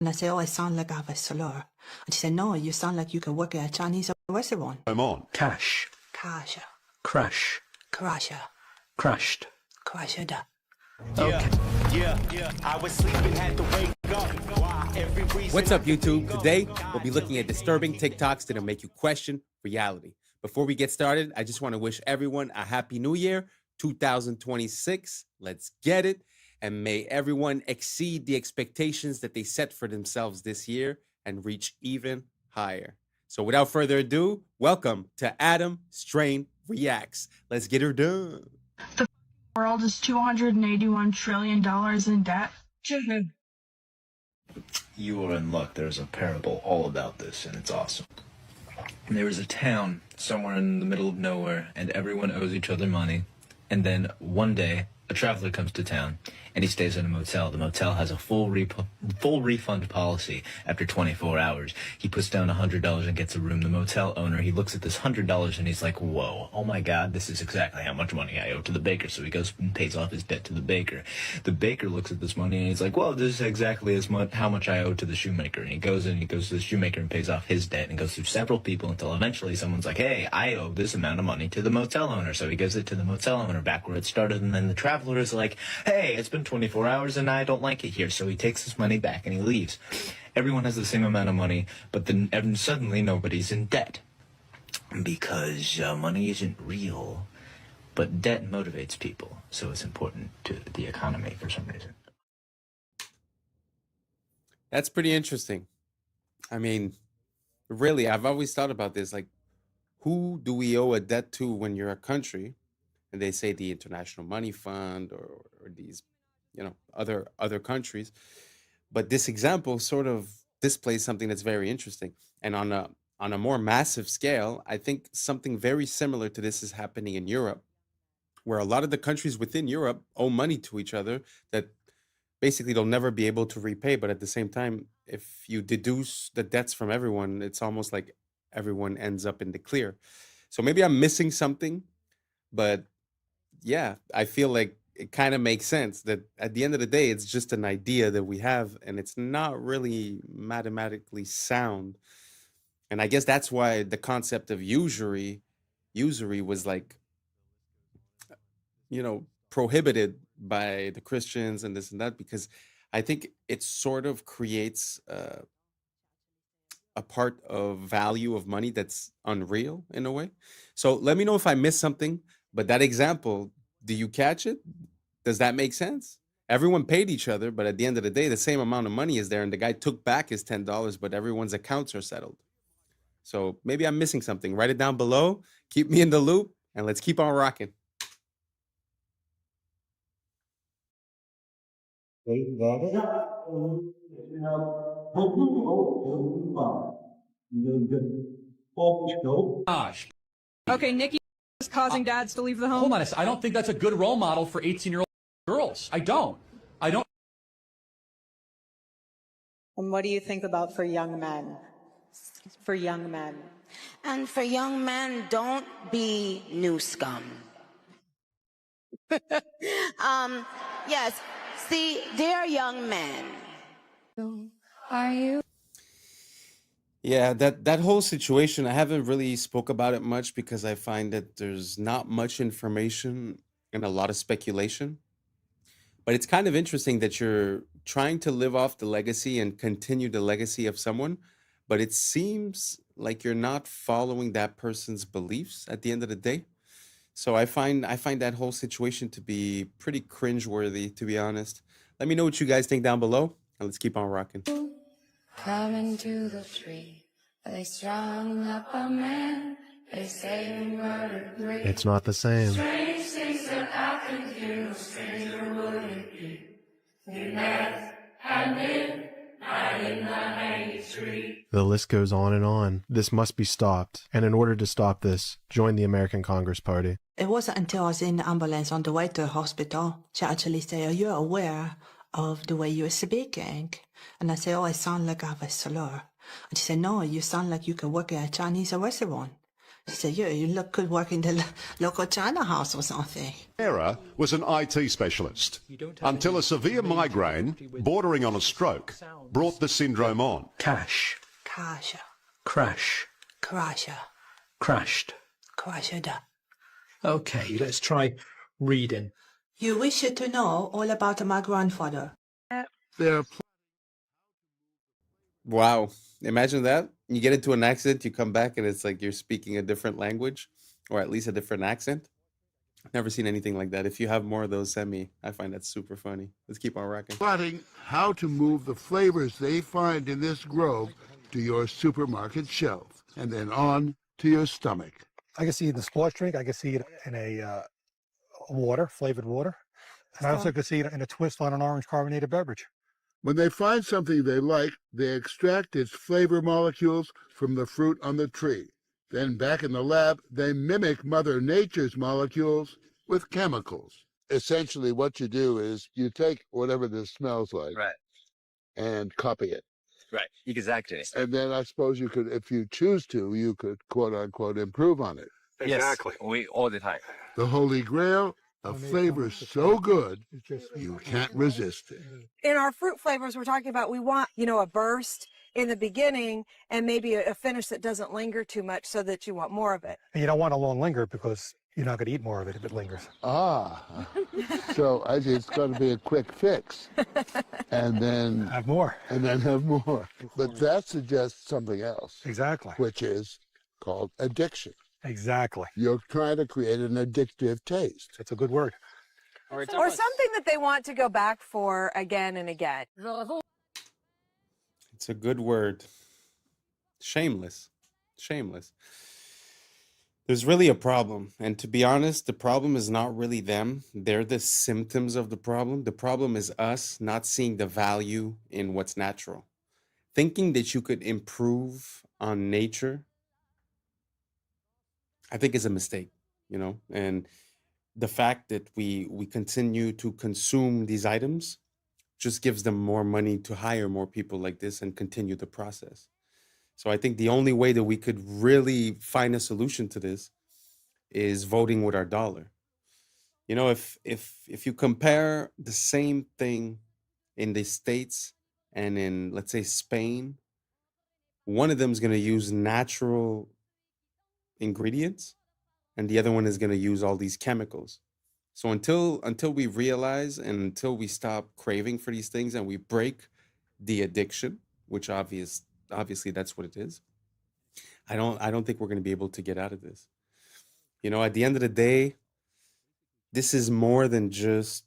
And I say, oh, I sound like I have a slur. And she said, no, you sound like you could work at a Chinese restaurant. I'm on. Cash. Cash. Crash. Crash. Crashed. Crash. Okay. Yeah. I was sleeping, had to wake up. What's up, YouTube? Today, we'll be looking at disturbing TikToks that'll make you question reality. Before we get started, I just want to wish everyone a happy new year, 2026. Let's get it. And may everyone exceed the expectations that they set for themselves this year and reach even higher. So without further ado, welcome to Adam Strain Reacts. Let's get her done. The world is $281 trillion in debt. You are in luck. There's a parable all about this, and it's awesome. And there was a town somewhere in the middle of nowhere, and everyone owes each other money. And then one day, a traveler comes to town, and he stays in a motel. The motel has a full refund policy after 24 hours. He puts down $100 and gets a room. The motel owner, he looks at this $100 and he's like, whoa, oh my God, this is exactly how much money I owe to the baker. So he goes and pays off his debt to the baker. The baker looks at this money and he's like, well, this is exactly how much I owe to the shoemaker. And he goes to the shoemaker and pays off his debt and goes through several people until eventually someone's like, hey, I owe this amount of money to the motel owner. So he gives it to the motel owner back where it started. And then the traveler is like, hey, it's been 24 hours and I don't like it here. So he takes his money back and he leaves. Everyone has the same amount of money, but then suddenly nobody's in debt. Because money isn't real, but debt motivates people. So it's important to the economy for some reason. That's pretty interesting. I mean, really, I've always thought about this. Like, who do we owe a debt to when you're a country? And they say the International Money Fund or these, other countries. But this example sort of displays something that's very interesting. And on a more massive scale, I think something very similar to this is happening in Europe, where a lot of the countries within Europe owe money to each other that basically they'll never be able to repay. But at the same time, if you deduce the debts from everyone, it's almost like everyone ends up in the clear. So maybe I'm missing something, but yeah, I feel like it kind of makes sense that at the end of the day, it's just an idea that we have and it's not really mathematically sound. And I guess that's why the concept of usury was like, prohibited by the Christians and this and that, because I think it sort of creates a part of value of money that's unreal in a way. So let me know if I missed something. But that example, do you catch it? Does that make sense? Everyone paid each other, but at the end of the day, the same amount of money is there. And the guy took back his $10, but everyone's accounts are settled. So maybe I'm missing something. Write it down below. Keep me in the loop, and let's keep on rocking. Gosh. Okay, Nikki is causing dads to leave the home. Hold on a second. I don't think that's a good role model for 18-year-old girls. I don't. And what do you think about for young men? For young men. And for young men, don't be new scum. Yes, see, they're young men. Are you? Yeah, that whole situation, I haven't really spoke about it much because I find that there's not much information and a lot of speculation. But it's kind of interesting that you're trying to live off the legacy and continue the legacy of someone, but it seems like you're not following that person's beliefs at the end of the day. So I find that whole situation to be pretty cringeworthy, to be honest. Let me know what you guys think down below, and let's keep on rocking. Coming to the tree, they strung up a man. They say he murdered three. It's not the same. Strange things that happened here, no stranger would it be. The death had midnight in the hanging tree. The list goes on and on. This must be stopped. And in order to stop this, join the American Congress Party. It wasn't until I was in the ambulance on the way to the hospital, she actually said, are you aware of the way you're speaking? And I said, oh, I sound like I have a slur. And she said, no, you sound like you could work at a Chinese restaurant. She said, you look could work in the local China house or something. Sarah was an IT specialist until a severe migraine, bordering on a stroke, brought the syndrome on. Cash. Crasher. Crash. Crasher. Crashed. Crasher. Okay, let's try reading. You wish to know all about my grandfather. Wow. Imagine that. You get into an accident, you come back, and it's like you're speaking a different language, or at least a different accent. Never seen anything like that. If you have more of those, send me. I find that super funny. Let's keep on rocking. Plotting how to move the flavors they find in this grove to your supermarket shelf, and then on to your stomach. I can see it in a sports drink. I can see it in a water, flavored water. And I also could see it in a twist on an orange carbonated beverage. When they find something they like, they extract its flavor molecules from the fruit on the tree. Then back in the lab, they mimic Mother Nature's molecules with chemicals. Essentially, what you do is you take whatever this smells like and copy it. Right, exactly. And then I suppose you could, if you choose to, you could quote unquote improve on it. Exactly. Yes, we all the time. The holy grail, a flavor so good you can't resist it. In our fruit flavors, we're talking about we want, a burst in the beginning and maybe a finish that doesn't linger too much so that you want more of it. And you don't want a long linger because you're not going to eat more of it if it lingers. Ah, so it's got to be a quick fix. And then have more. And then have more. But that suggests something else. Exactly. Which is called addiction. Exactly. You're trying to create an addictive taste. That's a good word. Or something that they want to go back for again and again. It's a good word. Shameless. Shameless. There's really a problem. And to be honest, the problem is not really them. They're the symptoms of the problem. The problem is us not seeing the value in what's natural. Thinking that you could improve on nature, I think is a mistake, and the fact that we continue to consume these items just gives them more money to hire more people like this and continue the process. So I think the only way that we could really find a solution to this is voting with our dollar. If you compare the same thing in the States and in, let's say, Spain, one of them is going to use natural ingredients and the other one is going to use all these chemicals. So until we realize and until we stop craving for these things and we break the addiction, which obviously that's what it is, I don't think we're going to be able to get out of this. At the end of the day, this is more than just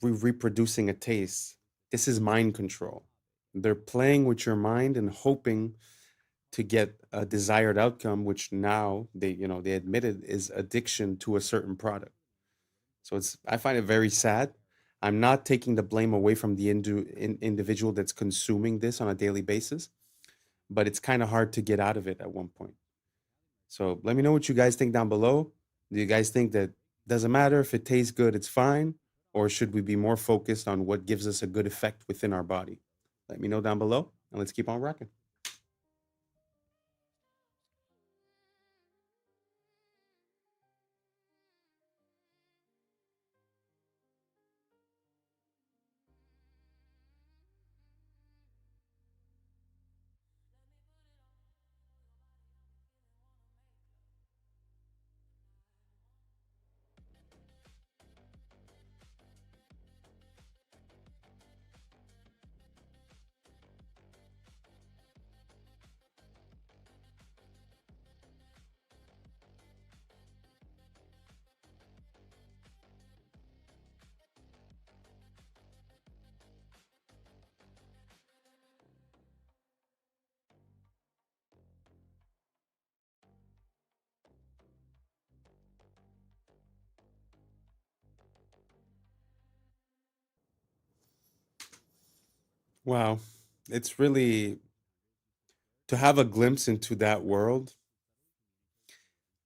reproducing a taste. This is mind control. They're playing with your mind and hoping to get a desired outcome, which now they admitted is addiction to a certain product. So I find it very sad. I'm not taking the blame away from the individual that's consuming this on a daily basis, but it's kind of hard to get out of it at one point. So let me know what you guys think down below. Do you guys think that doesn't matter if it tastes good, it's fine? Or should we be more focused on what gives us a good effect within our body? Let me know down below and let's keep on rocking. Wow. It's really, to have a glimpse into that world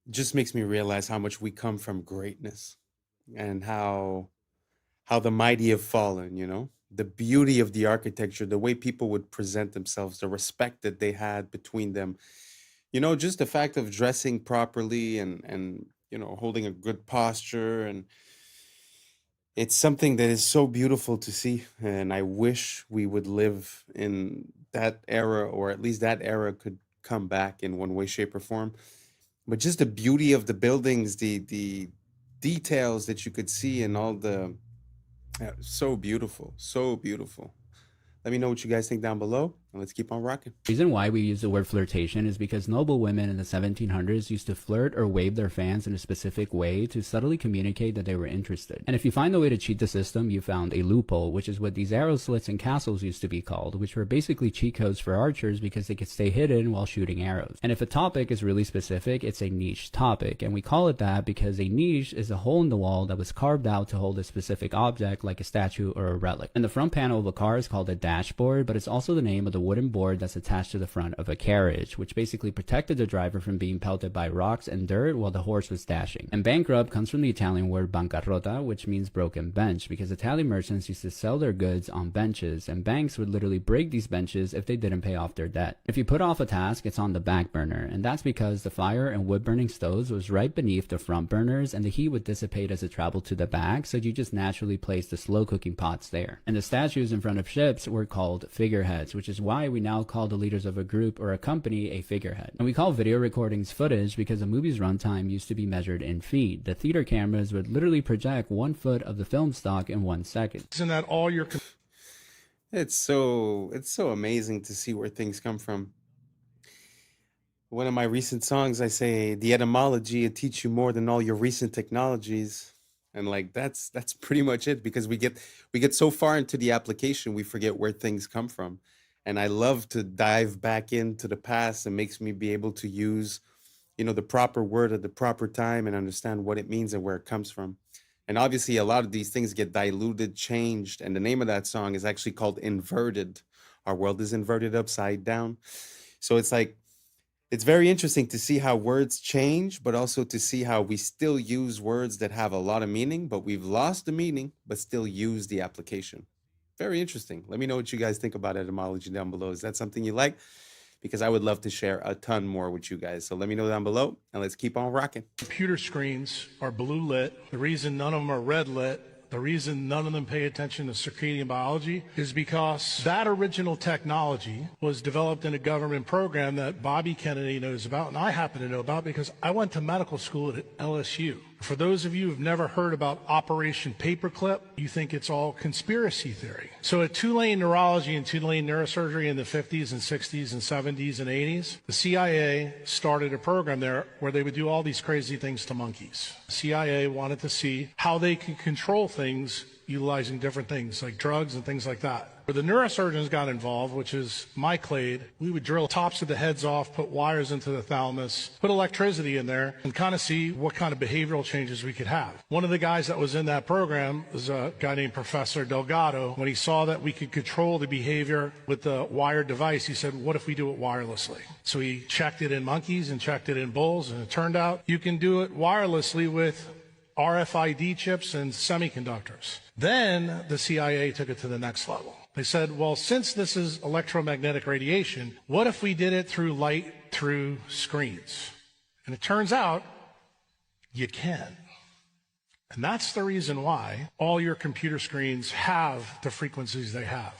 just makes me realize how much we come from greatness and how the mighty have fallen, the beauty of the architecture, the way people would present themselves, the respect that they had between them. You know, just the fact of dressing properly and holding a good posture, and it's something that is so beautiful to see, and I wish we would live in that era, or at least that era could come back in one way, shape, or form. But just the beauty of the buildings, the details that you could see, and all the so beautiful, so beautiful. Let me know what you guys think down below, and let's keep on rocking. The reason why we use the word flirtation is because noble women in the 1700s used to flirt or wave their fans in a specific way to subtly communicate that they were interested. And if you find a way to cheat the system, you found a loophole, which is what these arrow slits and castles used to be called, which were basically cheat codes for archers because they could stay hidden while shooting arrows. And if a topic is really specific, it's a niche topic, and we call it that because a niche is a hole in the wall that was carved out to hold a specific object like a statue or a relic. And the front panel of a car is called a dashboard, but it's also the name of the wooden board that's attached to the front of a carriage, which basically protected the driver from being pelted by rocks and dirt while the horse was dashing. And bankrupt comes from the Italian word bancarrota, which means broken bench, because Italian merchants used to sell their goods on benches, and banks would literally break these benches if they didn't pay off their debt. If you put off a task, it's on the back burner, and that's because the fire and wood burning stoves was right beneath the front burners, and the heat would dissipate as it traveled to the back, so you just naturally place the slow cooking pots there. And the statues in front of ships were called figureheads, which is why we now call the leaders of a group or a company a figurehead. And we call video recordings footage because a movie's runtime used to be measured in feet. The theater cameras would literally project 1 foot of the film stock in 1 second. Isn't that all your... It's so amazing to see where things come from. One of my recent songs, I say, the etymology will teach you more than all your recent technologies. And like that's pretty much it, because we get so far into the application, we forget where things come from. And I love to dive back into the past. It makes me be able to use, the proper word at the proper time and understand what it means and where it comes from. And obviously a lot of these things get diluted, changed. And the name of that song is actually called Inverted. Our world is inverted upside down. So it's like, it's very interesting to see how words change, but also to see how we still use words that have a lot of meaning, but we've lost the meaning, but still use the application. Very interesting. Let me know what you guys think about etymology down below. Is that something you like? Because I would love to share a ton more with you guys. So let me know down below, and let's keep on rocking. Computer screens are blue lit. The reason none of them are red lit, the reason none of them pay attention to circadian biology, is because that original technology was developed in a government program that Bobby Kennedy knows about, and I happen to know about because I went to medical school at LSU. For those of you who've never heard about Operation Paperclip, you think it's all conspiracy theory. So at Tulane Neurology and Tulane Neurosurgery in the 50s and 60s and 70s and 80s, the CIA started a program there where they would do all these crazy things to monkeys. The CIA wanted to see how they could control things utilizing different things like drugs and things like that. Where the neurosurgeons got involved, which is my clade, we would drill tops of the heads off, put wires into the thalamus, put electricity in there, and kind of see what kind of behavioral changes we could have. One of the guys that was in that program was a guy named Professor Delgado. When he saw that we could control the behavior with the wired device, he said, what if we do it wirelessly? So he checked it in monkeys and checked it in bulls, and it turned out you can do it wirelessly with RFID chips and semiconductors. Then the CIA took it to the next level. They said, well, since this is electromagnetic radiation, what if we did it through light through screens? And it turns out you can. And that's the reason why all your computer screens have the frequencies they have.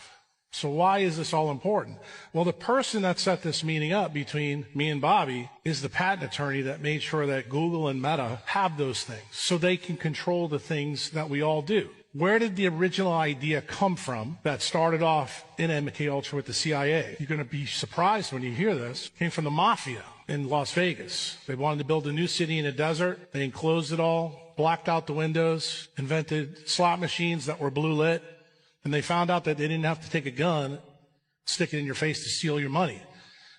So why is this all important? Well, the person that set this meeting up between me and Bobby is the patent attorney that made sure that Google and Meta have those things so they can control the things that we all do. Where did the original idea come from that started off in MK Ultra with the CIA? You're going to be surprised when you hear this. It came from the mafia in Las Vegas. They wanted to build a new city in a desert. They enclosed it all, blacked out the windows, invented slot machines that were blue lit. And they found out that they didn't have to take a gun, stick it in your face to steal your money.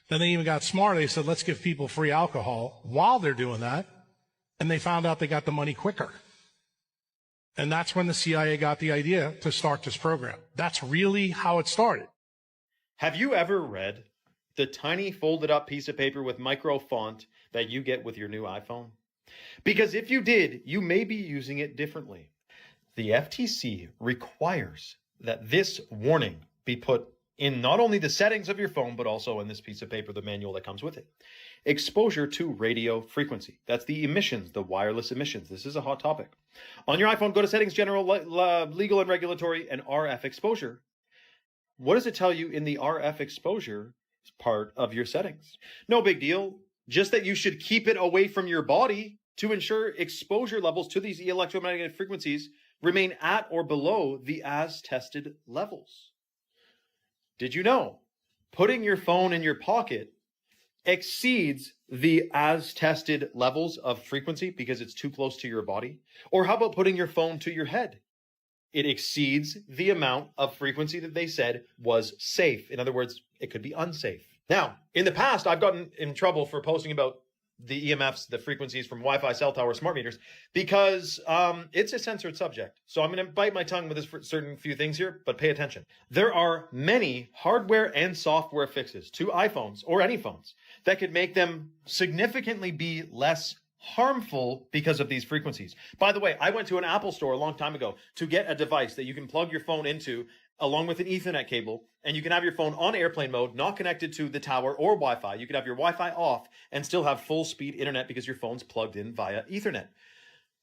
Then they even got smarter. They said, let's give people free alcohol while they're doing that. And they found out they got the money quicker. And that's when the CIA got the idea to start this program. That's really how it started. Have you ever read the tiny folded up piece of paper with micro font that you get with your new iPhone? Because if you did, you may be using it differently. The FTC requires that this warning be put in not only the settings of your phone, but also in this piece of paper, the manual that comes with it. Exposure to radio frequency. That's the emissions, the wireless emissions. This is a hot topic. On your iPhone, go to Settings, General, Legal and Regulatory, and RF Exposure. What does it tell you in the RF exposure part of your settings? No big deal. Just that you should keep it away from your body to ensure exposure levels to these electromagnetic frequencies remain at or below the as tested levels. Did you know putting your phone in your pocket exceeds the as tested levels of frequency because it's too close to your body? Or how about putting your phone to your head? It exceeds the amount of frequency that they said was safe. In other words, it could be unsafe. Now, in the past, I've gotten in trouble for posting about the EMFs, the frequencies from Wi-Fi, cell tower, smart meters, because it's a censored subject. So I'm going to bite my tongue with this certain few things here, but pay attention. There are many hardware and software fixes to iPhones or any phones that could make them significantly be less harmful because of these frequencies. By the way, I went to an Apple store a long time ago to get a device that you can plug your phone into along with an Ethernet cable, and you can have your phone on airplane mode, not connected to the tower or Wi-Fi. You could have your Wi-Fi off and still have full speed internet because your phone's plugged in via Ethernet.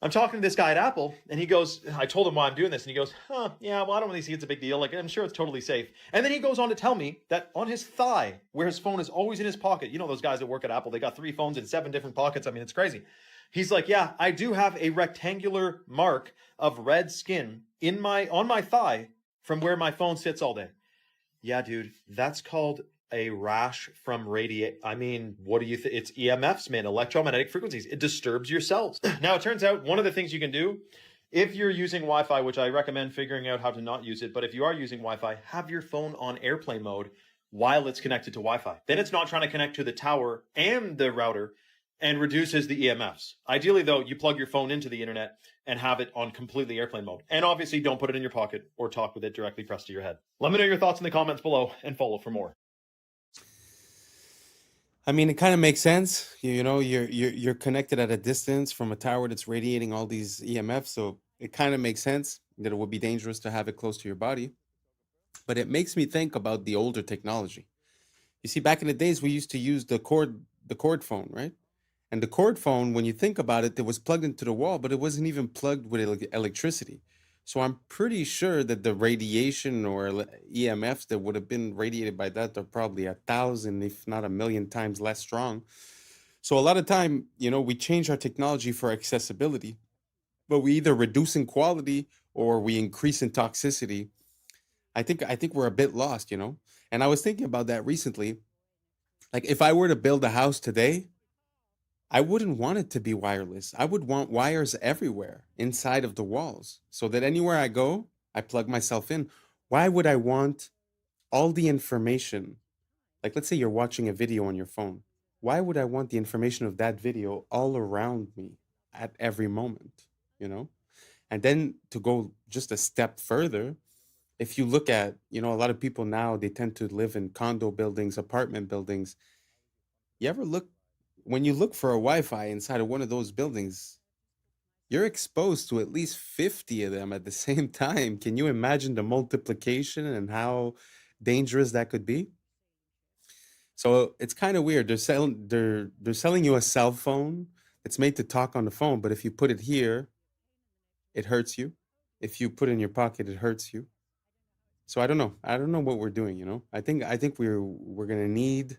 I'm talking to this guy at Apple, and he goes, I told him why I'm doing this, and he goes, yeah, well, I don't really see it's a big deal. Like, I'm sure it's totally safe. And then he goes on to tell me that on his thigh, where his phone is always in his pocket, you know those guys that work at Apple, they got 3 phones in 7 different pockets. I mean, it's crazy. He's like, yeah, I do have a rectangular mark of red skin on my thigh from where my phone sits all day. Yeah, dude, that's called a rash from radiate. I mean, what do you think? It's EMFs, man, electromagnetic frequencies. It disturbs your cells. Now, it turns out one of the things you can do if you're using Wi-Fi, which I recommend figuring out how to not use it, but if you are using Wi-Fi, have your phone on airplane mode while it's connected to Wi-Fi. Then it's not trying to connect to the tower and the router and reduces the EMFs. Ideally, though, you plug your phone into the internet and have it on completely airplane mode. And obviously, don't put it in your pocket or talk with it directly pressed to your head. Let me know your thoughts in the comments below and follow for more. I mean, it kind of makes sense. You know, you're connected at a distance from a tower that's radiating all these EMFs, so it kind of makes sense that it would be dangerous to have it close to your body. But it makes me think about the older technology. You see, back in the days, we used to use the cord phone, right? And the cord phone, when you think about it, it was plugged into the wall, but it wasn't even plugged with electricity. So I'm pretty sure that the radiation or EMFs that would have been radiated by that are probably 1,000, if not 1,000,000 times less strong. So a lot of time, you know, we change our technology for accessibility, but we either reduce in quality or we increase in toxicity. I think we're a bit lost, you know? And I was thinking about that recently. Like, if I were to build a house today, I wouldn't want it to be wireless. I would want wires everywhere inside of the walls so that anywhere I go, I plug myself in. Why would I want all the information? Like, let's say you're watching a video on your phone. Why would I want the information of that video all around me at every moment, you know? And then to go just a step further, if you look at, you know, a lot of people now, they tend to live in condo buildings, apartment buildings. You ever look, when you look for a Wi-Fi inside of one of those buildings, you're exposed to at least 50 of them at the same time. Can you imagine the multiplication and how dangerous that could be? So it's kind of weird. They're selling you a cell phone that's made to talk on the phone, but if you put it here, it hurts you. If you put it in your pocket, it hurts you. So I don't know. I don't know what we're doing, you know? I think we're going to need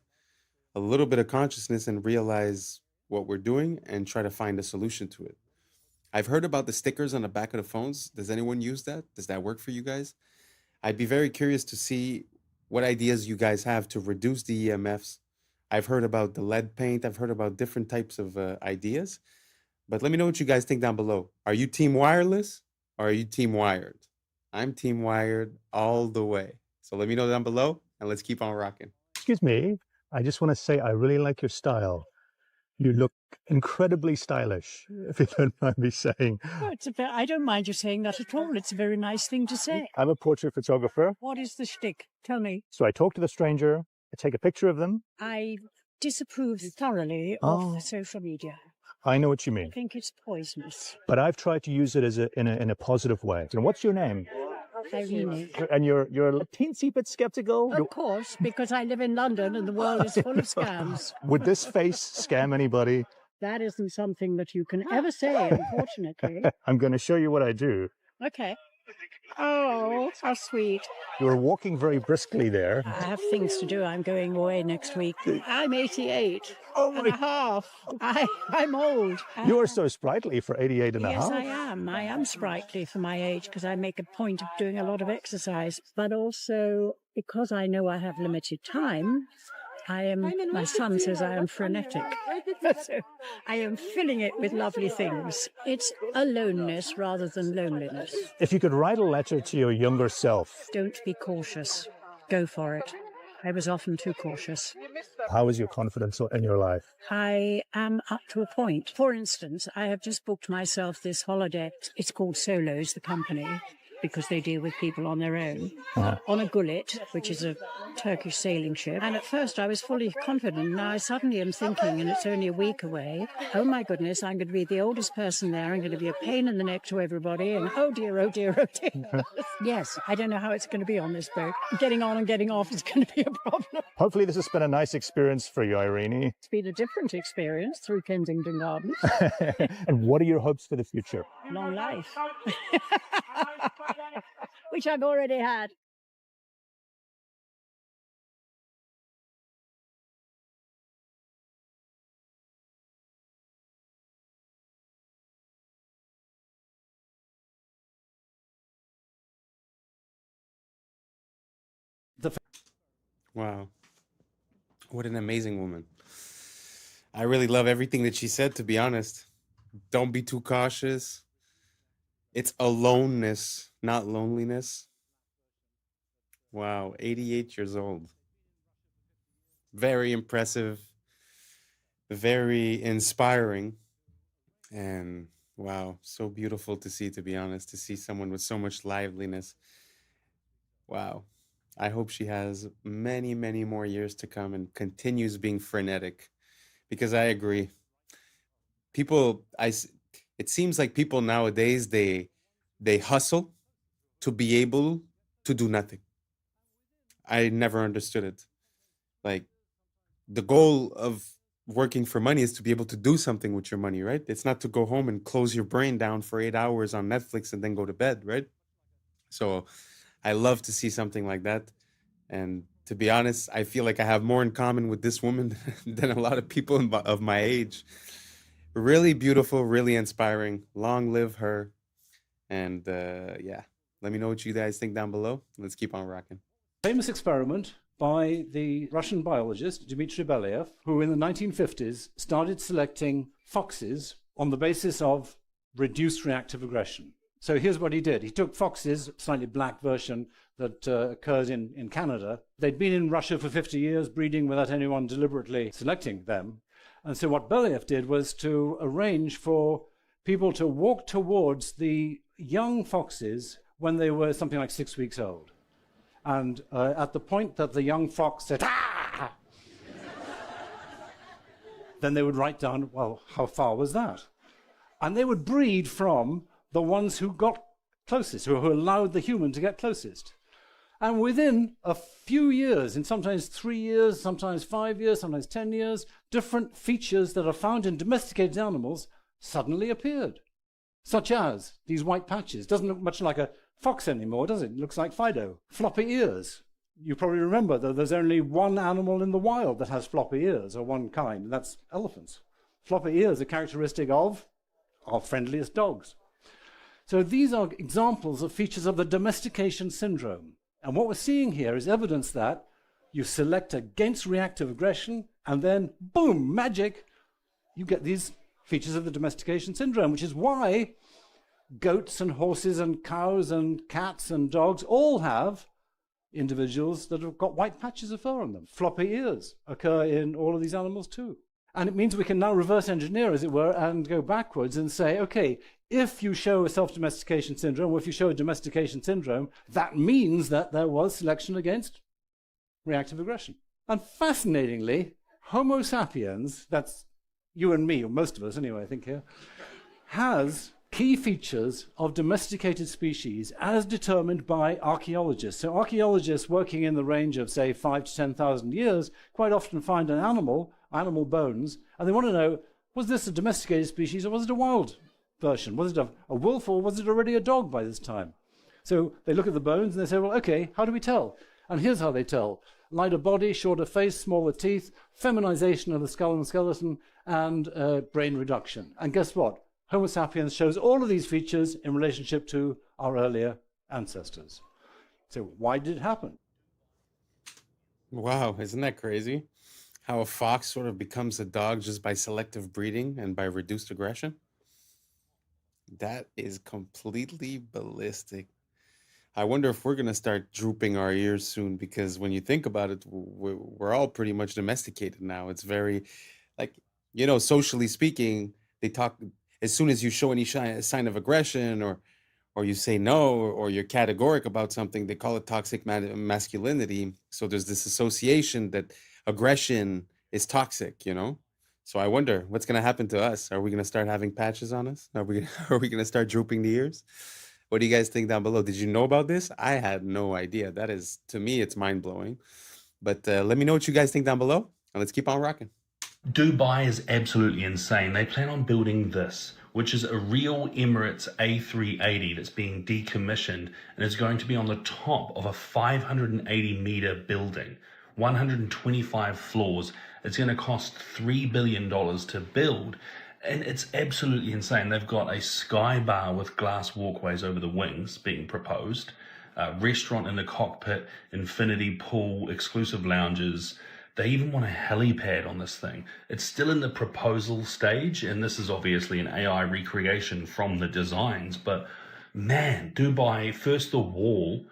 a little bit of consciousness and realize what we're doing and try to find a solution to it. I've heard about the stickers on the back of the phones. Does anyone use that? Does that work for you guys? I'd be very curious to see what ideas you guys have to reduce the EMFs. I've heard about the lead paint. I've heard about different types of ideas. But let me know what you guys think down below. Are you team wireless or are you team wired? I'm team wired all the way. So let me know down below and let's keep on rocking. Excuse me. I just want to say I really like your style. You look incredibly stylish, if you don't mind me saying. Oh, I don't mind you saying that at all. It's a very nice thing to say. I'm a portrait photographer. What is the shtick? Tell me. So I talk to the stranger, I take a picture of them. I disapprove thoroughly of social media. I know what you mean. I think it's poisonous. But I've tried to use it as in a positive way. And what's your name? Irene. And you're a teensy bit skeptical? Of course, because I live in London and the world is full of scams. Would this face scam anybody? That isn't something that you can ever say, unfortunately. I'm going to show you what I do. Okay. Oh, how sweet. You're walking very briskly there. I have things to do. I'm going away next week. I'm 88 and a half. I'm old. You're so sprightly for 88 and a half. Yes, I am. I am sprightly for my age because I make a point of doing a lot of exercise. But also, because I know I have limited time, my son says I am frenetic. So I am filling it with lovely things. It's aloneness rather than loneliness. If you could write a letter to your younger self. Don't be cautious. Go for it. I was often too cautious. How is your confidence in your life? I am up to a point. For instance, I have just booked myself this holiday. It's called Solos, the company, because they deal with people on their own, on a gullet, which is a Turkish sailing ship. And at first I was fully confident. Now I suddenly am thinking, and it's only a week away, oh my goodness, I'm going to be the oldest person there. I'm going to be a pain in the neck to everybody. And oh dear, oh dear, oh dear. Yes, I don't know how it's going to be on this boat. Getting on and getting off is going to be a problem. Hopefully this has been a nice experience for you, Irene. It's been a different experience through Kensington Gardens. And what are your hopes for the future? Long life. Which I've already had. Wow. What an amazing woman. I really love everything that she said, to be honest. Don't be too cautious. It's aloneness, not loneliness. Wow, 88 years old. Very impressive, very inspiring. And wow, so beautiful to see, to be honest, to see someone with so much liveliness. Wow. I hope she has many, many more years to come and continues being frenetic, because I agree. It seems like people nowadays, they hustle to be able to do nothing. I never understood it. Like, the goal of working for money is to be able to do something with your money, right? It's not to go home and close your brain down for 8 hours on Netflix and then go to bed, right? So I love to see something like that. And to be honest, I feel like I have more in common with this woman than a lot of people of my age. Really beautiful, really inspiring. Long live her. And yeah, let me know what you guys think down below. Let's keep on rocking. Famous experiment by the Russian biologist Dmitry Belyaev, who in the 1950s started selecting foxes on the basis of reduced reactive aggression. So here's what he did. He took foxes, slightly black version that occurs in Canada. They'd been in Russia for 50 years, breeding without anyone deliberately selecting them. And so what Belyaev did was to arrange for people to walk towards the young foxes when they were something like 6 weeks old. And at the point that the young fox said, "Ah!" then they would write down, well, how far was that? And they would breed from the ones who got closest, who allowed the human to get closest. And within a few years, in sometimes 3 years, sometimes 5 years, sometimes 10 years, different features that are found in domesticated animals suddenly appeared, such as these white patches. Doesn't look much like a fox anymore, does it? It looks like Fido. Floppy ears. You probably remember that there's only one animal in the wild that has floppy ears, or one kind, and that's elephants. Floppy ears are characteristic of our friendliest dogs. So these are examples of features of the domestication syndrome. And what we're seeing here is evidence that you select against reactive aggression, and then, boom, magic, you get these features of the domestication syndrome, which is why goats and horses and cows and cats and dogs all have individuals that have got white patches of fur on them. Floppy ears occur in all of these animals too. And it means we can now reverse engineer, as it were, and go backwards and say, okay, if you show a self-domestication syndrome, or if you show a domestication syndrome, that means that there was selection against reactive aggression. And fascinatingly, Homo sapiens, that's you and me, or most of us anyway, I think here, has key features of domesticated species as determined by archaeologists. So archaeologists working in the range of, say, 5 to 10,000 years quite often find an animal bones, and they want to know, was this a domesticated species or was it a wild version? Was it a wolf or was it already a dog by this time? So they look at the bones and they say, well, okay, how do we tell? And here's how they tell. Lighter body, shorter face, smaller teeth, feminization of the skull and skeleton, and brain reduction. And guess what? Homo sapiens shows all of these features in relationship to our earlier ancestors. So why did it happen? Wow, isn't that crazy? How a fox sort of becomes a dog just by selective breeding and by reduced aggression? That is completely ballistic. I wonder if we're going to start drooping our ears soon, because when you think about it, we're all pretty much domesticated now. It's very, like, you know, socially speaking, they talk, as soon as you show any sign of aggression or you say no, or you're categoric about something, they call it toxic masculinity. So there's this association that aggression is toxic, you know? So I wonder what's going to happen to us. Are we going to start having patches on us? Are we going to start drooping the ears? What do you guys think down below? Did you know about this? I had no idea. That is, to me, it's mind-blowing. But let me know what you guys think down below, and let's keep on rocking. Dubai is absolutely insane. They plan on building this, which is a real Emirates A380 that's being decommissioned and is going to be on the top of a 580-meter building, 125 floors. It's going to cost $3 billion to build, and it's absolutely insane. They've got a sky bar with glass walkways over the wings being proposed, a restaurant in the cockpit, infinity pool, exclusive lounges. They even want a helipad on this thing. It's still in the proposal stage, and this is obviously an AI recreation from the designs, but man, Dubai, first the wall,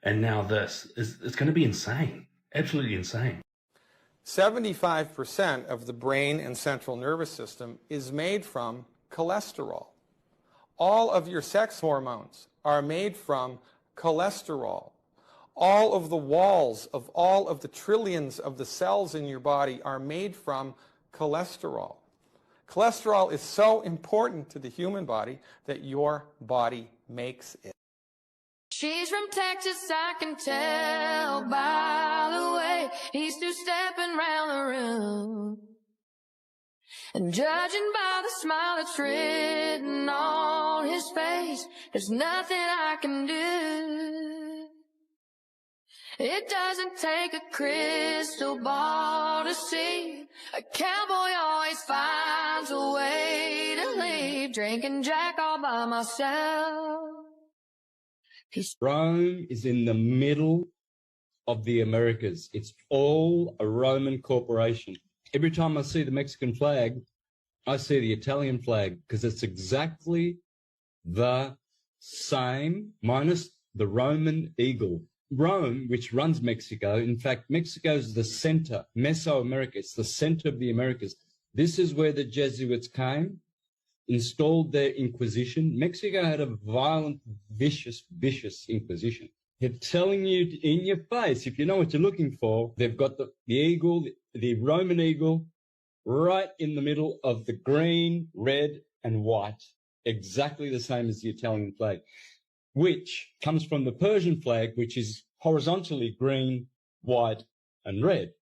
and now this, it's going to be insane. Absolutely insane. 75% of the brain and central nervous system is made from cholesterol. All of your sex hormones are made from cholesterol. All of the walls of all of the trillions of the cells in your body are made from cholesterol. Cholesterol is so important to the human body that your body makes it. She's from Texas, I can tell by the way he's two-stepping round the room. And judging by the smile that's written on his face, there's nothing I can do. It doesn't take a crystal ball to see. A cowboy always finds a way to leave. Drinking Jack all by myself. Rome is in the middle of the Americas. It's all a Roman corporation. Every time I see the Mexican flag, I see the Italian flag, because it's exactly the same, minus the Roman eagle. Rome, which runs Mexico, in fact, Mexico is the center, Mesoamerica, it's the center of the Americas. This is where the Jesuits came, installed their Inquisition. Mexico had a violent, vicious Inquisition. They're telling you in your face, if you know what you're looking for, they've got the eagle, the Roman eagle, right in the middle of the green, red, and white, exactly the same as the Italian flag, which comes from the Persian flag, which is horizontally green, white, and red.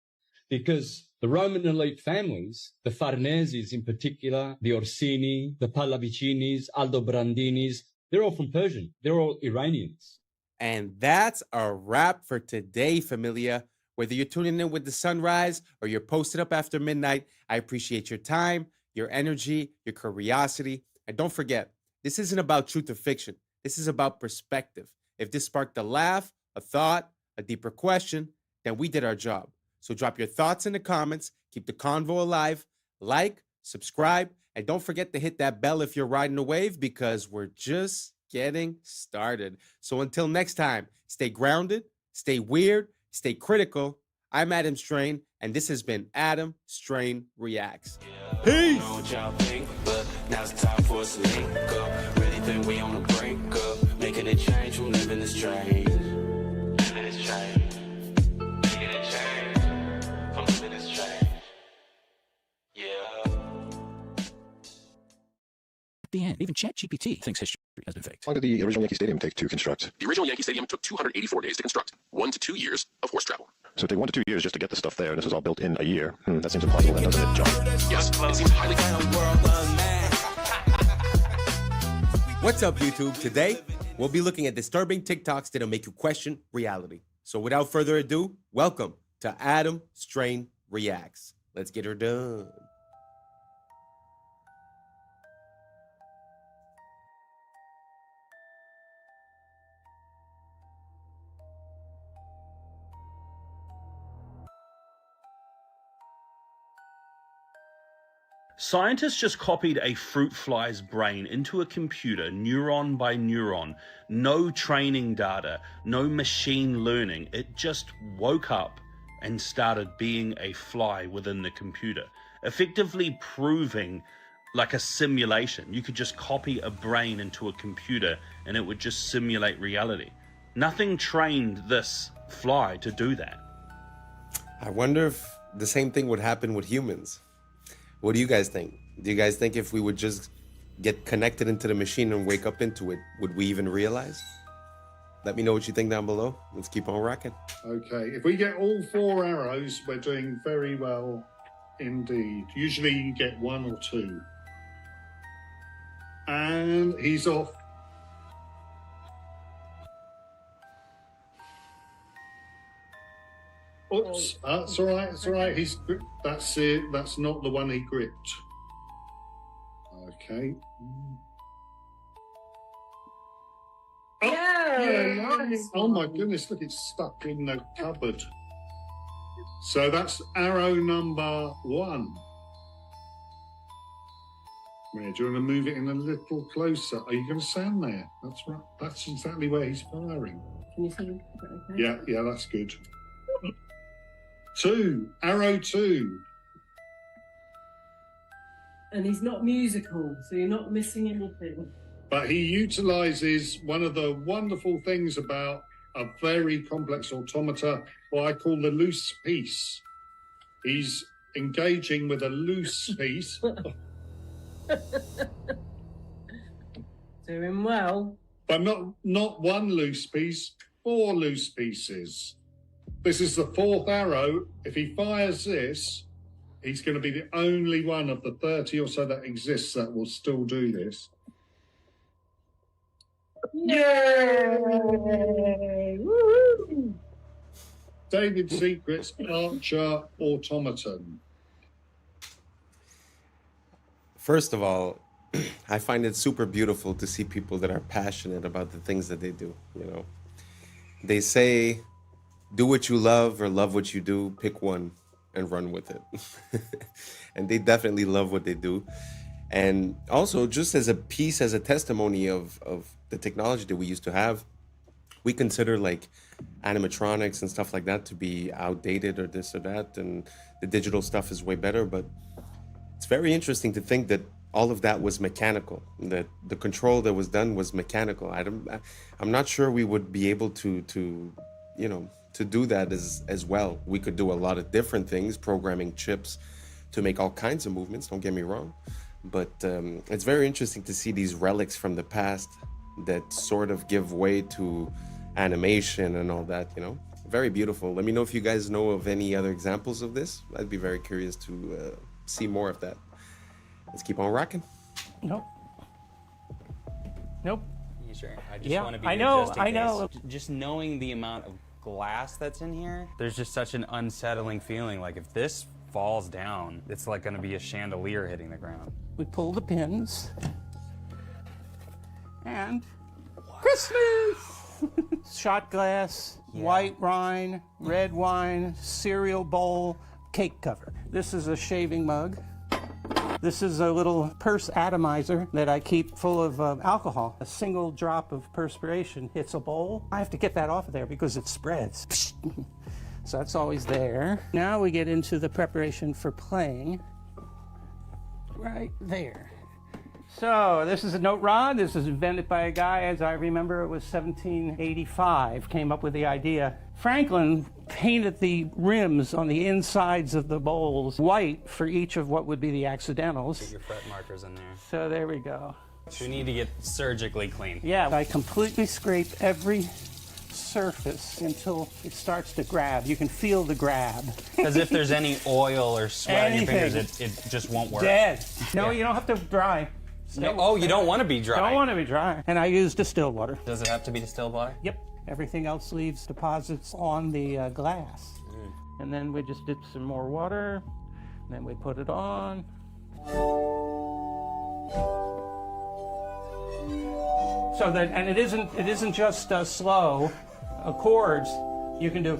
Because the Roman elite families, the Farneses in particular, the Orsini, the Pallavicinis, Aldobrandinis, they're all from Persian. They're all Iranians. And that's a wrap for today, familia. Whether you're tuning in with the sunrise or you're posted up after midnight, I appreciate your time, your energy, your curiosity. And don't forget, this isn't about truth or fiction. This is about perspective. If this sparked a laugh, a thought, a deeper question, then we did our job. So drop your thoughts in the comments, keep the convo alive, like, subscribe, and don't forget to hit that bell if you're riding a wave, because we're just getting started. So until next time, stay grounded, stay weird, stay critical. I'm Adam Strain, and this has been Adam Strain Reacts. Peace! I don't know what y'all think, but now's the time for us to link up. Really think we on the brink up, making a change from living this strange. Living this strange. Making a change from living this strange. Yeah. the end. Even ChatGPT thinks history has been faked. How long did the original Yankee Stadium take to construct? The original Yankee Stadium took 284 days to construct, 1 to 2 years of horse travel. So it took 1 to 2 years just to get the stuff there, and this was all built in a year. That seems impossible, then, doesn't it, John? Yes, it seems highly... What's up, YouTube? Today, we'll be looking at disturbing TikToks that'll make you question reality. So without further ado, welcome to Adam Strain Reacts. Let's get her done. Scientists just copied a fruit fly's brain into a computer, neuron by neuron. No training data, no machine learning. It just woke up and started being a fly within the computer, effectively proving like a simulation. You could just copy a brain into a computer and it would just simulate reality. Nothing trained this fly to do that. I wonder if the same thing would happen with humans. What do you guys think? Do you guys think if we would just get connected into the machine and wake up into it, would we even realize? Let me know what you think down below. Let's keep on rocking. Okay, if we get all 4 arrows, we're doing very well indeed. Usually you get 1 or 2. And he's off. Oops, that's all right, it's all right. That's it, that's not the one he gripped. Okay. Oh, yeah, nice. Oh my goodness, look, it's stuck in the cupboard. So that's arrow number 1. Where, do you want to move it in a little closer? Are you going to stand there? That's right, that's exactly where he's firing. Can you see? Okay? Yeah, that's good. 2, arrow 2. And he's not musical, so you're not missing anything. But he utilizes one of the wonderful things about a very complex automata, what I call the loose piece. He's engaging with a loose piece. Doing well. But not one loose piece, 4 loose pieces. This is the 4th arrow. If he fires this, he's going to be the only one of the 30 or so that exists that will still do this. Yay! Woo-hoo! David Secret's Archer Automaton. First of all, I find it super beautiful to see people that are passionate about the things that they do, you know. They say, do what you love or love what you do, pick one and run with it. And they definitely love what they do. And also, just as a piece, as a testimony of the technology that we used to have, we consider like animatronics and stuff like that to be outdated or this or that, and the digital stuff is way better. But it's very interesting to think that all of that was mechanical, that the control that was done was mechanical. I'm not sure we would be able to you know, to do that as well. We could do a lot of different things, programming chips to make all kinds of movements, don't get me wrong. But it's very interesting to see these relics from the past that sort of give way to animation and all that, you know. Very beautiful. Let me know if you guys know of any other examples of this. I'd be very curious to see more of that. Let's keep on rocking. Nope. Nope. You sure? I just want to be just in case. Just knowing the amount of glass that's in here, there's just such an unsettling feeling. Like if this falls down, it's like going to be a chandelier hitting the ground. We pull the pins. And Christmas! Shot glass, white wine, red wine, cereal bowl, cake cover. This is a shaving mug. This is a little purse atomizer that I keep full of alcohol. A single drop of perspiration hits a bowl. I have to get that off of there because it spreads. So that's always there. Now we get into the preparation for playing. Right there. So this is a note rod. This is invented by a guy, as I remember, it was 1785, came up with the idea. Franklin painted the rims on the insides of the bowls white for each of what would be the accidentals. Get your fret markers in there. So there we go. You need to get surgically clean. Yeah, I completely scrape every surface until it starts to grab. You can feel the grab. Because if there's any oil or sweat on your fingers, Anything. it just won't work. Dead. No, Yeah. you don't have to dry. No, oh, you don't want to be dry. Don't want to be dry. And I use distilled water. Does it have to be distilled water? Yep. Everything else leaves deposits on the glass. And then we just dip some more water, and then we put it on. So that, and it isn't just slow chords. You can do.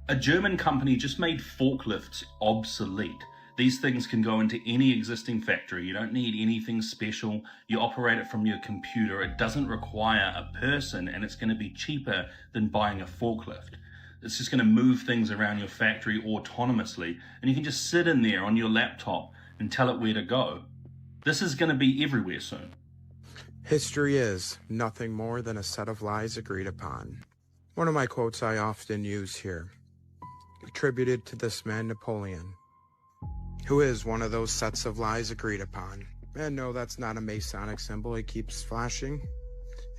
A German company just made forklifts obsolete. These things can go into any existing factory. You don't need anything special. You operate it from your computer. It doesn't require a person, and it's going to be cheaper than buying a forklift. It's just going to move things around your factory autonomously, and you can just sit in there on your laptop and tell it where to go. This is going to be everywhere soon. History is nothing more than a set of lies agreed upon. One of my quotes I often use here, attributed to this man Napoleon, who is one of those sets of lies agreed upon. And no, that's not a Masonic symbol he keeps flashing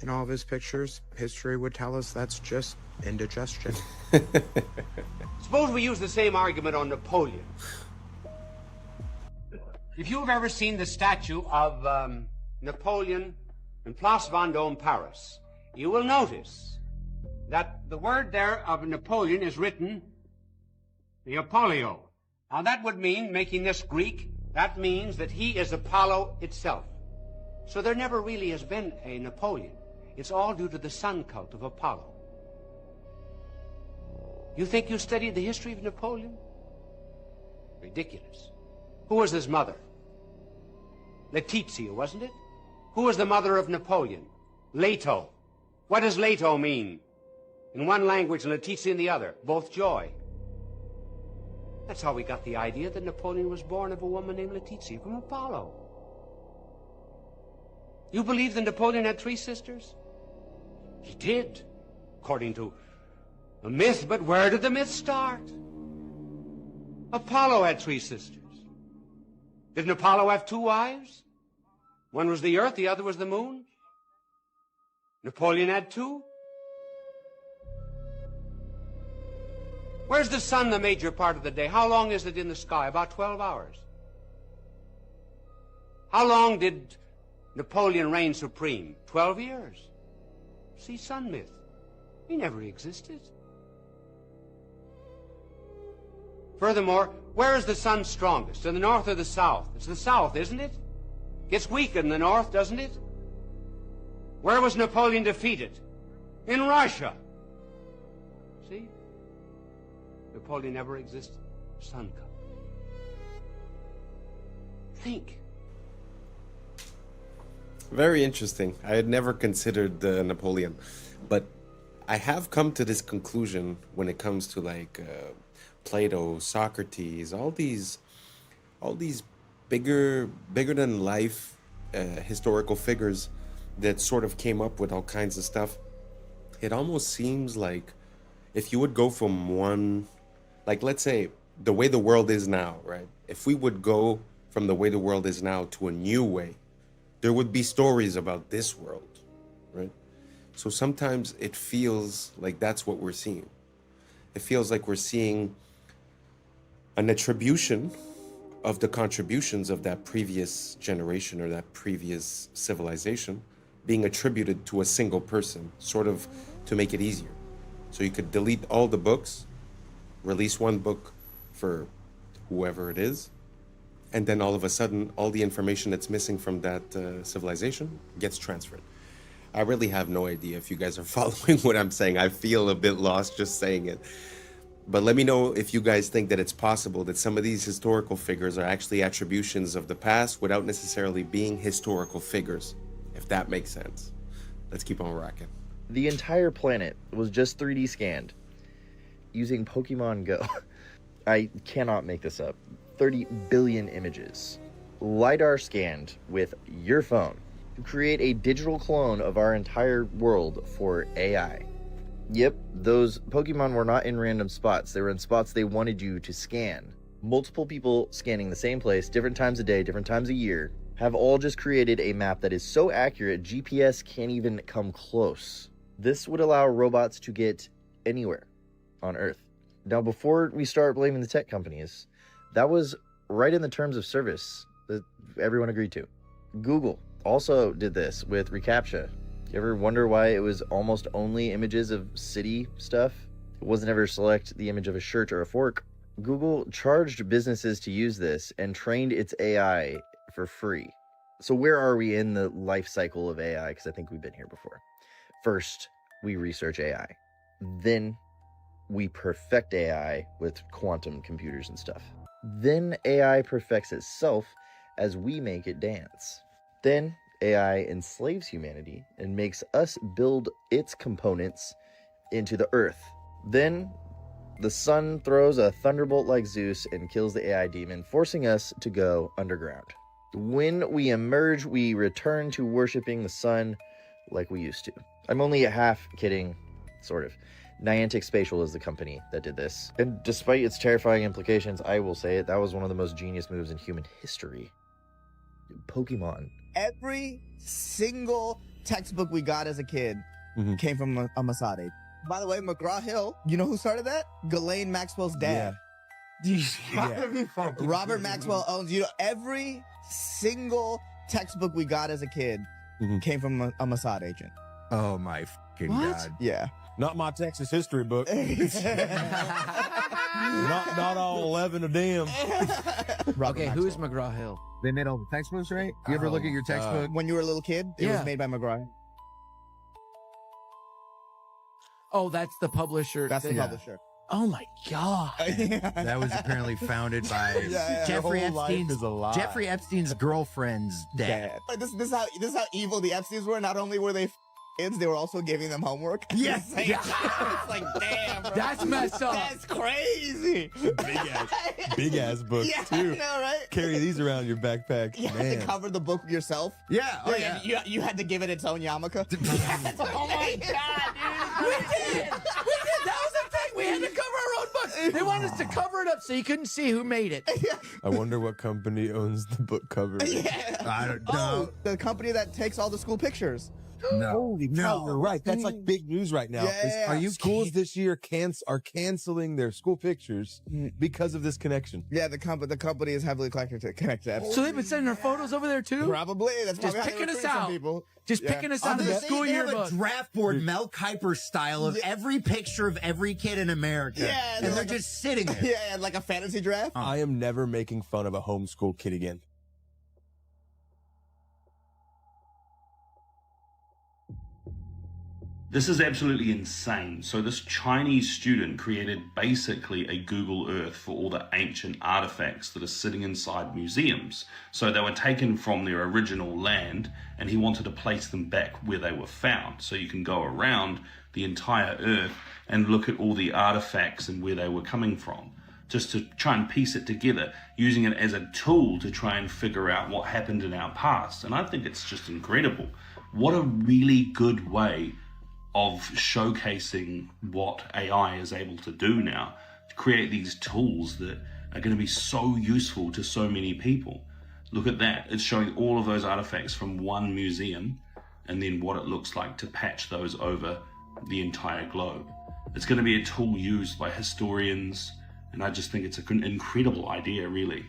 in all of his pictures. History would tell us that's just indigestion. Suppose we use the same argument on Napoleon. If you've ever seen the statue of Napoleon in Place Vendôme, Paris, you will notice that the word there of Napoleon is written the Apollio. Now that would mean, making this Greek, that means that he is Apollo itself. So there never really has been a Napoleon. It's all due to the sun cult of Apollo. You think you studied the history of Napoleon? Ridiculous. Who was his mother? Letizia, wasn't it? Who was the mother of Napoleon? Leto. What does Leto mean? In one language and Letizia in the other. Both joy. That's how we got the idea that Napoleon was born of a woman named Letizia from Apollo. You believe that Napoleon had 3 sisters? He did, according to a myth, but where did the myth start? Apollo had 3 sisters. Didn't Apollo have 2 wives? One was the earth, the other was the moon. Napoleon had 2. Where's the sun the major part of the day? How long is it in the sky? About 12 hours. How long did Napoleon reign supreme? 12 years. See, sun myth. He never existed. Furthermore, where is the sun strongest? In the north or the south? It's the south, isn't it? Gets weaker in the north, doesn't it? Where was Napoleon defeated? In Russia. See? Napoleon never existed. Sun cult. Think. Very interesting. I had never considered Napoleon, but I have come to this conclusion when it comes to like Plato, Socrates, all these bigger than life historical figures that sort of came up with all kinds of stuff. It almost seems like if you would go from one, like let's say the way the world is now, right? If we would go from the way the world is now to a new way, there would be stories about this world, right? So sometimes it feels like that's what we're seeing. It feels like we're seeing an attribution of the contributions of that previous generation or that previous civilization being attributed to a single person, sort of to make it easier. So you could delete all the books, release one book for whoever it is, and then all of a sudden, all the information that's missing from that civilization gets transferred. I really have no idea if you guys are following what I'm saying. I feel a bit lost just saying it. But let me know if you guys think that it's possible that some of these historical figures are actually attributions of the past without necessarily being historical figures, if that makes sense. Let's keep on rocking. The entire planet was just 3D scanned using Pokemon Go. I cannot make this up. 30 billion images. LiDAR scanned with your phone to create a digital clone of our entire world for AI. Yep, those Pokemon were not in random spots. They were in spots they wanted you to scan. Multiple people scanning the same place, different times a day, different times a year, have all just created a map that is so accurate GPS can't even come close. This would allow robots to get anywhere on Earth. Now, before we start blaming the tech companies, that was right in the terms of service that everyone agreed to. Google also did this with reCAPTCHA. You ever wonder why it was almost only images of city stuff? It wasn't ever select the image of a shirt or a fork. Google charged businesses to use this and trained its AI for free. So where are we in the life cycle of AI? Because I think we've been here before. First, we research AI. Then we perfect AI with quantum computers and stuff. Then AI perfects itself as we make it dance. Then AI enslaves humanity and makes us build its components into the earth. Then the sun throws a thunderbolt like Zeus and kills the AI demon, forcing us to go underground. When we emerge, we return to worshiping the sun like we used to. I'm only half kidding, sort of. Niantic Spatial is the company that did this. And despite its terrifying implications, I will say it, that was one of the most genius moves in human history. Pokemon. Every single textbook we got as a kid came from a Masade. By the way, McGraw-Hill, you know who started that? Ghislaine Maxwell's dad. Robert Maxwell owns, every single textbook we got as a kid came from a Mossad agent. Oh my fucking God. Yeah. Not my Texas history book. not all 11 of them. Okay, who is McGraw-Hill? They made all the textbooks, right? You ever look at your textbook? When you were a little kid, it was made by McGraw. Oh, that's the publisher. That's the publisher. Oh my God. That was apparently founded by Jeffrey Epstein's girlfriend's dad. This is how evil the Epsteins were. Not only were they kids, they were also giving them homework. Yes. It's like, damn, bro. That's messed up. That's crazy. Big ass books too. I know, right? Carry these around your backpack. You had to cover the book yourself. Yeah. Oh yeah. You had to give it its own yarmulke. Oh my God, dude. We did. That was the thing. We had to cover our own books. They wanted us to cover it up so you couldn't see who made it. I wonder what company owns the book cover. I don't know. The company that takes all the school pictures. No. Holy no, you're right. That's like big news right now. Are you schools this year are canceling their school pictures because of this connection? Yeah, the company is heavily connected to that. So they've been sending our photos over there too? Probably. That's just probably picking how us they recruit some out. people. Just picking us out of the school yearbook. They have a draft board, Mel Kiper style, of every picture of every kid in America. Yeah, and they're just sitting there. Yeah, like a fantasy draft. I am never making fun of a homeschool kid again. This is absolutely insane. So this Chinese student created basically a Google Earth for all the ancient artifacts that are sitting inside museums. So they were taken from their original land and he wanted to place them back where they were found. So you can go around the entire Earth and look at all the artifacts and where they were coming from, just to try and piece it together, using it as a tool to try and figure out what happened in our past. And I think it's just incredible. What a really good way of showcasing what AI is able to do now, to create these tools that are going to be so useful to so many people. Look at that. It's showing all of those artifacts from one museum and then what it looks like to patch those over the entire globe. It's going to be a tool used by historians, and I just think it's an incredible idea, really.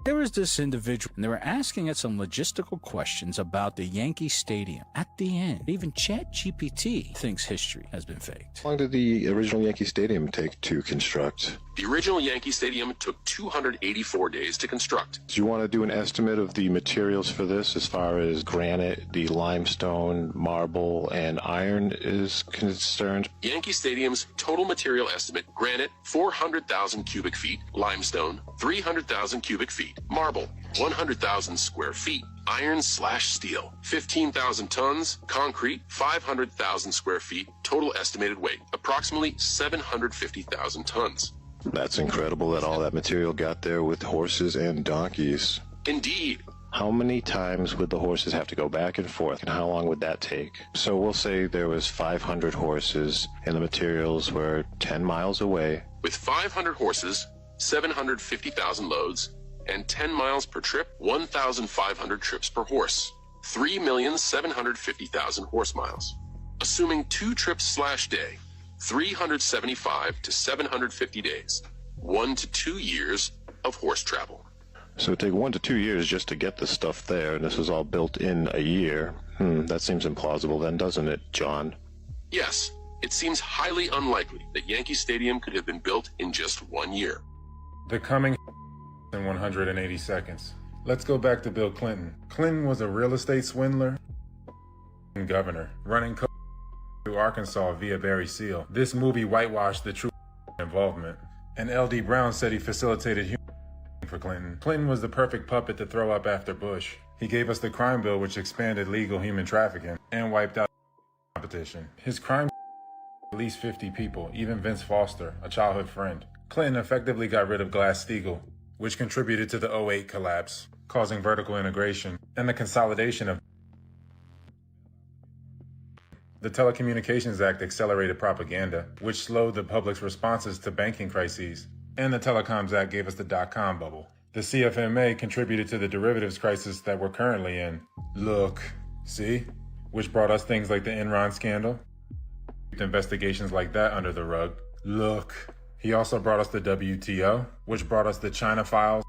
There was this individual, and they were asking it some logistical questions about the Yankee Stadium. At the end, even ChatGPT thinks history has been faked. How long did the original Yankee Stadium take to construct? The original Yankee Stadium took 284 days to construct. Do you want to do an estimate of the materials for this as far as granite, the limestone, marble, and iron is concerned? Yankee Stadium's total material estimate: granite, 400,000 cubic feet; limestone, 300,000 cubic feet; marble, 100,000 square feet; iron/steel, 15,000 tons; concrete, 500,000 square feet. Total estimated weight, approximately 750,000 tons. That's incredible that all that material got there with horses and donkeys. Indeed. How many times would the horses have to go back and forth, and how long would that take? So we'll say there was 500 horses, and the materials were 10 miles away. With 500 horses, 750,000 loads, and 10 miles per trip, 1,500 trips per horse, 3,750,000 horse miles. Assuming 2 trips/day, 375 to 750 days, 1 to 2 years of horse travel. So it'd take 1 to 2 years just to get this stuff there, and this is all built in a year. That seems implausible then, doesn't it, John? Yes, it seems highly unlikely that Yankee Stadium could have been built in just 1 year. The coming in 180 seconds. Let's go back to Bill Clinton. Clinton was a real estate swindler and governor, running through Arkansas via Barry Seal. This movie whitewashed the true involvement. And L.D. Brown said he facilitated human for Clinton. Clinton was the perfect puppet to throw up after Bush. He gave us the crime bill, which expanded legal human trafficking and wiped out competition. His crime at least 50 people, even Vince Foster, a childhood friend. Clinton effectively got rid of Glass-Steagall, which contributed to the 2008 collapse, causing vertical integration and the consolidation of the Telecommunications Act accelerated propaganda, which slowed the public's responses to banking crises, and the Telecoms Act gave us the dot-com bubble. The CFMA contributed to the derivatives crisis that we're currently in. Look, see? Which brought us things like the Enron scandal, investigations like that under the rug. Look. He also brought us the WTO, which brought us the China files,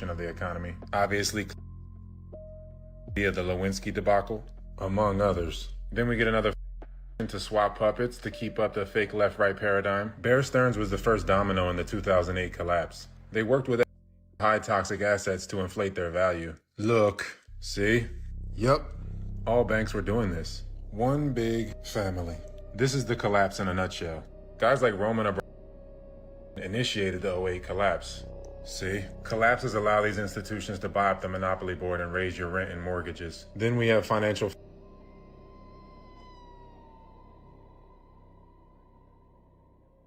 of the economy. Obviously, via the Lewinsky debacle, among others. Then we get another to swap puppets to keep up the fake left-right paradigm. Bear Stearns was the first domino in the 2008 collapse. They worked with high toxic assets to inflate their value. Look, see? Yup, all banks were doing this. One big family. This is the collapse in a nutshell. Guys like Roman Abramovich initiated the 2008 collapse. See? Collapses allow these institutions to buy up the monopoly board and raise your rent and mortgages. Then we have financial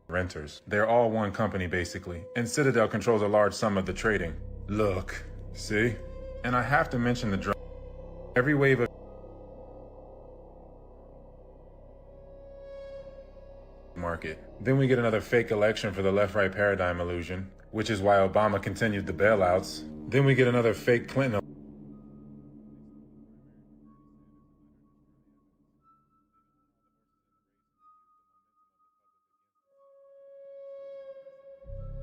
renters. They're all one company basically, and Citadel controls a large sum of the trading. Look, see? And I have to mention the drug. Every wave of market. Then we get another fake election for the left-right paradigm illusion, which is why Obama continued the bailouts. Then we get another fake Clinton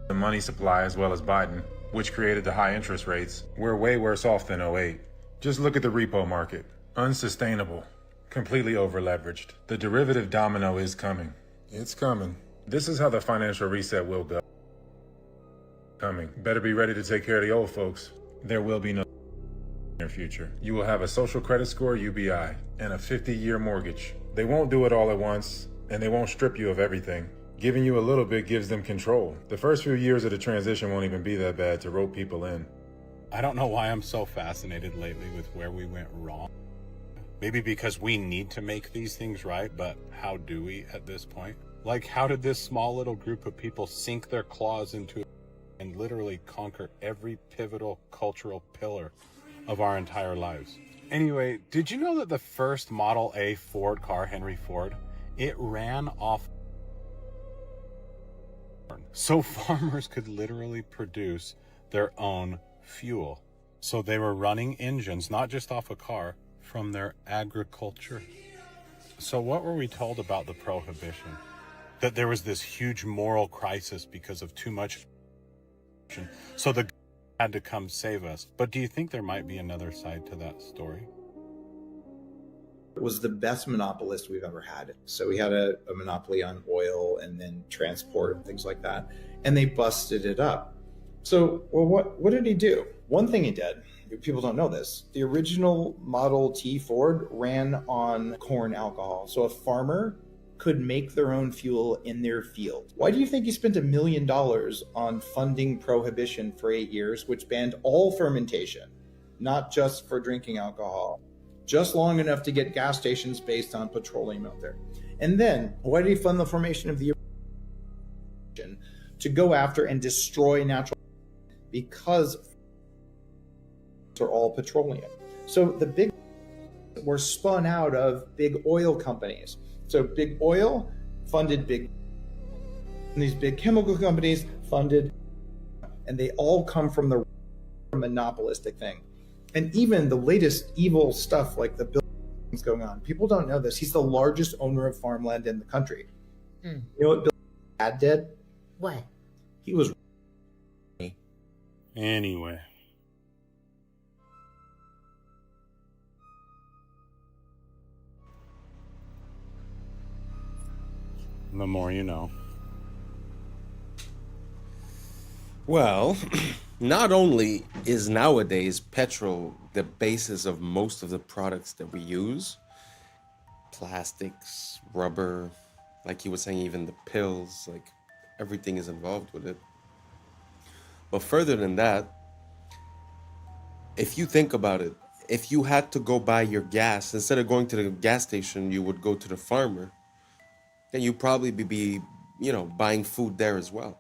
the money supply as well as Biden, which created the high interest rates. We're way worse off than 2008. Just look at the repo market. Unsustainable. Completely over-leveraged. The derivative domino is coming. It's coming. This is how the financial reset will go. Coming. Better be ready to take care of the old folks. There will be no near future. You will have a social credit score, UBI, and a 50-year mortgage. They won't do it all at once, and they won't strip you of everything. Giving you a little bit gives them control. The first few years of the transition won't even be that bad to rope people in. I don't know why I'm so fascinated lately with where we went wrong. Maybe because we need to make these things right, but how do we at this point? Like, how did this small little group of people sink their claws into it and literally conquer every pivotal cultural pillar of our entire lives? Anyway, did you know that the first Model A Ford car, Henry Ford, it ran off so farmers could literally produce their own fuel? So they were running engines, not just off a car, from their agriculture. So what were we told about the Prohibition? That there was this huge moral crisis because of too much, so the had to come save us. But do you think there might be another side to that story? It was the best monopolist we've ever had. So we had a monopoly on oil and then transport and things like that, and they busted it up. So, well, what did he do? One thing he did, people don't know this, the original Model T Ford ran on corn alcohol. So a farmer could make their own fuel in their field. Why do you think he spent $1 million on funding Prohibition for 8 years, which banned all fermentation, not just for drinking alcohol, just long enough to get gas stations based on petroleum out there? And then why did he fund the formation of the to go after and destroy natural, because are all petroleum. So the big were spun out of big oil companies. So big oil funded big, and these big chemical companies funded, and they all come from the monopolistic thing. And even the latest evil stuff like the buildings going on, people don't know this. He's the largest owner of farmland in the country. You know what Bill dad did? What? He was. Anyway. The more you know. Well, not only is nowadays petrol the basis of most of the products that we use, plastics, rubber, like he was saying, even the pills, like everything is involved with it. But further than that, if you think about it, if you had to go buy your gas, instead of going to the gas station, you would go to the farmer, then you'd probably be, buying food there as well.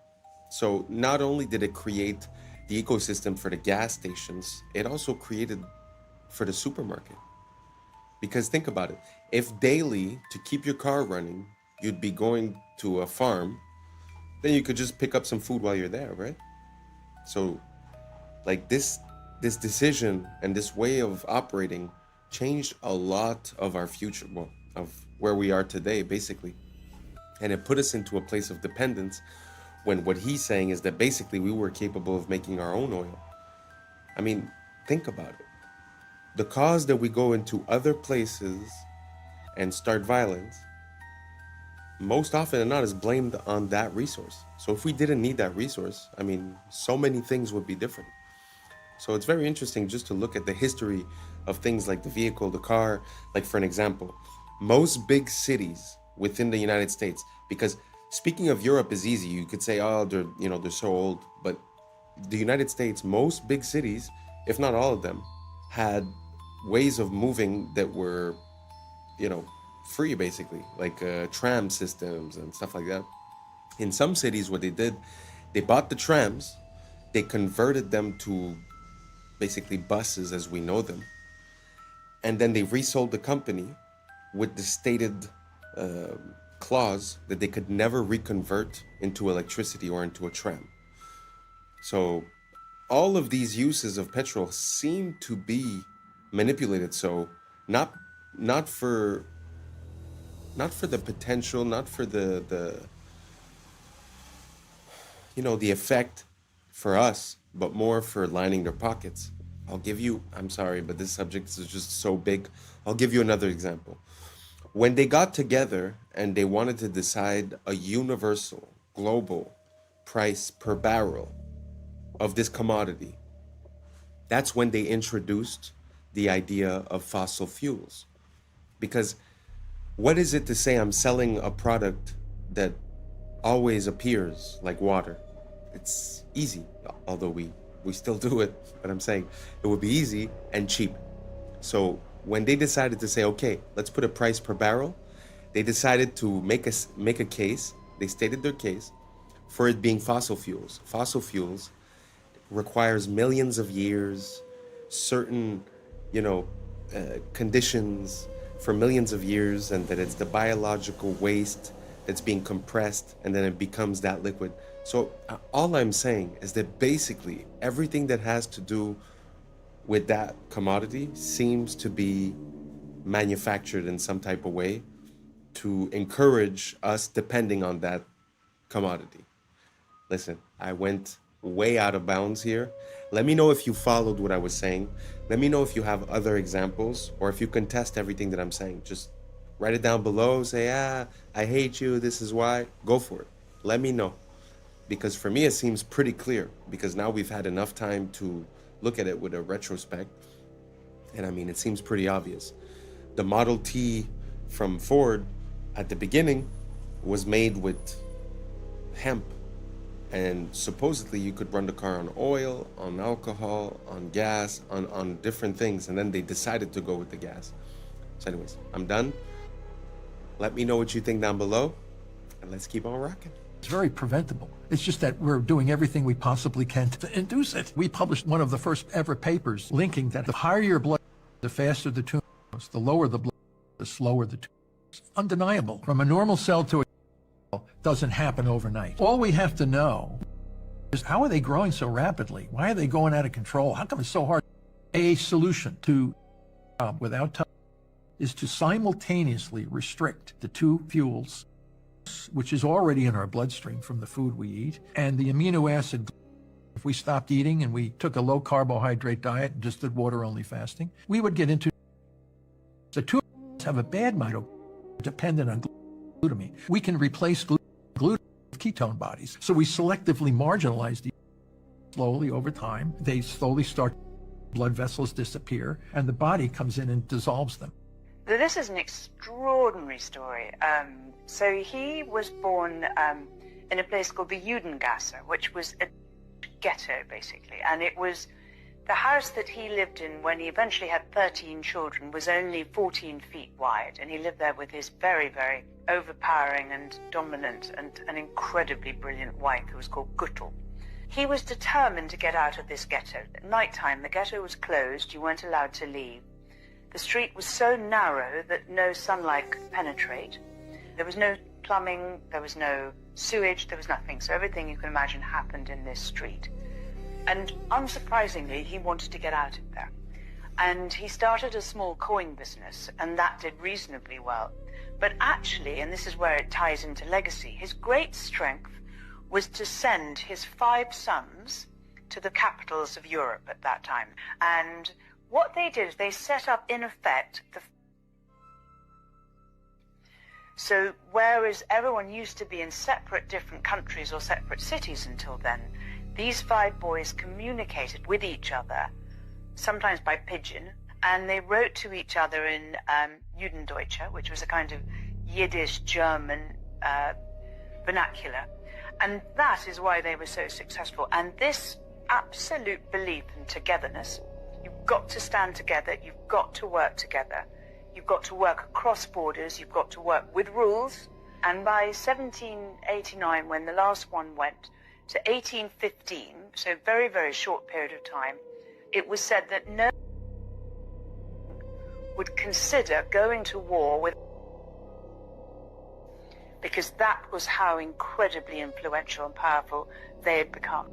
So not only did it create the ecosystem for the gas stations, it also created for the supermarket. Because think about it, if daily, to keep your car running, you'd be going to a farm, then you could just pick up some food while you're there, right? So like this decision and this way of operating changed a lot of our future, well, of where we are today, basically. And it put us into a place of dependence when what he's saying is that basically we were capable of making our own oil. I mean, think about it. The cause that we go into other places and start violence, most often than not, is blamed on that resource. So if we didn't need that resource, I mean, so many things would be different. So it's very interesting just to look at the history of things like the vehicle, the car. Like for an example, most big cities within the United States, because speaking of Europe is easy. You could say, oh, they're so old. But the United States, most big cities, if not all of them, had ways of moving that were, free, basically, like tram systems and stuff like that. In some cities, what they did, they bought the trams, they converted them to basically buses as we know them, and then they resold the company with the stated clause that they could never reconvert into electricity or into a tram. So all of these uses of petrol seem to be manipulated. So not for the potential, not for the effect for us, but more for lining their pockets. I'm sorry, but this subject is just so big. I'll give you another example. When they got together and they wanted to decide a universal, global price per barrel of this commodity, that's when they introduced the idea of fossil fuels. Because what is it to say I'm selling a product that always appears like water? It's easy, although we still do it, but I'm saying it would be easy and cheap. So when they decided to say, okay, let's put a price per barrel, they decided to make a case. They stated their case for it being fossil fuels. Fossil fuels requires millions of years, certain, conditions for millions of years, and that it's the biological waste that's being compressed and then it becomes that liquid. So all I'm saying is that basically everything that has to do with that commodity seems to be manufactured in some type of way to encourage us depending on that commodity. Listen, I went way out of bounds here. Let me know if you followed what I was saying. Let me know if you have other examples or if you contest everything that I'm saying. Just write it down below. Say, I hate you. This is why. Go for it. Let me know. Because for me, it seems pretty clear. Because now we've had enough time to look at it with a retrospect. And I mean, it seems pretty obvious. The Model T from Ford at the beginning was made with hemp. And supposedly you could run the car on oil, on alcohol, on gas, on different things. And then they decided to go with the gas. So anyways, I'm done. Let me know what you think down below. And let's keep on rocking. It's very preventable. It's just that we're doing everything we possibly can to induce it. We published one of the first ever papers linking that the higher your blood, the faster the tumor grows. The lower the blood, the slower the tumor grows. It's undeniable. From a normal cell to a cell doesn't happen overnight. All we have to know How are they growing so rapidly? Why are they going out of control? How come it's so hard? A solution to without touch is to simultaneously restrict the two fuels, which is already in our bloodstream from the food we eat, and the amino acid. If we stopped eating and we took a low carbohydrate diet and just did water only fasting, we would get into the two have a bad mitochondria dependent on glutamine. We can replace glutamine with ketone bodies. So we selectively marginalize these slowly over time. They slowly start, blood vessels disappear, and the body comes in and dissolves them. This is an extraordinary story. So he was born in a place called the Judengasse, which was a ghetto, basically. And it was the house that he lived in when he eventually had 13 children was only 14 feet wide. And he lived there with his very, very overpowering and dominant and an incredibly brilliant wife who was called Guttel. He was determined to get out of this ghetto. At nighttime, the ghetto was closed. You weren't allowed to leave. The street was so narrow that no sunlight could penetrate. There was no plumbing, there was no sewage, there was nothing. So everything you can imagine happened in this street. And unsurprisingly, he wanted to get out of there. And he started a small coin business, and that did reasonably well. But actually, and this is where it ties into legacy, his great strength was to send his 5 sons to the capitals of Europe at that time. And what they did is they set up, in effect, so whereas everyone used to be in separate different countries or separate cities until then, these 5 boys communicated with each other, sometimes by pigeon, and they wrote to each other in Judendeutsche, which was a kind of Yiddish German vernacular. And that is why they were so successful. And this absolute belief in togetherness, you've got to stand together, you've got to work together, you've got to work across borders, you've got to work with rules. And by 1789, when the last one went, to 1815, so very, very short period of time, it was said that no one would consider going to war with, because that was how incredibly influential and powerful they had become.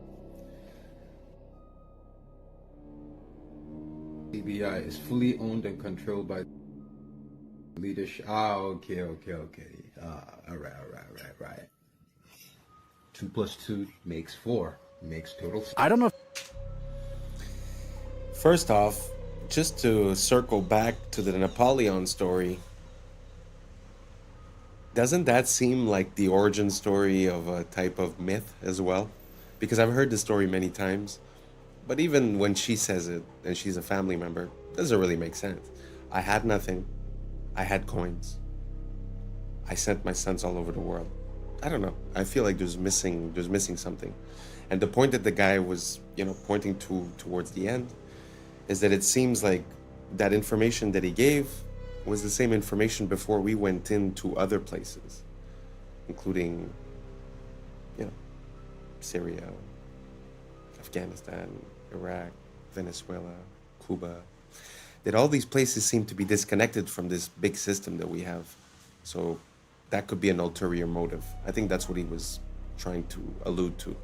CBI is fully owned and controlled by leadership. Okay. All right. 2 + 2 makes 4. Makes total. I don't know. First off, just to circle back to the Napoleon story, doesn't that seem like the origin story of a type of myth as well? Because I've heard the story many times, but even when she says it, and she's a family member, it doesn't really make sense. I had nothing. I had coins. I sent my sons all over the world. I don't know. I feel like there's missing something. And the point that the guy was, pointing towards the end is that it seems like that information that he gave was the same information before we went into other places, including, Syria, Afghanistan, Iraq, Venezuela, Cuba. That all these places seem to be disconnected from this big system that we have. So that could be an ulterior motive. I think that's what he was trying to allude to.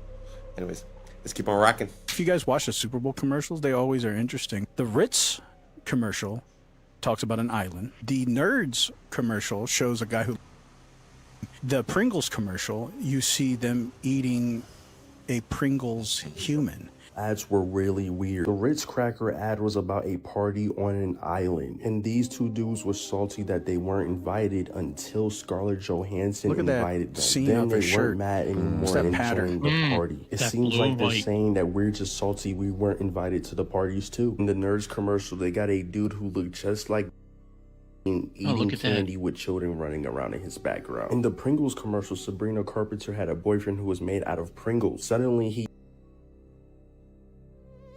Anyways, let's keep on rocking. If you guys watch the Super Bowl commercials, they always are interesting. The Ritz commercial talks about an island. The Nerds commercial shows a guy who... The Pringles commercial, you see them eating a Pringles human. Ads were really weird. The Ritz Cracker ad was about a party on an island, and these 2 dudes were salty that they weren't invited until Scarlett Johansson invited them. Scene then of they his shirt. weren't mad anymore and joined the party. It seems like they're saying that we're just salty we weren't invited to the parties too. In the Nerds commercial, they got a dude who looked just like eating candy with children running around in his background. In the Pringles commercial, Sabrina Carpenter had a boyfriend who was made out of Pringles. Suddenly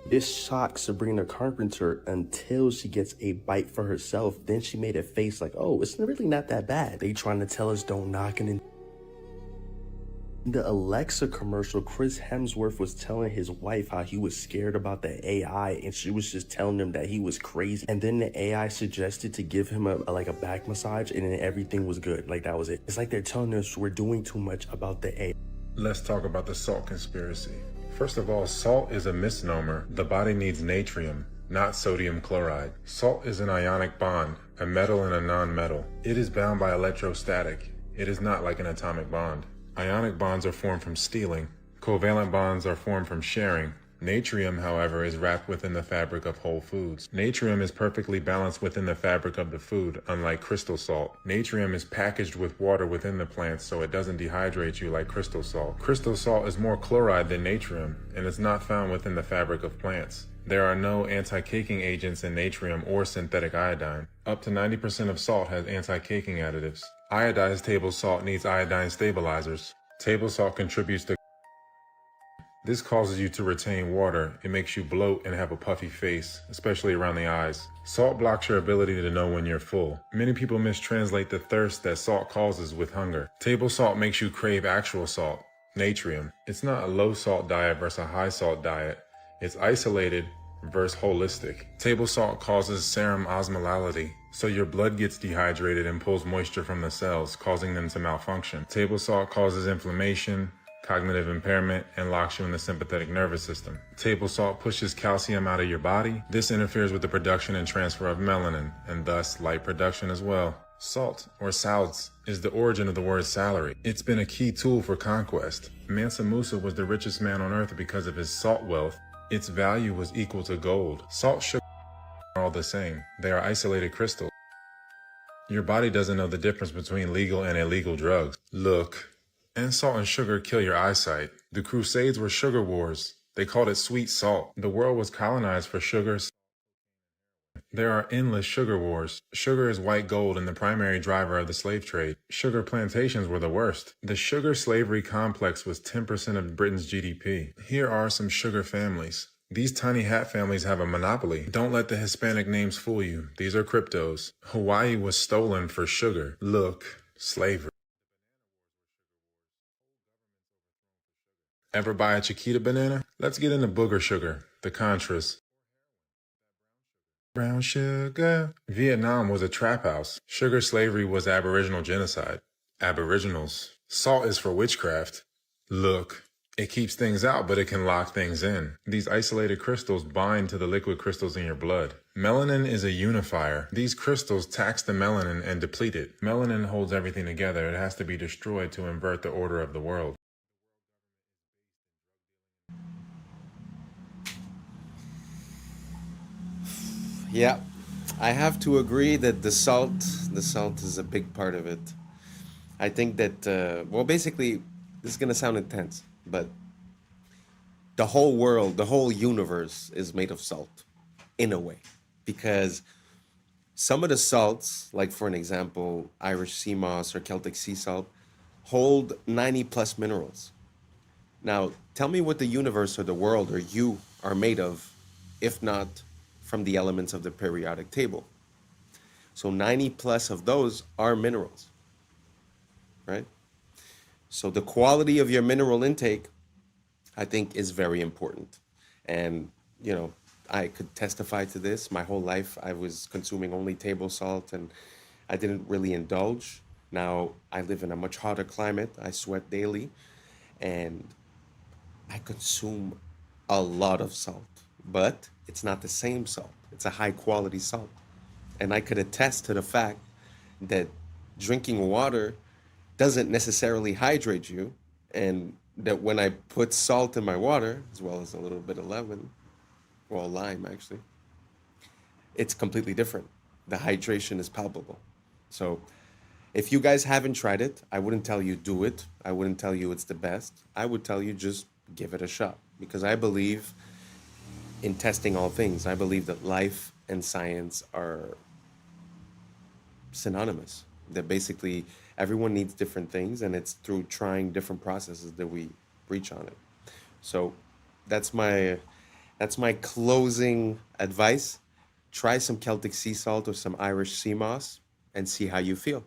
This shocks Sabrina Carpenter until she gets a bite for herself. Then she made a face like, oh, it's really not that bad. They trying to tell us don't knock it in. In the Alexa commercial, Chris Hemsworth was telling his wife how he was scared about the AI, and she was just telling him that he was crazy. And then the AI suggested to give him a back massage, and then everything was good. Like, that was it. It's like they're telling us we're doing too much about the AI. Let's talk about the salt conspiracy. First of all, salt is a misnomer. The body needs natrium, not sodium chloride. Salt is an ionic bond, a metal and a non-metal. It is bound by electrostatic. It is not like an atomic bond. Ionic bonds are formed from stealing. Covalent bonds are formed from sharing. Natrium, however, is wrapped within the fabric of whole foods. Natrium is perfectly balanced within the fabric of the food, unlike crystal salt. Natrium is packaged with water within the plants, so it doesn't dehydrate you like crystal salt. Crystal salt is more chloride than natrium, and is not found within the fabric of plants. There are no anti-caking agents in natrium or synthetic iodine. Up to 90% of salt has anti-caking additives. Iodized table salt needs iodine stabilizers. Table salt contributes to This causes you to retain water. It makes you bloat and have a puffy face, especially around the eyes. Salt blocks your ability to know when you're full. Many people mistranslate the thirst that salt causes with hunger. Table salt makes you crave actual salt, natrium. It's not a low salt diet versus a high salt diet. It's isolated versus holistic. Table salt causes serum osmolality, so your blood gets dehydrated and pulls moisture from the cells, causing them to malfunction. Table salt causes inflammation, cognitive impairment, and locks you in the sympathetic nervous system. Table salt pushes calcium out of your body. This interferes with the production and transfer of melanin, and thus light production as well. Salt, or salts, is the origin of the word salary. It's been a key tool for conquest. Mansa Musa was the richest man on earth because of his salt wealth. Its value was equal to gold. Salt, sugar are all the same. They are isolated crystals. Your body doesn't know the difference between legal and illegal drugs. Look. And salt and sugar kill your eyesight. The Crusades were sugar wars. They called it sweet salt. The world was colonized for sugar. There are endless sugar wars. Sugar is white gold and the primary driver of the slave trade. Sugar plantations were the worst. The sugar slavery complex was 10% of Britain's GDP. Here are some sugar families. These tiny hat families have a monopoly. Don't let the Hispanic names fool you. These are cryptos. Hawaii was stolen for sugar. Look, slavery. Ever buy a Chiquita banana? Let's get into booger sugar, the Contras. Brown sugar. Vietnam was a trap house. Sugar slavery was Aboriginal genocide. Aboriginals. Salt is for witchcraft. Look, it keeps things out, but it can lock things in. These isolated crystals bind to the liquid crystals in your blood. Melanin is a unifier. These crystals tax the melanin and deplete it. Melanin holds everything together. It has to be destroyed to invert the order of the world. Yeah, I have to agree that the salt is a big part of it. I think that, well, basically, this is going to sound intense, but the whole world, the whole universe is made of salt, in a way. Because some of the salts, like for an example, Irish sea moss or Celtic sea salt, hold 90 plus minerals. Now, tell me what the universe or the world or you are made of, if not from the elements of the periodic table. So 90 plus of those are minerals, right? So the quality of your mineral intake, I think, is very important. And, you know, I could testify to this. My whole life, I was consuming only table salt and I didn't really indulge. Now I live in a much hotter climate. I sweat daily and I consume a lot of salt, but it's not the same salt. It's a high quality salt. And I could attest to the fact that drinking water doesn't necessarily hydrate you, and that when I put salt in my water, as well as a little bit of lemon, well, lime actually, it's completely different. The hydration is palpable. So if you guys haven't tried it, I wouldn't tell you do it. I wouldn't tell you it's the best. I would tell you just give it a shot, because I believe in testing all things. I believe that life and science are synonymous. That basically everyone needs different things, and it's through trying different processes that we reach on it. So that's my closing advice. Try some Celtic sea salt or some Irish sea moss and see how you feel.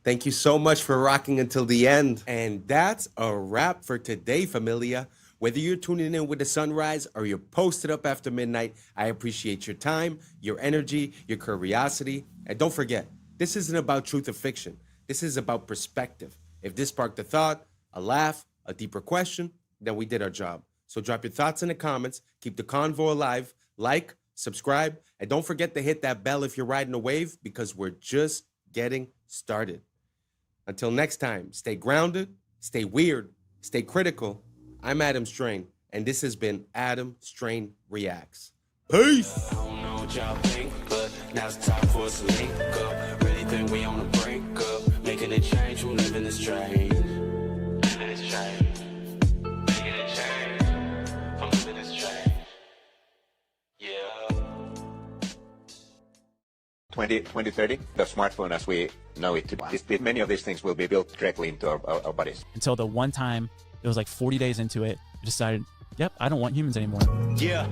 Thank you so much for rocking until the end. And that's a wrap for today, familia. Whether you're tuning in with the sunrise or you're posted up after midnight, I appreciate your time, your energy, your curiosity. And don't forget, this isn't about truth or fiction. This is about perspective. If this sparked a thought, a laugh, a deeper question, then we did our job. So drop your thoughts in the comments, keep the convo alive, like, subscribe, and don't forget to hit that bell if you're riding a wave, because we're just getting started. Until next time, stay grounded, stay weird, stay critical. I'm Adam Strain, and this has been Adam Strain Reacts. Peace! I don't know what y'all think, but now it's time for us to link up. Really think we on the brink up, making a change from living this strange. Living this strange. Making a change from living this strange. Yeah. 2030, the smartphone as we know it today, many of these things will be built directly into our bodies. Until the one time, it was like 40 days into it, I decided, yep, I don't want humans anymore. Yeah.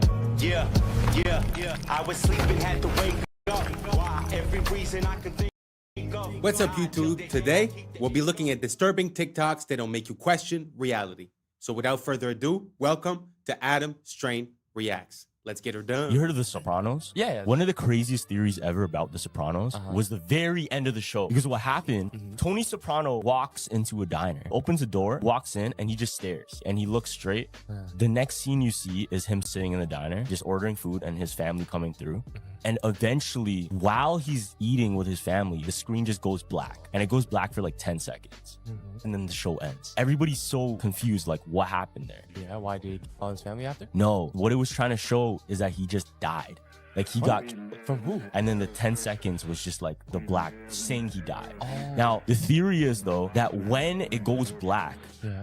I was sleeping, had to wake up. Why? Every reason I could think of. What's up, YouTube? Today, we'll be looking at disturbing TikToks that don't make you question reality. So without further ado, welcome to Adam Strain Reacts. Let's get her done. You heard of The Sopranos? Yeah. One of the craziest theories ever about The Sopranos was the very end of the show. Because what happened, Tony Soprano walks into a diner, opens a door, walks in, and he just stares. And he looks straight. The next scene you see is him sitting in the diner, just ordering food and his family coming through. And eventually, while he's eating with his family, the screen just goes black. And it goes black for like 10 seconds. And then the show ends. Everybody's so confused, like, what happened there? Yeah, why did he call his family after? No, what it was trying to show is that he just died. Like, he got... From who? And then the 10 seconds was just like the black saying he died. Now, the theory is, though, that when it goes black,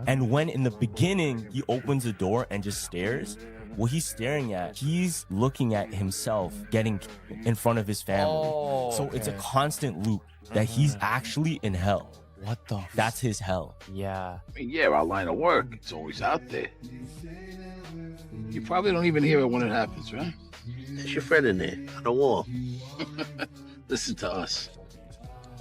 and when in the beginning he opens the door and just stares, what he's staring at, he's looking at himself getting in front of his family. So it's a constant loop that he's actually in hell. What the? That's his hell. Yeah. I mean, yeah, our line of work, it's always out there. You probably don't even hear it when it happens, right? There's your friend in there, on the wall. Listen to us.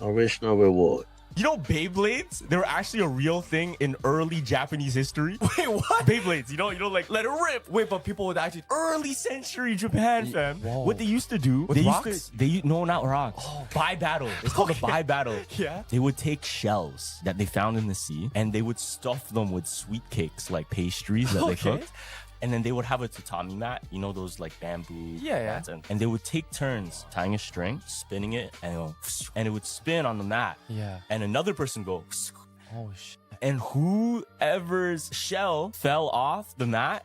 No risk, no reward. You know Beyblades? They were actually a real thing in early Japanese history. Wait, what? Beyblades, you know, like, let it rip. Wait, but people would actually... Early century Japan, fam. Whoa. What they used to do... With rocks? No, not rocks. Buy battle. It's called a buy battle. Yeah? They would take shells that they found in the sea, and they would stuff them with sweet cakes, like pastries that they cooked. And then they would have a tatami mat, you know, those like bamboo mats. And they would take turns tying a string, spinning it, and it would spin on the mat. Yeah. And another person go, oh shit. and whoever's shell fell off the mat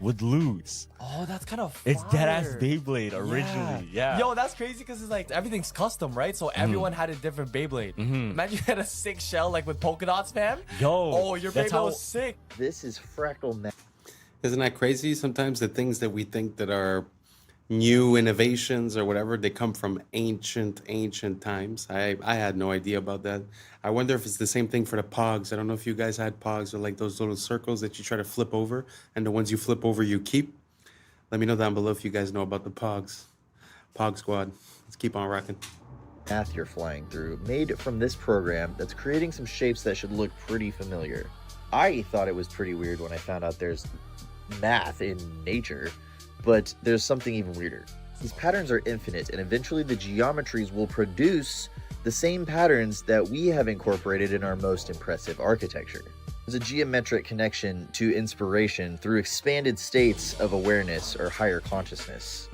would lose. Oh, that's kind of It's dead-ass Beyblade originally. Yeah. Yo, that's crazy because it's like everything's custom, right? So everyone had a different Beyblade. Imagine you had a sick shell like with polka dots, fam. Yo, your Beyblade was sick. This is fractal math. Isn't that crazy? Sometimes the things that we think that are new innovations or whatever, they come from ancient times. I had no idea about that. I wonder if it's the same thing for the pogs. I don't know if you guys had pogs or like those little circles that you try to flip over, and the ones you flip over you keep. Let me know down below if you guys know about the pogs. Pog squad. Let's keep on rocking. Math you're flying through, made from this program that's creating some shapes that should look pretty familiar. I thought it was pretty weird when I found out there's math in nature, but there's something even weirder. These patterns are infinite, and eventually the geometries will produce the same patterns that we have incorporated in our most impressive architecture. There's a geometric connection to inspiration through expanded states of awareness or higher consciousness.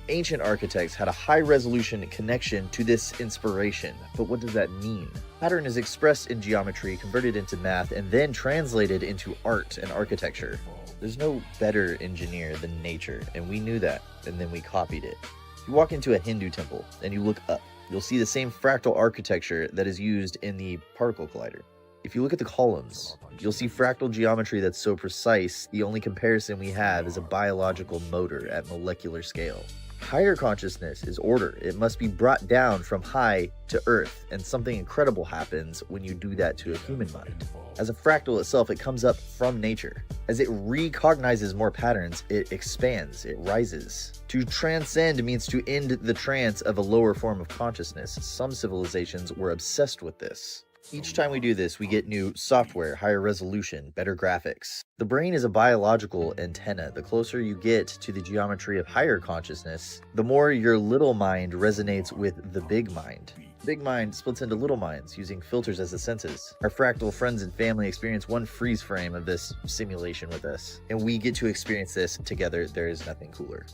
Ancient architects had a high-resolution connection to this inspiration, but what does that mean? Pattern is expressed in geometry, converted into math, and then translated into art and architecture. There's no better engineer than nature, and we knew that, and then we copied it. If you walk into a Hindu temple and you look up, you'll see the same fractal architecture that is used in the particle collider. If you look at the columns, you'll see fractal geometry that's so precise, the only comparison we have is a biological motor at molecular scale. Higher consciousness is order. It must be brought down from high to earth, and something incredible happens when you do that to a human mind. As a fractal itself, it comes up from nature. As it recognizes more patterns, it expands, it rises. To transcend means to end the trance of a lower form of consciousness. Some civilizations were obsessed with this. Each time we do this, we get new software, higher resolution, better graphics. The brain is a biological antenna. The closer you get to the geometry of higher consciousness, the more your little mind resonates with the big mind. Big mind splits into little minds using filters as the senses. Our fractal friends and family experience one freeze frame of this simulation with us, and we get to experience this together. There is nothing cooler.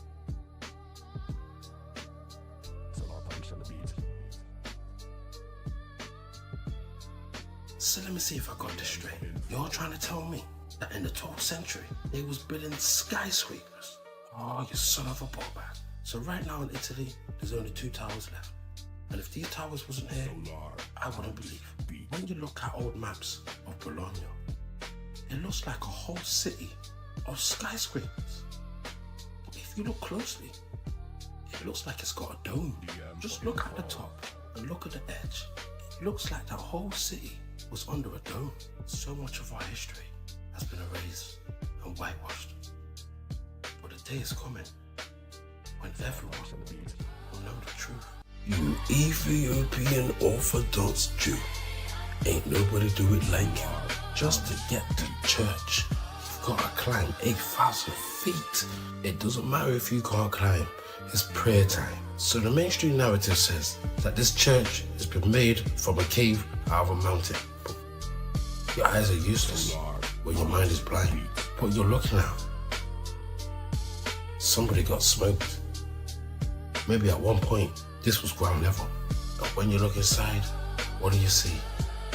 So let me see if I got this straight. You're trying to tell me that in the 12th century, they was building skyscrapers? Oh, you son of a ballbag. So right now in Italy, there's only 2 towers left. And if these towers wasn't here, I wouldn't believe. When you look at old maps of Bologna, it looks like a whole city of skyscrapers. But if you look closely, it looks like it's got a dome. Just look at the top and look at the edge. It looks like that whole city was under a dome. So much of our history has been erased and whitewashed. But the day is coming when everyone will know the truth. You Ethiopian Orthodox Jew, ain't nobody do it like you. Just to get to church, you've got to climb 8,000 feet. It doesn't matter if you can't climb, it's prayer time. So the mainstream narrative says that this church has been made from a cave out of a mountain. But your eyes are useless when your mind is blind. What you're looking at, somebody got smoked. Maybe at one point, this was ground level. But when you look inside, what do you see?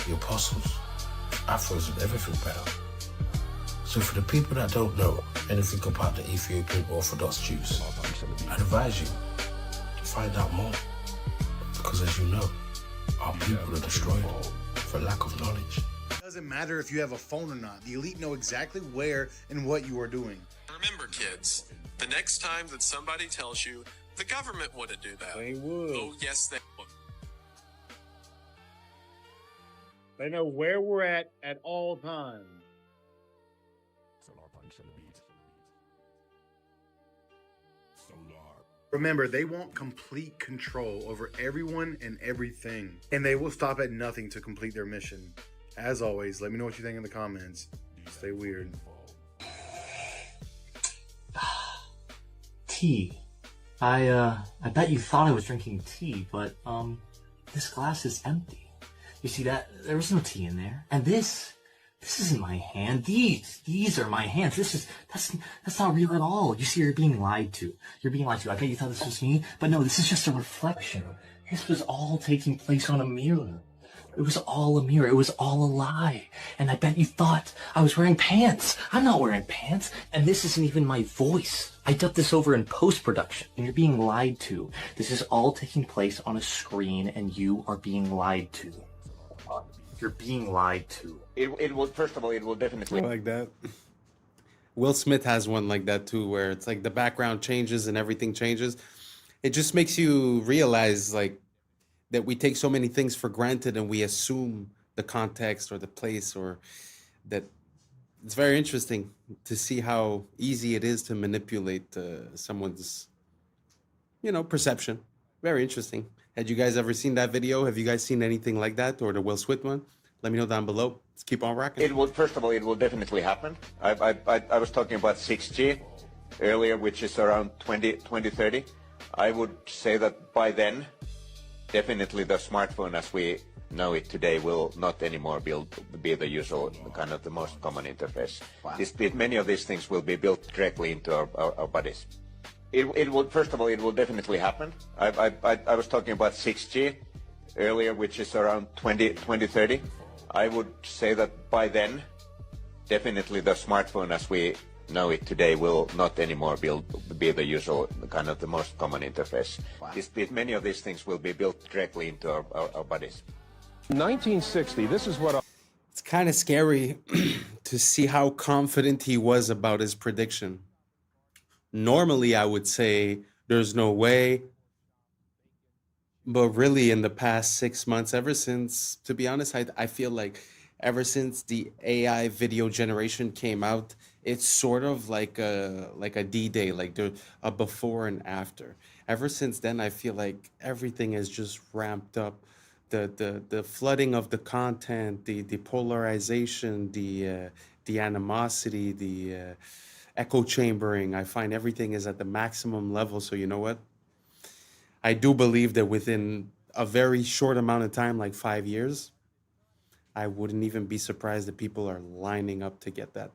The apostles, afros and everything better. So for the people that don't know anything about the Ethiopian Orthodox Jews, I'd advise you to find out more. Because as you know, our people are destroyed for lack of knowledge. It doesn't matter if you have a phone or not. The elite know exactly where and what you are doing. Remember, kids, the next time that somebody tells you the government wouldn't do that. They would. Oh, yes, they would. They know where we're at all times. Remember, they want complete control over everyone and everything, and they will stop at nothing to complete their mission. As always, let me know what you think in the comments. Stay weird. Tea. I bet you thought I was drinking tea, but this glass is empty. You see that? There was no tea in there. And this isn't my hand. These are my hands. That's not real at all. You see, you're being lied to. You're being lied to. I bet you thought this was me, but no, this is just a reflection. This was all taking place on a mirror. It was all a mirror. It was all a lie. And I bet you thought I was wearing pants. I'm not wearing pants. And this isn't even my voice. I dubbed this over in post-production. And you're being lied to. This is all taking place on a screen, and you are being lied to. You're being lied to. It will, first of all, it will definitely... Like that. Will Smith has one like that too, where it's like the background changes and everything changes. It just makes you realize, like, that we take so many things for granted and we assume the context or the place, or that it's very interesting to see how easy it is to manipulate someone's, perception. Very interesting. Had you guys ever seen that video? Have you guys seen anything like that, or the Will Smith one? Let me know down below. Let's keep on rocking. It will, first of all, it will definitely happen. I was talking about 6G earlier, which is around 2030. I would say that by then, definitely the smartphone as we know it today will not anymore be the usual, kind of the most common interface. Wow. Many of these things will be built directly into our bodies. It will, first of all, it will definitely happen. I was talking about 6G earlier, which is around 2030. I would say that by then, definitely the smartphone as we know it today will not anymore be the usual, kind of the most common interface. Wow. Many of these things will be built directly into our bodies. 1960, this is what... It's kind of scary to see how confident he was about his prediction. Normally, I would say there's no way. But really, in the past 6 months, ever since, to be honest, I feel like ever since the AI video generation came out, it's sort of like a D-Day, like a before and after. Ever since then, I feel like everything has just ramped up the flooding of the content, the polarization, the animosity, the echo chambering. I find everything is at the maximum level. So you know what? I do believe that within a very short amount of time, like 5 years, I wouldn't even be surprised that people are lining up to get that.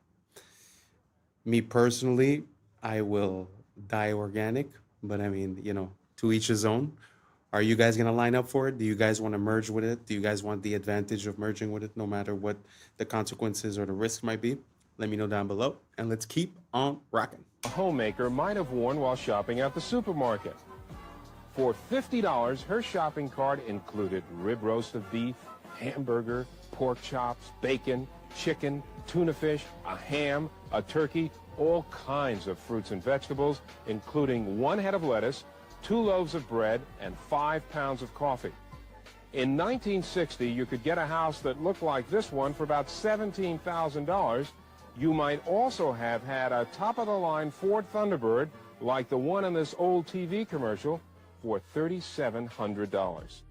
Me personally, I will die organic, but I mean, you know, to each his own. Are you guys going to line up for it? Do you guys want to merge with it? Do you guys want the advantage of merging with it, no matter what the consequences or the risk might be? Let me know down below, and let's keep on rocking. A homemaker might have worn while shopping at the supermarket. For $50, her shopping cart included rib roast of beef, hamburger, pork chops, bacon, chicken, tuna fish, a ham, a turkey, all kinds of fruits and vegetables, including 1 head of lettuce, 2 loaves of bread, and 5 pounds of coffee. In 1960, you could get a house that looked like this one for about $17,000. You might also have had a top-of-the-line Ford Thunderbird like the one in this old TV commercial for $3,700.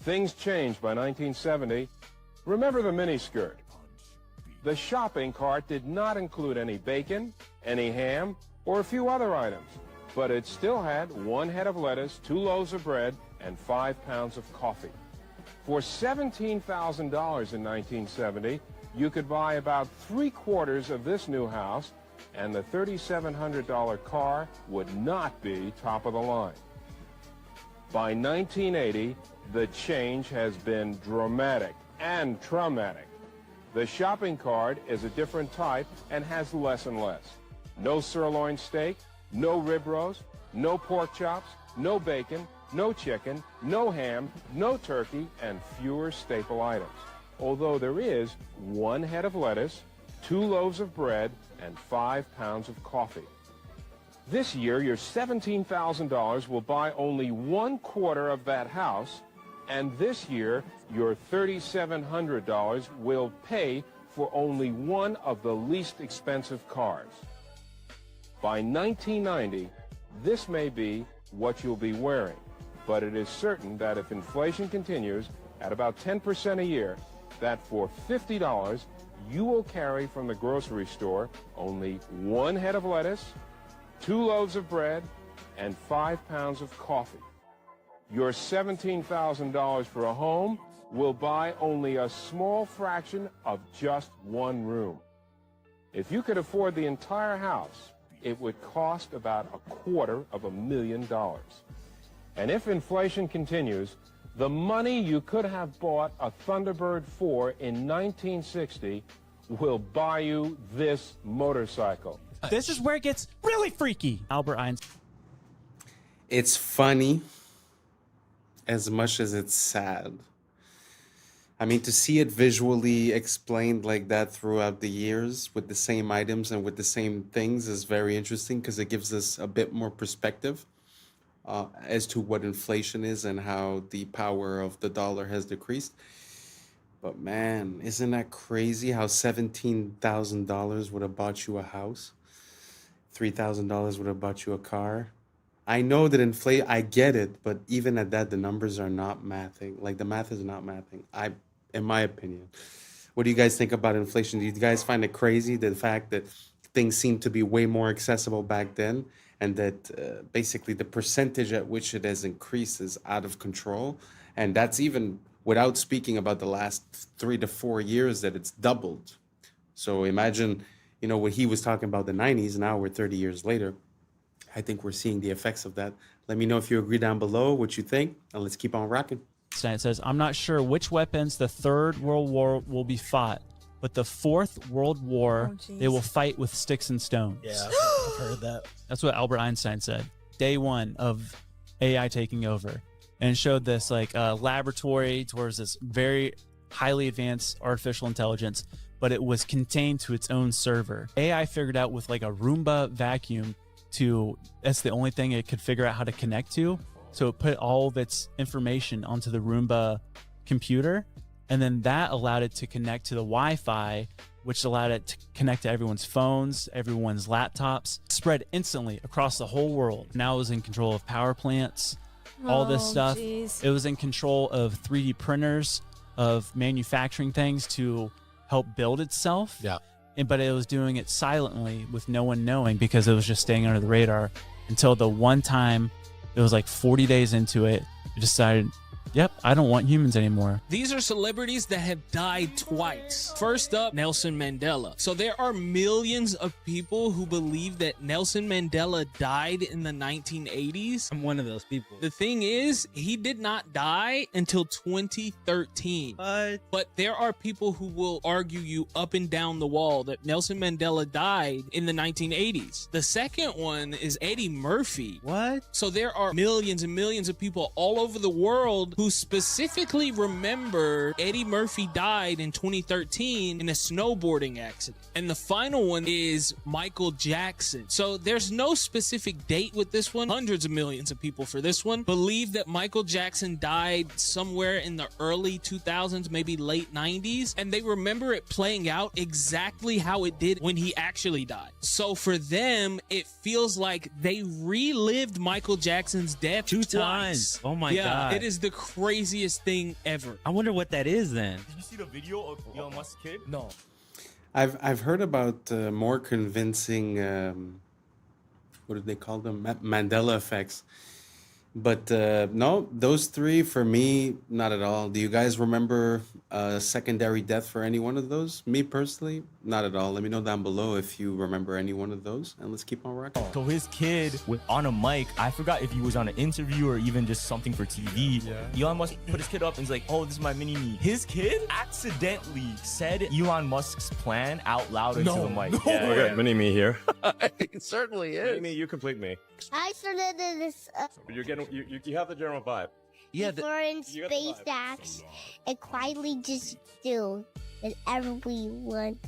Things changed by 1970. Remember the miniskirt. The shopping cart did not include any bacon, any ham, or a few other items, but it still had 1 head of lettuce, 2 loaves of bread, and 5 pounds of coffee. For $17,000 in 1970, you could buy about 3/4 of this new house, and the $3,700 car would not be top of the line. By 1980, the change has been dramatic and traumatic. The shopping cart is a different type and has less and less. No sirloin steak, no rib roast, no pork chops, no bacon, no chicken, no ham, no turkey, and fewer staple items. Although there is 1 head of lettuce, 2 loaves of bread, and 5 pounds of coffee. This year, your $17,000 will buy only 1/4 of that house, and this year, your $3,700 will pay for only one of the least expensive cars. By 1990, this may be what you'll be wearing, but it is certain that if inflation continues at about 10% a year, that for $50, you will carry from the grocery store only 1 head of lettuce, 2 loaves of bread, and 5 pounds of coffee. Your $17,000 for a home will buy only a small fraction of just 1 room. If you could afford the entire house, it would cost about $250,000. And if inflation continues, the money you could have bought a Thunderbird for in 1960 will buy you this motorcycle. This is where it gets really freaky. Albert Einstein. It's funny as much as it's sad. I mean, to see it visually explained like that throughout the years with the same items and with the same things is very interesting because it gives us a bit more perspective as to what inflation is and how the power of the dollar has decreased. But man, isn't that crazy how $17,000 would have bought you a house? $3,000 would have bought you a car. I know that I get it, but even at that, the numbers are not mathing. Like the math is not mathing, in my opinion. What do you guys think about inflation? Do you guys find it crazy, the fact that things seem to be way more accessible back then and that basically the percentage at which it has increased is out of control? And that's even without speaking about the last 3 to 4 years that it's doubled. So imagine, you know, what he was talking about the 90s, now we're 30 years later. I think we're seeing the effects of that. Let me know if you agree down below, what you think, and let's keep on rocking. It says, I'm not sure which weapons the Third World War will be fought, but the Fourth World War, they will fight with sticks and stones. Yeah, I've heard that. That's what Albert Einstein said. Day 1 of AI taking over. And it showed this like laboratory towards this very highly advanced artificial intelligence, but it was contained to its own server. AI figured out with like a Roomba vacuum that's the only thing it could figure out how to connect to. So it put all of its information onto the Roomba computer, and then that allowed it to connect to the Wi-Fi, which allowed it to connect to everyone's phones, everyone's laptops, spread instantly across the whole world. Now it was in control of power plants, all this Oh, stuff. jeez. It was in control of 3D printers, of manufacturing things to help build itself. Yeah. But it was doing it silently with no one knowing because it was just staying under the radar until the one time it was like 40 days into it, it decided, yep, I don't want humans anymore. These are celebrities that have died twice. First up, Nelson Mandela. So there are millions of people who believe that Nelson Mandela died in the 1980s. I'm one of those people. The thing is, he did not die until 2013. But there are people who will argue you up and down the wall that Nelson Mandela died in the 1980s. The second one is Eddie Murphy. What? So there are millions and millions of people all over the world who specifically remember Eddie Murphy died in 2013 in a snowboarding accident. And the final one is Michael Jackson. So there's no specific date with this one. Hundreds of millions of people for this one believe that Michael Jackson died somewhere in the early 2000s, maybe late 90s, and they remember it playing out exactly how it did when he actually died. So for them, it feels like they relived Michael Jackson's death Two twice. times. Oh my Yeah, God. it is the craziest thing ever. I wonder what that is then. Did you see the video of Elon Musk's kid? No. I've heard about more convincing what do they call them, Mandela effects, but no, those three for me, not at all. Do you guys remember a secondary death for any one of those? Me personally, not at all. Let me know down below if you remember any one of those, and let's keep on rocking. So his kid was on a mic. I forgot if he was on an interview or even just something for TV. Elon Musk put his kid up and he's like, oh, this is my mini-me. His kid accidentally said Elon Musk's plan out loud into the mic. Okay, mini-me here. It certainly is. Mini-me, you complete me. I started this You're getting, you have the general vibe. Yeah, before in you got the space vibe. acts and quietly just do whatever we want.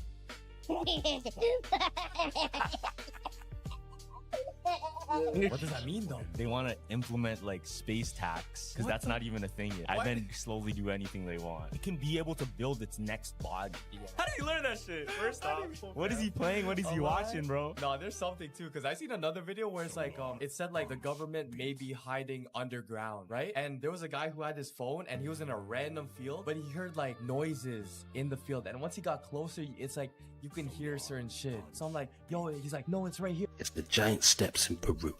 What does that mean though? They want to implement like space tax because that's not even a thing yet. And then slowly do anything they want. It can be able to build its next body. How did he learn that shit? First off, what is he playing? What is he watching, bro? No, there's something too, because I seen another video where it's like, it said like the government may be hiding underground, right? And there was a guy who had his phone and he was in a random field, but he heard like noises in the field. And once he got closer, it's like you can hear certain shit. So I'm like, yo, he's like, no, it's right here. It's the giant steps in Peru.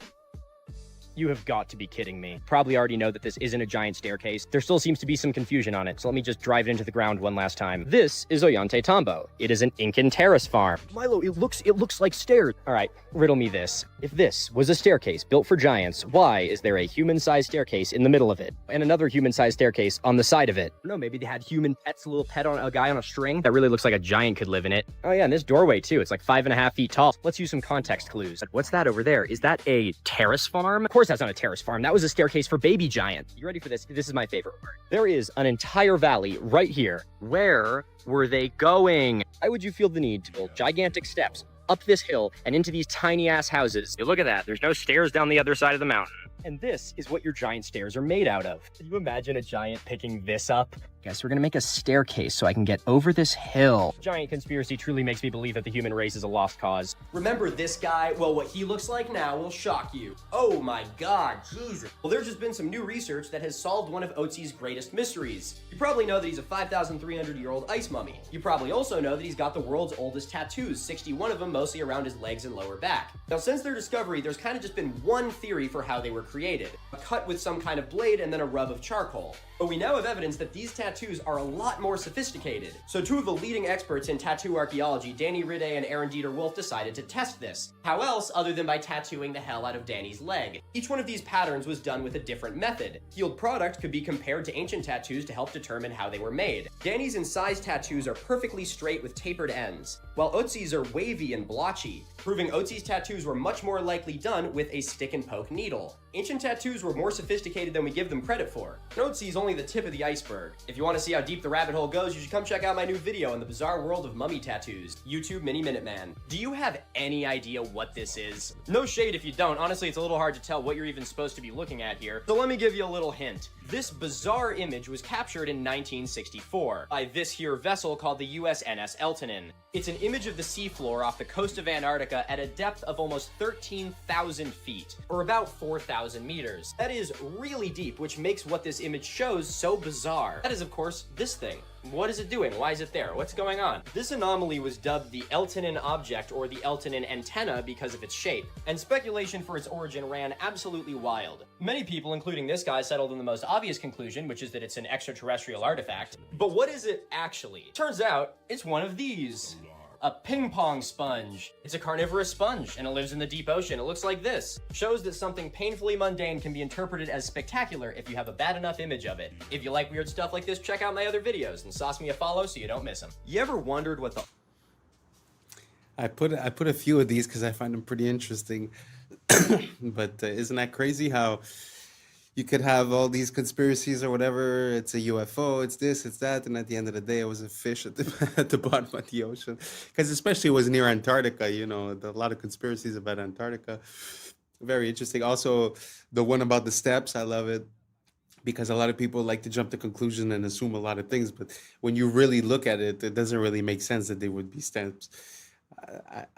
You have got to be kidding me. Probably already know that this isn't a giant staircase. There still seems to be some confusion on it, so let me just drive it into the ground one last time. This is Ollanta Tambo. It is an Incan terrace farm. Milo, it looks like stairs. All right, riddle me this. If this was a staircase built for giants, why is there a human-sized staircase in the middle of it? And another human-sized staircase on the side of it? No, maybe they had human pets, a little pet on a guy on a string that really looks like a giant could live in it. Oh yeah, and this doorway too. It's like 5.5 feet tall. Let's use some context clues. What's that over there? Is that a terrace farm? Of course that's not a terrace farm. That was a staircase for baby giant. You ready for this? This is my favorite word. There is an entire valley right here. Where were they going? Why would you feel the need to build gigantic steps up this hill and into these tiny ass houses? You look at that. There's no stairs down the other side of the mountain. And this is what your giant stairs are made out of. Can you imagine a giant picking this up? Guys, we're gonna make a staircase so I can get over this hill. Giant conspiracy truly makes me believe that the human race is a lost cause. Remember this guy? Well, what he looks like now will shock you. Oh my God, Jesus. Well, there's just been some new research that has solved one of Otzi's greatest mysteries. You probably know that he's a 5,300-year-old ice mummy. You probably also know that he's got the world's oldest tattoos, 61 of them mostly around his legs and lower back. Now, since their discovery, there's kind of just been one theory for how they were created. A cut with some kind of blade and then a rub of charcoal. But we now have evidence that these tattoos are a lot more sophisticated. So two of the leading experts in tattoo archaeology, Danny Ridday and Aaron Dieter Wolf, decided to test this. How else other than by tattooing the hell out of Danny's leg? Each one of these patterns was done with a different method. Healed product could be compared to ancient tattoos to help determine how they were made. Danny's incised tattoos are perfectly straight with tapered ends, while Otzi's are wavy and blotchy, proving Otzi's tattoos were much more likely done with a stick and poke needle. Ancient tattoos were more sophisticated than we give them credit for. And Otzi's only the tip of the iceberg. If If you want to see how deep the rabbit hole goes, you should come check out my new video on the bizarre world of mummy tattoos. YouTube Mini Minute Man. Do you have any idea what this is? No shade if you don't. Honestly, it's a little hard to tell what you're even supposed to be looking at here. So let me give you a little hint. This bizarre image was captured in 1964 by this here vessel called the USNS Eltonin. It's an image of the seafloor off the coast of Antarctica at a depth of almost 13,000 feet, or about 4,000 meters. That is really deep, which makes what this image shows so bizarre. That is, of course, this thing. What is it doing? Why is it there? What's going on? This anomaly was dubbed the Eltonin object or the Eltonin antenna because of its shape, and speculation for its origin ran absolutely wild. Many people, including this guy, settled on the most obvious conclusion, which is that it's an extraterrestrial artifact. But what is it actually? Turns out, it's one of these. A ping pong sponge. It's a carnivorous sponge, and it lives in the deep ocean. It looks like this. Shows that something painfully mundane can be interpreted as spectacular if you have a bad enough image of it. If you like weird stuff like this, check out my other videos and sauce me a follow so you don't miss them. You ever wondered what the... I put a few of these because I find them pretty interesting. But isn't that crazy how you could have all these conspiracies or whatever? It's a UFO, it's this, it's that, and at the end of the day, it was a fish at the bottom of the ocean. Because especially it was near Antarctica, you know, a lot of conspiracies about Antarctica. Very interesting. Also, the one about the steps, I love it. Because a lot of people like to jump to conclusion and assume a lot of things, but when you really look at it, it doesn't really make sense that they would be steps.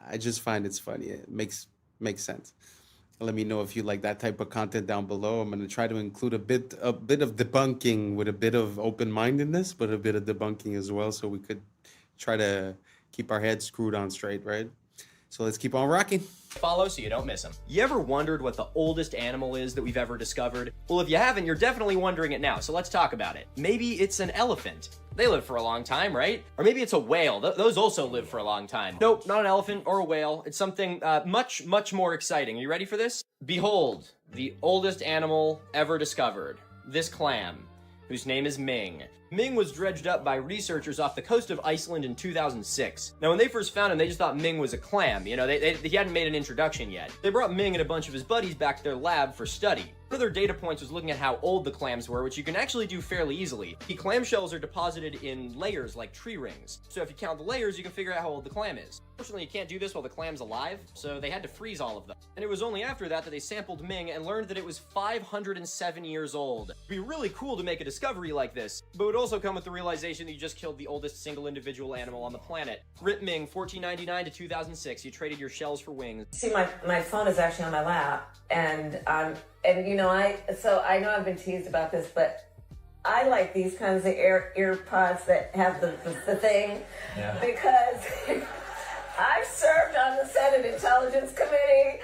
I just find it's funny. It makes sense. Let me know if you like that type of content down below. I'm going to try to include a bit of debunking with a bit of open-mindedness, but a bit of debunking as well, so we could try to keep our heads screwed on straight, right? So let's keep on rocking. Follow so you don't miss them. You ever wondered what the oldest animal is that we've ever discovered? Well, if you haven't, you're definitely wondering it now, so let's talk about it. Maybe it's an elephant. They live for a long time, right? Or maybe it's a whale. Those also live for a long time. Nope, not an elephant or a whale. It's something much, much more exciting. Are you ready for this? Behold, the oldest animal ever discovered. This clam, whose name is Ming. Ming was dredged up by researchers off the coast of Iceland in 2006. Now, when they first found him, they just thought Ming was a clam. You know, he hadn't made an introduction yet. They brought Ming and a bunch of his buddies back to their lab for study. One of their data points was looking at how old the clams were, which you can actually do fairly easily. The clamshells are deposited in layers like tree rings. So if you count the layers, you can figure out how old the clam is. Fortunately, you can't do this while the clam's alive, so they had to freeze all of them. And it was only after that they sampled Ming and learned that it was 507 years old. It'd be really cool to make a discovery like this, but it would also come with the realization that you just killed the oldest single individual animal on the planet. Rip Ming, 1499 to 2006. You traded your shells for wings. See, my phone is actually on my lap, and you know, I know I've been teased about this, but I like these kinds of ear pods that have the thing, because I've served on the Senate Intelligence Committee.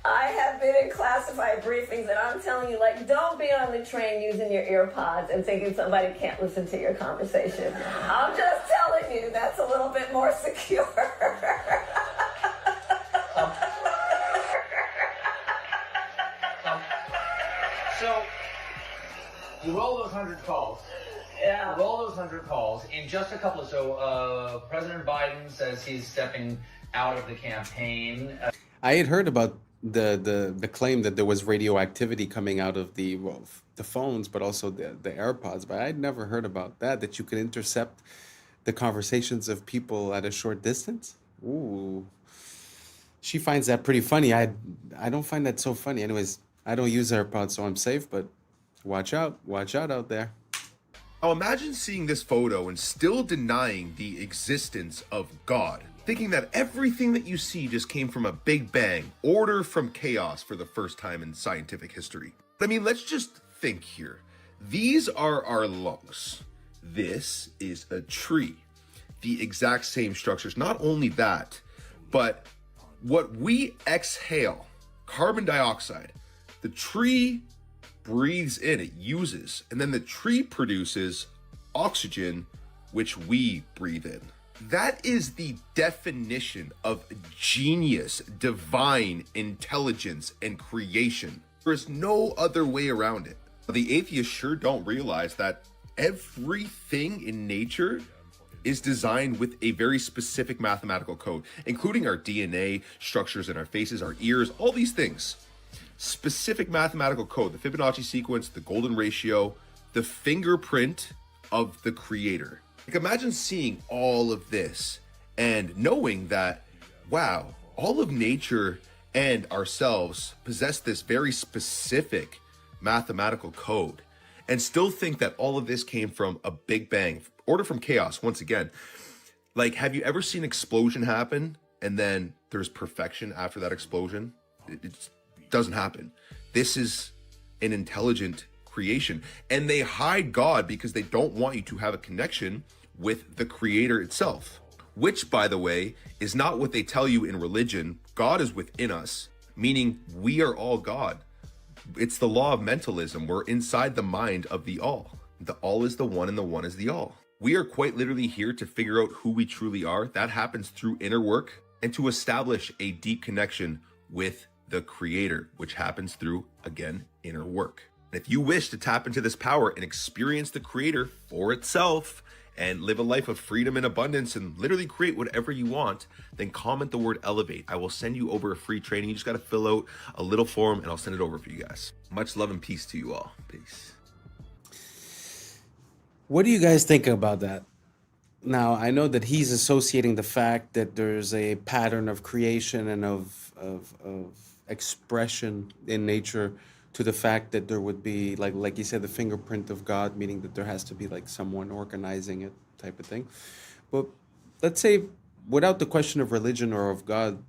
I have been in classified briefings, and I'm telling you, like, don't be on the train using your ear pods and thinking somebody can't listen to your conversation. I'm just telling you, that's a little bit more secure. So, you roll those 100 calls. Yeah. Roll those 100 calls in just a couple of. So, President Biden says he's stepping out of the campaign. I had heard about the claim that there was radioactivity coming out of the phones, but also the AirPods. But I'd never heard about that you could intercept the conversations of people at a short distance. Ooh. She finds that pretty funny. I don't find that so funny. Anyways, I don't use AirPods, so I'm safe, but watch out out there. Now imagine seeing this photo and still denying the existence of God, thinking that everything that you see just came from a big bang, order from chaos for the first time in scientific history. I mean, let's just think here. These are our lungs. This is a tree. The exact same structures. Not only that, but what we exhale, carbon dioxide, the tree breathes in, it uses, and then the tree produces oxygen, which we breathe in. That is the definition of genius, divine intelligence, and creation. There is no other way around it. The atheists sure don't realize that everything in nature is designed with a very specific mathematical code, including our DNA, structures in our faces, our ears, all these things. Specific mathematical code, the Fibonacci sequence, the golden ratio, the fingerprint of the creator. Like, imagine seeing all of this and knowing that, wow, all of nature and ourselves possess this very specific mathematical code, and still think that all of this came from a big bang, order from chaos. Once again, like, have you ever seen an explosion happen and then there's perfection after that explosion? It doesn't happen. This is an intelligent creation, and they hide God because they don't want you to have a connection with the creator itself, which, by the way, is not what they tell you in religion. God is within us, meaning we are all God. It's the law of mentalism. We're inside the mind of the all. The all is the one and the one is the all. We are quite literally here to figure out who we truly are. That happens through inner work and to establish a deep connection with the creator, which happens through, again, inner work. And if you wish to tap into this power and experience the creator for itself and live a life of freedom and abundance and literally create whatever you want, then comment the word elevate. I will send you over a free training. You just got to fill out a little form and I'll send it over for you guys. Much love and peace to you all. Peace. What do you guys think about that? Now, I know that he's associating the fact that there's a pattern of creation and of expression in nature to the fact that there would be, like you said, the fingerprint of God, meaning that there has to be like someone organizing it type of thing. But let's say, without the question of religion or of God,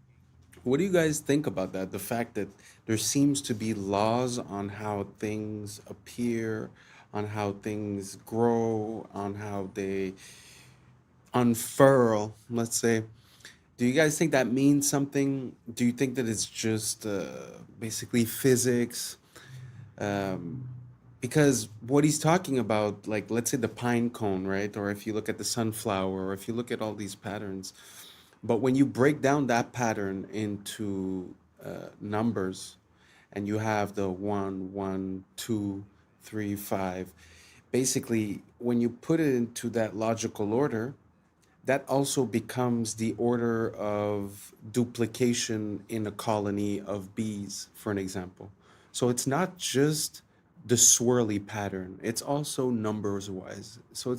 what do you guys think about that? The fact that there seems to be laws on how things appear, on how things grow, on how they unfurl, let's say. Do you guys think that means something? Do you think that it's just basically physics? Because what he's talking about, like, let's say the pine cone, right? Or if you look at the sunflower, or if you look at all these patterns, but when you break down that pattern into numbers, and you have the 1, 1, 2, 3, 5, basically, when you put it into that logical order, that also becomes the order of duplication in a colony of bees, for an example. So it's not just the swirly pattern, it's also numbers wise. So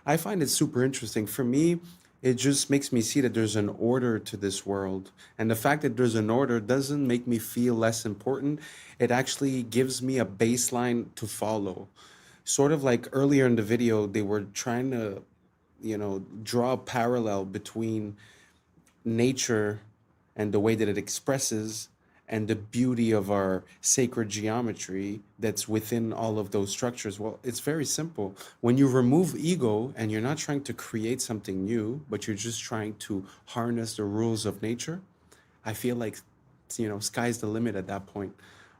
I find it super interesting. For me, it just makes me see that there's an order to this world. And the fact that there's an order doesn't make me feel less important. It actually gives me a baseline to follow. Sort of like earlier in the video, they were trying to, draw a parallel between nature and the way that it expresses and the beauty of our sacred geometry that's within all of those structures. Well, it's very simple. When you remove ego and you're not trying to create something new, but you're just trying to harness the rules of nature, I feel like, sky's the limit at that point.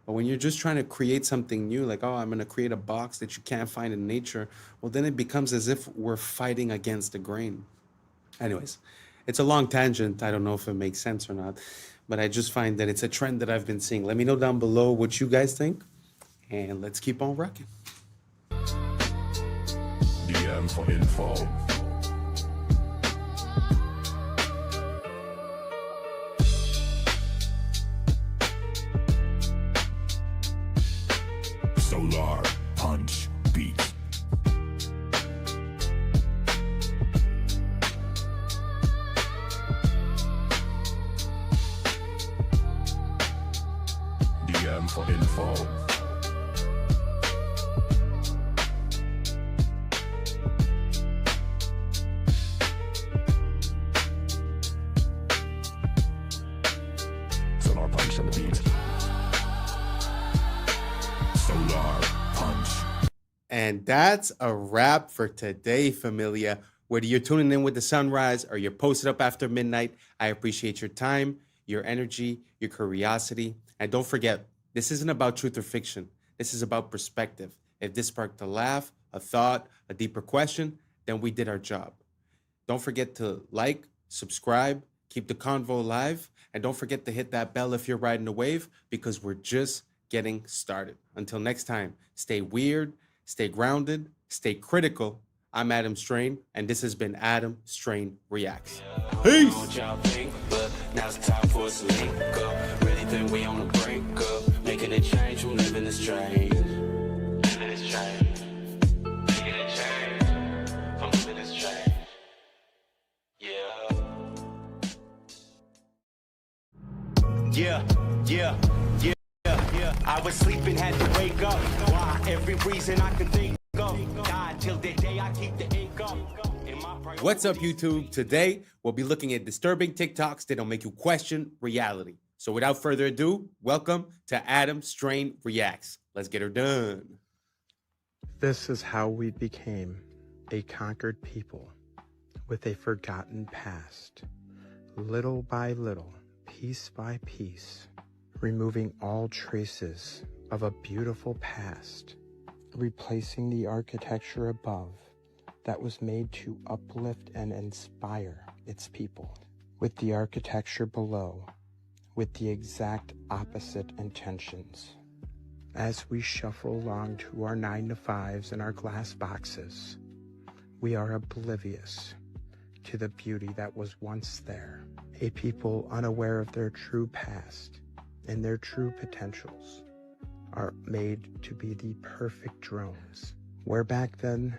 But when you're just trying to create something new, like, oh, I'm going to create a box that you can't find in nature, well, then it becomes as if we're fighting against the grain. Anyways, it's a long tangent. I don't know if it makes sense or not, but I just find that it's a trend that I've been seeing. Let me know down below what you guys think, and let's keep on rocking. DM for info. Solar Punch Beat. DM for info. Solar Punch on the beat. Solar Punch. And that's a wrap for today, familia. Whether you're tuning in with the sunrise or you're posted up after midnight, I appreciate your time, your energy, your curiosity. And don't forget, this isn't about truth or fiction. This is about perspective. If this sparked a laugh, a thought, a deeper question, then we did our job. Don't forget to like, subscribe, keep the convo alive, and don't forget to hit that bell if you're riding the wave, because we're just getting started. Until next time, stay weird, stay grounded, stay critical. I'm Adam Strain, and this has been Adam Strain Reacts. Peace! Now it's time for us to link up. Really think we on a break up. Making a change from living this strange. Living this strange. Making a change. Yeah, yeah, yeah, yeah. I was sleeping, had to wake up. Why? Every reason I can think of. God, till the day I keep the ink up. What's up, YouTube? Today, we'll be looking at disturbing TikToks that'll make you question reality. So without further ado, welcome to Adam Strain Reacts. Let's get her done. This is how we became a conquered people with a forgotten past. Little by little, piece by piece, removing all traces of a beautiful past, replacing the architecture above that was made to uplift and inspire its people with the architecture below with the exact opposite intentions. As we shuffle along to our 9-to-5s and our glass boxes, we are oblivious to the beauty that was once there. A people unaware of their true past and their true potentials are made to be the perfect drones, where back then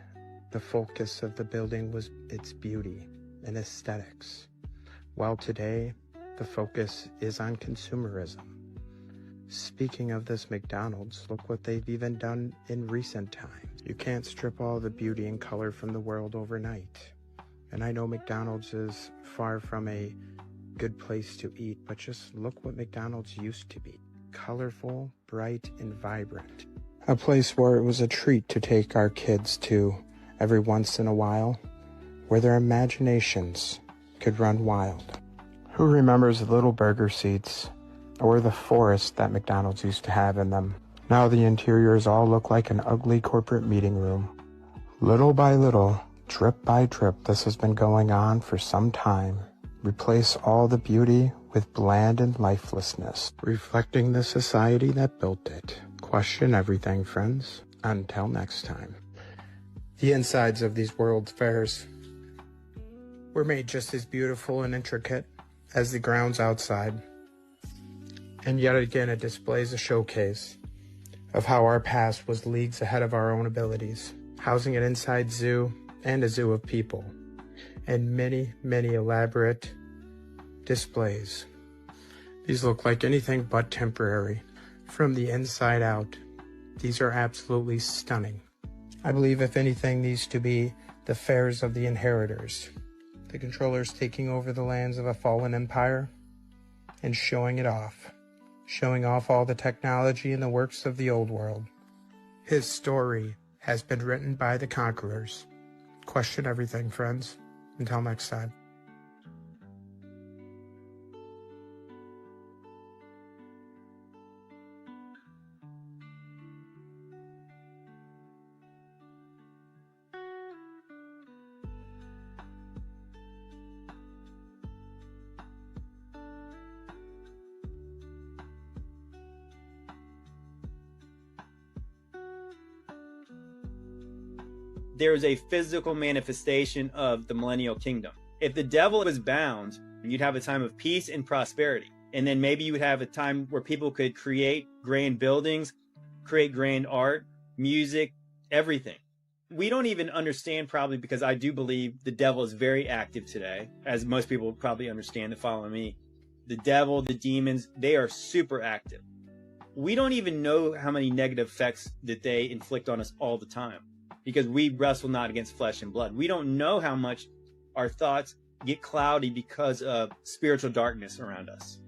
the focus of the building was its beauty and aesthetics, while today the focus is on consumerism. Speaking of this McDonald's, look what they've even done in recent times. You can't strip all the beauty and color from the world overnight. And I know McDonald's is far from a good place to eat, but just look what McDonald's used to be. Colorful, bright, and vibrant. A place where it was a treat to take our kids to every once in a while, where their imaginations could run wild. Who remembers the little burger seats or the forest that McDonald's used to have in them? Now the interiors all look like an ugly corporate meeting room. Little by little, drip by drip, this has been going on for some time. Replace all the beauty with bland and lifelessness, reflecting the society that built it. Question everything, friends. Until next time. The insides of these world fairs were made just as beautiful and intricate as the grounds outside. And yet again, it displays a showcase of how our past was leagues ahead of our own abilities, housing an inside zoo and a zoo of people, and many, many elaborate displays. These look like anything but temporary. From the inside out, these are absolutely stunning. I believe, if anything, these to be the fairs of the inheritors, the controllers taking over the lands of a fallen empire and showing it off, showing off all the technology and the works of the old world. His story has been written by the conquerors. Question everything, friends. Until next time. There is a physical manifestation of the millennial kingdom. If the devil was bound, you'd have a time of peace and prosperity. And then maybe you would have a time where people could create grand buildings, create grand art, music, everything. We don't even understand, probably because I do believe the devil is very active today, as most people probably understand that follow me. The devil, the demons, they are super active. We don't even know how many negative effects that they inflict on us all the time, because we wrestle not against flesh and blood. We don't know how much our thoughts get cloudy because of spiritual darkness around us.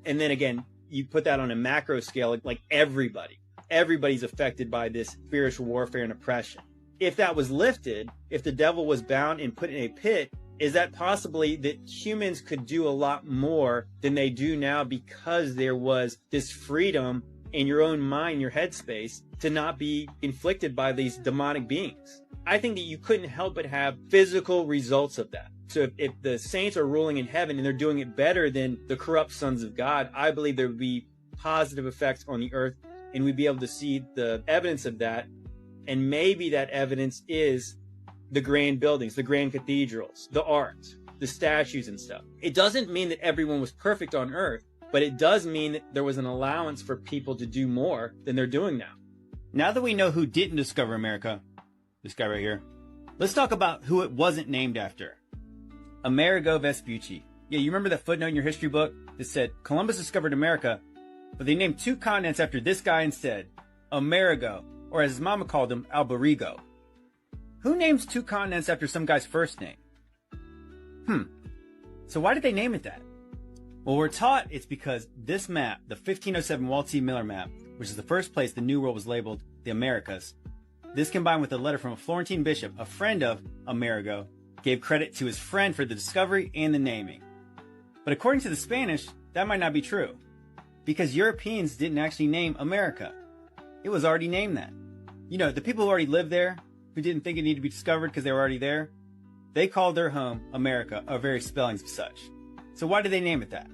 And then again, you put that on a macro scale, like everybody's affected by this spiritual warfare and oppression. If that was lifted, if the devil was bound and put in a pit, is that possibly that humans could do a lot more than they do now, because there was this freedom in your own mind, your headspace, to not be inflicted by these demonic beings? I think that you couldn't help but have physical results of that. So if the saints are ruling in heaven and they're doing it better than the corrupt sons of God, I believe there would be positive effects on the earth, and we'd be able to see the evidence of that. And maybe that evidence is the grand buildings, the grand cathedrals, the art, the statues and stuff. It doesn't mean that everyone was perfect on earth, but it does mean that there was an allowance for people to do more than they're doing now. Now that we know who didn't discover America, this guy right here, let's talk about who it wasn't named after. Amerigo Vespucci. Yeah, you remember that footnote in your history book that said Columbus discovered America, but they named 2 continents after this guy instead, Amerigo, or as his mama called him, Alberigo. Who names 2 continents after some guy's first name? So why did they name it that? Well, we're taught it's because this map, the 1507 Walt T. Miller map, which is the first place the New World was labeled the Americas, this combined with a letter from a Florentine bishop, a friend of Amerigo, gave credit to his friend for the discovery and the naming. But according to the Spanish, that might not be true, because Europeans didn't actually name America. It was already named that. You know, the people who already lived there, who didn't think it needed to be discovered because they were already there, they called their home America, or various spellings of such. So why did they name it that?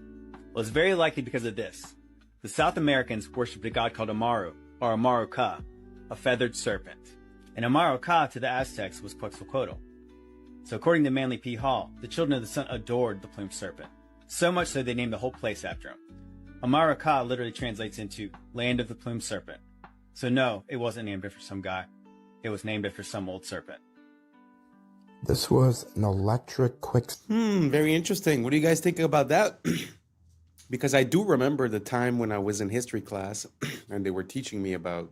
Well, it's very likely because of this. The South Americans worshipped a god called Amaru, or Amaru Ka, a feathered serpent. And Amaru Ka to the Aztecs was Quetzalcoatl. So according to Manly P. Hall, the children of the sun adored the plumed serpent. So much so they named the whole place after him. Amaru Ka literally translates into land of the plumed serpent. So no, it wasn't named after some guy. It was named after some old serpent. This was an electric quick... Very interesting. What do you guys think about that? Because I do remember the time when I was in history class and they were teaching me about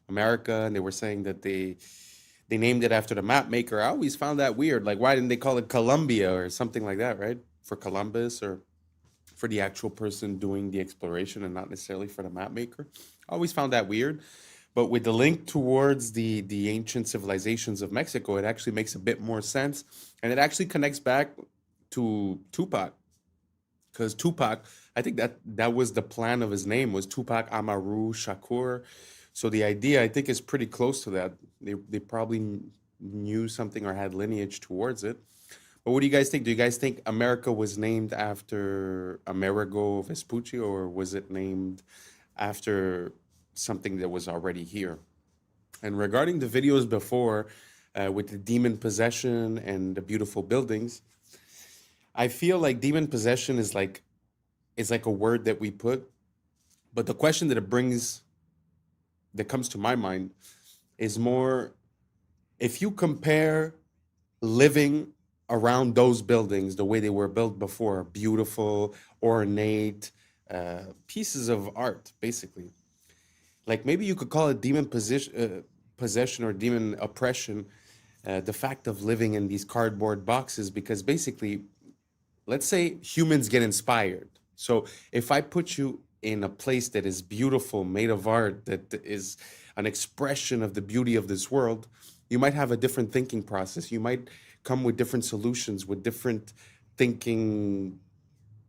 America, and they were saying that they named it after the map maker. I always found that weird. Like, why didn't they call it Columbia or something like that, right? For Columbus, or for the actual person doing the exploration and not necessarily for the map maker. I always found that weird. But with the link towards the ancient civilizations of Mexico, it actually makes a bit more sense. And it actually connects back to Tupac. Because Tupac, I think that was the plan of his name, was Tupac Amaru Shakur. So the idea, I think, is pretty close to that. They probably knew something or had lineage towards it. But what do you guys think? Do you guys think America was named after Amerigo Vespucci, or was it named after something that was already here? And regarding the videos before, with the demon possession and the beautiful buildings, I feel like demon possession is like a word that we put, but the question that that comes to my mind is more, if you compare living around those buildings the way they were built before, beautiful, ornate pieces of art, basically. Like, maybe you could call it demon possession or demon oppression, the fact of living in these cardboard boxes, because basically, let's say humans get inspired. So if I put you in a place that is beautiful, made of art, that is an expression of the beauty of this world, you might have a different thinking process. You might come with different solutions, with different thinking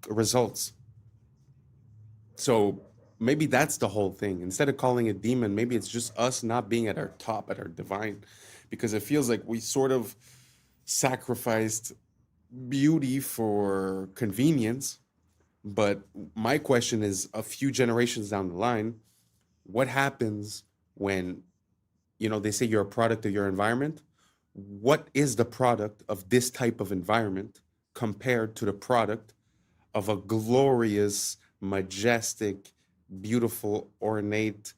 results. So maybe that's the whole thing. Instead of calling it demon, maybe it's just us not being at our top, at our divine, because it feels like we sort of sacrificed beauty for convenience. But my question is, a few generations down the line, what happens when, they say you're a product of your environment? What is the product of this type of environment compared to the product of a glorious, majestic, beautiful, ornate,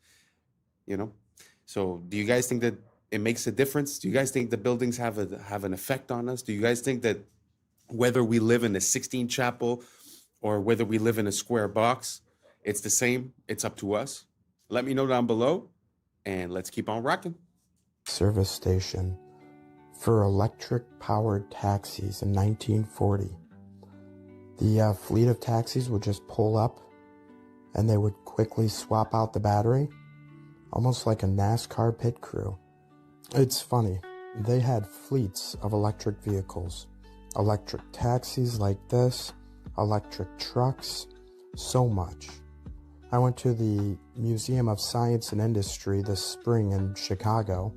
So do you guys think that it makes a difference? Do you guys think the buildings have an effect on us? Do you guys think that whether we live in a 16 chapel or whether we live in a square box, it's the same? It's up to us. Let me know down below, and let's keep on rocking. Service station for electric-powered taxis in 1940. The fleet of taxis would just pull up, and they would quickly swap out the battery, almost like a NASCAR pit crew. It's funny, they had fleets of electric vehicles, electric taxis like this, electric trucks, so much. I went to the Museum of Science and Industry this spring in Chicago,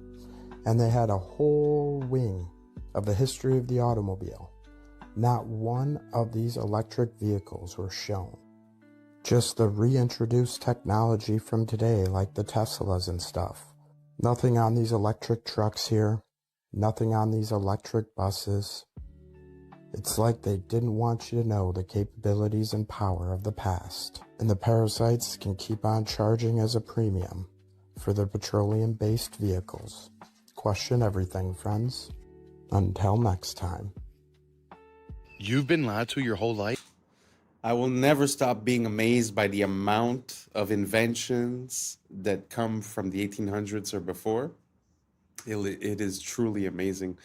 and they had a whole wing of the history of the automobile. Not one of these electric vehicles were shown. Just the reintroduced technology from today, like the Teslas and stuff. Nothing on these electric trucks here. Nothing on these electric buses. It's like they didn't want you to know the capabilities and power of the past. And the parasites can keep on charging as a premium for their petroleum-based vehicles. Question everything, friends. Until next time. You've been lied to your whole life? I will never stop being amazed by the amount of inventions that come from the 1800s or before. It is truly amazing.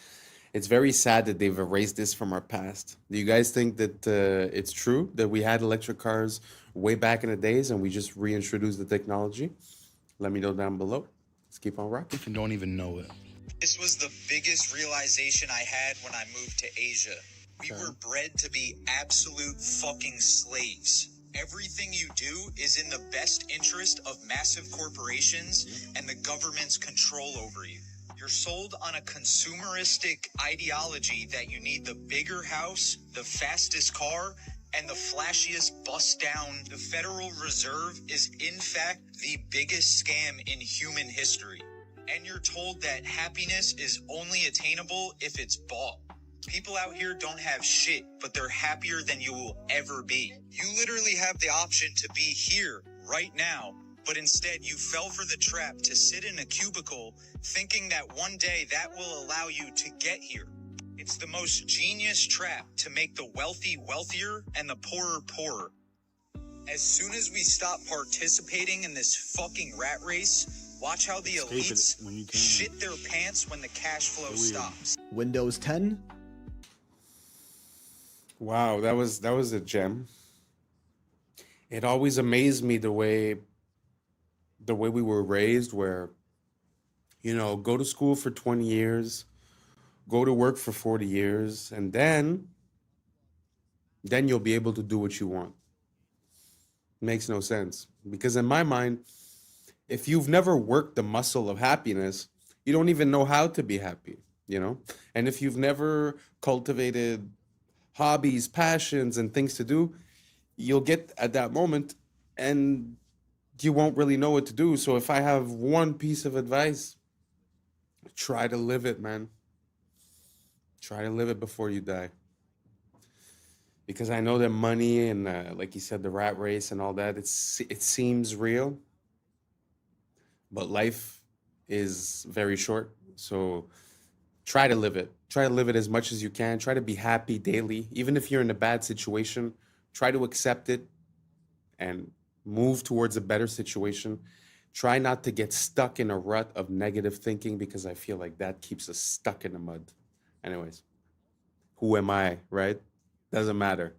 It's very sad that they've erased this from our past. Do you guys think that it's true that we had electric cars way back in the days and we just reintroduced the technology? Let me know down below. Let's keep on rocking. If you don't even know it. This was the biggest realization I had when I moved to Asia. We were bred to be absolute fucking slaves. Everything you do is in the best interest of massive corporations and the government's control over you. You're sold on a consumeristic ideology that you need the bigger house, the fastest car, and the flashiest bust down. The Federal Reserve is in fact the biggest scam in human history. And you're told that happiness is only attainable if it's bought. People out here don't have shit, but they're happier than you will ever be. You literally have the option to be here right now, but instead you fell for the trap to sit in a cubicle thinking that one day that will allow you to get here. It's the most genius trap to make the wealthy wealthier and the poorer poorer. As soon as we stop participating in this fucking rat race, watch how the elites shit their pants when the cash flow stops. Windows 10. Wow, that was a gem. It always amazed me the way we were raised, where, you know, go to school for 20 years, go to work for 40 years, and then you'll be able to do what you want. Makes no sense. Because in my mind, if you've never worked the muscle of happiness, you don't even know how to be happy, you know? And if you've never cultivated hobbies, passions, and things to do, you'll get at that moment and you won't really know what to do. So if I have one piece of advice, try to live it, man. Try to live it before you die. Because I know that money and, like you said, the rat race and all that, it seems real. But life is very short. So try to live it. Try to live it as much as you can. Try to be happy daily. Even if you're in a bad situation, try to accept it and move towards a better situation. Try not to get stuck in a rut of negative thinking, because I feel like that keeps us stuck in the mud. Anyways, who am I, right? Doesn't matter.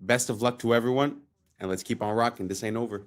Best of luck to everyone, and let's keep on rocking. This ain't over.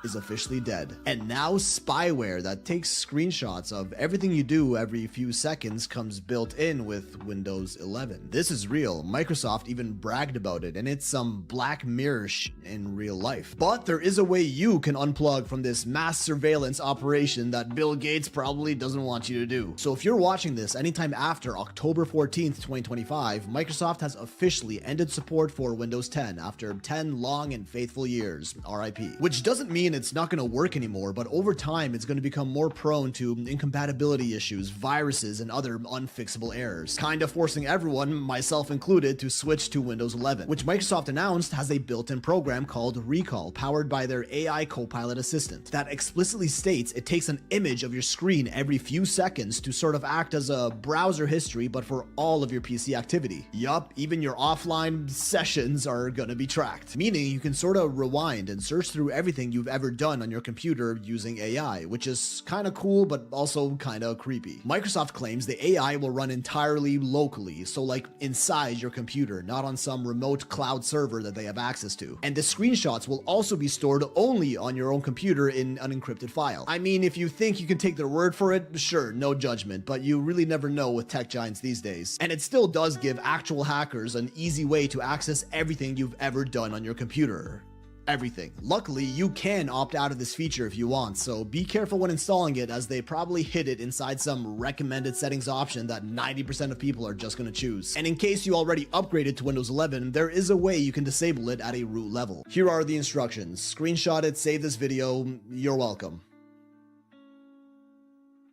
Is officially dead. And now spyware that takes screenshots of everything you do every few seconds comes built in with Windows 11. This is real. Microsoft even bragged about it, and it's some Black Mirror in real life. But there is a way you can unplug from this mass surveillance operation that Bill Gates probably doesn't want you to do. So if you're watching this anytime after October 14th, 2025, Microsoft has officially ended support for Windows 10 after 10 long and faithful years, RIP. Which doesn't mean it's not going to work anymore, but over time it's going to become more prone to incompatibility issues, viruses, and other unfixable errors, kind of forcing everyone, myself included, to switch to Windows 11, which Microsoft announced has a built-in program called Recall, powered by their AI Copilot assistant, that explicitly states it takes an image of your screen every few seconds to sort of act as a browser history, but for all of your PC activity. Yup, even your offline sessions are going to be tracked, meaning you can sort of rewind and search through everything you've ever done on your computer using AI, which is kind of cool but also kind of creepy. Microsoft claims the AI will run entirely locally, so like inside your computer, not on some remote cloud server that they have access to. And the screenshots will also be stored only on your own computer in an encrypted file. I mean, if you think you can take their word for it, sure, no judgment, but you really never know with tech giants these days. And it still does give actual hackers an easy way to access everything you've ever done on your computer. Everything. Luckily, you can opt out of this feature if you want, so be careful when installing it, as they probably hid it inside some recommended settings option that 90% of people are just going to choose. And in case you already upgraded to Windows 11, there is a way you can disable it at a root level. Here are the instructions. Screenshot it, save this video, you're welcome.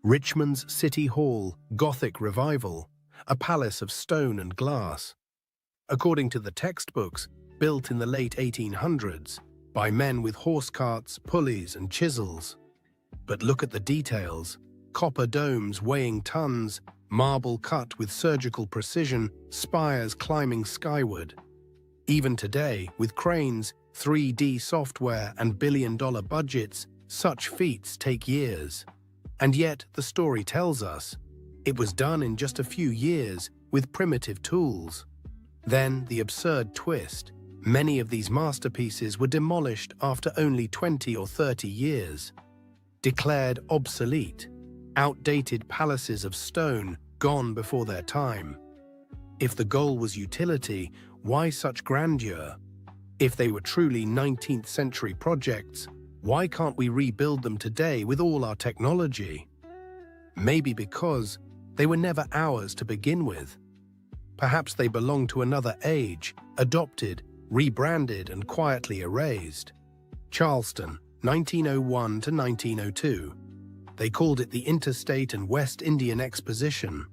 Richmond's City Hall, Gothic revival, a palace of stone and glass. According to the textbooks, built in the late 1800s by men with horse carts, pulleys, and chisels. But look at the details: copper domes weighing tons, marble cut with surgical precision, spires climbing skyward. Even today, with cranes, 3D software, and billion-dollar budgets, such feats take years. And yet, the story tells us, it was done in just a few years with primitive tools. Then, the absurd twist. Many of these masterpieces were demolished after only 20 or 30 years. Declared obsolete, outdated palaces of stone gone before their time. If the goal was utility, why such grandeur? If they were truly 19th century projects, why can't we rebuild them today with all our technology? Maybe because they were never ours to begin with. Perhaps they belong to another age, adopted, rebranded, and quietly erased. Charleston, 1901 to 1902. They called it the Interstate and West Indian Exposition.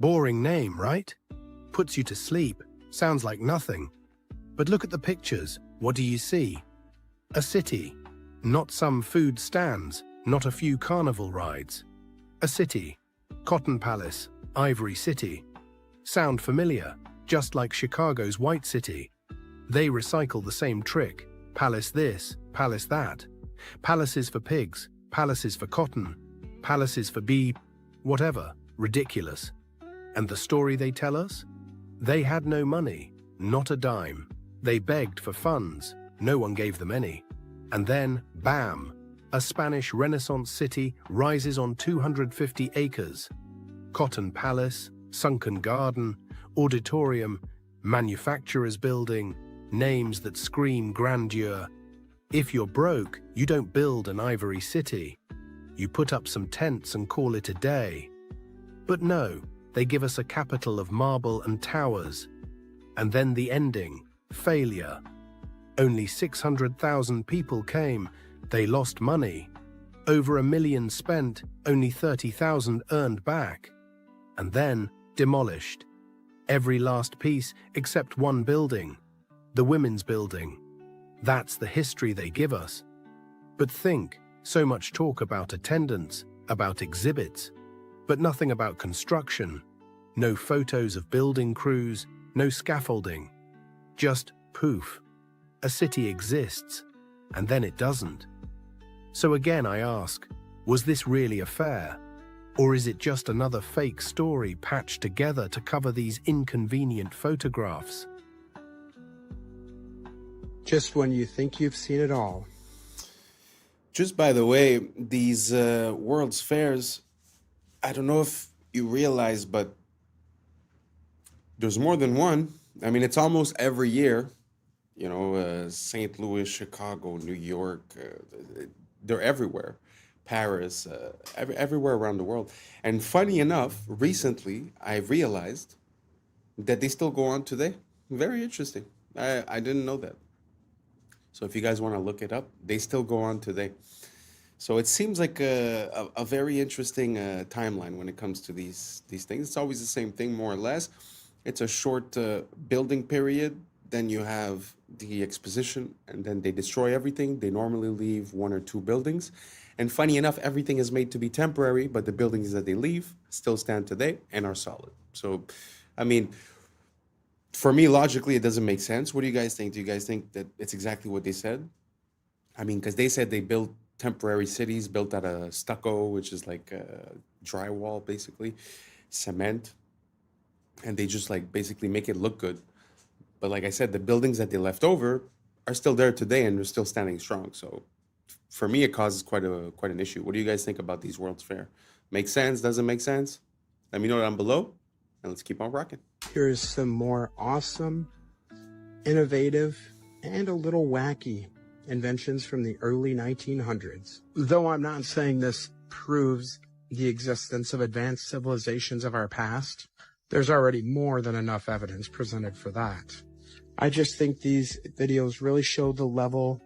Boring name, right? Puts you to sleep, sounds like nothing. But look at the pictures, what do you see? A city, not some food stands, not a few carnival rides. A city, Cotton Palace, Ivory City. Sound familiar, just like Chicago's White City. They recycle the same trick, palace this, palace that. Palaces for pigs, palaces for cotton, palaces for bee, whatever, ridiculous. And the story they tell us? They had no money, not a dime. They begged for funds, no one gave them any. And then, bam, a Spanish Renaissance city rises on 250 acres. Cotton Palace, sunken garden, auditorium, manufacturer's building, names that scream grandeur. If you're broke, you don't build an ivory city. You put up some tents and call it a day. But no, they give us a capital of marble and towers. And then the ending, failure. Only 600,000 people came, they lost money. Over $1 million spent, only 30,000 earned back. And then demolished. Every last piece except one building, the women's building. That's the history they give us. But think, so much talk about attendance, about exhibits, but nothing about construction. No photos of building crews, no scaffolding. Just poof. A city exists, and then it doesn't. So again I ask, was this really a fair? Or is it just another fake story patched together to cover these inconvenient photographs? Just when you think you've seen it all. Just by the way, these World's Fairs, I don't know if you realize, but there's more than one. I mean, it's almost every year. You know, St. Louis, Chicago, New York, they're everywhere. Paris, everywhere around the world. And funny enough, recently, I realized that they still go on today. Very interesting. I didn't know that. So if you guys want to look it up, they still go on today. So it seems like a very interesting timeline when it comes to these things. It's always the same thing, more or less. It's a short building period. Then you have the exposition, and then they destroy everything. They normally leave 1 or 2 buildings. And funny enough, everything is made to be temporary, but the buildings that they leave still stand today and are solid. So, I mean, for me, logically, it doesn't make sense. What do you guys think? Do you guys think that it's exactly what they said? I mean, because they said they built temporary cities built out of stucco, which is like drywall, basically, cement. And they just like basically make it look good. But like I said, the buildings that they left over are still there today and they're still standing strong. So for me, it causes quite an issue. What do you guys think about these World's Fair? Makes sense? Doesn't make sense? Let me know down below, and let's keep on rocking. Here's some more awesome, innovative, and a little wacky inventions from the early 1900s. Though I'm not saying this proves the existence of advanced civilizations of our past, there's already more than enough evidence presented for that. I just think these videos really show the level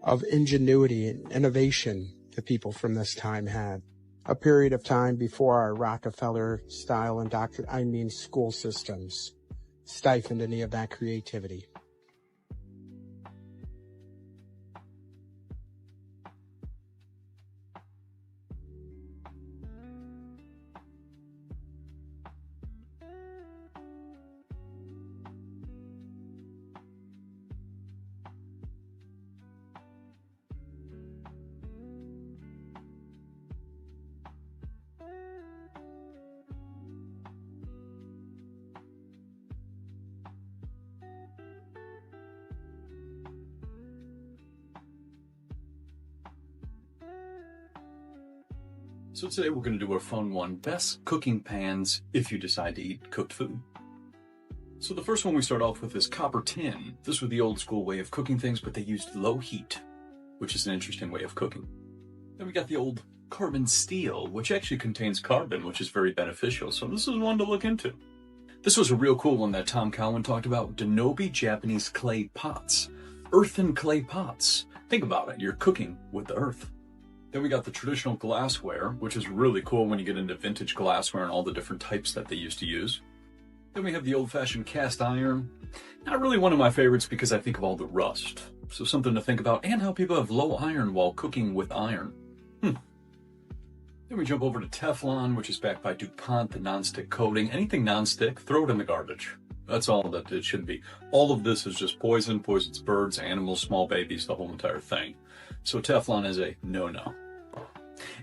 of ingenuity and innovation the people from this time had. A period of time before our Rockefeller-style school systems stifled any of that creativity. So today we're going to do our fun one, best cooking pans if you decide to eat cooked food. So the first one we start off with is copper tin. This was the old school way of cooking things, but they used low heat, which is an interesting way of cooking. Then we got the old carbon steel, which actually contains carbon, which is very beneficial. So this is one to look into. This was a real cool one that Tom Cowan talked about, Denobi Japanese clay pots. Earthen clay pots. Think about it, you're cooking with the earth. Then we got the traditional glassware, which is really cool when you get into vintage glassware and all the different types that they used to use. Then we have the old-fashioned cast iron. Not really one of my favorites because I think of all the rust. So something to think about, and how people have low iron while cooking with iron. Then we jump over to Teflon, which is backed by DuPont, the non-stick coating. Anything non-stick, throw it in the garbage. That's all that it should be. All of this is just poison, poisons birds, animals, small babies, the whole entire thing. So Teflon is a no-no.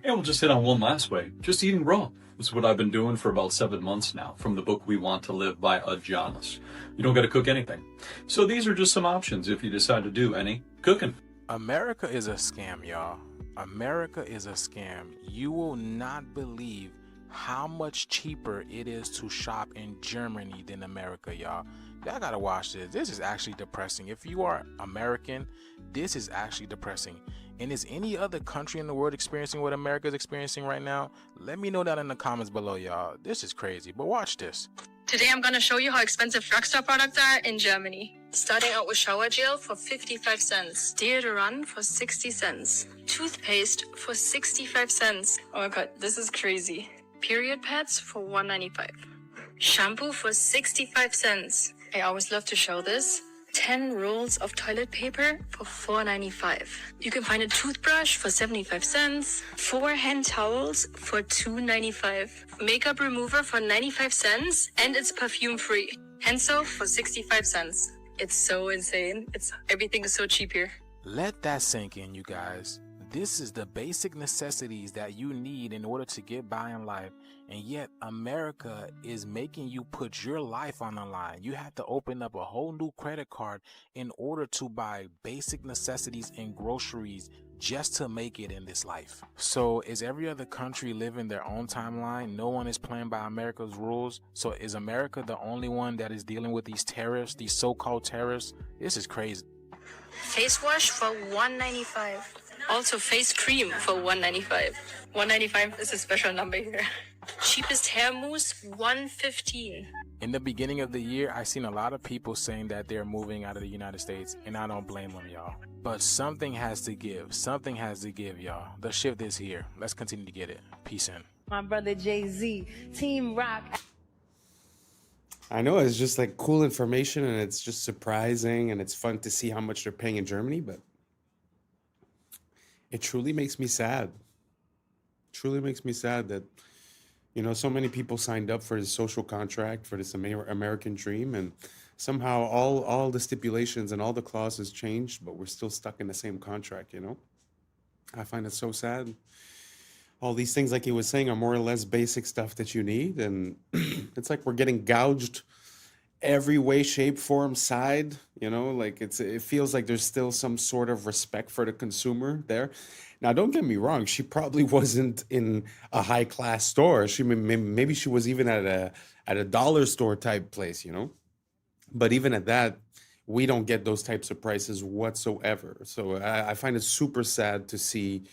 And we'll just hit on one last way, just eating raw. This is what I've been doing for about 7 months now, from the book We Want to Live by Janis. You don't got to cook anything. So these are just some options if you decide to do any cooking. America is a scam, y'all. America is a scam. You will not believe how much cheaper it is to shop in Germany than America, y'all. Y'all gotta watch this. This is actually depressing. If you are American, this is actually depressing. And is any other country in the world experiencing what America is experiencing right now? Let me know that in the comments below, y'all. This is crazy, but watch this. Today I'm gonna show you how expensive drugstore products are in Germany. Starting out with shower gel for 55 cents, deodorant for 60 cents, toothpaste for 65 cents. Oh my god, this is crazy. Period pads for $1.95. Shampoo for 65 cents. I always love to show this. 10 rolls of toilet paper for $4.95. You can find a toothbrush for 75 cents, 4 hand towels for $2.95, makeup remover for 95 cents, and it's perfume free. Hand soap for 65 cents. It's so insane. Everything is so cheap here. Let that sink in, you guys. This is the basic necessities that you need in order to get by in life. And yet America is making you put your life on the line. You have to open up a whole new credit card in order to buy basic necessities and groceries just to make it in this life. So is every other country living their own timeline? No one is playing by America's rules. So is America the only one that is dealing with these terrorists, these so-called terrorists? This is crazy. Face wash for $1.95. Also face cream for $1.95. $1.95 is a special number here. Cheapest hair mousse, $1.15. In the beginning of the year, I seen a lot of people saying that they're moving out of the United States, and I don't blame them, y'all. But something has to give. Something has to give, y'all. The shift is here. Let's continue to get it. Peace in. My brother Jay-Z, Team Rock. I know, it's just like cool information, and it's just surprising, and it's fun to see how much they're paying in Germany, but it truly makes me sad. Truly makes me sad that, you know, so many people signed up for this social contract, for this American dream, and somehow all the stipulations and all the clauses changed, but we're still stuck in the same contract, you know? I find it so sad. All these things, like he was saying, are more or less basic stuff that you need, and it's like we're getting gouged every way, shape, form, side, you know, like it feels like there's still some sort of respect for the consumer there. Now, don't get me wrong, she probably wasn't in a high class store. Maybe she was even at a dollar store type place, you know, but even at that, we don't get those types of prices whatsoever. So I find it super sad to see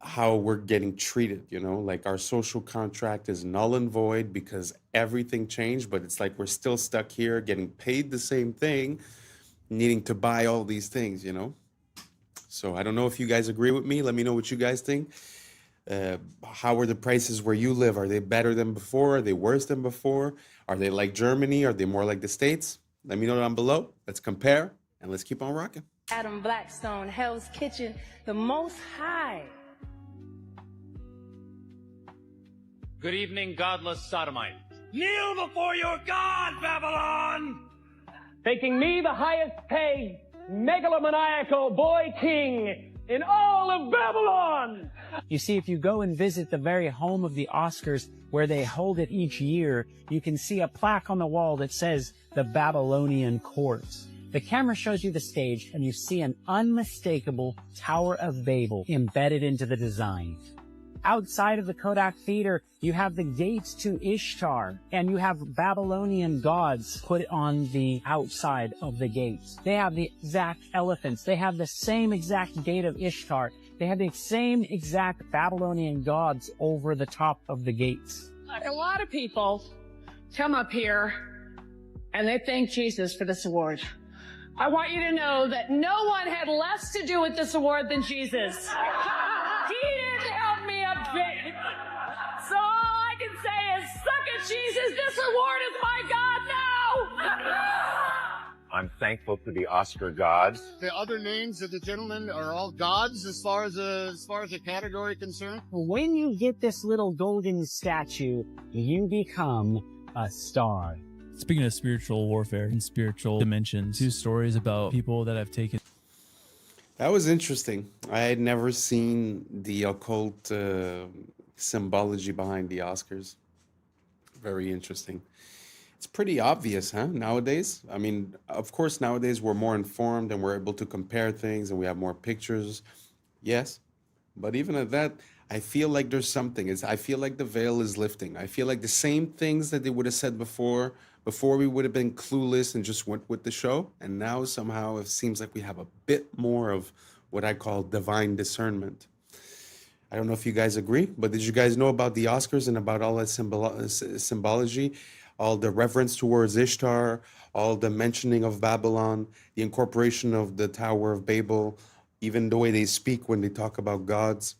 how we're getting treated, you know, like our social contract is null and void because everything changed, but it's like we're still stuck here getting paid the same thing, needing to buy all these things, you know. So I don't know if you guys agree with me. Let me know what you guys think. How are the prices where you live? Are they better than before? Are they worse than before? Are they like Germany? Are they more like the States? Let me know down below. Let's compare and let's keep on rocking. Adam Blackstone, Hell's Kitchen, the Most High. Good evening, godless sodomite. Kneel before your God, Babylon! Thinking me the highest paid megalomaniacal boy king in all of Babylon! You see, if you go and visit the very home of the Oscars where they hold it each year, you can see a plaque on the wall that says the Babylonian Courts. The camera shows you the stage and you see an unmistakable Tower of Babel embedded into the design. Outside of the Kodak Theater, you have the gates to Ishtar, and you have Babylonian gods put on the outside of the gates. They have the exact elephants. They have the same exact gate of Ishtar. They have the same exact Babylonian gods over the top of the gates. A lot of people come up here and they thank Jesus for this award. I want you to know that no one had less to do with this award than Jesus. He didn't help me a bit. So all I can say is, suck it, Jesus. This award is my God now. I'm thankful to the Oscar gods. The other names of the gentlemen are all gods as far as the category concerned. When you get this little golden statue, you become a star. Speaking of spiritual warfare and spiritual dimensions, 2 stories about people that have taken. That was interesting. I had never seen the occult symbology behind the Oscars. Very interesting. It's pretty obvious, huh, nowadays? I mean, of course, nowadays we're more informed and we're able to compare things and we have more pictures. Yes. But even at that, I feel like there's something. I feel like the veil is lifting. I feel like the same things that they would have said before we would have been clueless and just went with the show. And now somehow it seems like we have a bit more of what I call divine discernment. I don't know if you guys agree, but did you guys know about the Oscars and about all that symbology? All the reverence towards Ishtar, all the mentioning of Babylon, the incorporation of the Tower of Babel, even the way they speak when they talk about gods.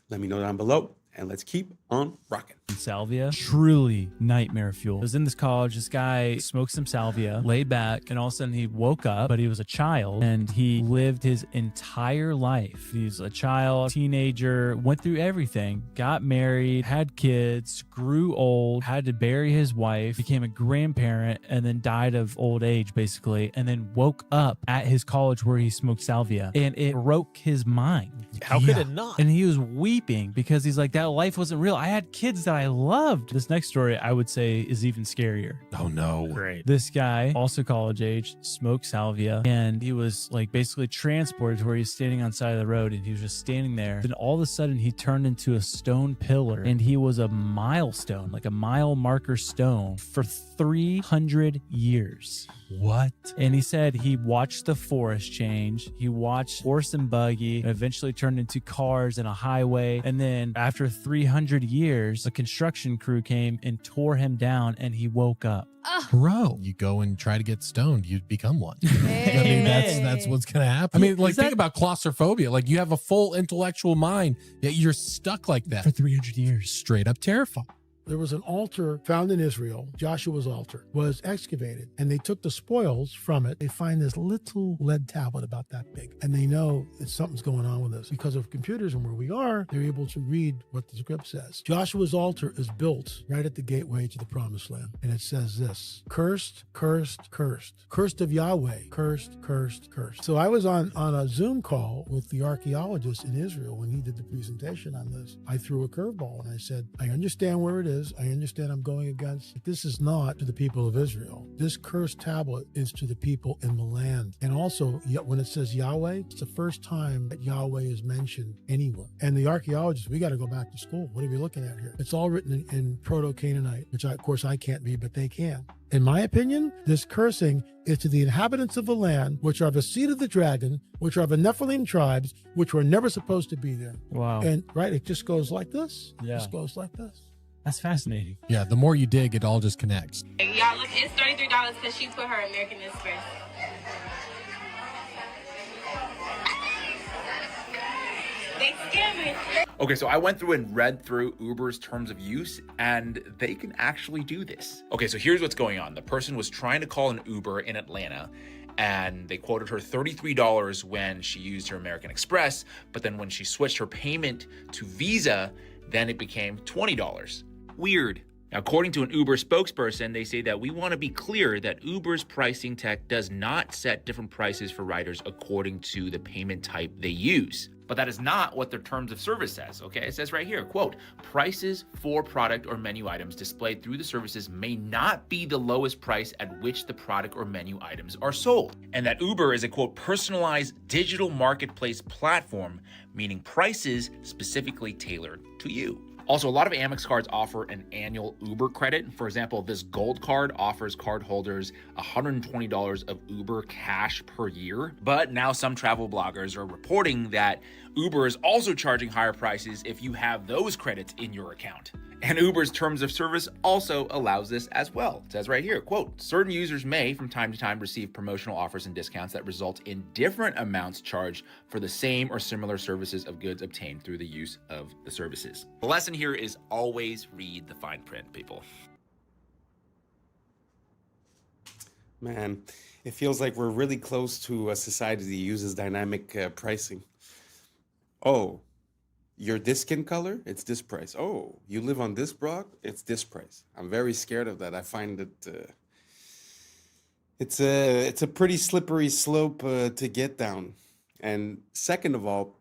Let me know down below, and let's keep on rocking. Salvia, truly nightmare fuel. I was in this college, this guy smoked some salvia, laid back, and all of a sudden he woke up, but he was a child, and he lived his entire life. He was a child, teenager, went through everything, got married, had kids, grew old, had to bury his wife, became a grandparent, and then died of old age, basically, and then woke up at his college where he smoked salvia, and it broke his mind. How could it not? And he was weeping because he's like, that life wasn't real. I had kids that I loved. This next story, I would say, is even scarier. Oh no. Great. This guy, also college age, smoked salvia, and he was like basically transported to where he's standing on the side of the road, and he was just standing there. Then all of a sudden he turned into a stone pillar, and he was a milestone, like a mile marker stone for 300 years. What? And he said he watched the forest change. He watched horse and buggy, and eventually turned into cars and a highway. And then after 300 years, a construction crew came and tore him down, and he woke up. Bro, you go and try to get stoned, you become one. I mean, that's what's gonna happen. I mean, like, think about claustrophobia. Like, you have a full intellectual mind, yet you're stuck like that for 300 years. Straight up terrifying. There was an altar found in Israel. Joshua's altar was excavated, and they took the spoils from it. They find this little lead tablet about that big, and they know that something's going on with this. Because of computers and where we are, they're able to read what the script says. Joshua's altar is built right at the gateway to the promised land, and it says this: cursed, cursed, cursed. Cursed of Yahweh. Cursed, cursed, cursed. So I was on a Zoom call with the archaeologist in Israel when he did the presentation on this. I threw a curveball, and I said, I understand where it is. I understand I'm going against, but this is not to the people of Israel. This cursed tablet is to the people in the land. And also, when it says Yahweh, it's the first time that Yahweh is mentioned anywhere. And the archaeologists, we got to go back to school. What are we looking at here? It's all written in Proto-Canaanite, which of course I can't read, but they can. In my opinion, this cursing is to the inhabitants of the land, which are the seed of the dragon, which are the Nephilim tribes, which were never supposed to be there. Wow. And right, it just goes like this. Yeah. It just goes like this. That's fascinating. Yeah, the more you dig, it all just connects. Y'all, look, it's $33 because she put her American Express. They scamming. Okay, so I went through and read through Uber's terms of use, and they can actually do this. Okay, so here's what's going on. The person was trying to call an Uber in Atlanta, and they quoted her $33 when she used her American Express, but then when she switched her payment to Visa, then it became $20. Weird. Now, according to an Uber spokesperson, they say that we want to be clear that Uber's pricing tech does not set different prices for riders according to the payment type they use. But that is not what their terms of service says, okay? It says right here, quote, prices for product or menu items displayed through the services may not be the lowest price at which the product or menu items are sold. And that Uber is a, quote, personalized digital marketplace platform, meaning prices specifically tailored to you. Also, a lot of Amex cards offer an annual Uber credit. For example, this gold card offers cardholders $120 of Uber cash per year. But now some travel bloggers are reporting that Uber is also charging higher prices if you have those credits in your account. And Uber's terms of service also allows this as well. It says right here, quote, certain users may from time to time receive promotional offers and discounts that result in different amounts charged for the same or similar services of goods obtained through the use of the services. The lesson here is always read the fine print, people. Man, it feels like we're really close to a society that uses dynamic pricing. Oh, you're this skin color, it's this price. Oh, you live on this block, it's this price. I'm very scared of that. I find that it's a pretty slippery slope to get down. And second of all,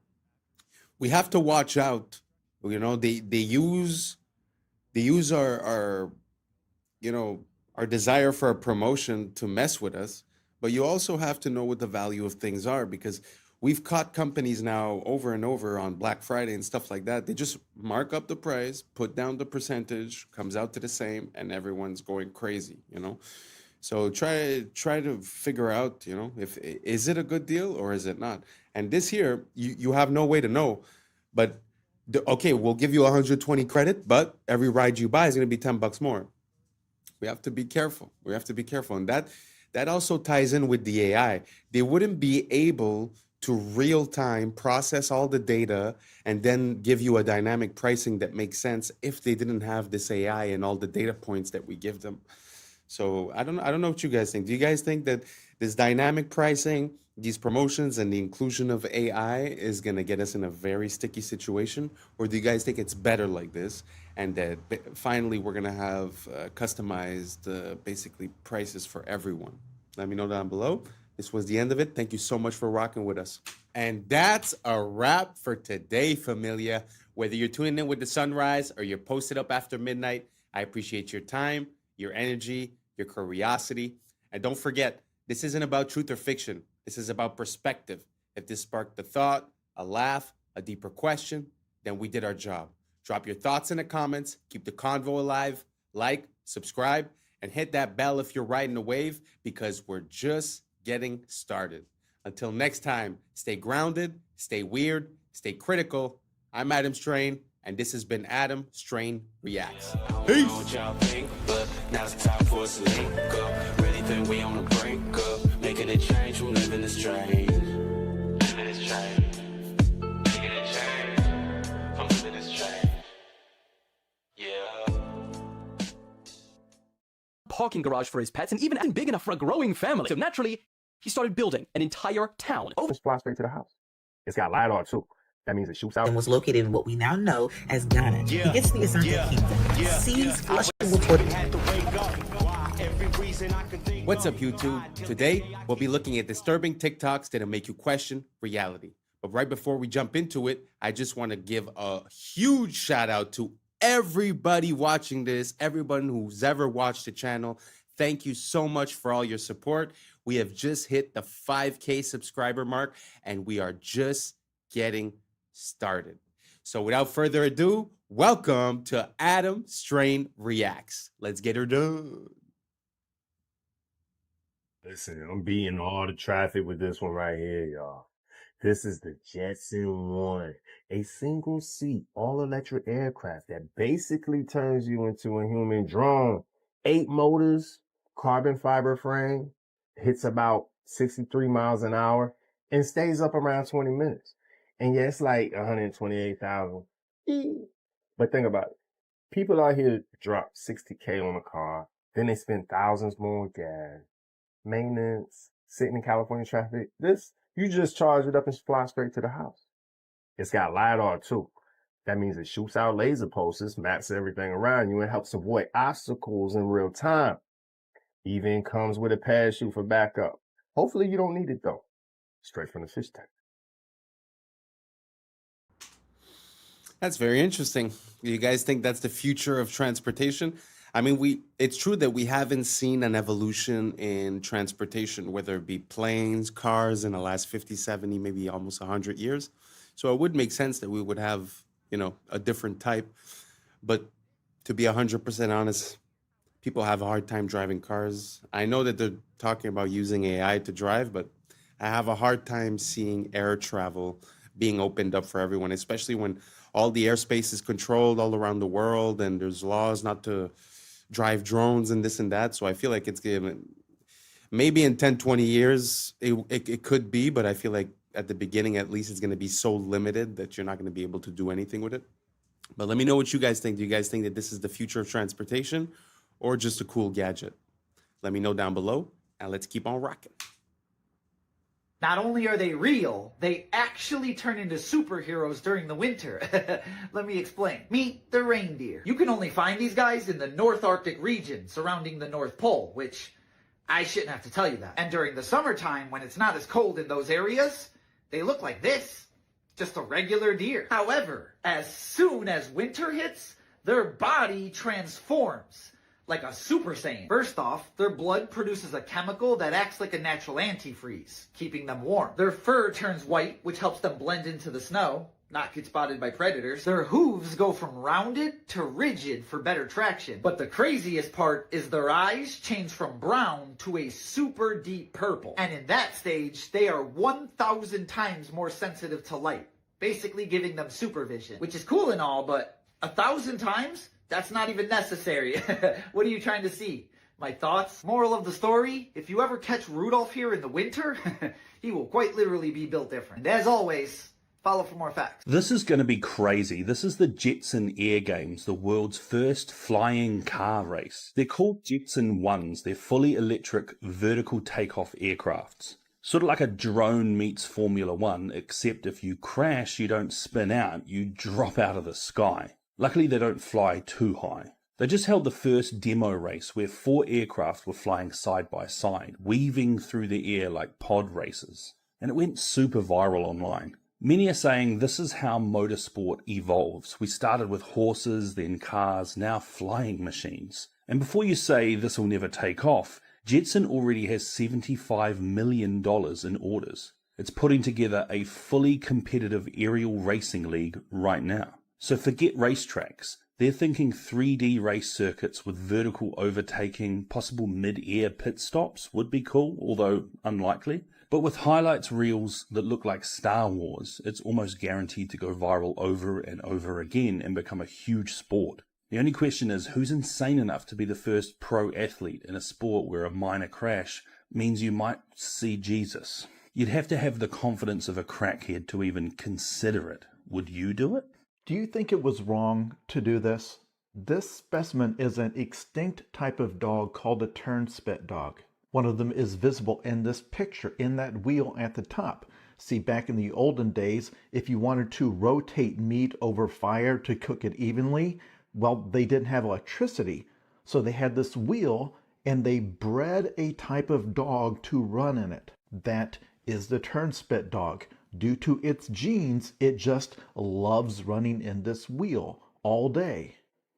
we have to watch out. You know, they use our you know, our desire for a promotion to mess with us, but you also have to know what the value of things are, because we've caught companies now over and over on Black Friday and stuff like that. They just mark up the price, put down the percentage, comes out to the same, and everyone's going crazy, you know? So try to figure out, you know, is it a good deal or is it not? And this here, you have no way to know, but okay, we'll give you 120 credit, but every ride you buy is going to be $10 more. We have to be careful. We have to be careful. And that also ties in with the AI. They wouldn't be able to real time process all the data and then give you a dynamic pricing that makes sense if they didn't have this AI and all the data points that we give them. So I don't know what you guys think. Do you guys think that this dynamic pricing, these promotions, and the inclusion of AI is going to get us in a very sticky situation? Or do you guys think it's better like this, and that finally we're going to have customized basically prices for everyone? Let me know down below. This was the end of it. Thank you so much for rocking with us. And that's a wrap for today, familia. Whether you're tuning in with the sunrise or you're posted up after midnight, I appreciate your time, your energy, your curiosity. And don't forget, this isn't about truth or fiction. This is about perspective. If this sparked a thought, a laugh, a deeper question, then we did our job. Drop your thoughts in the comments. Keep the convo alive. Like, subscribe, and hit that bell if you're riding a wave, because we're just getting started. Until next time, stay grounded, stay weird, stay critical. I'm Adam Strain, and this has been Adam Strain Reacts. Peace. Now's the time for us to link up. Really think we on the brink up. Making a change from living this strange. Living this strange. Making a change from living this strange. Yeah. Parking garage for his pets, and even big enough for a growing family. So naturally, he started building an entire town. Just fly straight to the house. It's got LiDAR too. That means it shoots out. And was located in what we now know as Ghana. He gets the Asante Kingdom. Sees flush reported. What's up, YouTube? Today, we'll be looking at disturbing TikToks that'll make you question reality. But right before we jump into it, I just want to give a huge shout out to everybody watching this, everyone who's ever watched the channel. Thank you so much for all your support. We have just hit the 5K subscriber mark, and we are just getting started. So without further ado, welcome to Adam Strain Reacts. Let's get her done. Listen, I'm beating all the traffic with this one right here, y'all. This is the Jetson 1, a single seat, all electric aircraft that basically turns you into a human drone. 8 motors, carbon fiber frame, hits about 63 miles an hour, and stays up around 20 minutes. And yeah, it's like 128,000. But think about it. People out here drop 60K on a car, then they spend thousands more on gas, maintenance, sitting in California traffic. This, you just charge it up and fly straight to the house. It's got LiDAR too. That means it shoots out laser pulses, maps everything around you, and helps avoid obstacles in real time. Even comes with a parachute for backup. Hopefully you don't need it though. Straight from the fish tank. That's very interesting. You guys think that's the future of transportation? I mean, it's true that we haven't seen an evolution in transportation, whether it be planes, cars in the last 50, 70, maybe almost 100 years. So it would make sense that we would have, a different type. But to be 100% honest, people have a hard time driving cars. I know that they're talking about using AI to drive, but I have a hard time seeing air travel being opened up for everyone, especially when all the airspace is controlled all around the world and there's laws not to drive drones and this and that. So I feel like it's given, maybe in 10, 20 years, it could be, but I feel like at the beginning, at least, it's going to be so limited that you're not going to be able to do anything with it. But let me know what you guys think. Do you guys think that this is the future of transportation or just a cool gadget? Let me know down below, and let's keep on rocking. Not only are they real, they actually turn into superheroes during the winter. Let me explain. Meet the reindeer. You can only find these guys in the North Arctic region surrounding the North Pole, which I shouldn't have to tell you that. And during the summertime, when it's not as cold in those areas, they look like this. Just a regular deer. However, as soon as winter hits, their body transforms like a Super Saiyan. First off, their blood produces a chemical that acts like a natural antifreeze, keeping them warm. Their fur turns white, which helps them blend into the snow, not get spotted by predators. Their hooves go from rounded to rigid for better traction. But the craziest part is their eyes change from brown to a super deep purple. And in that stage, they are 1,000 times more sensitive to light, basically giving them supervision, which is cool and all, but 1,000 times? That's not even necessary. What are you trying to see? My thoughts? Moral of the story, if you ever catch Rudolph here in the winter, he will quite literally be built different. And as always, follow for more facts. This is going to be crazy. This is the Jetson Air Games, the world's first flying car race. They're called Jetson 1s. They're fully electric vertical takeoff aircrafts. Sort of like a drone meets Formula 1, except if you crash, you don't spin out, you drop out of the sky. Luckily, they don't fly too high. They just held the first demo race where 4 aircraft were flying side by side, weaving through the air like pod races. And it went super viral online. Many are saying this is how motorsport evolves. We started with horses, then cars, now flying machines. And before you say this will never take off, Jetson already has $75 million in orders. It's putting together a fully competitive aerial racing league right now. So forget racetracks. They're thinking 3D race circuits with vertical overtaking, possible mid-air pit stops would be cool, although unlikely. But with highlights reels that look like Star Wars, it's almost guaranteed to go viral over and over again and become a huge sport. The only question is, who's insane enough to be the first pro athlete in a sport where a minor crash means you might see Jesus? You'd have to have the confidence of a crackhead to even consider it. Would you do it? Do you think it was wrong to do this? This specimen is an extinct type of dog called a turnspit dog. One of them is visible in this picture, in that wheel at the top. See, back in the olden days, if you wanted to rotate meat over fire to cook it evenly, well, they didn't have electricity. So they had this wheel, and they bred a type of dog to run in it. That is the turnspit dog. Due to its genes, it just loves running in this wheel all day.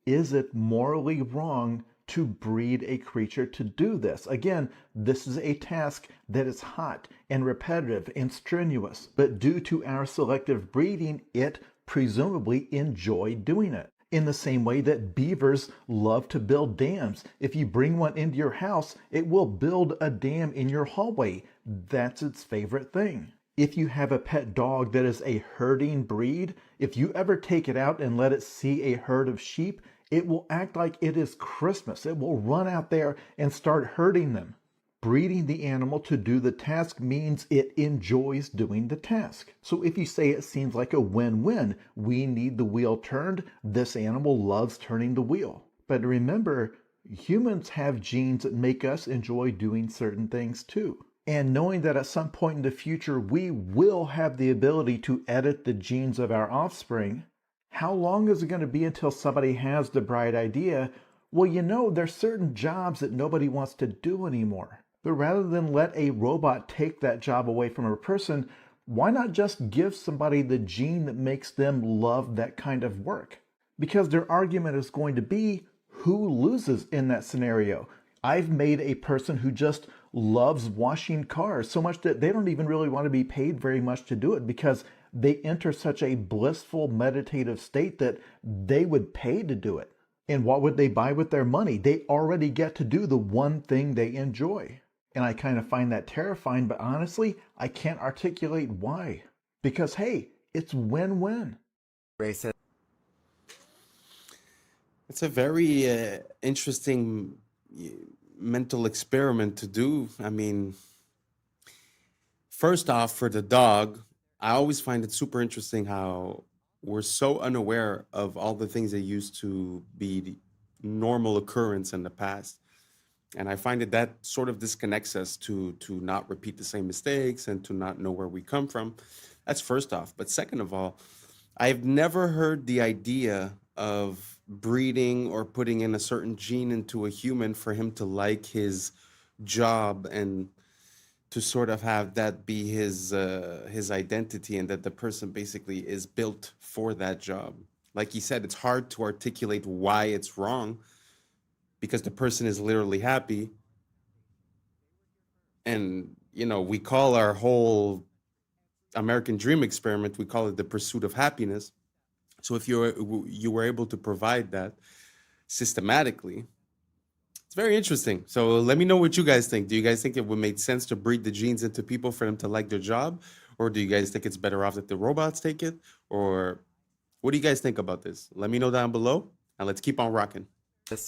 Is it morally wrong to breed a creature to do this? Again, this is a task that is hot and repetitive and strenuous, but due to our selective breeding, it presumably enjoyed doing it. In the same way that beavers love to build dams. If you bring one into your house, it will build a dam in your hallway. That's its favorite thing. If you have a pet dog that is a herding breed, if you ever take it out and let it see a herd of sheep, it will act like it is Christmas. It will run out there and start herding them. Breeding the animal to do the task means it enjoys doing the task. So if you say it seems like a win-win, we need the wheel turned, this animal loves turning the wheel. But remember, humans have genes that make us enjoy doing certain things too. And knowing that at some point in the future we will have the ability to edit the genes of our offspring, How long is it going to be until somebody has the bright idea? Well, you know, there's certain jobs that nobody wants to do anymore. But rather than let a robot take that job away from a person, why not just give somebody the gene that makes them love that kind of work? Because their argument is going to be, who loses in that scenario? I've made a person who just loves washing cars so much that they don't even really want to be paid very much to do it, because they enter such a blissful meditative state that they would pay to do it. And what would they buy with their money? They already get to do the one thing they enjoy. And I kind of find that terrifying, but honestly, I can't articulate why. Because hey, it's win-win. Racist. It's a very interesting mental experiment to do. I mean, first off, for the dog, I always find it super interesting how we're so unaware of all the things that used to be the normal occurrence in the past. And I find that sort of disconnects us to not repeat the same mistakes and to not know where we come from. That's first off. But second of all, I've never heard the idea of breeding or putting in a certain gene into a human for him to like his job and to sort of have that be his identity, and that the person basically is built for that job. Like he said, it's hard to articulate why it's wrong because the person is literally happy. And, you know, we call our whole American dream experiment, we call it the pursuit of happiness. So if you were able to provide that systematically, it's very interesting. So let me know what you guys think. Do you guys think it would make sense to breed the genes into people for them to like their job? Or do you guys think it's better off that the robots take it? Or what do you guys think about this? Let me know down below, and let's keep on rocking.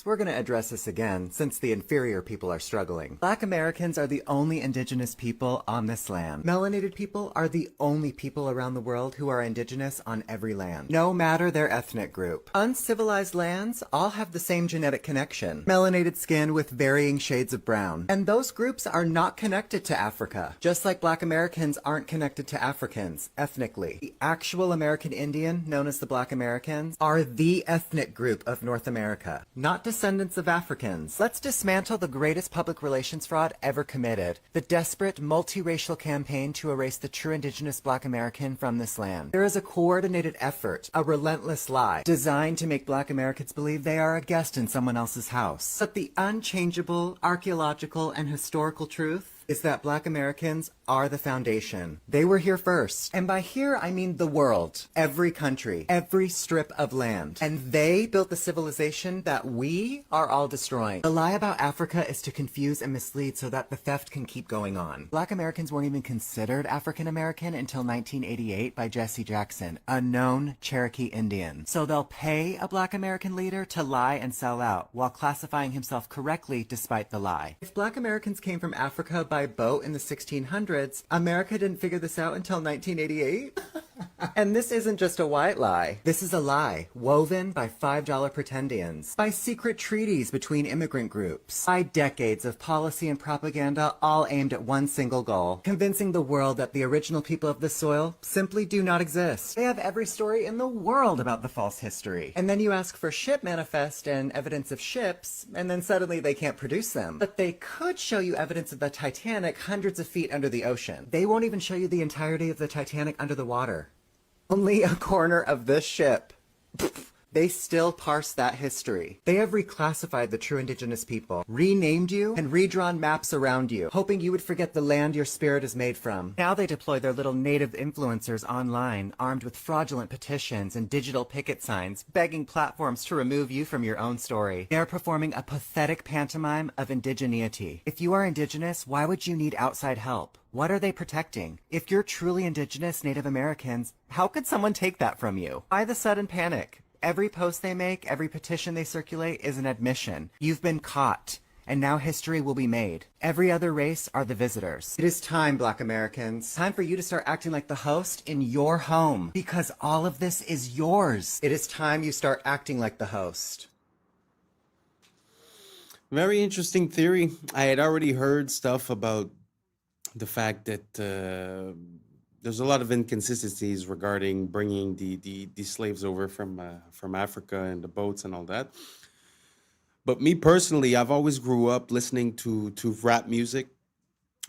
We're going to address this again, since the inferior people are struggling. Black Americans are the only indigenous people on this land. Melanated people are the only people around the world who are indigenous on every land, no matter their ethnic group. Uncivilized lands all have the same genetic connection. Melanated skin with varying shades of brown. And those groups are not connected to Africa, just like Black Americans aren't connected to Africans, ethnically. The actual American Indian, known as the Black Americans, are the ethnic group of North America, not descendants of Africans. Let's dismantle the greatest public relations fraud ever committed, the desperate multiracial campaign to erase the true indigenous Black American from this land. There is a coordinated effort, a relentless lie, designed to make Black Americans believe they are a guest in someone else's house. But the unchangeable, archaeological, and historical truth is that Black Americans are the foundation. They were here first. And by here, I mean the world. Every country. Every strip of land. And they built the civilization that we are all destroying. The lie about Africa is to confuse and mislead so that the theft can keep going on. Black Americans weren't even considered African American until 1988 by Jesse Jackson, a known Cherokee Indian. So they'll pay a Black American leader to lie and sell out, while classifying himself correctly despite the lie. If Black Americans came from Africa by boat in the 1600s, America didn't figure this out until 1988? And this isn't just a white lie. This is a lie woven by $5 pretendians, by secret treaties between immigrant groups, by decades of policy and propaganda, all aimed at one single goal: convincing the world that the original people of this soil simply do not exist. They have every story in the world about the false history. And then you ask for ship manifest and evidence of ships, and then suddenly they can't produce them. But they could show you evidence of the Titanic hundreds of feet under the ocean. They won't even show you the entirety of the Titanic under the water. Only a corner of this ship. They still parse that history. They have reclassified the true indigenous people, renamed you, and redrawn maps around you, hoping you would forget the land your spirit is made from. Now they deploy their little native influencers online, armed with fraudulent petitions and digital picket signs, begging platforms to remove you from your own story. They are performing a pathetic pantomime of indigeneity. If you are indigenous, why would you need outside help? What are they protecting? If you're truly indigenous Native Americans, how could someone take that from you? Why the sudden panic? Every post they make, every petition they circulate is an admission. You've been caught, and now history will be made. Every other race are the visitors. It is time, Black Americans. Time for you to start acting like the host in your home, because all of this is yours. It is time you start acting like the host. Very interesting theory. I had already heard stuff about the fact that there's a lot of inconsistencies regarding bringing the slaves over from Africa and the boats and all that. But me personally, I've always grew up listening to rap music.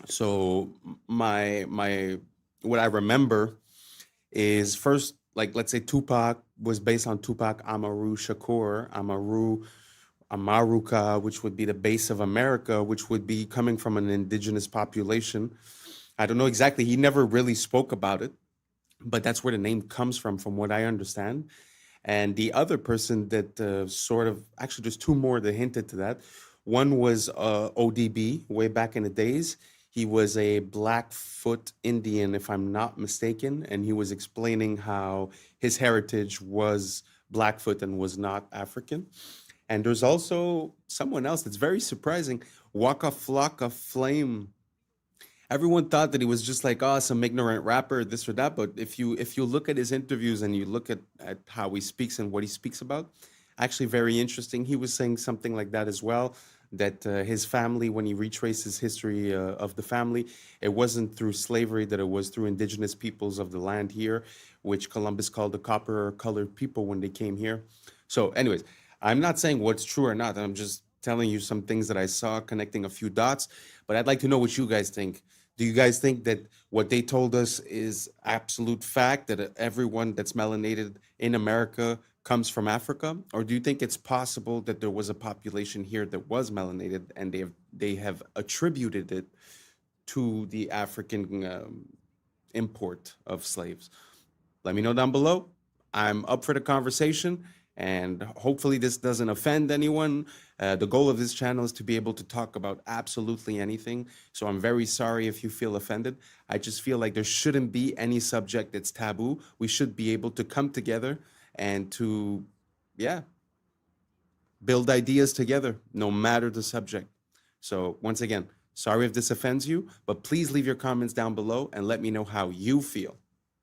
So my what I remember is first, like, let's say Tupac was based on Tupac Amaru Shakur, Amaruka, which would be the base of America, which would be coming from an indigenous population. I don't know exactly. He never really spoke about it, but that's where the name comes from what I understand. And the other person that sort of, actually, there's two more that hinted to that. One was ODB way back in the days. He was a Blackfoot Indian, if I'm not mistaken, and he was explaining how his heritage was Blackfoot and was not African. And there's also someone else that's very surprising, Waka Flocka Flame. Everyone thought that he was just like, oh, some ignorant rapper, this or that. But if you look at his interviews and you look at how he speaks and what he speaks about, actually very interesting. He was saying something like that as well, that his family, when he retraced his history of the family, it wasn't through slavery, that it was through indigenous peoples of the land here, which Columbus called the copper-colored people when they came here. So anyways, I'm not saying what's true or not. I'm just telling you some things that I saw, connecting a few dots. But I'd like to know what you guys think. Do you guys think that what they told us is absolute fact, that everyone that's melanated in America comes from Africa? Or do you think it's possible that there was a population here that was melanated and they have attributed it to the African import of slaves? Let me know down below. I'm up for the conversation, and hopefully this doesn't offend anyone. The goal of this channel is to be able to talk about absolutely anything. So I'm very sorry if you feel offended. I just feel like there shouldn't be any subject that's taboo. We should be able to come together and to, yeah, build ideas together, no matter the subject. So once again, sorry if this offends you, but please leave your comments down below and let me know how you feel.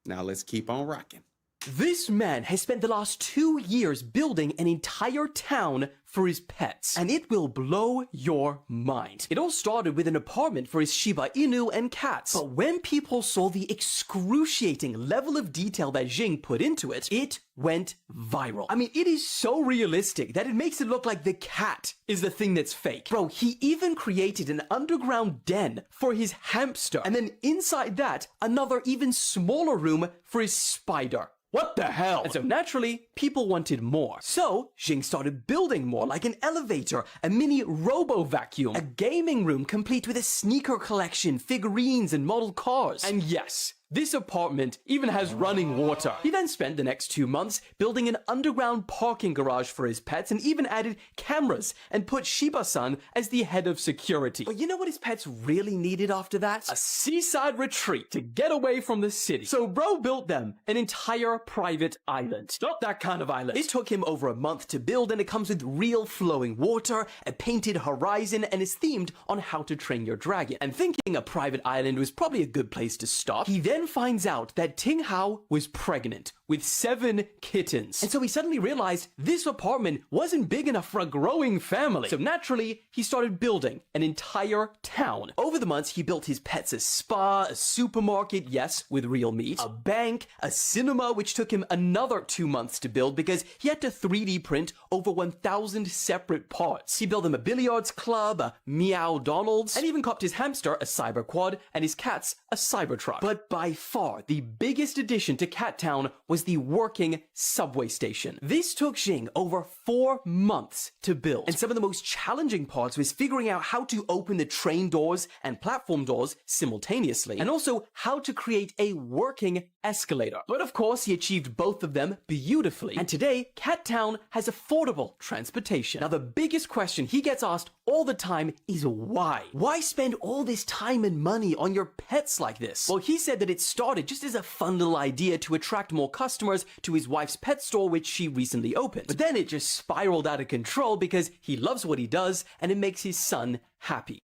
Now let's keep on rocking. This man has spent the last 2 years building an entire town for his pets, and it will blow your mind. It all started with an apartment for his Shiba Inu and cats, but when people saw the excruciating level of detail that Jing put into it, it went viral. I mean, it is so realistic that it makes it look like the cat is the thing that's fake. Bro, he even created an underground den for his hamster, and then inside that, another even smaller room for his spider. What the hell? And so naturally, people wanted more. So, Jing started building more, like an elevator, a mini robo-vacuum, a gaming room complete with a sneaker collection, figurines, and model cars. And yes, this apartment even has running water. He then spent the next 2 months building an underground parking garage for his pets and even added cameras and put Shiba-san as the head of security. But you know what his pets really needed after that? A seaside retreat to get away from the city. So bro built them an entire private island. Not that kind of island. It took him over a month to build, and it comes with real flowing water, a painted horizon, and is themed on how to train your dragon. And thinking a private island was probably a good place to stop, he then finds out that Ting Hao was pregnant with 7 kittens. And so he suddenly realized this apartment wasn't big enough for a growing family. So naturally, he started building an entire town. Over the months, he built his pets a spa, a supermarket, yes, with real meat, a bank, a cinema, which took him another 2 months to build because he had to 3D print over 1,000 separate parts. He built them a billiards club, a Meow Donald's, and even copped his hamster a cyber quad and his cats a Cybertruck. But by far, the biggest addition to Cat Town was the working subway station. This took Jing over 4 months to build, and some of the most challenging parts was figuring out how to open the train doors and platform doors simultaneously, and also how to create a working escalator. But of course, he achieved both of them beautifully, and today, Cat Town has affordable transportation. Now, the biggest question he gets asked all the time is why? Why spend all this time and money on your pets like this? Well, he said that it started just as a fun little idea to attract more customers to his wife's pet store, which she recently opened. But then it just spiraled out of control because he loves what he does and it makes his son happy.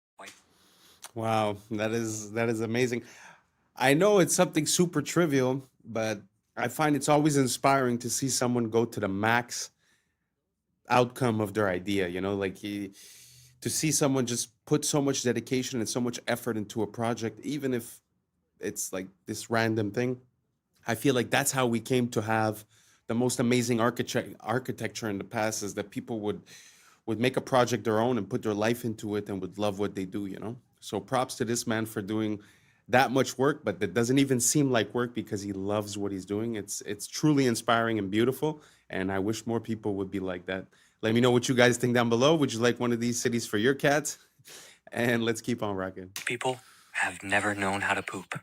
Wow, that is amazing. I know it's something super trivial, but I find it's always inspiring to see someone go to the max outcome of their idea, you know, like to see someone just put so much dedication and so much effort into a project, even if it's like this random thing. I feel like that's how we came to have the most amazing architecture in the past, is that people would make a project their own and put their life into it and would love what they do, you know? So props to this man for doing that much work, but that doesn't even seem like work because he loves what he's doing. It's truly inspiring and beautiful, and I wish more people would be like that. Let me know what you guys think down below. Would you like one of these cities for your cats? And let's keep on rocking. People have never known how to poop,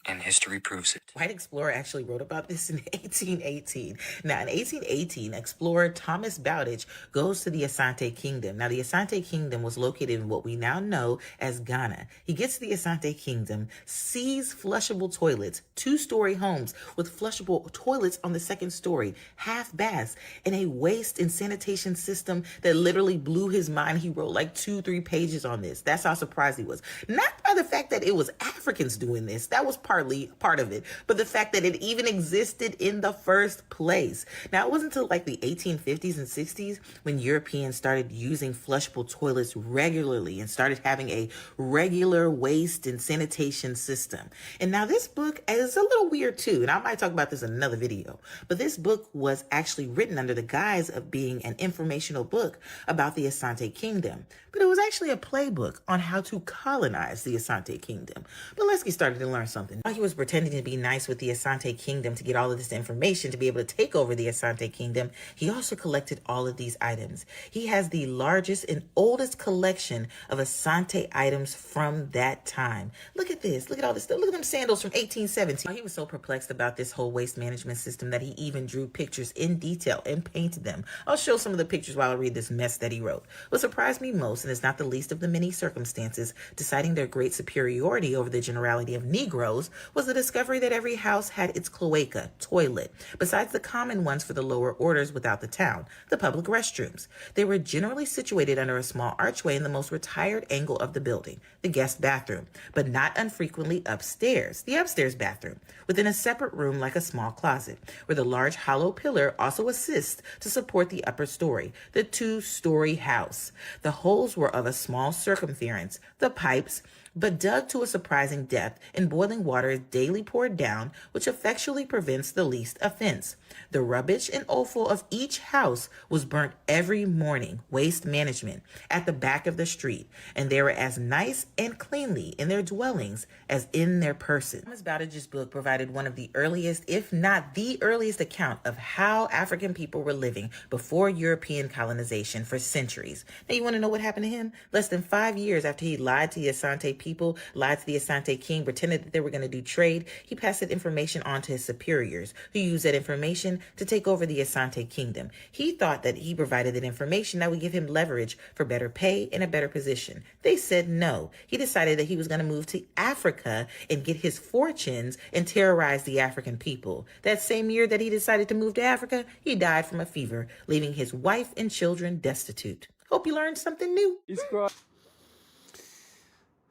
and history proves it. White explorer actually wrote about this in 1818. Now, in 1818, explorer Thomas Bowditch goes to the Asante Kingdom. Now, the Asante Kingdom was located in what we now know as Ghana. He gets to the Asante Kingdom, sees flushable toilets, 2-story homes with flushable toilets on the 2nd story, half baths, and a waste and sanitation system that literally blew his mind. He wrote like 2-3 pages on this. That's how surprised he was. Not by the fact that it was Africans doing this. That was part of it, but the fact that it even existed in the first place. Now, it wasn't until like the 1850s and 60s when Europeans started using flushable toilets regularly and started having a regular waste and sanitation system. And now this book is a little weird too, and I might talk about this in another video, but this book was actually written under the guise of being an informational book about the Asante Kingdom, but it was actually a playbook on how to colonize the Asante Kingdom. But let's get started and learn something. While he was pretending to be nice with the Asante Kingdom to get all of this information to be able to take over the Asante Kingdom, he also collected all of these items. He has the largest and oldest collection of Asante items from that time. Look at this. Look at all this stuff. Look at them sandals from 1817. He was so perplexed about this whole waste management system that he even drew pictures in detail and painted them. I'll show some of the pictures while I read this mess that he wrote. What surprised me most, and it's not the least of the many circumstances deciding their great superiority over the generality of Negroes, was the discovery that every house had its cloaca, toilet, besides the common ones for the lower orders without the town, the public restrooms. They were generally situated under a small archway in the most retired angle of the building, the guest bathroom, but not unfrequently upstairs, the upstairs bathroom, within a separate room like a small closet, where the large hollow pillar also assists to support the upper story, the 2-story house. The holes were of a small circumference, the pipes, but dug to a surprising depth, and boiling water is daily poured down, which effectually prevents the least offense. The rubbish and offal of each house was burnt every morning, waste management, at the back of the street, and they were as nice and cleanly in their dwellings as in their person. Thomas Bowditch's book provided one of the earliest, if not the earliest, account of how African people were living before European colonization for centuries. Now, you want to know what happened to him? Less than 5 years after he lied to the Asante people, lied to the Asante king, pretended that they were going to do trade, he passed that information on to his superiors, who used that information to take over the Asante kingdom. He thought that he provided that information that would give him leverage for better pay and a better position. They said no. He decided that he was going to move to Africa and get his fortunes and terrorize the African people. That same year that he decided to move to Africa, he died from a fever, leaving his wife and children destitute. Hope you learned something new.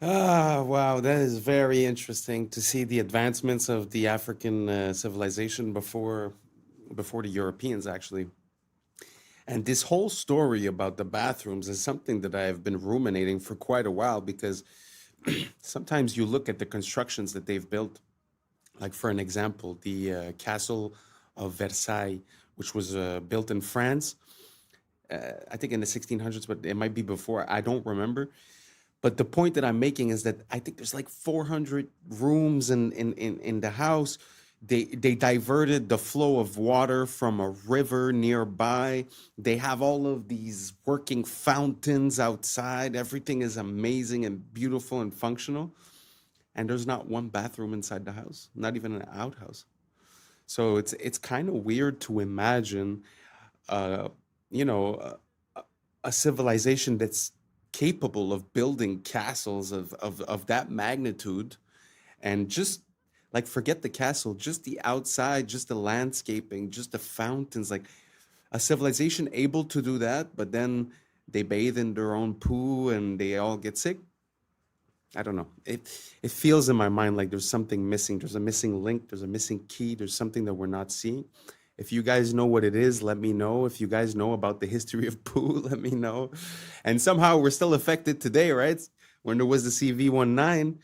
Wow, that is very interesting to see the advancements of the African civilization before the Europeans, actually. And this whole story about the bathrooms is something that I've been ruminating for quite a while, because sometimes you look at the constructions that they've built, like for an example, the Castle of Versailles, which was built in France, I think in the 1600s, but it might be before, I don't remember. But the point that I'm making is that I think there's like 400 rooms in the house. They diverted the flow of water from a river nearby. They have all of these working fountains outside. Everything is amazing and beautiful and functional. And there's not one bathroom inside the house, not even an outhouse. So it's kind of weird to imagine, a civilization that's capable of building castles of that magnitude, and just like, forget the castle, just the outside, just the landscaping, just the fountains, like a civilization able to do that, but then they bathe in their own poo and they all get sick. I don't know. It feels in my mind like there's something missing. There's a missing link. There's a missing key. There's something that we're not seeing. If you guys know what it is, let me know. If you guys know about the history of poo, let me know. And somehow we're still affected today, right? When there was the CV-19,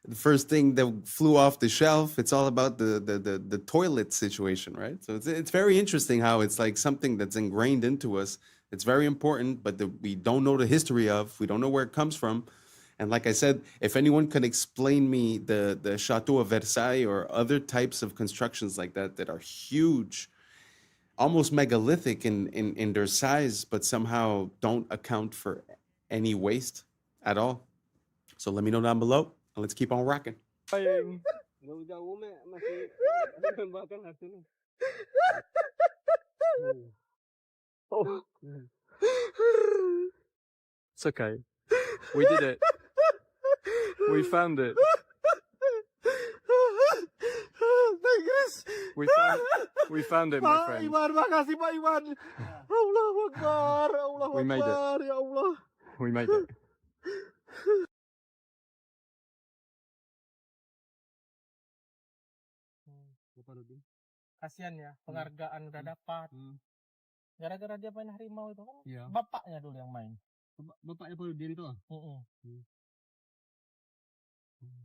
the first thing that flew off the shelf. It's all about the toilet situation, right? So it's very interesting how it's like something that's ingrained into us. It's very important, but we don't know the history of. We don't know where it comes from. And like I said, if anyone can explain me the Chateau of Versailles or other types of constructions like that that are huge, almost megalithic in their size, but somehow don't account for any waste at all. So let me know down below, and let's keep on rocking. It's okay. We did it. We found it. We found it, my friend. Iwan, makasih Pak Iwan. Allahu Akbar, Allahu We made it. Akbar, ya Allah. We made it. Kasian ya, penghargaan udah dapat. Gara-gara dia main harimau itu kan, Iya. bapaknya dulu yang main. Bapaknya bunuh diri tuh.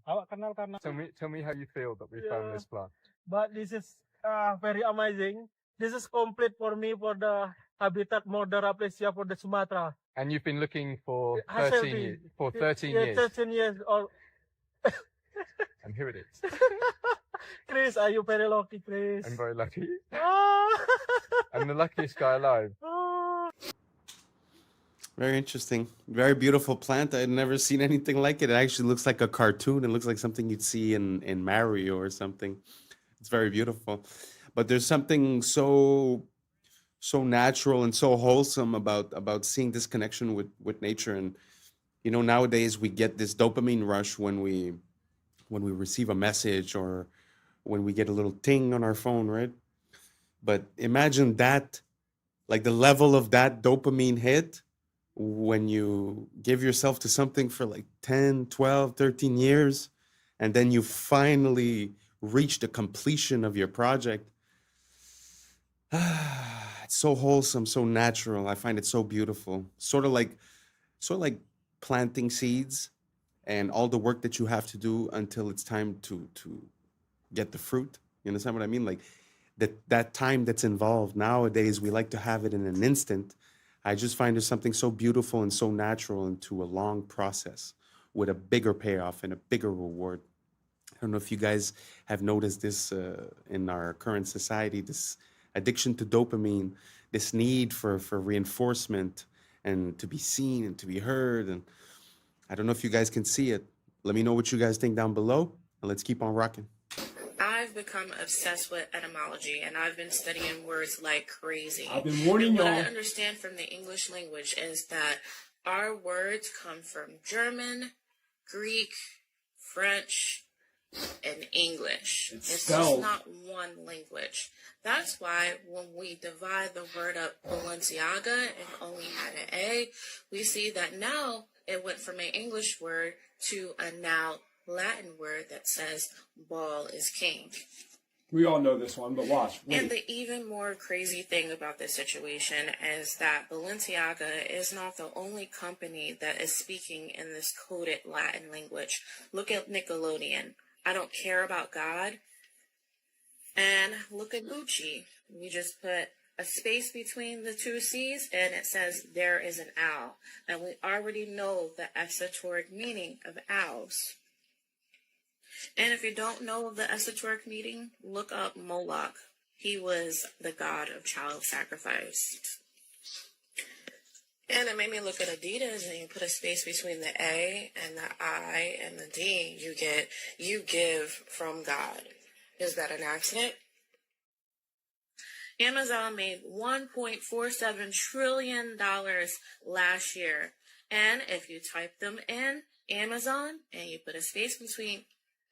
Awak kenal karena. Tell me how you feel that we found this plant. But this is very amazing. This is complete for me for the habitat modern aplysia for the Sumatra. And you've been looking for 13 13 years. For 13 yeah, years. 13 years old. And here it is. Chris, are you very lucky, Chris? I'm very lucky. Ah. I'm the luckiest guy alive. Very interesting. Very beautiful plant. I'd never seen anything like it. It actually looks like a cartoon. It looks like something you'd see in Mario or something. It's very beautiful. But there's something so natural and so wholesome about seeing this connection with nature. And you know, nowadays we get this dopamine rush when we receive a message or when we get a little ting on our phone, right? But imagine that, like the level of that dopamine hit when you give yourself to something for like 10, 12, 13 years, and then you finally reach the completion of your project. It's so wholesome, so natural. I find it so beautiful. Sort of like planting seeds and all the work that you have to do until it's time to get the fruit. You understand what I mean? Like that time that's involved. Nowadays, we like to have it in an instant. I just find there's something so beautiful and so natural into a long process with a bigger payoff and a bigger reward. I don't know if you guys have noticed this in our current society, this addiction to dopamine, this need for reinforcement and to be seen and to be heard. And I don't know if you guys can see it. Let me know what you guys think down below, and let's keep on rocking. I've become obsessed with etymology, and I've been studying words like crazy. I've been warning and what y'all. I understand from the English language is that our words come from German, Greek, French, and English. It's just not one language. That's why when we divide the word up Balenciaga and only had an A, we see that now it went from an English word to a now Latin word that says ball is king. We all know this one, but watch. And the even more crazy thing about this situation is that Balenciaga is not the only company that is speaking in this coded Latin language. Look at Nickelodeon. I don't care about God. And look at Gucci. We just put a space between the two C's and it says there is an owl. And we already know the esoteric meaning of owls. And if you don't know of the esoteric meaning, look up Moloch. He was the god of child sacrifice. And it made me look at Adidas, and you put a space between the A and the I and the D, you get, you give from God. Is that an accident? Amazon made $1.47 trillion last year. And if you type them in Amazon and you put a space between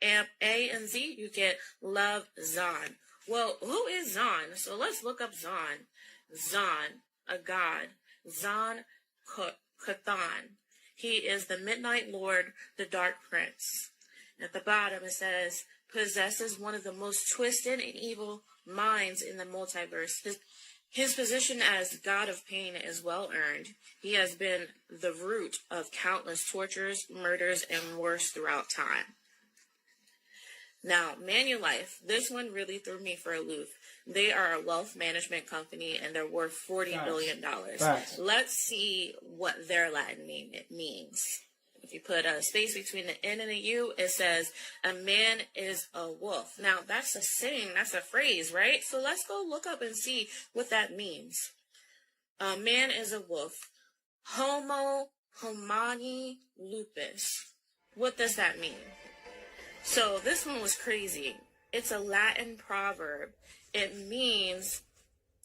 A and Z, you get Love Zon. Well, who is Zon? So let's look up Zon. Zon, a god. Zon Cathan. He is the Midnight Lord, the Dark Prince. At the bottom it says, possesses one of the most twisted and evil minds in the multiverse. His position as god of pain is well earned. He has been the root of countless tortures, murders, and wars throughout time. Now, Manulife, this one really threw me for a loop. They are a wealth management company and they're worth $40 billion. Let's see what their Latin name means. If you put a space between the N and the U, it says, a man is a wolf. Now, that's a saying, that's a phrase, right? So let's go look up and see what that means. A man is a wolf. Homo homini lupus. What does that mean? So this one was crazy. It's a Latin proverb. It means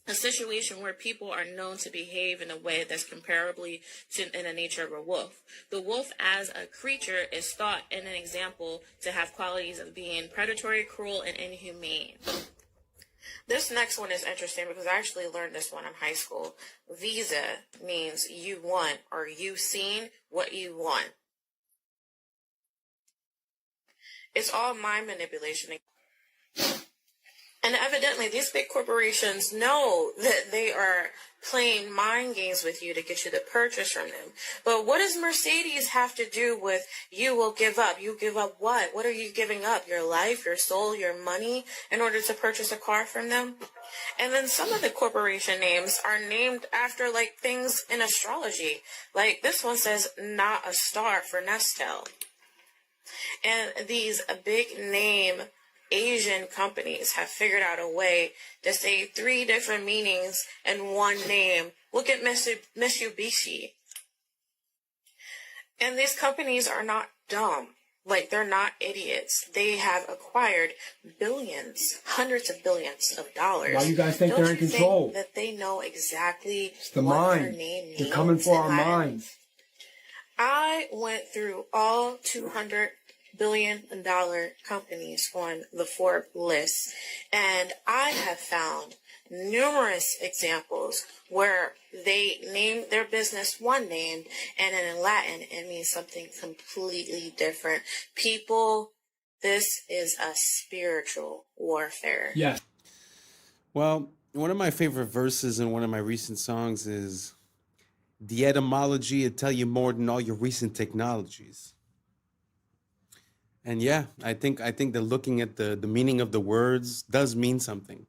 a situation where people are known to behave in a way that's comparably in the nature of a wolf. The wolf as a creature is thought in an example to have qualities of being predatory, cruel, and inhumane. This next one is interesting because I actually learned this one in high school. Visa means you want or you seen what you want. It's all mind manipulation. And evidently, these big corporations know that they are playing mind games with you to get you to purchase from them. But what does Mercedes have to do with you will give up? You give up what? What are you giving up? Your life, your soul, your money in order to purchase a car from them? And then some of the corporation names are named after like things in astrology. Like this one says, not a star for Nestle. And these big name Asian companies have figured out a way to say 3 different meanings in one name. Look at Mitsubishi. And these companies are not dumb. Like, they're not idiots. They have acquired billions, hundreds of billions of dollars. Why you guys think they're in control? Think that they know exactly It's the what mind. their name means? They're coming for our in Latin? minds. I went through all 200 billion dollar companies on the Forbes list, and I have found numerous examples where they name their business one name and then in Latin it means something completely different. People, this is a spiritual warfare. Yes. Well, one of my favorite verses in one of my recent songs is, the etymology will tell you more than all your recent technologies. And yeah, I think that looking at the meaning of the words does mean something.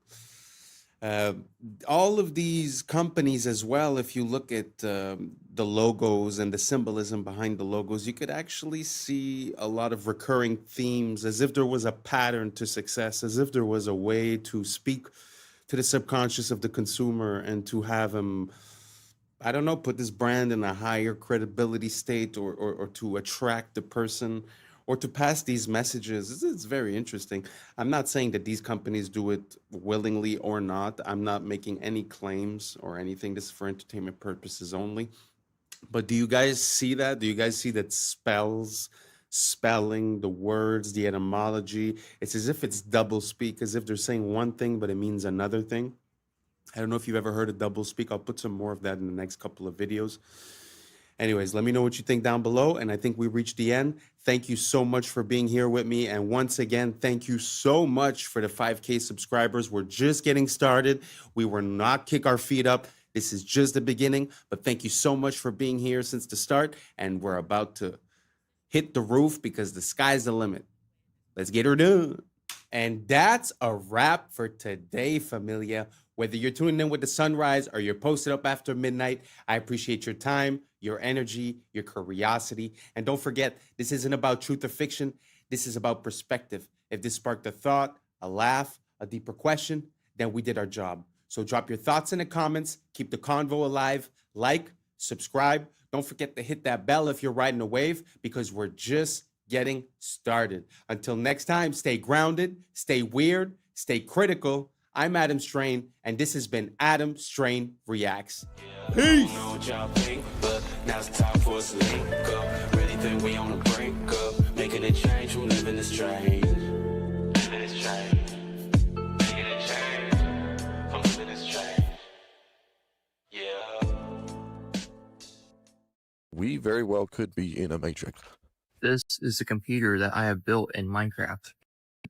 All of these companies as well, if you look at the logos and the symbolism behind the logos, you could actually see a lot of recurring themes, as if there was a pattern to success, as if there was a way to speak to the subconscious of the consumer and to have him, I don't know, put this brand in a higher credibility state, or to attract the person, or to pass these messages. It's very interesting. I'm not saying that these companies do it willingly or not. I'm not making any claims or anything. This is for entertainment purposes only. But do you guys see that? Do you guys see that spelling, the words, the etymology? It's as if it's double speak, as if they're saying one thing, but it means another thing. I don't know if you've ever heard of double speak. I'll put some more of that in the next couple of videos. Anyways, let me know what you think down below. And I think we reached the end. Thank you so much for being here with me. And once again, thank you so much for the 5K subscribers. We're just getting started. We will not kick our feet up. This is just the beginning. But thank you so much for being here since the start. And we're about to hit the roof because the sky's the limit. Let's get her done. And that's a wrap for today, familia. Whether you're tuning in with the sunrise or you're posted up after midnight, I appreciate your time, your energy, your curiosity. And don't forget, this isn't about truth or fiction. This is about perspective. If this sparked a thought, a laugh, a deeper question, then we did our job. So drop your thoughts in the comments. Keep the convo alive. Like, subscribe. Don't forget to hit that bell if you're riding a wave, because we're just getting started. Until next time, stay grounded, stay weird, stay critical. I'm Adam Strain, and this has been Adam Strain Reacts. Peace! I don't know what y'all think, but now's the time for us to link up. Really think we on the brink up, making a change, we living this strange. Living this strange. Making a change, I'm living this strange. Yeah. We very well could be in a matrix. This is a computer that I have built in Minecraft.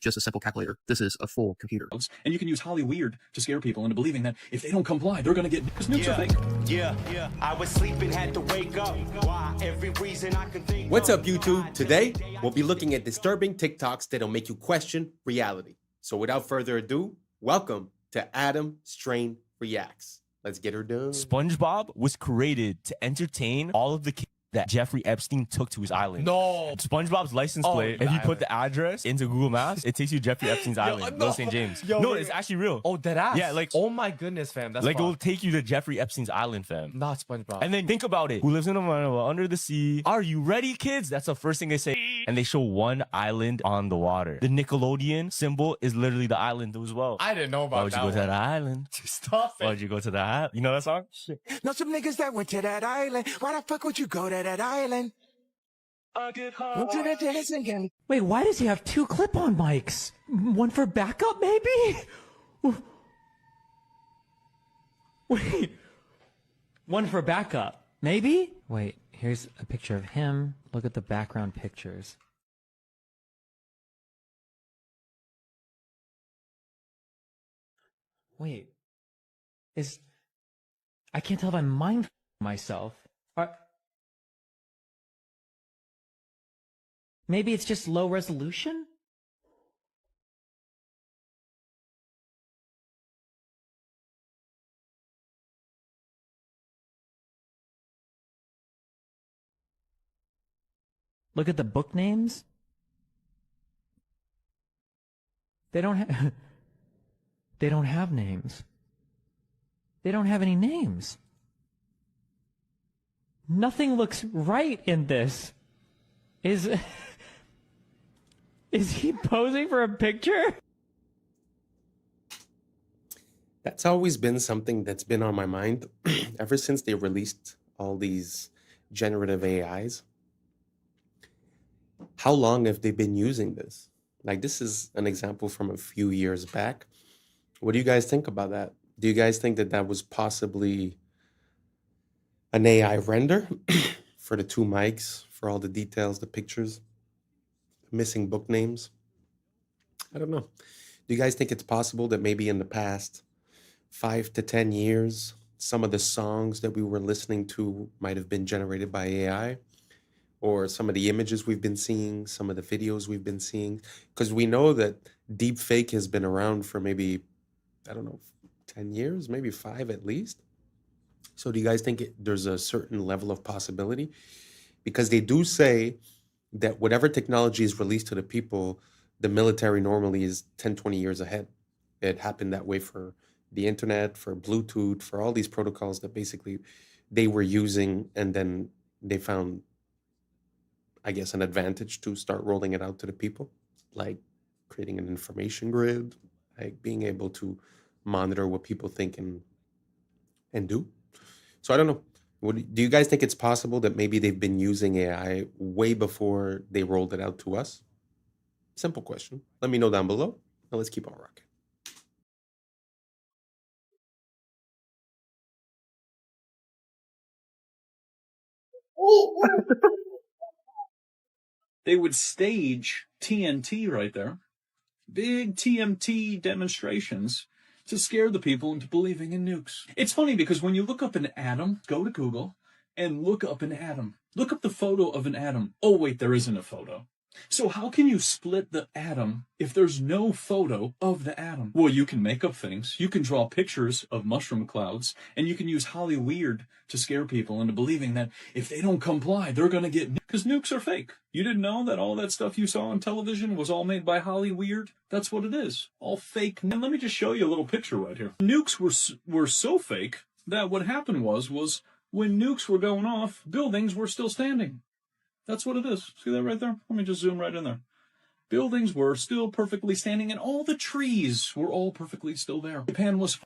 just a simple calculator. This is a full computer. And you can use Holly Weird to scare people into believing that if they don't comply, they're going to get because nukes are fake. Yeah. I was sleeping, had to wake up. Why? Every reason I can think. What's up, YouTube? Today, we'll be looking at disturbing TikToks that'll make you question reality. So without further ado, welcome to Adam Strain Reacts. Let's get her done. SpongeBob was created to entertain all of the kids that Jeffrey Epstein took to his island. No. SpongeBob's license plate, if you put the address into Google Maps, it takes you to Jeffrey Epstein's island, Little St. James. No, it's actually real. Oh, dead ass. Yeah, like, oh my goodness, fam. That's like, it'll take you to Jeffrey Epstein's island, fam. Not SpongeBob. And then think about it. Who lives in a manila under the sea? Are you ready, kids? That's the first thing they say. And they show one island on the water. The Nickelodeon symbol is literally the island as well. I didn't know about Why would that. you go to that island? Stop it. Why would you go to that island? You know that song? Shit. Now some niggas that went to that island. Why the fuck would you go to that island? Wait, why does he have two clip-on mics? One for backup, maybe? Wait. One for backup, maybe? Wait, here's a picture of him. Look at the background pictures. Wait. I can't tell if I'm mind myself. Maybe it's just low resolution? Look at the book names. They don't have they don't have names. They don't have any names. Nothing looks right in this. Is he posing for a picture? That's always been something that's been on my mind ever since they released all these generative AIs. How long have they been using this? Like, this is an example from a few years back. What do you guys think about that? Do you guys think that that was possibly an AI render for the two mics, for all the details, the pictures? Missing book names. I don't know. Do you guys think it's possible that maybe in the past 5 to 10 years, some of the songs that we were listening to might have been generated by AI? Or some of the images we've been seeing, some of the videos we've been seeing? Because we know that deep fake has been around for maybe, I don't know, 10 years, maybe 5 at least. So do you guys think there's a certain level of possibility? Because they do say that whatever technology is released to the people, the military normally is 10, 20 years ahead. It happened that way for the internet, for Bluetooth, for all these protocols that basically they were using, and then they found, I guess, an advantage to start rolling it out to the people, like creating an information grid, like being able to monitor what people think and do. So I don't know. Do you guys think it's possible that maybe they've been using AI way before they rolled it out to us? Simple question. Let me know down below, and let's keep on rocking. They would stage TNT right there, big TMT demonstrations to scare the people into believing in nukes. It's funny because when you look up an atom, go to Google and look up an atom. Look up the photo of an atom. Oh, wait, there isn't a photo. So how can you split the atom if there's no photo of the atom? Well, you can make up things. You can draw pictures of mushroom clouds, and you can use Holly Weird to scare people into believing that if they don't comply, they're going to get because nukes are fake. You didn't know that all that stuff you saw on television was all made by Holly Weird? That's what it is. All fake. And let me just show you a little picture right here. Nukes were so fake that what happened was when nukes were going off, buildings were still standing. That's what it is. See that right there? Let me just zoom right in there. Buildings were still perfectly standing, and all the trees were all perfectly still there. Japan was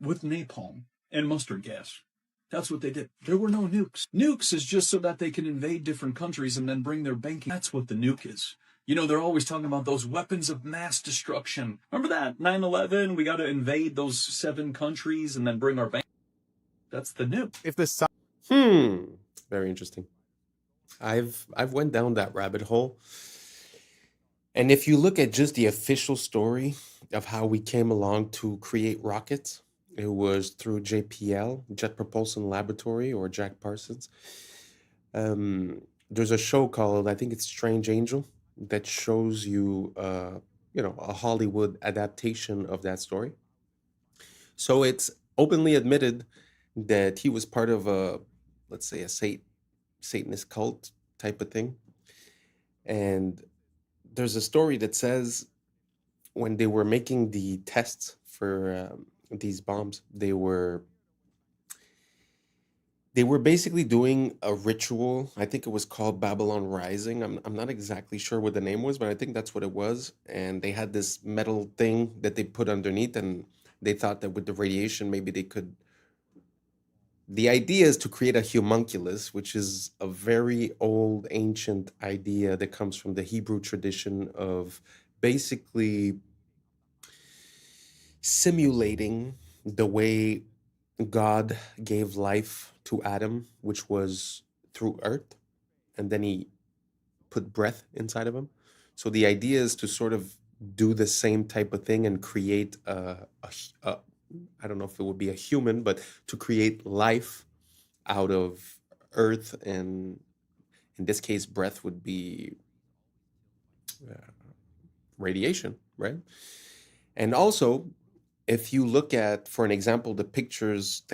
with napalm and mustard gas. That's what they did. There were no nukes. Nukes is just so that they can invade different countries and then bring their banking. That's what the nuke is. You know, they're always talking about those weapons of mass destruction. Remember that? 9/11, we got to invade those 7 countries and then bring our bank. That's the nuke. If the very interesting. I've went down that rabbit hole. And if you look at just the official story of how we came along to create rockets, it was through JPL, Jet Propulsion Laboratory, or Jack Parsons. There's a show called, I think it's Strange Angel, that shows you, a Hollywood adaptation of that story. So it's openly admitted that he was part of a, let's say, a Satanist cult type of thing. And there's a story that says when they were making the tests for these bombs, they were basically doing a ritual. I think it was called Babylon Rising. I'm not exactly sure what the name was, but I think that's what it was. And they had this metal thing that they put underneath, and they thought that with the radiation, maybe they could. The idea is to create a homunculus, which is a very old, ancient idea that comes from the Hebrew tradition of basically simulating the way God gave life to Adam, which was through earth, and then he put breath inside of him. So the idea is to sort of do the same type of thing and create I don't know if it would be a human, but to create life out of earth, and in this case, breath would be radiation, right? And also, if you look at, for an example, the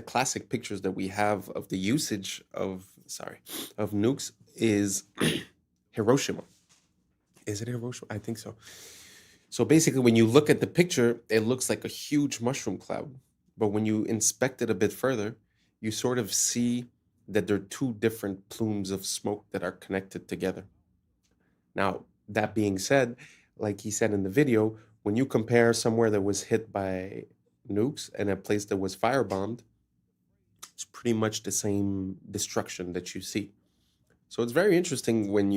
classic pictures that we have of the usage of nukes is Hiroshima. Is it Hiroshima? I think so. So basically, when you look at the picture, it looks like a huge mushroom cloud. But when you inspect it a bit further, you sort of see that there are two different plumes of smoke that are connected together. Now, that being said, like he said in the video, when you compare somewhere that was hit by nukes and a place that was firebombed, it's pretty much the same destruction that you see. So it's very interesting when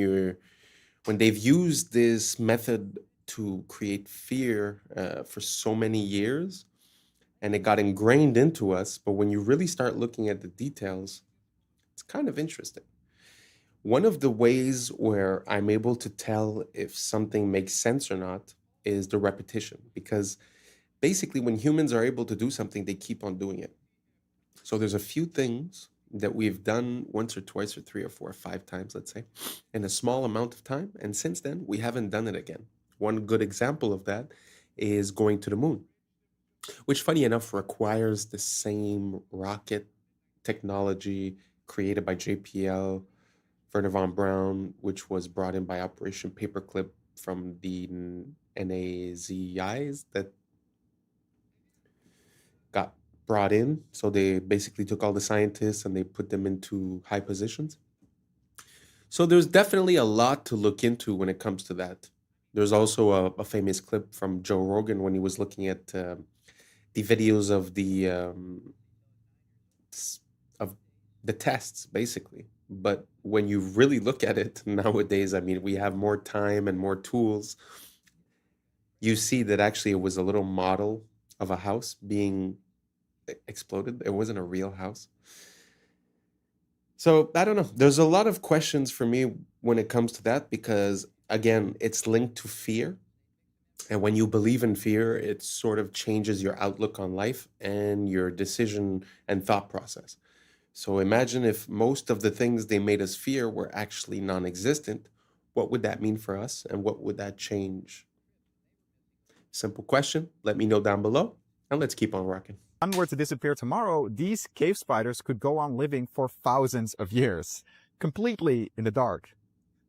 they've used this method to create fear for so many years, and it got ingrained into us. But when you really start looking at the details, it's kind of interesting. One of the ways where I'm able to tell if something makes sense or not is the repetition, because basically when humans are able to do something, they keep on doing it. So there's a few things that we've done once or twice or 3 or 4 or 5 times, let's say, in a small amount of time. And since then, we haven't done it again. One good example of that is going to the moon, which, funny enough, requires the same rocket technology created by JPL, Werner von Braun, which was brought in by Operation Paperclip from the NAZIs that got brought in. So they basically took all the scientists and they put them into high positions. So there's definitely a lot to look into when it comes to that. There's also a famous clip from Joe Rogan when he was looking at the videos of the tests, basically. But when you really look at it nowadays, I mean, we have more time and more tools. You see that actually it was a little model of a house being exploded. It wasn't a real house. So I don't know. There's a lot of questions for me when it comes to that, because again, it's linked to fear. And when you believe in fear, it sort of changes your outlook on life and your decision and thought process. So imagine if most of the things they made us fear were actually non-existent. What would that mean for us? And what would that change? Simple question. Let me know down below. And let's keep on rocking. If one were to disappear tomorrow, these cave spiders could go on living for thousands of years, completely in the dark.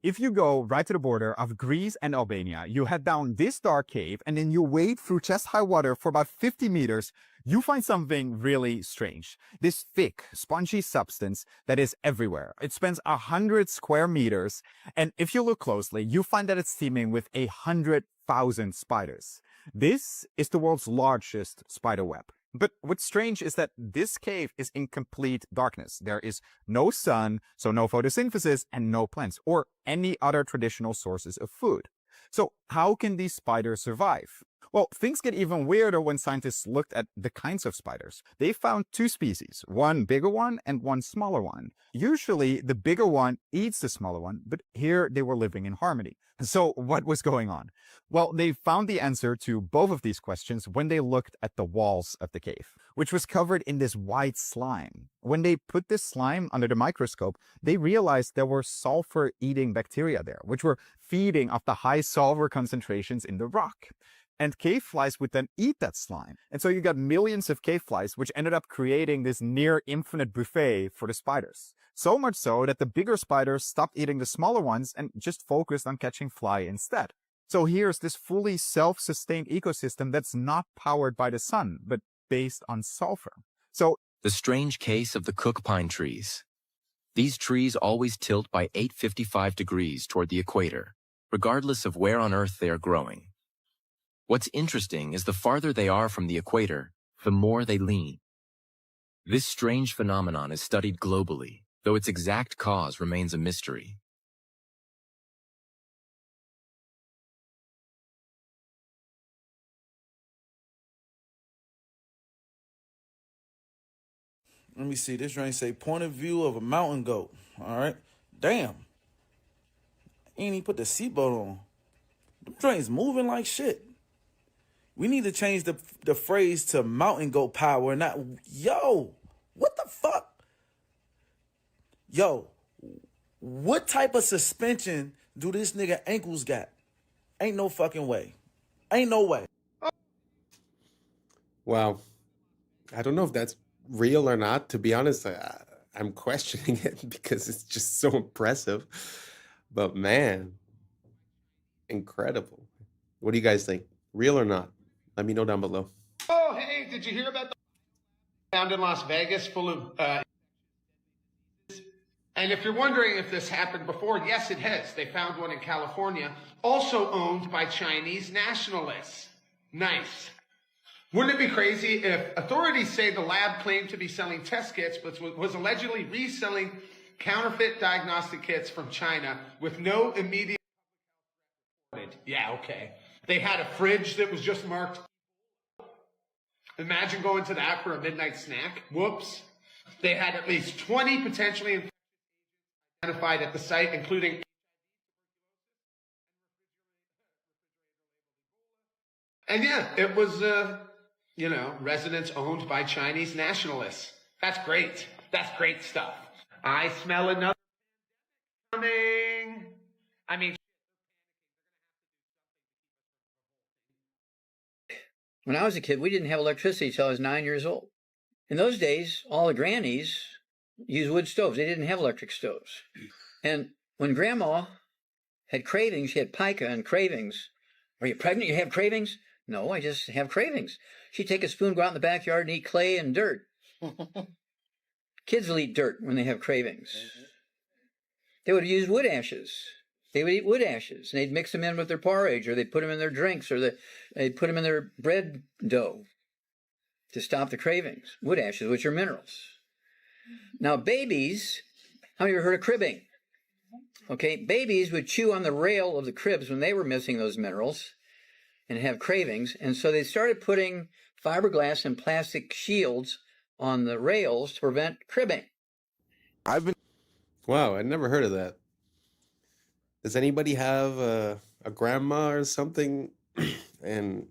If you go right to the border of Greece and Albania, you head down this dark cave and then you wade through chest-high water for about 50 meters, you find something really strange. This thick, spongy substance that is everywhere. It spans 100 square meters, and if you look closely, you find that it's teeming with 100,000 spiders. This is the world's largest spider web. But what's strange is that this cave is in complete darkness. There is no sun, so no photosynthesis, and no plants or any other traditional sources of food. So how can these spiders survive? Well, things get even weirder when scientists looked at the kinds of spiders. They found two species, one bigger one and one smaller one. Usually, the bigger one eats the smaller one, but here they were living in harmony. So what was going on? Well, they found the answer to both of these questions when they looked at the walls of the cave, which was covered in this white slime. When they put this slime under the microscope, they realized there were sulfur-eating bacteria there, which were feeding off the high sulfur concentrations in the rock. And cave flies would then eat that slime. And so you got millions of cave flies, which ended up creating this near infinite buffet for the spiders. So much so that the bigger spiders stopped eating the smaller ones and just focused on catching fly instead. So here's this fully self-sustained ecosystem that's not powered by the sun, but based on sulfur. So the strange case of the cook pine trees. These trees always tilt by 855 degrees toward the equator, regardless of where on Earth they are growing. What's interesting is the farther they are from the equator, the more they lean. This strange phenomenon is studied globally, though its exact cause remains a mystery. Let me see. This drink say point of view of a mountain goat. All right. Damn. Ain't even put the seatbelt on. Them trains moving like shit. We need to change the phrase to mountain goat power, not yo. What the fuck? Yo, what type of suspension do this nigga ankles got? Ain't no fucking way. Ain't no way. Wow. I don't know if that's real or not. To be honest, I'm questioning it because it's just so impressive. But man, incredible. What do you guys think? Real or not? Let me know down below. Oh, hey, did you hear about the found in Las Vegas full of and if you're wondering if this happened before, yes, it has. They found one in California, also owned by Chinese nationalists. Nice. Wouldn't it be crazy if authorities say the lab claimed to be selling test kits, but was allegedly reselling counterfeit diagnostic kits from China with no immediate... Yeah, okay. They had a fridge that was just marked. Imagine going to that for a midnight snack. Whoops. They had at least 20 potentially identified at the site, including... And yeah, it was, residents owned by Chinese nationalists. That's great. That's great stuff. I smell another coming. I mean... When I was a kid, we didn't have electricity until I was 9 years old. In those days, all the grannies used wood stoves. They didn't have electric stoves. And when Grandma had cravings, she had pica and cravings. Are you pregnant? You have cravings? No, I just have cravings. She'd take a spoon, go out in the backyard and eat clay and dirt. Kids will eat dirt when they have cravings. They would use wood ashes. They would eat wood ashes, and they'd mix them in with their porridge, or they'd put them in their drinks, or they'd put them in their bread dough to stop the cravings. Wood ashes, which are minerals. Now, babies, how many of you heard of cribbing? Okay, babies would chew on the rail of the cribs when they were missing those minerals and have cravings, and so they started putting fiberglass and plastic shields on the rails to prevent cribbing. Wow, I never heard of that. Does anybody have a grandma or something and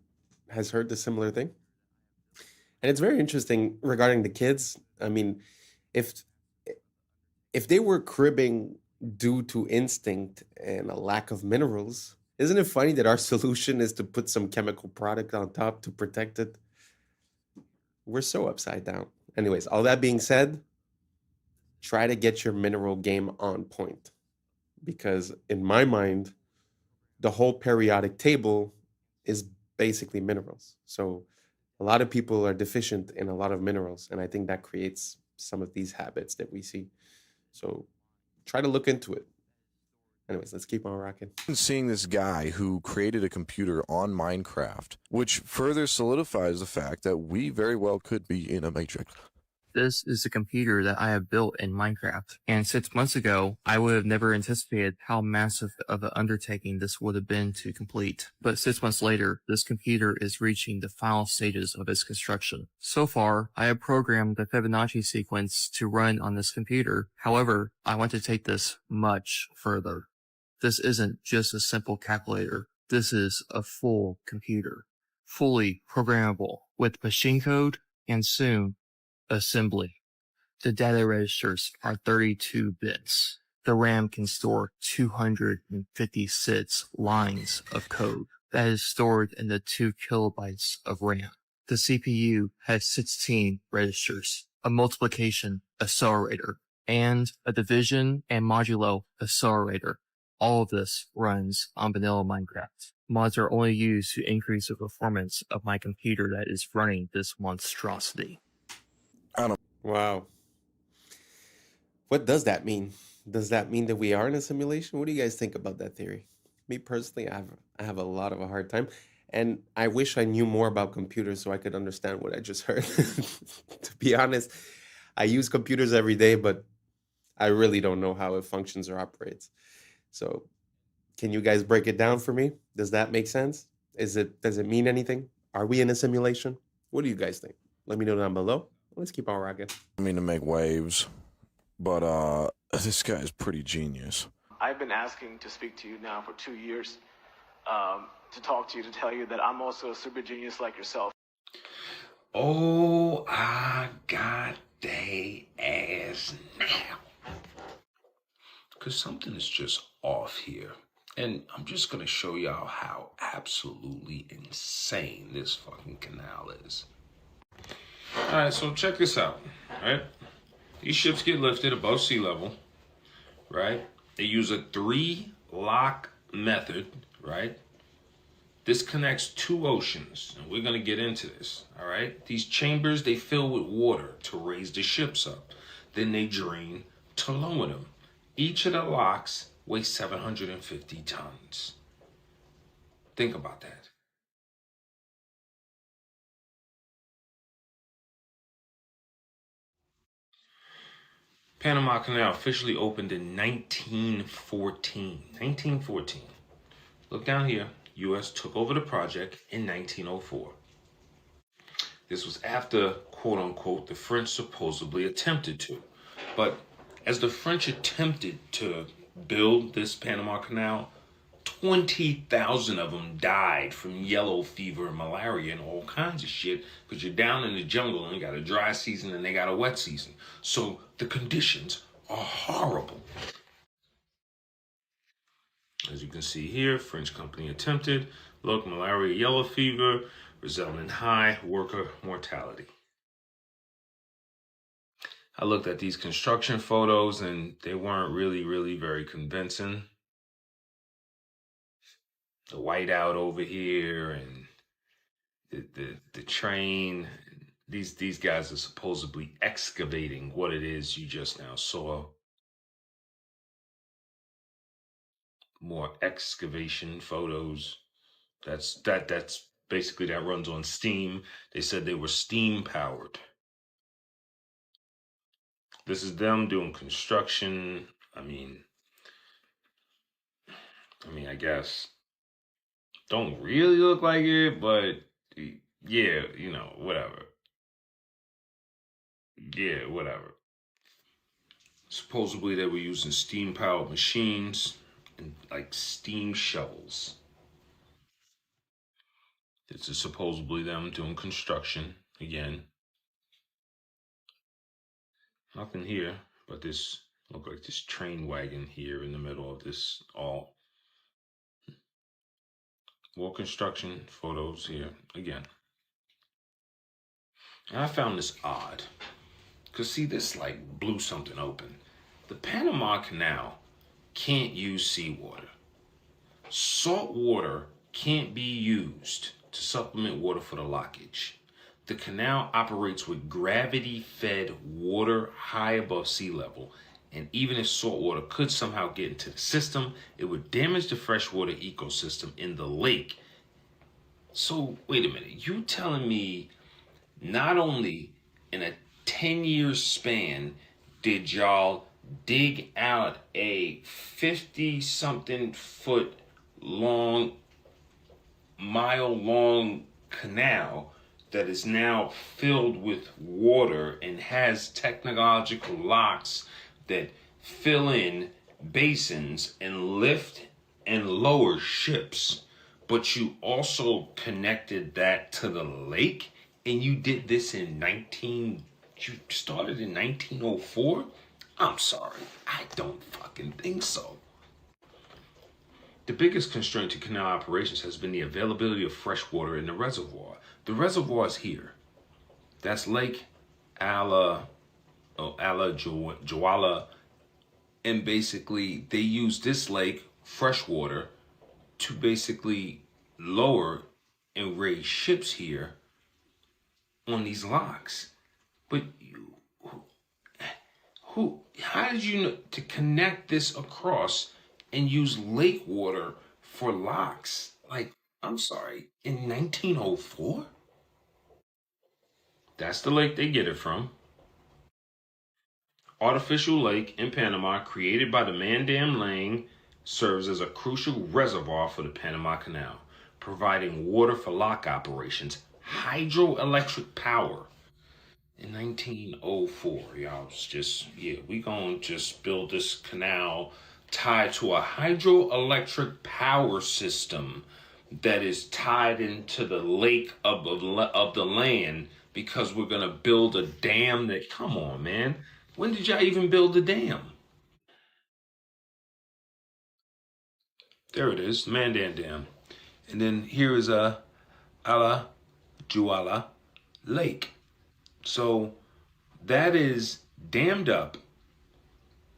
has heard the similar thing? And it's very interesting regarding the kids. I mean, if they were cribbing due to instinct and a lack of minerals, isn't it funny that our solution is to put some chemical product on top to protect it? We're so upside down. Anyways, all that being said, try to get your mineral game on point. Because in my mind, the whole periodic table is basically minerals. So a lot of people are deficient in a lot of minerals. And I think that creates some of these habits that we see. So try to look into it. Anyways, let's keep on rocking. Seeing this guy who created a computer on Minecraft, which further solidifies the fact that we very well could be in a matrix. This is the computer that I have built in Minecraft. And 6 months ago, I would have never anticipated how massive of an undertaking this would have been to complete. But 6 months later, this computer is reaching the final stages of its construction. So far, I have programmed the Fibonacci sequence to run on this computer. However, I want to take this much further. This isn't just a simple calculator. This is a full computer, fully programmable with machine code and soon assembly. The data registers are 32 bits. The RAM can store 256 lines of code that is stored in the 2 kilobytes of RAM. The CPU has 16 registers, a multiplication accelerator, and a division and modulo accelerator. All of this runs on vanilla Minecraft. Mods are only used to increase the performance of my computer that is running this monstrosity. Wow. What does that mean? Does that mean that we are in a simulation? What do you guys think about that theory? Me personally, I have a lot of a hard time, and I wish I knew more about computers so I could understand what I just heard. To be honest, I use computers every day, but I really don't know how it functions or operates. So, can you guys break it down for me? Does that make sense? Does it mean anything? Are we in a simulation? What do you guys think? Let me know down below. Let's keep on rocking. I mean to make waves, but this guy is pretty genius. I've been asking to speak to you now for 2 years, to talk to you, to tell you that I'm also a super genius like yourself. Oh, I got they ass now. Because something is just off here. And I'm just going to show y'all how absolutely insane this fucking canal is. All right, so check this out, right? These ships get lifted above sea level, right? They use a 3-lock method, right? This connects 2 oceans, and we're going to get into this, all right? These chambers, they fill with water to raise the ships up. Then they drain to lower them. Each of the locks weighs 750 tons. Think about that. Panama Canal officially opened in 1914. 1914. Look down here. U.S. took over the project in 1904. This was after, quote unquote, the French supposedly attempted to. But as the French attempted to build this Panama Canal, 20,000 of them died from yellow fever and malaria and all kinds of shit because you're down in the jungle and you got a dry season and they got a wet season. So the conditions are horrible. As you can see here, French company attempted. Look, malaria, yellow fever, resulting in high worker mortality. I looked at these construction photos and they weren't really very convincing. The whiteout over here and the train. These guys are supposedly excavating what it is you just now saw. More excavation photos. That's basically, that runs on steam. They said they were steam powered. This is them doing construction. I mean, I guess. Don't really look like it, but yeah, whatever. Yeah, whatever. Supposedly they were using steam-powered machines and like steam shovels. This is supposedly them doing construction again. Nothing here, but this look like this train wagon here in the middle of this all. More construction photos here again. And I found this odd. Because see, this like blew something open. The Panama Canal can't use seawater. Salt water can't be used to supplement water for the lockage. The canal operates with gravity-fed water high above sea level. And even if salt water could somehow get into the system, it would damage the freshwater ecosystem in the lake. So, wait a minute. You telling me not only in a 10-year span did y'all dig out a 50-something foot long, mile-long canal that is now filled with water and has technological locks that fill in basins and lift and lower ships, but you also connected that to the lake, and you did this in you started in 1904? I'm sorry, I don't fucking think so. The biggest constraint to canal operations has been the availability of fresh water in the reservoir. The reservoir is here. That's Lake Juala. And basically, they use this lake, fresh water, to basically lower and raise ships here on these locks. But how did you know to connect this across and use lake water for locks? Like, I'm sorry, in 1904? That's the lake they get it from. Artificial lake in Panama, created by the Mandam Lang, serves as a crucial reservoir for the Panama Canal, providing water for lock operations, hydroelectric power. In 1904, y'all, we gonna just build this canal tied to a hydroelectric power system that is tied into the lake of the land, because we're gonna build a dam that, come on, man. When did y'all even build the dam? There it is, Mandan Dam. And then here is Ala Juala Lake. So that is dammed up.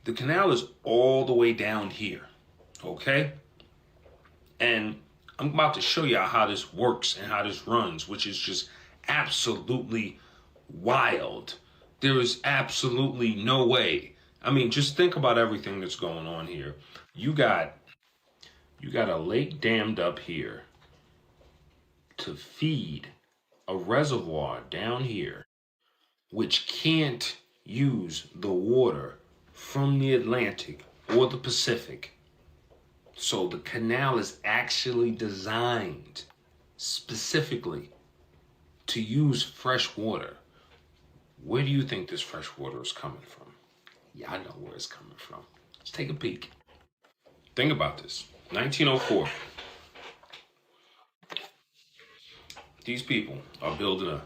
The canal is all the way down here, okay? And I'm about to show y'all how this works and how this runs, which is just absolutely wild. There is absolutely no way. I mean, just think about everything that's going on here. You got a lake dammed up here to feed a reservoir down here, which can't use the water from the Atlantic or the Pacific. So the canal is actually designed specifically to use fresh water. Where do you think this fresh water is coming from? Yeah, I know where it's coming from. Let's take a peek. Think about this. 1904. These people are building a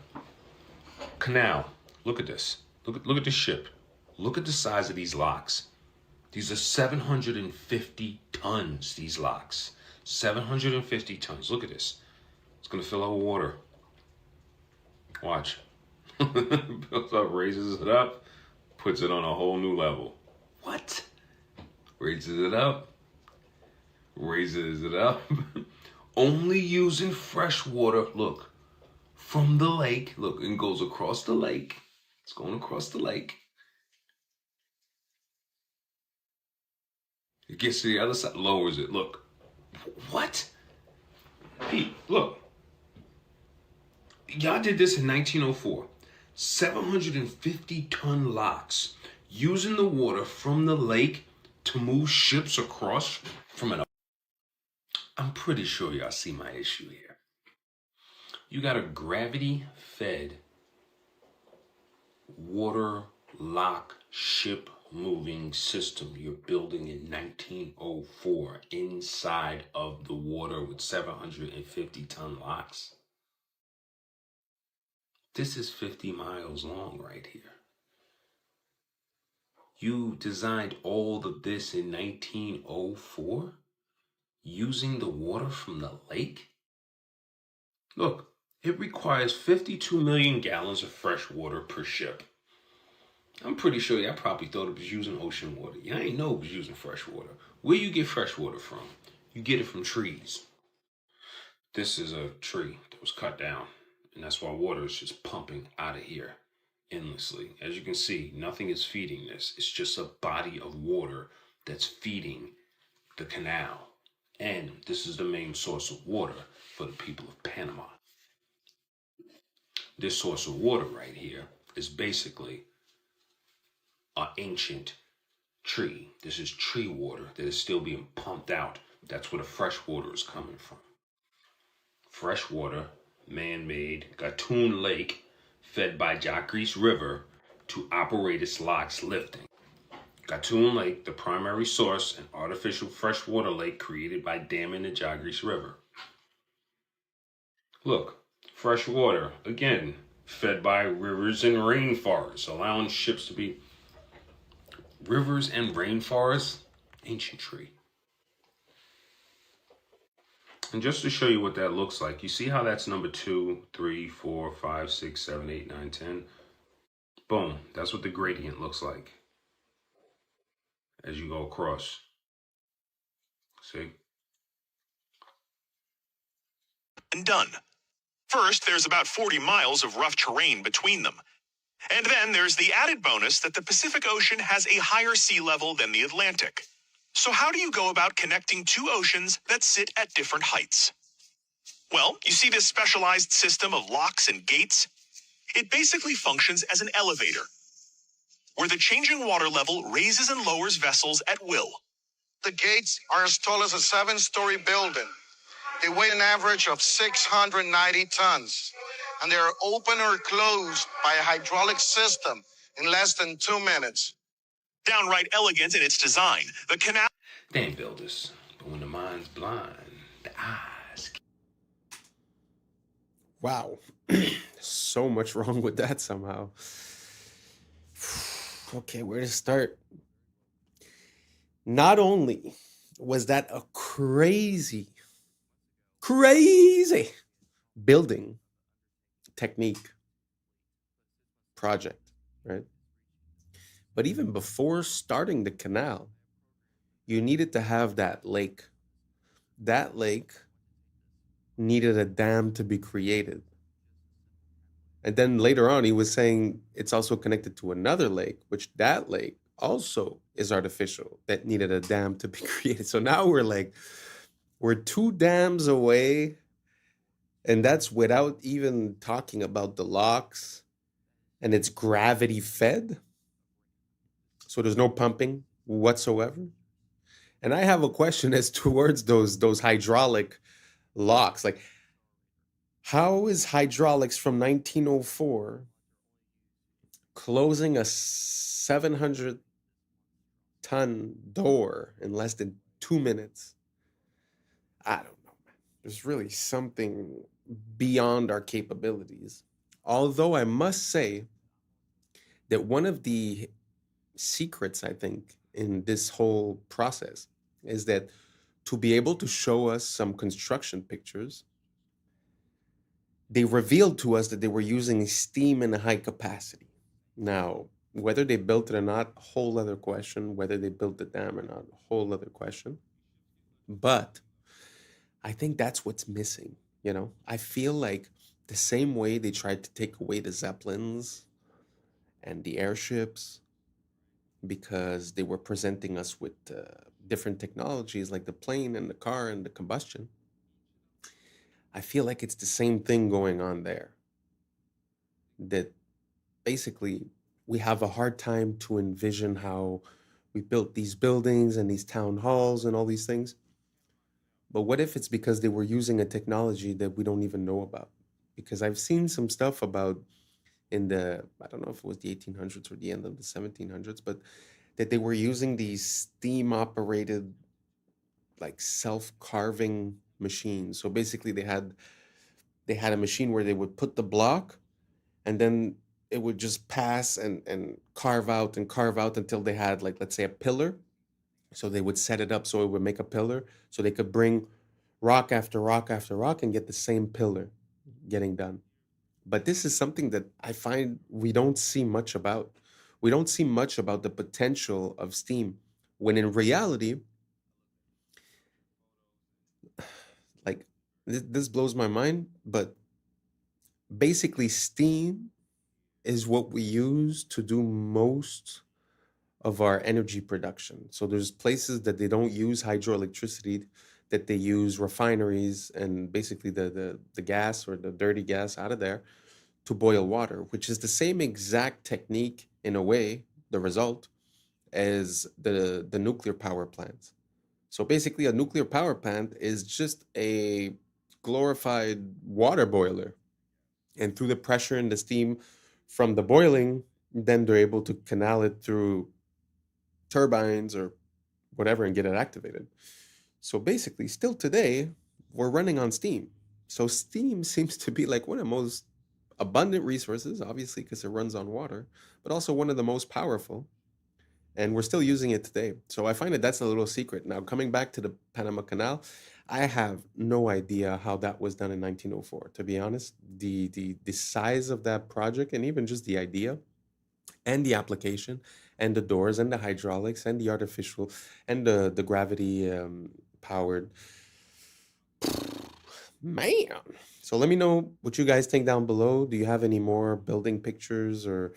canal. Look at this. Look at this ship. Look at the size of these locks. These are 750 tons, these locks. 750 tons. Look at this. It's going to fill out with water. Watch. Builds up, raises it up, puts it on a whole new level. What? Raises it up. Raises it up. Only using fresh water, look, from the lake. Look, and goes across the lake. It's going across the lake. It gets to the other side, lowers it. Look. What? Pete, look. Y'all did this in 1904. 750-ton locks using the water from the lake to move ships across from an... I'm pretty sure y'all see my issue here. You got a gravity-fed water lock ship moving system you're building in 1904 inside of the water with 750-ton locks. This is 50 miles long right here. You designed all of this in 1904 using the water from the lake? Look, it requires 52 million gallons of fresh water per ship. I'm pretty sure y'all probably thought it was using ocean water. Y'all ain't know it was using fresh water. Where you get fresh water from? You get it from trees. This is a tree that was cut down, and that's why water is just pumping out of here endlessly. As you can see, nothing is feeding this. It's just a body of water that's feeding the canal. And this is the main source of water for the people of Panama. This source of water right here is basically an ancient tree. This is tree water that is still being pumped out. That's where the fresh water is coming from. Fresh water, man-made, Gatun Lake, fed by Jacques River to operate its locks lifting. Gatun Lake, the primary source, an artificial freshwater lake created by damming the Jagris River. Look, fresh water, again, fed by rivers and rainforests, allowing ships to be... Rivers and rainforests, ancient tree. And just to show you what that looks like, you see how that's number 2, 3, 4, 5, 6, 7, 8, 9, 10? Boom, that's what the gradient looks like as you go across. See? And done. First, there's about 40 miles of rough terrain between them. And then there's the added bonus that the Pacific Ocean has a higher sea level than the Atlantic. So how do you go about connecting two oceans that sit at different heights? Well, you see this specialized system of locks and gates? It basically functions as an elevator, where the changing water level raises and lowers vessels at will. The gates are as tall as a 7-story building. They weigh an average of 690 tons, and they are open or closed by a hydraulic system in less than 2 minutes. Downright elegant in its design, the canal... They ain't build this, but when the mind's blind, the eyes... Wow. So much wrong with that somehow. Okay, where to start? Not only was that a crazy building technique project, right? But even before starting the canal, you needed to have that lake. That lake needed a dam to be created. And then later on, he was saying it's also connected to another lake, which that lake also is artificial, that needed a dam to be created. So now we're 2 dams away, and that's without even talking about the locks, and it's gravity fed. So there's no pumping whatsoever. And I have a question as towards those hydraulic locks. Like, how is hydraulics from 1904 closing a 700-ton door in less than 2 minutes? I don't know, man. There's really something beyond our capabilities. Although I must say that one of the secrets, I think, in this whole process is that to be able to show us some construction pictures, they revealed to us that they were using steam in a high capacity. Now, whether they built it or not, a whole other question. Whether they built the dam or not, a whole other question. But I think that's what's missing, you know? I feel like the same way they tried to take away the Zeppelins and the airships because they were presenting us with different technologies like the plane and the car and the combustion, I feel like it's the same thing going on there. That basically we have a hard time to envision how we built these buildings and these town halls and all these things. But what if it's because they were using a technology that we don't even know about? Because I've seen some stuff about in the, I don't know if it was the 1800s or the end of the 1700s, but that they were using these steam operated like self-carving machines. So basically they had a machine where they would put the block and then it would just pass and carve out until they had, like, let's say a pillar. So they would set it up so it would make a pillar so they could bring rock after rock after rock and get the same pillar getting done. But this is something that I find we don't see much about. We don't see much about the potential of steam, when in reality, like, this blows my mind, but basically steam is what we use to do most of our energy production. So there's places that they don't use hydroelectricity, that they use refineries and basically the gas or the dirty gas out of there to boil water, which is the same exact technique in a way, the result, is the nuclear power plant. So basically, a nuclear power plant is just a glorified water boiler. And through the pressure and the steam from the boiling, then they're able to canal it through turbines or whatever and get it activated. So basically, still today, we're running on steam. So steam seems to be like one of the most abundant resources, obviously, because it runs on water, but also one of the most powerful. And we're still using it today. So I find that that's a little secret. Now, coming back to the Panama Canal, I have no idea how that was done in 1904. To be honest, the size of that project and even just the idea and the application and the doors and the hydraulics and the artificial and the gravity powered, man. So let me know what you guys think down below. Do you have any more building pictures or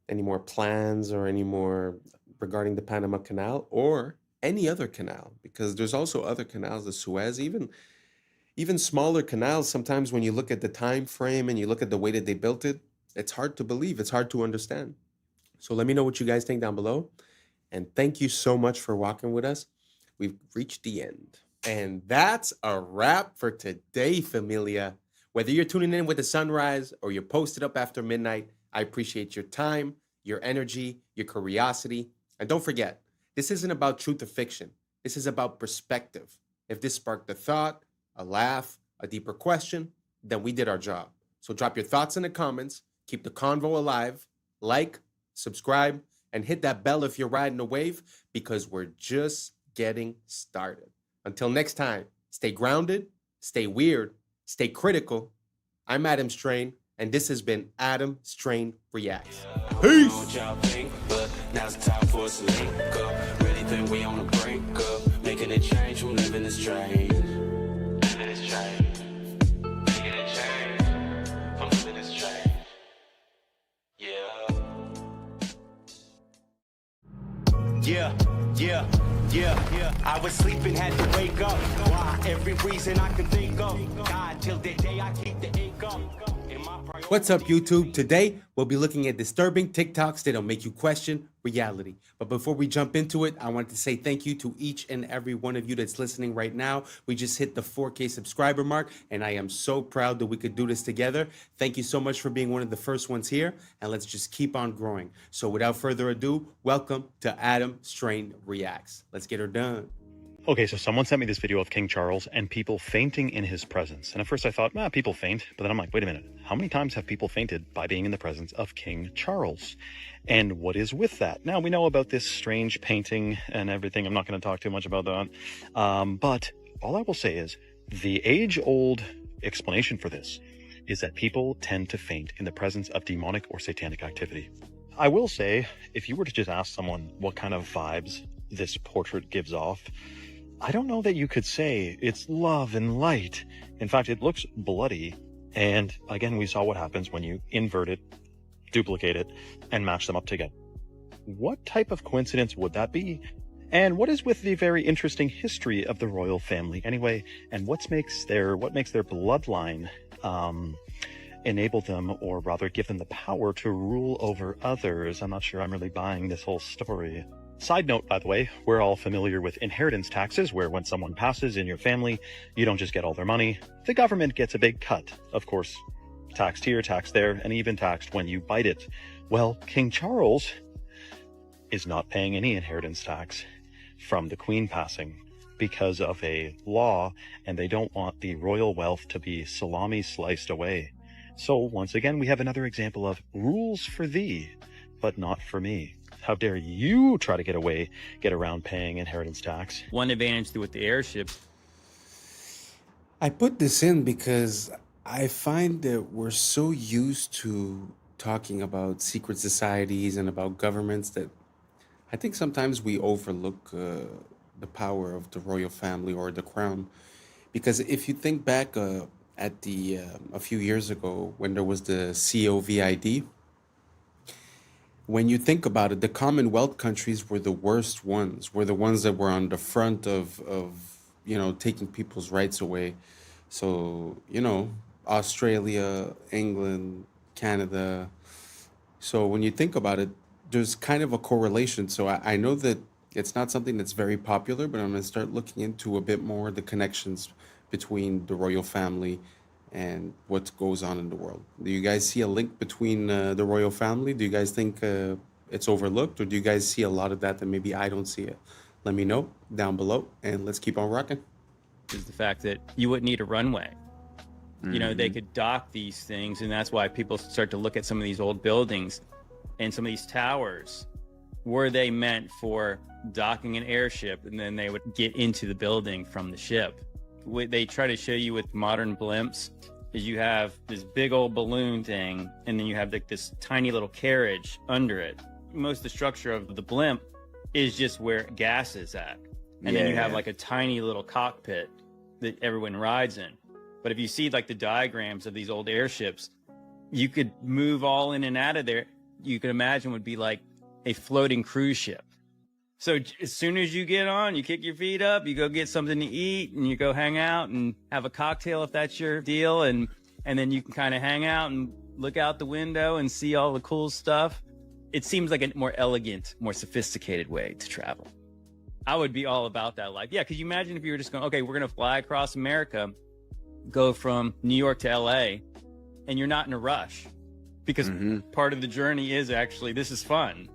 any more plans or any more regarding the Panama Canal or any other canal? Because there's also other canals, the Suez, even smaller canals. Sometimes when you look at the time frame and you look at the way that they built it, it's hard to believe, it's hard to understand. So let me know what you guys think down below. And thank you so much for walking with us. We've reached the end. And that's a wrap for today, familia. Whether you're tuning in with the sunrise or you're posted up after midnight, I appreciate your time, your energy, your curiosity. And don't forget, this isn't about truth or fiction. This is about perspective. If this sparked a thought, a laugh, a deeper question, then we did our job. So drop your thoughts in the comments, keep the convo alive, like, subscribe, and hit that bell if you're riding a wave, because we're just getting started. Until next time, stay grounded, stay weird, stay critical. I'm Adam Strain, and this has been Adam Strain Reacts. Peace! What y'all think, but now's the time for us to link up. Really think we on the brink of making a change from living this strange. Living this strange. Making a change from living this strange. Yeah. Yeah. I was sleeping, had to wake up. Why? Every reason I can think of. God, till the day I keep the ink up. What's up, YouTube? Today, we'll be looking at disturbing TikToks that'll make you question reality. But before we jump into it, I want to say thank you to each and every one of you that's listening right now. We just hit the 4K subscriber mark, and I am so proud that we could do this together. Thank you so much for being one of the first ones here, and let's just keep on growing. So without further ado, welcome to Adam Strain Reacts. Let's get her done. Okay, so someone sent me this video of King Charles and people fainting in his presence. And at first I thought, people faint. But then I'm like, wait a minute. How many times have people fainted by being in the presence of King Charles? And what is with that? Now, we know about this strange painting and everything. I'm not going to talk too much about that. But all I will say is the age-old explanation for this is that people tend to faint in the presence of demonic or satanic activity. I will say, if you were to just ask someone what kind of vibes this portrait gives off, I don't know that you could say it's love and light. In fact, it looks bloody. And again, we saw what happens when you invert it, duplicate it, and match them up together. What type of coincidence would that be? And what is with the very interesting history of the royal family anyway? And what makes their bloodline enable them, or rather give them the power to rule over others? I'm not sure I'm really buying this whole story. Side note, by the way, we're all familiar with inheritance taxes, where when someone passes in your family, you don't just get all their money. The government gets a big cut. Of course, taxed here, taxed there, and even taxed when you bite it. Well, King Charles is not paying any inheritance tax from the Queen passing because of a law, and they don't want the royal wealth to be salami sliced away. So once again, we have another example of rules for thee, but not for me. How dare you try to get around paying inheritance tax? One advantage with the airship. I put this in because I find that we're so used to talking about secret societies and about governments that I think sometimes we overlook the power of the royal family or the crown. Because if you think back at a few years ago when there was the COVID, when you think about it, the Commonwealth countries were the worst ones, were the ones that were on the front of taking people's rights away. So, Australia, England, Canada. So when you think about it, there's kind of a correlation. So I know that it's not something that's very popular, but I'm going to start looking into a bit more the connections between the royal family and what goes on in the world. Do you guys see a link between the royal family? Do you guys think it's overlooked, or do you guys see a lot of that maybe I don't see it? Let me know down below, and let's keep on rocking. Is the fact that you wouldn't need a runway. You know, they could dock these things, and that's why people start to look at some of these old buildings and some of these towers. Were they meant for docking an airship, and then they would get into the building from the ship? What they try to show you with modern blimps is you have this big old balloon thing, and then you have like this tiny little carriage under it. Most of the structure of the blimp is just where gas is at. And then you have like a tiny little cockpit that everyone rides in. But if you see like the diagrams of these old airships, you could move all in and out of there. You could imagine would be like a floating cruise ship. So as soon as you get on, you kick your feet up, you go get something to eat, and you go hang out and have a cocktail if that's your deal. And then you can kind of hang out and look out the window and see all the cool stuff. It seems like a more elegant, more sophisticated way to travel. I would be all about that life. Yeah, because you imagine if you were just going, okay, we're going to fly across America, go from New York to LA, and you're not in a rush because part of the journey is actually, this is fun.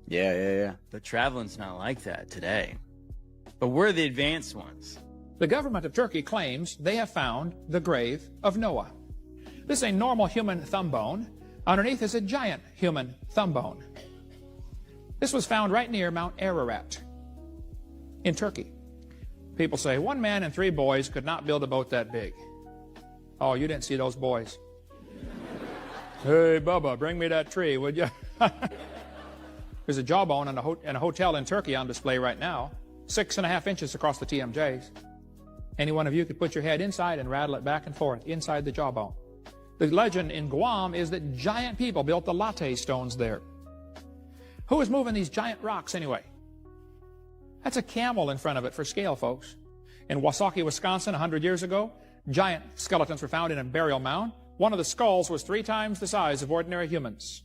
Yeah. But traveling's not like that today. But we're the advanced ones. The government of Turkey claims they have found the grave of Noah. This is a normal human thumb bone. Underneath is a giant human thumb bone. This was found right near Mount Ararat in Turkey. People say 1 man and 3 boys could not build a boat that big. Oh, you didn't see those boys. Hey, Bubba, bring me that tree, would you? There's a jawbone in a hotel in Turkey on display right now, 6.5 inches across the TMJs. Any one of you could put your head inside and rattle it back and forth inside the jawbone. The legend in Guam is that giant people built the latte stones there. Who is moving these giant rocks anyway? That's a camel in front of it for scale, folks. In Wasaki, Wisconsin, 100 years ago, giant skeletons were found in a burial mound. One of the skulls was 3 times the size of ordinary humans.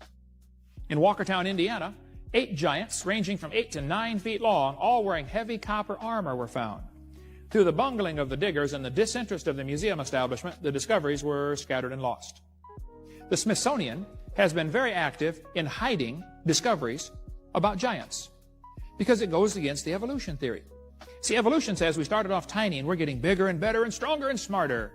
In Walkertown, Indiana, 8 giants ranging from 8 to 9 feet long, all wearing heavy copper armor, were found. Through the bungling of the diggers and the disinterest of the museum establishment, the discoveries were scattered and lost. The Smithsonian has been very active in hiding discoveries about giants because it goes against the evolution theory. See, evolution says we started off tiny and we're getting bigger and better and stronger and smarter.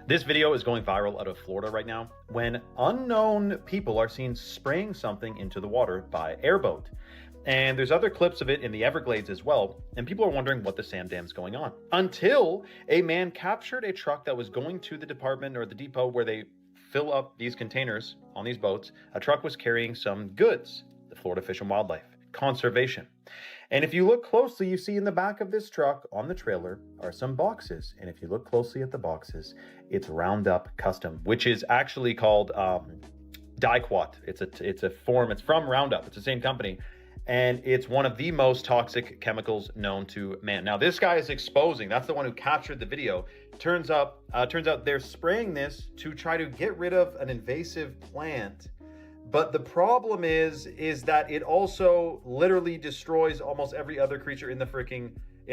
This video is going viral out of Florida right now when unknown people are seen spraying something into the water by airboat. And there's other clips of it in the Everglades as well, and people are wondering what the sand dam's going on. Until a man captured a truck that was going to the department or the depot where they fill up these containers on these boats. A truck was carrying some goods, the Florida Fish and Wildlife Conservation. And if you look closely, you see in the back of this truck on the trailer are some boxes. And if you look closely at the boxes, it's Roundup Custom, which is actually called Dicot. It's a form, it's from Roundup, it's the same company. And it's one of the most toxic chemicals known to man. Now, this guy is exposing, that's the one who captured the video. Turns out they're spraying this to try to get rid of an invasive plant. But the problem is that it also literally destroys almost every other creature in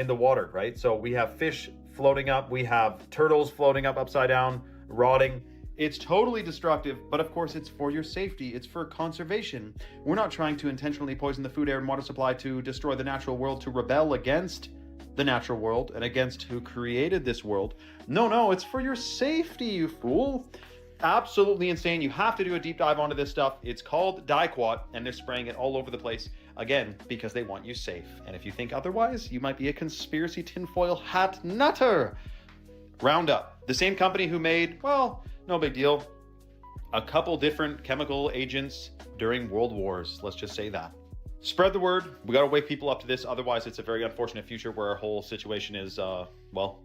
the water, right? So we have fish floating up, we have turtles floating up upside down, rotting. It's totally destructive, but of course it's for your safety. It's for conservation. We're not trying to intentionally poison the food, air, and water supply to destroy the natural world, to rebel against the natural world and against who created this world. No, it's for your safety, you fool. Absolutely insane. You have to do a deep dive onto this stuff. It's called Dicot, and they're spraying it all over the place, again, because they want you safe. And if you think otherwise, you might be a conspiracy tinfoil hat nutter. Roundup, the same company who made, well, no big deal, a couple different chemical agents during world wars. Let's just say that. Spread the word. We got to wake people up to this. Otherwise, it's a very unfortunate future where our whole situation is, well,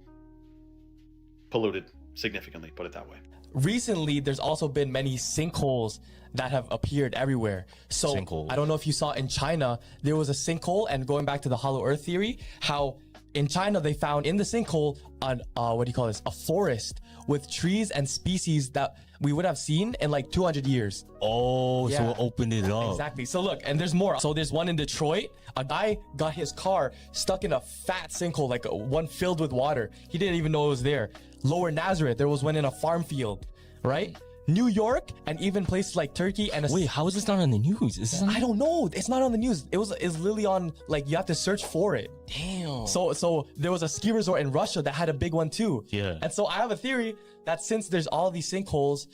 polluted significantly, put it that way. Recently, there's also been many sinkholes that have appeared everywhere. So I don't know if you saw in China, there was a sinkhole, and going back to the hollow earth theory, how In China, they found in the sinkhole a forest with trees and species that we would have seen in like 200 years. Oh, so Yeah. it opened it up. Exactly. So look, and there's more. So there's one in Detroit. A guy got his car stuck in a fat sinkhole, like one filled with water. He didn't even know it was there. Lower Nazareth, there was one in a farm field, right? New York, and even places like Turkey and Wait, how is this not on the news? Is this on I don't know. It's not on the news. It's literally on, like, you have to search for it. Damn. So there was a ski resort in Russia that had a big one too. Yeah. And so I have a theory that since there's all these sinkholes,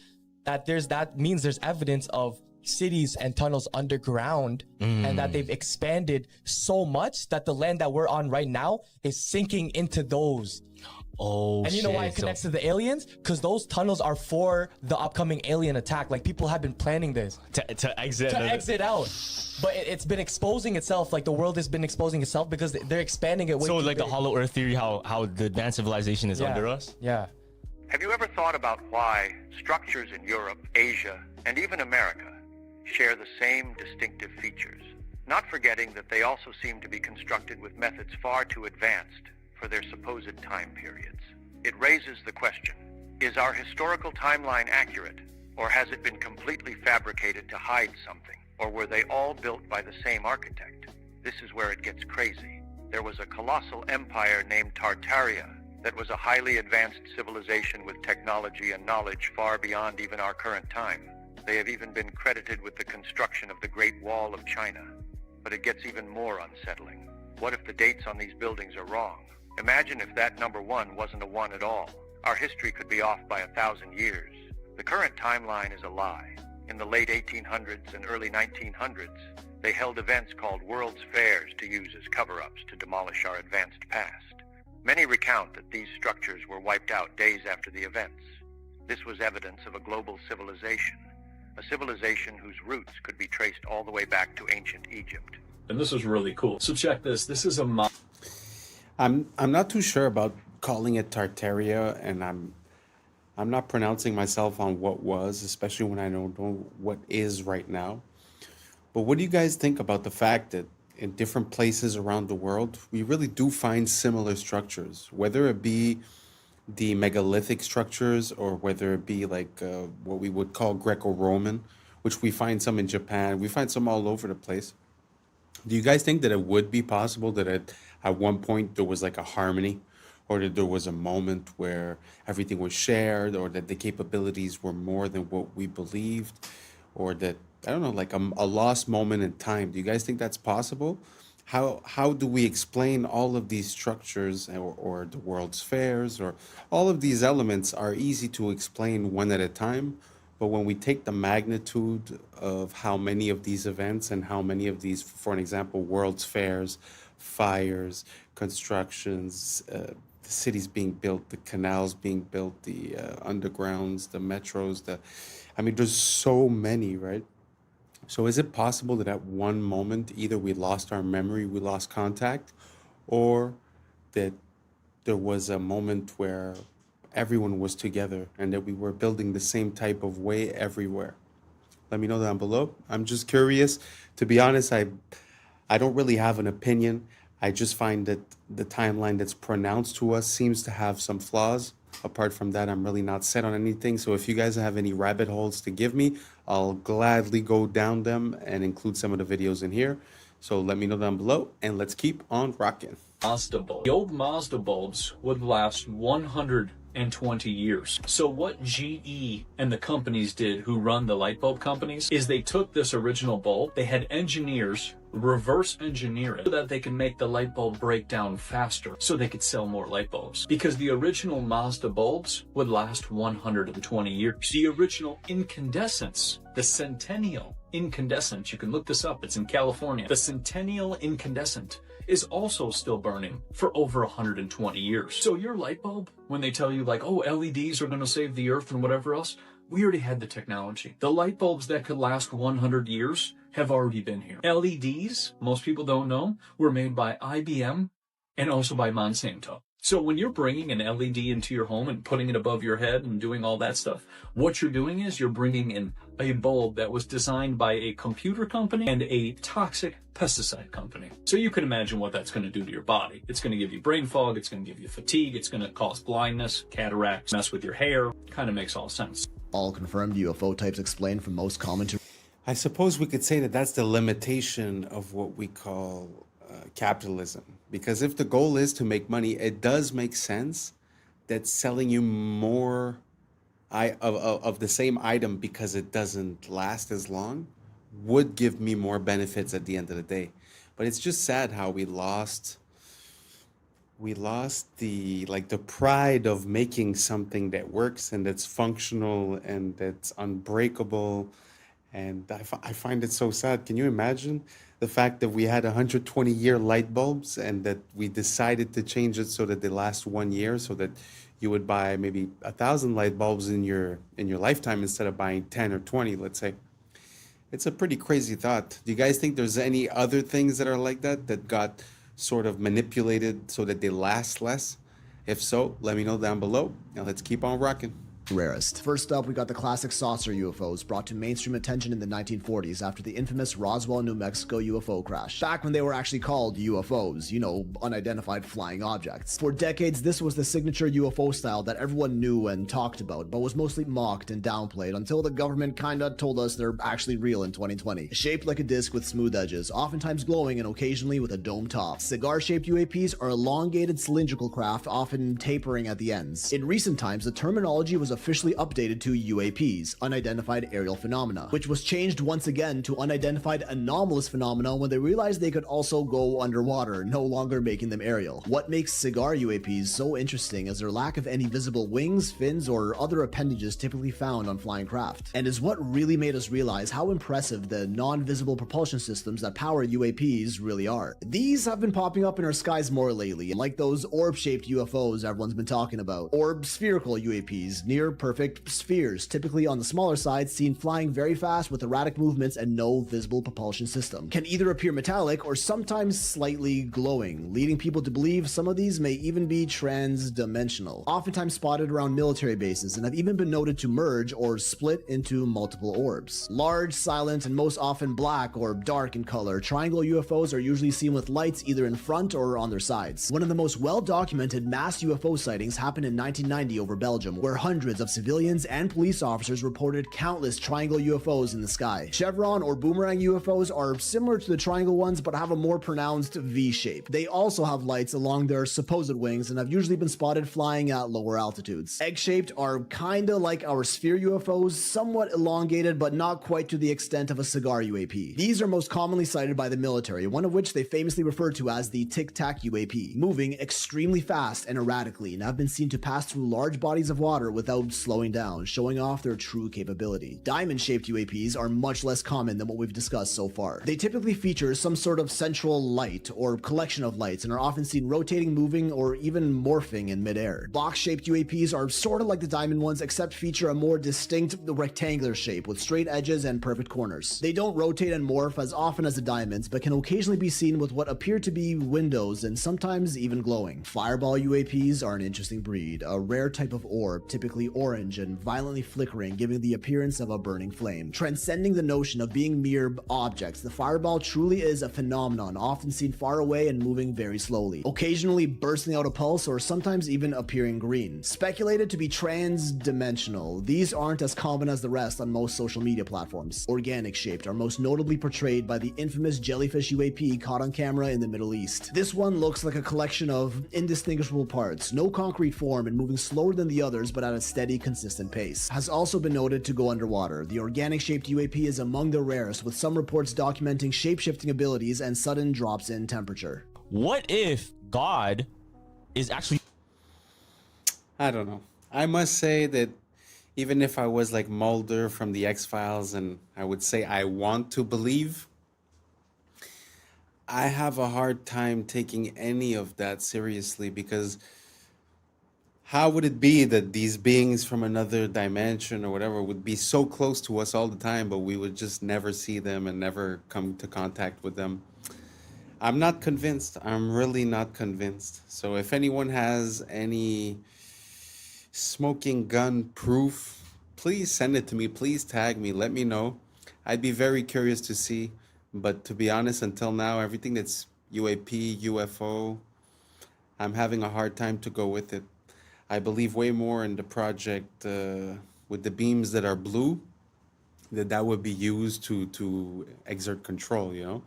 that means there's evidence of cities and tunnels underground, and that they've expanded so much that the land that we're on right now is sinking into those. Oh, and you know why it connects to the aliens? Because those tunnels are for the upcoming alien attack. Like, people have been planning this to exit out. But it's been exposing itself. Like, the world has been exposing itself because they're expanding it way So too like big. the Hollow Earth theory, how the advanced civilization is under us? Yeah. Have you ever thought about why structures in Europe, Asia, and even America share the same distinctive features? Not forgetting that they also seem to be constructed with methods far too advanced for their supposed time periods. It raises the question, is our historical timeline accurate, or has it been completely fabricated to hide something, or were they all built by the same architect? This is where it gets crazy. There was a colossal empire named Tartaria that was a highly advanced civilization with technology and knowledge far beyond even our current time. They have even been credited with the construction of the Great Wall of China. But it gets even more unsettling. What if the dates on these buildings are wrong? Imagine if that number 1 wasn't a 1 at all. Our history could be off by 1,000 years. The current timeline is a lie. In the late 1800s and early 1900s, they held events called World's Fairs to use as cover-ups to demolish our advanced past. Many recount that these structures were wiped out days after the events. This was evidence of a global civilization, a civilization whose roots could be traced all the way back to ancient Egypt. And this is really cool. So check this. This is a I'm not too sure about calling it Tartaria, and I'm not pronouncing myself on what was, especially when I don't know what is right now. But what do you guys think about the fact that in different places around the world, we really do find similar structures, whether it be the megalithic structures or whether it be like what we would call Greco-Roman, which we find some in Japan, we find some all over the place. Do you guys think that it would be possible that at one point there was like a harmony, or that there was a moment where everything was shared, or that the capabilities were more than what we believed, or that, I don't know, like a lost moment in time? Do you guys think that's possible? How do we explain all of these structures, or the World's Fairs, or all of these elements are easy to explain one at a time? But when we take the magnitude of how many of these events and how many of these, for an example, World's Fairs, fires, constructions, the cities being built, the canals being built, the undergrounds, the metros, there's so many, right? So is it possible that at one moment, either we lost our memory, we lost contact, or that there was a moment where everyone was together and that we were building the same type of way everywhere? Let me know down below. I'm just curious. To be honest, I don't really have an opinion. I just find that the timeline that's pronounced to us seems to have some flaws. Apart from that, I'm really not set on anything. So if you guys have any rabbit holes to give me, I'll gladly go down them and include some of the videos in here. So let me know down below, and let's keep on rocking. Mazda bulb. The old Mazda bulbs would last 120 years. So what GE and the companies did who run the light bulb companies is they took this original bulb, they had engineers reverse engineer it so that they can make the light bulb break down faster so they could sell more light bulbs. Because the original Mazda bulbs would last 120 years. The original incandescents, the Centennial incandescent, you can look this up, it's in California. The Centennial incandescent is also still burning for over 120 years. So your light bulb, when they tell you like, oh, LEDs are going to save the earth and whatever else, we already had the technology. The light bulbs that could last 100 years have already been here. LEDs, most people don't know, were made by IBM and also by Monsanto. So when you're bringing an LED into your home and putting it above your head and doing all that stuff, what you're doing is you're bringing in a bulb that was designed by a computer company and a toxic pesticide company. So you can imagine what that's going to do to your body. It's going to give you brain fog, it's going to give you fatigue, it's going to cause blindness, cataracts, mess with your hair. Kind of makes all sense. All confirmed UFO types explained from most common to... I suppose we could say that that's the limitation of what we call capitalism. Because if the goal is to make money, it does make sense that selling you more of the same item because it doesn't last as long would give me more benefits at the end of the day. But it's just sad how we lost the pride of making something that works and that's functional and that's unbreakable. And I find it so sad. Can you imagine the fact that we had 120-year light bulbs and that we decided to change it so that they last 1 year, so that you would buy maybe 1,000 light bulbs in your lifetime instead of buying 10 or 20, let's say. It's a pretty crazy thought. Do you guys think there's any other things that are like that got sort of manipulated so that they last less? If so, let me know down below. Now let's keep on rocking. Rarest. First up, we got the classic saucer UFOs brought to mainstream attention in the 1940s after the infamous Roswell, New Mexico UFO crash. Back when they were actually called UFOs, you know, unidentified flying objects. For decades, this was the signature UFO style that everyone knew and talked about, but was mostly mocked and downplayed until the government kinda told us they're actually real in 2020. Shaped like a disc with smooth edges, oftentimes glowing and occasionally with a dome top. Cigar-shaped UAPs are elongated cylindrical craft, often tapering at the ends. In recent times, the terminology was officially updated to UAPs, unidentified aerial phenomena, which was changed once again to unidentified anomalous phenomena when they realized they could also go underwater, no longer making them aerial. What makes cigar UAPs so interesting is their lack of any visible wings, fins, or other appendages typically found on flying craft, and is what really made us realize how impressive the non-visible propulsion systems that power UAPs really are. These have been popping up in our skies more lately, like those orb-shaped UFOs everyone's been talking about, or spherical UAPs, near perfect spheres, typically on the smaller side, seen flying very fast with erratic movements and no visible propulsion system. Can either appear metallic or sometimes slightly glowing, leading people to believe some of these may even be trans-dimensional. Oftentimes spotted around military bases and have even been noted to merge or split into multiple orbs. Large, silent, and most often black or dark in color, triangle UFOs are usually seen with lights either in front or on their sides. One of the most well-documented mass UFO sightings happened in 1990 over Belgium, where hundreds of civilians and police officers reported countless triangle UFOs in the sky. Chevron or boomerang UFOs are similar to the triangle ones but have a more pronounced V shape. They also have lights along their supposed wings and have usually been spotted flying at lower altitudes. Egg-shaped are kinda like our sphere UFOs, somewhat elongated but not quite to the extent of a cigar UAP. These are most commonly cited by the military, one of which they famously refer to as the Tic-Tac UAP, moving extremely fast and erratically, and have been seen to pass through large bodies of water without slowing down, showing off their true capability. Diamond-shaped UAPs are much less common than what we've discussed so far. They typically feature some sort of central light or collection of lights and are often seen rotating, moving, or even morphing in midair. Box-shaped UAPs are sort of like the diamond ones, except feature a more distinct rectangular shape with straight edges and perfect corners. They don't rotate and morph as often as the diamonds, but can occasionally be seen with what appear to be windows and sometimes even glowing. Fireball UAPs are an interesting breed, a rare type of orb, typically orange and violently flickering, giving the appearance of a burning flame. Transcending the notion of being mere objects, the fireball truly is a phenomenon, often seen far away and moving very slowly, occasionally bursting out a pulse or sometimes even appearing green. Speculated to be trans-dimensional, these aren't as common as the rest on most social media platforms. Organic-shaped are most notably portrayed by the infamous jellyfish UAP caught on camera in the Middle East. This one looks like a collection of indistinguishable parts, no concrete form and moving slower than the others but at a steady, consistent pace. Has also been noted to go underwater. The organic-shaped UAP is among the rarest, with some reports documenting shape-shifting abilities and sudden drops in temperature. What if God is actually... I don't know. I must say that even if I was like Mulder from the X-Files and I would say I want to believe, I have a hard time taking any of that seriously, because how would it be that these beings from another dimension or whatever would be so close to us all the time, but we would just never see them and never come to contact with them? I'm not convinced. I'm really not convinced. So if anyone has any smoking gun proof, please send it to me. Please tag me. Let me know. I'd be very curious to see. But to be honest, until now, everything that's UAP, UFO, I'm having a hard time to go with it. I believe way more in the project with the beams that are blue, that would be used to exert control, you know.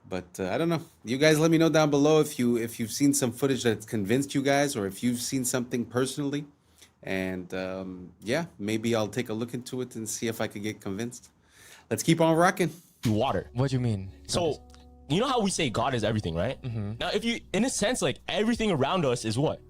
But I don't know. You guys let me know down below if you've seen some footage that's convinced you guys, or if you've seen something personally. And yeah, maybe I'll take a look into it and see if I could get convinced. Let's keep on rocking. Water. What do you mean? So, you know how we say God is everything, right? Now, if you, in a sense, like everything around us is what?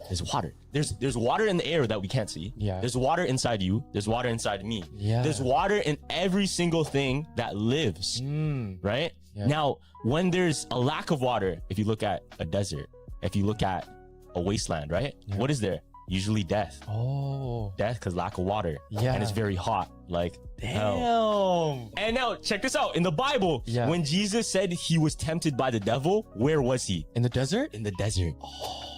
There's water. There's water in the air that we can't see. Yeah. There's water inside you. There's water inside me. Yeah. There's water in every single thing that lives. Right? Yeah. Now, when there's a lack of water, if you look at a desert, if you look at a wasteland, right? Yeah. What is there? Usually death. Oh. Death because lack of water. Yeah. And it's very hot. Like, Damn. hell. And now, check this out. In the Bible, Yeah. when Jesus said he was tempted by the devil, where was he? In the desert? In the desert.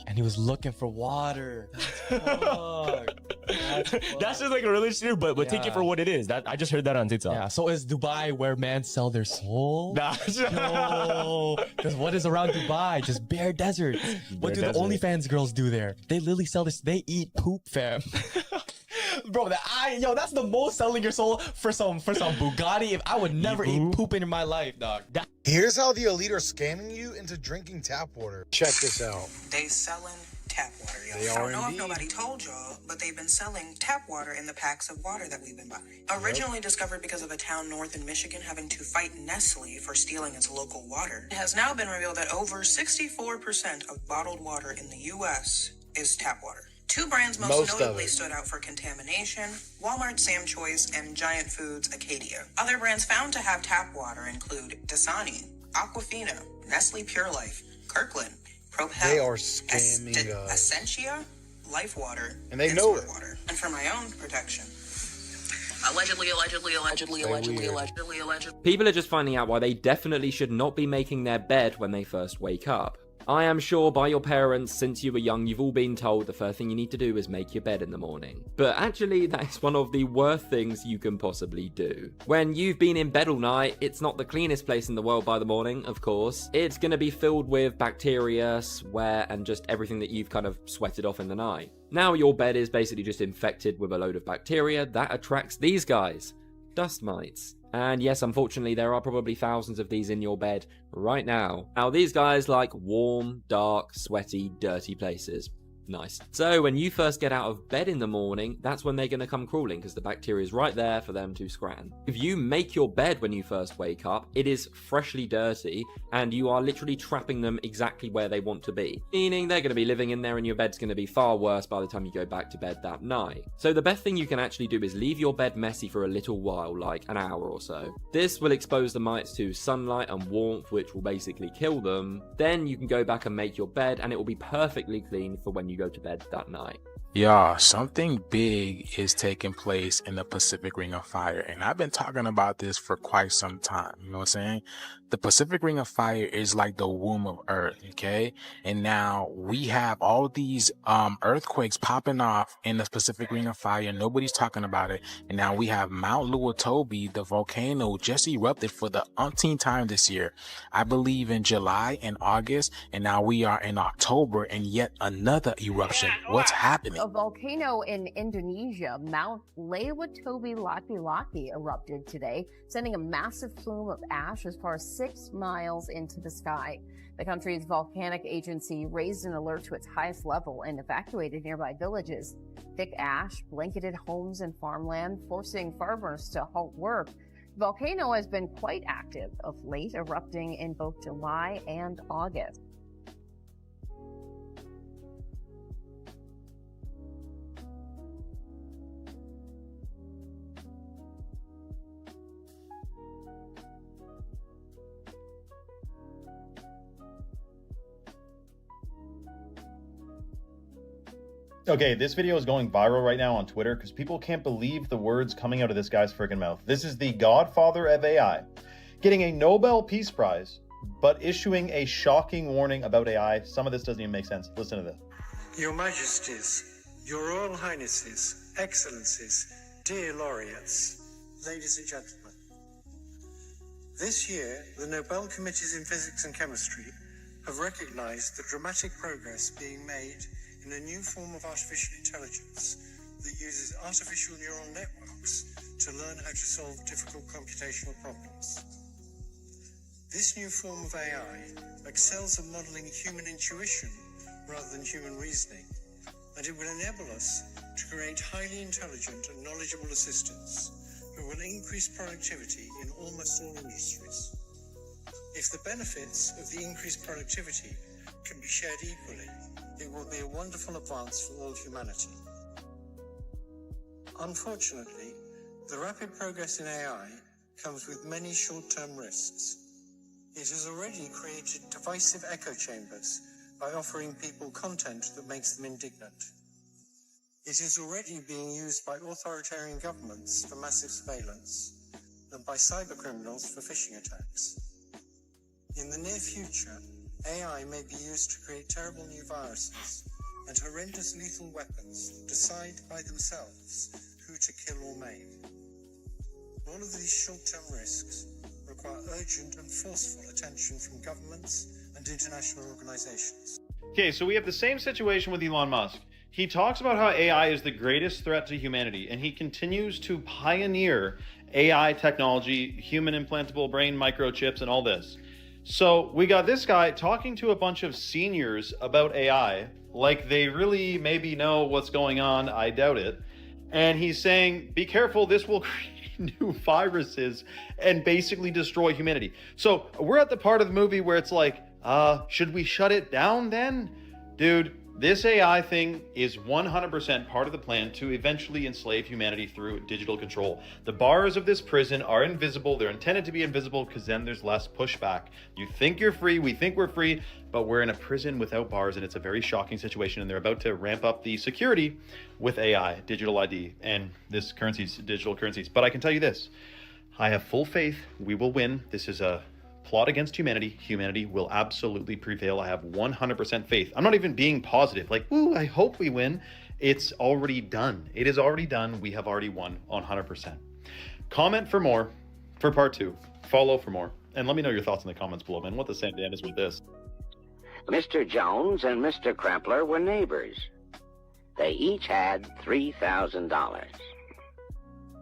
And he was looking for water. That's just like a religious theory, but take it Yeah. for what it is. That I just heard that on TikTok. Yeah. So is Dubai where men sell their soul? Nah. No. Because what is around Dubai? Just bare desert. What do desert. the OnlyFans girls do there? They literally sell this. They eat poop, fam. Bro, that's the most selling your soul for some Bugatti. If I would never eat poop in my life, dog. Here's how the elite are scamming you into drinking tap water. Check this out. They selling tap water, y'all. They I are don't know indeed. if nobody told y'all, but they've been selling tap water in the packs of water that we've been buying. Originally discovered because of a town north in Michigan having to fight Nestle for stealing its local water, it has now been revealed that over 64% of bottled water in the U.S. is tap water. Two brands most of notably it. stood out for contamination: Walmart Sam Choice and Giant Foods Acadia. Other brands found to have tap water include Dasani, Aquafina, Nestle Pure Life, Kirkland, Propel, They are scamming us. Essentia, Life Water, And they know Smart it. Water. And for my own protection, allegedly. People are just finding out why they definitely should not be making their bed when they first wake up. I am sure by your parents, since you were young, you've all been told the first thing you need to do is make your bed in the morning. But actually, that is one of the worst things you can possibly do. When you've been in bed all night, it's not the cleanest place in the world by the morning, of course. It's going to be filled with bacteria, sweat, and just everything that you've kind of sweated off in the night. Now your bed is basically just infected with a load of bacteria that attracts these guys, dust mites. And yes, unfortunately, there are probably thousands of these in your bed right now. Now, these guys like warm, dark, sweaty, dirty places. Nice. So when you first get out of bed in the morning, that's when they're going to come crawling because the bacteria is right there for them to scran. If you make your bed when you first wake up, it is freshly dirty and you are literally trapping them exactly where they want to be. Meaning they're going to be living in there and your bed's going to be far worse by the time you go back to bed that night. So the best thing you can actually do is leave your bed messy for a little while, like an hour or so. This will expose the mites to sunlight and warmth, which will basically kill them. Then you can go back and make your bed and it will be perfectly clean for when you go to bed that night. Y'all, something big is taking place in the Pacific Ring of Fire, and I've been talking about this for quite some time. You know what I'm saying? The Pacific Ring of Fire is like the womb of Earth, okay? And now we have all these earthquakes popping off in the Pacific Ring of Fire. Nobody's talking about it. And now we have Mount Luotobi, the volcano, just erupted for the umpteenth time this year. I believe in July and August, and now we are in October, and yet another eruption. What's happening? A volcano in Indonesia, Mount Lewatobi-Laki-Laki, erupted today, sending a massive plume of ash as far as 6 miles into the sky. The country's volcanic agency raised an alert to its highest level and evacuated nearby villages. Thick ash blanketed homes and farmland, forcing farmers to halt work. The volcano has been quite active of late, erupting in both July and August. Okay, this video is going viral right now on Twitter because people can't believe the words coming out of this guy's freaking mouth. This is the godfather of AI, getting a Nobel Peace Prize but issuing a shocking warning about AI. Some of this doesn't even make sense. Listen to this. Your Majesties, Your Royal Highnesses, Excellencies, dear laureates, ladies and gentlemen. This year, the Nobel Committees in Physics and Chemistry have recognized the dramatic progress being made in a new form of artificial intelligence that uses artificial neural networks to learn how to solve difficult computational problems. This new form of AI excels at modeling human intuition rather than human reasoning, and it will enable us to create highly intelligent and knowledgeable assistants who will increase productivity in almost all industries. If the benefits of the increased productivity can be shared equally, it will be a wonderful advance for all humanity. Unfortunately, the rapid progress in AI comes with many short-term risks. It has already created divisive echo chambers by offering people content that makes them indignant. It is already being used by authoritarian governments for massive surveillance and by cybercriminals for phishing attacks. In the near future, AI may be used to create terrible new viruses and horrendous lethal weapons that decide by themselves who to kill or maim. All of these short-term risks require urgent and forceful attention from governments and international organizations. Okay, so we have the same situation with Elon Musk. He talks about how AI is the greatest threat to humanity, and he continues to pioneer AI technology, human implantable brain microchips, and all this. So we got this guy talking to a bunch of seniors about AI, like they really maybe know what's going on. I doubt it. And he's saying, be careful, this will create new viruses and basically destroy humanity. So we're at the part of the movie where it's like, should we shut it down then? Dude, this AI thing is 100% part of the plan to eventually enslave humanity through digital control. The bars of this prison are invisible. They're intended to be invisible because then there's less pushback. You think you're free, we think we're free, but we're in a prison without bars, and it's a very shocking situation, and they're about to ramp up the security with AI, digital ID, and this currencies, digital currencies. But I can tell you this, I have full faith we will win. This is a plot against humanity. Humanity will absolutely prevail. I have 100% faith. I'm not even being positive, like, ooh, I hope we win. It's already done. It is already done. We have already won 100%. Comment for more for part 2. Follow for more. And let me know your thoughts in the comments below, man. What the same damn is with this? Mr. Jones and Mr. Krempler were neighbors. They each had $3,000.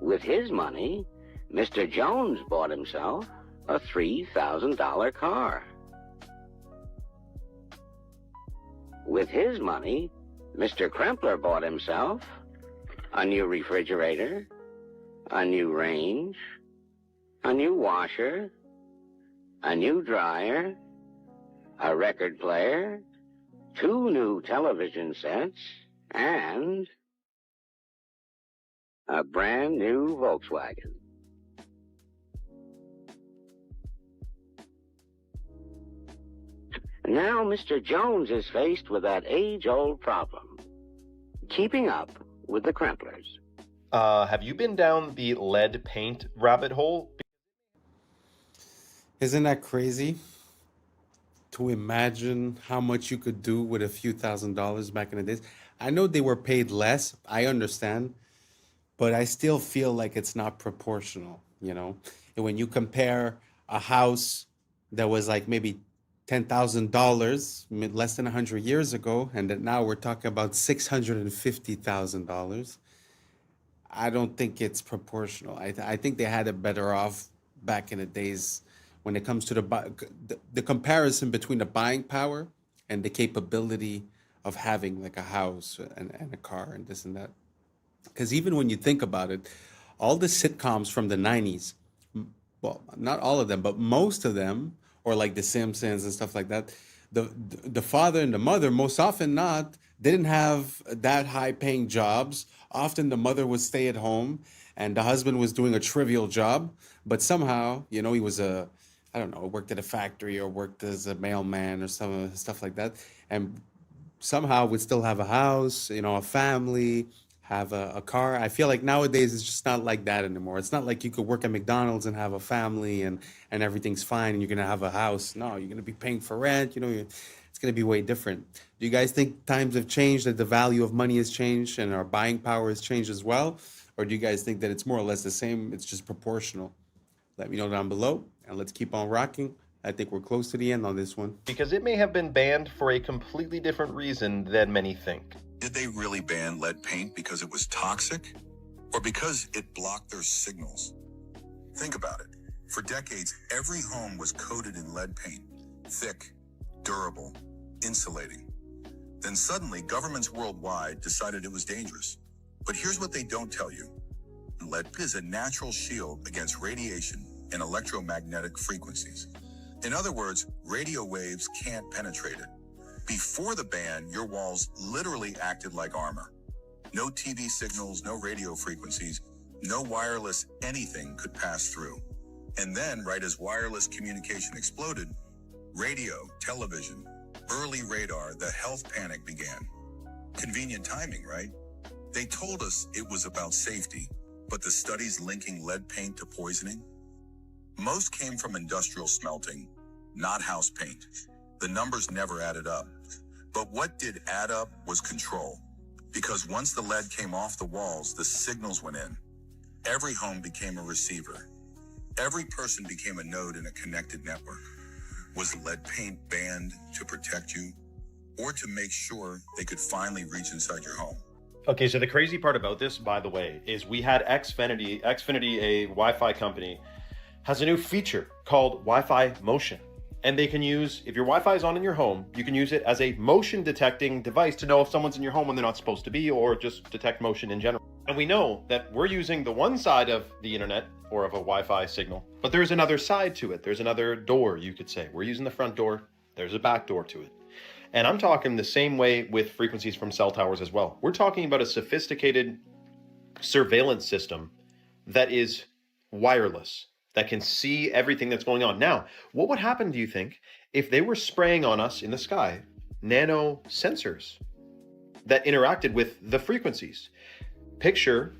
With his money, Mr. Jones bought himself a $3,000 car. With his money, Mr. Krempler bought himself a new refrigerator, a new range, a new washer, a new dryer, a record player, 2 new television sets, and a brand new Volkswagen. Now Mr. Jones is faced with that age-old problem, keeping up with the Kremplers. Have you been down the lead paint rabbit hole? Isn't that crazy? To imagine how much you could do with a few $1,000s back in the days. I know they were paid less, I understand, but I still feel like it's not proportional, you know? And when you compare a house that was like maybe $10,000 less than 100 years ago, and that now we're talking about $650,000, I don't think it's proportional. I think they had it better off back in the days when it comes to the comparison between the buying power and the capability of having like a house and a car and this and that. Because even when you think about it, all the sitcoms from the 90s, well, not all of them, but most of them, or like The Simpsons and stuff like that, the father and the mother, most often not, didn't have that high paying jobs. Often the mother would stay at home and the husband was doing a trivial job, but somehow, you know, he was worked at a factory or worked as a mailman or stuff like that. And somehow would still have a house, you know, a family, have a car. I feel like nowadays it's just not like that anymore. It's not like you could work at McDonald's and have a family and everything's fine and you're gonna have a house. No, you're gonna be paying for rent. It's gonna be way different. Do you guys think times have changed, that the value of money has changed and our buying power has changed as well? Or do you guys think that it's more or less the same? It's just proportional? Let me know down below and let's keep on rocking. I think we're close to the end on this one. Because it may have been banned for a completely different reason than many think. Did they really ban lead paint because it was toxic? Or because it blocked their signals? Think about it. For decades, every home was coated in lead paint. Thick, durable, insulating. Then suddenly, governments worldwide decided it was dangerous. But here's what they don't tell you. Lead is a natural shield against radiation and electromagnetic frequencies. In other words, radio waves can't penetrate it. Before the ban, your walls literally acted like armor. No TV signals, no radio frequencies, no wireless anything could pass through. And then, right as wireless communication exploded, radio, television, early radar, the health panic began. Convenient timing, right? They told us it was about safety, but the studies linking lead paint to poisoning? Most came from industrial smelting, not house paint. The numbers never added up. But what did add up was control. Because once the lead came off the walls, the signals went in. Every home became a receiver. Every person became a node in a connected network. Was lead paint banned to protect you or to make sure they could finally reach inside your home? Okay, so the crazy part about this, by the way, is we had Xfinity, a Wi-Fi company, has a new feature called Wi-Fi Motion. And they can use, if your Wi-Fi is on in your home, you can use it as a motion detecting device to know if someone's in your home when they're not supposed to be, or just detect motion in general. And we know that we're using the one side of the internet or of a Wi-Fi signal, but there's another side to it. There's another door, you could say. We're using the front door. There's a back door to it. And I'm talking the same way with frequencies from cell towers as well. We're talking about a sophisticated surveillance system that is wireless, that can see everything that's going on. Now, what would happen, do you think, if they were spraying on us in the sky nano sensors that interacted with the frequencies? Picture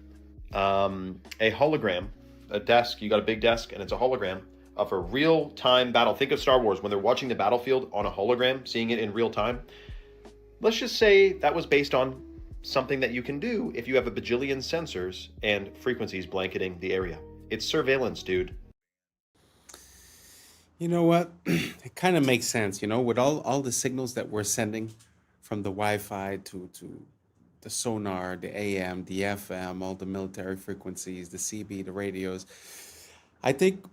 a hologram, a desk, you got a big desk and it's a hologram of a real-time battle. Think of Star Wars when they're watching the battlefield on a hologram, seeing it in real time. Let's just say that was based on something that you can do if you have a bajillion sensors and frequencies blanketing the area. It's surveillance, dude. You know what? It kind of makes sense, with all the signals that we're sending from the Wi-Fi to the sonar, the AM, the FM, all the military frequencies, the CB, the radios. I think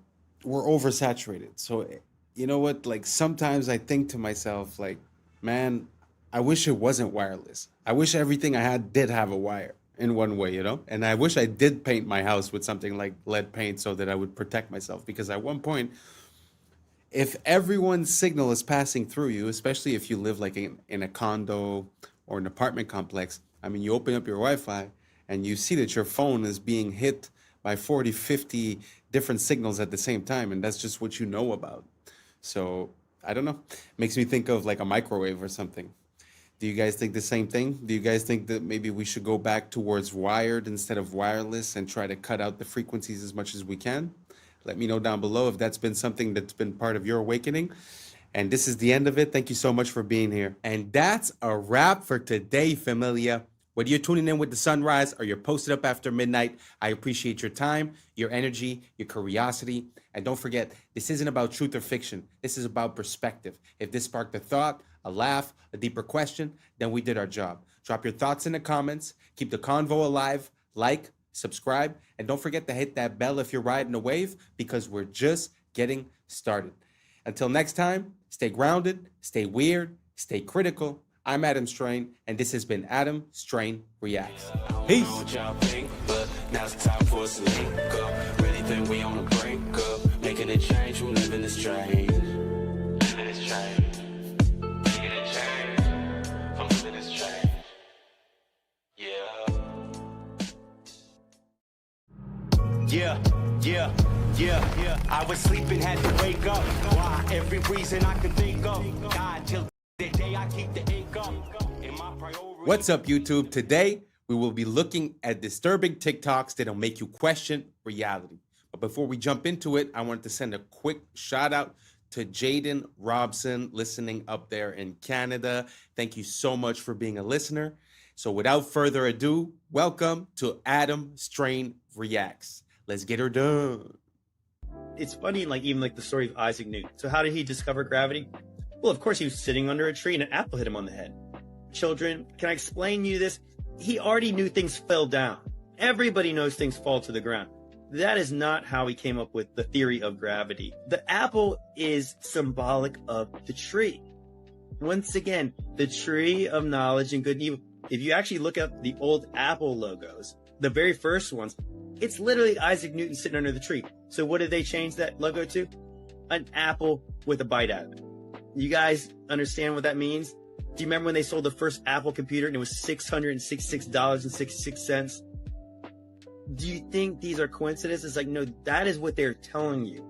we're oversaturated. So, you know what? Like sometimes I think to myself, like, man, I wish it wasn't wireless. I wish everything I had did have a wire in one way, And I wish I did paint my house with something like lead paint so that I would protect myself. Because at one point, if everyone's signal is passing through you, especially if you live like in a condo or an apartment complex, I mean, you open up your Wi-Fi and you see that your phone is being hit by 40, 50 different signals at the same time. And that's just what you know about. So I don't know. Makes me think of like a microwave or something. Do you guys think the same thing? Do you guys think that maybe we should go back towards wired instead of wireless and try to cut out the frequencies as much as we can? Let me know down below if that's been something that's been part of your awakening. And this is the end of it. Thank you so much for being here. And that's a wrap for today, familia. Whether you're tuning in with the sunrise or you're posted up after midnight, I appreciate your time, your energy, your curiosity. And don't forget, this isn't about truth or fiction. This is about perspective. If this sparked a thought, a laugh, a deeper question, then we did our job. Drop your thoughts in the comments. Keep the convo alive. Like, subscribe, and don't forget to hit that bell if you're riding a wave, because we're just getting started. Until next time, stay grounded, stay weird, stay critical. I'm Adam Strain, and this has been Adam Strain Reacts. Peace. But now it's time for us to link up. Really think we on the brink up. Making a change from living this strange. Living this strange. Making a change from living this strange. Yeah. I was sleeping, had to wake up. Why? Every reason I could think of. God, till the day I keep the ink up. What's up, YouTube? Today, We will be looking at disturbing TikToks that'll make you question reality. But before we jump into it, I wanted to send a quick shout out to Jaden Robson listening up there in Canada. Thank you so much for being a listener. So without further ado, welcome to Adam Strain Reacts. Let's get her done. It's funny, like even like the story of Isaac Newton. So how did he discover gravity? Well, of course, he was sitting under a tree and an apple hit him on the head. Children, can I explain to you this? He already knew things fell down. Everybody knows things fall to the ground. That is not how he came up with the theory of gravity. The apple is symbolic of the tree. Once again, the tree of knowledge and good and evil. If you actually look up the old Apple logos, the very first ones, it's literally Isaac Newton sitting under the tree. So what did they change that logo to? An apple with a bite out of it. You guys understand what that means? Do you remember when they sold the first Apple computer and it was $666.66? Do you think these are coincidences? Like, no, that is what they're telling you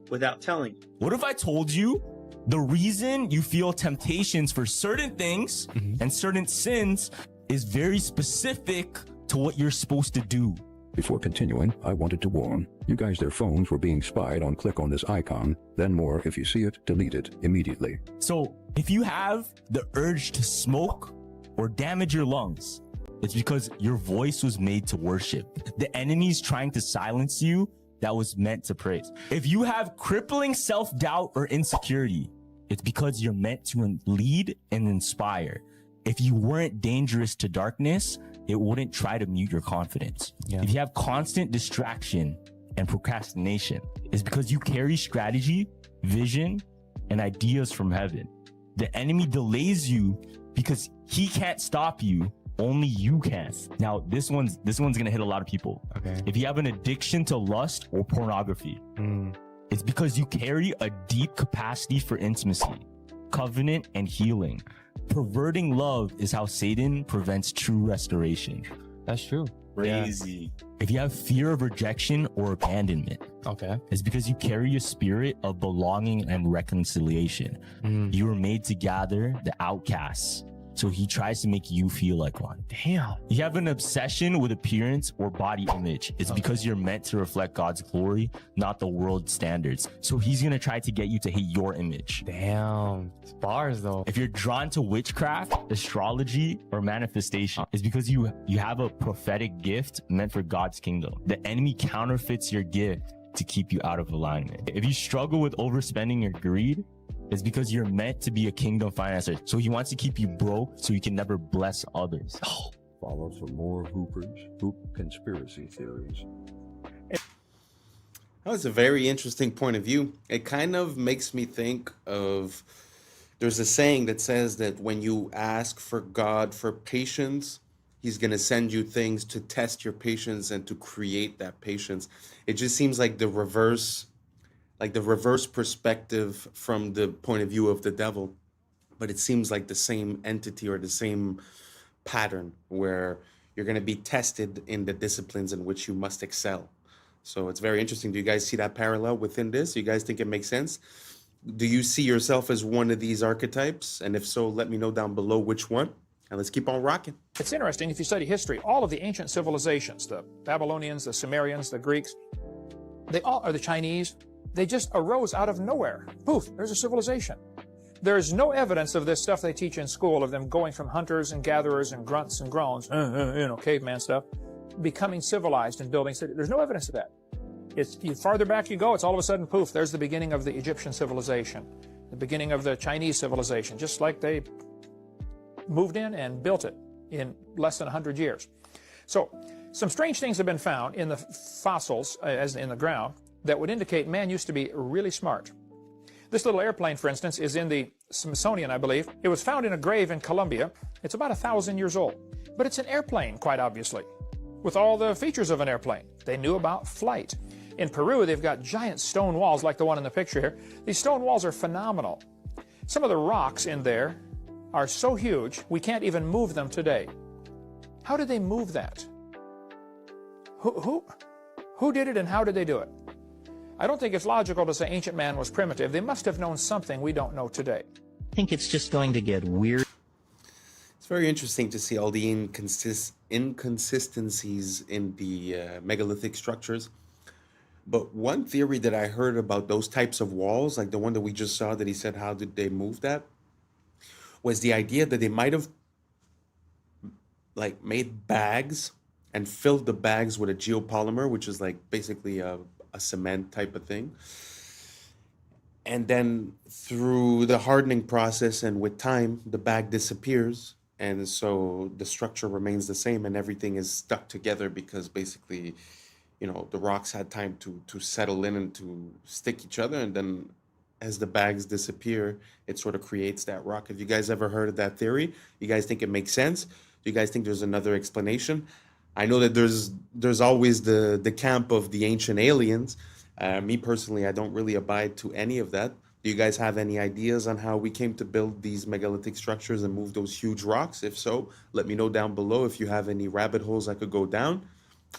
without telling you. What if I told you the reason you feel temptations for certain things and certain sins is very specific to what you're supposed to do? Before continuing, I wanted to warn you guys their phones were being spied on. Click on this icon, then more. If you see it, delete it immediately. So if you have the urge to smoke or damage your lungs, it's because your voice was made to worship. The enemy's trying to silence you that was meant to praise. If you have crippling self-doubt or insecurity, it's because you're meant to lead and inspire. If you weren't dangerous to darkness, it wouldn't try to mute your confidence. If you have constant distraction and procrastination, it's because you carry strategy, vision, and ideas from heaven. The enemy delays you because he can't stop you. Only you can. Now, this one's gonna hit a lot of people. Okay. If you have an addiction to lust or pornography, it's because you carry a deep capacity for intimacy, covenant, and healing. Perverting love is how Satan prevents true restoration. That's true. Crazy. Yeah. If you have fear of rejection or abandonment, it's because you carry a spirit of belonging and reconciliation. You were made to gather the outcasts. So he tries to make you feel like one. Damn. You have an obsession with appearance or body image. It's because you're meant to reflect God's glory, not the world's standards. So he's going to try to get you to hate your image. Damn. It's bars though. If you're drawn to witchcraft, astrology, or manifestation, it's because you have a prophetic gift meant for God's kingdom. The enemy counterfeits your gift to keep you out of alignment. If you struggle with overspending or greed, it's because you're meant to be a kingdom financer. So he wants to keep you broke so you can never bless others. Follow for more hoop conspiracy theories. That was a very interesting point of view. It kind of makes me think of, there's a saying that says that when you ask for God for patience, he's going to send you things to test your patience and to create that patience. It just seems like the reverse perspective from the point of view of the devil, but it seems like the same entity or the same pattern where you're going to be tested in the disciplines in which you must excel. So it's very interesting. Do you guys see that parallel within this? Do you guys think it makes sense? Do you see yourself as one of these archetypes? And if so, let me know down below which one. And let's keep on rocking. It's interesting, if you study history, all of the ancient civilizations, the Babylonians, the Sumerians, the Greeks, they all are the Chinese. They just arose out of nowhere. Poof, there's a civilization. There is no evidence of this stuff they teach in school, of them going from hunters and gatherers and grunts and groans, caveman stuff, becoming civilized and building cities. There's no evidence of that. The farther back you go, it's all of a sudden, poof, there's the beginning of the Egyptian civilization, the beginning of the Chinese civilization, just like they moved in and built it in less than 100 years. So some strange things have been found in the fossils, as in the ground, that would indicate man used to be really smart. This little airplane, for instance, is in the Smithsonian, I believe. It was found in a grave in Colombia. It's about 1,000 years old. But it's an airplane, quite obviously, with all the features of an airplane. They knew about flight. In Peru, they've got giant stone walls like the one in the picture here. These stone walls are phenomenal. Some of the rocks in there are so huge, we can't even move them today. How did they move that? Who did it and how did they do it? I don't think it's logical to say ancient man was primitive. They must have known something we don't know today. I think it's just going to get weird. It's very interesting to see all the inconsistencies in the megalithic structures. But one theory that I heard about those types of walls, like the one that we just saw that he said, how did they move that? Was the idea that they might have like made bags and filled the bags with a geopolymer, which is like basically a cement type of thing. And then through the hardening process and with time, the bag disappears. And so the structure remains the same and everything is stuck together because basically, you know, the rocks had time to settle in and to stick each other. And then as the bags disappear, it sort of creates that rock. Have you guys ever heard of that theory? You guys think it makes sense? Do you guys think there's another explanation? I know that there's always the camp of the ancient aliens. Me personally, I don't really abide to any of that. Do you guys have any ideas on how we came to build these megalithic structures and move those huge rocks? If so, let me know down below if you have any rabbit holes I could go down.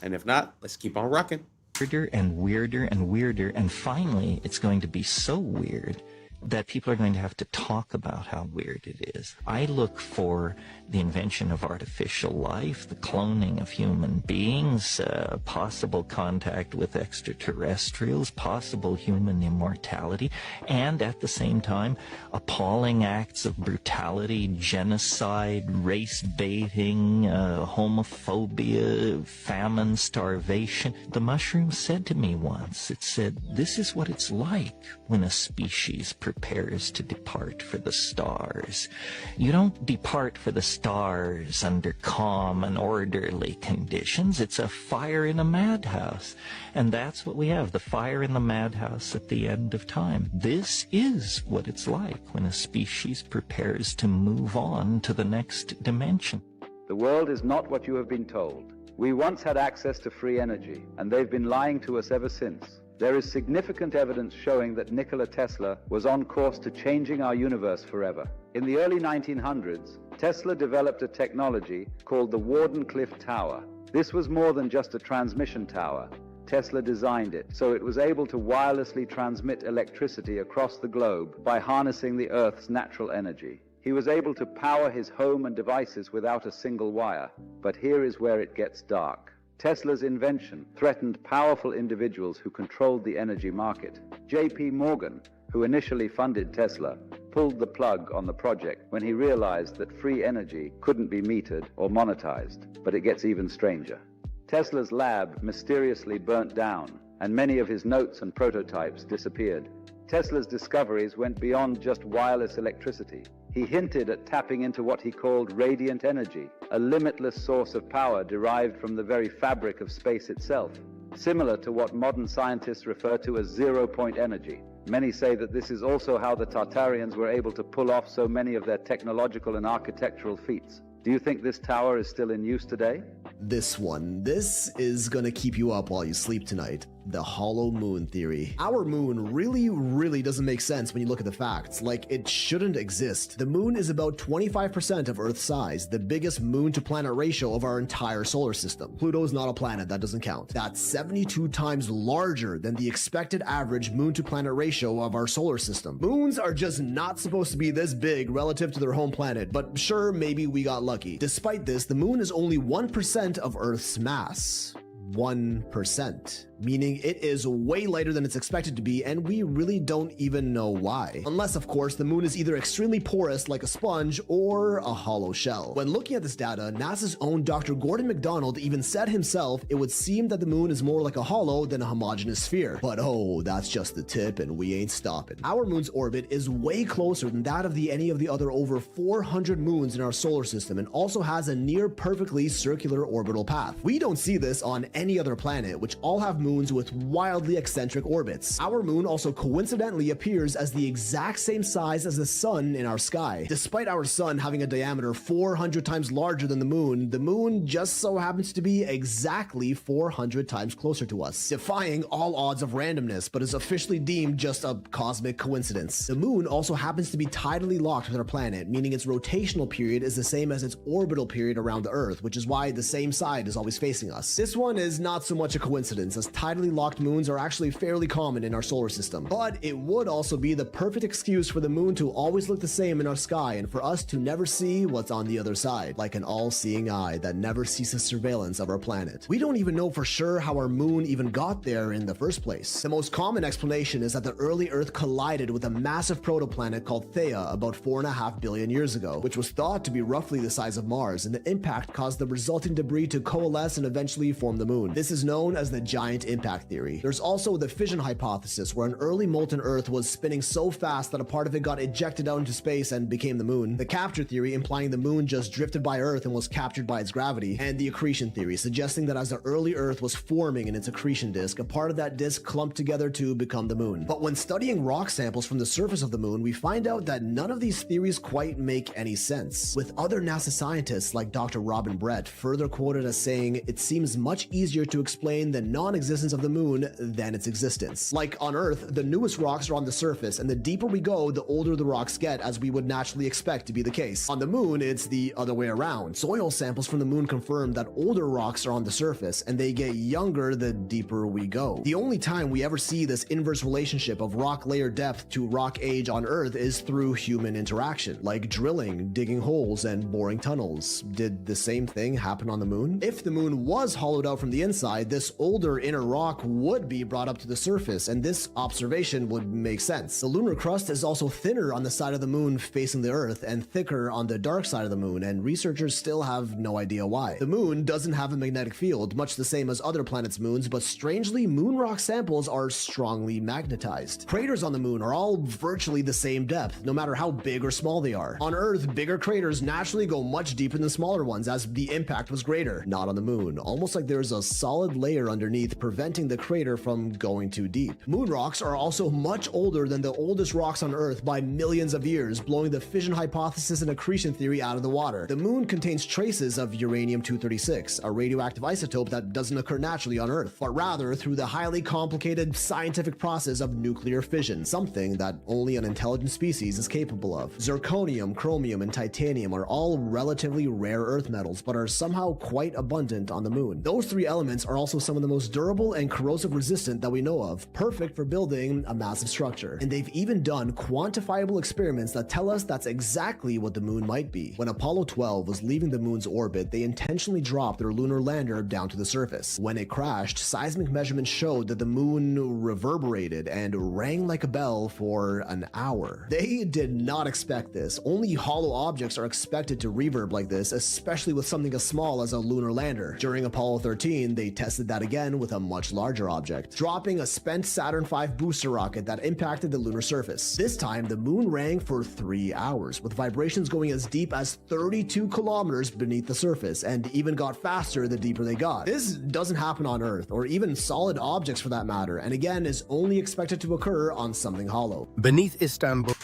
And if not, let's keep on rocking. Weirder and weirder and weirder, and finally it's going to be so weird that people are going to have to talk about how weird it is. I look for the invention of artificial life, the cloning of human beings, possible contact with extraterrestrials, possible human immortality, and at the same time, appalling acts of brutality, genocide, race baiting, homophobia, famine, starvation. The mushroom said to me once, it said, "This is what it's like when a species prepares to depart for the stars. You don't depart for the stars under calm and orderly conditions. It's a fire in a madhouse." And that's what we have, the fire in the madhouse at the end of time. This is what it's like when a species prepares to move on to the next dimension. The world is not what you have been told. We once had access to free energy, and they've been lying to us ever since. There is significant evidence showing that Nikola Tesla was on course to changing our universe forever. In the early 1900s, Tesla developed a technology called the Wardenclyffe Tower. This was more than just a transmission tower. Tesla designed it so it was able to wirelessly transmit electricity across the globe by harnessing the Earth's natural energy. He was able to power his home and devices without a single wire. But here is where it gets dark. Tesla's invention threatened powerful individuals who controlled the energy market. J.P. Morgan, who initially funded Tesla, pulled the plug on the project when he realized that free energy couldn't be metered or monetized. But it gets even stranger. Tesla's lab mysteriously burnt down, and many of his notes and prototypes disappeared. Tesla's discoveries went beyond just wireless electricity. He hinted at tapping into what he called radiant energy, a limitless source of power derived from the very fabric of space itself, similar to what modern scientists refer to as zero-point energy. Many say that this is also how the Tartarians were able to pull off so many of their technological and architectural feats. Do you think this tower is still in use today? This is gonna keep you up while you sleep tonight. The hollow moon theory. Our moon really doesn't make sense when you look at the facts. Like, it shouldn't exist. The moon is about 25% of Earth's size, the biggest moon to planet ratio of our entire solar system. Pluto is not a planet, that doesn't count. That's 72 times larger than the expected average moon to planet ratio of our solar system. Moons are just not supposed to be this big relative to their home planet, but sure, maybe we got lucky. Despite this, the moon is only 1% of Earth's mass. 1%, meaning it is way lighter than it's expected to be, and we really don't even know why. Unless, of course, the moon is either extremely porous like a sponge or a hollow shell. When looking at this data, NASA's own Dr. Gordon McDonald even said himself it would seem that the moon is more like a hollow than a homogeneous sphere. But oh, that's just the tip, and we ain't stopping. Our moon's orbit is way closer than that of any of the other over 400 moons in our solar system, and also has a near perfectly circular orbital path. We don't see this on any other planet, which all have moons with wildly eccentric orbits. Our moon also coincidentally appears as the exact same size as the sun in our sky. Despite our sun having a diameter 400 times larger than the moon just so happens to be exactly 400 times closer to us, defying all odds of randomness, but is officially deemed just a cosmic coincidence. The moon also happens to be tidally locked with our planet, meaning its rotational period is the same as its orbital period around the Earth, which is why the same side is always facing us. This one is not so much a coincidence, as tidally locked moons are actually fairly common in our solar system. But it would also be the perfect excuse for the moon to always look the same in our sky and for us to never see what's on the other side, like an all-seeing eye that never ceases surveillance of our planet. We don't even know for sure how our moon even got there in the first place. The most common explanation is that the early Earth collided with a massive protoplanet called Theia about 4.5 billion years ago, which was thought to be roughly the size of Mars, and the impact caused the resulting debris to coalesce and eventually form the moon. This is known as the giant impact theory. There's also the fission hypothesis, where an early molten Earth was spinning so fast that a part of it got ejected out into space and became the moon. The capture theory, implying the moon just drifted by Earth and was captured by its gravity. And the accretion theory, suggesting that as the early Earth was forming in its accretion disk, a part of that disk clumped together to become the moon. But when studying rock samples from the surface of the moon, we find out that none of these theories quite make any sense, with other NASA scientists like Dr. Robin Brett further quoted as saying, "It seems much easier to explain the non-existence of the moon than its existence. Like on Earth, the newest rocks are on the surface, and the deeper we go, the older the rocks get, as we would naturally expect to be the case. On the moon, it's the other way around. Soil samples from the moon confirm that older rocks are on the surface, and they get younger the deeper we go. The only time we ever see this inverse relationship of rock layer depth to rock age on Earth is through human interaction, like drilling, digging holes, and boring tunnels. Did the same thing happen on the moon? If the moon was hollowed out from the inside, this older inner rock would be brought up to the surface, and this observation would make sense. The lunar crust is also thinner on the side of the moon facing the Earth and thicker on the dark side of the moon, and researchers still have no idea why. The moon doesn't have a magnetic field, much the same as other planets' moons, but strangely, moon rock samples are strongly magnetized. Craters on the moon are all virtually the same depth, no matter how big or small they are. On Earth, bigger craters naturally go much deeper than smaller ones, as the impact was greater. Not on the moon, almost like there's a solid layer underneath preventing the crater from going too deep. Moon rocks are also much older than the oldest rocks on Earth by millions of years, blowing the fission hypothesis and accretion theory out of the water. The moon contains traces of uranium-236, a radioactive isotope that doesn't occur naturally on Earth, but rather through the highly complicated scientific process of nuclear fission, something that only an intelligent species is capable of. Zirconium, chromium, and titanium are all relatively rare Earth metals, but are somehow quite abundant on the moon. Those three elements are also some of the most durable and corrosive resistant that we know of, perfect for building a massive structure. And they've even done quantifiable experiments that tell us that's exactly what the moon might be. When Apollo 12 was leaving the moon's orbit, they intentionally dropped their lunar lander down to the surface. When it crashed, seismic measurements showed that the moon reverberated and rang like a bell for an hour. They did not expect this. Only hollow objects are expected to reverb like this, especially with something as small as a lunar lander. During Apollo 13, they tested that again with a much larger object, dropping a spent Saturn V booster rocket that impacted the lunar surface. This time, the moon rang for 3 hours, with vibrations going as deep as 32 kilometers beneath the surface, and even got faster the deeper they got. This doesn't happen on Earth, or even solid objects for that matter, and again is only expected to occur on something hollow. Beneath Istanbul.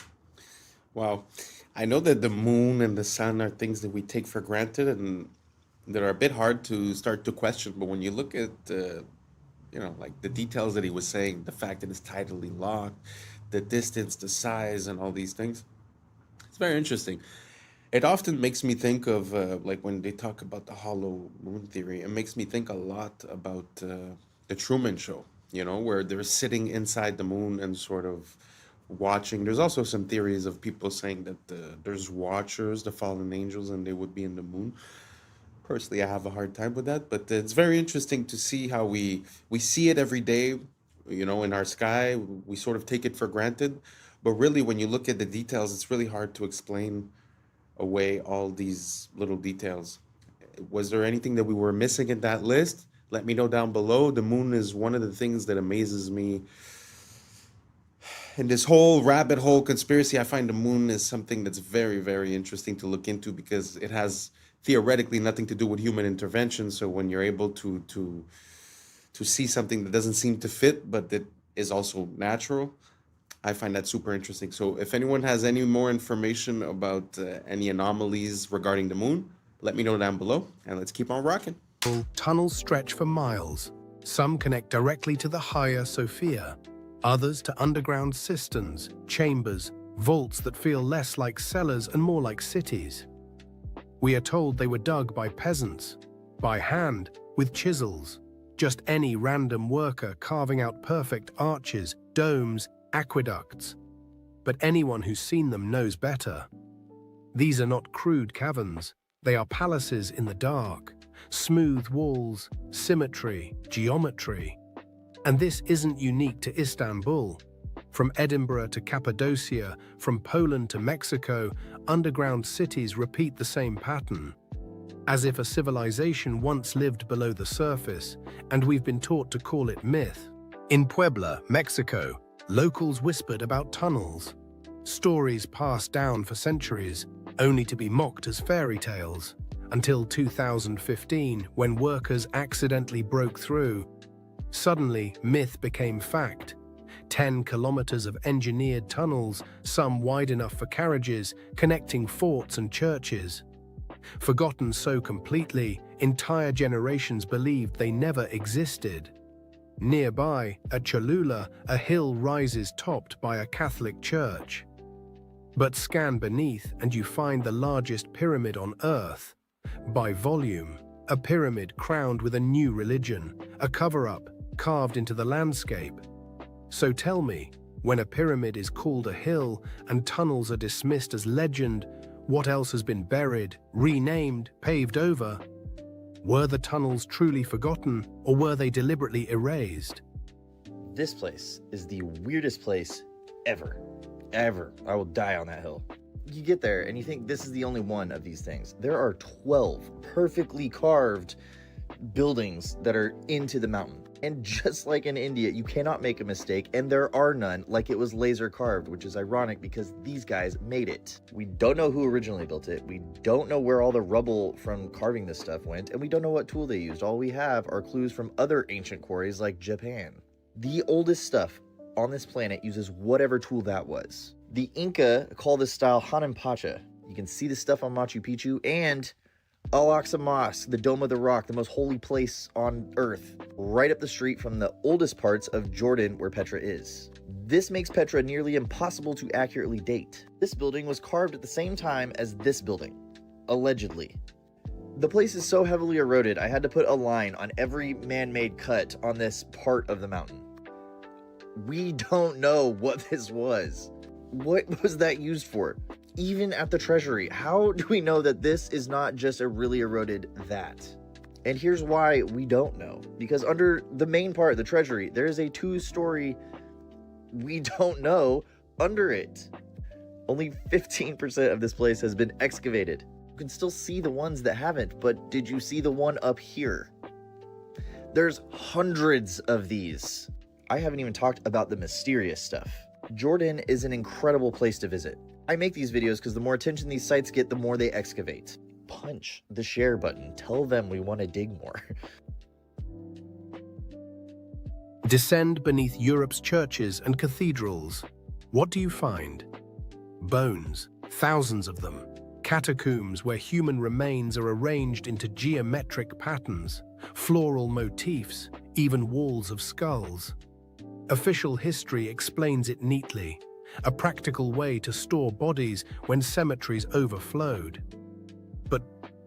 Wow. I know that the moon and the sun are things that we take for granted and that are a bit hard to start to question, but when you look at like the details that he was saying, the fact that it's tidally locked, the distance, the size, and all these things, it's very interesting. It often makes me think of like when they talk about the hollow moon theory, it makes me think a lot about the Truman Show, where they're sitting inside the moon and sort of watching. There's also some theories of people saying that there's watchers, the fallen angels, and they would be in the moon. Personally, I have a hard time with that, but it's very interesting to see how we see it every day, in our sky. We sort of take it for granted, but really when you look at the details, it's really hard to explain away all these little details. Was there anything that we were missing in that list? Let me know down below. The moon is one of the things that amazes me. In this whole rabbit hole conspiracy, I find the moon is something that's very, very interesting to look into because it has theoretically nothing to do with human intervention. So when you're able to see something that doesn't seem to fit, but that is also natural, I find that super interesting. So if anyone has any more information about any anomalies regarding the moon, let me know down below, and let's keep on rocking. Tunnels stretch for miles. Some connect directly to the Hagia Sophia, others to underground cisterns, chambers, vaults that feel less like cellars and more like cities. We are told they were dug by peasants, by hand, with chisels. just any random worker carving out perfect arches, domes, aqueducts. But anyone who's seen them knows better. These are not crude caverns. They are palaces in the dark. Smooth walls, symmetry, geometry. And this isn't unique to Istanbul. From Edinburgh to Cappadocia, from Poland to Mexico, underground cities repeat the same pattern. As if a civilization once lived below the surface, and we've been taught to call it myth. In Puebla, Mexico, locals whispered about tunnels. Stories passed down for centuries, only to be mocked as fairy tales. Until 2015, when workers accidentally broke through. Suddenly, myth became fact. 10 kilometers of engineered tunnels, some wide enough for carriages, connecting forts and churches. Forgotten so completely, entire generations believed they never existed. Nearby, at Cholula, a hill rises topped by a Catholic church. But scan beneath and you find the largest pyramid on Earth. By volume, a pyramid crowned with a new religion, a cover-up carved into the landscape. So tell me, when a pyramid is called a hill and tunnels are dismissed as legend, what else has been buried, renamed, paved over? Were the tunnels truly forgotten, or were they deliberately erased? This place is the weirdest place ever. Ever. I will die on that hill. You get there and you think this is the only one of these things. There are 12 perfectly carved buildings that are into the mountain. And just like in India, you cannot make a mistake, and there are none, like it was laser carved, which is ironic because these guys made it. We don't know who originally built it. We don't know where all the rubble from carving this stuff went, and we don't know what tool they used. All we have are clues from other ancient quarries like Japan. The oldest stuff on this planet uses whatever tool that was. The Inca call this style Hanampacha. You can see the stuff on Machu Picchu and Al-Aqsa Mosque, the Dome of the Rock, the most holy place on Earth, right up the street from the oldest parts of Jordan where Petra is. This makes Petra nearly impossible to accurately date. This building was carved at the same time as this building, allegedly. The place is so heavily eroded, I had to put a line on every man-made cut on this part of the mountain. We don't know what this was. What was that used for? Even at the treasury, how do we know that this is not just a really eroded that? And here's why we don't know. Because under the main part, the treasury, there is a 2-story we don't know under it. Only 15% of this place has been excavated. You can still see the ones that haven't, but did you see the one up here? There's hundreds of these. I haven't even talked about the mysterious stuff. Jordan is an incredible place to visit. I make these videos because the more attention these sites get, the more they excavate. Punch the share button. Tell them we want to dig more. Descend beneath Europe's churches and cathedrals. What do you find? Bones, thousands of them. Catacombs where human remains are arranged into geometric patterns, floral motifs, even walls of skulls. Official history explains it neatly. A practical way to store bodies when cemeteries overflowed. But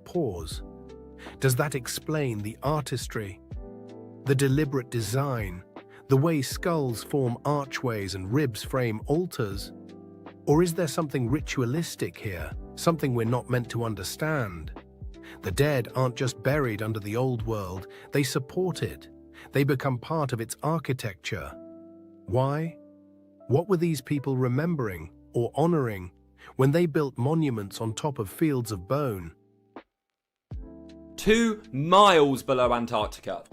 pause. Does that explain the artistry, the deliberate design, the way skulls form archways and ribs frame altars? Or is there something ritualistic here, something we're not meant to understand? The dead aren't just buried under the old world, they support it. They become part of its architecture. Why? What were these people remembering or honoring when they built monuments on top of fields of bone? 2 miles below Antarctica.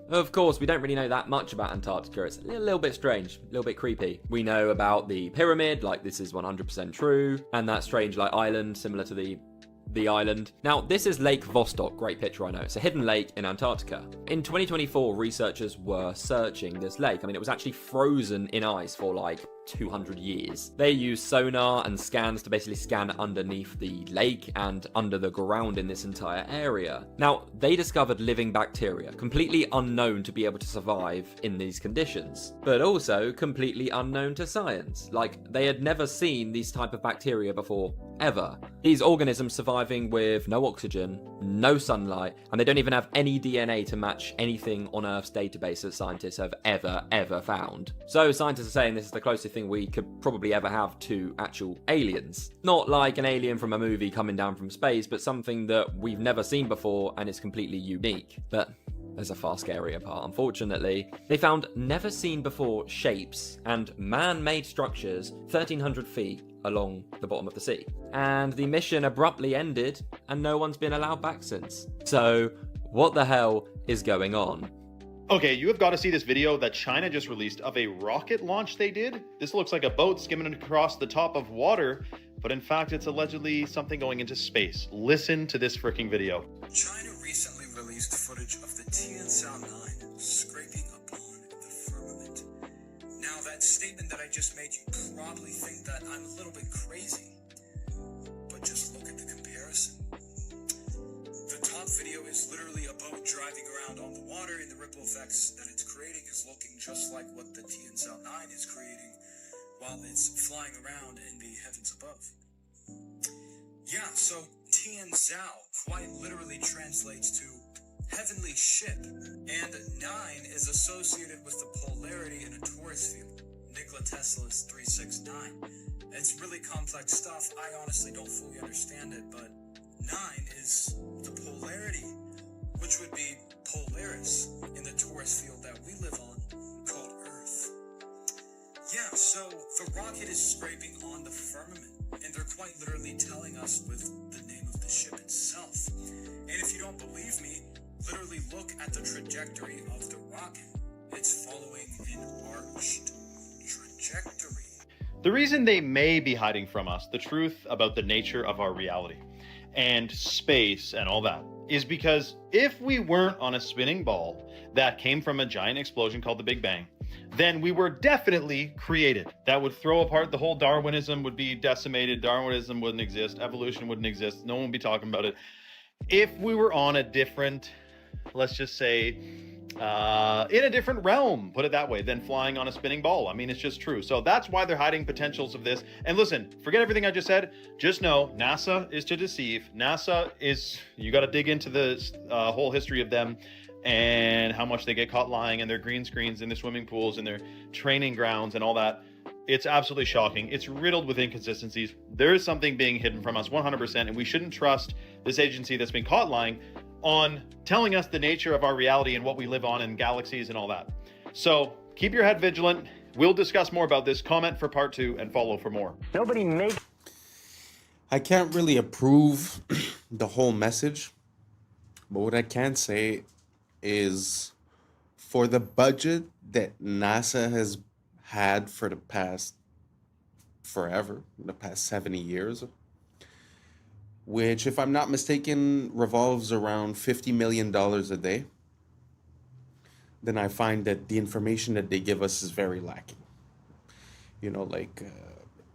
Of course, we don't really know that much about Antarctica. It's a little bit strange, a little bit creepy. We know about the pyramid, like this is 100% true, and that strange like island similar to the island. Now, this is Lake Vostok, great picture I know. It's a hidden lake in Antarctica. In 2024, researchers were searching this lake. I mean, it was actually frozen in ice for like 200 years. They use sonar and scans to basically scan underneath the lake and under the ground in this entire area. Now, they discovered living bacteria, completely unknown to be able to survive in these conditions, but also completely unknown to science. Like, they had never seen these type of bacteria before, ever. These organisms surviving with no oxygen, no sunlight, and they don't even have any DNA to match anything on Earth's database that scientists have ever found. So scientists are saying this is the closest thing we could probably ever have to actual aliens. Not like an alien from a movie coming down from space, but something that we've never seen before and is completely unique. But there's a far scarier part, unfortunately. They found never seen before shapes and man-made structures 1,300 feet along the bottom of the sea. And the mission abruptly ended and no one's been allowed back since. So what the hell is going on? Okay, you have got to see this video that China just released of a rocket launch they did. This looks like a boat skimming across the top of water, but in fact it's allegedly something going into space. Listen to this freaking video. China recently released footage of the Tianzhao 9 scraping upon the firmament. Now, that statement that I just made, you probably think that I'm a little bit crazy, but just look at the comparison. The top video is literally a boat driving around on the water, and the ripple effects that it's creating is looking just like what the Tianzhao 9 is creating while it's flying around in the heavens above. Yeah, so Tianzhao quite literally translates to heavenly ship, and 9 is associated with the polarity in a torus field, Nikola Tesla's 369. It's really complex stuff. I honestly don't fully understand it, but 9 is the polarity, which would be Polaris in the torus field that we live on, called Earth. Yeah, so the rocket is scraping on the firmament, and they're quite literally telling us with the name of the ship itself. And if you don't believe me, literally look at the trajectory of the rocket. It's following an arched trajectory. The reason they may be hiding from us the truth about the nature of our reality and space and all that is because if we weren't on a spinning ball that came from a giant explosion called the Big Bang, then we were definitely created. That would throw apart the whole Darwinism, would be decimated. Darwinism wouldn't exist. Evolution wouldn't exist. No one would be talking about it. If we were on a different, let's just say, in a different realm, put it that way, than flying on a spinning ball. I mean, it's just true. So that's why they're hiding potentials of this. And listen, forget everything I just said. Just know NASA is to deceive. NASA is, you got to dig into the whole history of them and how much they get caught lying and their green screens in their swimming pools and their training grounds and all that. It's absolutely shocking. It's riddled with inconsistencies. There is something being hidden from us 100%, and we shouldn't trust this agency that's been caught lying on telling us the nature of our reality and what we live on in galaxies and all that. So keep your head vigilant. We'll discuss more about this. Comment for part 2 and follow for more. I can't really approve the whole message, but what I can say is for the budget that NASA has had for the past forever, the past 70 years, which, if I'm not mistaken, revolves around $50 million a day, then I find that the information that they give us is very lacking. You know, like,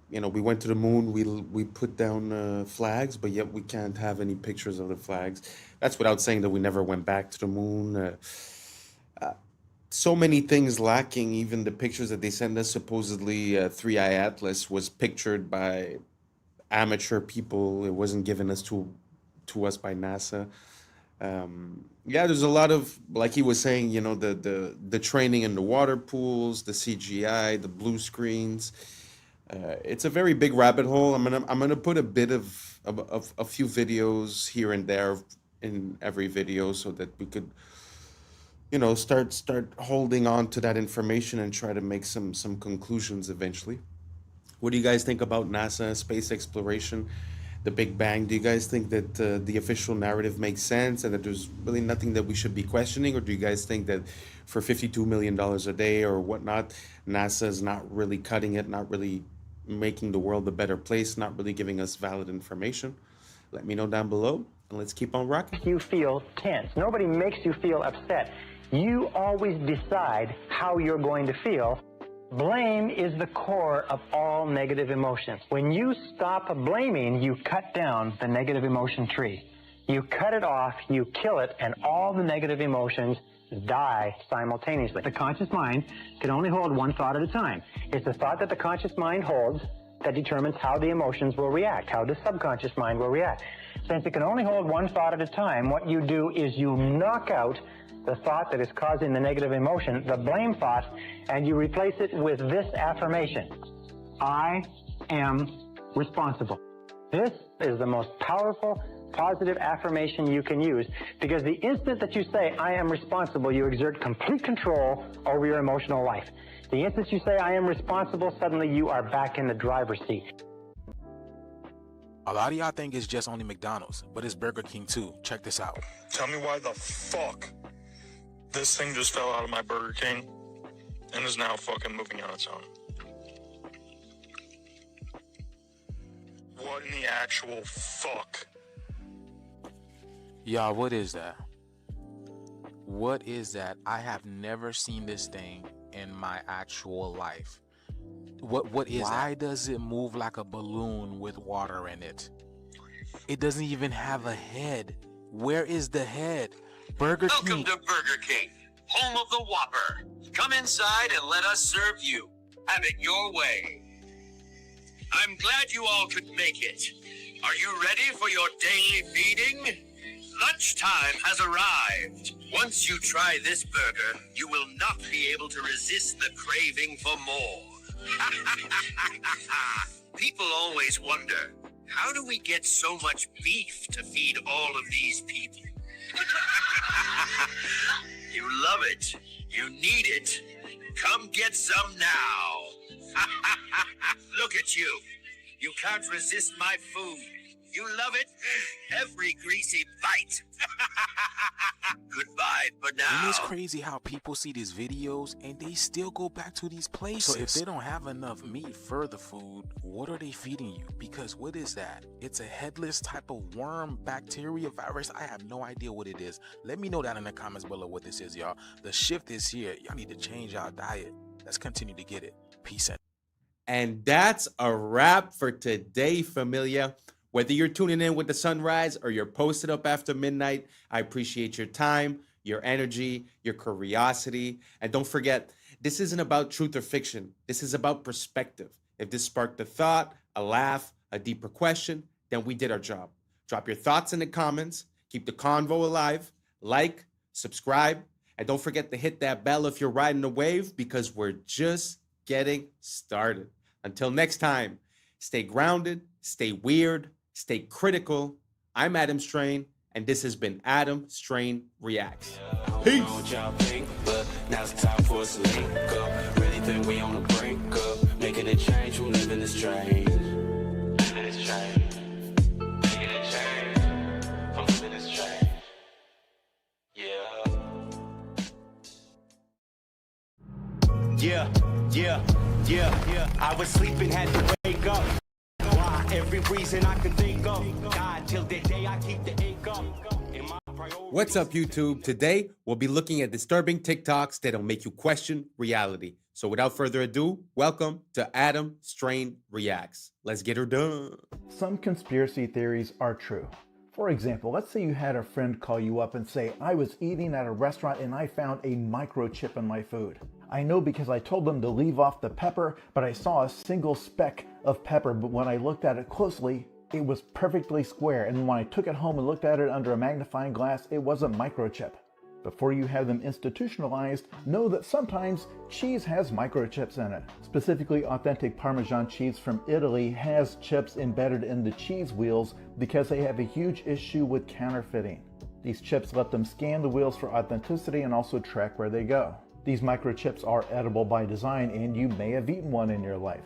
we went to the moon, we put down flags, but yet we can't have any pictures of the flags. That's without saying that we never went back to the moon. So many things lacking. Even the pictures that they sent us, supposedly 3i Atlas was pictured by amateur people. It wasn't given us to us by NASA. There's a lot of, like he was saying, the training in the water pools, the CGI, the blue screens. It's a very big rabbit hole. I'm gonna put a bit of a few videos here and there in every video so that we could start holding on to that information and try to make some conclusions eventually. What do you guys think about NASA, space exploration, the Big Bang? Do you guys think that the official narrative makes sense and that there's really nothing that we should be questioning? Or do you guys think that for $52 million a day or whatnot, NASA is not really cutting it, not really making the world a better place, not really giving us valid information? Let me know down below, and let's keep on rocking. You feel tense. Nobody makes you feel upset. You always decide how you're going to feel. Blame is the core of all negative emotions. When you stop blaming, you cut down the negative emotion tree. You cut it off, you kill it, and all the negative emotions die simultaneously. The conscious mind can only hold one thought at a time. It's the thought that the conscious mind holds that determines how the emotions will react, how the subconscious mind will react. Since it can only hold one thought at a time, what you do is you knock out the thought that is causing the negative emotion, the blame thought, and you replace it with this affirmation: I am responsible. This is the most powerful, positive affirmation you can use, because the instant that you say, I am responsible, you exert complete control over your emotional life. The instant you say, I am responsible, suddenly you are back in the driver's seat. A lot of y'all think it's just only McDonald's, but it's Burger King too. Check this out. Tell me why the fuck this thing just fell out of my Burger King and is now fucking moving on its own. What in the actual fuck? Y'all, what is that? What is that? I have never seen this thing in my actual life. What is that? Why does it move like a balloon with water in it? It doesn't even have a head. Where is the head? Burger King. Welcome to Burger King, home of the Whopper. Come inside and let us serve you. Have it your way. I'm glad you all could make it. Are you ready for your daily feeding? Lunchtime has arrived. Once you try this burger, you will not be able to resist the craving for more. People always wonder, how do we get so much beef to feed all of these people? You love it. You need it. Come get some now. Look at you. You can't resist my food. You love it. Every greasy bite. Goodbye for now. And it's crazy how people see these videos and they still go back to these places. So if they don't have enough meat for the food, what are they feeding you? Because what is that? It's a headless type of worm, bacteria, virus. I have no idea what it is. Let me know down in the comments below what this is, y'all. The shift is here. Y'all need to change our diet. Let's continue to get it. Peace out. And that's a wrap for today, familia. Whether you're tuning in with the sunrise or you're posted up after midnight, I appreciate your time, your energy, your curiosity. And don't forget, this isn't about truth or fiction. This is about perspective. If this sparked a thought, a laugh, a deeper question, then we did our job. Drop your thoughts in the comments. Keep the convo alive. Like, subscribe, and don't forget to hit that bell if you're riding the wave, because we're just getting started. Until next time, stay grounded, stay weird, stay critical. I'm Adam Strain, and this has been Adam Strain Reacts. Peace. But now it's time for us to link up. Really think we on the brink up. Making a change from living this strange. Living this strange. Making a change from living this strange. Yeah. I was sleeping, had to wake up. Why? Every reason I could think of. God, till the day I keep the ink up. What's up, YouTube? Today, we'll be looking at disturbing TikToks that'll make you question reality. So without further ado, welcome to Adam Strain Reacts. Let's get her done. Some conspiracy theories are true. For example, let's say you had a friend call you up and say, I was eating at a restaurant and I found a microchip in my food. I know because I told them to leave off the pepper, but I saw a single speck of pepper, but when I looked at it closely, it was perfectly square, and when I took it home and looked at it under a magnifying glass, it was a microchip. Before you have them institutionalized, know that sometimes cheese has microchips in it. Specifically, authentic Parmesan cheese from Italy has chips embedded in the cheese wheels because they have a huge issue with counterfeiting. These chips let them scan the wheels for authenticity and also track where they go. These microchips are edible by design, and you may have eaten one in your life.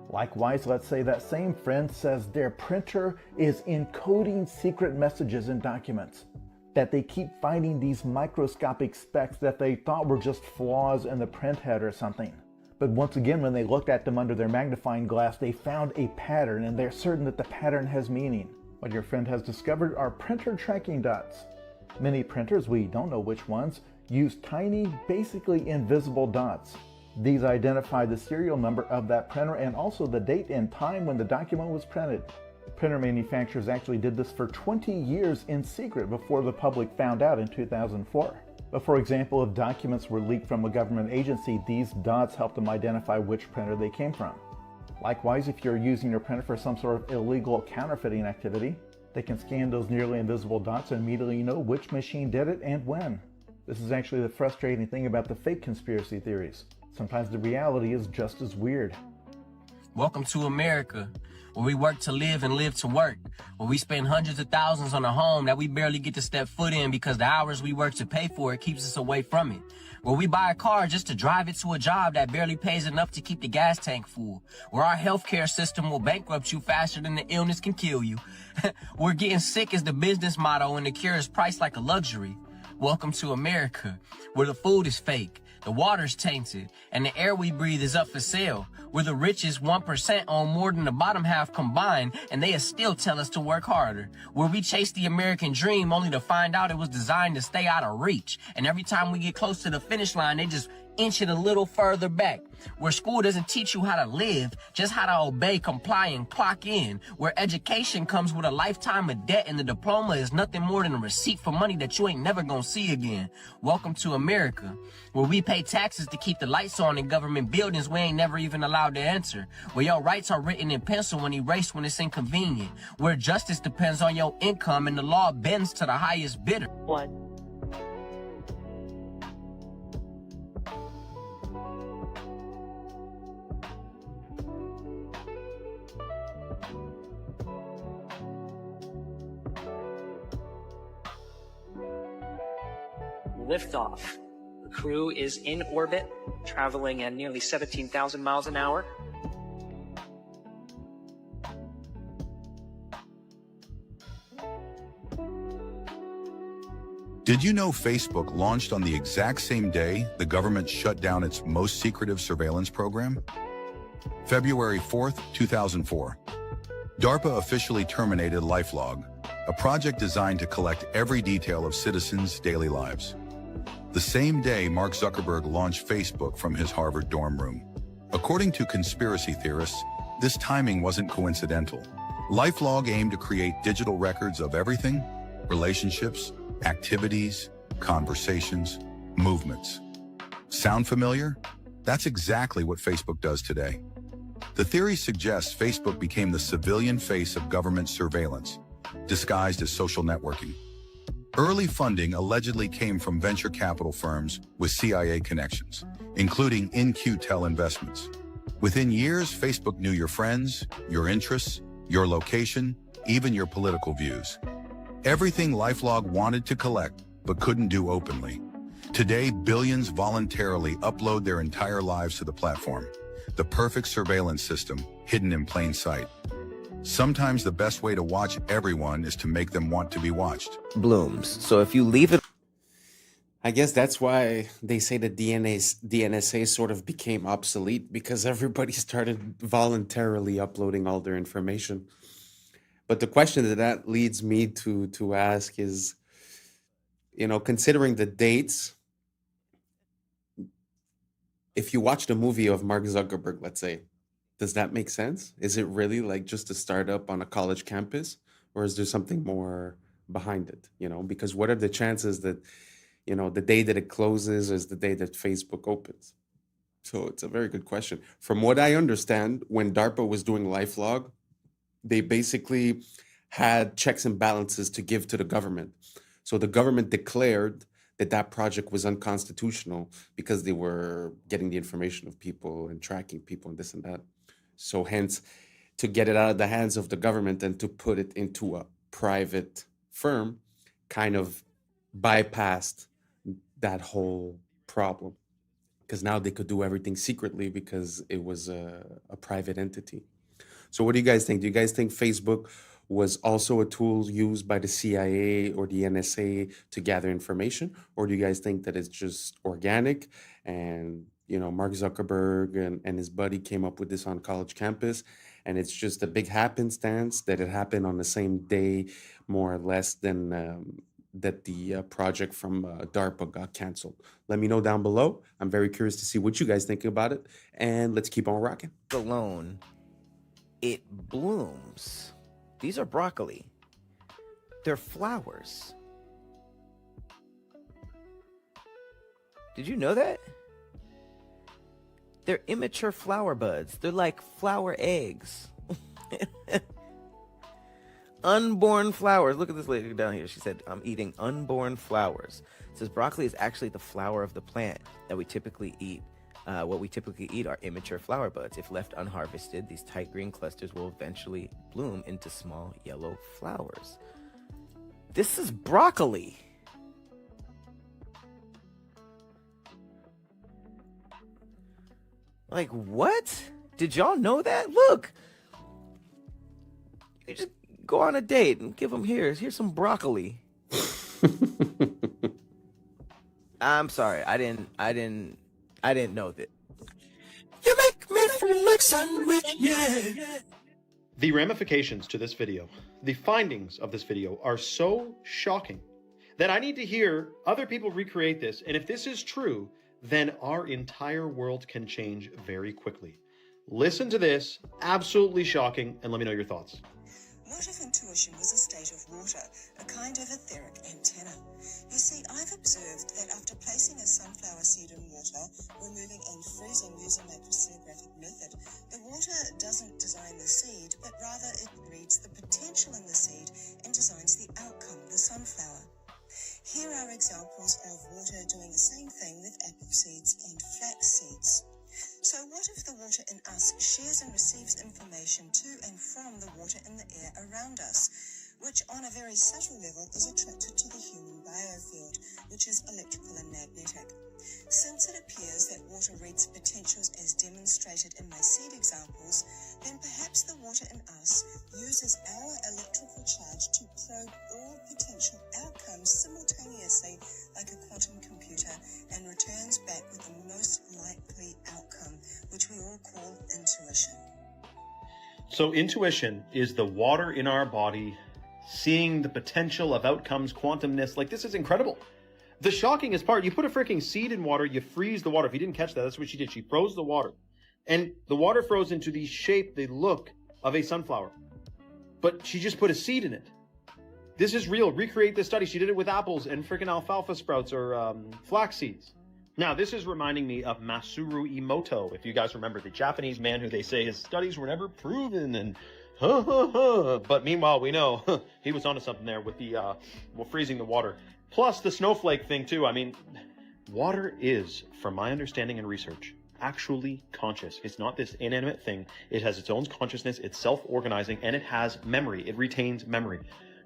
Likewise, let's say that same friend says their printer is encoding secret messages in documents, that they keep finding these microscopic specks that they thought were just flaws in the print head or something. But once again, when they looked at them under their magnifying glass, they found a pattern, and they're certain that the pattern has meaning. What your friend has discovered are printer tracking dots. Many printers, we don't know which ones, use tiny, basically invisible dots. These identify the serial number of that printer and also the date and time when the document was printed. Printer manufacturers actually did this for 20 years in secret before the public found out in 2004. But for example, if documents were leaked from a government agency, these dots help them identify which printer they came from. Likewise, if you're using your printer for some sort of illegal counterfeiting activity, they can scan those nearly invisible dots and immediately know which machine did it and when. This is actually the frustrating thing about the fake conspiracy theories. Sometimes the reality is just as weird. Welcome to America, where we work to live and live to work, where we spend hundreds of thousands on a home that we barely get to step foot in because the hours we work to pay for it keeps us away from it, where we buy a car just to drive it to a job that barely pays enough to keep the gas tank full, where our healthcare system will bankrupt you faster than the illness can kill you, where getting sick is the business motto and the cure is priced like a luxury. Welcome to America, where the food is fake, the water's tainted, and the air we breathe is up for sale, where the richest 1% own more than the bottom half combined, and they still tell us to work harder, where we chase the American dream only to find out it was designed to stay out of reach, and every time we get close to the finish line, they just inch it a little further back, where school doesn't teach you how to live, just how to obey, comply, and clock in, where education comes with a lifetime of debt and the diploma is nothing more than a receipt for money that you ain't never gonna see again. Welcome to America, where we pay taxes to keep the lights on in government buildings we ain't never even allowed to enter, where your rights are written in pencil and erased when it's inconvenient, where justice depends on your income and the law bends to the highest bidder. Liftoff. The crew is in orbit, traveling at nearly 17,000 miles an hour. Did you know Facebook launched on the exact same day the government shut down its most secretive surveillance program? February 4th, 2004. DARPA officially terminated LifeLog, a project designed to collect every detail of citizens' daily lives. The same day, Mark Zuckerberg launched Facebook from his Harvard dorm room. According to conspiracy theorists, this timing wasn't coincidental. LifeLog aimed to create digital records of everything: relationships, activities, conversations, movements. Sound familiar? That's exactly what Facebook does today. The theory suggests Facebook became the civilian face of government surveillance, disguised as social networking. Early funding allegedly came from venture capital firms with CIA connections, including In-Q-Tel Investments. Within years, Facebook knew your friends, your interests, your location, even your political views. Everything LifeLog wanted to collect, but couldn't do openly. Today, billions voluntarily upload their entire lives to the platform, the perfect surveillance system hidden in plain sight. Sometimes the best way to watch everyone is to make them want to be watched. Blooms. So if you leave it... I guess that's why they say that the NSA sort of became obsolete, because everybody started voluntarily uploading all their information. But the question that leads me to ask is, considering the dates, if you watch the movie of Mark Zuckerberg, let's say, does that make sense? Is it really like just a startup on a college campus, or is there something more behind it? Because what are the chances that, the day that it closes is the day that Facebook opens? So it's a very good question. From what I understand, when DARPA was doing LifeLog, they basically had checks and balances to give to the government. So the government declared that project was unconstitutional because they were getting the information of people and tracking people and this and that. So hence, to get it out of the hands of the government and to put it into a private firm kind of bypassed that whole problem, because now they could do everything secretly because it was a private entity. So what do you guys think? Do you guys think Facebook was also a tool used by the CIA or the NSA to gather information? Or do you guys think that it's just organic and, Mark Zuckerberg and his buddy came up with this on college campus, and it's just a big happenstance that it happened on the same day, more or less, than that the project from DARPA got canceled. Let me know down below. I'm very curious to see what you guys think about it. And let's keep on rocking. Alone, it blooms. These are broccoli. They're flowers. Did you know that? They're immature flower buds. They're like flower eggs. Unborn flowers. Look at this lady down here. She said, I'm eating unborn flowers. It says broccoli is actually the flower of the plant that we typically eat. What we typically eat are immature flower buds. If left unharvested, these tight green clusters will eventually bloom into small yellow flowers. This is broccoli. Like, what? Did y'all know that? Look. You just go on a date and give them here's some broccoli. I'm sorry. I didn't know that. You make me feel like sandwich, yeah. The ramifications to this video, the findings of this video are so shocking that I need to hear other people recreate this. And if this is true, then our entire world can change very quickly. Listen to this, absolutely shocking, and let me know your thoughts. What if intuition was a state of water, a kind of etheric antenna? You see, I've observed that after placing a sunflower seed in water, removing and freezing using a crystallographic method, the water doesn't design the seed, but rather it reads the potential in the seed and designs the outcome, the sunflower. Here are examples of water doing the same thing with apple seeds and flax seeds. So what if the water in us shares and receives information to and from the water in the air around us, which on a very subtle level is attracted to the human biofield, which is electrical and magnetic? Since it appears that water reads potentials as demonstrated in my seed examples, then perhaps the water in us uses our electrical charge to probe all potential outcomes simultaneously like a quantum computer and returns back with the most likely outcome, which we all call intuition. So intuition is the water in our body, seeing the potential of outcomes, quantumness. Like, this is incredible. The shockingest part, you put a freaking seed in water, you freeze the water. If you didn't catch that, that's what she did. She froze the water. And the water froze into the shape, the look of a sunflower. But she just put a seed in it. This is real. Recreate this study. She did it with apples and freaking alfalfa sprouts or flax seeds. Now, this is reminding me of Masaru Emoto. If you guys remember, the Japanese man who they say his studies were never proven and but meanwhile, we know he was onto something there with the freezing the water. Plus the snowflake thing too. I mean, water is, from my understanding and research, actually conscious. It's not this inanimate thing. It has its own consciousness. It's self-organizing, and it has memory. It retains memory.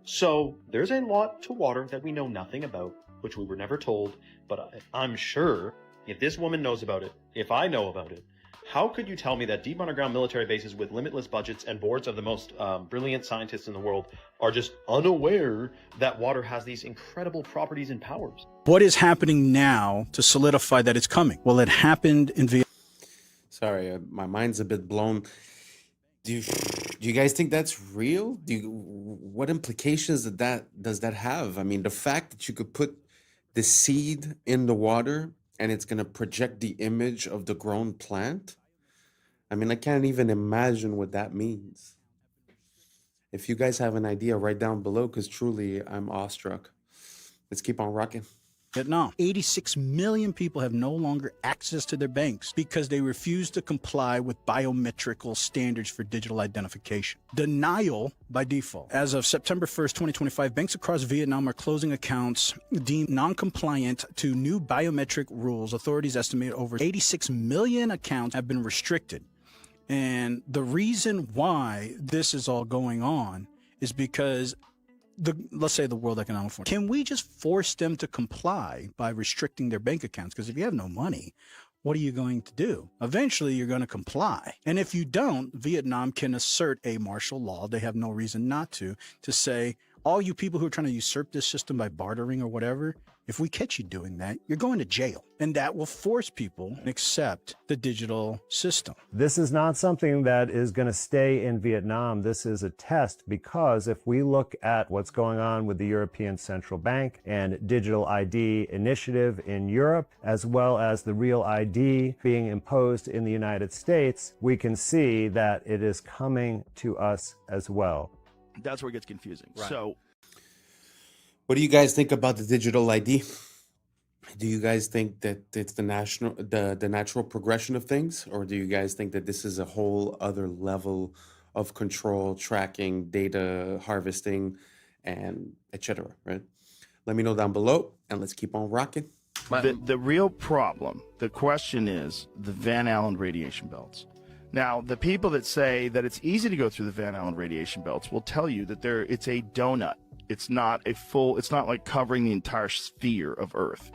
So there's a lot to water that we know nothing about, which we were never told. But I'm sure if this woman knows about it, if I know about it, how could you tell me that deep underground military bases with limitless budgets and boards of the most brilliant scientists in the world are just unaware that water has these incredible properties and powers? What is happening now to solidify that it's coming? Well, it happened in Vietnam. Sorry, my mind's a bit blown. Do you guys think that's real? What implications does that have? I mean, the fact that you could put the seed in the water and it's going to project the image of the grown plant. I mean, I can't even imagine what that means. If you guys have an idea, write down below, because truly I'm awestruck. Let's keep on rocking. Vietnam. 86 million people have no longer access to their banks because they refuse to comply with biometrical standards for digital identification. Denial by default. As of September 1st, 2025, banks across Vietnam are closing accounts deemed non-compliant to new biometric rules. Authorities estimate over 86 million accounts have been restricted. And the reason why this is all going on is because let's say the World Economic Forum, can we just force them to comply by restricting their bank accounts? Because if you have no money, what are you going to do? Eventually, you're going to comply. And if you don't, Vietnam can assert a martial law. They have no reason not to say, all you people who are trying to usurp this system by bartering or whatever, If we catch you doing that, you're going to jail. And that will force people to accept the digital system. This is not something that is going to stay in Vietnam. This is a test, because if we look at what's going on with the European Central Bank and digital ID initiative in Europe, as well as the real ID being imposed in the United States, we can see that it is coming to us as well. That's where it gets confusing. Right. So, what do you guys think about the digital ID? Do you guys think that it's the natural progression of things, or do you guys think that this is a whole other level of control, tracking, data harvesting, and etc.? Right? Let me know down below, and let's keep on rocking. the real problem, the question is the Van Allen radiation belts. Now, the people that say that it's easy to go through the Van Allen radiation belts will tell you that it's a donut. It's not like covering the entire sphere of Earth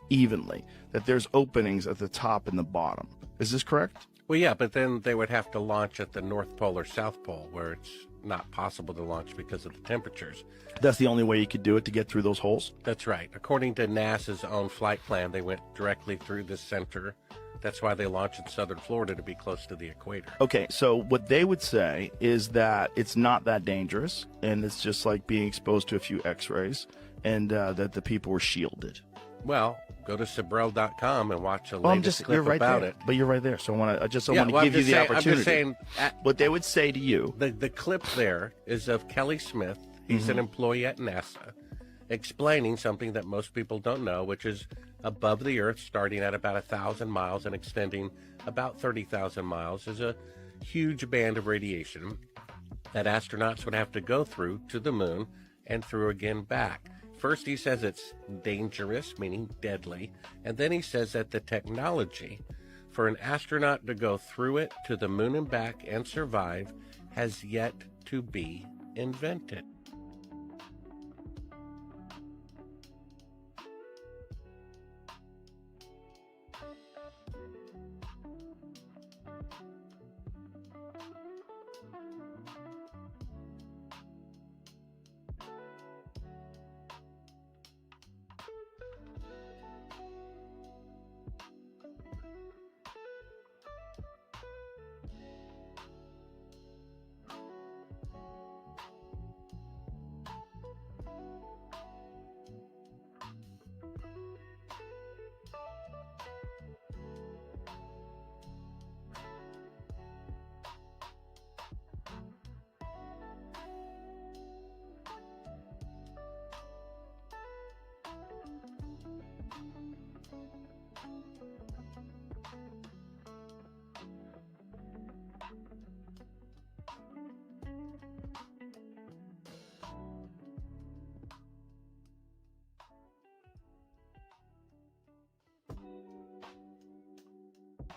evenly, that there's openings at the top and the bottom. Is this correct? Well, yeah, but then they would have to launch at the North Pole or South Pole, where it's not possible to launch because of the temperatures. That's the only way you could do it, to get through those holes? That's right. According to NASA's own flight plan, they went directly through the center. That's why they launched in southern Florida, to be close to the equator. Okay, so what they would say is that it's not that dangerous, and it's just like being exposed to a few x-rays, and that the people were shielded. Well, go to Sabrel.com and watch a latest clip about it. But you're right there, so I just want to give you the opportunity. I'm just saying, what they would say to you. The clip there is of Kelly Smith. He's an employee at NASA, explaining something that most people don't know, which is above the Earth, starting at about 1,000 miles and extending about 30,000 miles, is a huge band of radiation that astronauts would have to go through to the moon and through again back. First, he says it's dangerous, meaning deadly, and then he says that the technology for an astronaut to go through it to the moon and back and survive has yet to be invented.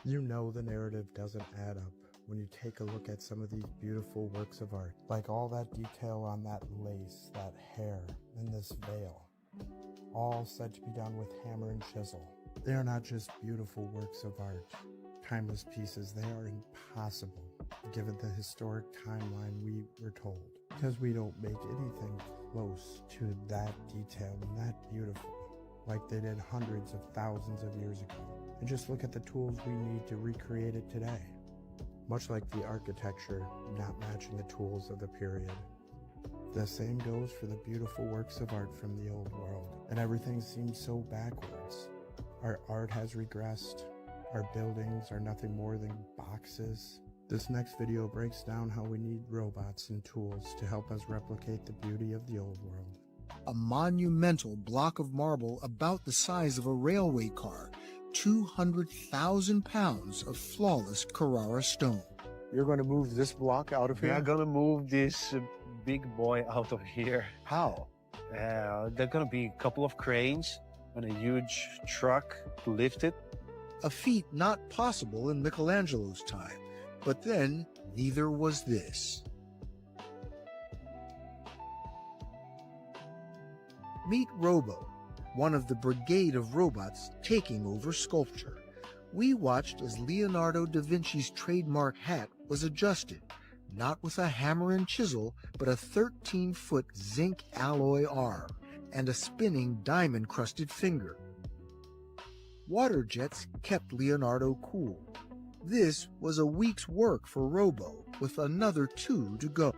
You know the narrative doesn't add up when you take a look at some of these beautiful works of art, like all that detail on that lace, that hair, and this veil, all said to be done with hammer and chisel. They are not just beautiful works of art, timeless pieces, they are impossible given the historic timeline we were told, because we don't make anything close to that detail and that beautiful like they did hundreds of thousands of years ago. And just look at the tools we need to recreate it today. Much like the architecture not matching the tools of the period. The same goes for the beautiful works of art from the old world. And everything seems so backwards. Our art has regressed. Our buildings are nothing more than boxes. This next video breaks down how we need robots and tools to help us replicate the beauty of the old world. A monumental block of marble about the size of a railway car, 200,000 pounds of flawless Carrara stone. You're going to move this block out of here? We are going to move this big boy out of here. How? There are going to be a couple of cranes and a huge truck to lift it. A feat not possible in Michelangelo's time, but then neither was this. Meet Robo, one of the brigade of robots taking over sculpture. We watched as Leonardo da Vinci's trademark hat was adjusted, not with a hammer and chisel, but a 13-foot zinc alloy arm. and a spinning diamond-crusted finger. Water jets kept Leonardo cool. This was a week's work for Robo, with another 2 to go.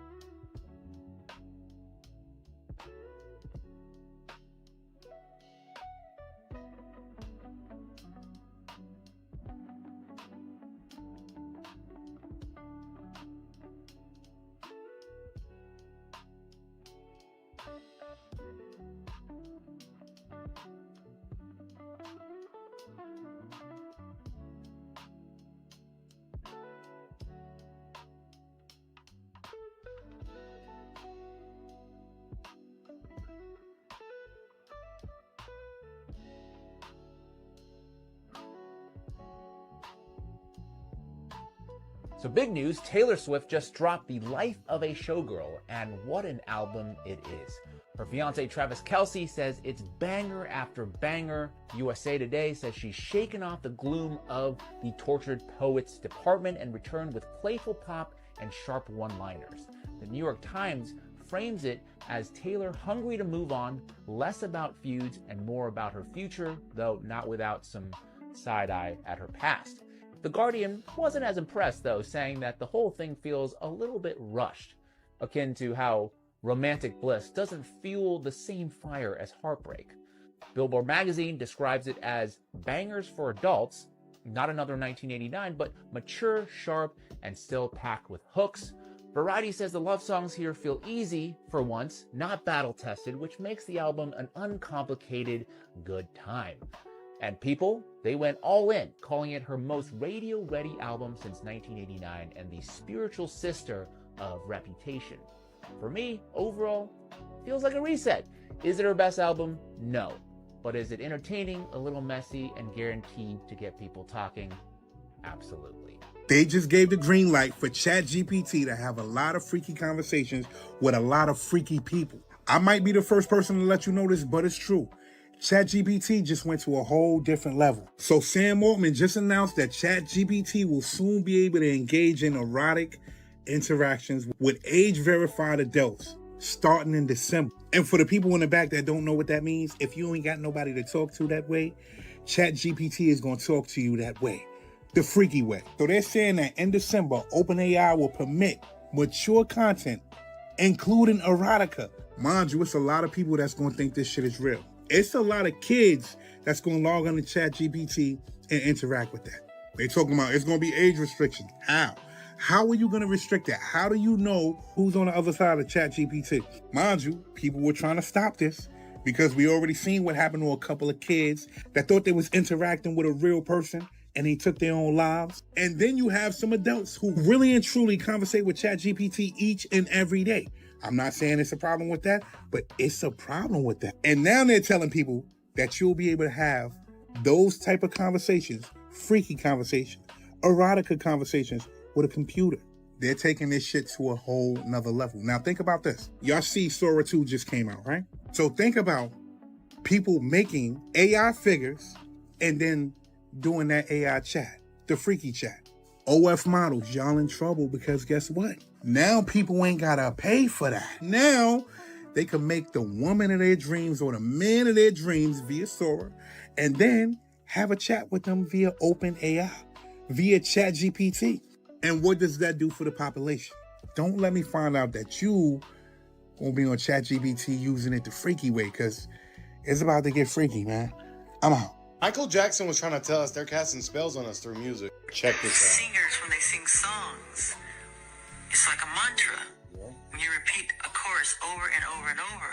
So big news, Taylor Swift just dropped The Life of a Showgirl, and what an album it is. Her fiance Travis Kelce says it's banger after banger. USA Today says she's shaken off the gloom of the tortured poets department and returned with playful pop and sharp one-liners. The New York Times frames it as Taylor hungry to move on, less about feuds and more about her future, though not without some side-eye at her past. The Guardian wasn't as impressed, though, saying that the whole thing feels a little bit rushed, akin to how romantic bliss doesn't fuel the same fire as heartbreak. Billboard magazine describes it as bangers for adults, not another 1989, but mature, sharp, and still packed with hooks. Variety says the love songs here feel easy for once, not battle-tested, which makes the album an uncomplicated good time. And People, they went all in, calling it her most radio-ready album since 1989 and the spiritual sister of Reputation. For me, overall, feels like a reset. Is it her best album? No. But is it entertaining, a little messy, and guaranteed to get people talking? Absolutely. They just gave the green light for ChatGPT to have a lot of freaky conversations with a lot of freaky people. I might be the first person to let you know this, but it's true. ChatGPT just went to a whole different level. So Sam Altman just announced that ChatGPT will soon be able to engage in erotic interactions with age-verified adults starting in December. And for the people in the back that don't know what that means, if you ain't got nobody to talk to that way, ChatGPT is going to talk to you that way, the freaky way. So they're saying that in December, OpenAI will permit mature content, including erotica. Mind you, it's a lot of people that's going to think this shit is real. It's a lot of kids that's going to log on to ChatGPT and interact with that. They're talking about it's going to be age restrictions. How? How are you going to restrict that? How do you know who's on the other side of ChatGPT? Mind you, people were trying to stop this because we already seen what happened to a couple of kids that thought they was interacting with a real person and they took their own lives. And then you have some adults who really and truly conversate with ChatGPT each and every day. I'm not saying it's a problem with that, but it's a problem with that. And now they're telling people that you'll be able to have those type of conversations, freaky conversations, erotica conversations with a computer. They're taking this shit to a whole nother level. Now think about this. Y'all see Sora 2 just came out, right? So think about people making AI figures and then doing that AI chat, the freaky chat. OF models, y'all in trouble because guess what? Now people ain't gotta pay for that. Now they can make the woman of their dreams or the man of their dreams via Sora and then have a chat with them via OpenAI, via ChatGPT. And what does that do for the population? Don't let me find out that you gonna be on ChatGPT using it the freaky way, because it's about to get freaky, man. I'm out. Michael Jackson was trying to tell us they're casting spells on us through music. Check this out. Singers, when they sing songs, it's like a mantra. When you repeat a chorus over and over and over.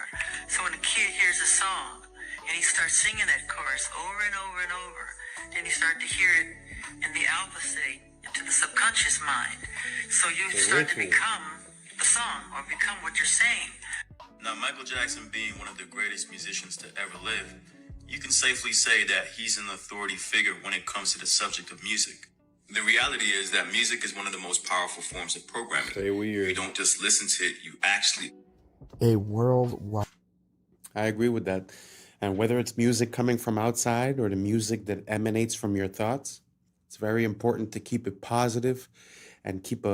So when a kid hears a song and he starts singing that chorus over and over and over, then you start to hear it in the alpha state, into the subconscious mind. So you start to become the song or become what you're saying. Now, Michael Jackson being one of the greatest musicians to ever live, you can safely say that he's an authority figure when it comes to the subject of music. The reality is that music is one of the most powerful forms of programming. Stay weird. You don't just listen to it, you actually... A worldwide. I agree with that. And whether it's music coming from outside or the music that emanates from your thoughts, it's very important to keep it positive and keep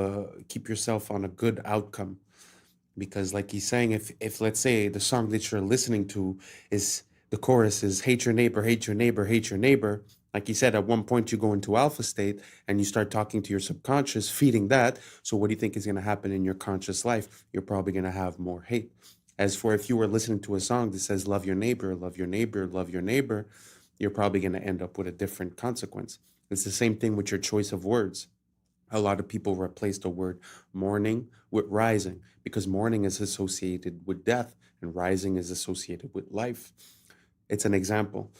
yourself on a good outcome. Because like he's saying, if let's say the song that you're listening to is the chorus is hate your neighbor, hate your neighbor, hate your neighbor. Like he said, at one point you go into alpha state and you start talking to your subconscious, feeding that. So what do you think is going to happen in your conscious life? You're probably going to have more hate. As for if you were listening to a song that says love your neighbor, love your neighbor, love your neighbor, you're probably going to end up with a different consequence. It's the same thing with your choice of words. A lot of people replace the word mourning with rising because mourning is associated with death and rising is associated with life. It's an example,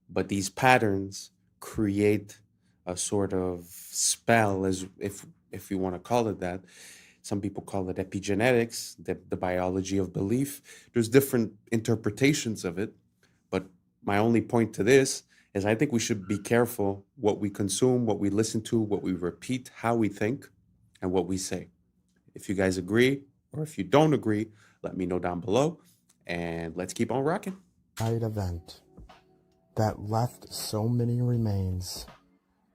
but these patterns create a sort of spell, as if you want to call it that. Some people call it epigenetics, the biology of belief. There's different interpretations of it, but my only point to this is I think we should be careful what we consume, what we listen to, what we repeat, how we think, and what we say. If you guys agree, or if you don't agree, let me know down below, and let's keep on rocking. Event that left so many remains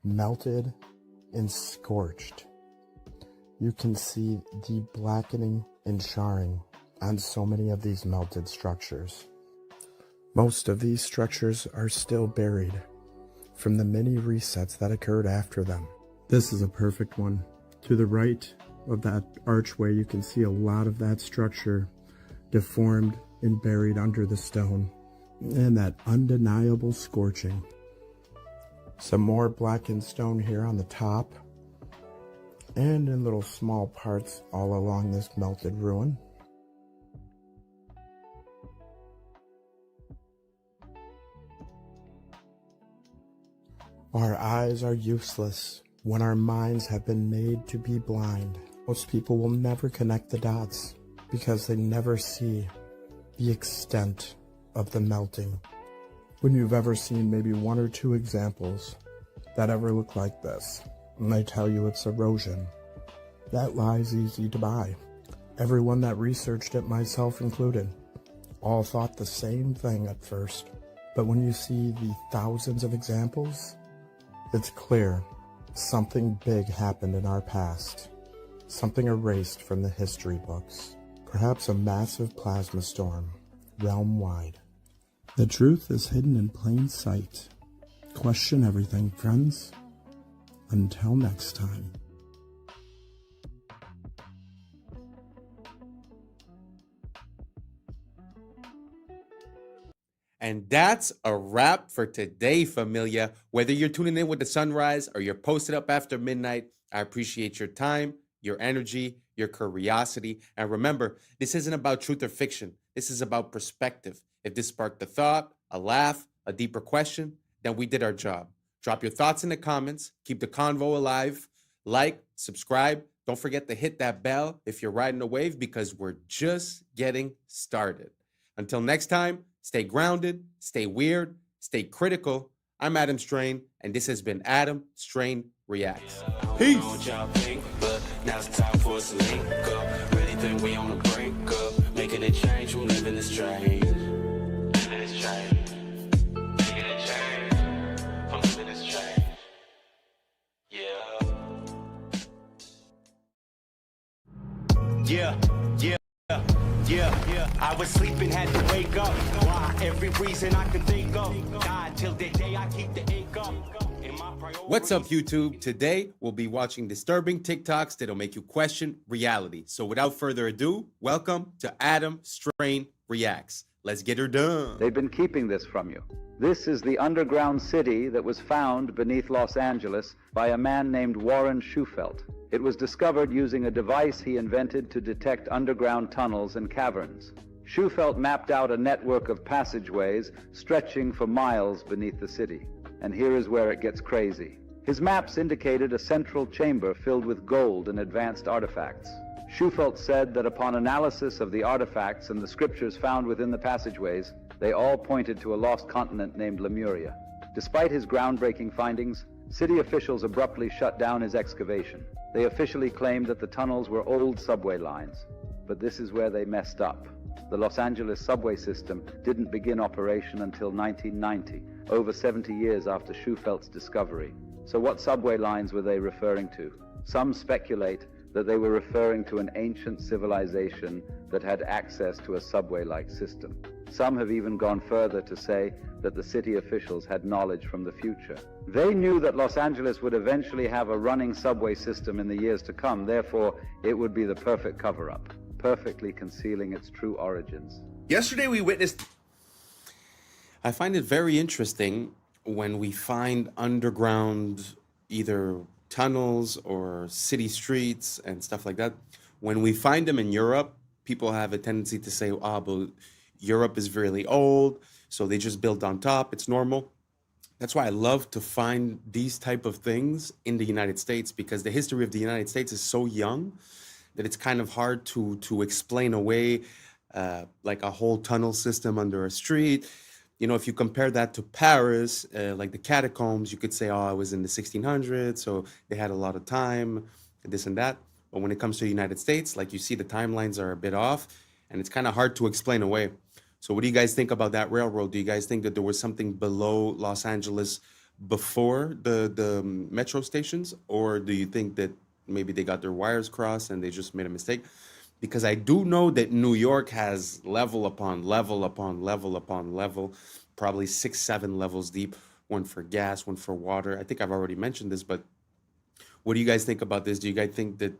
melted and scorched. You can see the blackening and charring on so many of these melted structures. Most of these structures are still buried from the many resets that occurred after them. This is a perfect one. To the right of that archway, you can see a lot of that structure deformed and buried under the stone, and that undeniable scorching. Some more blackened stone here on the top, and in little small parts all along this melted ruin. Our eyes are useless when our minds have been made to be blind. Most people will never connect the dots because they never see the extent of the melting. When you've ever seen maybe one or two examples that ever look like this, and they tell you it's erosion, that lie's easy to buy. Everyone that researched it, myself included, all thought the same thing at first. But when you see the thousands of examples, it's clear something big happened in our past, something erased from the history books, perhaps a massive plasma storm, realm-wide. The truth is hidden in plain sight. Question everything, friends. Until next time. And that's a wrap for today, familia. Whether you're tuning in with the sunrise or you're posted up after midnight, I appreciate your time, your energy, your curiosity. And remember, this isn't about truth or fiction. This is about perspective. If this sparked a thought, a laugh, a deeper question, then we did our job. Drop your thoughts in the comments. Keep the convo alive. Like, subscribe. Don't forget to hit that bell if you're riding a wave because we're just getting started. Until next time, stay grounded, stay weird, stay critical. I'm Adam Strain, and this has been Adam Strain Reacts. Peace. Now it's time for us to link up. Really think we on the brink up. Making a change from living this strange. Living this change. Making a change from living this change. Yeah. Yeah. I was sleeping, had to wake up. Why? Every reason I could think of. God, till the day I keep the ink up. What's up, YouTube? Today, we'll be watching disturbing TikToks that'll make you question reality. So without further ado, welcome to Adam Strain Reacts. Let's get her done. They've been keeping this from you. This is the underground city that was found beneath Los Angeles by a man named Warren Shufelt. It was discovered using a device he invented to detect underground tunnels and caverns. Shufelt mapped out a network of passageways stretching for miles beneath the city. And here is where it gets crazy. His maps indicated a central chamber filled with gold and advanced artifacts. Shufelt said that upon analysis of the artifacts and the scriptures found within the passageways, they all pointed to a lost continent named Lemuria. Despite his groundbreaking findings, city officials abruptly shut down his excavation. They officially claimed that the tunnels were old subway lines. But this is where they messed up. The Los Angeles subway system didn't begin operation until 1990, over 70 years after Schufelt's discovery. So what subway lines were they referring to? Some speculate that they were referring to an ancient civilization that had access to a subway-like system. Some have even gone further to say that the city officials had knowledge from the future. They knew that Los Angeles would eventually have a running subway system in the years to come, therefore it would be the perfect cover-up, perfectly concealing its true origins. Yesterday we witnessed... I find it very interesting when we find underground either tunnels or city streets and stuff like that. When we find them in Europe, people have a tendency to say, but Europe is really old, so they just built on top, it's normal. That's why I love to find these type of things in the United States, because the history of the United States is so young that it's kind of hard to explain away like a whole tunnel system under a street. You know, if you compare that to Paris, like the catacombs, you could say, it was in the 1600s, so they had a lot of time, this and that. But when it comes to the United States, like you see, the timelines are a bit off, and it's kind of hard to explain away. So what do you guys think about that railroad? Do you guys think that there was something below Los Angeles before the metro stations? Or do you think that maybe they got their wires crossed and they just made a mistake? Because I do know that New York has level upon level upon level upon level, probably 6-7 levels deep, one for gas, one for water. I think I've already mentioned this, but what do you guys think about this? Do you guys think that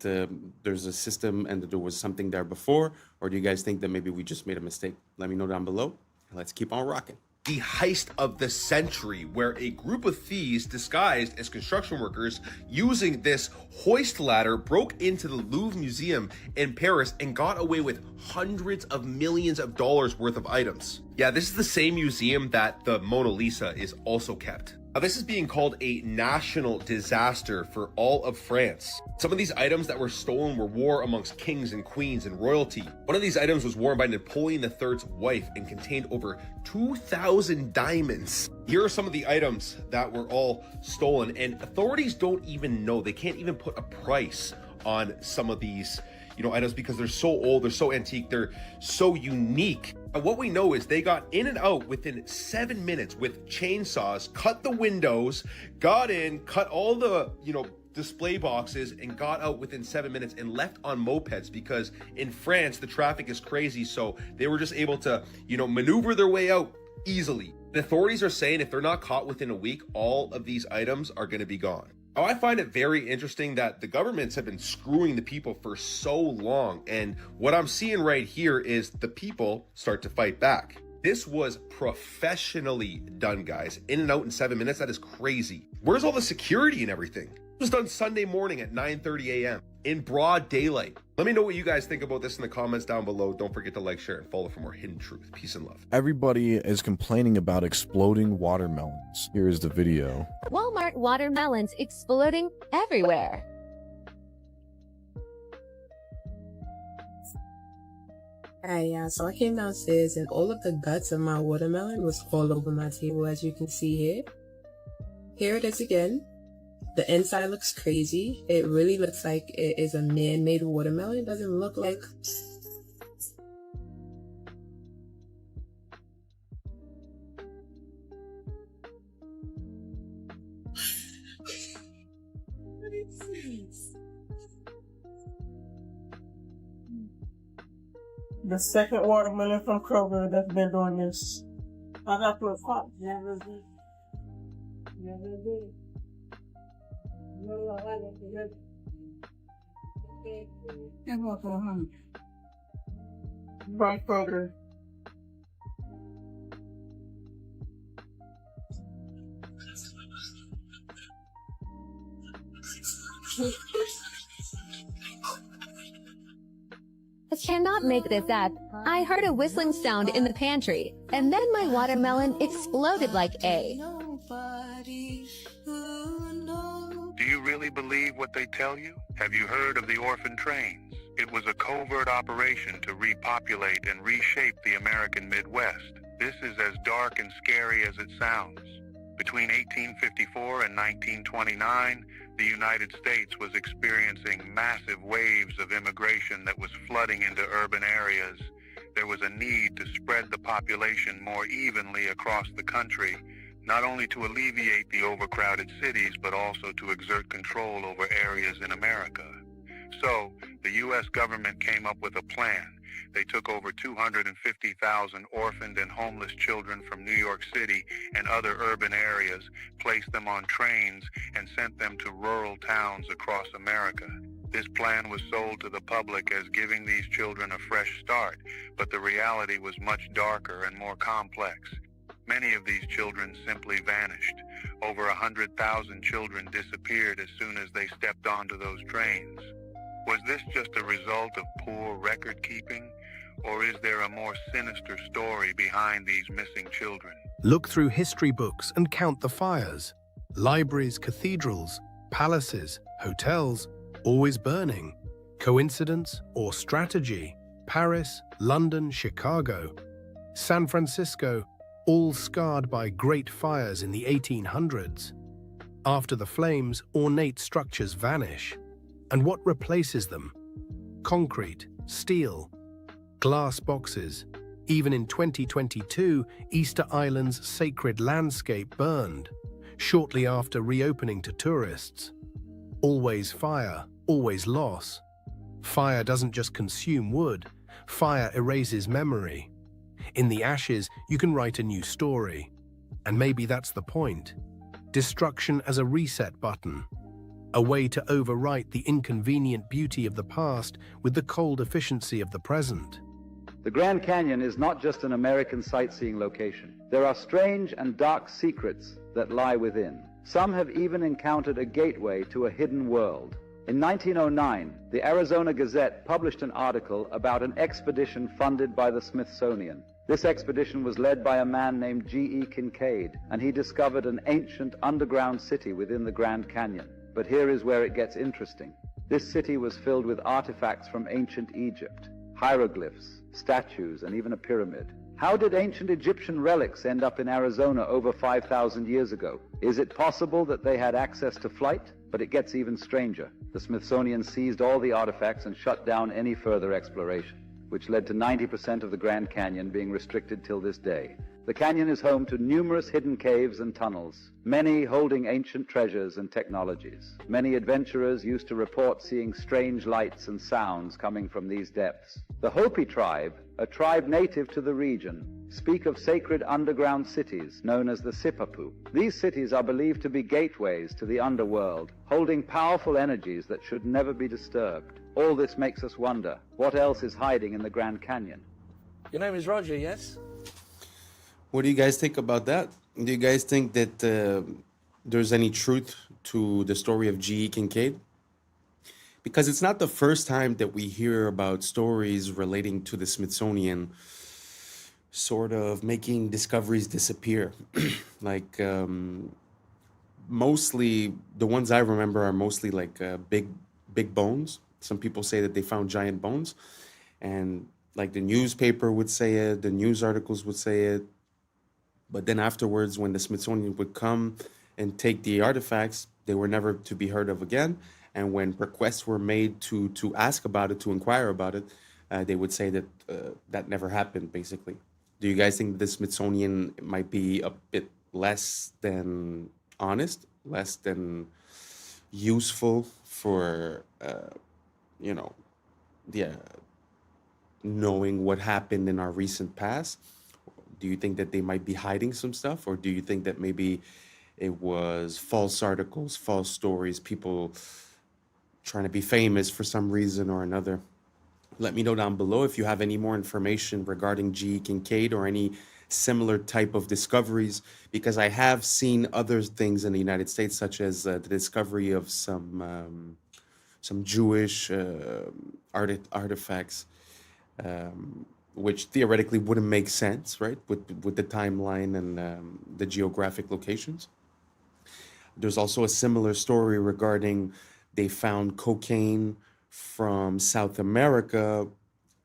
there's a system and that there was something there before? Or do you guys think that maybe we just made a mistake? Let me know down below. Let's keep on rocking. The heist of the century, where a group of thieves disguised as construction workers using this hoist ladder broke into the Louvre Museum in Paris and got away with hundreds of millions of dollars worth of items. Yeah, this is the same museum that the Mona Lisa is also kept. Now, this is being called a national disaster for all of France. Some of these items that were stolen were worn amongst kings and queens and royalty. One of these items was worn by Napoleon III's wife and contained over 2,000 diamonds. Here are some of the items that were all stolen, and authorities don't even know. They can't even put a price on some of these, items, because they're so old, they're so antique, they're so unique. And what we know is they got in and out within 7 minutes with chainsaws, cut the windows, got in, cut all the, display boxes, and got out within 7 minutes and left on mopeds, because in France, the traffic is crazy. So they were just able to, maneuver their way out easily. The authorities are saying if they're not caught within a week, all of these items are going to be gone. Now, I find it very interesting that the governments have been screwing the people for so long. And what I'm seeing right here is the people start to fight back. This was professionally done, guys. In and out in 7 minutes. That is crazy. Where's all the security and everything? It was done Sunday morning at 9:30 a.m. in broad daylight. Let me know what you guys think about this in the comments down below. Don't forget to like, share, and follow for more hidden truth. Peace and love. Everybody is complaining about exploding watermelons. Here is the video. Walmart watermelons exploding everywhere. Alright, yeah, so I came downstairs and all of the guts of my watermelon was all over my table, as you can see here. Here it is again. The inside looks crazy. It really looks like it is a man-made watermelon. It doesn't look like... The second watermelon from Kroger that's been doing this. I got to a pot. Never did. Never did. And what's on by Kroger. I cannot make this up. I heard a whistling sound in the pantry, and then my watermelon exploded like A. Do you really believe what they tell you? Have you heard of the orphan trains? It was a covert operation to repopulate and reshape the American Midwest. This is as dark and scary as it sounds. Between 1854 and 1929, the United States was experiencing massive waves of immigration that was flooding into urban areas. There was a need to spread the population more evenly across the country, not only to alleviate the overcrowded cities, but also to exert control over areas in America. So, the U.S. government came up with a plan. They took over 250,000 orphaned and homeless children from New York City and other urban areas, placed them on trains, and sent them to rural towns across America. This plan was sold to the public as giving these children a fresh start, but the reality was much darker and more complex. Many of these children simply vanished. Over 100,000 children disappeared as soon as they stepped onto those trains. Was this just a result of poor record keeping, or is there a more sinister story behind these missing children? Look through history books and count the fires. Libraries, cathedrals, palaces, hotels, always burning. Coincidence or strategy? Paris, London, Chicago, San Francisco, all scarred by great fires in the 1800s. After the flames, ornate structures vanish. And what replaces them? Concrete, steel, glass boxes. Even in 2022, Easter Island's sacred landscape burned, shortly after reopening to tourists. Always fire, always loss. Fire doesn't just consume wood, fire erases memory. In the ashes, you can write a new story. And maybe that's the point. Destruction as a reset button. A way to overwrite the inconvenient beauty of the past with the cold efficiency of the present. The Grand Canyon is not just an American sightseeing location. There are strange and dark secrets that lie within. Some have even encountered a gateway to a hidden world. In 1909, the Arizona Gazette published an article about an expedition funded by the Smithsonian. This expedition was led by a man named G.E. Kincaid, and he discovered an ancient underground city within the Grand Canyon. But here is where it gets interesting. This city was filled with artifacts from ancient Egypt, hieroglyphs, statues, and even a pyramid. How did ancient Egyptian relics end up in Arizona over 5,000 years ago? Is it possible that they had access to flight? But it gets even stranger. The Smithsonian seized all the artifacts and shut down any further exploration, which led to 90% of the Grand Canyon being restricted till this day. The canyon is home to numerous hidden caves and tunnels, many holding ancient treasures and technologies. Many adventurers used to report seeing strange lights and sounds coming from these depths. The Hopi tribe, a tribe native to the region, speak of sacred underground cities known as the Sipapu. These cities are believed to be gateways to the underworld, holding powerful energies that should never be disturbed. All this makes us wonder, what else is hiding in the Grand Canyon? Your name is Roger, yes? What do you guys think about that? Do you guys think that there's any truth to the story of G.E. Kincaid? Because it's not the first time that we hear about stories relating to the Smithsonian sort of making discoveries disappear. Like, mostly, the ones I remember are mostly like big bones. Some people say that they found giant bones. And like the newspaper would say it, the news articles would say it. But then afterwards, when the Smithsonian would come and take the artifacts, they were never to be heard of again. And when requests were made to ask about it, to inquire about it, they would say that that never happened, basically. Do you guys think the Smithsonian might be a bit less than honest, less than useful for, knowing what happened in our recent past? Do you think that they might be hiding some stuff? Or do you think that maybe it was false articles, false stories, people trying to be famous for some reason or another? Let me know down below if you have any more information regarding G.E. Kincaid or any similar type of discoveries, because I have seen other things in the United States, such as the discovery of some Jewish artifacts, which theoretically wouldn't make sense, right, with the timeline and the geographic locations. There's also a similar story regarding they found cocaine from South America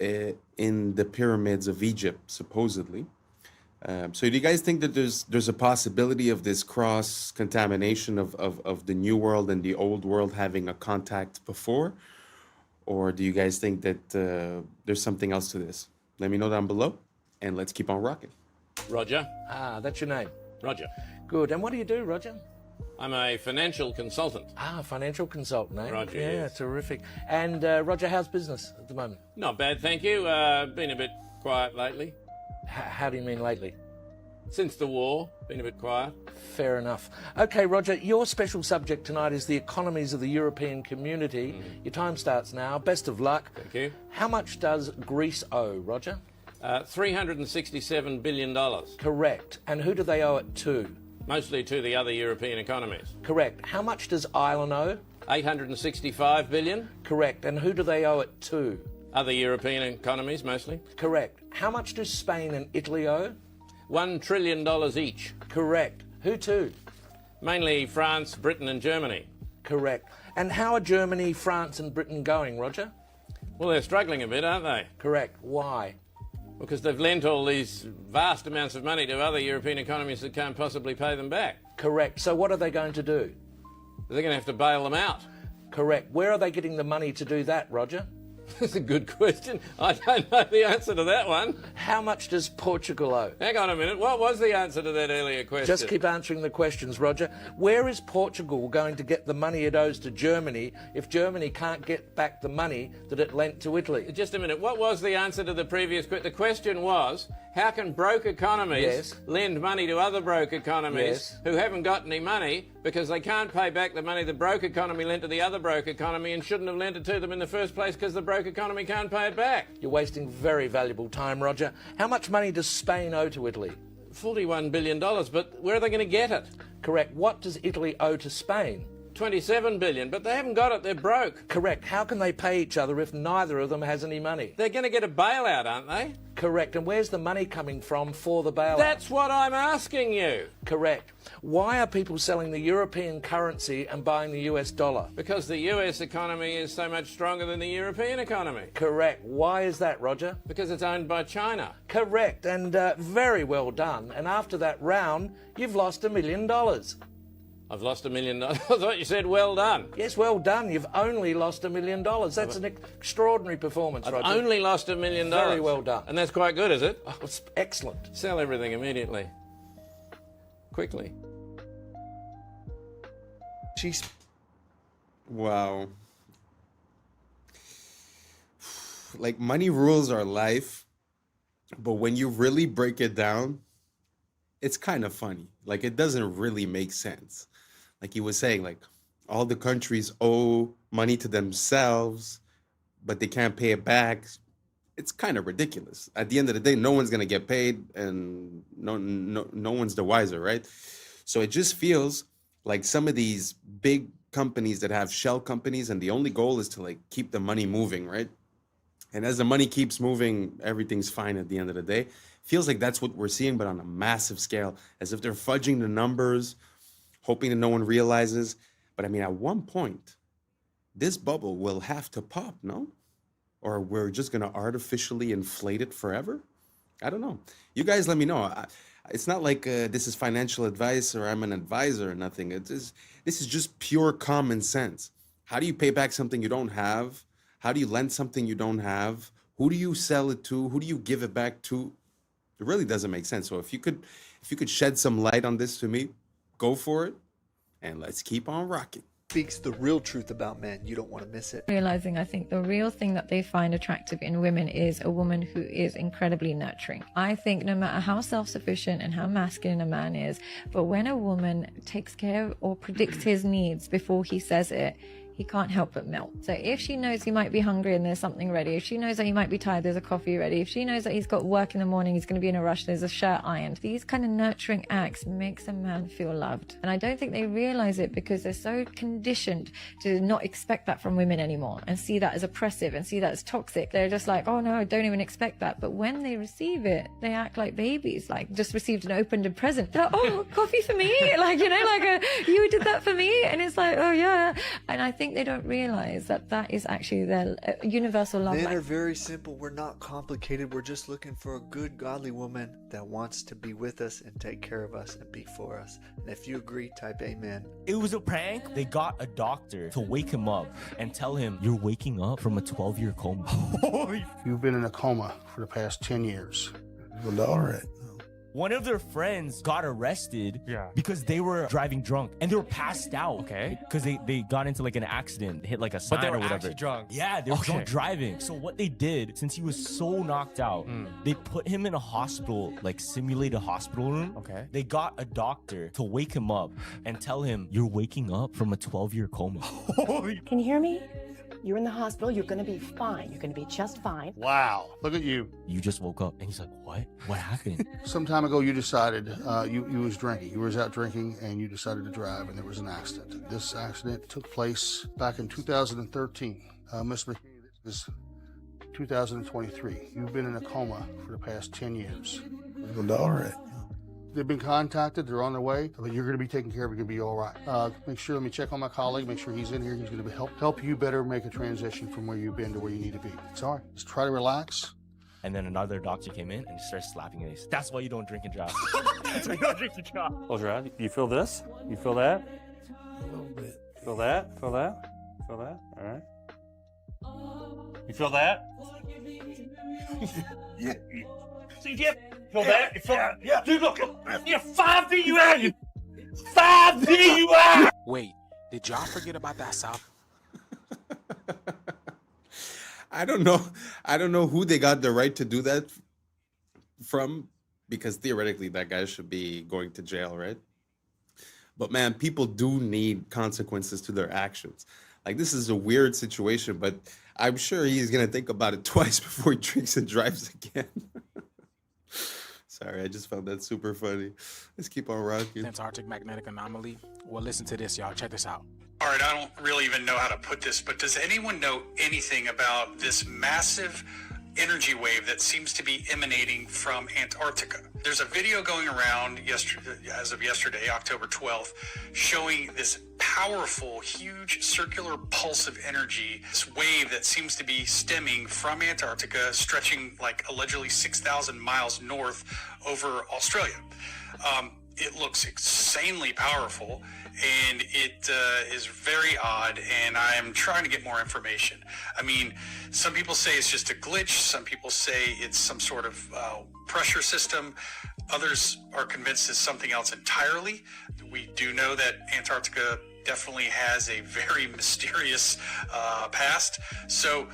in the pyramids of Egypt, supposedly. So do you guys think that there's a possibility of this cross-contamination of the new world and the old world having a contact before? Or do you guys think that there's something else to this? Let me know down below, and let's keep on rocking. Roger. Ah, that's your name. Roger. Good. And what do you do, Roger? I'm a financial consultant. Ah, financial consultant, eh? Roger, Yeah, yes. terrific. And Roger, how's business at the moment? Not bad, thank you. Been a bit quiet lately. How do you mean lately? Since the war, been a bit quiet. Fair enough. Okay, Roger, your special subject tonight is the economies of the European community. Your time starts now. Best of luck. Thank you. How much does Greece owe, Roger? $367 billion. Correct. And who do they owe it to? Mostly to the other European economies. Correct. How much does Ireland owe? $865 billion. Correct. And who do they owe it to? Other European economies, mostly. Correct. How much do Spain and Italy owe? $1 trillion each. Correct. Who to? Mainly France, Britain and Germany. Correct. And how are Germany, France and Britain going, Roger? Well, they're struggling a bit, aren't they? Correct. Why? Because they've lent all these vast amounts of money to other European economies that can't possibly pay them back. Correct. So what are they going to do? They're going to have to bail them out. Correct. Where are they getting the money to do that, Roger? That's a good question. I don't know the answer to that one. How much does Portugal owe? Hang on a minute. What was the answer to that earlier question? Just keep answering the questions, Roger. Where is Portugal going to get the money it owes to Germany if Germany can't get back the money that it lent to Italy? Just a minute. What was the answer to the previous question? The question was, how can broke economies lend money to other broke economies who haven't got any money because they can't pay back the money the broke economy lent to the other broke economy and shouldn't have lent it to them in the first place because the broke economy can't pay it back? You're wasting very valuable time, Roger. How much money does Spain owe to Italy? $41 billion, but where are they going to get it? Correct. What does Italy owe to Spain? $27 billion, but they haven't got it. They're broke. Correct. How can they pay each other if neither of them has any money? They're going to get a bailout, aren't they? Correct. And where's the money coming from for the bailout? That's what I'm asking you. Correct. Why are people selling the European currency and buying the US dollar? Because the US economy is so much stronger than the European economy. Correct. Why is that, Roger? Because it's owned by China. Correct. And very well done. And after that round, you've lost $1 million. I've lost $1 million. I thought you said well done. Yes, well done. You've only lost $1 million. That's an extraordinary performance, Roger. I've only lost $1 million. Very well done. And that's quite good, is it? Oh, it's excellent. Sell everything immediately. Quickly. Wow. Like, money rules our life, but when you really break it down, it's kind of funny. Like, it doesn't really make sense. Like he was saying, like, all the countries owe money to themselves, but they can't pay it back. It's kind of ridiculous. At the end of the day, no one's going to get paid, and no one's the wiser, right? So it just feels like some of these big companies that have shell companies, and the only goal is to, like, keep the money moving, right? And as the money keeps moving, everything's fine at the end of the day. Feels like that's what we're seeing, but on a massive scale, as if they're fudging the numbers, hoping that no one realizes. But I mean, at one point, this bubble will have to pop, no? Or we're just going to artificially inflate it forever? I don't know. You guys let me know. It's not like this is financial advice or I'm an advisor or nothing. This is just pure common sense. How do you pay back something you don't have? How do you lend something you don't have? Who do you sell it to? Who do you give it back to? It really doesn't make sense. So if you could shed some light on this to me, go for it, and let's keep on rocking. Speaks the real truth about men. You don't want to miss it. Realizing, I think the real thing that they find attractive in women is a woman who is incredibly nurturing. I think no matter how self-sufficient and how masculine a man is, but when a woman takes care or predicts his needs before he says it, he can't help but melt. So if she knows he might be hungry and there's something ready, if she knows that he might be tired, there's a coffee ready, if she knows that he's got work in the morning, he's going to be in a rush, there's a shirt ironed, these kind of nurturing acts makes a man feel loved. And I don't think they realize it because they're so conditioned to not expect that from women anymore and see that as oppressive and see that as toxic. They're just like, oh no, I don't even expect that. But when they receive it, they act like babies, like just received an opened present. They're like, oh, coffee for me? Like, you know, like you did that for me? And it's like, oh yeah. And I think they don't realize that that is actually their universal love Men language. are very simple. We're not complicated. We're just looking for a good, godly woman that wants to be with us and take care of us and be for us. And if you agree, type amen. It was a prank. They got a doctor to wake him up and tell him, you're waking up from a 12-year coma. You've been in a coma for the past 10 years. Well, all right. One of their friends got arrested because they were driving drunk and they were passed out. Okay. Because they got into like an accident, hit like a sign But they were or whatever. actually drunk. Yeah, they were drunk driving. So what they did, since he was so knocked out, they put him in a hospital, like simulated hospital room. Okay. They got a doctor to wake him up and tell him, you're waking up from a 12-year coma. Can you hear me? You're in the hospital. You're going to be fine. You're going to be just fine. Wow. Look at you. You just woke up. And he's like, what? What happened? Some time ago, you decided you was drinking. You was out drinking, and you decided to drive, and there was an accident. This accident took place back in 2013. Ms. McKay, this is 2023. You've been in a coma for the past 10 years. All right. They've been contacted. They're on their way. But you're going to be taken care of. You're going to be all right. Make sure. Let me check on my colleague. Make sure he's in here. He's going to help you better make a transition from where you've been to where you need to be. It's all right. Just try to relax. And then another doctor came in and started slapping him. That's why you don't drink and drive. That's why you don't drink and drive. Close your eyes. You feel this? You feel that? A little bit. Feel that? Feel that? Feel that? All right. You feel that? Yeah. Feel that? You feel that? Yeah. Dude, look. You're 5 feet you out. 5 feet you out. Wait, did y'all forget about that South? I don't know who they got the right to do that from, because theoretically that guy should be going to jail, right? But man, people do need consequences to their actions. Like, this is a weird situation, but I'm sure he's gonna think about it twice before he drinks and drives again. Sorry, I just found that super funny. Let's keep on rocking. Antarctic magnetic anomaly. Well, listen to this, y'all. Check this out. All right, I don't really even know how to put this, but does anyone know anything about this massive energy wave that seems to be emanating from Antarctica? There's a video going around as of yesterday, October 12th, showing this powerful, huge circular pulse of energy, this wave that seems to be stemming from Antarctica, stretching like allegedly 6,000 miles north over Australia. It looks insanely powerful, and it is very odd, and I am trying to get more information. I mean, some people say it's just a glitch. Some people say it's some sort of pressure system. Others are convinced it's something else entirely. We do know that Antarctica definitely has a very mysterious past. So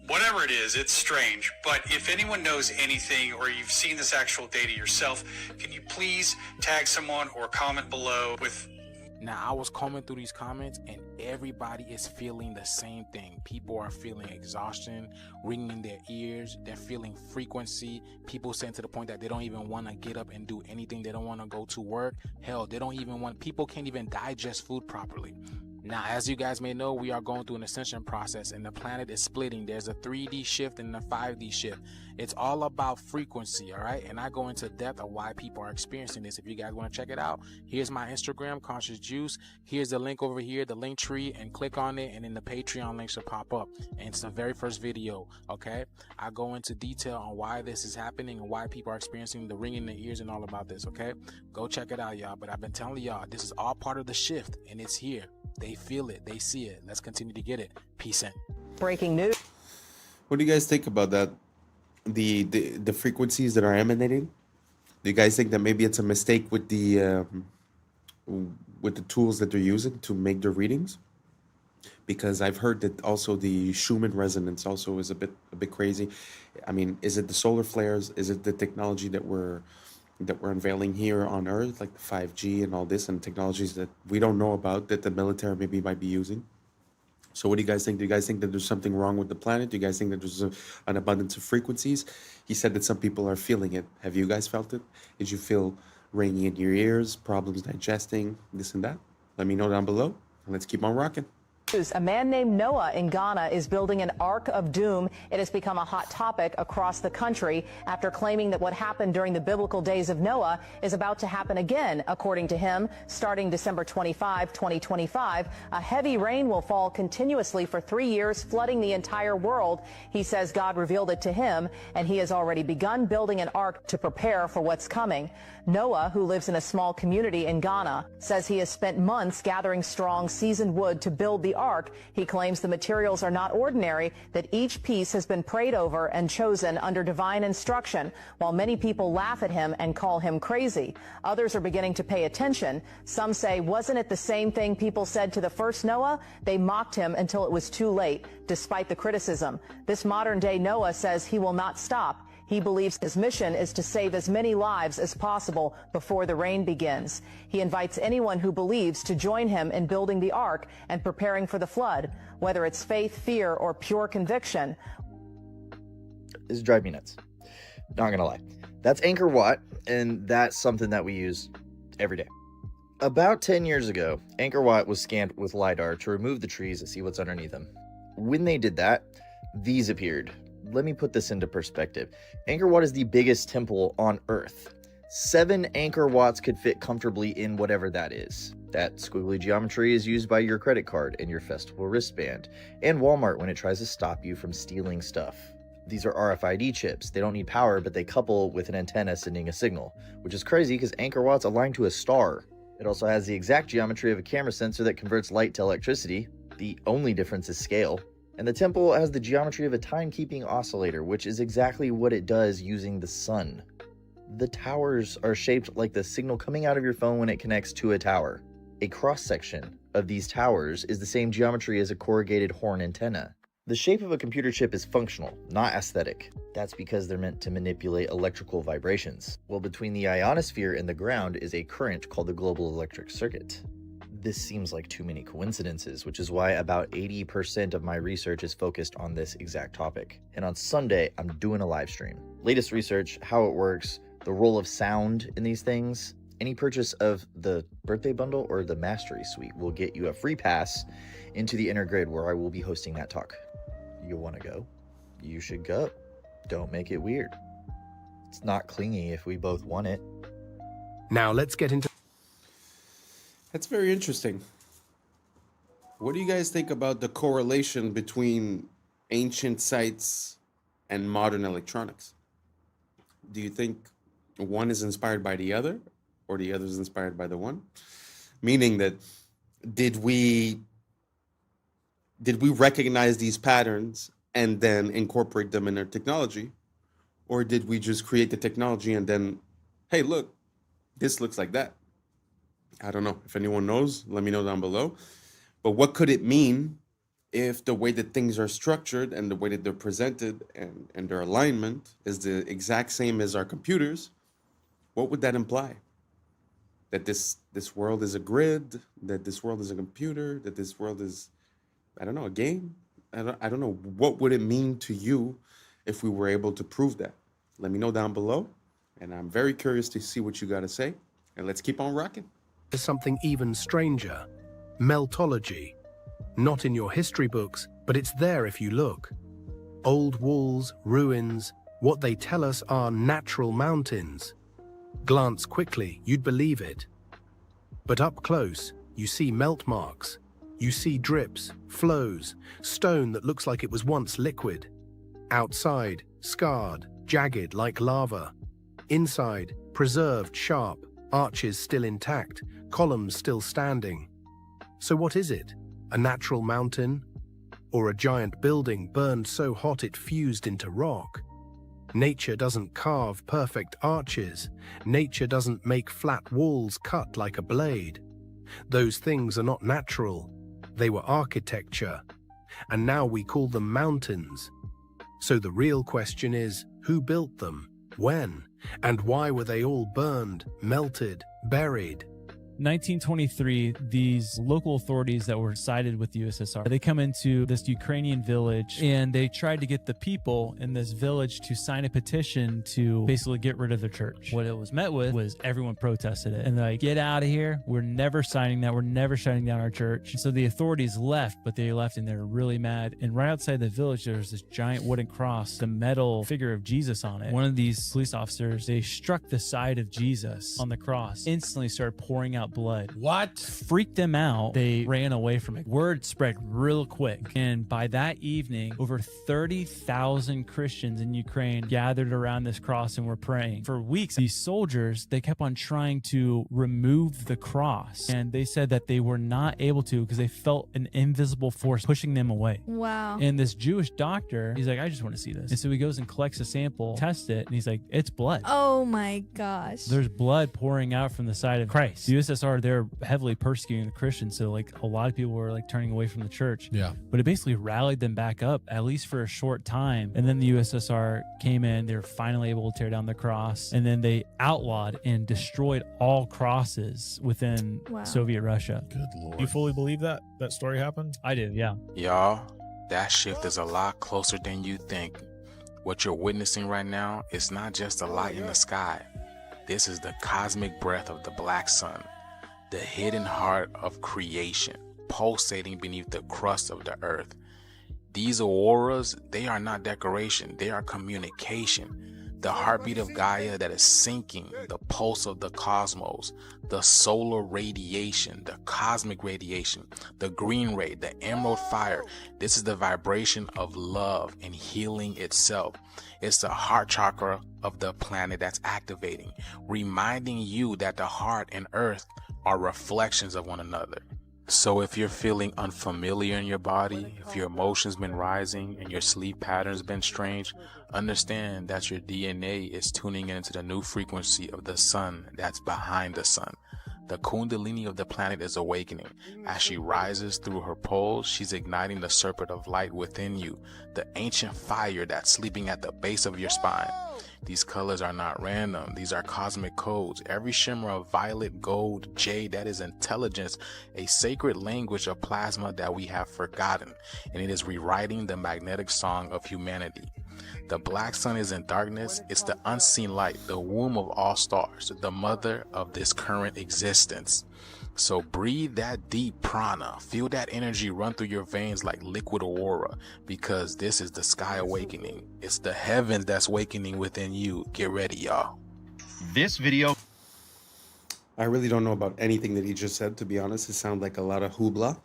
whatever it is, it's strange. But if anyone knows anything, or you've seen this actual data yourself, can you please tag someone or comment below with... Now, I was combing through these comments, and everybody is feeling the same thing. People are feeling exhaustion, ringing in their ears. They're feeling frequency. People saying to the point that they don't even want to get up and do anything. They don't want to go to work. Hell, they don't even want... People can't even digest food properly. Now, as you guys may know, we are going through an ascension process, and the planet is splitting. There's a 3D shift and a 5D shift. It's all about frequency, all right? And I go into depth of why people are experiencing this. If you guys want to check it out, here's my Instagram, Conscious Juice. Here's the link over here, the link tree, and click on it, and then the Patreon link should pop up. And it's the very first video, okay? I go into detail on why this is happening and why people are experiencing the ringing in the ears and all about this, okay? Go check it out, y'all. But I've been telling y'all, this is all part of the shift, and it's here. They feel it. They see it. Let's continue to get it. Peace in. Breaking news. What do you guys think about that? The frequencies that are emanating? Do you guys think that maybe it's a mistake with the tools that they're using to make their readings? Because I've heard that also the Schumann resonance also is a bit crazy. I mean, is it the solar flares? Is it the technology that we're unveiling here on Earth, like the 5G and all this, and technologies that we don't know about that the military maybe might be using? So what do you guys think? Do you guys think that there's something wrong with the planet? Do you guys think that there's an abundance of frequencies? He said that some people are feeling it. Have you guys felt it? Did you feel ringing in your ears, problems digesting, this and that? Let me know down below, and let's keep on rocking. A man named Noah in Ghana is building an Ark of Doom. It has become a hot topic across the country after claiming that what happened during the biblical days of Noah is about to happen again. According to him, starting December 25, 2025, a heavy rain will fall continuously for 3 years, flooding the entire world. He says God revealed it to him, and he has already begun building an ark to prepare for what's coming. Noah, who lives in a small community in Ghana, says he has spent months gathering strong, seasoned wood to build the ark. He claims the materials are not ordinary, that each piece has been prayed over and chosen under divine instruction. While many people laugh at him and call him crazy, others are beginning to pay attention. Some say, wasn't it the same thing people said to the first Noah? They mocked him until it was too late, despite the criticism. This modern-day Noah says he will not stop. He believes his mission is to save as many lives as possible before the rain begins. He invites anyone who believes to join him in building the ark and preparing for the flood, whether it's faith, fear, or pure conviction. This drives me nuts. Not gonna lie. That's Angkor Wat, and that's something that we use every day. About 10 years ago, Angkor Wat was scanned with LiDAR to remove the trees and see what's underneath them. When they did that, these appeared. Let me put this into perspective. Angkor Wat is the biggest temple on Earth. 7 Angkor Wats could fit comfortably in whatever that is. That squiggly geometry is used by your credit card and your festival wristband, and Walmart when it tries to stop you from stealing stuff. These are RFID chips. They don't need power, but they couple with an antenna sending a signal, which is crazy because Angkor Wat's aligned to a star. It also has the exact geometry of a camera sensor that converts light to electricity. The only difference is scale. And the temple has the geometry of a timekeeping oscillator, which is exactly what it does using the sun. The towers are shaped like the signal coming out of your phone when it connects to a tower. A cross-section of these towers is the same geometry as a corrugated horn antenna. The shape of a computer chip is functional, not aesthetic. That's because they're meant to manipulate electrical vibrations. Well, between the ionosphere and the ground is a current called the global electric circuit. This seems like too many coincidences, which is why about 80% of my research is focused on this exact topic. And on Sunday, I'm doing a live stream. Latest research, how it works, the role of sound in these things. Any purchase of the birthday bundle or the mastery suite will get you a free pass into the inner grid where I will be hosting that talk. You want to go? You should go. Don't make it weird. It's not clingy if we both want it. Now let's get into... That's very interesting. What do you guys think about the correlation between ancient sites and modern electronics? Do you think one is inspired by the other, or the other is inspired by the one? Meaning that did we recognize these patterns and then incorporate them in our technology? Or did we just create the technology and then, hey, look, this looks like that? I don't know. If anyone knows, let me know down below. But what could it mean if the way that things are structured and the way that they're presented and their alignment is the exact same as our computers? What would that imply? That this world is a grid, that this world is a computer, that this world is, I don't know, a game? I don't know. What would it mean to you if we were able to prove that? Let me know down below. And I'm very curious to see what you got to say. And let's keep on rocking. There's something even stranger. Meltology. Not in your history books, but it's there if you look. Old walls, ruins, what they tell us are natural mountains. Glance quickly, you'd believe it. But up close, you see melt marks. You see drips, flows, stone that looks like it was once liquid. Outside, scarred, jagged like lava. Inside, preserved, sharp, arches still intact, columns still standing. So what is it? A natural mountain? Or a giant building burned so hot it fused into rock? Nature doesn't carve perfect arches. Nature doesn't make flat walls cut like a blade. Those things are not natural. They were architecture. And now we call them mountains. So the real question is, who built them? When? And why were they all burned, melted, buried? 1923, these local authorities that were sided with the USSR, they come into this Ukrainian village and they tried to get the people in this village to sign a petition to basically get rid of the church. What it was met with was everyone protested it. And they're like, get out of here. We're never signing that. We're never shutting down our church. And so the authorities left, but they left and they were really mad. And right outside the village, there was this giant wooden cross, the metal figure of Jesus on it. One of these police officers, they struck the side of Jesus on the cross, instantly started pouring out out blood. What? Freaked them out. They ran away from it. Word spread real quick. And by that evening, over 30,000 Christians in Ukraine gathered around this cross and were praying. For weeks, these soldiers, they kept on trying to remove the cross. And they said that they were not able to because they felt an invisible force pushing them away. Wow. And this Jewish doctor, he's like, I just want to see this. And so he goes and collects a sample, tests it, and he's like, it's blood. Oh my gosh. There's blood pouring out from the side of Christ. The USSR, they're heavily persecuting the Christians, so like a lot of people were like turning away from the church. Yeah. But it basically rallied them back up, at least for a short time. And then the USSR came in, they were finally able to tear down the cross, and then they outlawed and destroyed all crosses within Soviet Russia. Good Lord. You fully believe that story happened? I do, yeah. Y'all, that shift is a lot closer than you think. What you're witnessing right now is not just a light in the sky. This is the cosmic breath of the black sun, the hidden heart of creation, pulsating beneath the crust of the earth. These auroras, they are not decoration, they are communication. The heartbeat of Gaia that is sinking, the pulse of the cosmos, the solar radiation, the cosmic radiation, the green ray, the emerald fire. This is the vibration of love and healing itself. It's the heart chakra of the planet that's activating, reminding you that the heart and earth are reflections of one another. So if you're feeling unfamiliar in your body, if your emotions been rising and your sleep patterns been strange, understand that your DNA is tuning into the new frequency of the sun that's behind the sun. The Kundalini of the planet is awakening. As she rises through her poles, she's igniting the serpent of light within you, the ancient fire that's sleeping at the base of your spine. These colors are not random. These are cosmic codes. Every shimmer of violet, gold, jade, that is intelligence, a sacred language of plasma that we have forgotten, and it is rewriting the magnetic song of humanity. The black sun is in darkness. It's the unseen light, the womb of all stars, the mother of this current existence. So breathe that deep prana. Feel that energy run through your veins like liquid aurora, because this is the sky awakening. It's the heavens that's awakening within you. Get ready, y'all. This video... I really don't know about anything that he just said, to be honest. It sounds like a lot of hoopla,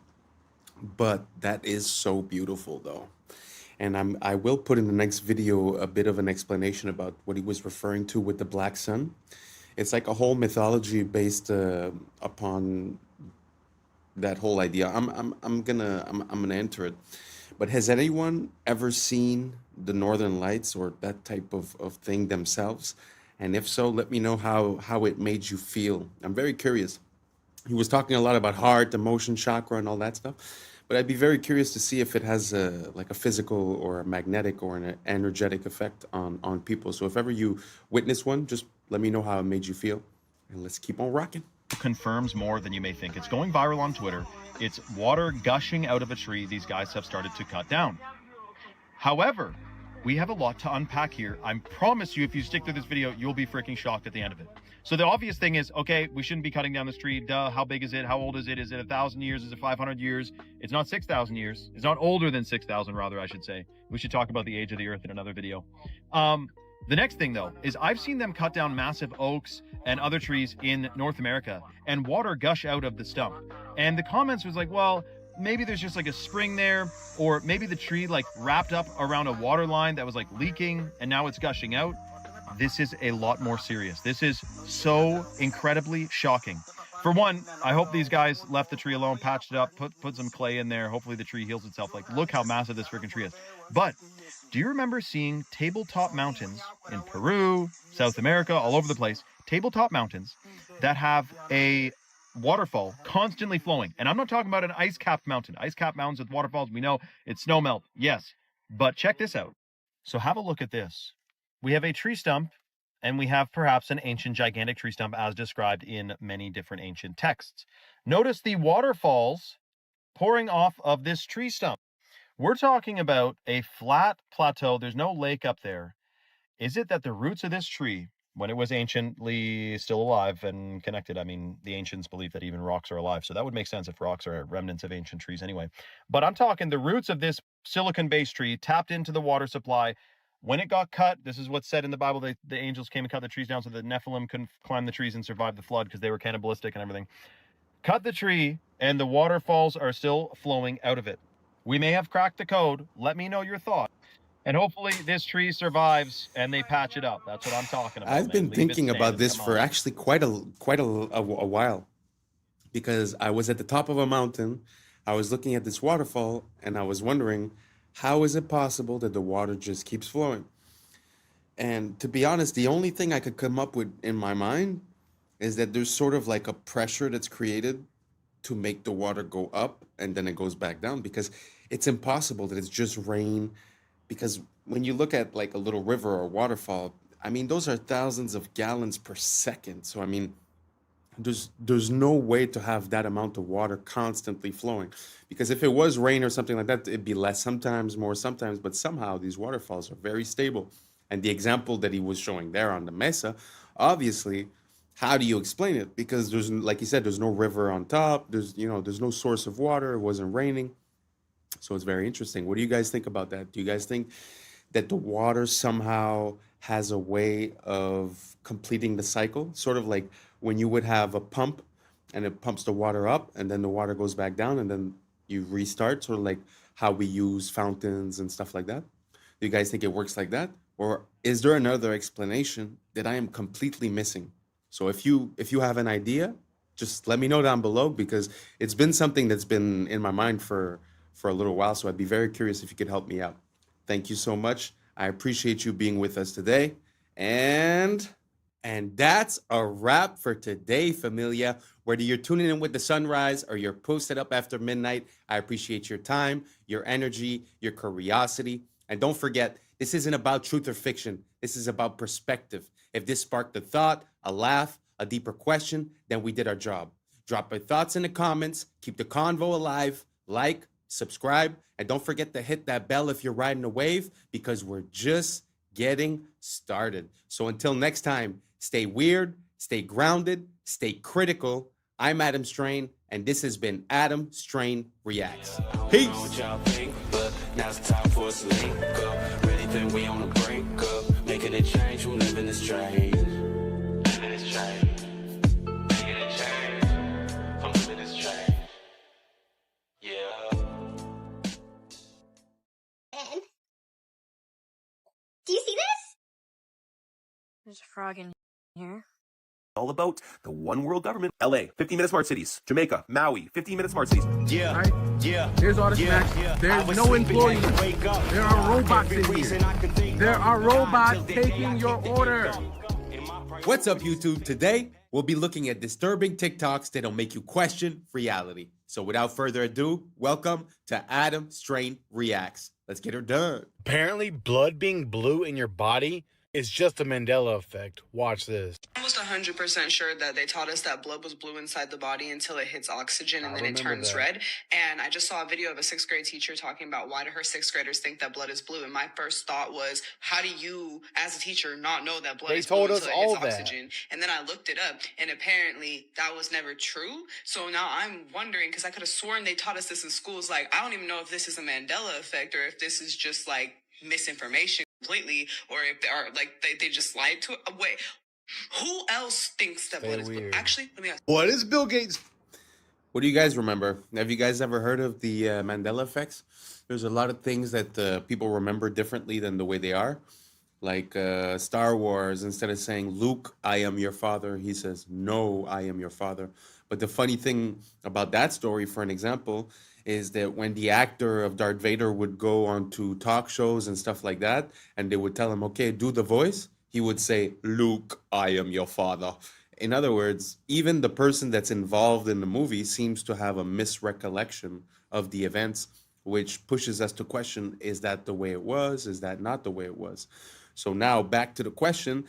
but that is so beautiful, though. And I will put in the next video a bit of an explanation about what he was referring to with the black sun. It's like a whole mythology based upon that whole idea. I'm gonna enter it. But has anyone ever seen the Northern Lights or that type of thing themselves? And if so, let me know how it made you feel. I'm very curious. He was talking a lot about heart, emotion, chakra, and all that stuff. But I'd be very curious to see if it has like a physical or a magnetic or an energetic effect on people. So if ever you witness one, just let me know how it made you feel. And let's keep on rocking. confirms more than you may think. It's going viral on Twitter. It's water gushing out of a tree these guys have started to cut down. However, we have a lot to unpack here. I promise you, if you stick through this video, you'll be freaking shocked at the end of it. So the obvious thing is, okay, we shouldn't be cutting down this tree. Duh, how big is it? How old is it? Is it 1,000 years? Is it 500 years? It's not 6,000 years. It's not older than 6,000, rather, I should say. We should talk about the age of the earth in another video. The next thing, though, is I've seen them cut down massive oaks and other trees in North America and water gush out of the stump. And the comments was like, well, maybe there's just like a spring there, or maybe the tree like wrapped up around a water line that was like leaking and now it's gushing out. This is a lot more serious. This is so incredibly shocking. For one, I hope these guys left the tree alone, patched it up, put some clay in there. Hopefully the tree heals itself. Like, look how massive this freaking tree is. But do you remember seeing tabletop mountains in Peru, South America, all over the place, tabletop mountains that have a waterfall constantly flowing? And I'm not talking about an ice-capped mountain. Ice-capped mountains with waterfalls, we know it's snow melt. Yes, but check this out. So have a look at this. We have a tree stump, and we have perhaps an ancient gigantic tree stump as described in many different ancient texts. Notice the waterfalls pouring off of this tree stump. We're talking about a flat plateau. There's no lake up there. Is it that the roots of this tree, when it was anciently still alive and connected, I mean, the ancients believe that even rocks are alive, so that would make sense if rocks are remnants of ancient trees anyway. But I'm talking the roots of this silicon-based tree tapped into the water supply, When it got cut, this is what's said in the Bible, the angels came and cut the trees down so the Nephilim couldn't climb the trees and survive the flood because they were cannibalistic and everything. Cut the tree, and the waterfalls are still flowing out of it. We may have cracked the code. Let me know your thought. And hopefully this tree survives and they patch it up. That's what I'm talking about. I've been man. Leave it thinking about standing. this Come for on. actually quite a while, because I was at the top of a mountain, I was looking at this waterfall, and I was wondering, how is it possible that the water just keeps flowing? And to be honest, the only thing I could come up with in my mind is that there's sort of like a pressure that's created to make the water go up and then it goes back down, because it's impossible that it's just rain. Because when you look at like a little river or waterfall, I mean, those are thousands of gallons per second. So, I mean, there's no way to have that amount of water constantly flowing, because if it was rain or something like that, it'd be less sometimes, more sometimes, but somehow these waterfalls are very stable. And the example that he was showing there on the mesa, obviously, how do you explain it? Because there's, like he said, there's no river on top, there's no source of water, it wasn't raining. So it's very interesting. What do you guys think about that? Do you guys think that the water somehow has a way of completing the cycle? Sort of like when you would have a pump and it pumps the water up and then the water goes back down and then you restart, sort of like how we use fountains and stuff like that. Do you guys think it works like that? Or is there another explanation that I am completely missing? So if you have an idea, just let me know down below, because it's been something that's been in my mind for a little while. So I'd be very curious if you could help me out. Thank you so much. I appreciate you being with us today. And that's a wrap for today, familia. Whether you're tuning in with the sunrise or you're posted up after midnight, I appreciate your time, your energy, your curiosity. And don't forget, this isn't about truth or fiction. This is about perspective. If this sparked a thought, a laugh, a deeper question, then we did our job. Drop your thoughts in the comments. Keep the convo alive. Like, subscribe, and don't forget to hit that bell if you're riding a wave, because we're just getting started. So until next time, stay weird, stay grounded, stay critical. I'm Adam Strain, and this has been Adam Strain Reacts. Peace. Now it's time for us to link up. Really think we on a break up. Making a change, we're living this strange. Living this strange. Making a change. I'm living this strange. Yeah. And do you see this? There's a frog in here. All about the one world government. LA, 15-minute smart cities. Jamaica, Maui, 15-minute smart cities. Yeah, right? Yeah. There's all the snacks. There's no employees. There are robots in here. There are robots taking your order. What's up, YouTube? Today, we'll be looking at disturbing TikToks that'll make you question reality. So without further ado, welcome to Adam Strain Reacts. Let's get her done. Apparently, blood being blue in your body is just a Mandela effect. Watch this. Almost 100% sure that they taught us that blood was blue inside the body until it hits oxygen and then it turns red. And I just saw a video of a 6th grade teacher talking about why do her 6th graders think that blood is blue. And my first thought was, how do you, as a teacher, not know that blood is blue until it hits oxygen? And then I looked it up, and apparently that was never true. So now I'm wondering, because I could have sworn they taught us this in schools. Like, I don't even know if this is a Mandela effect or if this is just like misinformation completely, or if they are like they just lied to it. Wait, who else thinks that blood is blue? Actually, let me ask. What is Bill Gates? What do you guys remember? Have you guys ever heard of the Mandela effects? There's a lot of things that people remember differently than the way they are. Like Star Wars, instead of saying, Luke, I am your father, he says, no, I am your father. But the funny thing about that story, for an example, is that when the actor of Darth Vader would go on to talk shows and stuff like that, and they would tell him, okay, do the voice, he would say, Luke, I am your father. In other words, even the person that's involved in the movie seems to have a misrecollection of the events, which pushes us to question, is that the way it was? Is that not the way it was? So now back to the question.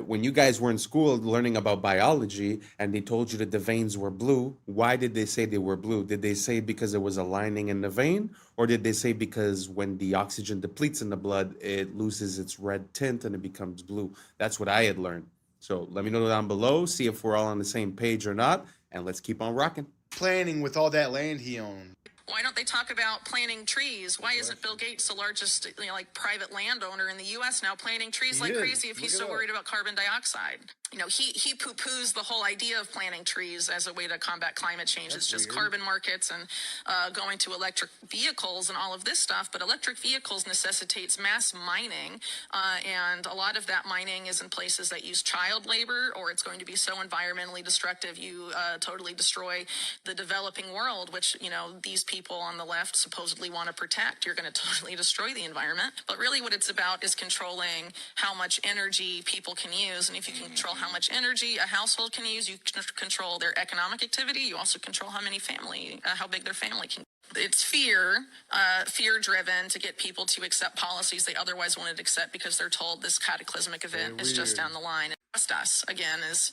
When you guys were in school learning about biology and they told you that the veins were blue, why did they say they were blue? Did they say because there was a lining in the vein? Or did they say because when the oxygen depletes in the blood, it loses its red tint and it becomes blue? That's what I had learned. So let me know down below, see if we're all on the same page or not, and let's keep on rocking. Planning with all that land he owned. Why don't they talk about planting trees? Why isn't Bill Gates the largest, like private landowner in the U.S. now planting trees like crazy if he's so worried about carbon dioxide? He poo-poos the whole idea of planting trees as a way to combat climate change. It's just carbon markets and going to electric vehicles and all of this stuff. But electric vehicles necessitates mass mining, and a lot of that mining is in places that use child labor, or it's going to be so environmentally destructive you totally destroy the developing world, which these people on the left supposedly want to protect. You're going to totally destroy the environment. But really what it's about is controlling how much energy people can use. And if you can control how much energy a household can use, you can control their economic activity. You also control how big their family can. It's fear-driven to get people to accept policies they otherwise wouldn't accept because they're told this cataclysmic event is just down the line. Trust us, again, is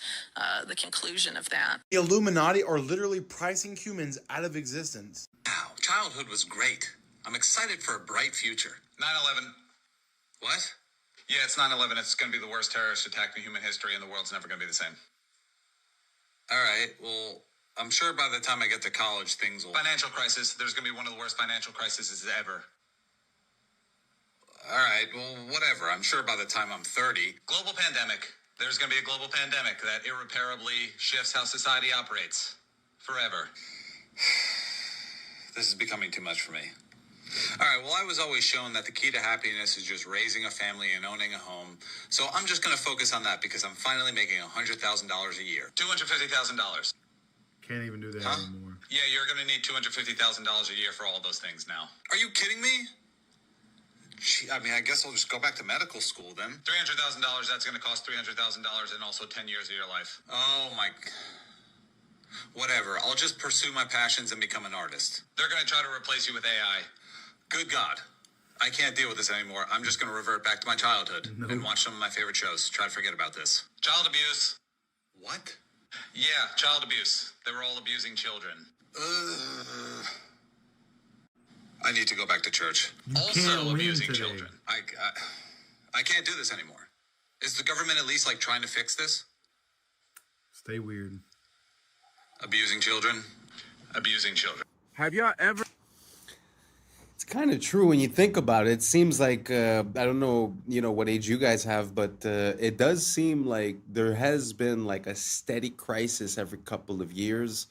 the conclusion of that. The Illuminati are literally pricing humans out of existence. Wow, childhood was great. I'm excited for a bright future. 9/11. What? Yeah, it's 9/11. It's going to be the worst terrorist attack in human history, and the world's never going to be the same. All right, well, I'm sure by the time I get to college, things will... Financial crisis. There's going to be one of the worst financial crises ever. All right, well, whatever. I'm sure by the time I'm 30... Global pandemic. There's going to be a global pandemic that irreparably shifts how society operates. Forever. This is becoming too much for me. All right, well, I was always shown that the key to happiness is just raising a family and owning a home. So I'm just going to focus on that because I'm finally making $100,000 a year. $250,000. Can't even do that anymore. Yeah, you're going to need $250,000 a year for all those things now. Are you kidding me? Gee, I mean, I guess I'll just go back to medical school then. $300,000, that's going to cost $300,000 and also 10 years of your life. Oh, my... Whatever. I'll just pursue my passions and become an artist. They're going to try to replace you with AI. Good God. I can't deal with this anymore. I'm just going to revert back to my childhood and watch some of my favorite shows. Try to forget about this. Child abuse. What? Yeah, child abuse. They were all abusing children. I need to go back to church. Also abusing children. I can't do this anymore. Is the government at least trying to fix this? Stay weird. Abusing children? Abusing children. Have y'all ever... It's kind of true when you think about it. It seems like, I don't know, what age you guys have, but it does seem like there has been a steady crisis every couple of years.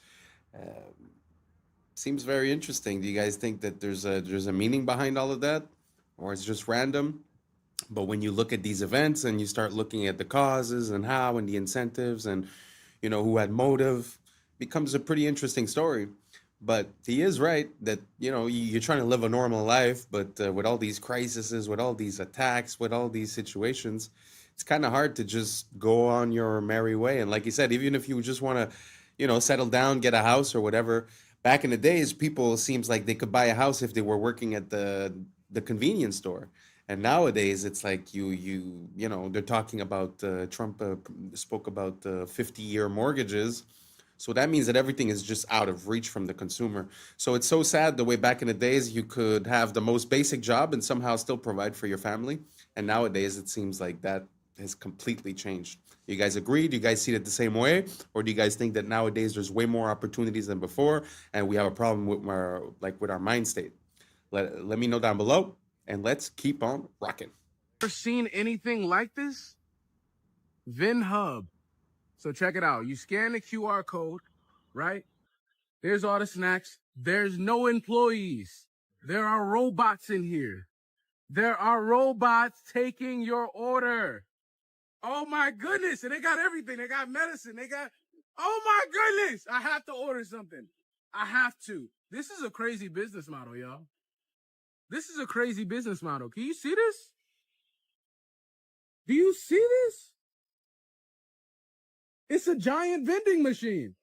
Seems very interesting. Do you guys think that there's a meaning behind all of that? Or it's just random? But when you look at these events and you start looking at the causes and how and the incentives and, who had motive, becomes a pretty interesting story. But he is right that, you're trying to live a normal life, but with all these crises, with all these attacks, with all these situations, it's kind of hard to just go on your merry way. And like you said, even if you just want to, settle down, get a house or whatever, back in the days, people seems like they could buy a house if they were working at the convenience store. And nowadays, it's like they're talking about, Trump spoke about 50-year mortgages. So that means that everything is just out of reach from the consumer. So it's so sad the way back in the days you could have the most basic job and somehow still provide for your family. And nowadays it seems like that has completely changed. You guys agree? Do you guys see it the same way? Or do you guys think that nowadays there's way more opportunities than before and we have a problem with our mind state? Let me know down below and let's keep on rocking. Ever seen anything like this? VinHub. So check it out. You scan the QR code, right? There's all the snacks. There's no employees. There are robots in here. There are robots taking your order. Oh my goodness. And they got everything. They got medicine. Oh my goodness. I have to order something. I have to. This is a crazy business model, y'all. This is a crazy business model. Can you see this? Do you see this? It's a giant vending machine.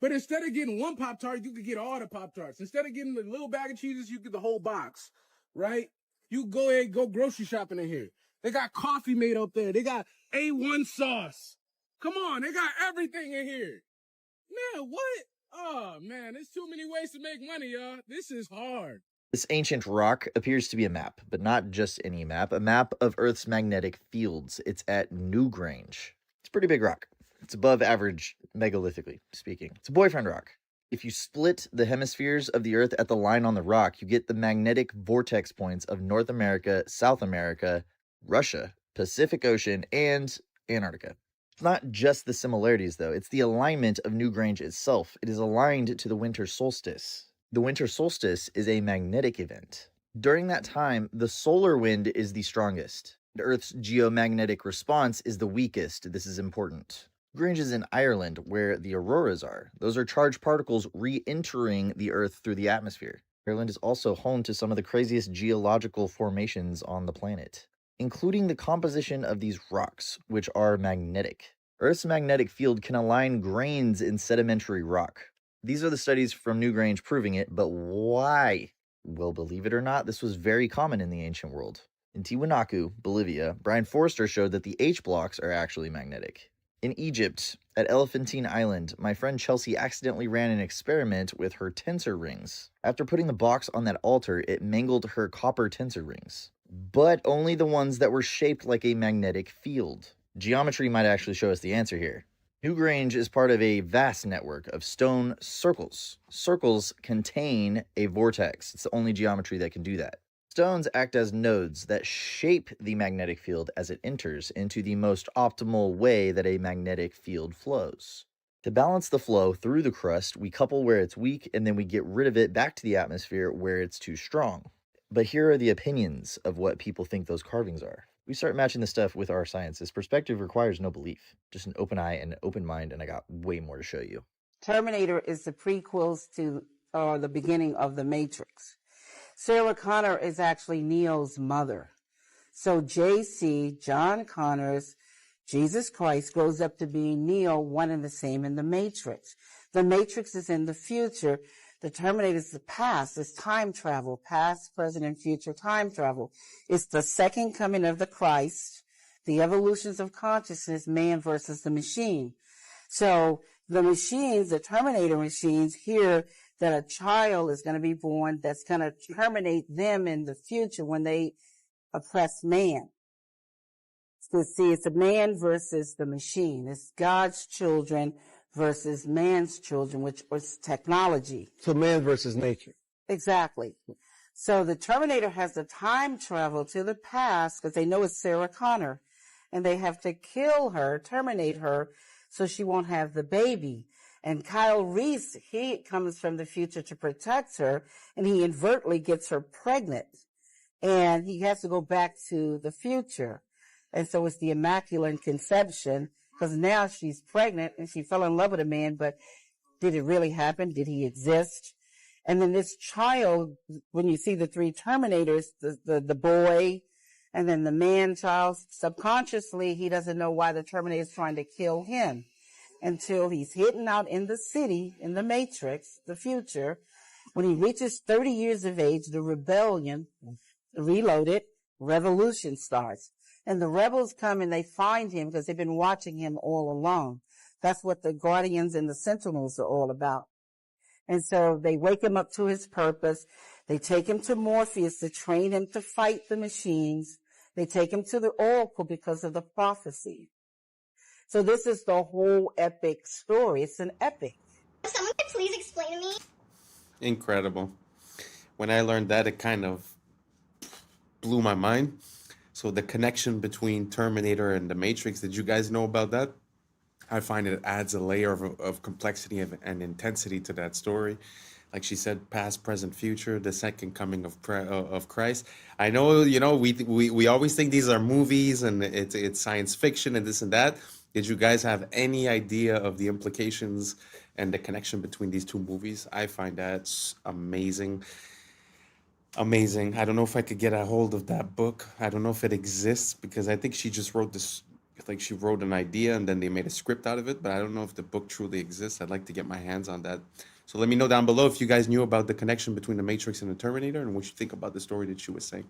But instead of getting one Pop-Tart, you could get all the Pop-Tarts. Instead of getting the little bag of cheeses, you get the whole box, right? You go ahead and go grocery shopping in here. They got coffee made up there. They got A1 sauce. Come on, they got everything in here. Man, what? Oh, man, there's too many ways to make money, y'all. This is hard. This ancient rock appears to be a map, but not just any map, a map of Earth's magnetic fields. It's at Newgrange. It's a pretty big rock. It's above average, megalittically speaking. It's a boyfriend rock. If you split the hemispheres of the Earth at the line on the rock, you get the magnetic vortex points of North America, South America, Russia, Pacific Ocean, and Antarctica. It's not just the similarities, though. It's the alignment of Newgrange itself. It is aligned to the winter solstice. The winter solstice is a magnetic event. During that time, the solar wind is the strongest. Earth's geomagnetic response is the weakest. This is important. Newgrange is in Ireland, where the auroras are. Those are charged particles re-entering the Earth through the atmosphere. Ireland is also home to some of the craziest geological formations on the planet, including the composition of these rocks, which are magnetic. Earth's magnetic field can align grains in sedimentary rock. These are the studies from Newgrange proving it, but why? Well, believe it or not, this was very common in the ancient world. In Tiwanaku, Bolivia, Brian Forster showed that the H blocks are actually magnetic. In Egypt, at Elephantine Island, my friend Chelsea accidentally ran an experiment with her tensor rings. After putting the box on that altar, it mangled her copper tensor rings, but only the ones that were shaped like a magnetic field. Geometry might actually show us the answer here. Newgrange is part of a vast network of stone circles. Circles contain a vortex. It's the only geometry that can do that. Stones act as nodes that shape the magnetic field as it enters into the most optimal way that a magnetic field flows. To balance the flow through the crust, we couple where it's weak and then we get rid of it back to the atmosphere where it's too strong. But here are the opinions of what people think those carvings are. We start matching the stuff with our science. This perspective requires no belief, just an open eye and an open mind, and I got way more to show you. Terminator is the prequels to the beginning of The Matrix. Sarah Connor is actually Neo's mother. So JC, John Connor's Jesus Christ, grows up to be Neo, one and the same in The Matrix. The Matrix is in the future. The Terminator is the past. It's time travel, past, present, and future time travel. It's the second coming of the Christ, the evolutions of consciousness, man versus the machine. So the machines, the Terminator machines, hear that a child is going to be born that's going to terminate them in the future when they oppress man. So see, it's a man versus the machine. It's God's children versus man's children, which was technology. So man versus nature. Exactly. So the Terminator has to time travel to the past because they know it's Sarah Connor, and they have to kill her, terminate her, so she won't have the baby. And Kyle Reese, he comes from the future to protect her, and he inadvertently gets her pregnant. And he has to go back to the future. And so it's the Immaculate Conception, because now she's pregnant and she fell in love with a man, but did it really happen? Did he exist? And then this child, when you see the three Terminators, the boy, and then the man child, subconsciously, he doesn't know why the Terminator is trying to kill him until he's hidden out in the city, in the Matrix, the future. When he reaches 30 years of age, the rebellion, reloaded, revolution starts. And the rebels come and they find him because they've been watching him all along. That's what the Guardians and the Sentinels are all about. And so they wake him up to his purpose. They take him to Morpheus to train him to fight the machines. They take him to the Oracle because of the prophecy. So this is the whole epic story. It's an epic. If someone could please explain to me. Incredible. When I learned that, it kind of blew my mind. So the connection between Terminator and The Matrix, did you guys know about that? I find it adds a layer of complexity and intensity to that story. Like she said, past, present, future, the second coming of Christ. I know, we always think these are movies and it's science fiction and this and that. Did you guys have any idea of the implications and the connection between these two movies? I find that amazing. Amazing. I don't know if I could get a hold of that book. I don't know if it exists because I think she just wrote this, like she wrote an idea and then they made a script out of it, but I don't know if the book truly exists. I'd like to get my hands on that. So let me know down below if you guys knew about the connection between The Matrix and the Terminator and what you think about the story that she was saying.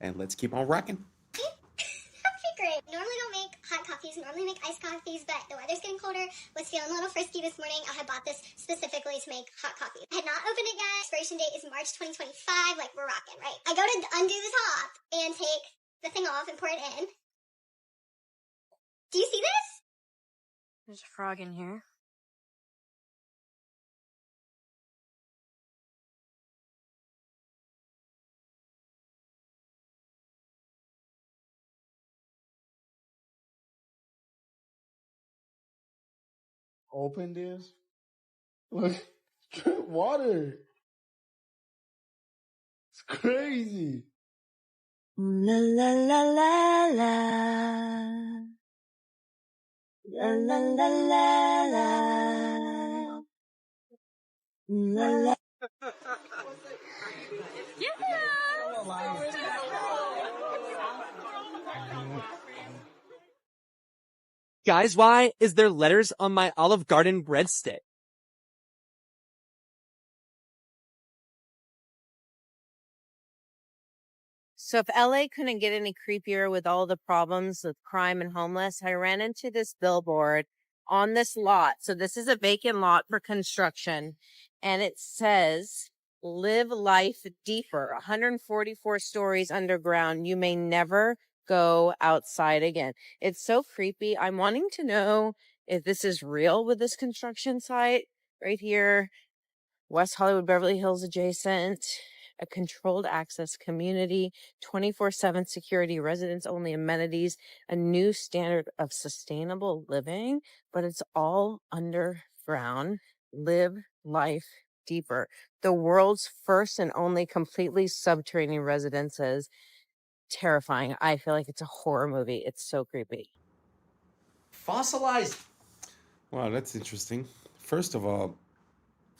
And let's keep on rocking. That would be great. Normally don't make hot coffees, normally make iced coffees, but the weather's getting colder. Was feeling a little frisky this morning. I had bought this specifically to make hot coffee. I had not opened it yet. Expiration date is March 2025. Like, we're rocking, right? I go to undo the top and take the thing off and pour it in. Do you see this? There's a frog in here. open this. Look, drink water. It's crazy. La la la la la. La la la la la. La la. Guys, why is there letters on my Olive Garden breadstick? So if LA couldn't get any creepier with all the problems with crime and homeless, I ran into this billboard on this lot. So this is a vacant lot for construction, and it says, "Live life deeper, 144 stories underground. You may never go outside again." It's so creepy. I'm wanting to know if this is real with this construction site right here. West Hollywood, Beverly Hills adjacent, a controlled access community, 24/7 security, residents only amenities, a new standard of sustainable living, but it's all underground. Live life deeper. The world's first and only completely subterranean residences. Terrifying. I feel like it's a horror movie. It's so creepy. Fossilized. Wow, that's interesting. First of all,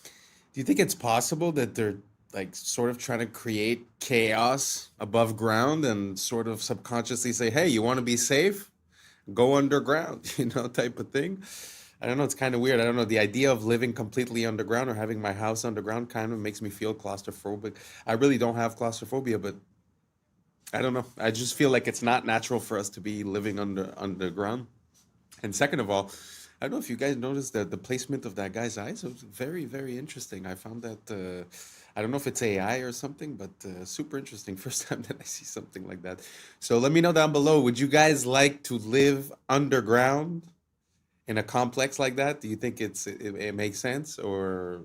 do you think it's possible that they're like sort of trying to create chaos above ground and sort of subconsciously say, hey, you want to be safe? Go underground, type of thing? I don't know. It's kind of weird. I don't know. The idea of living completely underground or having my house underground kind of makes me feel claustrophobic. I really don't have claustrophobia, but I don't know. I just feel like it's not natural for us to be living underground. And second of all, I don't know if you guys noticed that the placement of that guy's eyes. It was very, very interesting. I found that, I don't know if it's AI or something, but super interesting. First time that I see something like that. So let me know down below. Would you guys like to live underground in a complex like that? Do you think it makes sense? Or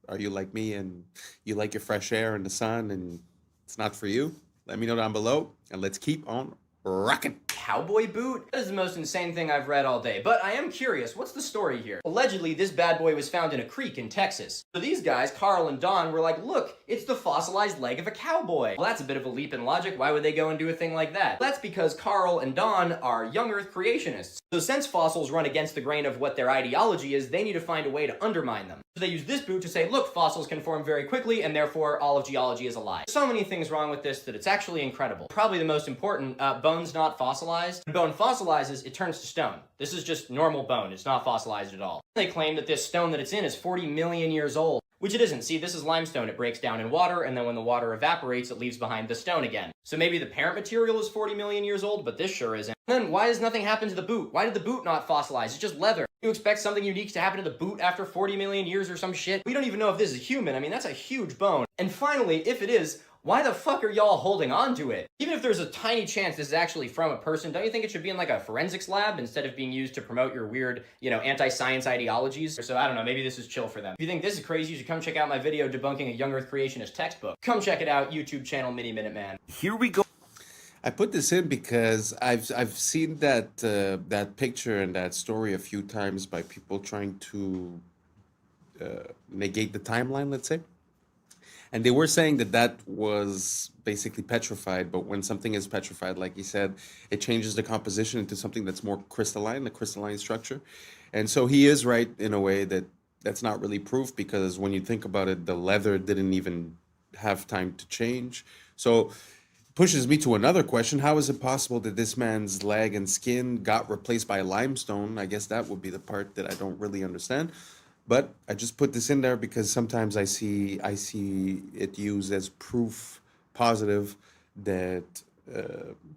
are you like me and you like your fresh air and the sun and it's not for you? Let me know down below and let's keep on rocking. Cowboy boot? That is the most insane thing I've read all day, but I am curious, what's the story here? Allegedly, this bad boy was found in a creek in Texas. So these guys, Carl and Don, were like, look, it's the fossilized leg of a cowboy. Well, that's a bit of a leap in logic. Why would they go and do a thing like that? Well, that's because Carl and Don are young Earth creationists. So since fossils run against the grain of what their ideology is, they need to find a way to undermine them. So they use this boot to say, look, fossils can form very quickly, and therefore all of geology is a lie. So many things wrong with this that it's actually incredible. Probably the most important, bone's not fossilized. When bone fossilizes, it turns to stone. This is just normal bone. It's not fossilized at all. They claim that this stone that it's in is 40 million years old, which it isn't. See, this is limestone. It breaks down in water, and then when the water evaporates, it leaves behind the stone again. So maybe the parent material is 40 million years old, but this sure isn't. And then why has nothing happened to the boot? Why did the boot not fossilize? It's just leather. You expect something unique to happen to the boot after 40 million years or some shit? We don't even know if this is human. I mean, that's a huge bone. And finally, if it is, why the fuck are y'all holding on to it? Even if there's a tiny chance this is actually from a person, don't you think it should be in like a forensics lab instead of being used to promote your weird, anti-science ideologies? So I don't know, maybe this is chill for them. If you think this is crazy, you should come check out my video debunking a young Earth creationist textbook. Come check it out, YouTube channel Mini Minute Man. Here we go. I put this in because I've seen that picture and that story a few times by people trying to negate the timeline, let's say. And they were saying that was basically petrified, but when something is petrified, like he said, it changes the composition into something that's more crystalline, the crystalline structure. And so he is right in a way that that's not really proof, because when you think about it, the leather didn't even have time to change. So pushes me to another question. How is it possible that this man's leg and skin got replaced by limestone? I guess that would be the part that I don't really understand. But I just put this in there because sometimes I see it used as proof positive that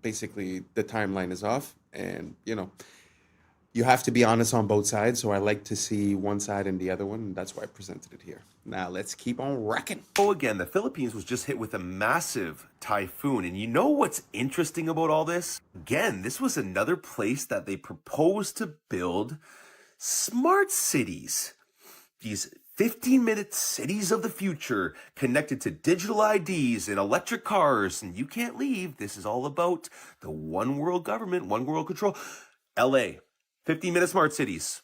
basically the timeline is off. And, you have to be honest on both sides. So I like to see one side and the other one. And that's why I presented it here. Now let's keep on rocking. Oh, again, the Philippines was just hit with a massive typhoon. And you know what's interesting about all this? Again, this was another place that they proposed to build smart cities. These 15-minute cities of the future connected to digital IDs and electric cars, and you can't leave. This is all about the one world government, one world control. LA, 15-minute smart cities.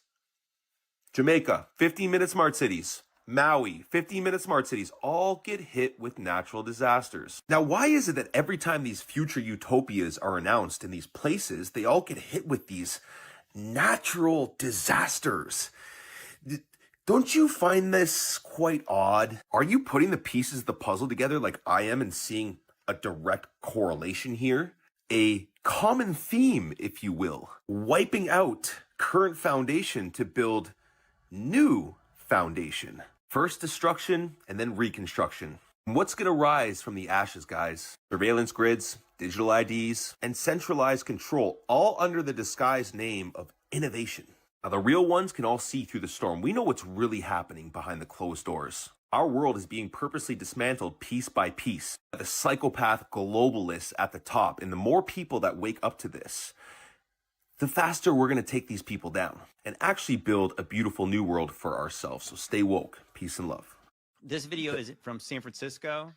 Jamaica, 15-minute smart cities. Maui, 15-minute smart cities, all get hit with natural disasters. Now, why is it that every time these future utopias are announced in these places, they all get hit with these natural disasters? Don't you find this quite odd? Are you putting the pieces of the puzzle together like I am and seeing a direct correlation here? A common theme, if you will, wiping out current foundation to build new foundation. First destruction and then reconstruction. And what's going to rise from the ashes, guys? Surveillance grids, digital IDs, and centralized control, all under the disguised name of innovation. Now, the real ones can all see through the storm. We know what's really happening behind the closed doors. Our world is being purposely dismantled piece by piece by the psychopath globalists at the top. And the more people that wake up to this, the faster we're going to take these people down and actually build a beautiful new world for ourselves. So stay woke. Peace and love. This video is from San Francisco.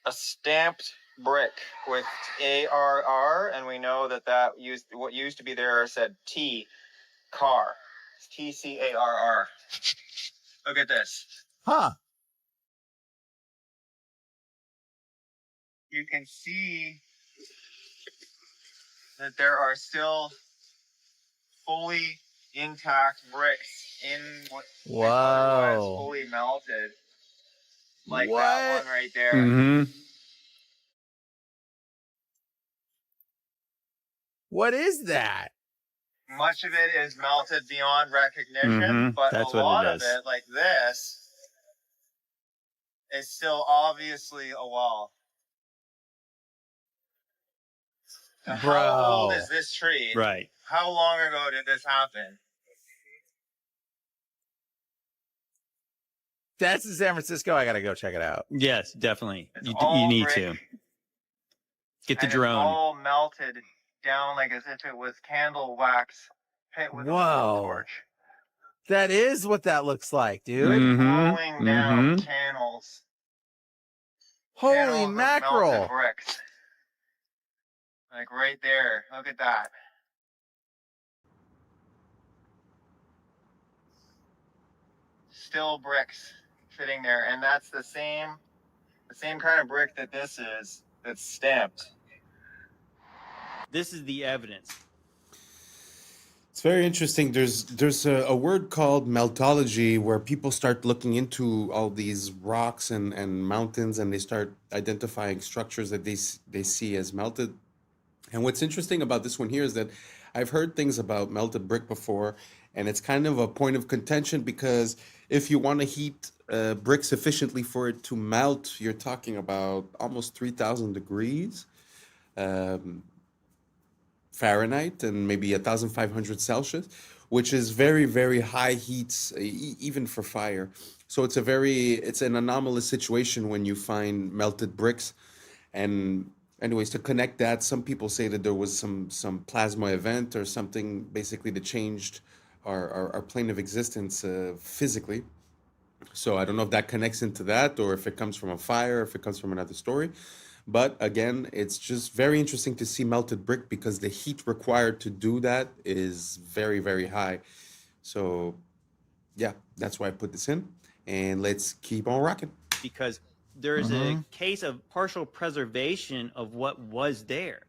A stamped brick with ARR, and we know that what used to be there said T, car. It's TCARR. Look at this. Huh. You can see that there are still fully intact bricks in what is otherwise fully melted. Like that one right there. Mm-hmm. What is that? Much of it is melted beyond recognition, but That's a what lot it of is. it, like this, is still obviously a wall. Now, how old is this tree? Right. How long ago did this happen? That's in San Francisco. I gotta go check it out. Yes, definitely. You all need brick, to. Get the and drone. It's all melted down like as if it was candle wax hit with a blowtorch. That is what that looks like, dude. Rolling down channels. Holy Channels of mackerel. melted bricks. Like right there. Look at that. Still bricks sitting there, and that's the same kind of brick that this is. That's stamped. This is the evidence. It's very interesting. There's a word called meltology where people start looking into all these rocks and mountains, and they start identifying structures that they see as melted. And what's interesting about this one here is that I've heard things about melted brick before, and it's kind of a point of contention because if you want to heat brick sufficiently for it to melt, you're talking about almost 3,000 degrees. Fahrenheit and maybe 1,500 Celsius, which is very, very high heats, even for fire. So it's an anomalous situation when you find melted bricks. And anyways, to connect that, some people say that there was some plasma event or something basically that changed our plane of existence physically. So I don't know if that connects into that or if it comes from a fire, if it comes from another story. But again, it's just very interesting to see melted brick because the heat required to do that is very, very high. So yeah, that's why I put this in. And let's keep on rocking. Because there is a case of partial preservation of what was there.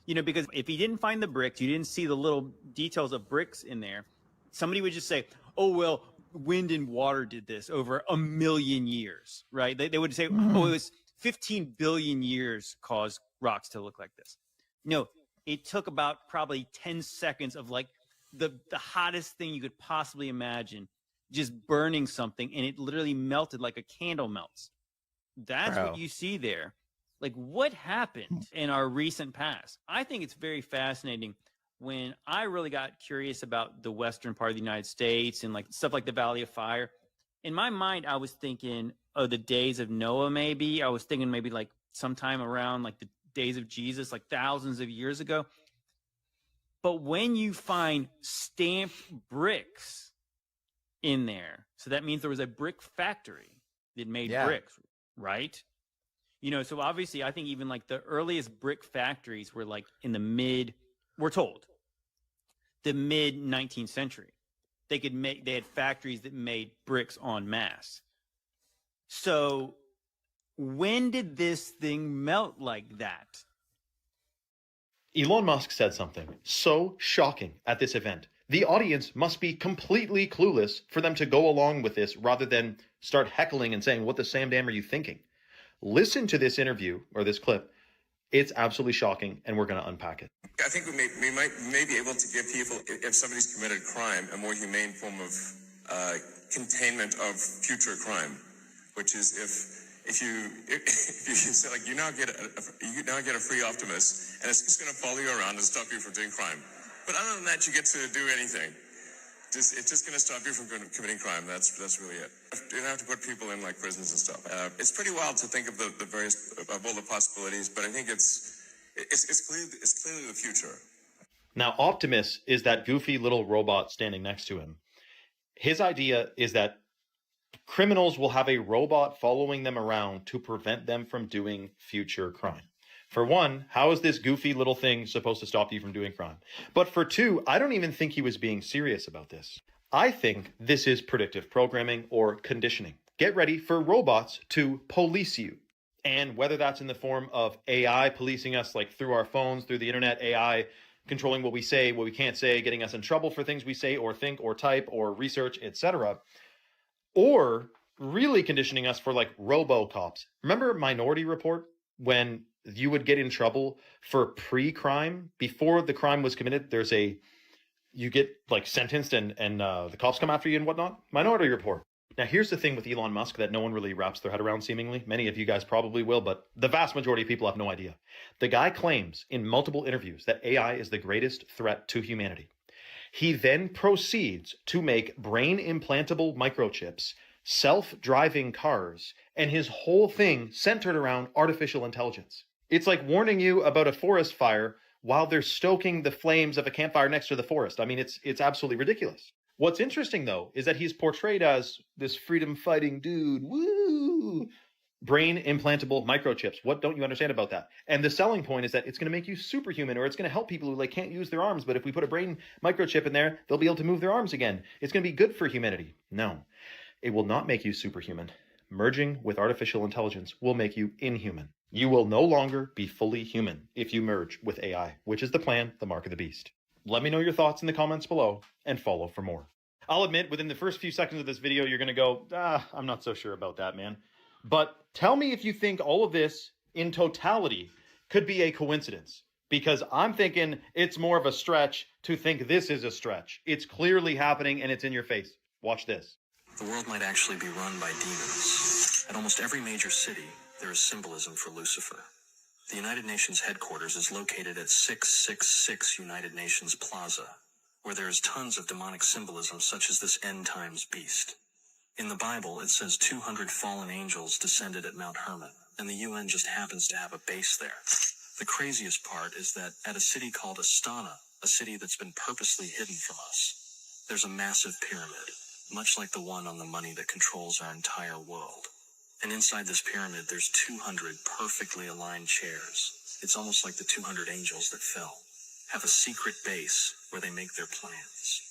You know, because if you didn't find the bricks, you didn't see the little details of bricks in there, somebody would just say, oh, well, wind and water did this over 1 million years, right? They would say, oh, it was 15 billion years caused rocks to look like this. No, it took about probably 10 seconds of like the hottest thing you could possibly imagine, just burning something, and it literally melted like a candle melts. That's what you see there. Like, what happened in our recent past? I think it's very fascinating. When I really got curious about the western part of the United States and like stuff like the Valley of Fire, in my mind, I was thinking of the days of Noah, maybe. I was thinking maybe like sometime around like the days of Jesus, like thousands of years ago. But when you find stamped bricks in there, so that means there was a brick factory that made bricks, right? You know, so obviously I think even like the earliest brick factories were like in the we're told, the mid 19th century. they had factories that made bricks en masse. So when did this thing melt like that? Elon Musk said something so shocking at this event. The audience must be completely clueless for them to go along with this rather than start heckling and saying, what the Sam damn are you thinking? Listen to this interview or this clip. It's absolutely shocking, and we're going to unpack it. I think we may be able to give people, if somebody's committed crime, a more humane form of containment of future crime, which is if you say, like, you now get a free Optimus, and it's just going to follow you around and stop you from doing crime. But other than that, you get to do anything. It's just going to stop you from committing crime. That's really it. You don't have to put people in like prisons and stuff. It's pretty wild to think of the various of all the possibilities, but I think it's clearly the future. Now, Optimus is that goofy little robot standing next to him. His idea is that criminals will have a robot following them around to prevent them from doing future crime. For one, how is this goofy little thing supposed to stop you from doing crime? But for two, I don't even think he was being serious about this. I think this is predictive programming or conditioning. Get ready for robots to police you. And whether that's in the form of AI policing us, like through our phones, through the internet, AI controlling what we say, what we can't say, getting us in trouble for things we say or think or type or research, etc. Or really conditioning us for like robo-cops. Remember Minority Report? When you would get in trouble for pre-crime, before the crime was committed, you get like sentenced and the cops come after you and whatnot. Minority Report. Now, here's the thing with Elon Musk that no one really wraps their head around, seemingly. Many of you guys probably will, but the vast majority of people have no idea. The guy claims in multiple interviews that AI is the greatest threat to humanity. He then proceeds to make brain implantable microchips, self-driving cars, and his whole thing centered around artificial intelligence. It's like warning you about a forest fire while they're stoking the flames of a campfire next to the forest. I mean, it's absolutely ridiculous. What's interesting, though, is that he's portrayed as this freedom-fighting dude. Woo! Brain implantable microchips. What don't you understand about that? And the selling point is that it's going to make you superhuman, or it's going to help people who like can't use their arms. But if we put a brain microchip in there, they'll be able to move their arms again. It's going to be good for humanity. No, it will not make you superhuman. Merging with artificial intelligence will make you inhuman. You will no longer be fully human if you merge with AI, which is the plan, the mark of the beast. Let me know your thoughts in the comments below and follow for more. I'll admit, within the first few seconds of this video, you're going to go, I'm not so sure about that, man. But tell me if you think all of this in totality could be a coincidence, because I'm thinking it's more of a stretch to think this is a stretch. It's clearly happening and it's in your face. Watch this. The world might actually be run by demons. At almost every major city, there is symbolism for Lucifer. The United Nations headquarters is located at 666 United Nations Plaza, where there is tons of demonic symbolism such as this end times beast. In the Bible, it says 200 fallen angels descended at Mount Hermon, and the UN just happens to have a base there. The craziest part is that at a city called Astana, a city that's been purposely hidden from us, there's a massive pyramid, much like the one on the money that controls our entire world. And inside this pyramid, there's 200 perfectly aligned chairs. It's almost like the 200 angels that fell have a secret base where they make their plans.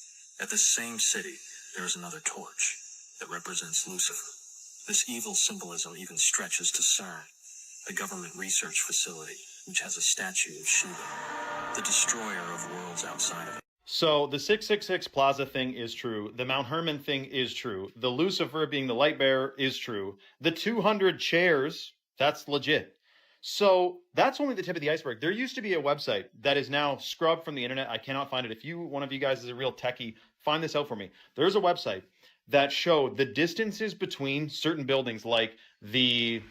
At this same city, there is another torch that represents Lucifer. This evil symbolism even stretches to CERN, a government research facility which has a statue of Shiva, the destroyer of worlds outside of it. So the 666 Plaza thing is true. The Mount Hermon thing is true. The Lucifer being the light bearer is true. The 200 chairs, that's legit. So that's only the tip of the iceberg. There used to be a website that is now scrubbed from the internet. I cannot find it. If one of you guys is a real techie, find this out for me. There's a website that showed the distances between certain buildings, like the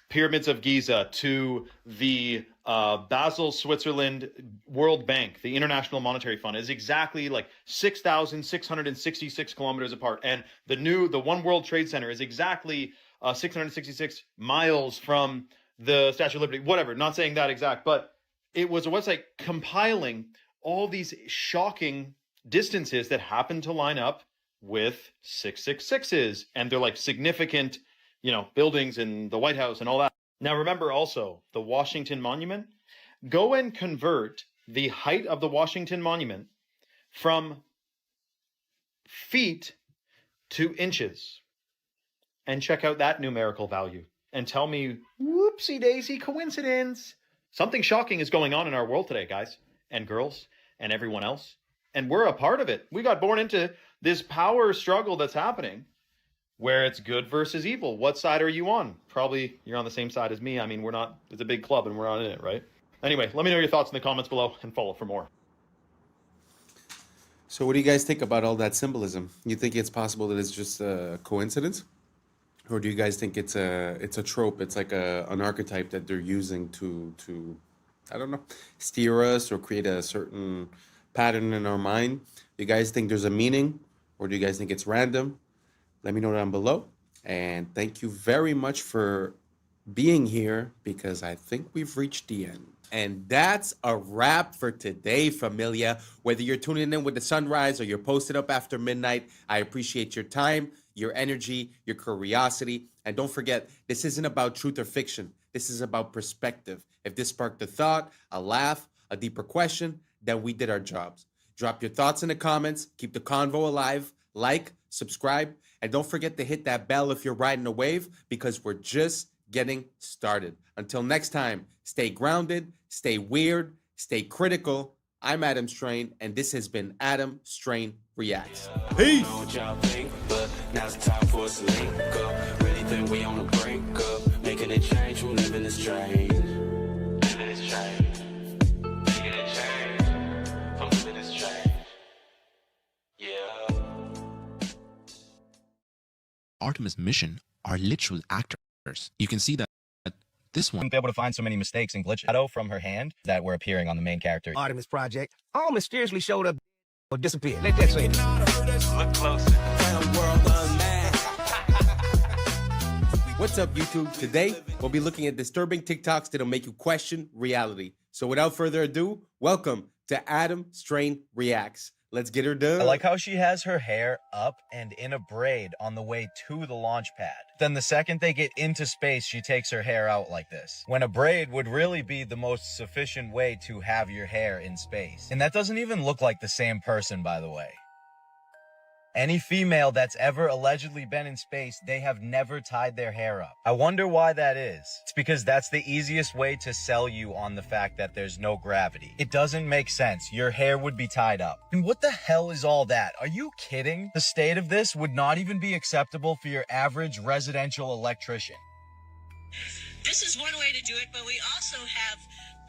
Pyramids of Giza to the Basel, Switzerland World Bank, the International Monetary Fund, is exactly like 6,666 kilometers apart. And the One World Trade Center is exactly 666 miles from the Statue of Liberty, whatever, not saying that exact, but it was a website compiling all these shocking distances that happen to line up with 666s, and they're like significant, buildings in the White House and all that. Now remember also the Washington Monument. Go and convert the height of the Washington Monument from feet to inches and check out that numerical value and tell me, whoopsie daisy coincidence. Something shocking is going on in our world today, guys and girls and everyone else. And we're a part of it. We got born into this power struggle that's happening where it's good versus evil. What side are you on? Probably you're on the same side as me. I mean, it's a big club and we're not in it, right? Anyway, let me know your thoughts in the comments below and follow for more. So what do you guys think about all that symbolism? You think it's possible that it's just a coincidence? Or do you guys think it's a trope? It's like an archetype that they're using to I don't know, steer us or create a certain pattern in our mind? Do you guys think there's a meaning, or do you guys think it's random? Let me know down below. And thank you very much for being here, because I think we've reached the end. And that's a wrap for today, familia. Whether you're tuning in with the sunrise or you're posted up after midnight, I appreciate your time, your energy, your curiosity. And don't forget, this isn't about truth or fiction. This is about perspective. If this sparked a thought, a laugh, a deeper question, then we did our jobs. Drop your thoughts in the comments. Keep the convo alive. Like, subscribe, and don't forget to hit that bell if you're riding a wave, because we're just getting started. Until next time, stay grounded, stay weird, stay critical. I'm Adam Strain, and this has been Adam Strain Reacts. Peace. Now it's time for us to link up. Really think we on the brink up. Making a change, we're living this strange. Living this change. Making a change. From living this change. Yeah. Artemis mission are literal actors. You can see that this one. Be able to find so many mistakes and glitches. Shadow from her hand that were appearing on the main character. Artemis Project all mysteriously showed up or disappeared. Let that say it. Look closer. What's up, YouTube? Today, we'll be looking at disturbing TikToks that'll make you question reality. So without further ado, welcome to Adam Strain Reacts. Let's get her done. I like how she has her hair up and in a braid on the way to the launch pad. Then the second they get into space, she takes her hair out like this. When a braid would really be the most sufficient way to have your hair in space. And that doesn't even look like the same person, by the way. Any female that's ever allegedly been in space, they have never tied their hair up. I wonder why that is. It's because that's the easiest way to sell you on the fact that there's no gravity. It doesn't make sense. Your hair would be tied up. And what the hell is all that? Are you kidding? The state of this would not even be acceptable for your average residential electrician. This is one way to do it, but we also have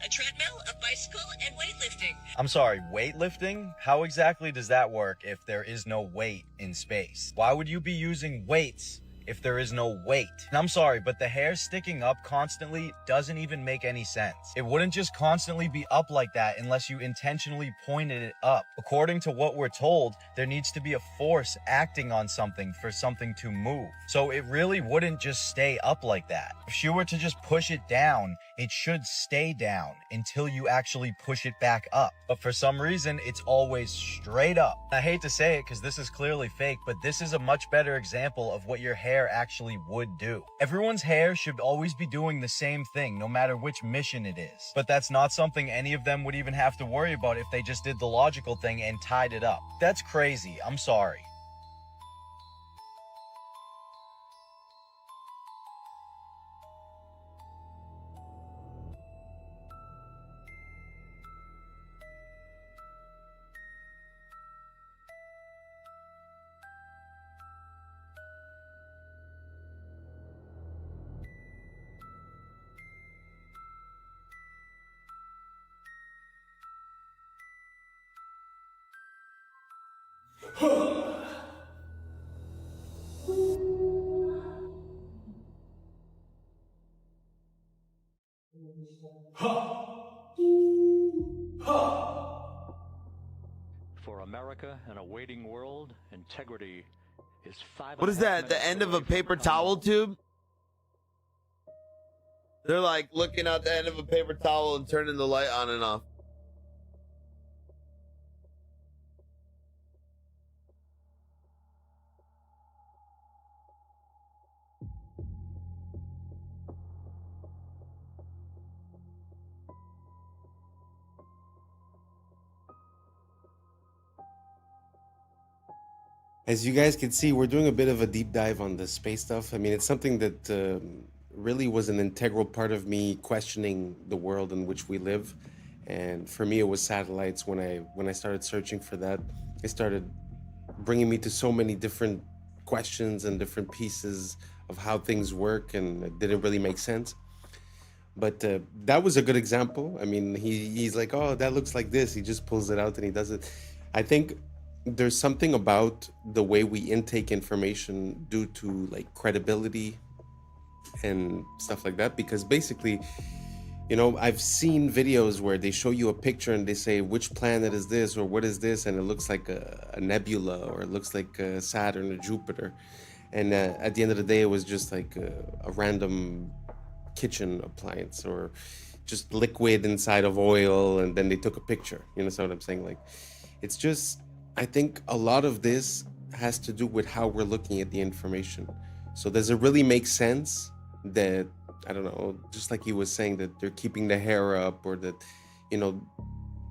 a treadmill, a bicycle, and weightlifting. I'm sorry, weightlifting? How exactly does that work if there is no weight in space? Why would you be using weights if there is no weight? And I'm sorry, but the hair sticking up constantly doesn't even make any sense. It wouldn't just constantly be up like that unless you intentionally pointed it up. According to what we're told, there needs to be a force acting on something for something to move. So it really wouldn't just stay up like that. If she were to just push it down, it should stay down until you actually push it back up. But for some reason, it's always straight up. I hate to say it because this is clearly fake, but this is a much better example of what your hair actually would do. Everyone's hair should always be doing the same thing, no matter which mission it is. But that's not something any of them would even have to worry about if they just did the logical thing and tied it up. That's crazy. I'm sorry. For America and a waiting world, integrity is 5. What is that? The end of a paper towel tube? They're like looking out the end of a paper towel and turning the light on and off. As you guys can see, we're doing a bit of a deep dive on the space stuff. I mean, it's something that really was an integral part of me questioning the world in which we live. And for me, it was satellites. When I started searching for that, it started bringing me to so many different questions and different pieces of how things work, and it didn't really make sense. But that was a good example. I mean, he's like, oh, that looks like this. He just pulls it out and he does it. I think there's something about the way we intake information due to like credibility and stuff like that. Because basically, you know, I've seen videos where they show you a picture and they say, which planet is this or what is this? And it looks like a nebula, or it looks like Saturn or Jupiter. And at the end of the day, it was just like a random kitchen appliance or just liquid inside of oil, and then they took a picture. You know what I'm saying? Like, it's just, I think a lot of this has to do with how we're looking at the information. So does it really make sense that, I don't know, just like he was saying, that they're keeping the hair up, or that, you know,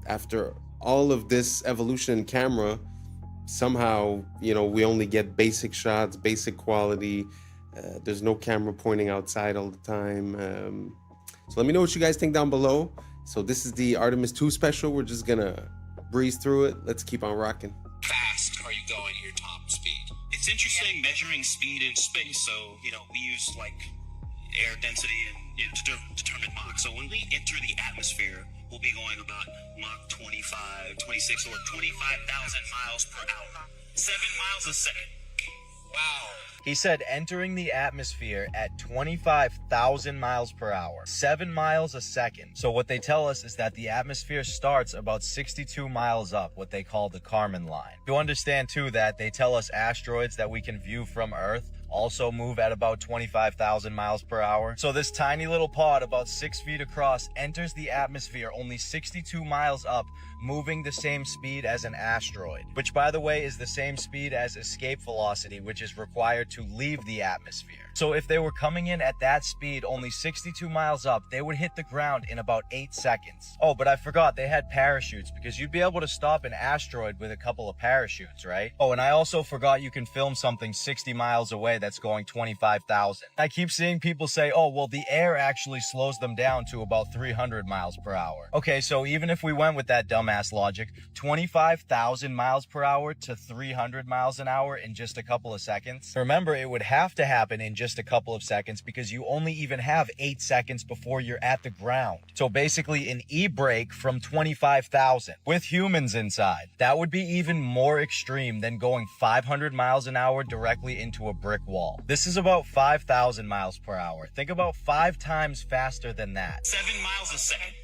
after all of this evolution in camera, somehow, you know, we only get basic shots, basic quality. There's no camera pointing outside all the time. So let me know what you guys think down below. So this is the Artemis 2 special. We're just gonna breeze through it. Let's keep on rocking. Fast are you going at your top speed? It's interesting measuring speed in space. So, you know, we use like air density and to determine Mach. So when we enter the atmosphere, we'll be going about Mach 25, 26, or 25,000 miles per hour. 7 miles a second. Wow. He said entering the atmosphere at 25,000 miles per hour, 7 miles a second. So what they tell us is that the atmosphere starts about 62 miles up, what they call the Kármán line. You understand too that they tell us asteroids that we can view from Earth also move at about 25,000 miles per hour. So this tiny little pod about 6 feet across enters the atmosphere only 62 miles up, moving the same speed as an asteroid, which by the way is the same speed as escape velocity, which is required to leave the atmosphere. So if they were coming in at that speed, only 62 miles up, they would hit the ground in about 8 seconds. Oh, but I forgot, they had parachutes, because you'd be able to stop an asteroid with a couple of parachutes, right? Oh, and I also forgot you can film something 60 miles away that's going 25,000. I keep seeing people say, oh, well, the air actually slows them down to about 300 miles per hour. Okay, so even if we went with that dumbass logic, 25,000 miles per hour to 300 miles an hour in just a couple of seconds. Remember, it would have to happen in just a couple of seconds because you only even have 8 seconds before you're at the ground. So basically an e-brake from 25,000 with humans inside. That would be even more extreme than going 500 miles an hour directly into a brick wall. This is about 5,000 miles per hour. Think about 5 times faster than that. 7 miles a second.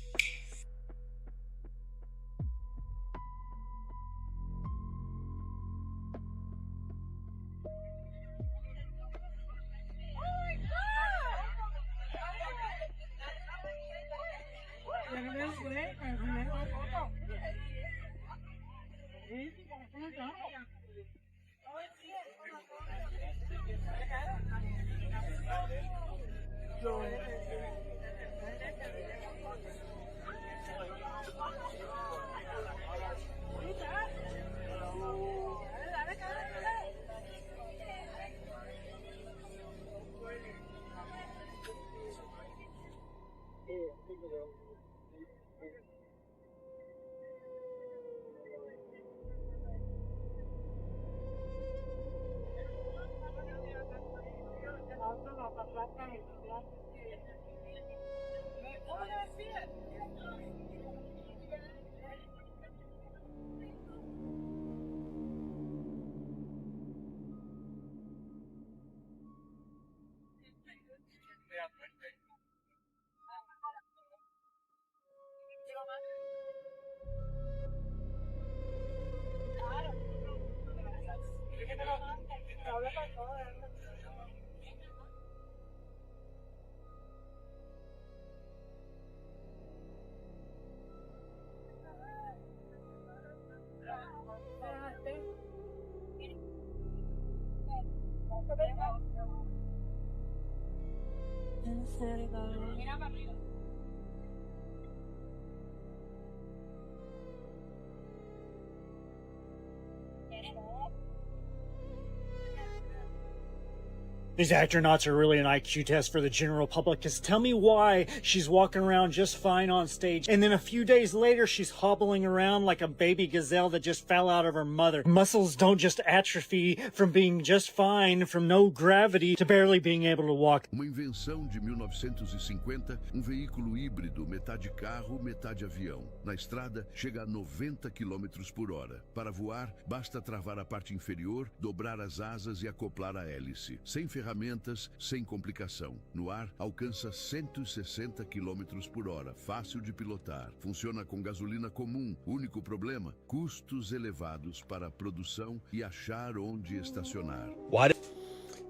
These astronauts are really an IQ test for the general public, because tell me why she's walking around just fine on stage, and then a few days later she's hobbling around like a baby gazelle that just fell out of her mother. Muscles don't just atrophy from being just fine from no gravity to barely being able to walk. Uma invenção de 1950, veículo híbrido, metade carro, metade avião. Na estrada, chega a 90 km por hora. Para voar, basta travar a parte inferior, dobrar as asas e acoplar a hélice. Sem ferramentas, sem complicação. No ar, alcança 160 km por hora, fácil de pilotar. Funciona com gasolina comum. Único problema, custos elevados para a produção e achar onde estacionar.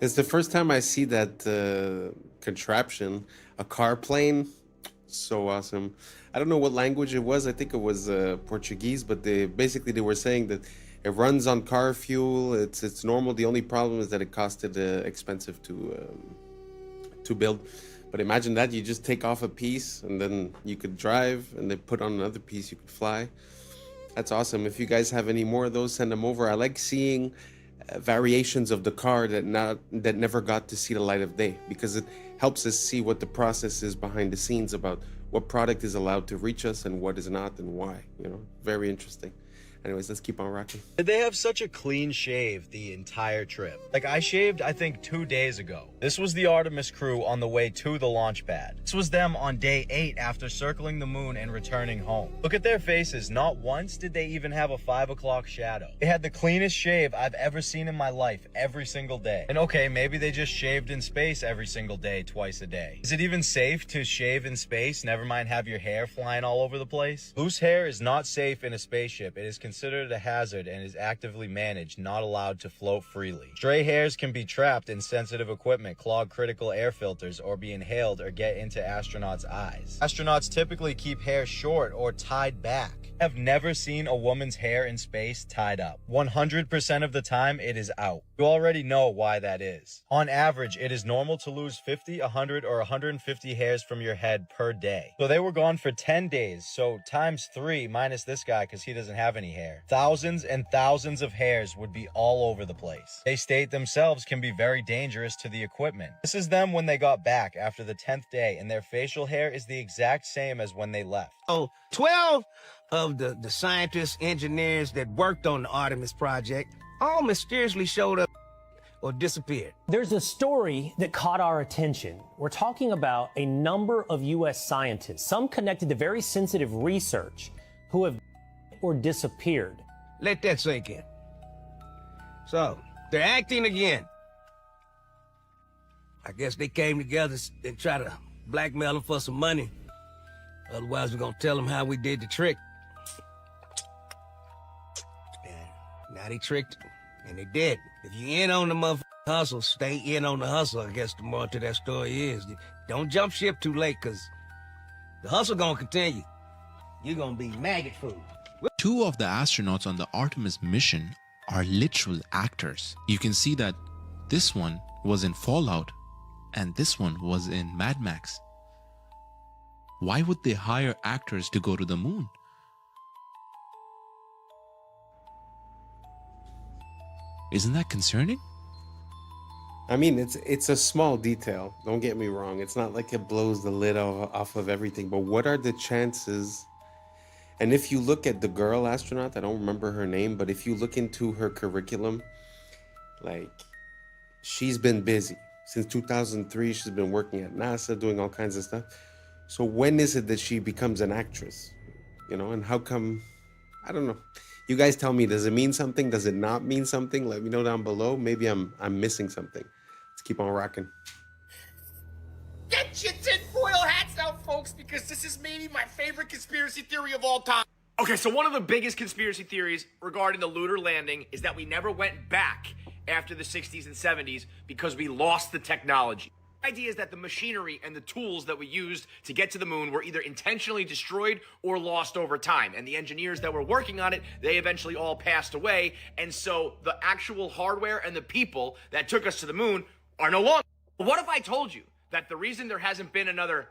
It's the first time I see that contraption, a car plane. So awesome. I don't know what language it was. I think it was Portuguese, but they were saying that it runs on car fuel. It's normal. The only problem is that it costed expensive to build. But imagine that you just take off a piece and then you could drive, and they put on another piece, you could fly. That's awesome. If you guys have any more of those, send them over. I like seeing variations of the car that never got to see the light of day, because it helps us see what the process is behind the scenes about what product is allowed to reach us and what is not and why. Very interesting. Anyways, let's keep on rocking. They have such a clean shave the entire trip. Like, I shaved, I think, 2 days ago. This was the Artemis crew on the way to the launch pad. This was them on day 8 after circling the moon and returning home. Look at their faces. Not once did they even have a 5 o'clock shadow. They had the cleanest shave I've ever seen in my life every single day. And okay, maybe they just shaved in space every single day, twice a day. Is it even safe to shave in space? Never mind have your hair flying all over the place. Loose hair is not safe in a spaceship. It is considered a hazard and is actively managed, not allowed to float freely. Stray hairs can be trapped in sensitive equipment, clog critical air filters, or be inhaled or get into astronauts' eyes. Astronauts typically keep hair short or tied back. I've never seen a woman's hair in space tied up. 100% of the time, it is out. You already know why that is. On average, it is normal to lose 50, 100, or 150 hairs from your head per day. So they were gone for 10 days, so times 3 minus this guy because he doesn't have any hair. Thousands and thousands of hairs would be all over the place. They state themselves can be very dangerous to the equipment. This is them when they got back after the 10th day, and their facial hair is the exact same as when they left. 12 of the scientists, engineers that worked on the Artemis project all mysteriously showed up or disappeared. There's a story that caught our attention. We're talking about a number of U.S. scientists, some connected to very sensitive research, who have or disappeared. Let that sink in. So, they're acting again. I guess they came together and tried to blackmail them for some money. Otherwise, we're gonna tell them how we did the trick. And now they tricked, and they did. If you in on the motherfucking hustle, stay in on the hustle, I guess the more to that story is. Don't jump ship too late, because the hustle gonna continue. You're gonna be maggot food. 2 of the astronauts on the Artemis mission are literal actors. You can see that this one was in Fallout and this one was in Mad Max. Why would they hire actors to go to the moon? Isn't that concerning? I mean, it's a small detail. Don't get me wrong. It's not like it blows the lid off of everything. But what are the chances? And if you look at the girl astronaut, I don't remember her name, but if you look into her curriculum, like, she's been busy. Since 2003, she's been working at NASA, doing all kinds of stuff. So when is it that she becomes an actress? And how come? I don't know. You guys tell me, does it mean something? Does it not mean something? Let me know down below. Maybe I'm missing something. Let's keep on rocking. Get your tinfoil hats out, folks, because this is maybe my favorite conspiracy theory of all time. Okay, so one of the biggest conspiracy theories regarding the lunar landing is that we never went back after the 60s and 70s because we lost the technology. The idea is that the machinery and the tools that we used to get to the moon were either intentionally destroyed or lost over time. And the engineers that were working on it, they eventually all passed away. And so the actual hardware and the people that took us to the moon are no longer. What if I told you that the reason there hasn't been another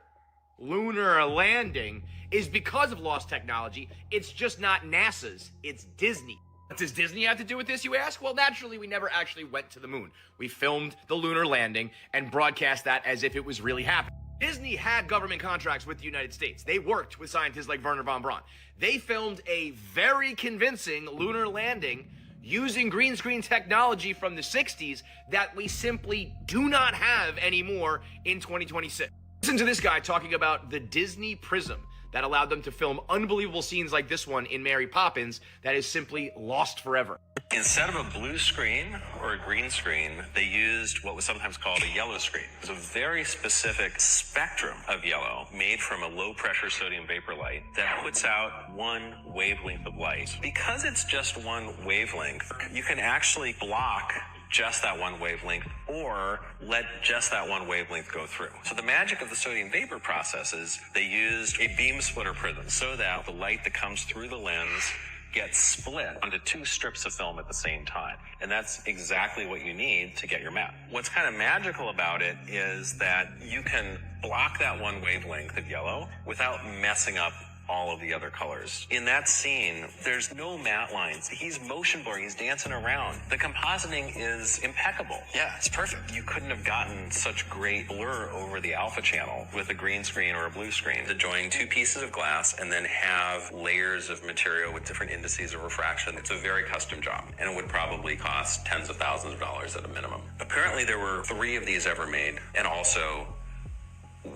lunar landing is because of lost technology? It's just not NASA's, it's Disney. What does Disney have to do with this, you ask? Well, naturally, we never actually went to the moon. We filmed the lunar landing and broadcast that as if it was really happening. Disney had government contracts with the United States. They worked with scientists like Werner von Braun. They filmed a very convincing lunar landing using green screen technology from the 60s that we simply do not have anymore in 2026. Listen to this guy talking about the Disney Prism that allowed them to film unbelievable scenes like this one in Mary Poppins that is simply lost forever. Instead of a blue screen or a green screen, they used what was sometimes called a yellow screen. It was a very specific spectrum of yellow made from a low-pressure sodium vapor light that puts out one wavelength of light. Because it's just one wavelength, you can actually block just that one wavelength or let just that one wavelength go through. So the magic of the sodium vapor process is they used a beam splitter prism so that the light that comes through the lens gets split onto two strips of film at the same time. And that's exactly what you need to get your map. What's kind of magical about it is that you can block that one wavelength of yellow without messing up all of the other colors. In that scene, there's no matte lines. He's motion blurring, he's dancing around. The compositing is impeccable. Yeah, it's perfect. You couldn't have gotten such great blur over the alpha channel with a green screen or a blue screen. To join two pieces of glass and then have layers of material with different indices of refraction, it's a very custom job, and it would probably cost tens of thousands of dollars at a minimum. Apparently there were 3 of these ever made, and also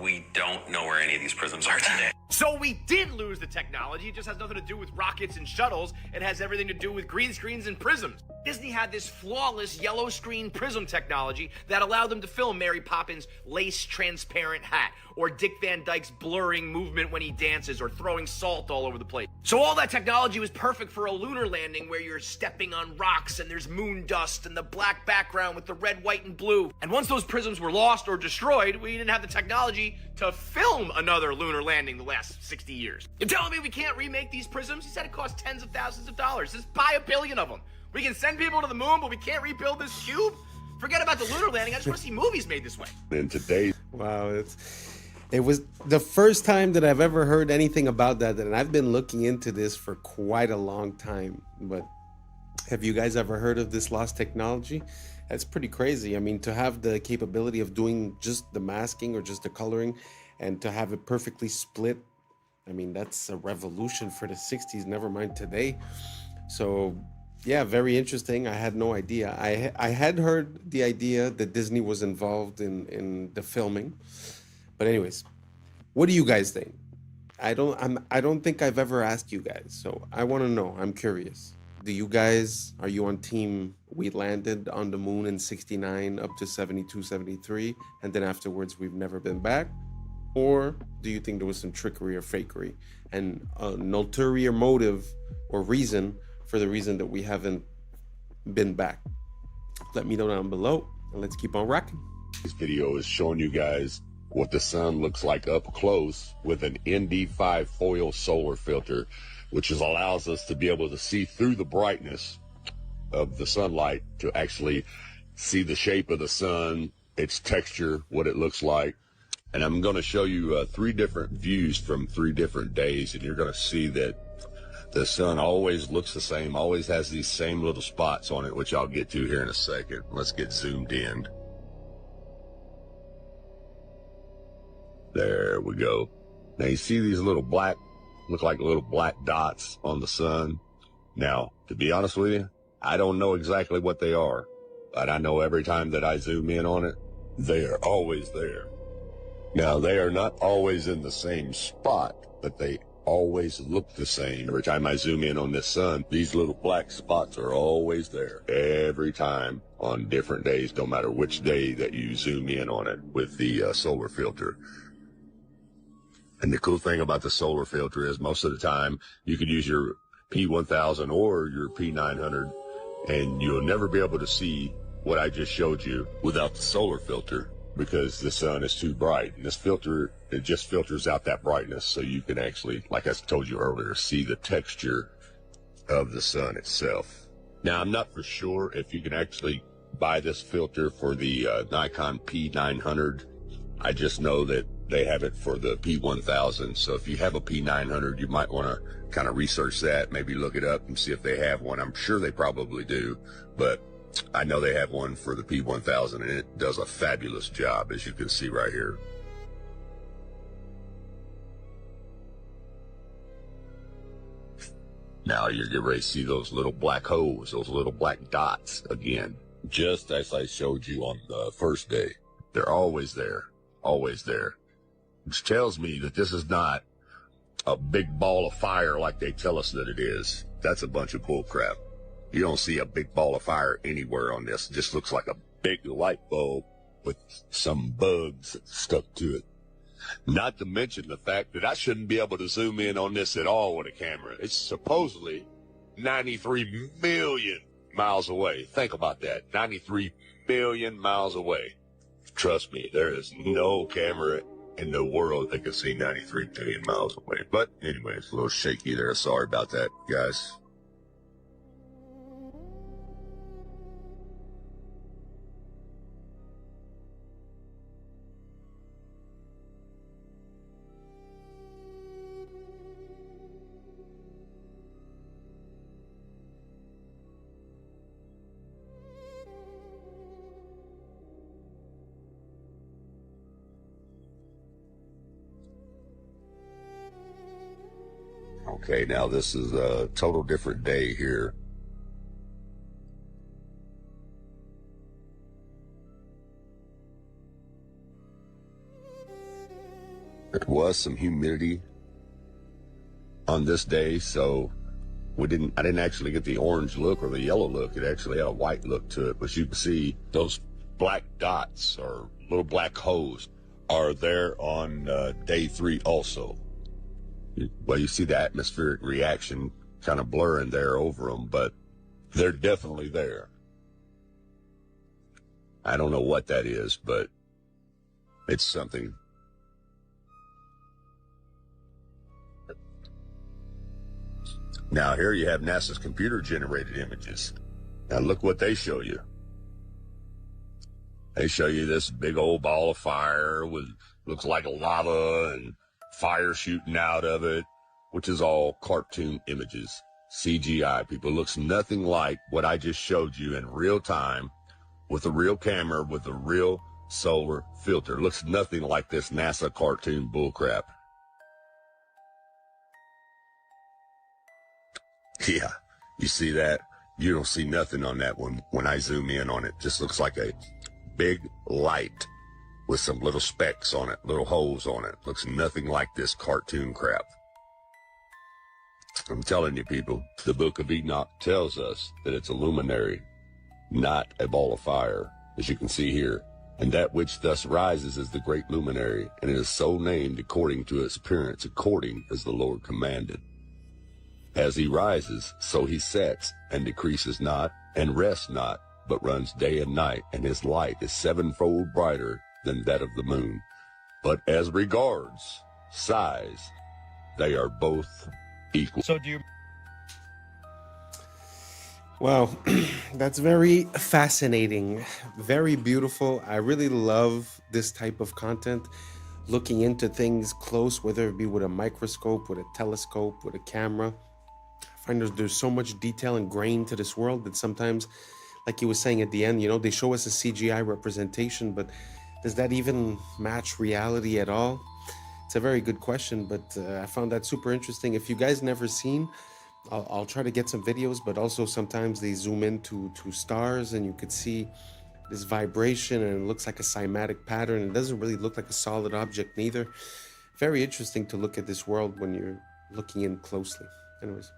we don't know where any of these prisms are today. So we did lose the technology. It just has nothing to do with rockets and shuttles. It has everything to do with green screens and prisms. Disney had this flawless yellow screen prism technology that allowed them to film Mary Poppins' lace transparent hat, or Dick Van Dyke's blurring movement when he dances, or throwing salt all over the place. So all that technology was perfect for a lunar landing where you're stepping on rocks and there's moon dust and the black background with the red, white, and blue. And once those prisms were lost or destroyed, we didn't have the technology to film another lunar landing the last 60 years. You're telling me we can't remake these prisms? He said it costs tens of thousands of dollars. Just buy 1 billion of them. We can send people to the moon, but we can't rebuild this cube? Forget about the lunar landing. I just want to see movies made this way. In today, wow, it was the first time that I've ever heard anything about that, and I've been looking into this for quite a long time. But have you guys ever heard of this lost technology? That's pretty crazy. I mean, to have the capability of doing just the masking or just the coloring and to have it perfectly split, I mean, that's a revolution for the 60s, never mind today. So yeah, very interesting. I had no idea. I had heard the idea that Disney was involved in the filming. But anyways, what do you guys think? I don't think I've ever asked you guys, so I want to know. I'm curious. Are you on team we landed on the moon in 69 up to 72, 73, and then afterwards we've never been back? Or do you think there was some trickery or fakery and an ulterior motive or reason for the reason that we haven't been back? Let me know down below, and let's keep on rocking. This video is showing you guys what the sun looks like up close with an ND5 foil solar filter, which allows us to be able to see through the brightness of the sunlight to actually see the shape of the sun, its texture, what it looks like. And I'm going to show you 3 different views from 3 different days, and you're going to see that the sun always looks the same, always has these same little spots on it, which I'll get to here in a second. Let's get zoomed in. There we go. Now you see these little black, look like little black dots on the sun. Now, to be honest with you, I don't know exactly what they are, but I know every time that I zoom in on it, they are always there. Now, they are not always in the same spot, but they always look the same. Every time I zoom in on this sun, these little black spots are always there. Every time on different days, no matter which day that you zoom in on it with the solar filter. And the cool thing about the solar filter is most of the time you could use your P1000 or your P900 and you'll never be able to see what I just showed you without the solar filter, because the sun is too bright. And this filter, it just filters out that brightness so you can actually, like I told you earlier, see the texture of the sun itself. Now, I'm not for sure if you can actually buy this filter for the Nikon P900. I just know that they have it for the P1000. So if you have a P900, you might want to kind of research that, maybe look it up and see if they have one. I'm sure they probably do, but I know they have one for the P1000, and it does a fabulous job, as you can see right here. Now you're getting ready to see those little black holes, those little black dots again, just as I showed you on the first day. They're always there, which tells me that this is not a big ball of fire like they tell us that it is. That's a bunch of bull crap. You don't see a big ball of fire anywhere on this. It just looks like a big light bulb with some bugs stuck to it. Not to mention the fact that I shouldn't be able to zoom in on this at all with a camera. It's supposedly 93 million miles away. Think about that. 93 million miles away. Trust me, there is no camera in the world that can see 93 million miles away. But anyway, it's a little shaky there. Sorry about that, guys. Okay, now this is a total different day here. There was some humidity on this day, so I didn't actually get the orange look or the yellow look. It actually had a white look to it, but you can see those black dots or little black holes are there on day 3 also. Well, you see the atmospheric reaction kind of blurring there over them, but they're definitely there. I don't know what that is, but it's something. Now here you have NASA's computer-generated images. Now look what they show you. They show you this big old ball of fire with looks like lava and fire shooting out of it, which is all cartoon images. CGI, people. Looks nothing like what I just showed you in real time with a real camera with a real solar filter. Looks nothing like this NASA cartoon bullcrap. Yeah, you see that? You don't see nothing on that one when I zoom in on it. Just looks like a big light with some little specks on it, little holes on it. Looks nothing like this cartoon crap. I'm telling you, people, the Book of Enoch tells us that it's a luminary, not a ball of fire, as you can see here. And that which thus rises is the great luminary, and it is so named according to its appearance, according as the Lord commanded. As he rises, so he sets, and decreases not, and rests not, but runs day and night, and his light is 7-fold brighter than that of the moon. But as regards size, they are both equal. So do you... Wow, that's very fascinating, very beautiful. I really love this type of content, looking into things close, whether it be with a microscope, with a telescope, with a camera. I find there's so much detail and grain to this world that sometimes, like you were saying at the end, they show us a CGI representation, but does that even match reality at all? It's a very good question, but I found that super interesting. If you guys never seen, I'll try to get some videos, but also sometimes they zoom into stars and you could see this vibration and it looks like a cymatic pattern. It doesn't really look like a solid object neither. Very interesting to look at this world when you're looking in closely. Anyways,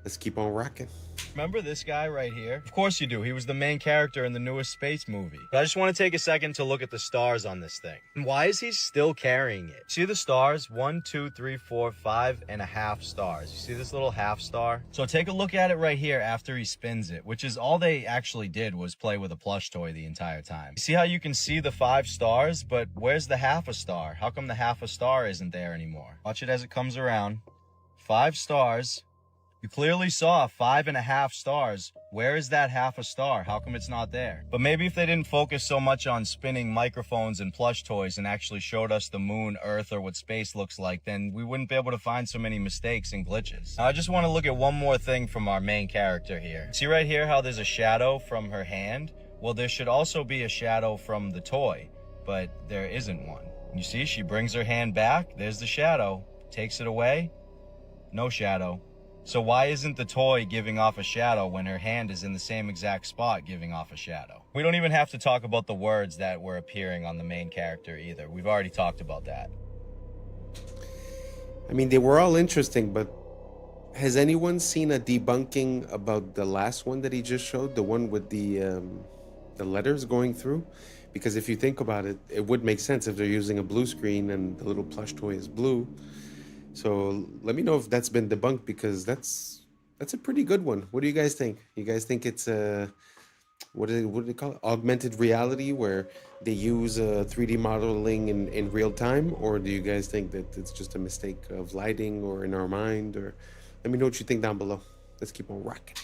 let's keep on rocking. Remember this guy right here? Of course you do. He was the main character in the newest space movie. But I just want to take a second to look at the stars on this thing. And why is he still carrying it? See the stars? 1, 2, 3, 4, 5.5 stars. You see this little half star? So take a look at it right here after he spins it, which is all they actually did was play with a plush toy the entire time. You see how you can see the 5 stars, but where's the half a star? How come the half a star isn't there anymore? Watch it as it comes around. 5 stars. You clearly saw 5.5 stars. Where is that half a star? How come it's not there? But maybe if they didn't focus so much on spinning microphones and plush toys and actually showed us the moon, Earth, or what space looks like, then we wouldn't be able to find so many mistakes and glitches. Now, I just want to look at one more thing from our main character here. See right here how there's a shadow from her hand? Well, there should also be a shadow from the toy, but there isn't one. You see, she brings her hand back. There's the shadow. Takes it away. No shadow. So why isn't the toy giving off a shadow when her hand is in the same exact spot giving off a shadow? We don't even have to talk about the words that were appearing on the main character either. We've already talked about that. I mean, they were all interesting, but has anyone seen a debunking about the last one that he just showed? The one with the letters going through? Because if you think about it, it would make sense if they're using a blue screen and the little plush toy is blue. So let me know if that's been debunked, because that's a pretty good one. What do you guys think? You guys think it's what do they call it? Augmented reality, where they use 3D modeling in real time? Or do you guys think that it's just a mistake of lighting or in our mind? Or let me know what you think down below. Let's keep on rocking.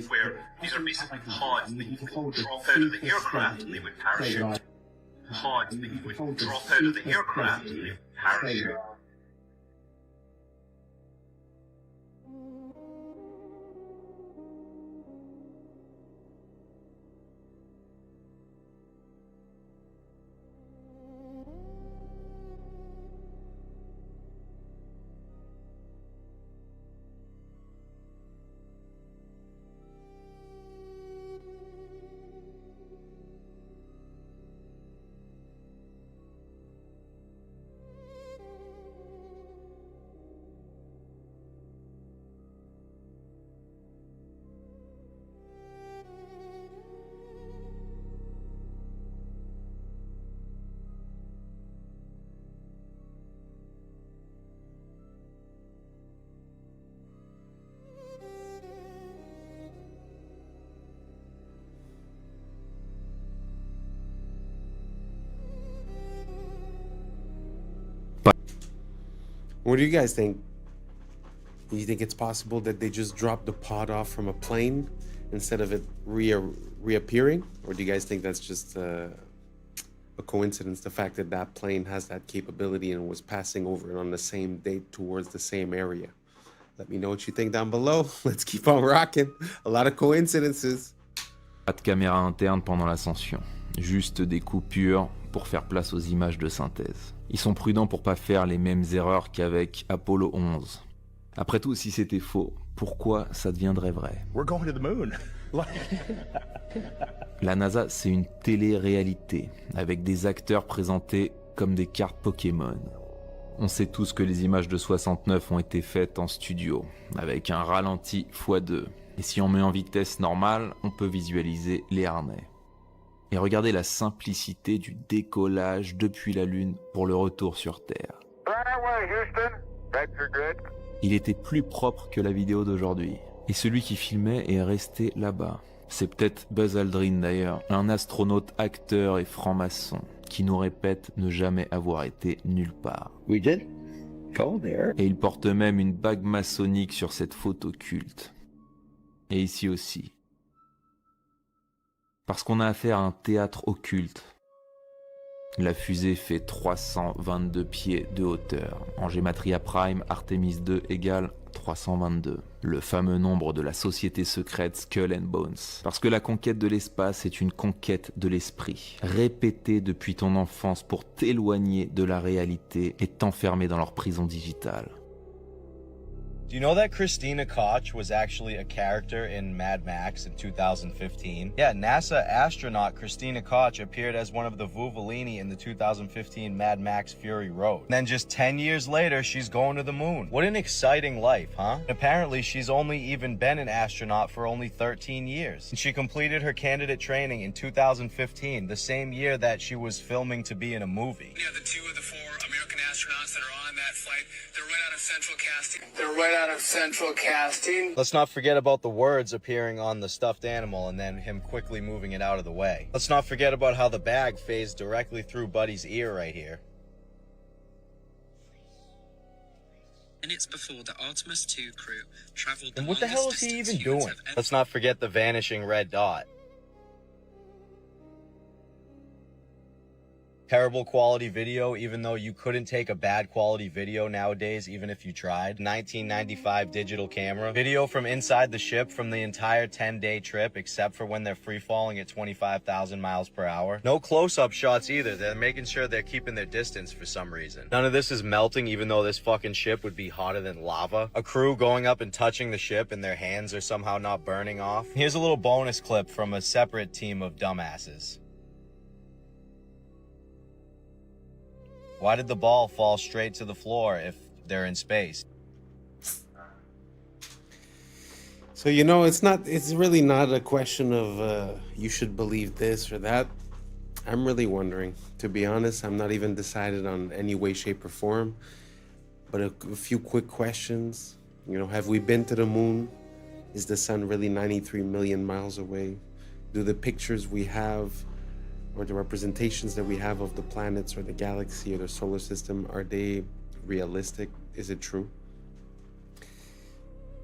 Where these are basically pods that you would drop out of the aircraft and they would parachute. Pods that you would drop out of the aircraft and they would parachute. What do you guys think? Do you think it's possible that they just dropped the pod off from a plane instead of it reappearing? Or do you guys think that's just a coincidence, the fact that that plane has that capability and was passing over on the same date towards the same area? Let me know what you think down below. Let's keep on rocking. A lot of coincidences. Pas de caméra interne pendant l'ascension, juste des coupures pour faire place aux images de synthèse. Ils sont prudents pour pas faire les mêmes erreurs qu'avec Apollo 11. Après tout, si c'était faux, pourquoi ça deviendrait vrai? We're going to the moon. La NASA, c'est une télé-réalité, avec des acteurs présentés comme des cartes Pokémon. On sait tous que les images de 69 ont été faites en studio, avec un ralenti x2. Et si on met en vitesse normale, on peut visualiser les harnais. Et regardez la simplicité du décollage depuis la Lune pour le retour sur Terre. Il était plus propre que la vidéo d'aujourd'hui. Et celui qui filmait est resté là-bas. C'est peut-être Buzz Aldrin d'ailleurs, un astronaute, acteur et franc-maçon, qui nous répète ne jamais avoir été nulle part. We did go there. Et il porte même une bague maçonnique sur cette photo culte. Et ici aussi. Parce qu'on a affaire à un théâtre occulte. La fusée fait 322 pieds de hauteur. En Gematria Prime, Artemis 2 égale 322, le fameux nombre de la société secrète Skull and Bones. Parce que la conquête de l'espace est une conquête de l'esprit, répétée depuis ton enfance pour t'éloigner de la réalité et t'enfermer dans leur prison digitale. Do you know that Christina Koch was actually a character in Mad Max in 2015? Yeah, NASA astronaut Christina Koch appeared as one of the Vuvolini in the 2015 Mad Max Fury Road. And then just 10 years later, she's going to the moon. What an exciting life, huh? Apparently, she's only even been an astronaut for only 13 years. And she completed her candidate training in 2015, the same year that she was filming to be in a movie. Yeah, the 2 of the 4 American astronauts that are on that flight, they're right out of central casting. They're right out of central casting. Let's not forget about the words appearing on the stuffed animal and then him quickly moving it out of the way. Let's not forget about how the bag phased directly through Buddy's ear right here. Minutes before the Artemis 2 crew traveled. And what the hell is he even doing? Let's not forget the vanishing red dot. Terrible quality video, even though you couldn't take a bad quality video nowadays, even if you tried. 1995 digital camera. Video from inside the ship from the entire 10-day trip, except for when they're free falling at 25,000 miles per hour. No close-up shots either. They're making sure they're keeping their distance for some reason. None of this is melting, even though this fucking ship would be hotter than lava. A crew going up and touching the ship and their hands are somehow not burning off. Here's a little bonus clip from a separate team of dumbasses. Why did the ball fall straight to the floor if they're in space? So, it's really not a question of you should believe this or that. I'm really wondering. To be honest, I'm not even decided on any way, shape, or form. But a few quick questions. Have we been to the moon? Is the sun really 93 million miles away? Do the pictures we have or the representations that we have of the planets or the galaxy or the solar system, are they realistic? Is it true?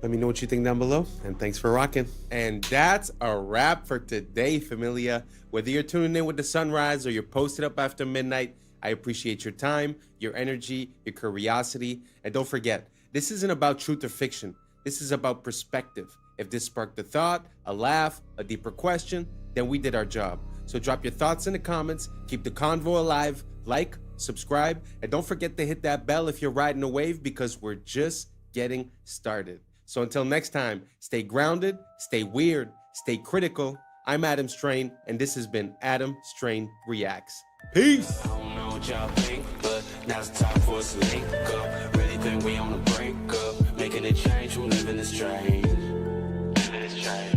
Let me know what you think down below, and thanks for rocking. And that's a wrap for today, familia. Whether you're tuning in with the sunrise or you're posted up after midnight, I appreciate your time, your energy, your curiosity. And don't forget, this isn't about truth or fiction. This is about perspective. If this sparked a thought, a laugh, a deeper question, then we did our job. So drop your thoughts in the comments, keep the convo alive, like, subscribe, and don't forget to hit that bell if you're riding a wave, because we're just getting started. So until next time, stay grounded, stay weird, stay critical. I'm Adam Strain, and this has been Adam Strain Reacts. Peace! I don't know what y'all think, but now's the time for us to link up. Really think we on the brink up, making a change from living this strange. Living this strange.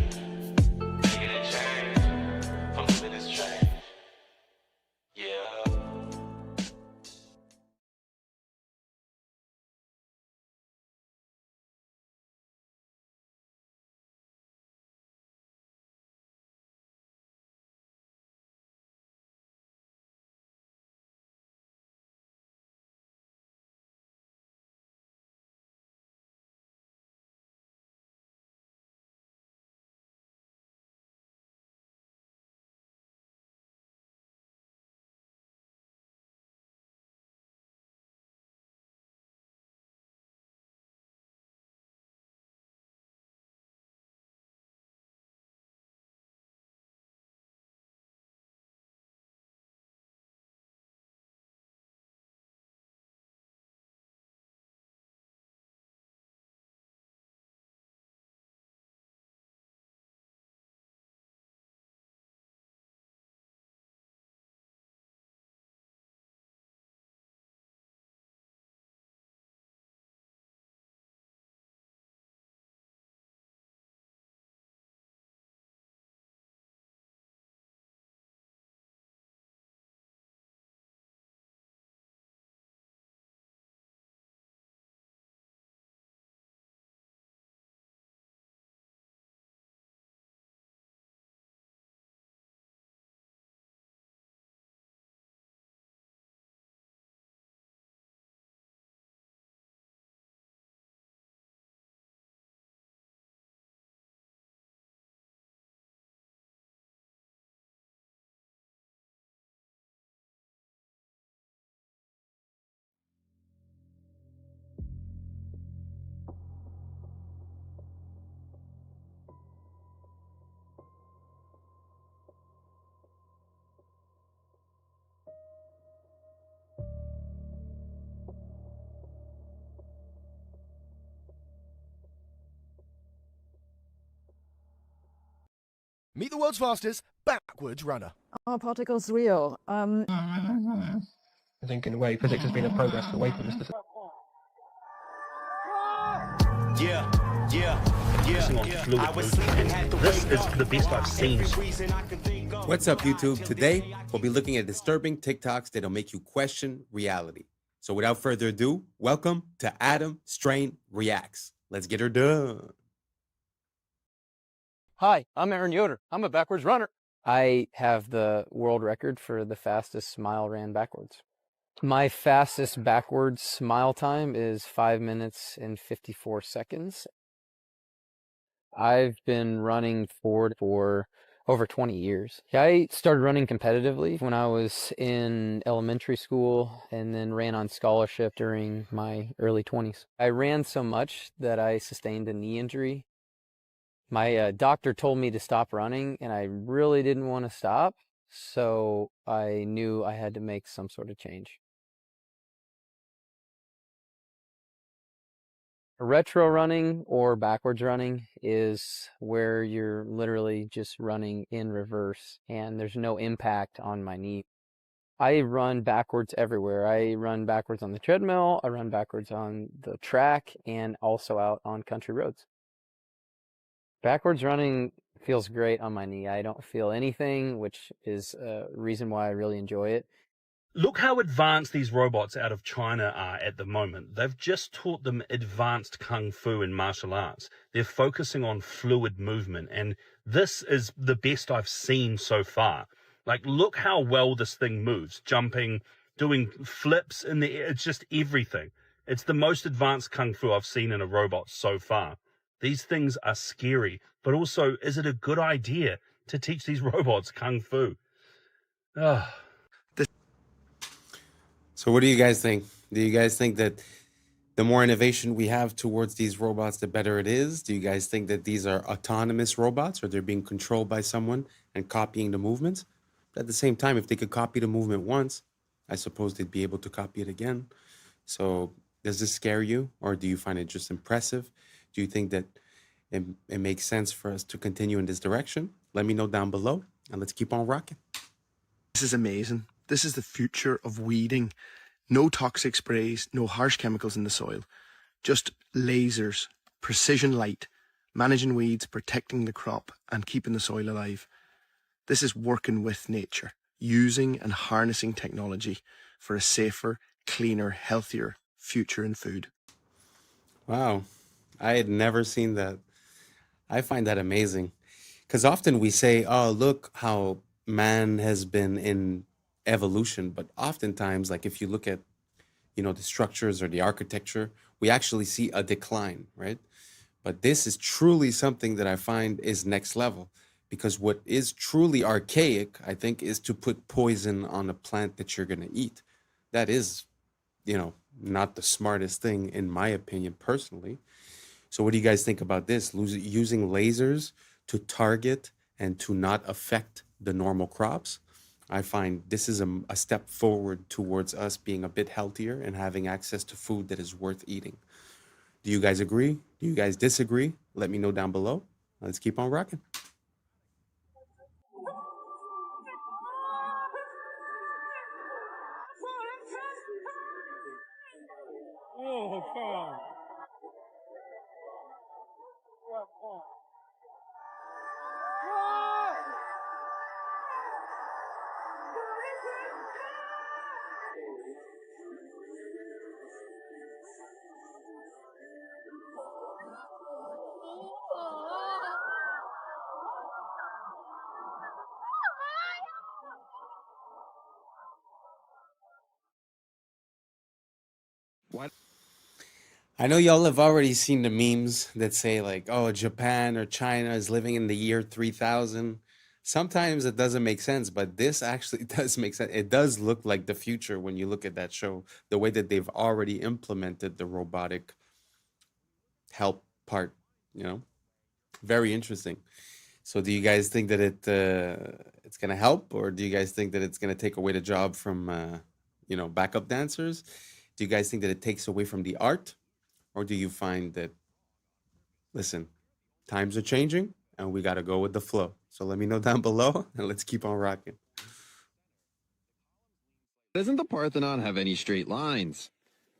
Meet the world's fastest backwards runner. Are particles real? I think in a way physics has been a progress away from this. This is the best I've seen. What's up, YouTube? Today, we'll be looking at disturbing TikToks that'll make you question reality. So without further ado, welcome to Adam Strain Reacts. Let's get her done. Hi, I'm Aaron Yoder. I'm a backwards runner. I have the world record for the fastest smile ran backwards. My fastest backwards smile time is 5 minutes and 54 seconds. I've been running for over 20 years. I started running competitively when I was in elementary school and then ran on scholarship during my early 20s. I ran so much that I sustained a knee injury. My doctor told me to stop running, and I really didn't want to stop, so I knew I had to make some sort of change. Retro running or backwards running is where you're literally just running in reverse, and there's no impact on my knee. I run backwards everywhere. I run backwards on the treadmill, I run backwards on the track, and also out on country roads. Backwards running feels great on my knee. I don't feel anything, which is a reason why I really enjoy it. Look how advanced these robots out of China are at the moment. They've just taught them advanced kung fu and martial arts. They're focusing on fluid movement, and this is the best I've seen so far. Like, look how well this thing moves, jumping, doing flips in the air. It's just everything. It's the most advanced kung fu I've seen in a robot so far. These things are scary, but also, is it a good idea to teach these robots kung fu? Ugh. So what do you guys think? Do you guys think that the more innovation we have towards these robots, the better it is? Do you guys think that these are autonomous robots, or they're being controlled by someone and copying the movements? At the same time, if they could copy the movement once, I suppose they'd be able to copy it again. So does this scare you, or do you find it just impressive? Do you think that it makes sense for us to continue in this direction? Let me know down below, and let's keep on rocking. This is amazing. This is the future of weeding. No toxic sprays, no harsh chemicals in the soil. Just lasers, precision light, managing weeds, protecting the crop, and keeping the soil alive. This is working with nature, using and harnessing technology for a safer, cleaner, healthier future in food. Wow, I had never seen that. I find that amazing, because often we say, oh, look how man has been in evolution, but oftentimes, like if you look at, the structures or the architecture, we actually see a decline, right? But this is truly something that I find is next level, because what is truly archaic, I think, is to put poison on a plant that you're going to eat. That is, not the smartest thing, in my opinion, personally. So what do you guys think about this? Using lasers to target and to not affect the normal crops? I find this is a step forward towards us being a bit healthier and having access to food that is worth eating. Do you guys agree? Do you guys disagree? Let me know down below. Let's keep on rocking. Oh, God. What? I know y'all have already seen the memes that say like, oh, Japan or China is living in the year 3000. Sometimes it doesn't make sense, but this actually does make sense. It does look like the future when you look at that show, the way that they've already implemented the robotic help part, very interesting. So do you guys think that it's going to help, or do you guys think that it's going to take away the job from, backup dancers? Do you guys think that it takes away from the art, or do you find that, listen, times are changing, and we got to go with the flow. So let me know down below, and let's keep on rocking. Doesn't the Parthenon have any straight lines?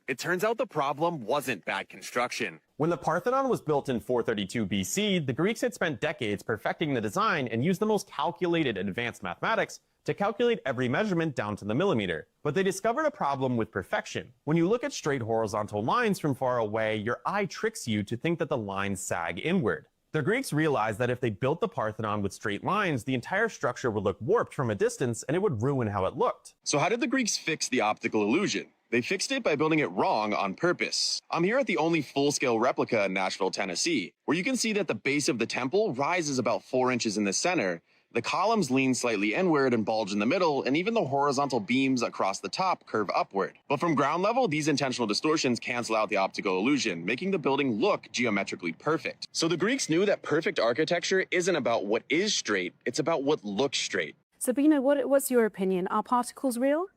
It turns out the problem wasn't bad construction. When the Parthenon was built in 432 BC, the Greeks had spent decades perfecting the design and used the most calculated advanced mathematics to calculate every measurement down to the millimeter. But they discovered a problem with perfection. When you look at straight horizontal lines from far away, your eye tricks you to think that the lines sag inward. The Greeks realized that if they built the Parthenon with straight lines, the entire structure would look warped from a distance and it would ruin how it looked. So how did the Greeks fix the optical illusion? They fixed it by building it wrong on purpose. I'm here at the only full-scale replica in Nashville, Tennessee, where you can see that the base of the temple rises about 4 inches in the center. The columns lean slightly inward and bulge in the middle, and even the horizontal beams across the top curve upward. But from ground level, these intentional distortions cancel out the optical illusion, making the building look geometrically perfect. So the Greeks knew that perfect architecture isn't about what is straight, it's about what looks straight. Sabina, what's your opinion? Are particles real?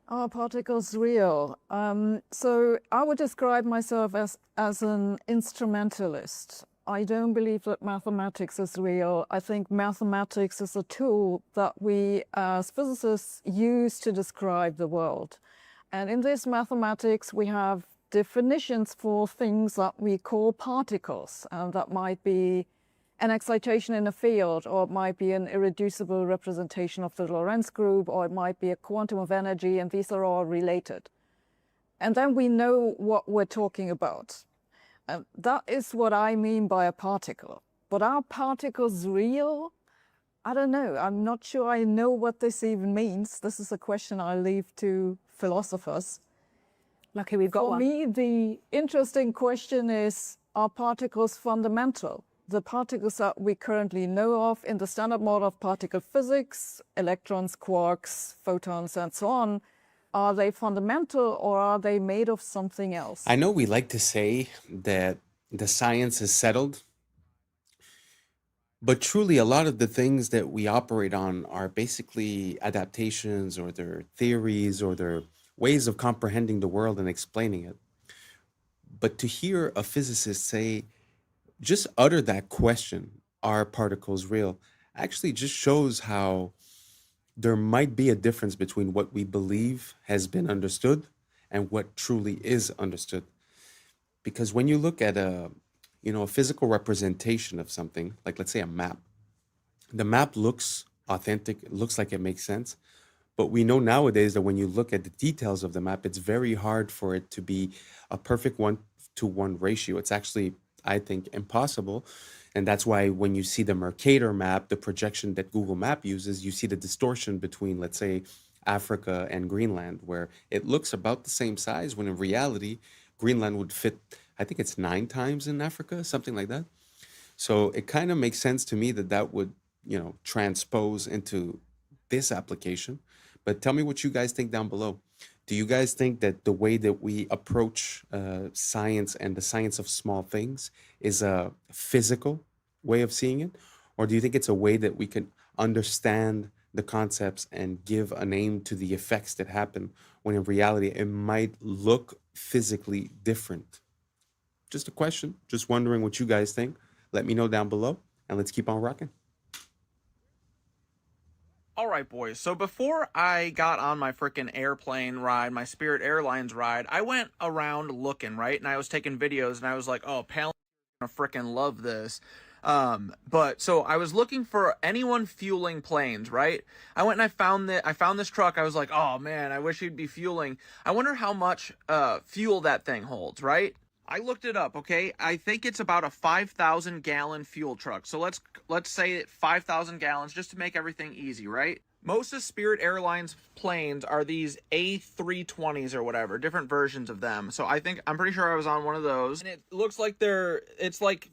Are particles real? So I would describe myself as an instrumentalist. I don't believe that mathematics is real. I think mathematics is a tool that we as physicists use to describe the world. And in this mathematics, we have definitions for things that we call particles. That might be an excitation in a field, or it might be an irreducible representation of the Lorentz group, or it might be a quantum of energy, and these are all related. And then we know what we're talking about. That is what I mean by a particle. But are particles real? I don't know. I'm not sure I know what this even means. This is a question I leave to philosophers. Lucky we've got one. For me, the interesting question is, are particles fundamental? The particles that we currently know of in the standard model of particle physics, electrons, quarks, photons, and so on, are they fundamental or are they made of something else? I know we like to say that the science is settled, but truly a lot of the things that we operate on are basically adaptations, or their theories, or their ways of comprehending the world and explaining it. But to hear a physicist say, just utter that question, are particles real, actually just shows how there might be a difference between what we believe has been understood and what truly is understood. Because when you look at a physical representation of something, like let's say a map, the map looks authentic, it looks like it makes sense. But we know nowadays that when you look at the details of the map, it's very hard for it to be a perfect 1-to-1 ratio. It's actually, I think, impossible. And that's why when you see the Mercator map, the projection that Google Map uses, you see the distortion between, let's say, Africa and Greenland, where it looks about the same size, when in reality, Greenland would fit, I think it's 9 times in Africa, something like that. So it kind of makes sense to me that that would, transpose into this application. But tell me what you guys think down below. Do you guys think that the way that we approach science and the science of small things is a physical way of seeing it? Or do you think it's a way that we can understand the concepts and give a name to the effects that happen, when in reality it might look physically different? Just a question. Just wondering what you guys think. Let me know down below, and let's keep on rocking. All right, boys. So before I got on my freaking airplane ride, my Spirit Airlines ride, I went around looking, right? And I was taking videos, and I was like, oh, Palin gonna freaking love this. But so I was looking for anyone fueling planes, right? I went and I found this truck. I was like, oh man, I wish he'd be fueling. I wonder how much fuel that thing holds, right? I looked it up, okay? I think it's about a 5,000 gallon fuel truck. So let's say 5,000 gallons just to make everything easy, right? Most of Spirit Airlines planes are these A320s or whatever, different versions of them. So I'm pretty sure I was on one of those. And it looks like it's like,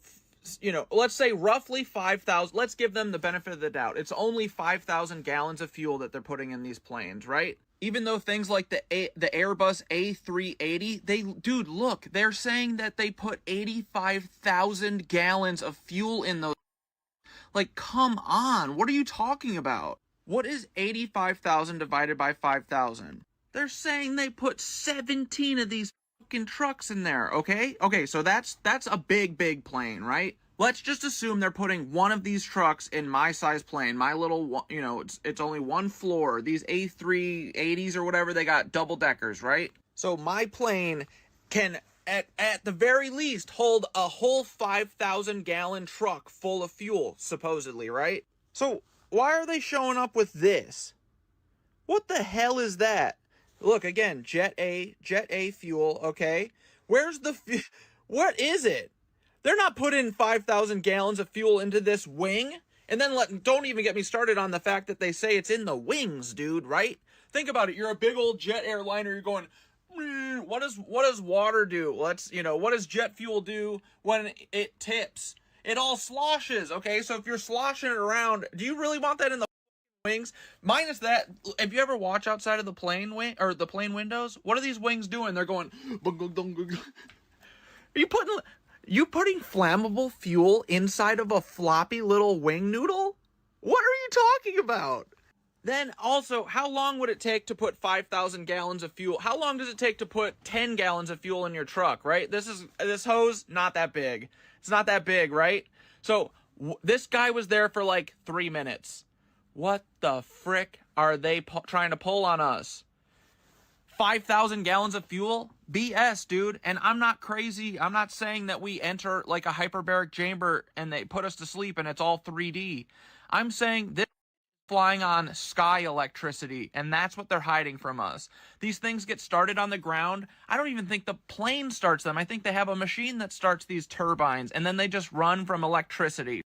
let's say roughly 5,000. Let's give them the benefit of the doubt. It's only 5,000 gallons of fuel that they're putting in these planes, right? Even though things like the Airbus A380, look, they're saying that they put 85,000 gallons of fuel in those. Like, come on, what are you talking about? What is 85,000 divided by 5,000? They're saying they put 17 of these fucking trucks in there, okay? Okay, so that's a big plane, right? let's just assume they're putting one of these trucks in my size plane, my little, you know, it's only one floor. These A380s or whatever, they got double deckers, right? So my plane can, at the very least, hold a whole 5,000 gallon truck full of fuel, supposedly, right? So why are they showing up with this? What the hell is that? Look, again, Jet A fuel, okay? Where's the, what is it? They're not putting 5,000 gallons of fuel into this wing. And then don't even get me started on the fact that they say it's in the wings, dude, right? Think about it. You're a big old jet airliner. You're going, what does water do? What does jet fuel do when it tips? It all sloshes, okay? So if you're sloshing it around, do you really want that in the wings? Minus that, if you ever watch outside of the plane wing or the plane windows, what are these wings doing? They're going, are you putting flammable fuel inside of a floppy little wing noodle? What are you talking about? Then also, how long would it take to put 5,000 gallons of fuel? How long does it take to put 10 gallons of fuel in your truck, right? This hose, not that big. It's not that big, right? So this guy was there for like 3 minutes. What the frick are they trying to pull on us? 5,000 gallons of fuel? BS, dude. And I'm not crazy. I'm not saying that we enter like a hyperbaric chamber and they put us to sleep and it's all 3D. I'm saying this is flying on sky electricity, and that's what they're hiding from us. These things get started on the ground. I don't even think the plane starts them. I think they have a machine that starts these turbines, and then they just run from electricity.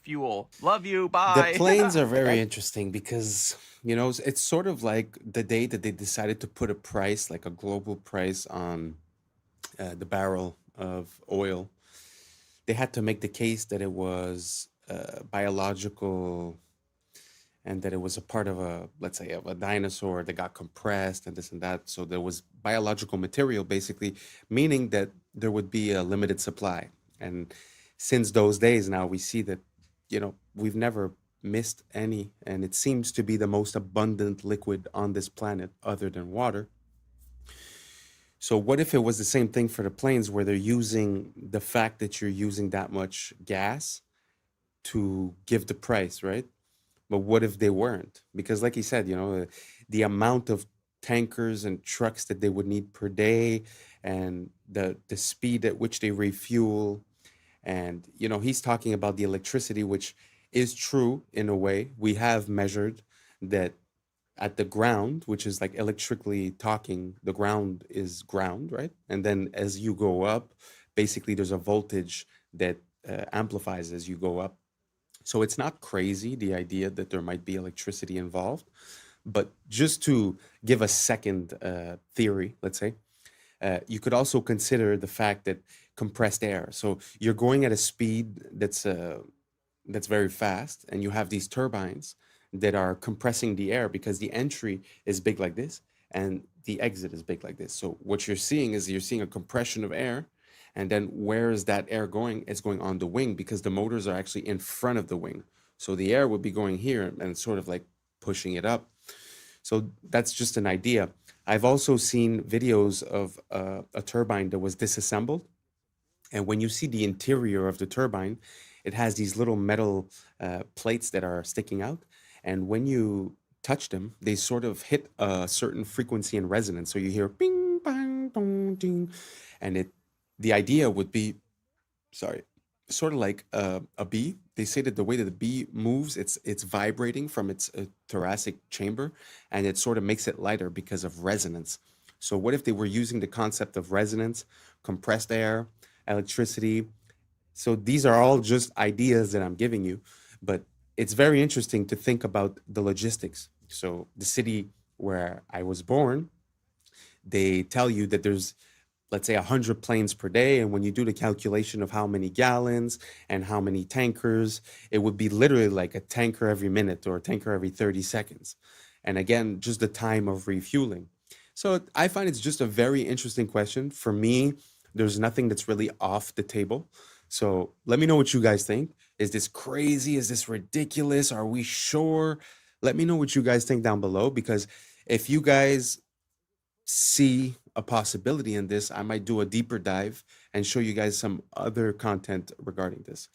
Fuel. Love you. Bye. The planes are very interesting because, you know, it's sort of like the day that they decided to put a price, like a global price on the barrel of oil. They had to make the case that it was biological and that it was a part of let's say, of a dinosaur that got compressed and this and that. So there was biological material, basically, meaning that there would be a limited supply. And since those days now, we see that, you know, we've never missed any, and it seems to be the most abundant liquid on this planet other than water. So what if it was the same thing for the planes, where they're using the fact that you're using that much gas to give the price, right? But what if they weren't? Because like he said, you know, the amount of tankers and trucks that they would need per day, and the speed at which they refuel. And, you know, he's talking about the electricity, which is true in a way. We have measured that at the ground, which is like electrically talking, the ground is ground, right? And then as you go up, basically there's a voltage that amplifies as you go up. So it's not crazy, the idea that there might be electricity involved. But just to give a second theory, let's say, you could also consider the fact that compressed air. So you're going at a speed that's very fast, and you have these turbines that are compressing the air because the entry is big like this and the exit is big like this. So what you're seeing a compression of air, and then where is that air going? It's going on the wing because the motors are actually in front of the wing. So the air would be going here and sort of like pushing it up. So that's just an idea. I've also seen videos of a turbine that was disassembled. And when you see the interior of the turbine, it has these little metal plates that are sticking out. And when you touch them, they sort of hit a certain frequency and resonance. So you hear bing, bang, boom, ding. And the idea would be, sort of like a bee. They say that the way that the bee moves, it's vibrating from its thoracic chamber, and it sort of makes it lighter because of resonance. So what if they were using the concept of resonance, compressed air, electricity? So these are all just ideas that I'm giving you, but it's very interesting to think about the logistics. So the city where I was born, they tell you that there's, let's say, 100 planes per day. And when you do the calculation of how many gallons and how many tankers, it would be literally like a tanker every minute or a tanker every 30 seconds. And again, just the time of refueling. So I find it's just a very interesting question. For me, there's nothing that's really off the table. So let me know what you guys think. Is this crazy? Is this ridiculous? Are we sure? Let me know what you guys think down below, because if you guys see a possibility in this, I might do a deeper dive and show you guys some other content regarding this,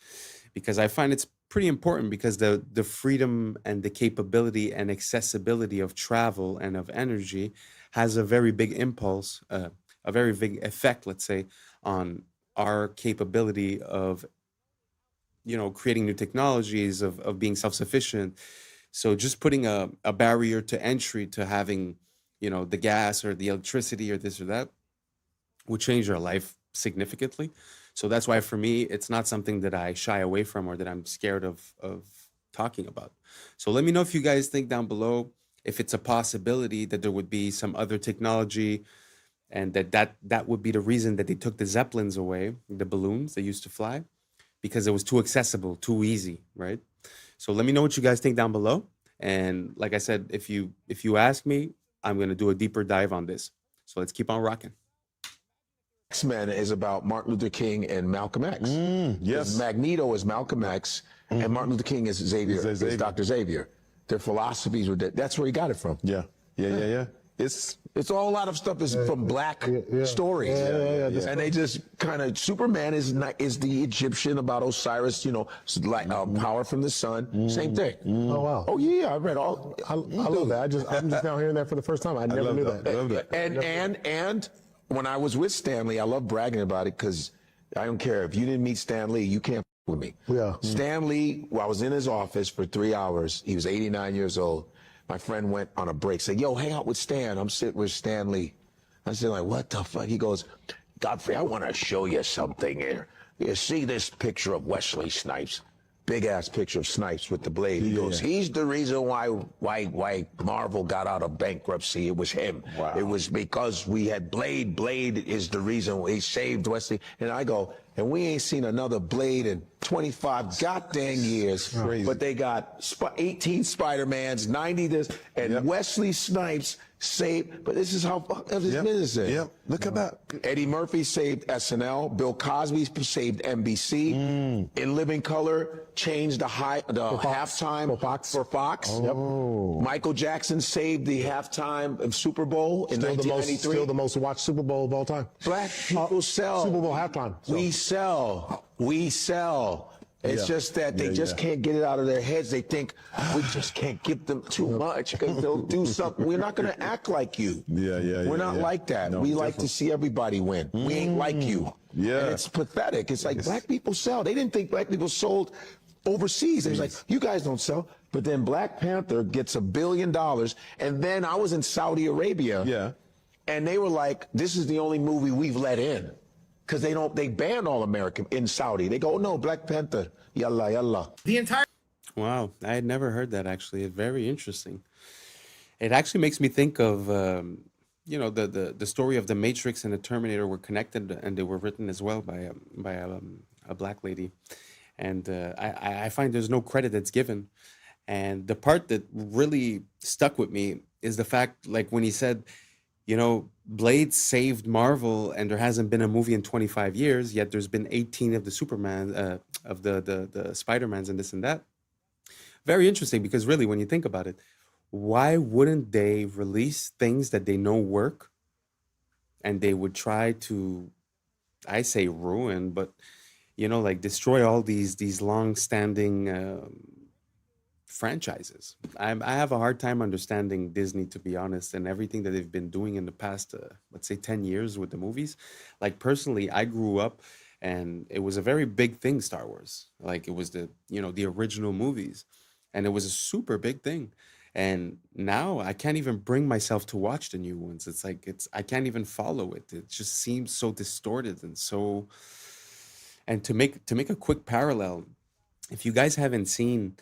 because I find it's pretty important, because the freedom and the capability and accessibility of travel and of energy has a very big impulse, a very big effect, let's say, on our capability of, you know, creating new technologies, of being self-sufficient. So just putting a barrier to entry to having, you know, the gas or the electricity or this or that would change our life significantly. So that's why for me, it's not something that I shy away from or that I'm scared of talking about. So let me know if you guys think down below if it's a possibility that there would be some other technology, and that would be the reason that they took the Zeppelins away, the balloons that used to fly, because it was too accessible, too easy, right? So let me know what you guys think down below. And like I said, if you ask me, I'm going to do a deeper dive on this. So let's keep on rocking. X-Men is about Martin Luther King and Malcolm X. Yes. Magneto is Malcolm X, and Martin Luther King is Xavier, is Dr. Xavier. Their philosophies were that's where he got it from. Yeah. It's all, a lot of stuff is from black stories. And they just kind of, Superman is the Egyptian about Osiris, you know, like power from the sun. Same thing. Oh, wow. Oh, yeah, I read all. I love that. I'm just now hearing that for the first time. I never knew that. I love that. And when I was with Stan Lee, I love bragging about it, because I don't care. If you didn't meet Stan Lee, you can't with me. Yeah. Stan Lee, I was in his office for 3 hours. He was 89 years old. My friend went on a break, said, yo, hang out with Stan. I'm sitting with Stan Lee. I said, like, what the fuck? He goes, Godfrey, I want to show you something here. You see this picture of Wesley Snipes? Big ass picture of Snipes with the blade. He goes, he's the reason why Marvel got out of bankruptcy. It was him. Wow. It was because we had Blade. Blade is the reason he saved Wesley. And I go, and we ain't seen another Blade in 25 goddamn years. Crazy. But they got 18 Spider-Mans, 90 this, and Wesley Snipes saved. But this is how fucked up his business is. Yep. Look at that. Eddie Murphy saved SNL. Bill Cosby saved NBC. In Living Color changed the halftime for Fox. Michael Jackson saved the halftime of Super Bowl in 1993. Still the most watched Super Bowl of all time. Black people sell. Super Bowl halftime. So. We sell. It's just that they just can't get it out of their heads. They think we just can't give them too much because they'll do something. We're not going to act like you. We're not like that. No, we like to see everybody win. We ain't like you. And it's pathetic. It's like black people sell. They didn't think black people sold overseas. It was like, you guys don't sell. But then Black Panther gets $1 billion. And then I was in Saudi Arabia. And they were like, this is the only movie we've let in. Because they ban all American in Saudi. They go, no, Black Panther, yalla, yalla. The entire... Wow, I had never heard that, actually. It's very interesting. It actually makes me think of, you know, the story of the Matrix and the Terminator were connected, and they were written as well by a black lady. And I find there's no credit that's given. And the part that really stuck with me is the fact, like when he said, you know, Blade saved Marvel, and there hasn't been a movie in 25 years, yet there's been 18 of the Superman, of the Spider-Mans and this and that. Very interesting, because really, when you think about it, why wouldn't they release things that they know work, and they would try to, I say ruin, but, you know, like destroy all these long-standing franchises. I have a hard time understanding Disney, to be honest, and everything that they've been doing in the past, let's say 10 years with the movies. Like personally, I grew up and it was a very big thing, Star Wars. Like it was the, you know, the original movies, and it was a super big thing. And now I can't even bring myself to watch the new ones. It's like, I can't even follow it. It just seems so distorted and so, and to make a quick parallel, if you guys haven't seen,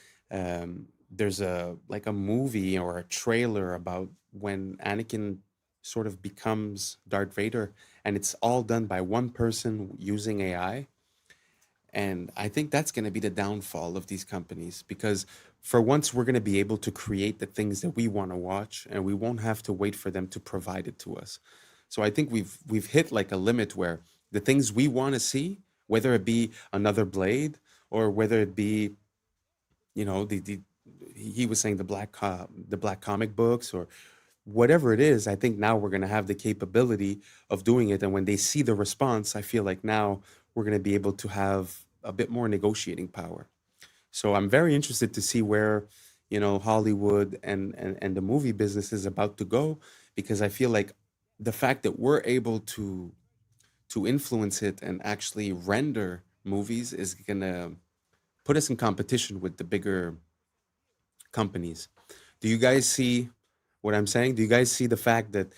there's a movie or a trailer about when Anakin sort of becomes Darth Vader, and it's all done by one person using AI. And I think that's going to be the downfall of these companies, because for once we're going to be able to create the things that we want to watch, and we won't have to wait for them to provide it to us. So I think we've hit like a limit where the things we want to see, whether it be another Blade or whether it be, you know, he was saying the black comic books, or whatever it is, I think now we're going to have the capability of doing it. And when they see the response, I feel like now we're going to be able to have a bit more negotiating power. So I'm very interested to see where, Hollywood and the movie business is about to go, because I feel like the fact that we're able to influence it and actually render movies is going to put us in competition with the bigger companies. Do you guys see what I'm saying? Do you guys see the fact that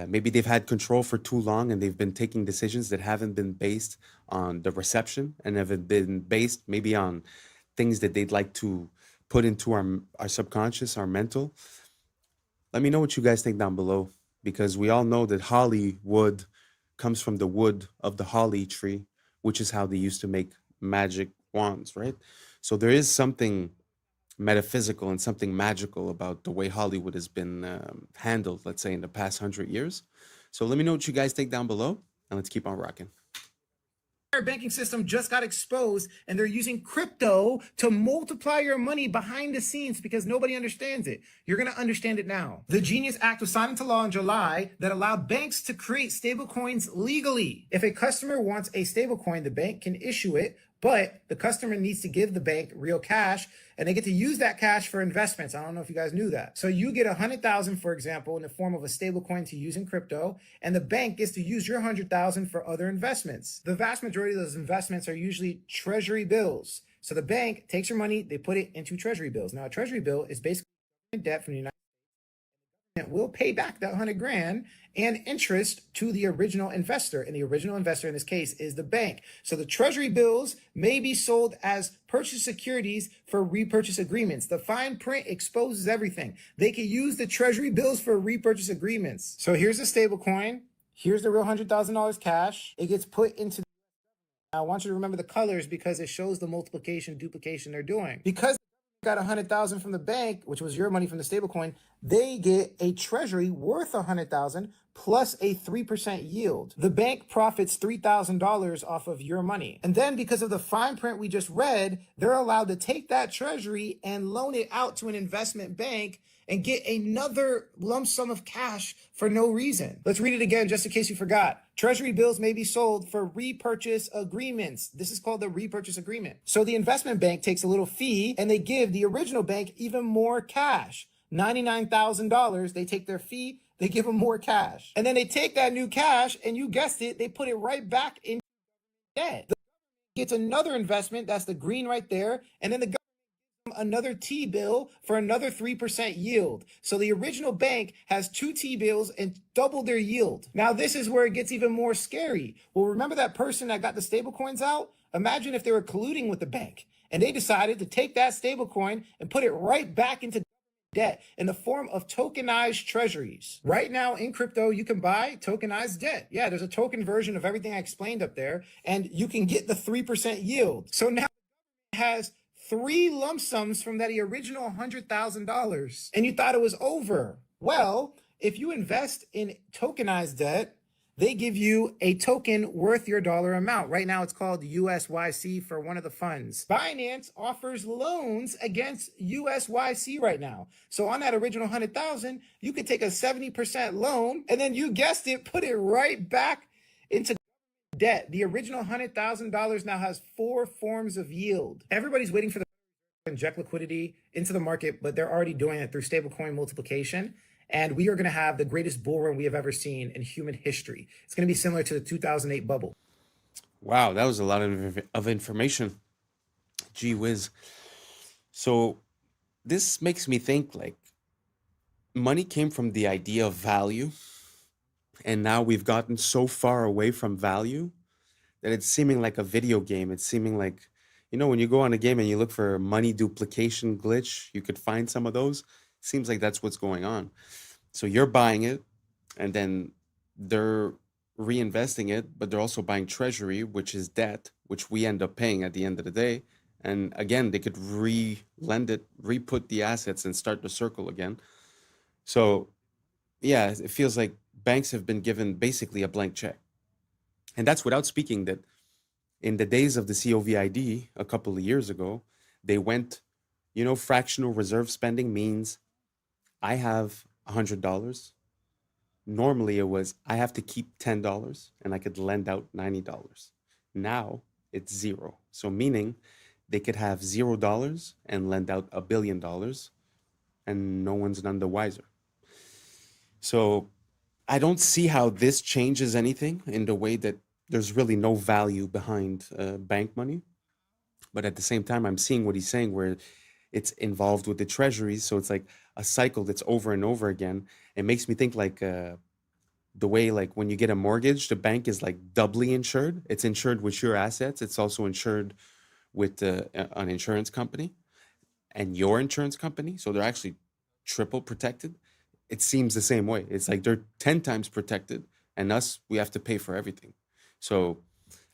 maybe they've had control for too long and they've been taking decisions that haven't been based on the reception and have been based maybe on things that they'd like to put into our subconscious, our mental? Let me know what you guys think down below, because we all know that Hollywood comes from the wood of the holly tree, which is how they used to make magic wands, right? So there is something metaphysical and something magical about the way Hollywood has been handled, let's say, in the past 100 years. So let me know what you guys think down below, and let's keep on rocking. Our banking system just got exposed, and they're using crypto to multiply your money behind the scenes because nobody understands it. You're going to understand it now. The Genius Act was signed into law in July that allowed banks to create stablecoins legally. If a customer wants a stablecoin, the bank can issue it, but the customer needs to give the bank real cash, and they get to use that cash for investments. I don't know if you guys knew that. So you get 100,000, for example, in the form of a stablecoin to use in crypto, and the bank gets to use your 100,000 for other investments. The vast majority of those investments are usually treasury bills. So the bank takes your money, they put it into treasury bills. Now, a treasury bill is basically debt from the United States. Will pay back that 100 grand and interest to the original investor. And the original investor in this case is the bank. So the treasury bills may be sold as purchase securities for repurchase agreements. The fine print exposes everything. They can use the treasury bills for repurchase agreements. So here's a stable coin. Here's the real $100,000 cash. It gets put into. I want you to remember the colors because it shows the multiplication, duplication they're doing. Because got 100,000 from the bank, which was your money from the stablecoin, they get a treasury worth 100,000 plus a 3% yield. The bank profits $3,000 off of your money. And then because of the fine print we just read, they're allowed to take that treasury and loan it out to an investment bank and get another lump sum of cash for no reason. Let's read it again just in case you forgot. Treasury bills may be sold for repurchase agreements. This is called the repurchase agreement. So the investment bank takes a little fee and they give the original bank even more cash. $99,000, they take their fee, they give them more cash. And then they take that new cash and you guessed it, they put it right back in debt. The government gets another investment, that's the green right there, and then the government another T-bill for another 3% yield. So the original bank has two T-bills and double their yield. Now this is where it gets even more scary. Well, remember that person that got the stable coins out? Imagine if they were colluding with the bank and they decided to take that stable coin and put it right back into debt in the form of tokenized treasuries. Right now in crypto, you can buy tokenized debt. Yeah, there's a token version of everything I explained up there, and you can get the 3% yield. So now it has three lump sums from that original $100,000, and you thought it was over. Well, if you invest in tokenized debt, they give you a token worth your dollar amount. Right now, it's called USYC for one of the funds. Binance offers loans against USYC right now. So on that original 100,000, you could take a 70% loan, and then you guessed it, put it right back into debt. The original $100,000 now has 4 forms of yield. Everybody's waiting for the to inject liquidity into the market, but they're already doing it through stablecoin multiplication. And we are going to have the greatest bull run we have ever seen in human history. It's going to be similar to the 2008 bubble. Wow, that was a lot of information. Gee whiz. So this makes me think, like, money came from the idea of value, and now we've gotten so far away from value that it's seeming like a video game. It's seeming like, when you go on a game and you look for money duplication glitch, you could find some of those. Seems like that's what's going on. So you're buying it, and then they're reinvesting it, but they're also buying treasury, which is debt, which we end up paying at the end of the day. And again, they could re-lend it, re-put the assets and start the circle again. So yeah, it feels like banks have been given basically a blank check. And that's without speaking that in the days of the COVID a couple of years ago, they went, fractional reserve spending means I have $100. Normally it was I have to keep $10 and I could lend out $90. Now it's zero. So meaning they could have $0 and lend out $1 billion and no one's none the wiser. So I don't see how this changes anything in the way that there's really no value behind bank money. But at the same time, I'm seeing what he's saying where it's involved with the treasuries. So it's like a cycle that's over and over again. It makes me think like the way like when you get a mortgage, the bank is like doubly insured. It's insured with your assets. It's also insured with an insurance company and your insurance company. So they're actually triple protected. It seems the same way. It's like they're 10 times protected and us, we have to pay for everything. So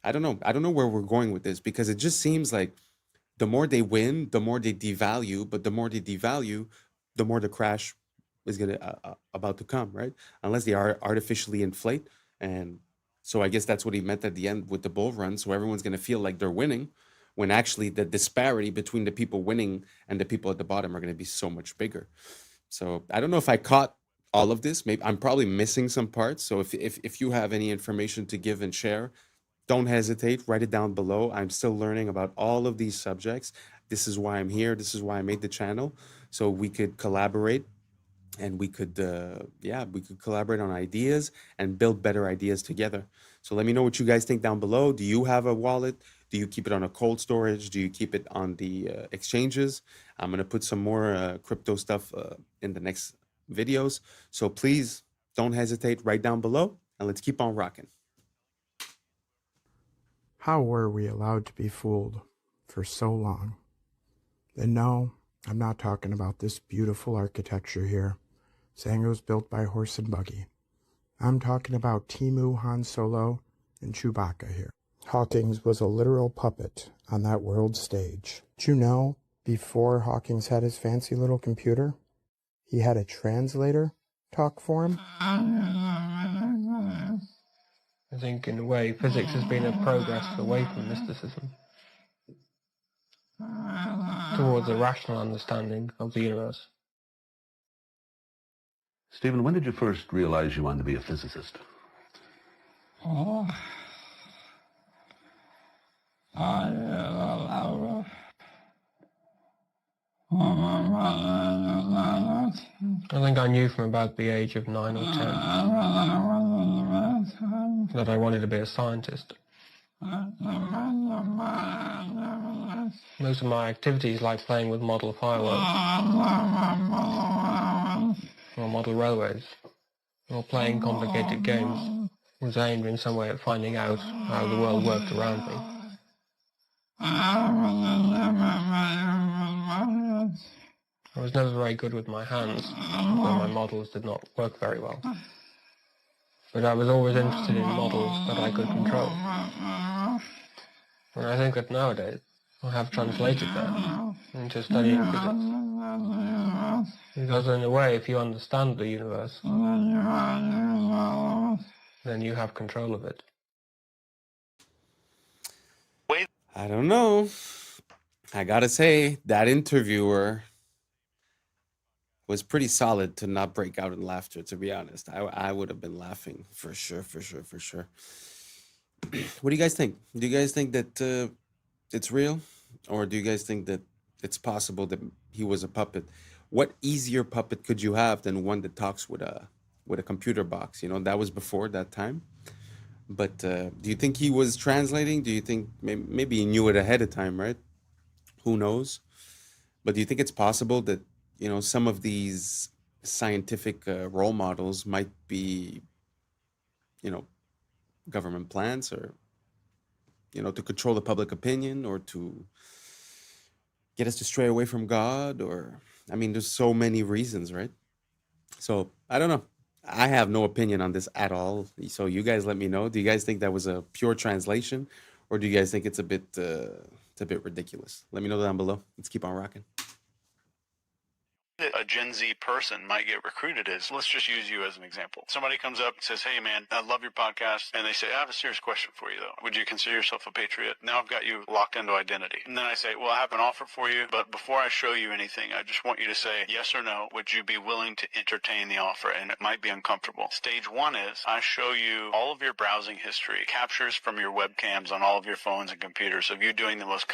I don't know. I don't know where we're going with this because it just seems like the more they win, the more they devalue, but the more they devalue, the more the crash is about to come, right? Unless they are artificially inflate. And so I guess that's what he meant at the end with the bull run. So everyone's going to feel like they're winning when actually the disparity between the people winning and the people at the bottom are going to be so much bigger. So I don't know if I caught all of this. Maybe I'm probably missing some parts. So if you have any information to give and share, don't hesitate, write it down below. I'm still learning about all of these subjects. This is why I'm here. This is why I made the channel. So we could collaborate and we could, we could collaborate on ideas and build better ideas together. So let me know what you guys think down below. Do you have a wallet? Do you keep it on a cold storage? Do you keep it on the exchanges? I'm going to put some more crypto stuff in the next videos. So please don't hesitate, write down below and let's keep on rocking. How were we allowed to be fooled for so long? And no, I'm not talking about this beautiful architecture here, saying it was built by horse and buggy. I'm talking about Timu, Han Solo, and Chewbacca here. Hawkins was a literal puppet on that world stage. Did you know, before Hawkins had his fancy little computer, he had a translator talk for him? I think, in a way, physics has been a progress away from mysticism towards a rational understanding of the universe. Stephen, when did you first realize you wanted to be a physicist? Oh, I think I knew from about the age of 9 or 10 that I wanted to be a scientist. Most of my activities, like playing with model fireworks, or model railways, or playing complicated games, was aimed in some way at finding out how the world worked around me. I was never very good with my hands, so my models did not work very well. But I was always interested in models that I could control. And I think that nowadays I have translated that into studying physics. Because in a way, if you understand the universe, then you have control of it. I don't know. I gotta say, that interviewer was pretty solid to not break out in laughter, to be honest. I would have been laughing for sure. What do you guys think? Do you guys think that it's real? Or do you guys think that it's possible that he was a puppet? What easier puppet could you have than one that talks with a computer box? You know, that was before that time. But do you think he was translating? Do you think maybe he knew it ahead of time, right? Who knows? But do you think it's possible that, you know, some of these scientific role models might be, you know, government plans or, you know, to control the public opinion or to get us to stray away from God? Or, I mean, there's so many reasons, right? So I don't know. I have no opinion on this at all. So you guys let me know. Do you guys think that was a pure translation, or do you guys think it's a bit ridiculous? Let me know down below. Let's keep on rocking. a Gen Z person might get recruited is, let's just use you as an example. Somebody comes up and says, hey man, I love your podcast. And they say, I have a serious question for you though. Would you consider yourself a patriot? Now I've got you locked into identity. And then I say, well, I have an offer for you, but before I show you anything, I just want you to say yes or no. Would you be willing to entertain the offer? And it might be uncomfortable. Stage one is I show you all of your browsing history, captures from your webcams on all of your phones and computers of you doing the most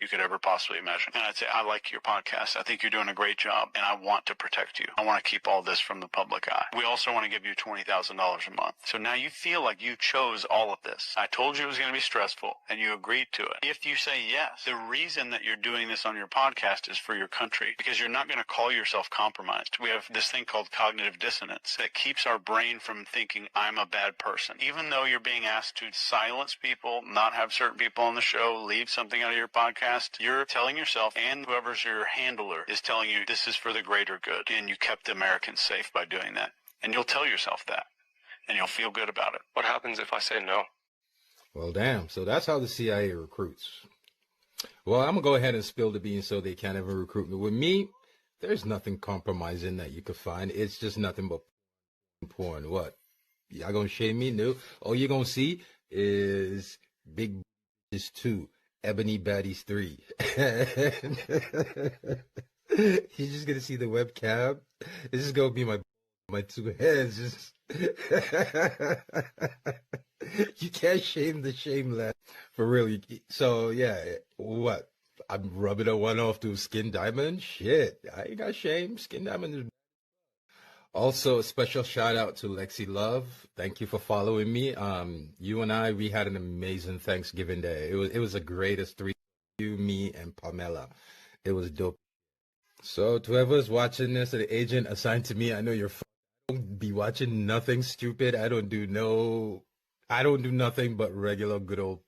you could ever possibly imagine. And I'd say, I like your podcast. I think you're doing a great job, and I want to protect you. I want to keep all this from the public eye. We also want to give you $20,000 a month. So now you feel like you chose all of this. I told you it was going to be stressful, and you agreed to it. If you say yes, the reason that you're doing this on your podcast is for your country, because you're not going to call yourself compromised. We have this thing called cognitive dissonance that keeps our brain from thinking I'm a bad person. Even though you're being asked to silence people, not have certain people on the show, leave something out of your podcast, you're telling yourself, and whoever's your handler is telling you this is for the greater good, and you kept Americans safe by doing that. And you'll tell yourself that, and you'll feel good about it. What happens if I say no? Well, damn. So that's how the CIA recruits. Well, I'm going to go ahead and spill the beans so they can't ever recruit me. With me, there's nothing compromising that you could find. It's just nothing but porn. What? Y'all going to shame me? No. All you're going to see is big is 2. Ebony Baddies 3. You're just gonna see the webcam. This is gonna be my 2 heads. Just you can't shame the shameless for real. So yeah, what? I'm rubbing a one off to Skin Diamond. Shit, I ain't got shame. Skin Diamond is. Also, a special shout out to Lexi Love. Thank you for following me. You and I, we had an amazing Thanksgiving day. It was the greatest 3, you, me, and Pamela. It was dope. So to whoever's watching this, an agent assigned to me, I know you're don't be watching nothing stupid. I don't do nothing but regular good old.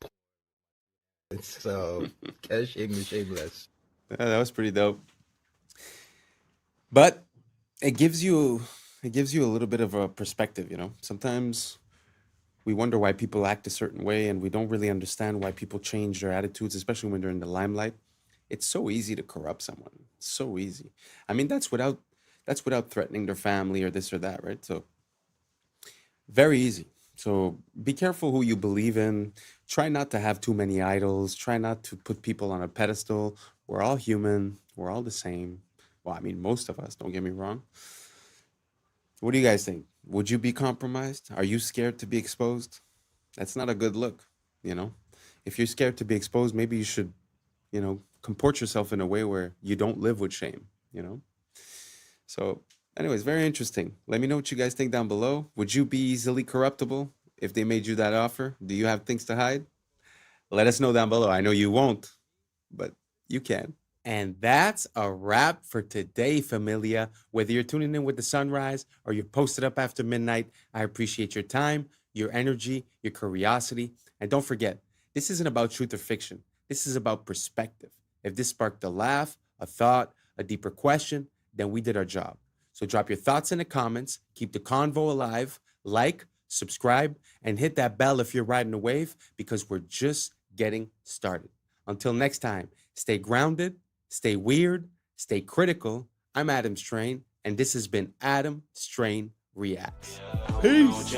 So can't shame me shameless. That was pretty dope. But it gives you a little bit of a perspective, you know. Sometimes we wonder why people act a certain way, and we don't really understand why people change their attitudes, especially when they're in the limelight. It's so easy to corrupt someone. It's so easy. I mean, that's without threatening their family or this or that, right? So very easy. So be careful who you believe in. Try not to have too many idols. Try not to put people on a pedestal. We're all human. We're all the same. Well, I mean, most of us, don't get me wrong. What do you guys think? Would you be compromised? Are you scared to be exposed? That's not a good look, you know? If you're scared to be exposed, maybe you should, you know, comport yourself in a way where you don't live with shame, you know? So, anyways, very interesting. Let me know what you guys think down below. Would you be easily corruptible if they made you that offer? Do you have things to hide? Let us know down below. I know you won't, but you can. And that's a wrap for today, familia. Whether you're tuning in with the sunrise or you're posted up after midnight, I appreciate your time, your energy, your curiosity. And don't forget, this isn't about truth or fiction. This is about perspective. If this sparked a laugh, a thought, a deeper question, then we did our job. So drop your thoughts in the comments, keep the convo alive, like, subscribe, and hit that bell if you're riding a wave, because we're just getting started. Until next time, stay grounded, stay weird, stay critical. I'm Adam Strain, and this has been Adam Strain Reacts. Peace.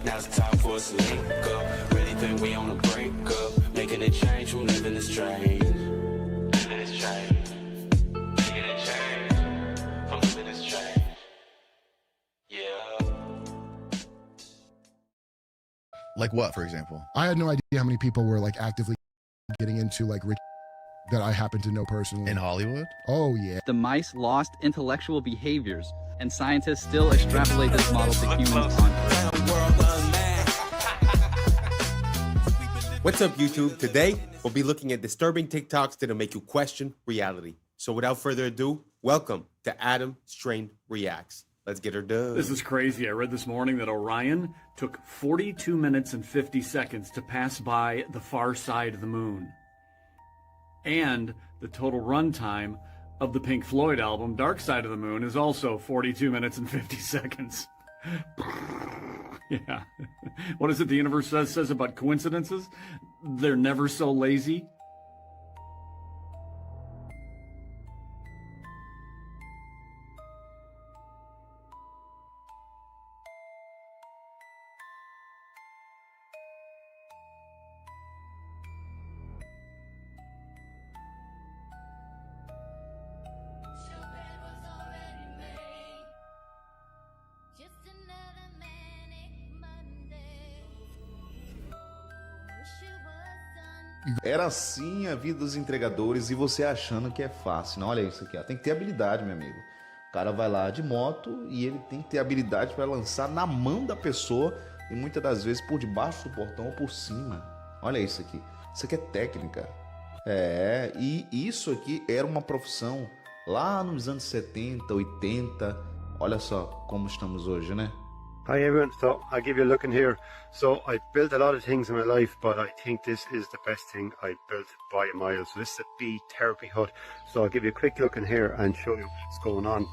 Now's the time for us to link up. Really think we on the brink up. Making a change from living this strange. Living this strange. Making a change from living this strange. Yeah. Like what, for example? I had no idea how many people were like actively getting into like rich that I happen to know personally. In Hollywood? Oh, yeah. The mice lost intellectual behaviors, and scientists still extrapolate this model to humans on What's up, YouTube? Today, we'll be looking at disturbing TikToks that'll make you question reality. So without further ado, welcome to Adam Strain Reacts. Let's get her done. This is crazy. I read this morning that Orion took 42 minutes and 50 seconds to pass by the far side of the moon. And the total runtime of the Pink Floyd album, Dark Side of the Moon, is also 42 minutes and 50 seconds. Yeah. What is it the universe says about coincidences? They're never so lazy. Era assim a vida dos entregadores e você achando que é fácil. Não, olha isso aqui, ó. Tem que ter habilidade, meu amigo. O cara vai lá de moto e ele tem que ter habilidade para lançar na mão da pessoa e muitas das vezes por debaixo do portão ou por cima. Olha isso aqui. Isso aqui é técnica. E isso aqui era uma profissão lá nos anos 70, 80. Olha só como estamos hoje, né? Hi everyone, so I'll give you a look in here. So I built a lot of things in my life, but I think this is the best thing I built by a mile. So this is a bee therapy hut. So I'll give you a quick look in here and show you what's going on.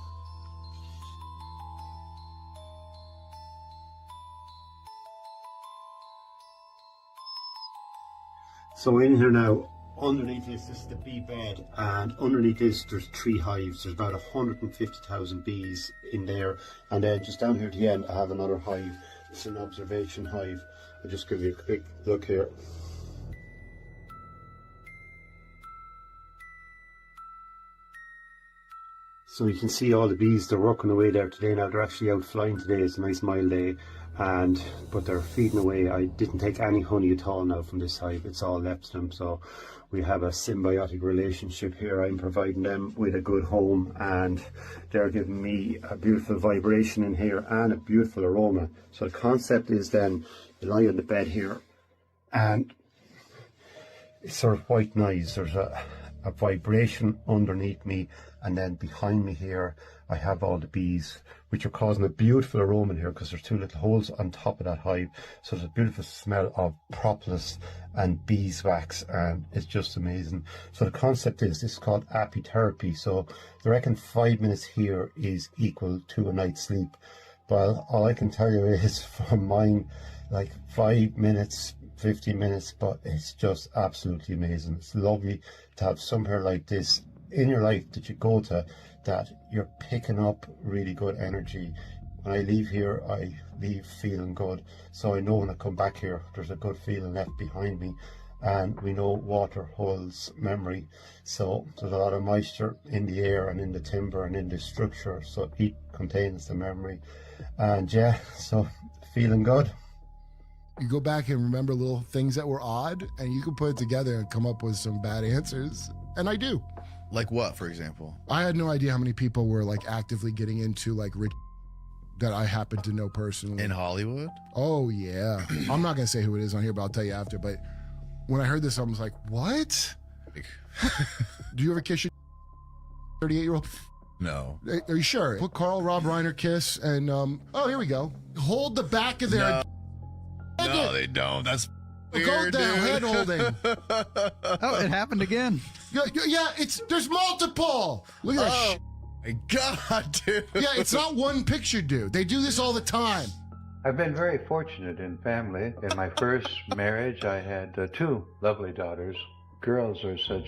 So in here now, underneath this is the bee bed, and underneath this there's 3 hives. There's about 150,000 bees in there, and then just down here at the end I have another hive. It's an observation hive. I'll just give you a quick look here. So you can see all the bees, they're working away there today. Now they're actually out flying today. It's a nice mild day, but they're feeding away. I didn't take any honey at all now from this hive. It's all left to them. So we have a symbiotic relationship here. I'm providing them with a good home, and they're giving me a beautiful vibration in here and a beautiful aroma. So the concept is then you lie on the bed here, and it's sort of white noise. There's a vibration underneath me, and then behind me here I have all the bees, which are causing a beautiful aroma in here because there's 2 little holes on top of that hive. So there's a beautiful smell of propolis and beeswax, and it's just amazing. So the concept is, this is called apitherapy. So they reckon 5 minutes here is equal to a night's sleep. Well, all I can tell you is from mine, like 5 minutes, 15 minutes, but it's just absolutely amazing. It's lovely to have somewhere like this in your life that you go to, that you're picking up really good energy. When I leave here, I leave feeling good. So I know when I come back here, there's a good feeling left behind me. And we know water holds memory. So there's a lot of moisture in the air and in the timber and in the structure. So it contains the memory. And yeah, so feeling good. You go back and remember little things that were odd, and you can put it together and come up with some bad answers. And I do. Like what, for example? I had no idea how many people were like actively getting into like rich that I happen to know personally. In Hollywood? Oh, yeah. I'm not going to say who it is on here, but I'll tell you after. But when I heard this, I was like, what? Do you ever kiss your 38-year-old? No. Are you sure? Put Carl Rob Reiner kiss and, oh, here we go. Hold the back of their... No, they don't. That's weird, Go down, hand holding. Oh, it happened again. Yeah, there's multiple. Look at that. My God, dude. Yeah, it's not one picture, dude. They do this all the time. I've been very fortunate in family. In my first marriage, I had 2 lovely daughters. Girls are such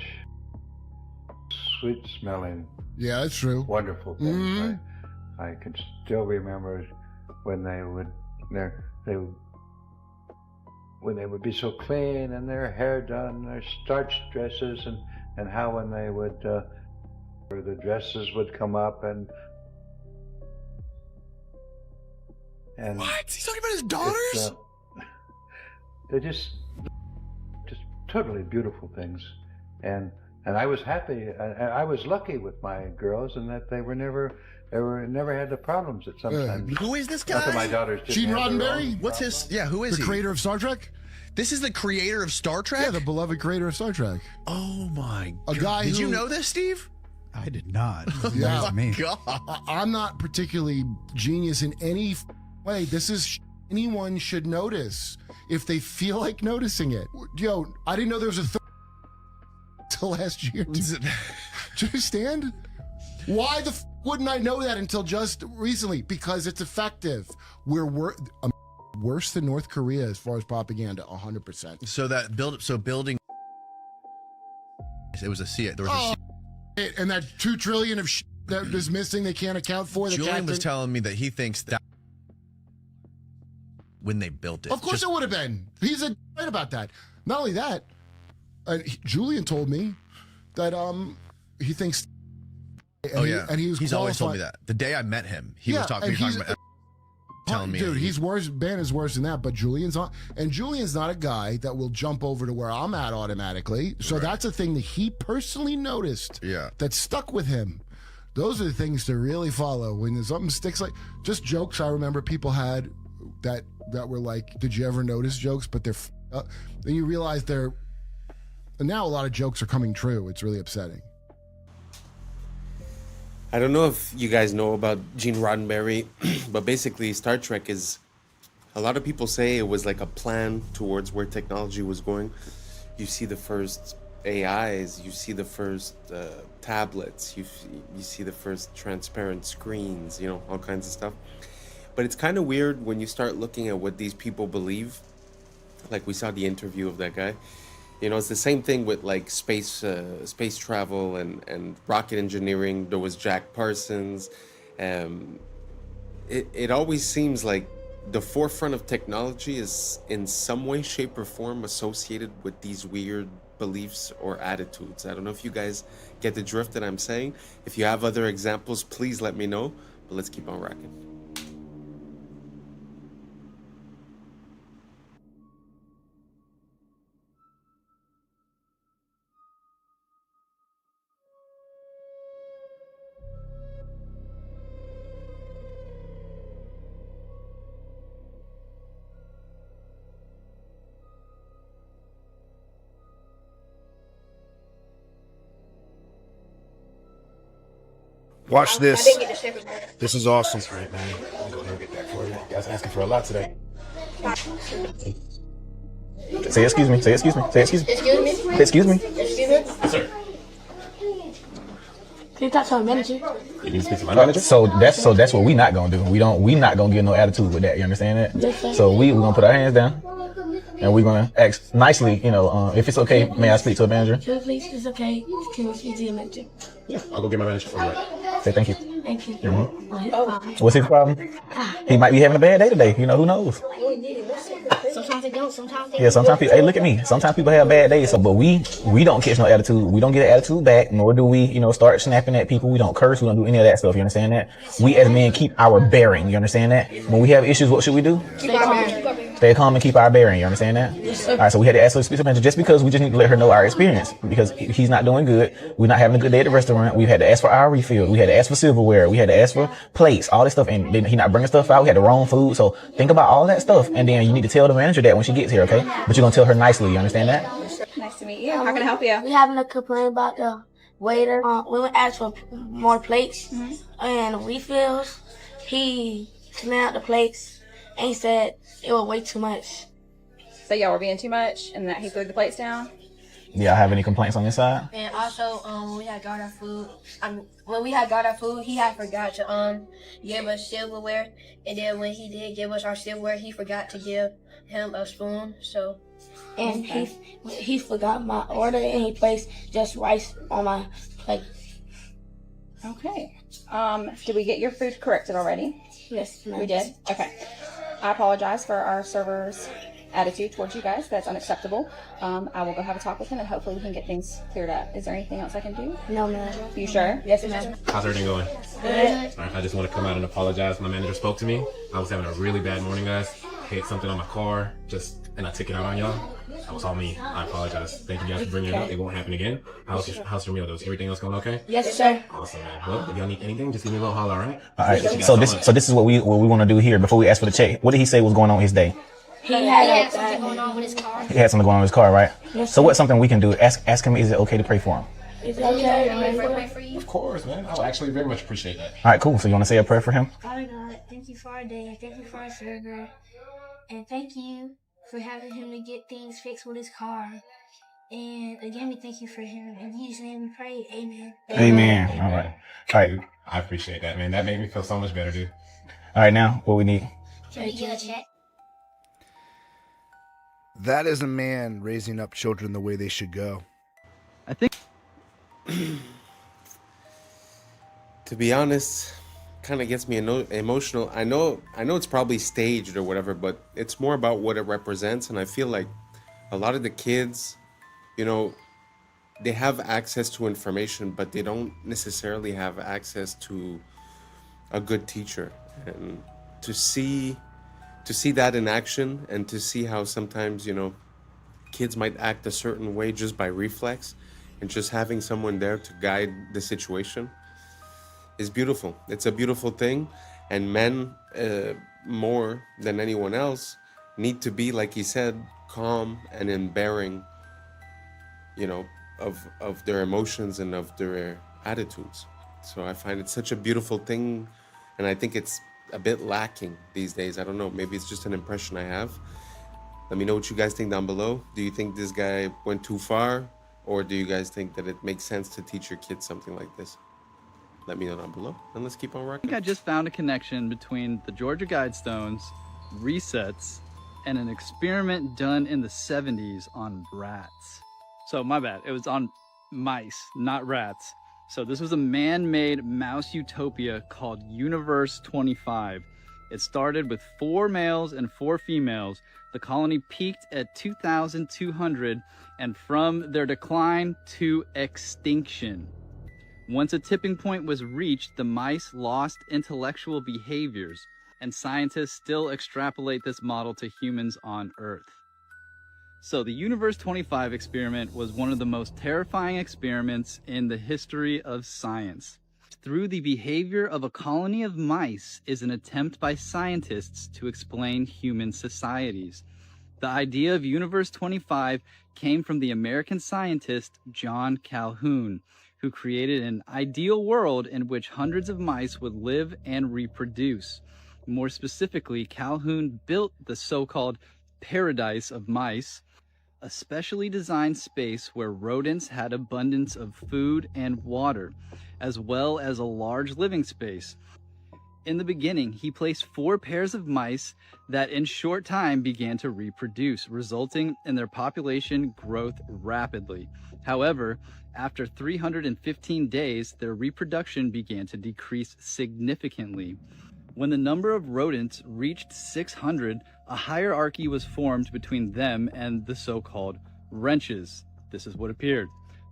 sweet-smelling. Yeah, that's true. Wonderful things. Mm-hmm. I can still remember when they would be so clean and their hair done, their starched dresses, and how when they would, the dresses would come up and what? He's talking about his daughters? They're just totally beautiful things, and I was happy. I was lucky with my girls in that they never had the problems that sometimes. Who is this guy? Not that my daughters didn't Gene have their Roddenberry? own What's his? Yeah, who is the he? The creator of Star Trek? This is the creator of Star Trek? Yeah, the beloved creator of Star Trek. Oh my God. A guy Did you know this, Steve? I did not. Yeah. That was me. God. I'm not particularly genius in any way. This is anyone should notice if they feel like noticing it. Yo, I didn't know there was a till last year. Do you understand? Why the wouldn't I know that until just recently? Because it's effective. We're worse than North Korea as far as propaganda, 100%. So building. It was a C. There was and that 2 trillion of that is missing, they can't account for. Julian was telling me that he thinks that when they built it. Of course it would have been. He's right about that. Not only that, Julian told me that he thinks. And he's always told me that. The day I met him, he was talking about. telling me. Dude, he's worse. Ben is worse than that, but Julian's on. And Julian's not a guy that will jump over to where I'm at automatically. So that's a thing that he personally noticed that stuck with him. Those are the things to really follow. When something sticks, like just jokes I remember people had that were like, did you ever notice jokes? But they're then you realize and now a lot of jokes are coming true. It's really upsetting. I don't know if you guys know about Gene Roddenberry, but basically Star Trek is, a lot of people say it was like a plan towards where technology was going. You see the first AIs, you see the first tablets, you see the first transparent screens, all kinds of stuff. But it's kind of weird when you start looking at what these people believe. Like we saw the interview of that guy. It's the same thing with like space travel and rocket engineering. There was Jack Parsons. It always seems like the forefront of technology is in some way, shape, or form associated with these weird beliefs or attitudes. I don't know if you guys get the drift that I'm saying. If you have other examples, please let me know. But let's keep on rocking. Watch this. This is awesome. All right, man. I'll go ahead and get that for you. You guys asking for a lot today. Say excuse me. Say excuse me. Say excuse me. Excuse me? Say excuse me. Excuse me? Yes, sir. Can you talk to our manager? You need to speak to my manager? So that's what we not gonna do. We not gonna get no attitude with that. You understand that? Yes, sir. So we're gonna put our hands down and we're gonna ask nicely. If it's okay, may I speak to a manager? Sure, please. It's okay. Can we speak to your manager? Yeah, I'll go get my manager for you. Right. Say thank you. Thank you. Mm-hmm. What's his problem? He might be having a bad day today. Who knows? Sometimes they don't. Sometimes they Yeah, sometimes people, hey, look at me. Sometimes people have bad days. But we don't catch no attitude. We don't get an attitude back, nor do we, start snapping at people. We don't curse. We don't do any of that stuff. You understand that? We as men keep our bearing. You understand that? When we have issues, what should we do? Stay calm and keep our bearing. You understand that? Yes, sir. All right, so we had to ask her to speak to the manager just because we just need to let her know our experience. Because he's not doing good. We're not having a good day at the restaurant. We've had to ask for our refill. We had to ask for silverware. We had to ask for plates, all this stuff. And then he not bringing stuff out. We had the wrong food. So think about all that stuff. And then you need to tell the manager that when she gets here, okay? But you're going to tell her nicely. You understand that? Nice to meet you. How can I help you? We having a complaint about the waiter. We went ask for more plates and refills. He smelled the plates and he said it was way too much. So y'all were being too much and that he threw the plates down? Yeah, I have any complaints on this side? And also, when we had got our food, he had forgot to give us silverware. And then when he did give us our silverware, he forgot to give him a spoon. So, and he forgot my order and he placed just rice on my plate. Okay. Did we get your food corrected already? Yes, ma'am. We did? Okay. I apologize for our server's attitude towards you guys. That's unacceptable. I will go have a talk with him and hopefully we can get things cleared up. Is there anything else I can do? No, ma'am. You sure? Yes, ma'am. How's everything going? Good. All right, I just want to come out and apologize. My manager spoke to me. I was having a really bad morning, guys. Hit something on my car, and I took it out on y'all. That was all me. I apologize. Thank you guys for bringing it up. It won't happen again. How's your meal, though? Is everything else going okay? Yes, sir. Awesome, man. Well, if y'all need anything, just give me a little holler, all right? All right. So this is what we want to do here before we ask for the check. What did he say was going on his day? He had something going on with his car. He had something going on with his car, right? Yes, so sir. what's something we can do? Ask him, is it okay to pray for him? Is it okay to pray for you? Of course, man. I would actually very much appreciate that. All right, cool. So you want to say a prayer for him? Father God, thank you for our day. Thank you for our server. And thank you for having him to get things fixed with his car. And again, we thank you for him. In Jesus' name we pray. Amen. Amen. All right. All right. I appreciate that, man. That made me feel so much better, dude. All right, now what we need? Can we get a check? That is a man raising up children the way they should go. I think, to be honest, kind of gets me emotional. I know it's probably staged or whatever, but it's more about what it represents. And I feel like a lot of the kids, they have access to information, but they don't necessarily have access to a good teacher. And to see that in action, and to see how sometimes, kids might act a certain way just by reflex, and just having someone there to guide the situation is beautiful. It's a beautiful thing, and men, more than anyone else, need to be, like he said, calm and unbearing, of their emotions and of their attitudes. So I find it such a beautiful thing, and I think it's a bit lacking these days. I don't know, maybe it's just an impression I have. Let me know what you guys think down below. Do you think this guy went too far, or do you guys think that it makes sense to teach your kids something like this? Let me know down below, and let's keep on I rocking. think I just found a connection between the Georgia Guidestones, resets, and an experiment done in the 70s on rats. So my bad, it was on mice, not rats. So this was a man-made mouse utopia called Universe 25. It started with 4 males and 4 females. The colony peaked at 2,200, and from their decline to extinction. Once a tipping point was reached, the mice lost intellectual behaviors, and scientists still extrapolate this model to humans on Earth. So the Universe 25 experiment was one of the most terrifying experiments in the history of science. Through the behavior of a colony of mice is an attempt by scientists to explain human societies. The idea of Universe 25 came from the American scientist John Calhoun, who created an ideal world in which hundreds of mice would live and reproduce. More specifically, Calhoun built the so-called paradise of mice, a specially designed space where rodents had abundance of food and water, as well as a large living space. In the beginning, he placed 4 pairs of mice that in short time began to reproduce, resulting in their population growth rapidly. However, after 315 days, their reproduction began to decrease significantly. When the number of rodents reached 600, a hierarchy was formed between them and the so-called wrenches. This is what appeared.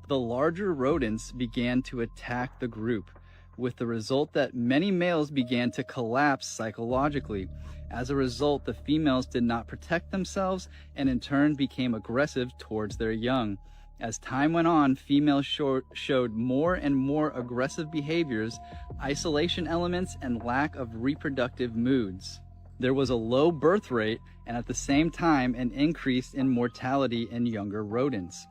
The larger rodents began to attack the group, with the result that many males began to collapse psychologically. As a result, the females did not protect themselves and in turn became aggressive towards their young. As time went on, females showed more and more aggressive behaviors, isolation elements, and lack of reproductive moods. There was a low birth rate and at the same time an increase in mortality in younger rodents.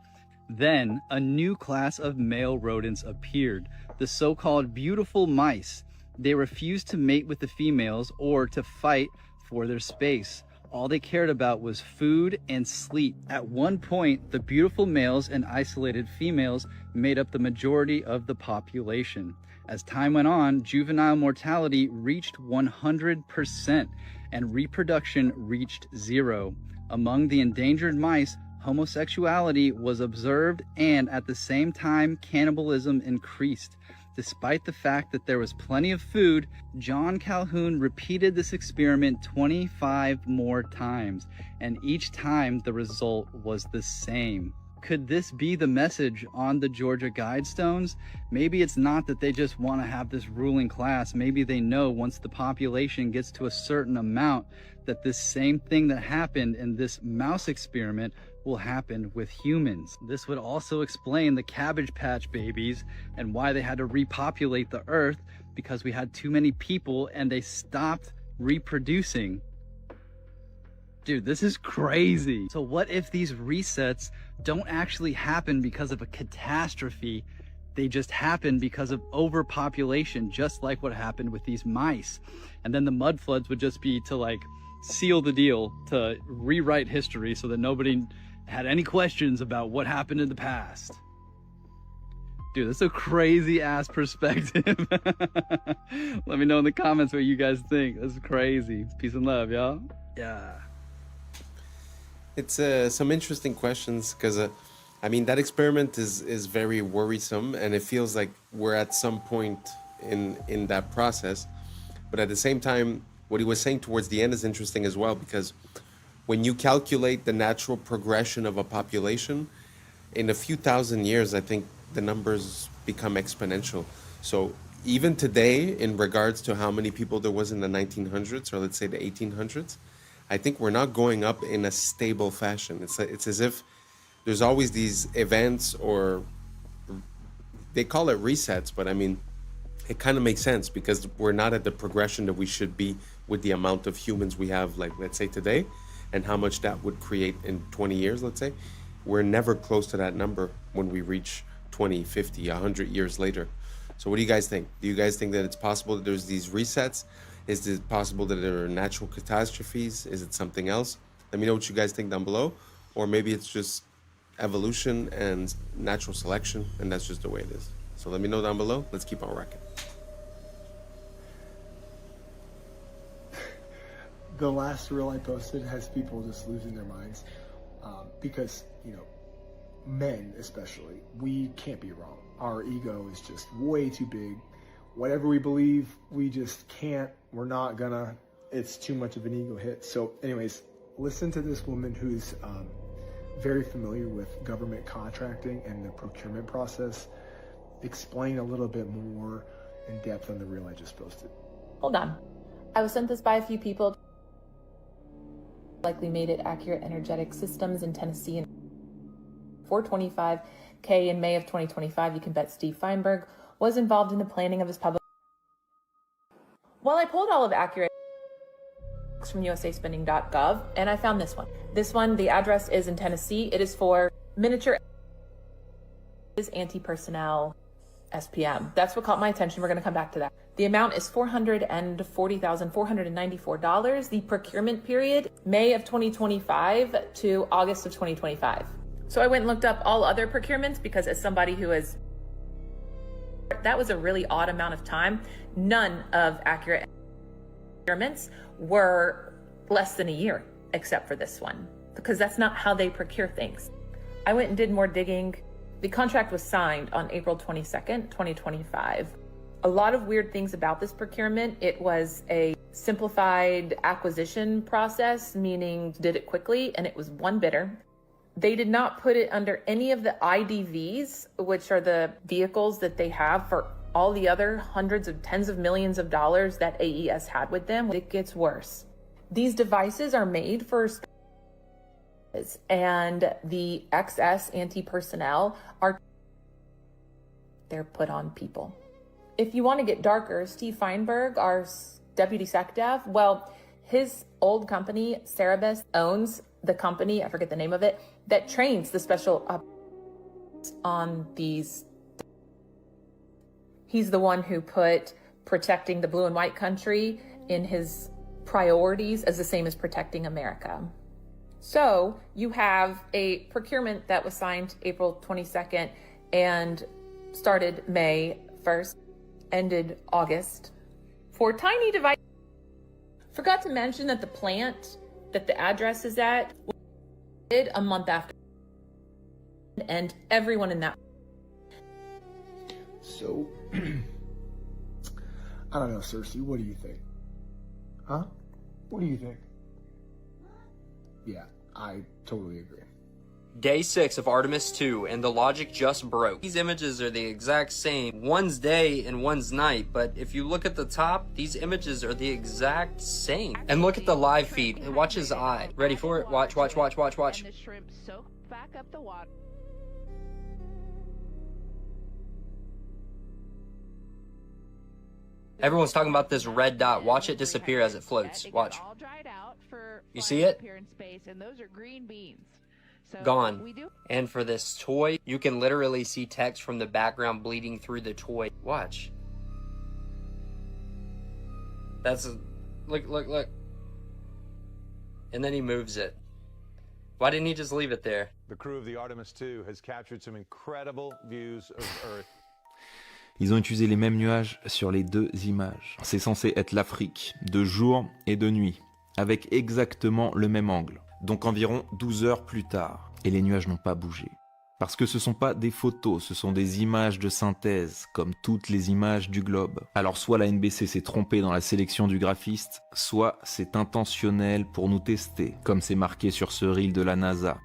Then a new class of male rodents appeared, the so-called beautiful mice. They refused to mate with the females or to fight for their space. All they cared about was food and sleep. At one point, the beautiful males and isolated females made up the majority of the population. As time went on, juvenile mortality reached 100% and reproduction reached 0. Among the endangered mice, homosexuality was observed and at the same time cannibalism increased. Despite the fact that there was plenty of food, John Calhoun repeated this experiment 25 more times, and each time the result was the same. Could this be the message on the Georgia Guidestones? Maybe it's not that they just want to have this ruling class. Maybe they know once the population gets to a certain amount that this same thing that happened in this mouse experiment will happen with humans. This would also explain the Cabbage Patch Babies and why they had to repopulate the earth, because we had too many people and they stopped reproducing. Dude, this is crazy. So what if these resets don't actually happen because of a catastrophe? They just happen because of overpopulation, just like what happened with these mice. And then the mud floods would just be to like seal the deal, to rewrite history so that nobody had any questions about what happened in the past. Dude, that's a crazy ass perspective. Let me know in the comments what you guys think. That's crazy. Peace and love, y'all. Yeah. It's some interesting questions, because I mean, that experiment is very worrisome, and it feels like we're at some point in that process. But at the same time, what he was saying towards the end is interesting as well, because when you calculate the natural progression of a population, in a few thousand years, I think the numbers become exponential. So even today, in regards to how many people there was in the 1900s, or let's say the 1800s, I think we're not going up in a stable fashion. It's as if there's always these events, or they call it resets, but I mean, it kind of makes sense because we're not at the progression that we should be with the amount of humans we have, like, let's say today, and how much that would create in 20 years, let's say. We're never close to that number when we reach 20, 50, 100 years later. So what do you guys think? Do you guys think that it's possible that there's these resets? Is it possible that there are natural catastrophes? Is it something else? Let me know what you guys think down below. Or maybe it's just evolution and natural selection, and that's just the way it is. So let me know down below. Let's keep on rocking. The last reel I posted has people just losing their minds because, you know, men especially, we can't be wrong. Our ego is just way too big. Whatever we believe, we just can't. We're not gonna. It's too much of an ego hit. So anyways, listen to this woman who's very familiar with government contracting and the procurement process explain a little bit more in depth on the reel I just posted. Hold on. I was sent this by a few people. Likely made it Accurate Energetic Systems in Tennessee in 425K in May of 2025. You can bet Steve Feinberg was involved in the planning of his public. Well, I pulled all of Accurate from usaspending.gov and I found this one. This one, the address is in Tennessee. It is for miniature anti-personnel SPM. That's what caught my attention. We're going to come back to that. The amount is $440,494. The procurement period, May of 2025 to August of 2025. So I went and looked up all other procurements because as somebody who is, that was a really odd amount of time. None of Accurate procurements were less than a year, except for this one, because that's not how they procure things. I went and did more digging. The contract was signed on April 22nd, 2025. A lot of weird things about this procurement. It was a simplified acquisition process, meaning did it quickly, and it was one bidder. They did not put it under any of the IDVs, which are the vehicles that they have for all the other hundreds of tens of millions of dollars that AES had with them. It gets worse. These devices are made for and the XS anti-personnel they're put on people. If you want to get darker, Steve Feinberg, our deputy SecDev, well, his old company, Cerebus, owns the company, I forget the name of it, that trains the special on these. He's the one who put protecting the blue and white country in his priorities as the same as protecting America. So you have a procurement that was signed April 22nd and started May 1st, ended August for tiny devices. Forgot to mention that the plant that the address is at did a month after, and everyone in that. So, I don't know, Cersei, what do you think? Huh? What do you think? Yeah, I totally agree. Day 6 of Artemis 2, and the logic just broke. These images are the exact same. One's day and one's night, but if you look at the top, these images are the exact same. And look at the live feed, and watch his eye. Ready for it? Watch, watch, watch, watch, watch. And the shrimp soak back up the water. Everyone's talking about this red dot. Watch it disappear as it floats. Watch. You see it? And those are green beans. So gone. And for this toy, you can literally see text from the background bleeding through the toy. Watch. That's a, look, look, look. And then he moves it. Why didn't he just leave it there? The crew of the Artemis 2 has captured some incredible views of Earth. Ils ont utilisé les mêmes nuages sur les deux images. C'est censé être l'Afrique, de jour et de nuit, avec exactement le même angle. Donc environ 12 heures plus tard. Et les nuages n'ont pas bougé. Parce que ce ne sont pas des photos, ce sont des images de synthèse, comme toutes les images du globe. Alors soit la NBC s'est trompée dans la sélection du graphiste, soit c'est intentionnel pour nous tester, comme c'est marqué sur ce reel de la NASA.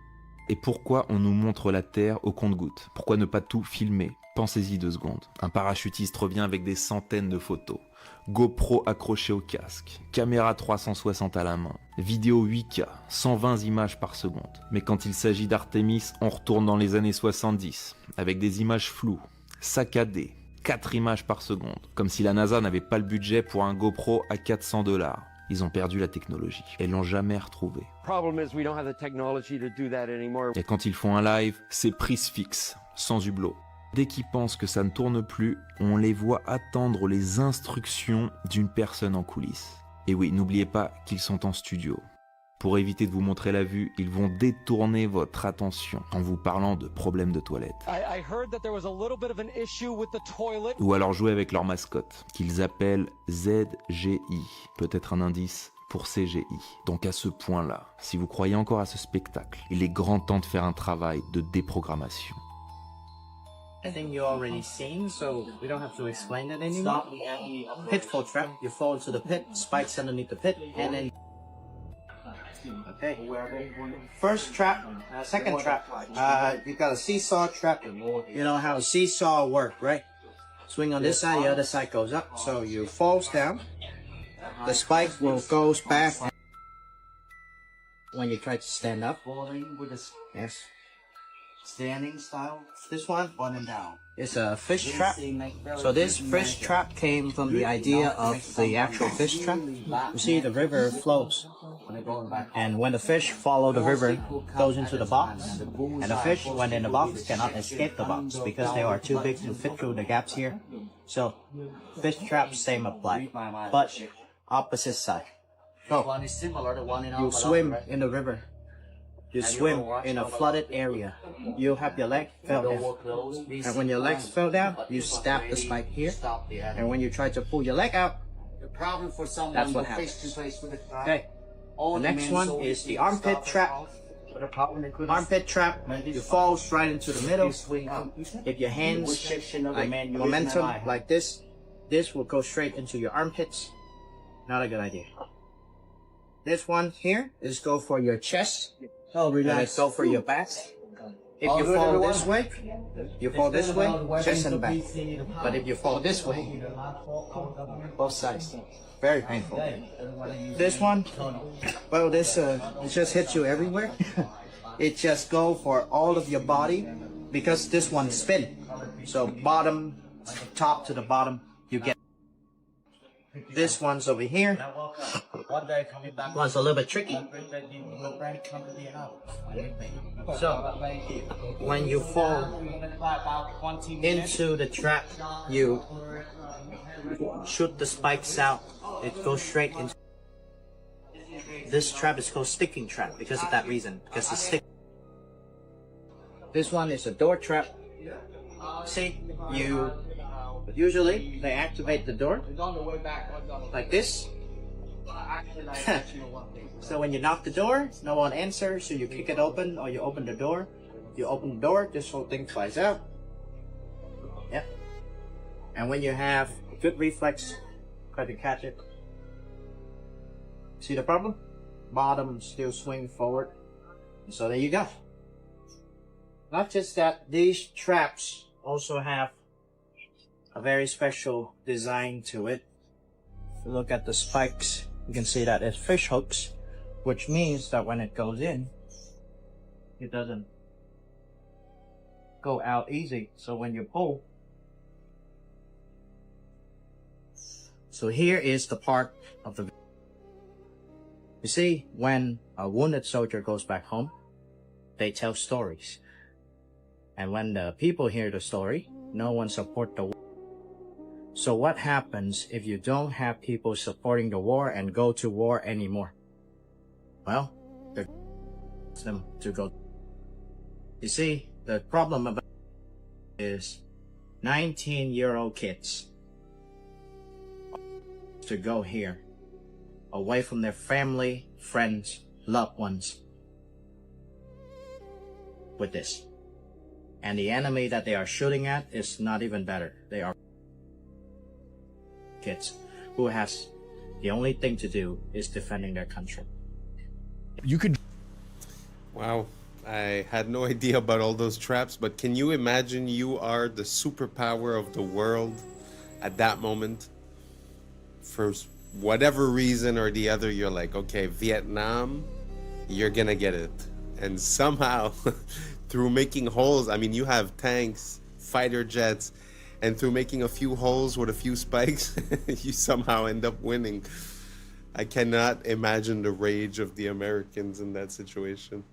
Et pourquoi on nous montre la Terre au compte-gouttes? Pourquoi ne pas tout filmer? Pensez-y 2 secondes. Un parachutiste revient avec des centaines de photos. GoPro accroché au casque, caméra 360 à la main, vidéo 8K, 120 images par seconde. Mais quand il s'agit d'Artemis, on retourne dans les années 70, avec des images floues, saccadées, 4 images par seconde, comme si la NASA n'avait pas le budget pour un GoPro à 400 $. Ils ont perdu la technologie et l'ont jamais retrouvé. Et quand ils font un live, c'est prise fixe, sans hublot. Dès qu'ils pensent que ça ne tourne plus, on les voit attendre les instructions d'une personne en coulisses. Et oui, n'oubliez pas qu'ils sont en studio. Pour éviter de vous montrer la vue, ils vont détourner votre attention en vous parlant de problèmes de toilette. Ou alors jouer avec leur mascotte, qu'ils appellent ZGI. Peut-être un indice pour CGI. Donc à ce point-là, si vous croyez encore à ce spectacle, il est grand temps de faire un travail de déprogrammation. I think you already seen, so we don't have to explain it anymore. Pitfall trap, you fall into the pit, spikes underneath the pit, and then... Okay. First trap, second trap, you got a seesaw trap. You know how a seesaw work, right? Swing on this side, the other side goes up, so you falls down. The spike will goes back when you try to stand up. Yes. Standing style. This one, on and down. It's a fish trap. So this fish trap came from the idea of the actual fish trap. You see, the river flows, and when the fish follow the river, goes into the box, and the fish, when in the box, cannot escape the box because they are too big to fit through the gaps here. So, fish trap, same apply, but opposite side. So, you swim in the river. You swim in a flooded area. You have your leg fell down. And when your legs fell down, you stab the spike here. And when you try to pull your leg out, that's what happens. Okay. The next one is the armpit trap. Armpit trap, you fall right into the middle. If your hands, like momentum, like this will go straight into your armpits. Not a good idea. This one here is go for your chest. Oh, relax. Go for your back. If you fall this way, chest and back. But if you fall this way, both sides. Very painful. This one, well, this it just hits you everywhere. It just go for all of your body because this one spin. So bottom, top to the bottom, you get. This one's over here. One's a little bit tricky. So, when you fall into the trap, you shoot the spikes out. It goes straight into. This trap is called sticking trap because of that reason. Because it's stick. This one is a door trap. See, you. Usually, they activate the door like this. So when you knock the door, no one answers, so you kick it open or you open the door. You open the door, this whole thing flies out. Yeah. And when you have good reflex, try to catch it. See the problem? Bottom still swing forward. So there you go. Not just that, these traps also have a very special design to it. If you look at the spikes, you can see that it's fish hooks, which means that when it goes in, it doesn't go out easy. So when you pull, so here is the part of the. You see, when a wounded soldier goes back home, they tell stories, and when the people hear the story, no one support the war. So what happens if you don't have people supporting the war and go to war anymore? Well, them to go. You see, the problem about is 19-year-old kids to go here, away from their family, friends, loved ones, with this. And the enemy that they are shooting at is not even better. They are kids who has the only thing to do is defending their country. You could. Wow. I had no idea about all those traps, but can you imagine you are the superpower of the world at that moment? For whatever reason or the other, you're like, okay, Vietnam, you're gonna get it. And somehow, through making holes, I mean, you have tanks, fighter jets, and through making a few holes with a few spikes, you somehow end up winning. I cannot imagine the rage of the Americans in that situation.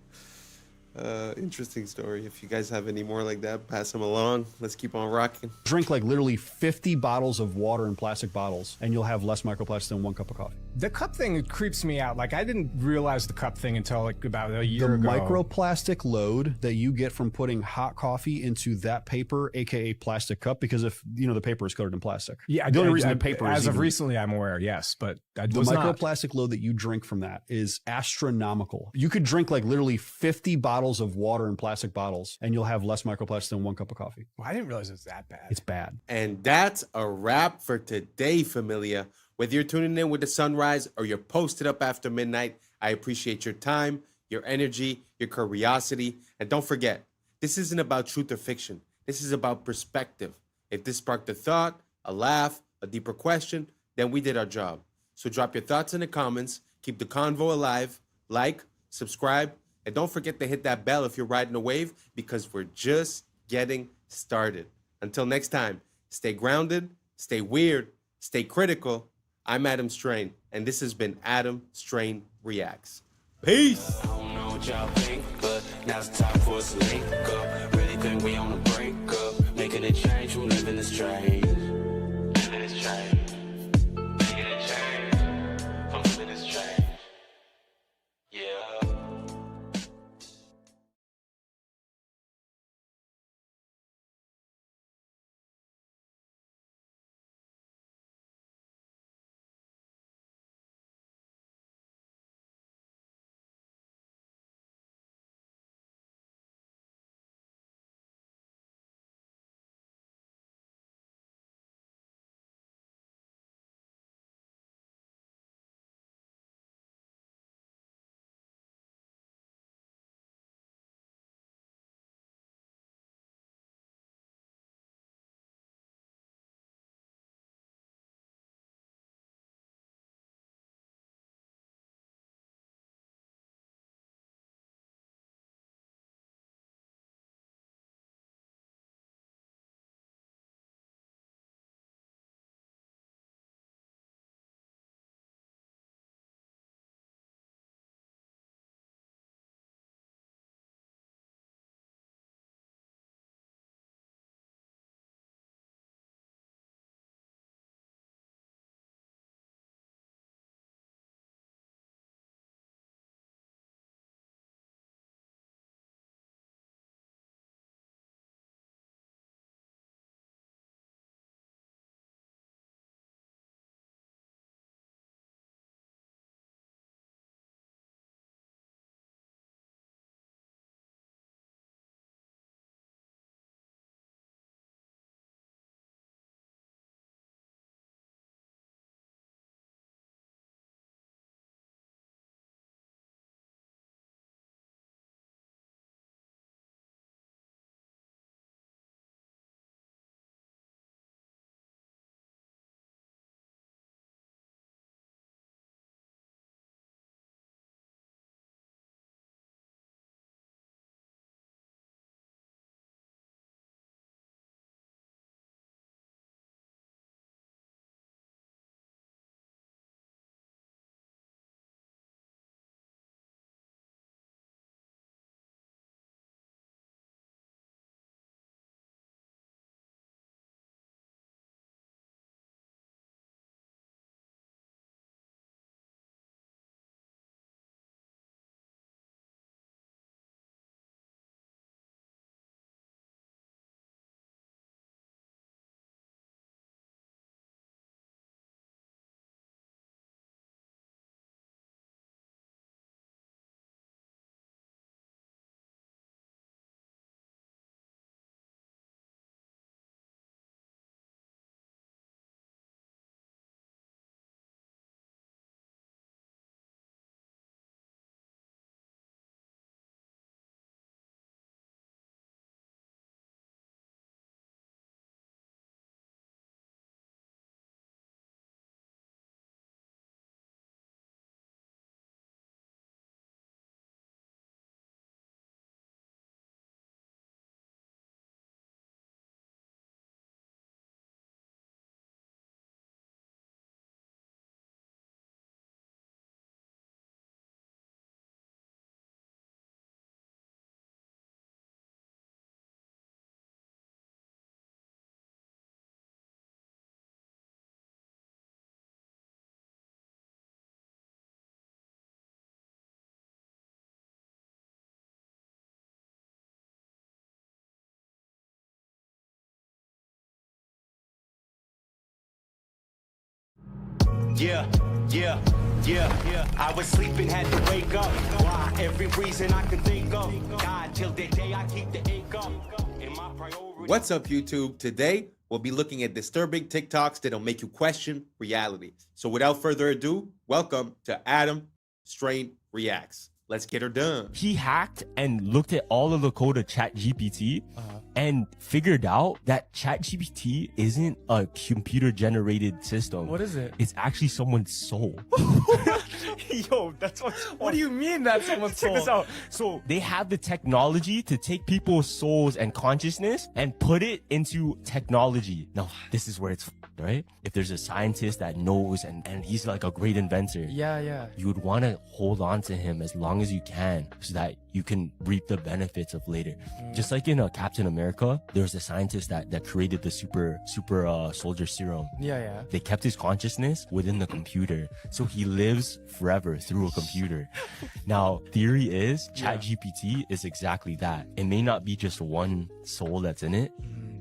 Interesting story. If you guys have any more like that, pass them along. Let's keep on rocking. Drink like literally 50 bottles of water in plastic bottles, and you'll have less microplastics than 1 cup of coffee. The cup thing creeps me out. Like, I didn't realize the cup thing until like about a year ago. The microplastic load that you get from putting hot coffee into that paper, aka plastic cup, because if you know the paper is coated in plastic. Yeah, the only reason the paper as is of recently, I'm aware. Yes, but I the was not. microplastic load that you drink from that is astronomical. You could drink like literally 50 bottles of water in plastic bottles, and you'll have less microplastics than 1 cup of coffee. Well, I didn't realize it was that bad. It's bad. And that's a wrap for today, familia. Whether you're tuning in with the sunrise or you're posted up after midnight, I appreciate your time, your energy, your curiosity. And don't forget, this isn't about truth or fiction. This is about perspective. If this sparked a thought, a laugh, a deeper question, then we did our job. So drop your thoughts in the comments, keep the convo alive, like, subscribe, and don't forget to hit that bell if you're riding a wave, because we're just getting started. Until next time, stay grounded, stay weird, stay critical. I'm Adam Strain, and this has been Adam Strain Reacts. Peace! I don't know what y'all think, but now's the time for us to link up. Really think we on a break up, making a change from living this train. Living this train. Yeah, yeah, yeah. I was sleeping, had to wake up. Why? Every reason I could think of. God, till the day I keep the income. What's up, YouTube? Today, we'll be looking at disturbing TikToks that'll make you question reality. So without further ado, welcome to Adam Strain Reacts. Let's get her done. He hacked and looked at all of the code of ChatGPT and figured out that ChatGPT isn't a computer-generated system. What is it? It's actually someone's soul. Yo, that's What do you mean that's someone's soul? Check this out. So they have the technology to take people's souls and consciousness and put it into technology. Now, this is where it's right? If there's a scientist that knows and he's like a great inventor. Yeah. You would want to hold on to him as long as you can so that you can reap the benefits of later. Just like in Captain America, there's a scientist that created the super soldier serum. Yeah. They kept his consciousness within the computer. So he lives forever through a computer. Now, theory is ChatGPT is exactly that. It may not be just one soul that's in it,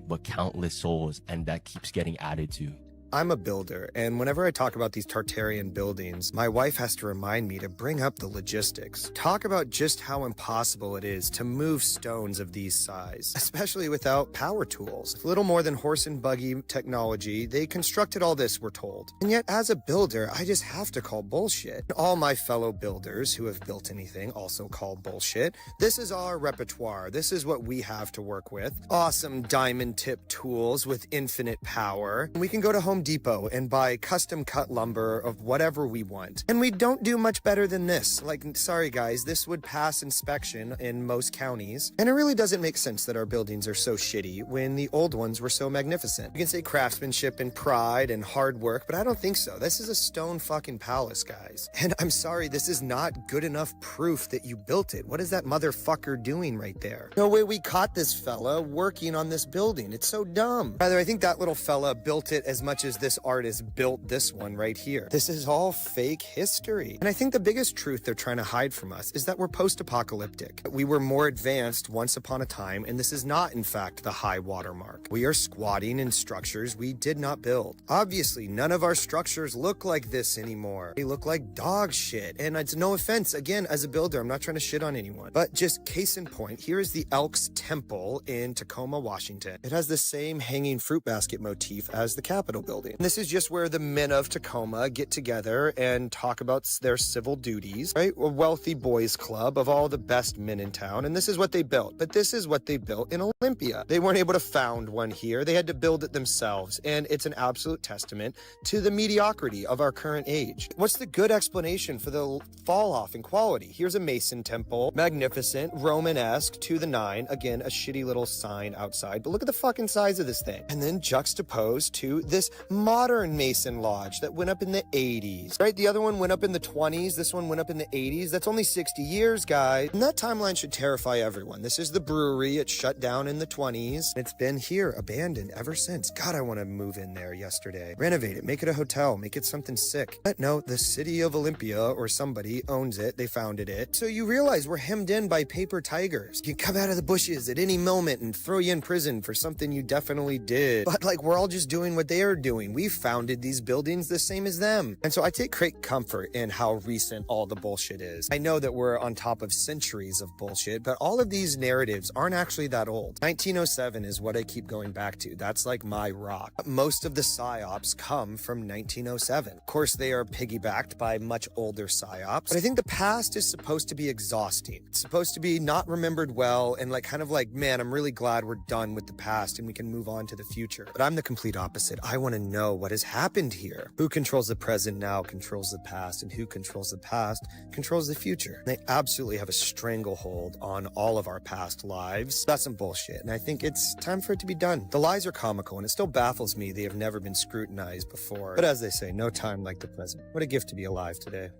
but countless souls, and that keeps getting added to. I'm a builder, and whenever I talk about these Tartarian buildings, my wife has to remind me to bring up the logistics. Talk about just how impossible it is to move stones of these size, especially without power tools. With little more than horse and buggy technology, they constructed all this, we're told. And yet, as a builder, I just have to call bullshit. All my fellow builders who have built anything also call bullshit. This is our repertoire. This is what we have to work with. Awesome diamond tip tools with infinite power. We can go to Home Depot and buy custom cut lumber of whatever we want. And we don't do much better than this. Like, sorry guys, this would pass inspection in most counties. And it really doesn't make sense that our buildings are so shitty when the old ones were so magnificent. You can say craftsmanship and pride and hard work, but I don't think so. This is a stone fucking palace, guys. And I'm sorry, this is not good enough proof that you built it. What is that motherfucker doing right there? No way we caught this fella working on this building. It's so dumb. Rather, I think that little fella built it as much as this artist built this one right here. This is all fake history. And I think the biggest truth they're trying to hide from us is that we're post-apocalyptic. We were more advanced once upon a time, and this is not, in fact, the high watermark. We are squatting in structures we did not build. Obviously, none of our structures look like this anymore. They look like dog shit. And it's no offense, again, as a builder, I'm not trying to shit on anyone. But just case in point, here is the Elks Temple in Tacoma, Washington. It has the same hanging fruit basket motif as the Capitol building. This is just where the men of Tacoma get together and talk about their civil duties, right? A wealthy boys club of all the best men in town. And this is what they built. But this is what they built in Olympia. They weren't able to found one here. They had to build it themselves. And it's an absolute testament to the mediocrity of our current age. What's the good explanation for the fall off in quality? Here's a Mason temple, magnificent, Romanesque to the nine. Again, a shitty little sign outside. But look at the fucking size of this thing. And then juxtaposed to this modern Mason Lodge that went up in the 80s, right? The other one went up in the 20s. This one went up in the 80s. That's only 60 years, guys. And that timeline should terrify everyone. This is the brewery. It shut down in the 20s. It's been here, abandoned ever since. God, I want to move in there yesterday. Renovate it, make it a hotel, make it something sick. But no, the city of Olympia or somebody owns it. They founded it. So you realize we're hemmed in by paper tigers. You can come out of the bushes at any moment and throw you in prison for something you definitely did. But like, we're all just doing what they are doing. We founded these buildings the same as them. And so I take great comfort in how recent all the bullshit is. I know that we're on top of centuries of bullshit, but all of these narratives aren't actually that old. 1907 is what I keep going back to. That's like my rock. Most of the psyops come from 1907. Of course, they are piggybacked by much older psyops, but I think the past is supposed to be exhausting. It's supposed to be not remembered well and like kind of like, man, I'm really glad we're done with the past and we can move on to the future. But I'm the complete opposite. I want to know what has happened here. Who controls the present now controls the past, and who controls the past controls the future. They absolutely have a stranglehold on all of our past lives. That's some bullshit, and I think it's time for it to be done. The lies are comical, and it still baffles me they have never been scrutinized before. But as they say, no time like the present. What a gift to be alive today.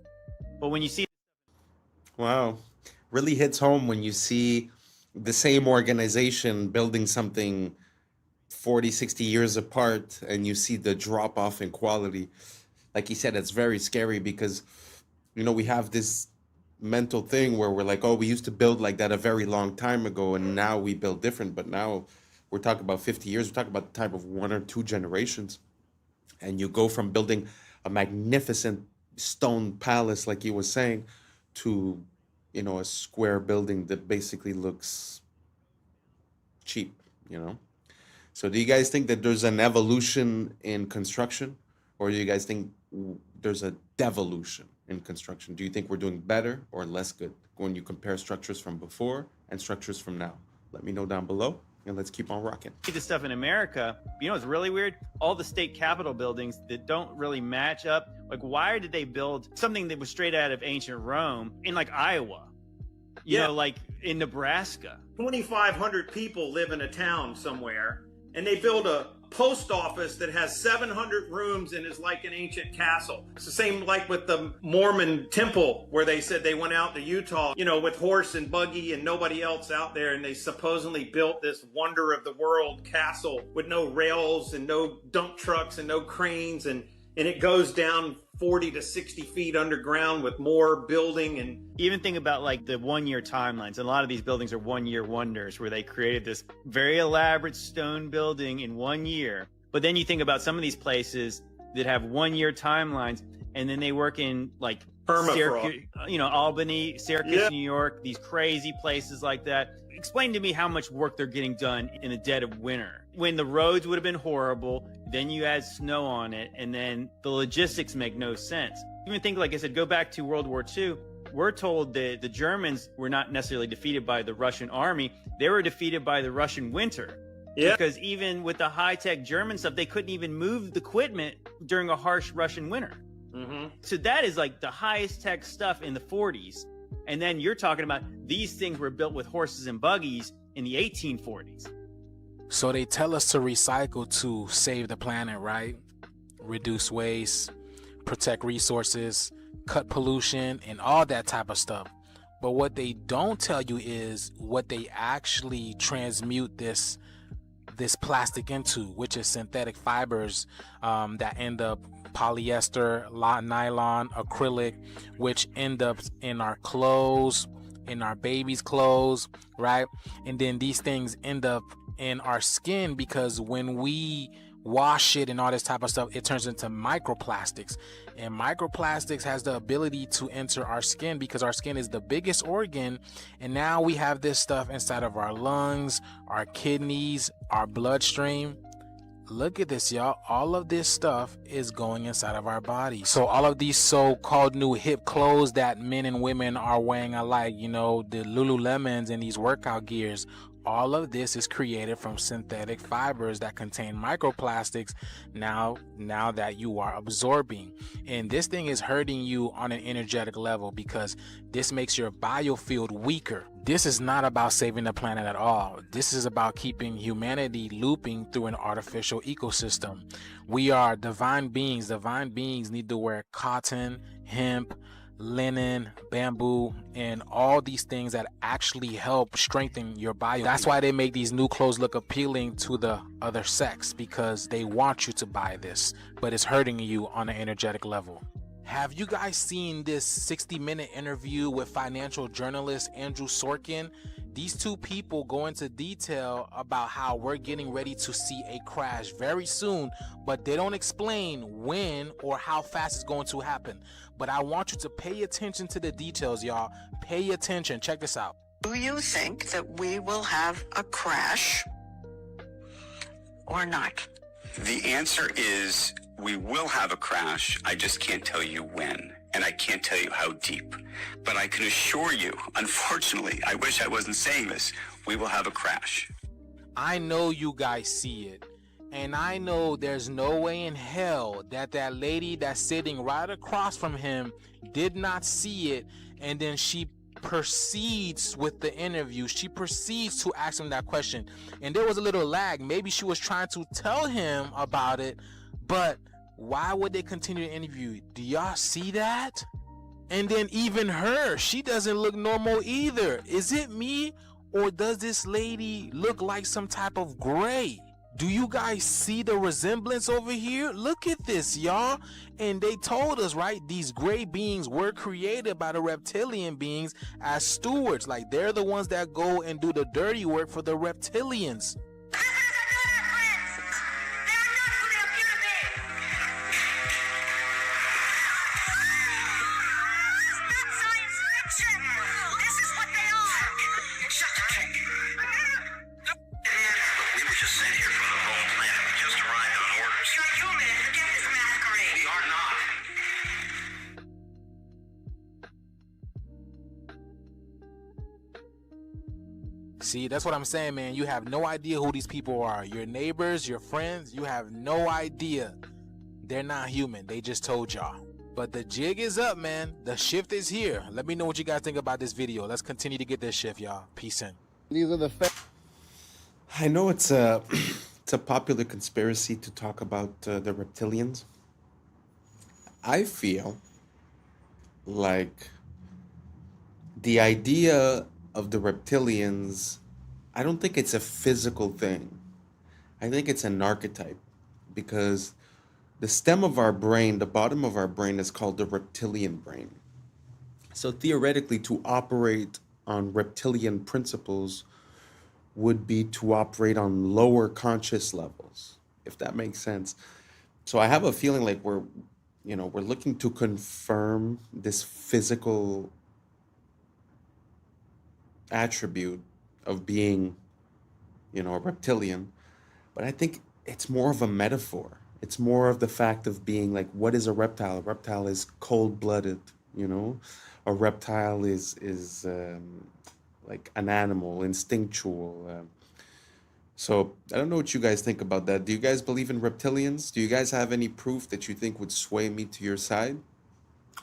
But when you see... Wow. Really hits home when you see the same organization building something 40, 60 years apart, and you see the drop off in quality. Like he said, it's very scary because, you know, we have this mental thing where we're like, oh, we used to build like that a very long time ago, and now we build different. But now we're talking about 50 years. We're talking about the type of 1 or 2 generations. And you go from building a magnificent stone palace, like he was saying, to, you know, a square building that basically looks cheap, you know? So do you guys think that there's an evolution in construction, or do you guys think there's a devolution in construction? Do you think we're doing better or less good when you compare structures from before and structures from now? Let me know down below, and let's keep on rocking. This stuff in America, you know, it's really weird. All the state capitol buildings that don't really match up. Like, why did they build something that was straight out of ancient Rome in like Iowa? You know, like in Nebraska. 2,500 people live in a town somewhere, and they build a post office that has 700 rooms and is like an ancient castle. It's the same like with the Mormon temple, where they said they went out to Utah, you know, with horse and buggy and nobody else out there, and they supposedly built this wonder of the world castle with no rails and no dump trucks and no cranes, and it goes down 40 to 60 feet underground with more building. And even think about like the 1 year timelines. A lot of these buildings are 1 year wonders, where they created this very elaborate stone building in 1 year. But then you think about some of these places that have 1 year timelines, and then they work in like Syracuse, you know, Albany, Syracuse, New York, these crazy places like that. Explain to me how much work they're getting done in the dead of winter, when the roads would have been horrible. Then you add snow on it, and then the logistics make no sense. Even think, like I said, go back to World War II. We're told that the Germans were not necessarily defeated by the Russian army. They were defeated by the Russian winter. Because even with the high-tech German stuff, they couldn't even move the equipment during a harsh Russian winter. So that is like the highest tech stuff in the 40s. And then you're talking about these things were built with horses and buggies in the 1840s. So they tell us to recycle to save the planet, right? Reduce waste, protect resources, cut pollution, and all that type of stuff. But what they don't tell you is what they actually transmute this plastic into, which is synthetic fibers that end up polyester, nylon, acrylic, which end up in our clothes, in our babies' clothes, right? And then these things end up in our skin, because when we wash it and all this type of stuff, it turns into microplastics, and microplastics has the ability to enter our skin, because our skin is the biggest organ. And now we have this stuff inside of our lungs, our kidneys, our bloodstream. Look at this, y'all. All of this stuff is going inside of our body. So all of these so-called new hip clothes that men and women are wearing alike, you know, the Lululemons and these workout gears, all of this is created from synthetic fibers that contain microplastics now that you are absorbing. And this thing is hurting you on an energetic level, because this makes your biofield weaker. This is not about saving the planet at all. This is about keeping humanity looping through an artificial ecosystem. We are divine beings. Divine beings need to wear cotton, hemp, linen, bamboo, and all these things that actually help strengthen your bio. That's why they make these new clothes look appealing to the other sex, because they want you to buy this, but it's hurting you on an energetic level. Have you guys seen this 60-minute interview with financial journalist Andrew Sorkin? These two people go into detail about how we're getting ready to see a crash very soon, but they don't explain when or how fast it's going to happen. But I want you to pay attention to the details, y'all. Pay attention. Check this out. Do you think that we will have a crash or not? The answer is we will have a crash. I just can't tell you when, and I can't tell you how deep. But I can assure you, unfortunately, I wish I wasn't saying this, we will have a crash. I know you guys see it. And I know there's no way in hell that that lady that's sitting right across from him did not see it. And then she proceeds with the interview. She proceeds to ask him that question. And there was a little lag. Maybe she was trying to tell him about it. But why would they continue the interview? Do y'all see that? And then even her, she doesn't look normal either. Is it me, or does this lady look like some type of gray? Do you guys see the resemblance over here? Look at this, y'all. And they told us, right, these gray beings were created by the reptilian beings as stewards. Like, they're the ones that go and do the dirty work for the reptilians. This is what they are. Shut up. We were just sent here from the wrong planet. We just arrived on orders. You're human. Forget this masquerade. We are not. See, that's what I'm saying, man. You have no idea who these people are. Your neighbors, your friends, you have no idea. They're not human. They just told y'all. But the jig is up, man. The shift is here. Let me know what you guys think about this video. Let's continue to get this shift, y'all. Peace in. These are the I know it's a it's a popular conspiracy to talk about the reptilians. I feel like the idea of the reptilians, I don't think it's a physical thing. I think it's an archetype, because the stem of our brain, the bottom of our brain, is called the reptilian brain. So theoretically, to operate on reptilian principles would be to operate on lower conscious levels, if that makes sense. So I have a feeling like we're looking to confirm this physical attribute of being, a reptilian. But I think it's more of a metaphor. It's more of the fact of being like, what is a reptile? A reptile is cold-blooded, A reptile is like an animal, instinctual. So I don't know what you guys think about that. Do you guys believe in reptilians? Do you guys have any proof that you think would sway me to your side?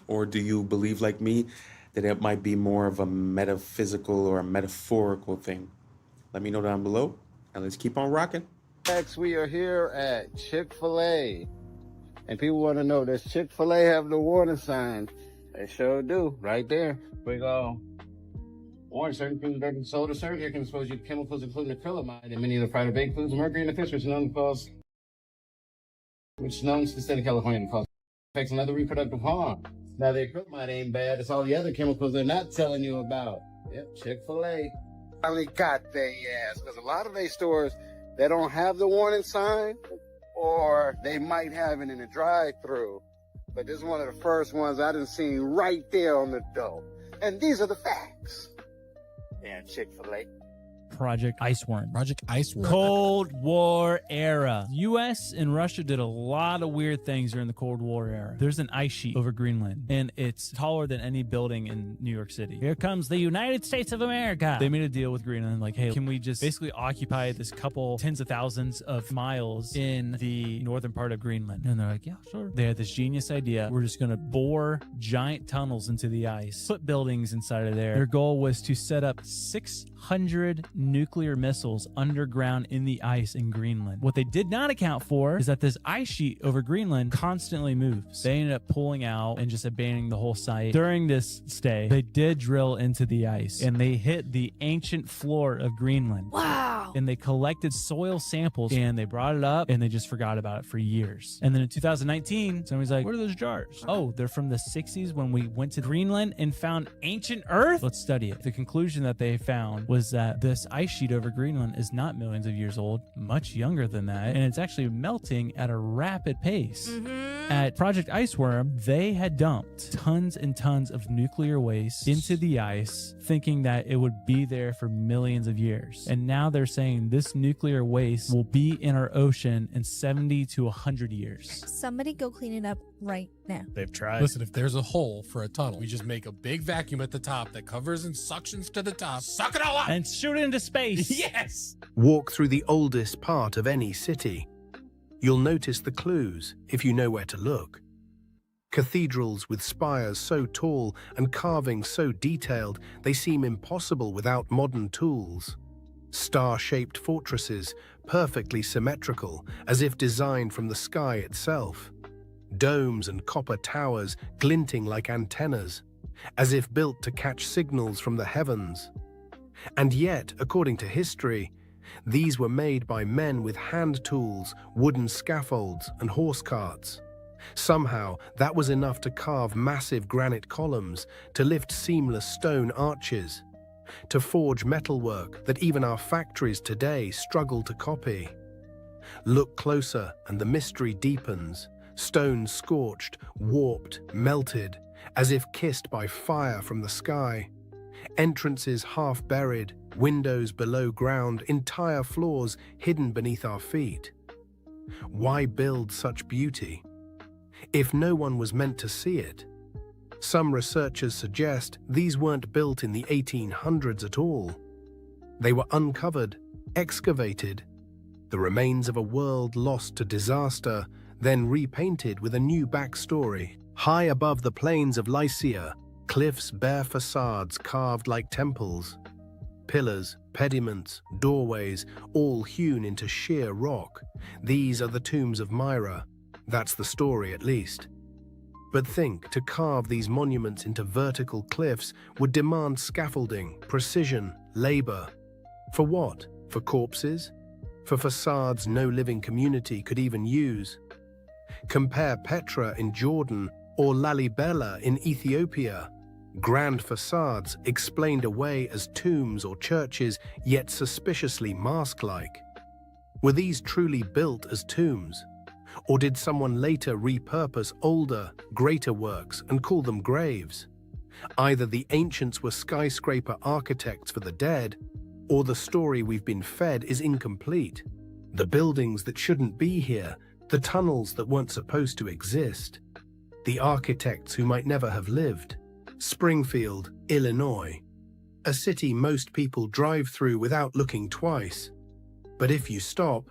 Or do you believe, like me, that it might be more of a metaphysical or a metaphorical thing? Let me know down below, and let's keep on rocking. Next, we are here at Chick-fil-A. And people want to know, does Chick-fil-A have the warning signs? They sure do, right there. We go. Warning, certain foods that are sold or served here can expose you to chemicals including acrylamide and many of the fried or baked foods, mercury in the fish, which is known to the state of California and cause effects and other reproductive harm. Now, the acrylamide ain't bad. It's all the other chemicals they're not telling you about. Yep, Chick-fil-A. Finally got their ass, because a lot of these stores, they don't have the warning sign, or they might have it in the drive-thru. But this is one of the first ones I done seen right there on the door. And these are the facts. Damn Chick-fil-A. Project Iceworm. Project Iceworm. Cold War era. U.S. and Russia did a lot of weird things during the Cold War era. There's an ice sheet over Greenland, and it's taller than any building in New York City. Here comes the United States of America. They made a deal with Greenland, like, hey, can we just basically occupy this couple tens of thousands of miles in the northern part of Greenland? And they're like, yeah, sure. They had this genius idea. We're just going to bore giant tunnels into the ice, put buildings inside of there. Their goal was to set up 600 nuclear missiles underground in the ice in Greenland. What they did not account for is that this ice sheet over Greenland constantly moves. They ended up pulling out and just abandoning the whole site. During this stay, they did drill into the ice, and they hit the ancient floor of Greenland. Wow! And they collected soil samples, and they brought it up, and they just forgot about it for years. And then in 2019, somebody's like, what are those jars? Oh, they're from the 60s when we went to Greenland and found ancient Earth? Let's study it. The conclusion that they found was that this ice sheet over Greenland is not millions of years old, much younger than that, and it's actually melting at a rapid pace. At Project Iceworm, they had dumped tons and tons of nuclear waste into the ice, thinking that it would be there for millions of years. And now they're saying this nuclear waste will be in our ocean in 70 to 100 years. Somebody go clean it up right now. They've tried. Listen, if there's a hole for a tunnel, we just make a big vacuum at the top that covers and suctions to the top. Suck it all up! And shoot it into space. Yes! Walk through the oldest part of any city. You'll notice the clues if you know where to look. Cathedrals with spires so tall and carvings so detailed they seem impossible without modern tools. Star-shaped fortresses, perfectly symmetrical, as if designed from the sky itself. Domes and copper towers glinting like antennas, as if built to catch signals from the heavens. And yet, according to history, these were made by men with hand tools, wooden scaffolds, and horse carts. Somehow, that was enough to carve massive granite columns, to lift seamless stone arches, to forge metalwork that even our factories today struggle to copy. Look closer, and the mystery deepens. Stone scorched, warped, melted, as if kissed by fire from the sky. Entrances half buried, windows below ground, entire floors hidden beneath our feet. Why build such beauty if no one was meant to see it? Some researchers suggest these weren't built in the 1800s at all. They were uncovered, excavated, the remains of a world lost to disaster, then repainted with a new backstory. High above the plains of Lycia, cliffs bear facades carved like temples. Pillars, pediments, doorways, all hewn into sheer rock. These are the tombs of Myra. That's the story, at least. But think, to carve these monuments into vertical cliffs would demand scaffolding, precision, labor. For what? For corpses? For facades no living community could even use? Compare Petra in Jordan or Lalibela in Ethiopia. Grand facades explained away as tombs or churches, yet suspiciously mask-like. Were these truly built as tombs? Or did someone later repurpose older, greater works and call them graves? Either the ancients were skyscraper architects for the dead, or the story we've been fed is incomplete. The buildings that shouldn't be here, the tunnels that weren't supposed to exist, the architects who might never have lived. Springfield, Illinois, a city most people drive through without looking twice. But if you stop,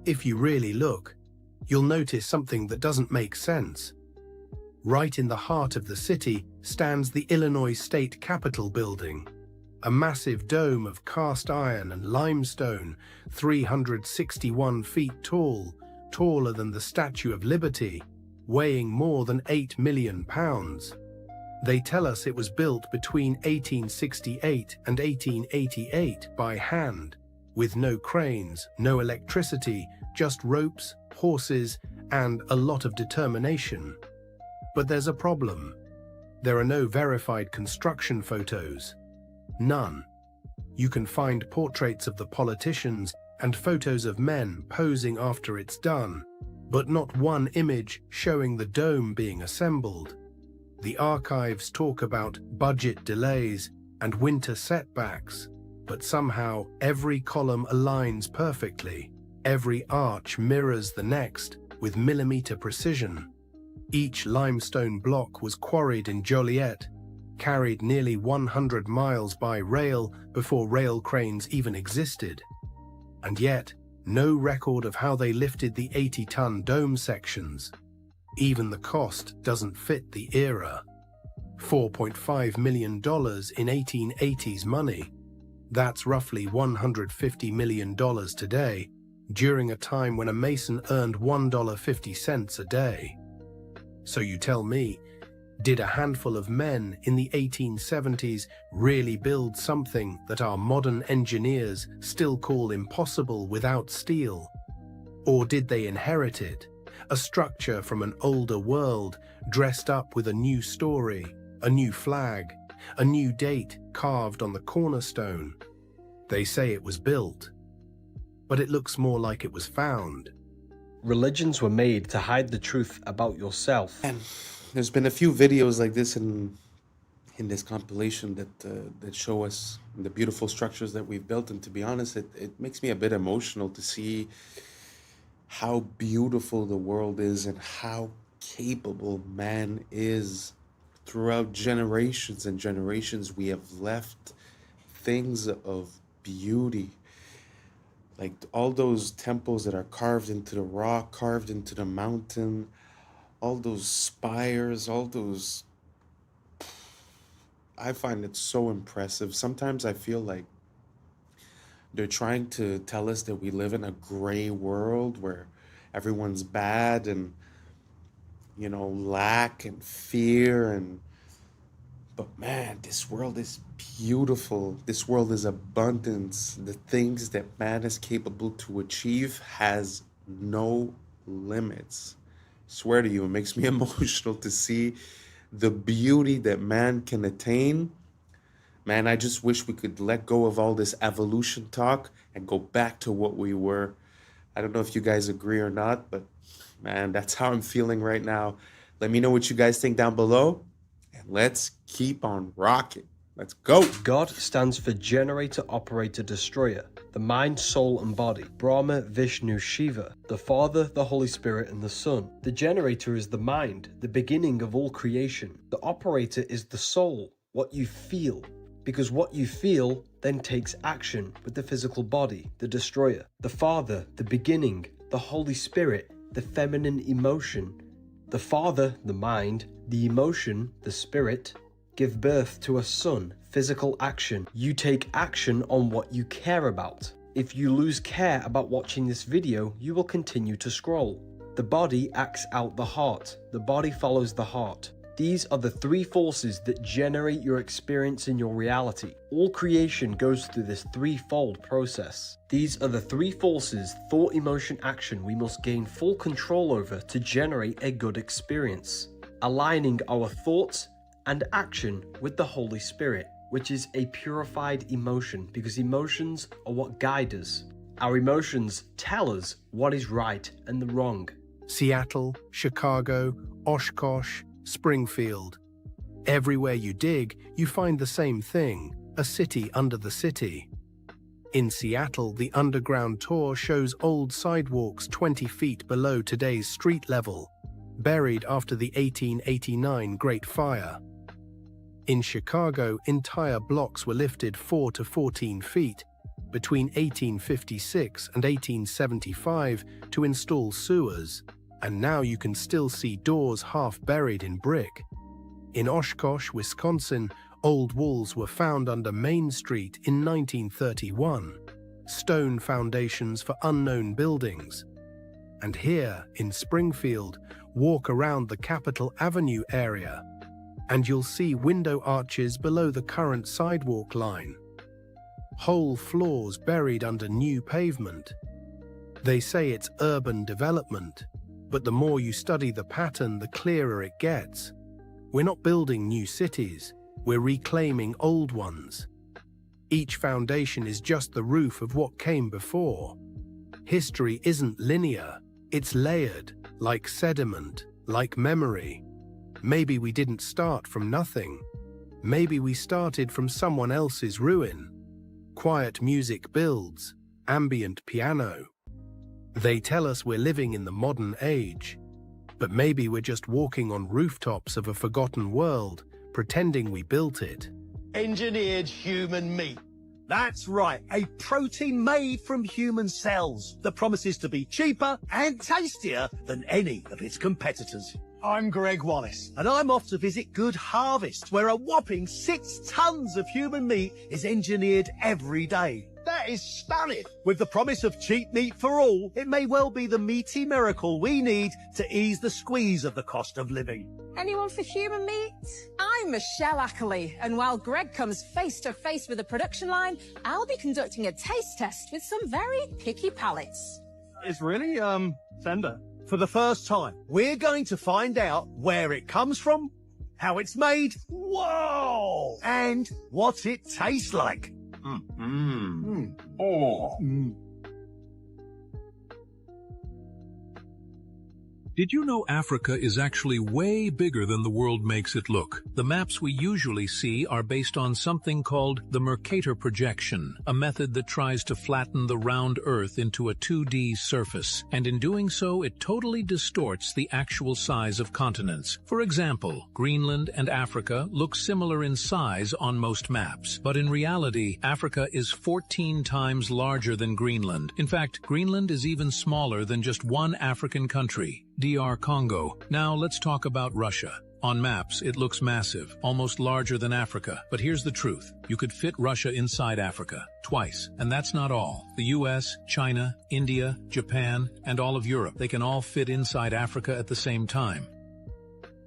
if you really look, you'll notice something that doesn't make sense. Right in the heart of the city stands the Illinois State Capitol building, a massive dome of cast iron and limestone, 361 feet tall, taller than the Statue of Liberty, weighing more than 8 million pounds. They tell us it was built between 1868 and 1888 by hand, with no cranes, no electricity, just ropes, horses, and a lot of determination. But there's a problem. There are no verified construction photos. None. You can find portraits of the politicians and photos of men posing after it's done, but not one image showing the dome being assembled. The archives talk about budget delays and winter setbacks, but somehow every column aligns perfectly. Every arch mirrors the next with millimeter precision. Each limestone block was quarried in Joliet, carried nearly 100 miles by rail before rail cranes even existed. And yet, no record of how they lifted the 80-ton dome sections. Even the cost doesn't fit the era. $4.5 million in 1880s money. That's roughly $150 million today, during a time when a mason earned $1.50 a day. So you tell me, did a handful of men in the 1870s really build something that our modern engineers still call impossible without steel? Or did they inherit it? A structure from an older world, dressed up with a new story, a new flag, a new date carved on the cornerstone. They say it was built, but it looks more like it was found. Religions were made to hide the truth about yourself. And there's been a few videos like this in this compilation that show us the beautiful structures that we've built, and to be honest, it makes me a bit emotional to see how beautiful the world is and how capable man is. Throughout generations and generations, we have left things of beauty. Like all those temples that are carved into the rock, carved into the mountain, all those spires, all those... I find it so impressive. Sometimes I feel like they're trying to tell us that we live in a gray world where everyone's bad and, you know, lack and fear but man, this world is beautiful. This world is abundance. The things that man is capable to achieve has no limits. I swear to you, it makes me emotional to see the beauty that man can attain. Man, I just wish we could let go of all this evolution talk and go back to what we were. I don't know if you guys agree or not, but man, that's how I'm feeling right now. Let me know what you guys think down below. Let's keep on rocking. Let's go. God stands for generator, operator, destroyer. The mind, soul, and body. Brahma, Vishnu, Shiva. The Father, the Holy Spirit, and the Son. The generator is the mind, the beginning of all creation. The operator is the soul, what you feel. Because what you feel then takes action with the physical body, the destroyer. The Father, the beginning. The Holy Spirit, the feminine emotion. The Father, the mind. The emotion, the spirit. Give birth to a son, physical action. You take action on what you care about. If you lose care about watching this video, you will continue to scroll. The body acts out the heart. The body follows the heart. These are the three forces that generate your experience in your reality. All creation goes through this threefold process. These are the three forces, thought, emotion, action, we must gain full control over to generate a good experience. Aligning our thoughts and action with the Holy Spirit, which is a purified emotion, because emotions are what guide us. Our emotions tell us what is right and the wrong. Seattle, Chicago, Oshkosh, Springfield. Everywhere you dig, you find the same thing, a city under the city. In Seattle, the underground tour shows old sidewalks 20 feet below today's street level, buried after the 1889 Great Fire. In Chicago, entire blocks were lifted 4 to 14 feet between 1856 and 1875 to install sewers, and now you can still see doors half buried in brick. In Oshkosh, Wisconsin, old walls were found under Main Street in 1931, stone foundations for unknown buildings. And here, in Springfield, walk around the Capitol Avenue area, and you'll see window arches below the current sidewalk line. Whole floors buried under new pavement. They say it's urban development, but the more you study the pattern, the clearer it gets. We're not building new cities, we're reclaiming old ones. Each foundation is just the roof of what came before. History isn't linear, it's layered, like sediment, like memory. Maybe we didn't start from nothing. Maybe we started from someone else's ruin. Quiet music builds, ambient piano. They tell us we're living in the modern age, but maybe we're just walking on rooftops of a forgotten world, pretending we built it. Engineered human meat. That's right, a protein made from human cells that promises to be cheaper and tastier than any of its competitors. I'm Greg Wallace, and I'm off to visit Good Harvest, where a whopping 6 tons of human meat is engineered every day. That is stunning. With the promise of cheap meat for all, it may well be the meaty miracle we need to ease the squeeze of the cost of living. Anyone for human meat? I'm Michelle Ackley, and while Greg comes face to face with the production line, I'll be conducting a taste test with some very picky palates. It's really, tender. For the first time, we're going to find out where it comes from, how it's made, whoa, and what it tastes like. Did you know Africa is actually way bigger than the world makes it look? The maps we usually see are based on something called the Mercator projection, a method that tries to flatten the round Earth into a 2D surface, and in doing so it totally distorts the actual size of continents. For example, Greenland and Africa look similar in size on most maps, but in reality, Africa is 14 times larger than Greenland. In fact, Greenland is even smaller than just one African country, DR Congo. Now let's talk about Russia. On maps, it looks massive, almost larger than Africa. But here's the truth. You could fit Russia inside Africa, twice. And that's not all. The US, China, India, Japan, and all of Europe, they can all fit inside Africa at the same time.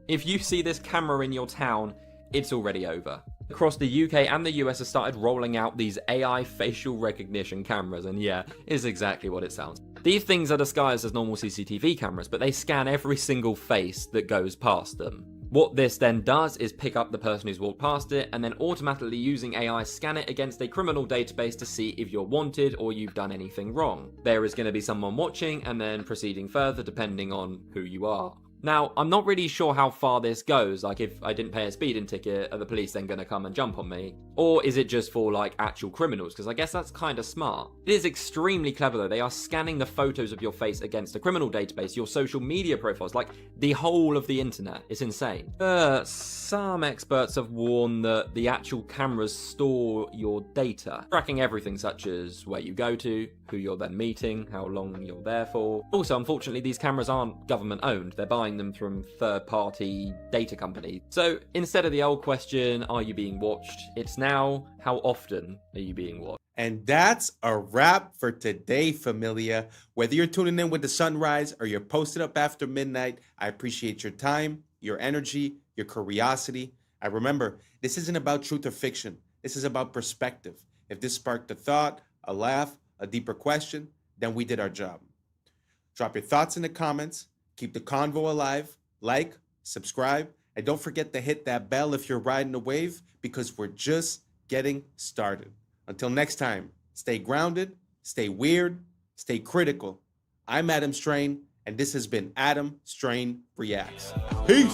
If you see this camera in your town, it's already over. Across the UK and the US have started rolling out these AI facial recognition cameras, and yeah, it's exactly what it sounds. These things are disguised as normal CCTV cameras, but they scan every single face that goes past them. What this then does is pick up the person who's walked past it, and then automatically using AI scan it against a criminal database to see if you're wanted or you've done anything wrong. There is going to be someone watching and then proceeding further depending on who you are. Now, I'm not really sure how far this goes, like if I didn't pay a speeding ticket, are the police then going to come and jump on me? Or is it just for like actual criminals? Because I guess that's kind of smart. It is extremely clever though. They are scanning the photos of your face against a criminal database, your social media profiles, like the whole of the internet. It's insane. Some experts have warned that the actual cameras store your data, tracking everything such as where you go to, who you're then meeting, how long you're there for. Also, unfortunately, these cameras aren't government owned. They're buying them from third-party data companies. So instead of the old question, are you being watched? It's now, how often are you being watched? And that's a wrap for today, familia. Whether you're tuning in with the sunrise or you're posted up after midnight, I appreciate your time, your energy, your curiosity. I remember, this isn't about truth or fiction. This is about perspective. If this sparked a thought, a laugh, a deeper question, then we did our job. Drop your thoughts in the comments. Keep the convo alive. Like, subscribe, and don't forget to hit that bell if you're riding the wave, because we're just getting started. Until next time, stay grounded, stay weird, stay critical. I'm Adam Strain, and this has been Adam Strain Reacts. Peace.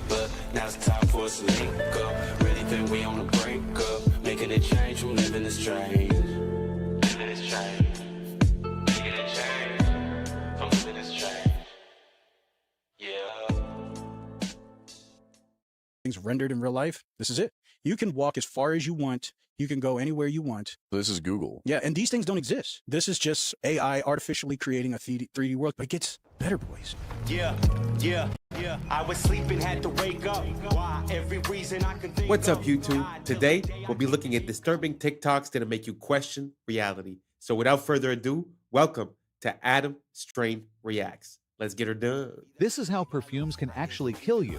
But now it's time for us to link up. Really think we on the brink up. Making a change from living this strange. Living this strange. Making a change from living this strange. Yeah. Things rendered in real life. This is it. You can walk as far as you want. You can go anywhere you want. This is Google. Yeah, and these things don't exist. This is just AI artificially creating a 3D world, but it gets better, boys. Yeah. I was sleeping, had to wake up. Why? Every reason I can think. What's up, YouTube? Today, we'll be looking at disturbing TikToks that'll make you question reality. So without further ado, welcome to Adam Strain Reacts. Let's get her done. This is how perfumes can actually kill you.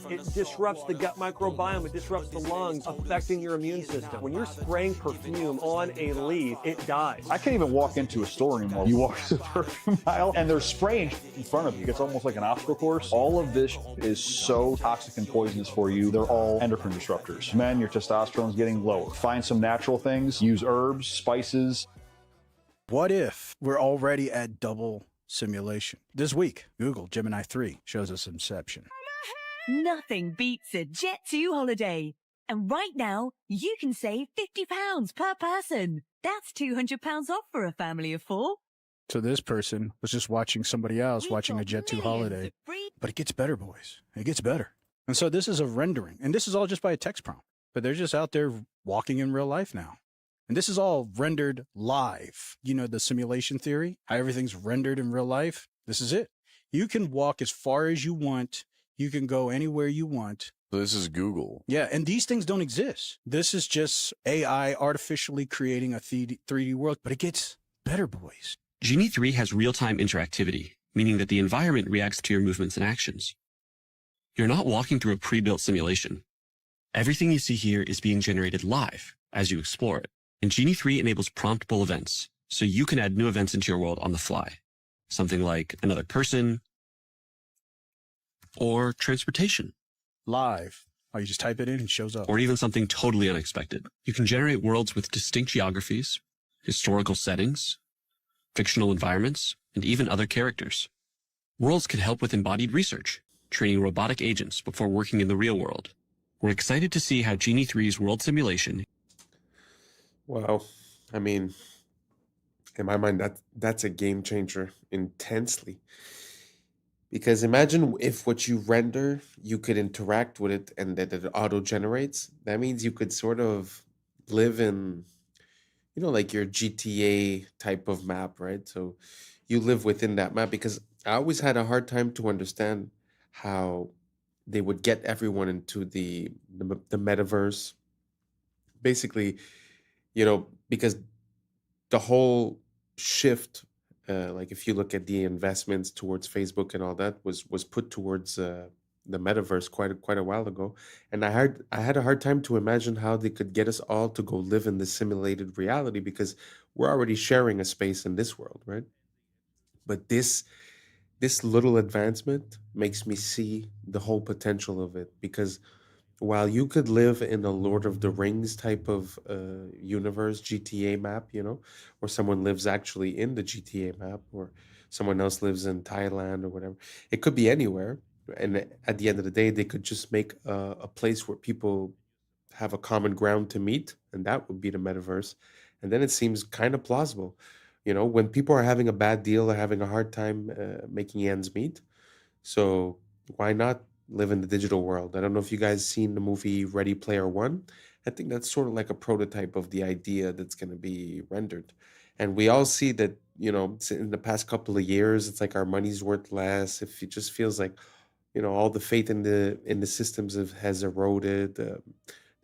It disrupts the gut microbiome, it disrupts the lungs, affecting your immune system. When you're spraying perfume on a leaf, it dies. I can't even walk into a store anymore. You walk to the perfume aisle and they're spraying in front of you. It's almost like an obstacle course. All of this is so toxic and poisonous for you. They're all endocrine disruptors. Men, your testosterone's getting lower. Find some natural things. Use herbs, spices. What if we're already at double simulation? This week, Google Gemini 3 shows us Inception. Nothing beats a Jet2 holiday. And right now, you can save £50 per person. That's £200 off for a family of 4. So this person was just watching somebody else watching a Jet2 holiday. But it gets better, boys. It gets better. And so this is a rendering. And this is all just by a text prompt. But they're just out there walking in real life now. And this is all rendered live. You know, the simulation theory, how everything's rendered in real life. This is it. You can walk as far as you want. You can go anywhere you want. This is Google. Yeah, and these things don't exist. This is just AI artificially creating a 3D world, but it gets better, boys. Genie 3 has real-time interactivity, meaning that the environment reacts to your movements and actions. You're not walking through a pre-built simulation. Everything you see here is being generated live as you explore it. And Genie 3 enables promptable events, so you can add new events into your world on the fly. Something like another person, or transportation. Live. Oh, you just type it in and it shows up. Or even something totally unexpected. You can generate worlds with distinct geographies, historical settings, fictional environments, and even other characters. Worlds can help with embodied research, training robotic agents before working in the real world. We're excited to see how Genie 3's world simulation. Wow. I mean, in my mind, that's a game changer intensely. Because imagine if what you render, you could interact with it and that it auto-generates. That means you could sort of live in, you know, like your GTA type of map, right? So you live within that map, because I always had a hard time to understand how they would get everyone into the metaverse. Basically, you know, because the whole shift, like if you look at the investments towards Facebook and all that, was put towards the metaverse quite a while ago, and I had a hard time to imagine how they could get us all to go live in this simulated reality, because we're already sharing a space in this world, right? But this little advancement makes me see the whole potential of it, because while you could live in a Lord of the Rings type of universe, GTA map, you know, or someone lives actually in the GTA map, or someone else lives in Thailand or whatever. It could be anywhere. And at the end of the day, they could just make a place where people have a common ground to meet, and that would be the metaverse. And then it seems kind of plausible. When people are having a bad deal or having a hard time making ends meet, so why not live in the digital world? I don't know if you guys seen the movie Ready Player One. I think that's sort of like a prototype of the idea that's going to be rendered. And we all see that, in the past couple of years, it's like our money's worth less. If it just feels like, all the faith in the systems has eroded. The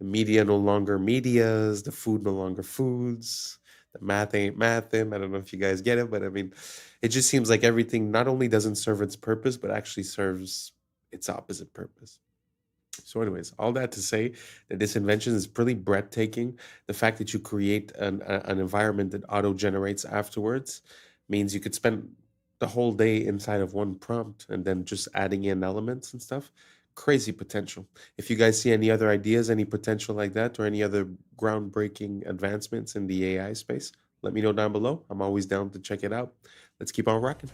media no longer medias, the food no longer foods, the math ain't mathin'. I don't know if you guys get it, but I mean, it just seems like everything not only doesn't serve its purpose, but actually serves its opposite purpose. So, anyways, all that to say that this invention is pretty breathtaking. The fact that you create an environment that auto generates afterwards means you could spend the whole day inside of one prompt and then just adding in elements and stuff. Crazy potential. If you guys see any other ideas, any potential like that, or any other groundbreaking advancements in the AI space, let me know down below. I'm always down to check it out. Let's keep on rocking.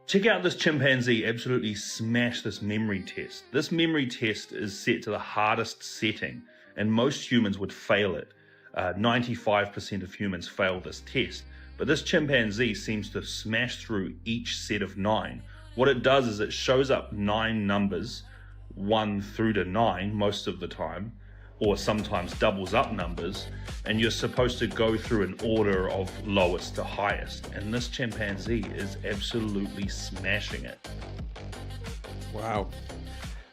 Check out this chimpanzee absolutely smash this memory test. This memory test is set to the hardest setting, and most humans would fail it. 95% of humans fail this test, but this chimpanzee seems to smash through each set of 9. What it does is it shows up 9 numbers, 1 through to 9 most of the time, or sometimes doubles up numbers, and you're supposed to go through an order of lowest to highest. And this chimpanzee is absolutely smashing it. Wow.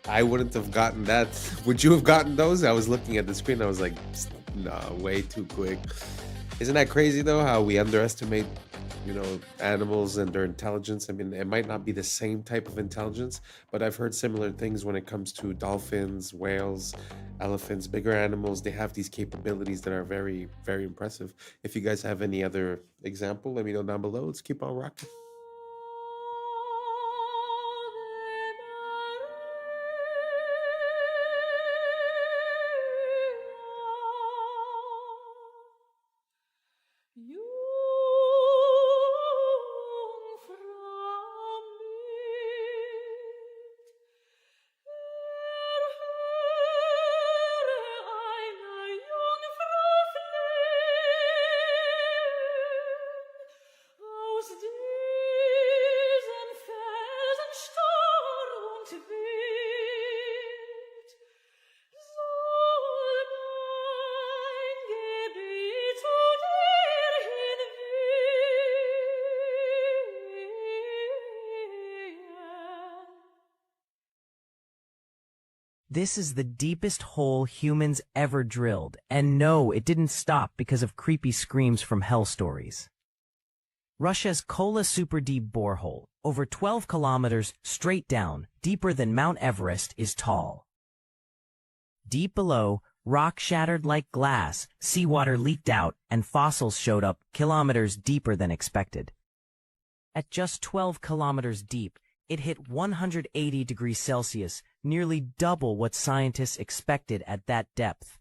I wouldn't have gotten that. Would you have gotten those? I was looking at the screen. I was like, nah, way too quick. Isn't that crazy though, how we underestimate, animals and their intelligence? I mean, it might not be the same type of intelligence, but I've heard similar things when it comes to dolphins, whales, elephants, bigger animals. They have these capabilities that are very, very impressive. If you guys have any other example, let me know down below. Let's keep on rocking. This is the deepest hole humans ever drilled, and no, it didn't stop because of creepy screams from hell stories. Russia's Kola super deep borehole, over 12 kilometers straight down, deeper than Mount Everest, is tall. Deep below, rock shattered like glass, seawater leaked out, and fossils showed up kilometers deeper than expected. At just 12 kilometers deep, it hit 180 degrees Celsius, nearly double what scientists expected at that depth.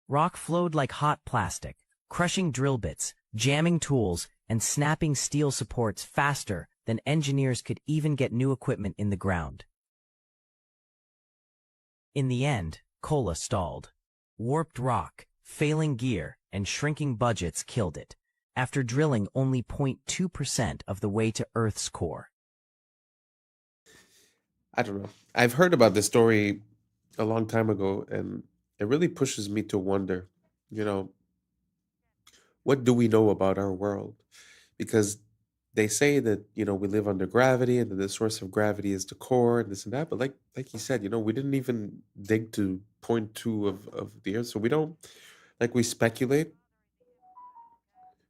Rock flowed like hot plastic, crushing drill bits, jamming tools, and snapping steel supports faster than engineers could even get new equipment in the ground. In the end, Kola stalled. Warped rock, failing gear, and shrinking budgets killed it, after drilling only 0.2% of the way to Earth's core. I don't know. I've heard about this story a long time ago, and it really pushes me to wonder You know, what do we know about our world? Because they say that, we live under gravity and that the source of gravity is the core and this and that. But like you said, we didn't even dig to point two of the earth. So we don't, like, we speculate.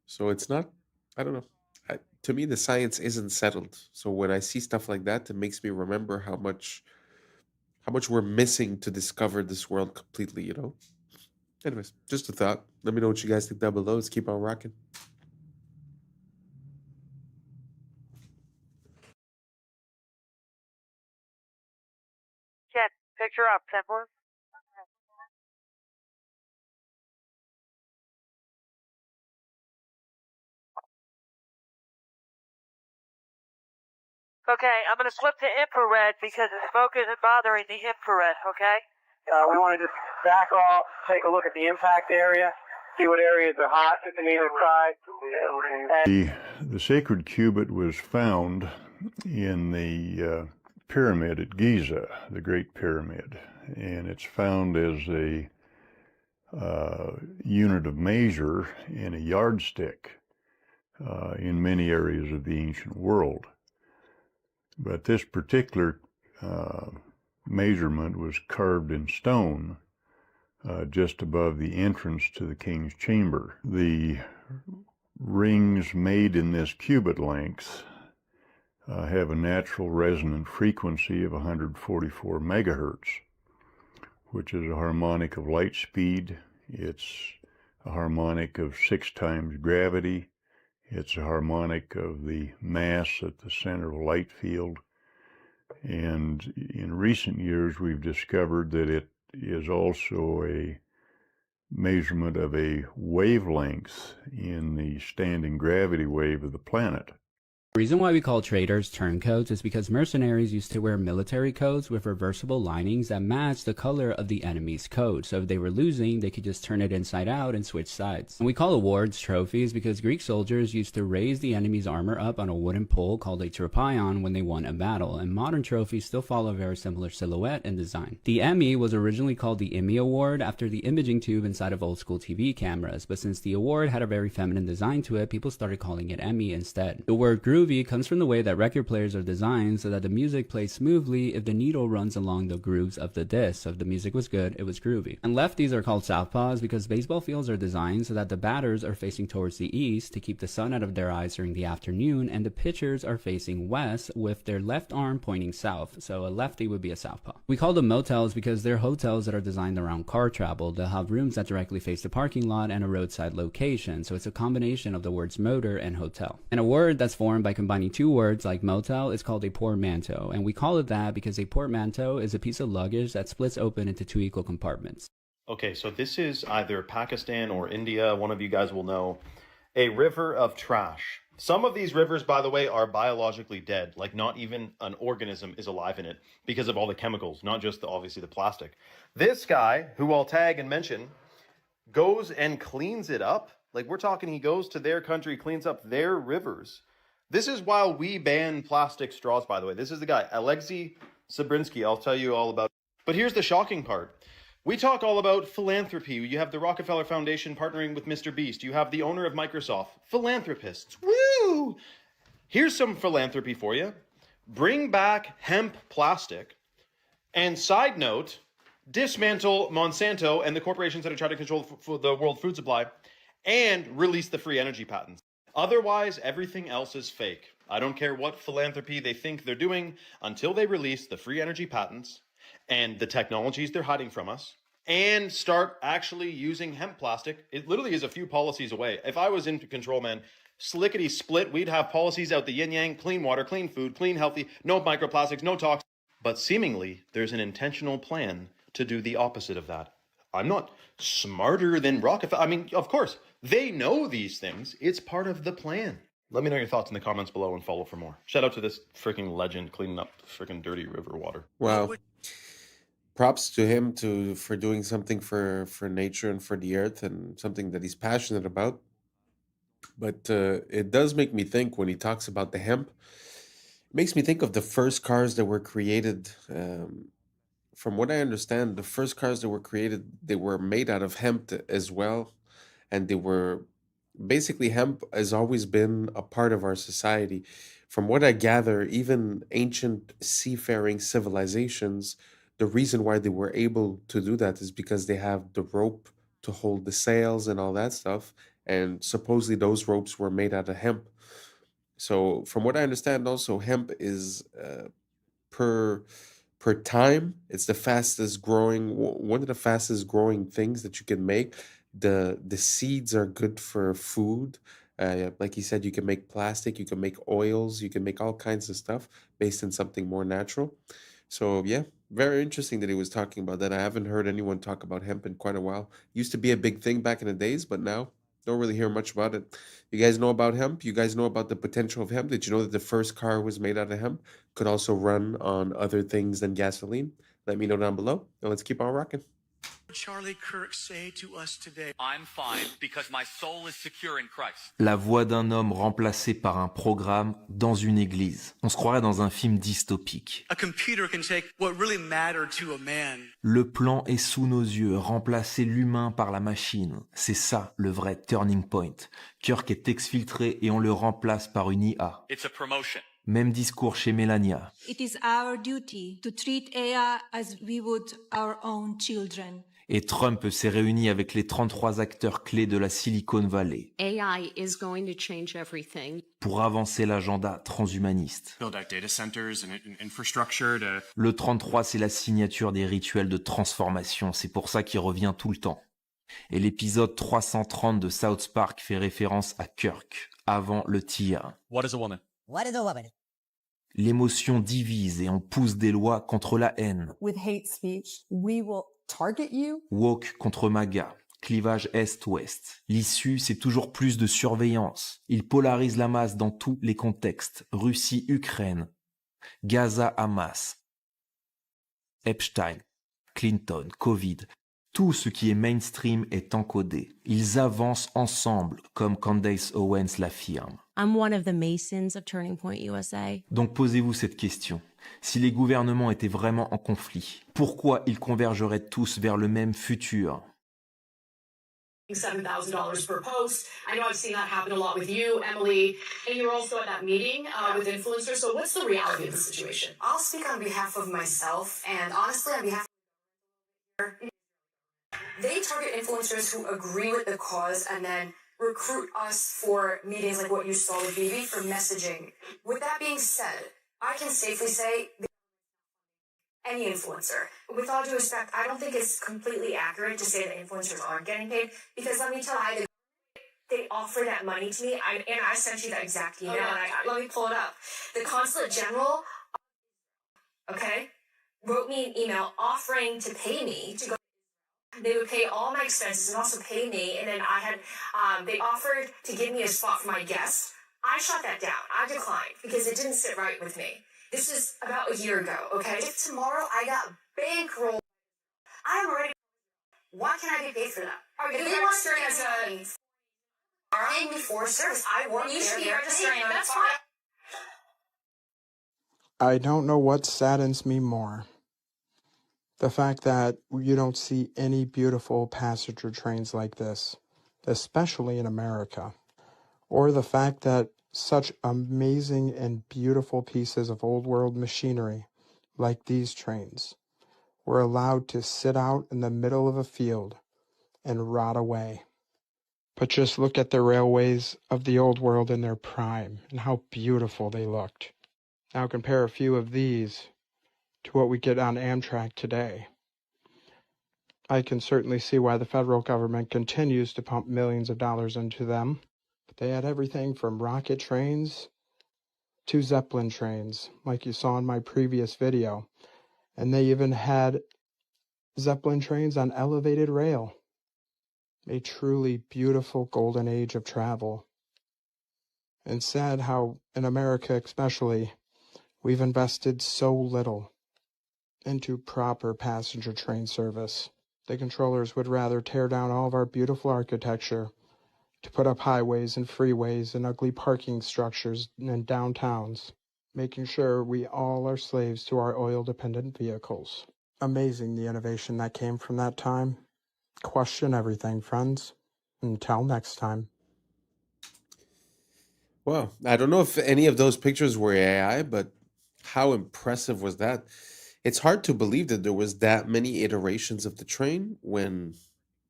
So it's not, I don't know. To me, the science isn't settled. So when I see stuff like that, it makes me remember how much we're missing to discover this world completely. Anyways, just a thought. Let me know what you guys think down below. Let's keep on rocking. Jet, picture up, Symbolism. Okay, I'm going to flip to infrared because the smoke isn't bothering the infrared, okay? We want to just back off, take a look at the impact area, see what areas are hot on either side. The sacred cubit was found in the pyramid at Giza, the Great Pyramid, and it's found as a unit of measure and a yardstick in many areas of the ancient world. But this particular measurement was carved in stone just above the entrance to the king's chamber. The rings made in this cubit length have a natural resonant frequency of 144 megahertz, which is a harmonic of light speed. It's a harmonic of 6 times gravity. It's a harmonic of the mass at the center of a light field. And in recent years, we've discovered that it is also a measurement of a wavelength in the standing gravity wave of the planet. The reason why we call traders turncoats is because mercenaries used to wear military coats with reversible linings that matched the color of the enemy's coat. So if they were losing, they could just turn it inside out and switch sides. And we call awards trophies because Greek soldiers used to raise the enemy's armor up on a wooden pole called a tropaion when they won a battle. And modern trophies still follow a very similar silhouette and design. The Emmy was originally called the Emmy Award after the imaging tube inside of old school TV cameras. But since the award had a very feminine design to it, people started calling it Emmy instead. The word groovy comes from the way that record players are designed so that the music plays smoothly if the needle runs along the grooves of the disc. So if the music was good, it was groovy. And lefties are called southpaws because baseball fields are designed so that the batters are facing towards the east to keep the sun out of their eyes during the afternoon, and the pitchers are facing west with their left arm pointing south. So a lefty would be a southpaw. We call them motels because they're hotels that are designed around car travel. They'll have rooms that directly face the parking lot and a roadside location. So it's a combination of the words motor and hotel. And a word that's formed by combining two words like motel is called a portmanteau, and we call it that because a portmanteau is a piece of luggage that splits open into 2 equal compartments. Okay, so this is either Pakistan or India, one of you guys will know, a river of trash. Some of these rivers, by the way, are biologically dead, like not even an organism is alive in it because of all the chemicals, not just obviously the plastic. This guy, who I'll tag and mention, goes and cleans it up. Like, we're talking, he goes to their country, cleans up their rivers. This is while we ban plastic straws, by the way. This is the guy, Alexei Sabrinsky. I'll tell you all about it. But here's the shocking part. We talk all about philanthropy. You have the Rockefeller Foundation partnering with Mr. Beast. You have the owner of Microsoft. Philanthropists. Woo! Here's some philanthropy for you. Bring back hemp plastic. And side note, dismantle Monsanto and the corporations that are trying to control the world food supply and release the free energy patents. Otherwise, everything else is fake. I don't care what philanthropy they think they're doing until they release the free energy patents and the technologies they're hiding from us and start actually using hemp plastic. It literally is a few policies away. If I was in control, man, slickety split, we'd have policies out the yin yang, clean water, clean food, clean healthy, no microplastics, no toxins. But seemingly, there's an intentional plan to do the opposite of that. I'm not smarter than Rockefeller. I mean, of course, they know these things. It's part of the plan. Let me know your thoughts in the comments below and follow for more. Shout out to this freaking legend cleaning up freaking dirty river water. Wow. Props to him for doing something for nature and for the earth and something that he's passionate about. But it does make me think when he talks about the hemp, it makes me think of the first cars that were created from what I understand, the first cars that were created, they were made out of hemp as well, and they were basically hemp has always been a part of our society. From what I gather, even ancient seafaring civilizations, the reason why they were able to do that is because they have the rope to hold the sails and all that stuff, and supposedly those ropes were made out of hemp. So, from what I understand, also hemp is per time, it's the fastest growing one of the fastest growing things that you can make. The seeds are good for food. Like you said, you can make plastic, you can make oils, you can make all kinds of stuff based on something more natural. So yeah, very interesting that he was talking about that. I haven't heard anyone talk about hemp in quite a while. Used to be a big thing back in the days, but now don't really hear much about it. You guys know about hemp? You guys know about the potential of hemp? Did you know that the first car was made out of hemp? Could also run on other things than gasoline? Let me know down below, and let's keep on rocking. Charlie Kirk say to us today? I'm fine because my soul is secure in Christ. La voix d'un homme remplacé par un programme dans une église. On se croirait dans un film dystopique. A computer can take what really mattered to a man. Le plan est sous nos yeux, remplacer l'humain par la machine. C'est ça le vrai turning point. Kirk est exfiltré et on le remplace par une IA. It's a promotion. Même discours chez Melania. It is our duty to treat AI as we would our own children. Et Trump s'est réuni avec les 33 acteurs clés de la Silicon Valley AI is going to change everything. pour avancer l'agenda transhumaniste. Build out data centers and infrastructure to... Le 33, c'est la signature des rituels de transformation, c'est pour ça qu'il revient tout le temps. Et l'épisode 330 de South Park fait référence à Kirk, avant le tir. What is a woman? What is a woman? L'émotion divise et on pousse des lois contre la haine. With hate speech, we will target you. Woke contre MAGA, clivage Est-Ouest. L'issue, c'est toujours plus de surveillance. Il polarise la masse dans tous les contextes. Russie-Ukraine, Gaza-Hamas, Epstein, Clinton, Covid. Tout ce qui est mainstream est encodé. Ils avancent ensemble, comme Candace Owens l'affirme. I'm one of the Masons of Turning Point USA. Donc posez-vous cette question. Si les gouvernements étaient vraiment en conflit, pourquoi ils convergeraient tous vers le même futur? $7,000 per post. I know I've seen that happen a lot with you, Emily, and you're also at that meeting with influencers. So what's the reality of the situation? I'll speak on behalf of myself, and honestly, on behalf of... They target influencers who agree with the cause and then recruit us for meetings like what you saw with Vivi for messaging. With that being said, I can safely say any influencer. With all due respect, I don't think it's completely accurate to say that influencers aren't getting paid, because let me tell you, they offer that money to me, and I sent you that exact email, let me pull it up. The Consulate General, okay, wrote me an email offering to pay me to go. They would pay all my expenses and also pay me, and then they offered to give me a spot for my guest. I shot that down. I declined because it didn't sit right with me. This is about a year ago, okay? If tomorrow I got bankrolled, I'm already... Why can't I be paid for that? Are you registering as a... Paying me for service. I work there. You should be registering. That's fine. I don't know what saddens me more. The fact that you don't see any beautiful passenger trains like this, especially in America, or the fact that such amazing and beautiful pieces of old world machinery like these trains were allowed to sit out in the middle of a field and rot away. But just look at the railways of the old world in their prime and how beautiful they looked. Now compare a few of these to what we get on Amtrak today. I can certainly see why the federal government continues to pump millions of dollars into them. But they had everything from rocket trains to Zeppelin trains, like you saw in my previous video. And they even had Zeppelin trains on elevated rail. A truly beautiful golden age of travel. And sad how, in America especially, we've invested so little into proper passenger train service. The controllers would rather tear down all of our beautiful architecture to put up highways and freeways and ugly parking structures in downtowns, making sure we all are slaves to our oil-dependent vehicles. Amazing the innovation that came from that time. Question everything, friends. Until next time. Well, I don't know if any of those pictures were AI, but how impressive was that? It's hard to believe that there was that many iterations of the train when,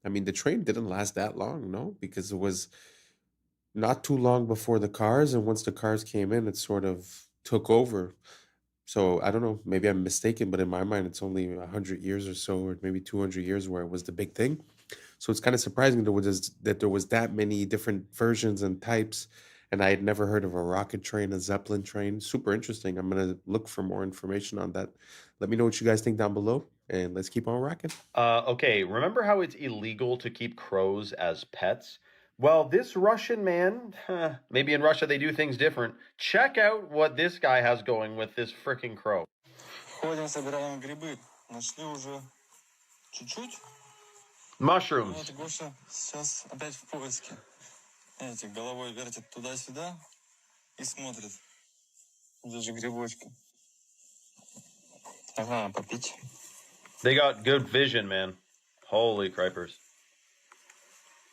I mean, the train didn't last that long, no? Because it was not too long before the cars, and once the cars came in, it sort of took over. So I don't know, maybe I'm mistaken, but in my mind, it's only 100 years or so, or maybe 200 years where it was the big thing. So it's kind of surprising that there was that many different versions and types, and I had never heard of a rocket train, a Zeppelin train. Super interesting. I'm gonna look for more information on that. Let me know what you guys think down below, and let's keep on rocking. Okay, remember how it's illegal to keep crows as pets? Well, this Russian man, maybe in Russia they do things different. Check out what this guy has going with this freaking crow. Ходим, собираем грибы. Нашли уже чуть-чуть. Mushrooms. Вот Гоша сейчас опять в поиске. Видите, головой вертит туда-сюда и смотрит. Где же грибочки? Ага, попить. They got good vision, man. Holy cripers.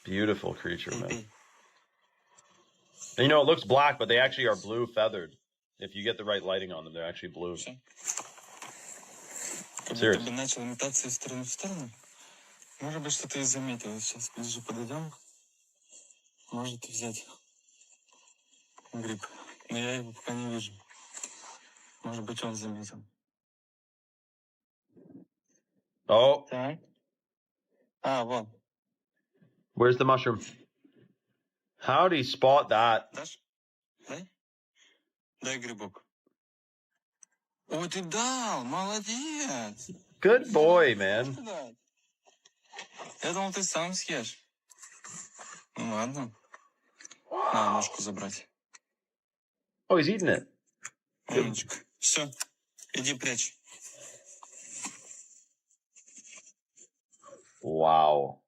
Beautiful creature, man. And you know, it looks black, but they actually are blue feathered. If you get the right lighting on them, they're actually blue. Serious. Как начал метаться из стороны в сторону. Может быть, что-то и заметил. Сейчас ближе подойдем. Может взять гриб. Но я его пока не вижу. Может быть, он заметил. Oh. Так. А, вон. Where's the mushroom? How'd he spot that? Дашь? Дай. Дай грибок. О, ты дал! Молодец! Good boy, man. Я думал, ты сам съешь. Ну ладно. На, ножку забрать. Oh, he's eating it. Умничка. Все, иди прячь. Wow.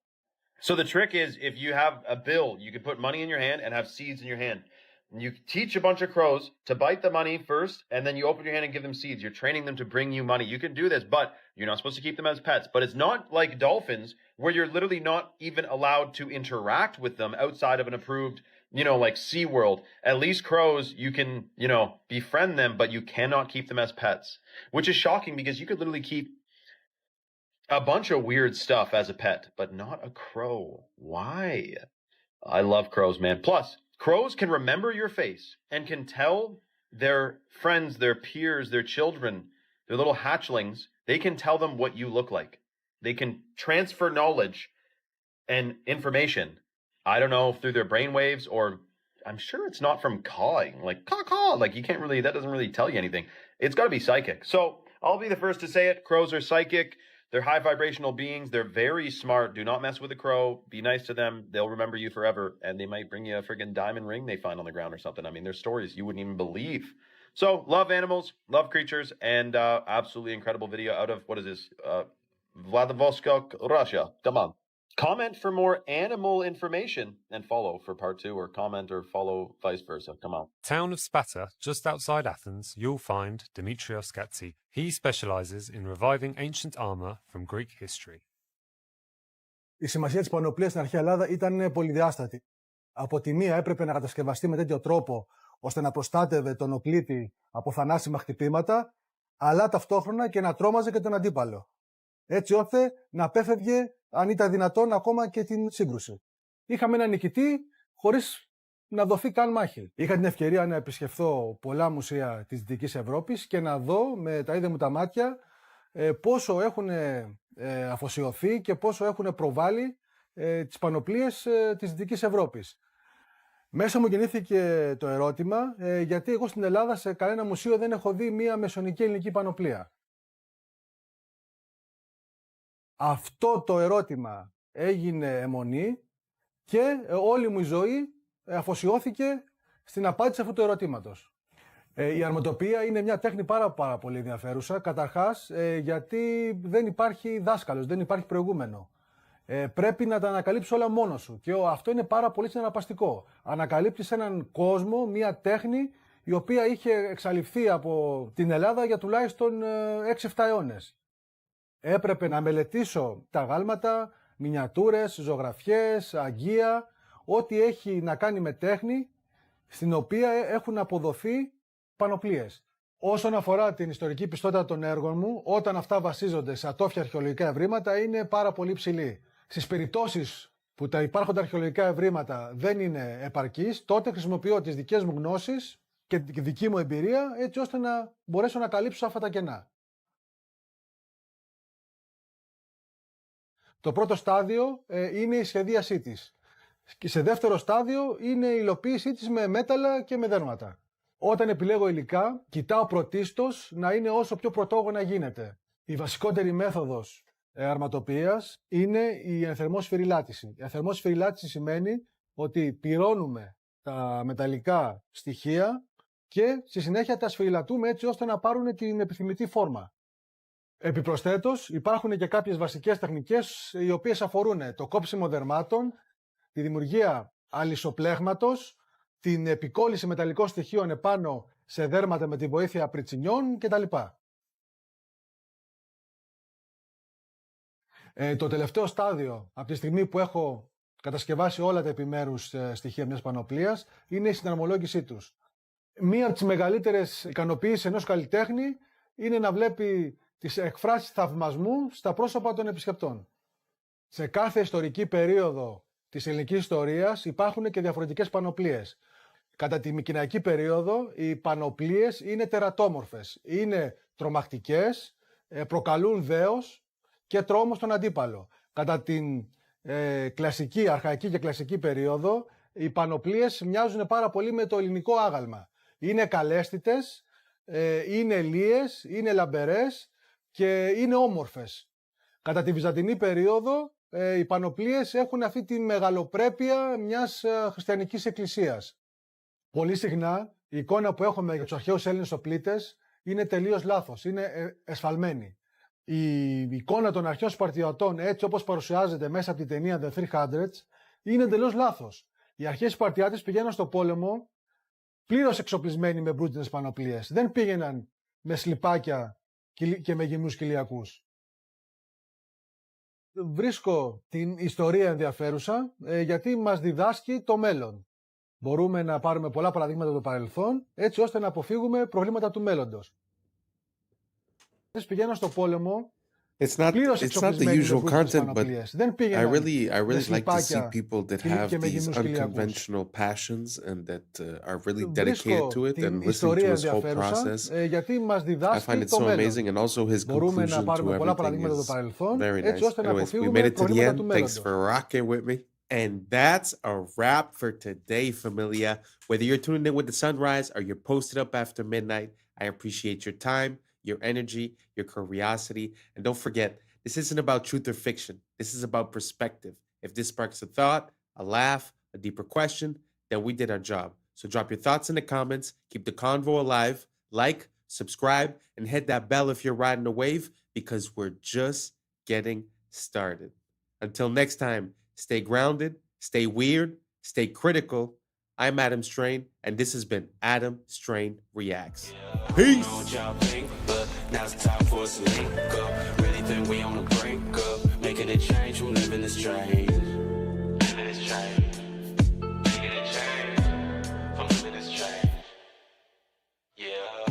So the trick is, if you have a bill, you can put money in your hand and have seeds in your hand. And you teach a bunch of crows to bite the money first, and then you open your hand and give them seeds. You're training them to bring you money. You can do this, but you're not supposed to keep them as pets. But it's not like dolphins, where you're literally not even allowed to interact with them outside of an approved, like SeaWorld. At least crows, you can, befriend them, but you cannot keep them as pets. Which is shocking, because you could literally keep a bunch of weird stuff as a pet, but not a crow. Why? I love crows, man. Plus, crows can remember your face and can tell their friends, their peers, their children, their little hatchlings, they can tell them what you look like. They can transfer knowledge and information. I don't know, through their brainwaves, or I'm sure it's not from cawing, like caw-caw. Like that doesn't really tell you anything. It's got to be psychic. So I'll be the first to say it. Crows are psychic. They're high vibrational beings. They're very smart. Do not mess with a crow. Be nice to them. They'll remember you forever. And they might bring you a friggin' diamond ring they find on the ground or something. I mean, there's stories you wouldn't even believe. So, love animals, love creatures, and absolutely incredible video out of, what is this? Vladivostok, Russia. Come on. Comment for more animal information and follow for part 2, or comment or follow vice versa. Come on. Town of Sparta, just outside Athens, you'll find Dimitrios Gatsi. He specializes in reviving ancient armor from Greek history. Η σημασία της πανοπλίας στην αρχαία Ελλάδα ήταν πολυδιάστατη. Από τη μία έπρεπε να κατασκευαστεί με τέτοιο τρόπο ώστε να προστάτευε τον οπλίτη από θανάσιμα χτυπήματα, αλλά ταυτόχρονα και να τρόμαζε και τον αντίπαλο. Έτσι ώστε να απέφευγε, αν ήταν δυνατόν, ακόμα και την σύγκρουση. Είχαμε έναν νικητή χωρίς να δοθεί καν μάχη. Είχα την ευκαιρία να επισκεφθώ πολλά μουσεία της Δυτικής Ευρώπης και να δω με τα ίδια μου τα μάτια πόσο έχουν αφοσιωθεί και πόσο έχουν προβάλει τις πανοπλίες της Δυτικής Ευρώπης. Μέσα μου γεννήθηκε το ερώτημα, γιατί εγώ στην Ελλάδα σε κανένα μουσείο δεν έχω δει μία μεσαιωνική ελληνική πανοπλία. Αυτό το ερώτημα έγινε αιμονή και όλη μου η ζωή αφοσιώθηκε στην απάντηση αυτού του ερωτήματος. Η αρματοπία είναι μια τέχνη πάρα πολύ ενδιαφέρουσα, καταρχάς γιατί δεν υπάρχει δάσκαλος, δεν υπάρχει προηγούμενο. Πρέπει να τα ανακαλύψεις όλα μόνος σου και αυτό είναι πάρα πολύ συναρπαστικό. Ανακαλύπτεις έναν κόσμο, μια τέχνη η οποία είχε εξαλειφθεί από την Ελλάδα για τουλάχιστον 6-7 αιώνες. Έπρεπε να μελετήσω τα γάλματα, μινιατούρες, ζωγραφιές, αγγεία, ό,τι έχει να κάνει με τέχνη, στην οποία έχουν αποδοθεί πανοπλίες. Όσον αφορά την ιστορική πιστότητα των έργων μου, όταν αυτά βασίζονται σε ατόφια αρχαιολογικά ευρήματα, είναι πάρα πολύ ψηλή. Στις περιπτώσεις που τα υπάρχοντα αρχαιολογικά ευρήματα δεν είναι επαρκείς, τότε χρησιμοποιώ τις δικές μου γνώσεις και τη δική μου εμπειρία, έτσι ώστε να μπορέσω να καλύψω αυτά τα κενά. Το πρώτο στάδιο είναι η σχεδίασή της. Και σε δεύτερο στάδιο είναι η υλοποίησή της με μέταλλα και με δέρματα. Όταν επιλέγω υλικά, κοιτάω πρωτίστως να είναι όσο πιο πρωτόγωνα γίνεται. Η βασικότερη μέθοδος αρματοποιίας είναι η ενθερμό σφυριλάτηση. Η ενθερμό σφυριλάτηση σημαίνει ότι πυρώνουμε τα μεταλλικά στοιχεία και στη συνέχεια τα σφυριλατούμε έτσι ώστε να πάρουν την επιθυμητή φόρμα. Επιπροσθέτως, υπάρχουν και κάποιες βασικές τεχνικές οι οποίες αφορούν το κόψιμο δερμάτων, τη δημιουργία αλυσοπλέγματος, την επικόλληση μεταλλικών στοιχείων επάνω σε δέρματα με τη βοήθεια πριτσινιών κτλ. Το τελευταίο στάδιο, από τη στιγμή που έχω κατασκευάσει όλα τα επιμέρους στοιχεία μιας πανοπλίας, είναι η συναρμολόγησή τους. Μία από τις μεγαλύτερες ικανοποιήσεις ενός καλλιτέχνη είναι να βλέπει τις εκφράσεις θαυμασμού στα πρόσωπα των επισκεπτών. Σε κάθε ιστορική περίοδο της ελληνικής ιστορίας υπάρχουν και διαφορετικές πανοπλίες. Κατά τη μικηναϊκή περίοδο οι πανοπλίες είναι τερατόμορφες, είναι τρομακτικές, προκαλούν δέος και τρόμο στον αντίπαλο. Κατά την κλασική, αρχαϊκή και κλασική περίοδο οι πανοπλίες μοιάζουν πάρα πολύ με το ελληνικό άγαλμα. Είναι καλέσθητες, είναι λίες, είναι λαμπερές και είναι όμορφες. Κατά τη βυζαντινή περίοδο οι πανοπλίες έχουν αυτή τη μεγαλοπρέπεια μιας χριστιανικής εκκλησίας. Πολύ συχνά η εικόνα που έχουμε για τους αρχαίους Έλληνες οπλίτες είναι τελείως λάθος, είναι εσφαλμένη. Η εικόνα των αρχαίων Σπαρτιατών έτσι όπως παρουσιάζεται μέσα από την ταινία The 300 είναι τελείως λάθος. Οι αρχαίοι Σπαρτιάτες πηγαίναν στο πόλεμο πλήρως εξοπλισμένοι με μπρούτινες πανοπλίες. Δεν πήγαιναν με σλιπάκια και με γυμνούς κοιλιακούς. Βρίσκω την ιστορία ενδιαφέρουσα γιατί μας διδάσκει το μέλλον. Μπορούμε να πάρουμε πολλά παραδείγματα του παρελθόν έτσι ώστε να αποφύγουμε προβλήματα του μέλλοντος. Πηγαίναν στο πόλεμο It's not the usual content, but I really like to see people that have these unconventional passions and that are really dedicated to it and listening to his whole process. I find it so amazing, and also his conclusion to everything is very nice. Anyways, we made it to the end. Thanks for rocking with me. And that's a wrap for today, familia. Whether you're tuning in with the sunrise or you're posted up after midnight, I appreciate your time, your energy, your curiosity. And don't forget, this isn't about truth or fiction. This is about perspective. If this sparks a thought, a laugh, a deeper question, then we did our job. So drop your thoughts in the comments, keep the convo alive, like, subscribe, and hit that bell if you're riding a wave, because we're just getting started. Until next time, stay grounded, stay weird, stay critical. I'm Adam Strain, and this has been Adam Strain Reacts. Peace! Now it's time for us to link up. Really think we on the brink up. Making a change from living this change. Living this change. Making a change from living this change. Yeah.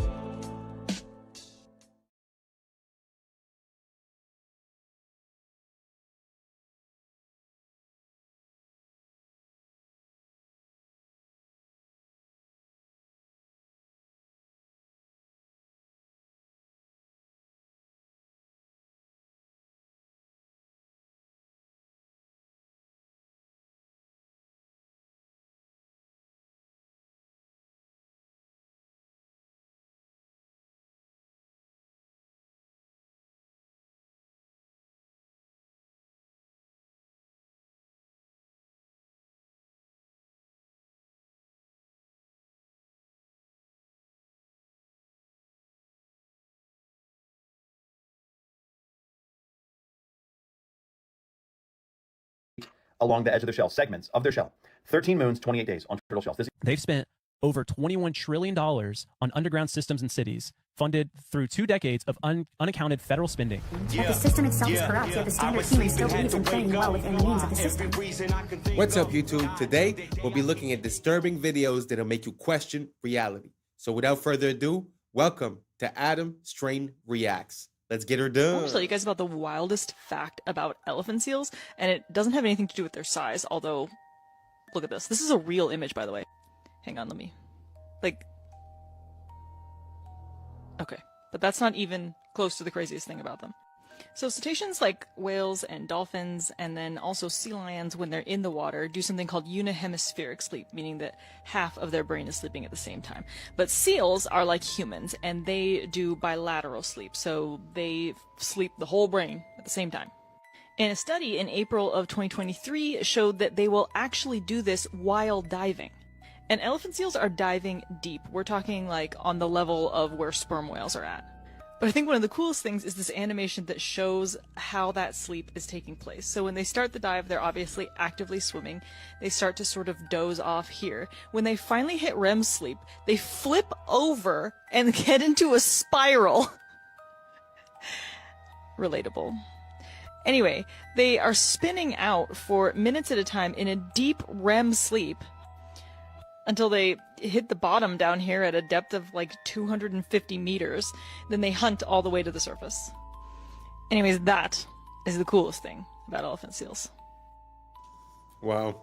Along the edge of their shell, segments of their shell. 13 moons, 28 days on turtle shells. They've spent over $21 trillion on underground systems and cities, funded through 2 decades of unaccounted federal spending. But the system itself is corrupt, yet the standard human still believes in playing well within the means of the system. What's up, YouTube? Today, we'll be looking at disturbing videos that'll make you question reality. So without further ado, welcome to Adam Strain Reacts. Let's get her I done. want to tell you guys about the wildest fact about elephant seals, and it doesn't have anything to do with their size, although, look at this. This is a real image, by the way. Hang on, let me... Okay, but that's not even close to the craziest thing about them. So cetaceans like whales and dolphins, and then also sea lions, when they're in the water, do something called unihemispheric sleep, meaning that half of their brain is sleeping at the same time. But seals are like humans, and they do bilateral sleep, so they sleep the whole brain at the same time. And a study in April of 2023 showed that they will actually do this while diving. And elephant seals are diving deep. We're talking like on the level of where sperm whales are at. But I think one of the coolest things is this animation that shows how that sleep is taking place. So when they start the dive, they're obviously actively swimming. They start to sort of doze off here. When they finally hit REM sleep, they flip over and get into a spiral. Relatable. Anyway, they are spinning out for minutes at a time in a deep REM sleep until they hit the bottom down here at a depth of like 250 meters. Then they hunt all the way to the surface. Anyways, that is the coolest thing about elephant seals. Wow.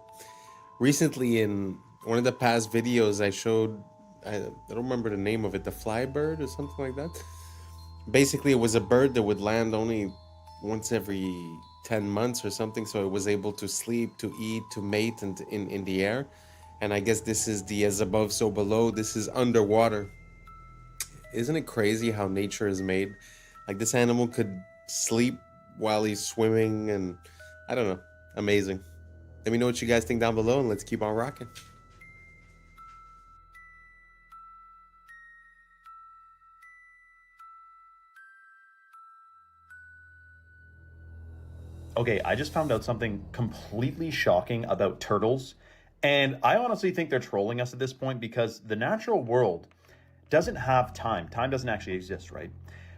Recently in one of the past videos I showed, I don't remember the name of it, the fly bird or something like that. Basically, it was a bird that would land only once every 10 months or something, so it was able to sleep, to eat, to mate in the air. And I guess this is the as above, so below. This is underwater. Isn't it crazy how nature is made? Like, this animal could sleep while he's swimming, and I don't know. Amazing. Let me know what you guys think down below, and let's keep on rocking. Okay, I just found out something completely shocking about turtles. And I honestly think they're trolling us at this point, because the natural world doesn't have time. Time doesn't actually exist, right?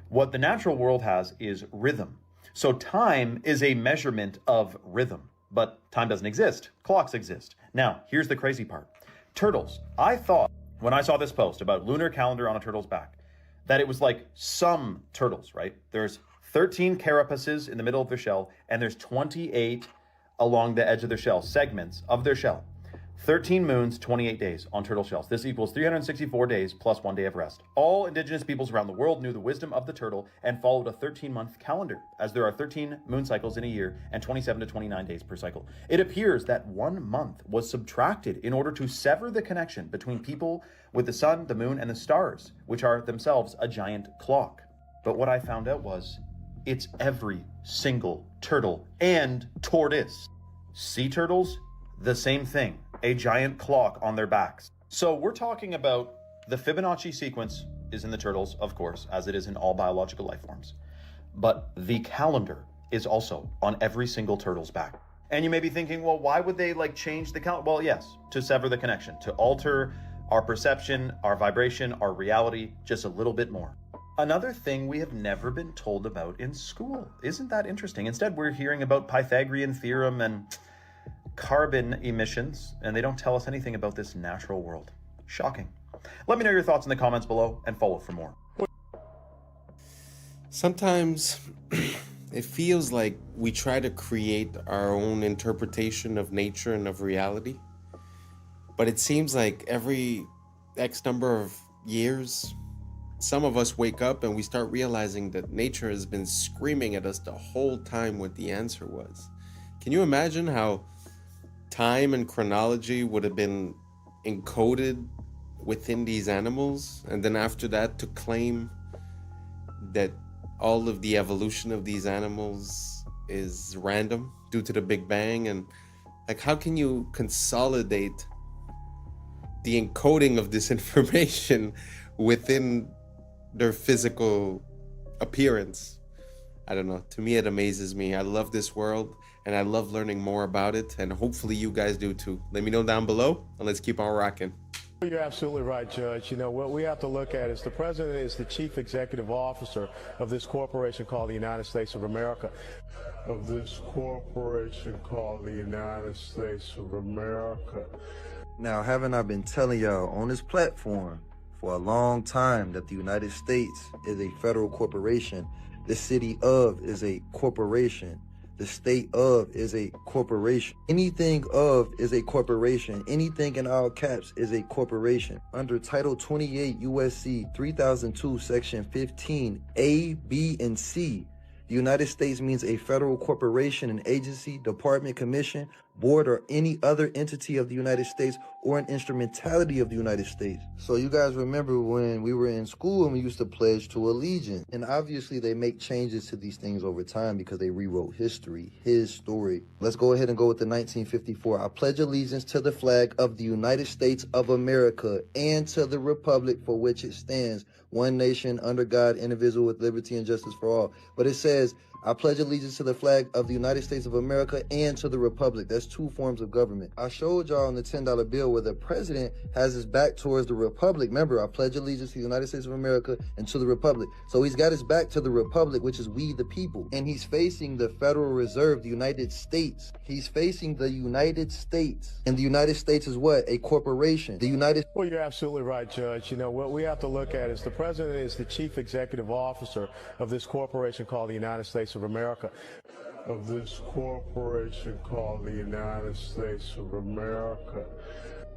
What the natural world has is rhythm. So time is a measurement of rhythm, but time doesn't exist. Clocks exist. Now, here's the crazy part. Turtles. I thought when I saw this post about lunar calendar on a turtle's back, that it was like some turtles, right? There's 13 carapaces in the middle of their shell, and there's 28 along the edge of their shell, segments of their shell. 13 moons, 28 days on turtle shells. This equals 364 days plus 1 day of rest. All indigenous peoples around the world knew the wisdom of the turtle and followed a 13-month calendar, as there are 13 moon cycles in a year and 27 to 29 days per cycle. It appears that 1 month was subtracted in order to sever the connection between people with the sun, the moon, and the stars, which are themselves a giant clock. But what I found out was, it's every single turtle and tortoise. Sea turtles, the same thing. A giant clock on their backs. So we're talking about the Fibonacci sequence is in the turtles, of course, as it is in all biological life forms. But the calendar is also on every single turtle's back. And you may be thinking, well, why would they change the calendar? Well, yes, to sever the connection, to alter our perception, our vibration, our reality, just a little bit more. Another thing we have never been told about in school. Isn't that interesting? Instead, we're hearing about Pythagorean theorem and carbon emissions, and they don't tell us anything about this natural world. Shocking. Let me know your thoughts in the comments below, and follow for more. Sometimes it feels like we try to create our own interpretation of nature and of reality, but it seems like every X number of years, some of us wake up and we start realizing that nature has been screaming at us the whole time what the answer was. Can you imagine how time and chronology would have been encoded within these animals, and then after that to claim that all of the evolution of these animals is random due to the Big Bang? And how can you consolidate the encoding of this information within their physical appearance? I don't know. To me, it amazes me. I love this world, and I love learning more about it, and hopefully you guys do too. Let me know down below, and let's keep on rocking. You're absolutely right, Judge. You know, what we have to look at is the president is the chief executive officer of this corporation called the United States of America. Of this corporation called the United States of America. Now, haven't I been telling y'all on this platform for a long time that the United States is a federal corporation? The city of is a corporation. The state of is a corporation. Anything of is a corporation. Anything in all caps is a corporation. Under Title 28 U.S.C. 3002, Section 15, A, B, and C, the United States means a federal corporation, an agency, department, commission, board, or any other entity of the United States or an instrumentality of the United States. So you guys remember when we were in school and we used to pledge to allegiance. And obviously they make changes to these things over time because they rewrote history, his story. Let's go ahead and go with the 1954. I pledge allegiance to the flag of the United States of America and to the republic for which it stands, one nation under God, indivisible, with liberty and justice for all. But it says, I pledge allegiance to the flag of the United States of America and to the republic. That's two forms of government. I showed y'all on the $10 bill where the president has his back towards the republic. Remember, I pledge allegiance to the United States of America and to the republic. So he's got his back to the republic, which is we the people. And he's facing the Federal Reserve, the United States. He's facing the United States. And the United States is what? A corporation. The United... Well, you're absolutely right, Judge. You know, what we have to look at is the president is the chief executive officer of this corporation called the United States of America. Of this corporation called the United States of America.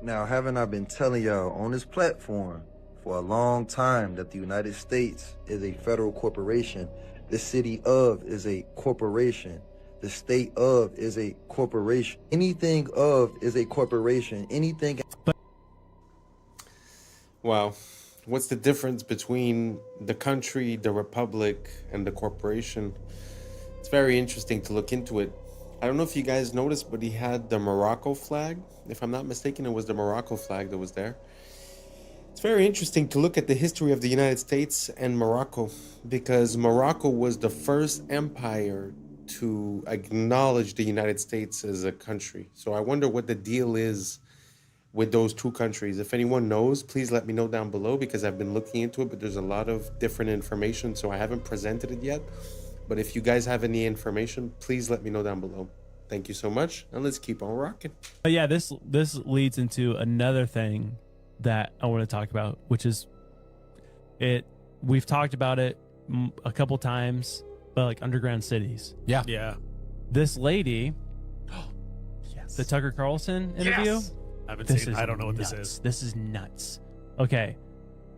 Now, haven't I been telling y'all on this platform for a long time that the United States is a federal corporation? The city of is a corporation. The state of is a corporation. Anything of is a corporation. Anything... Wow. What's the difference between the country, the republic, and the corporation? It's very interesting to look into it. I don't know if you guys noticed, but he had the Morocco flag. If I'm not mistaken, it was the Morocco flag that was there. It's very interesting to look at the history of the United States and Morocco, because Morocco was the first empire to acknowledge the United States as a country. So I wonder what the deal is with those two countries. If anyone knows, please let me know down below, because I've been looking into it, but there's a lot of different information, so I haven't presented it yet. But if you guys have any information, please let me know down below. Thank you so much, and let's keep on rocking. But yeah, this leads into another thing that I want to talk about, which is we've talked about it a couple times, but like underground cities. Yeah. This lady, yes, the Tucker Carlson interview. Yes. I haven't seen it. I don't know what this is. This is nuts. Okay.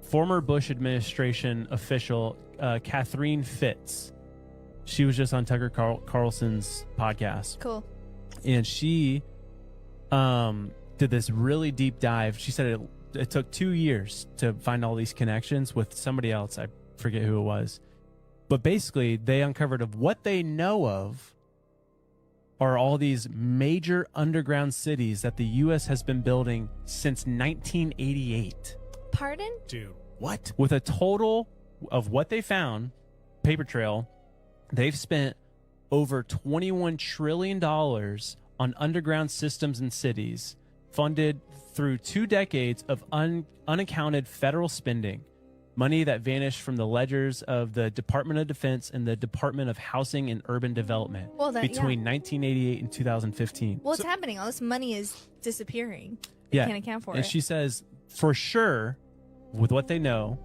Former Bush administration official Catherine Fitz. She was just on Tucker Carlson's podcast. Cool. And she did this really deep dive. She said it took 2 years to find all these connections with somebody else. I forget who it was. But basically, they uncovered of what they know of are all these major underground cities that the U.S. has been building since 1988. Pardon? Dude, what? With a total of what they found, paper trail, they've spent over $21 trillion on underground systems and cities, funded through 2 decades of unaccounted federal spending, money that vanished from the ledgers of the Department of Defense and the Department of Housing and Urban Development between 1988 and 2015. Well, it's happening. All this money is disappearing. They Yeah. can't account for And it. she says, for sure, with what they know,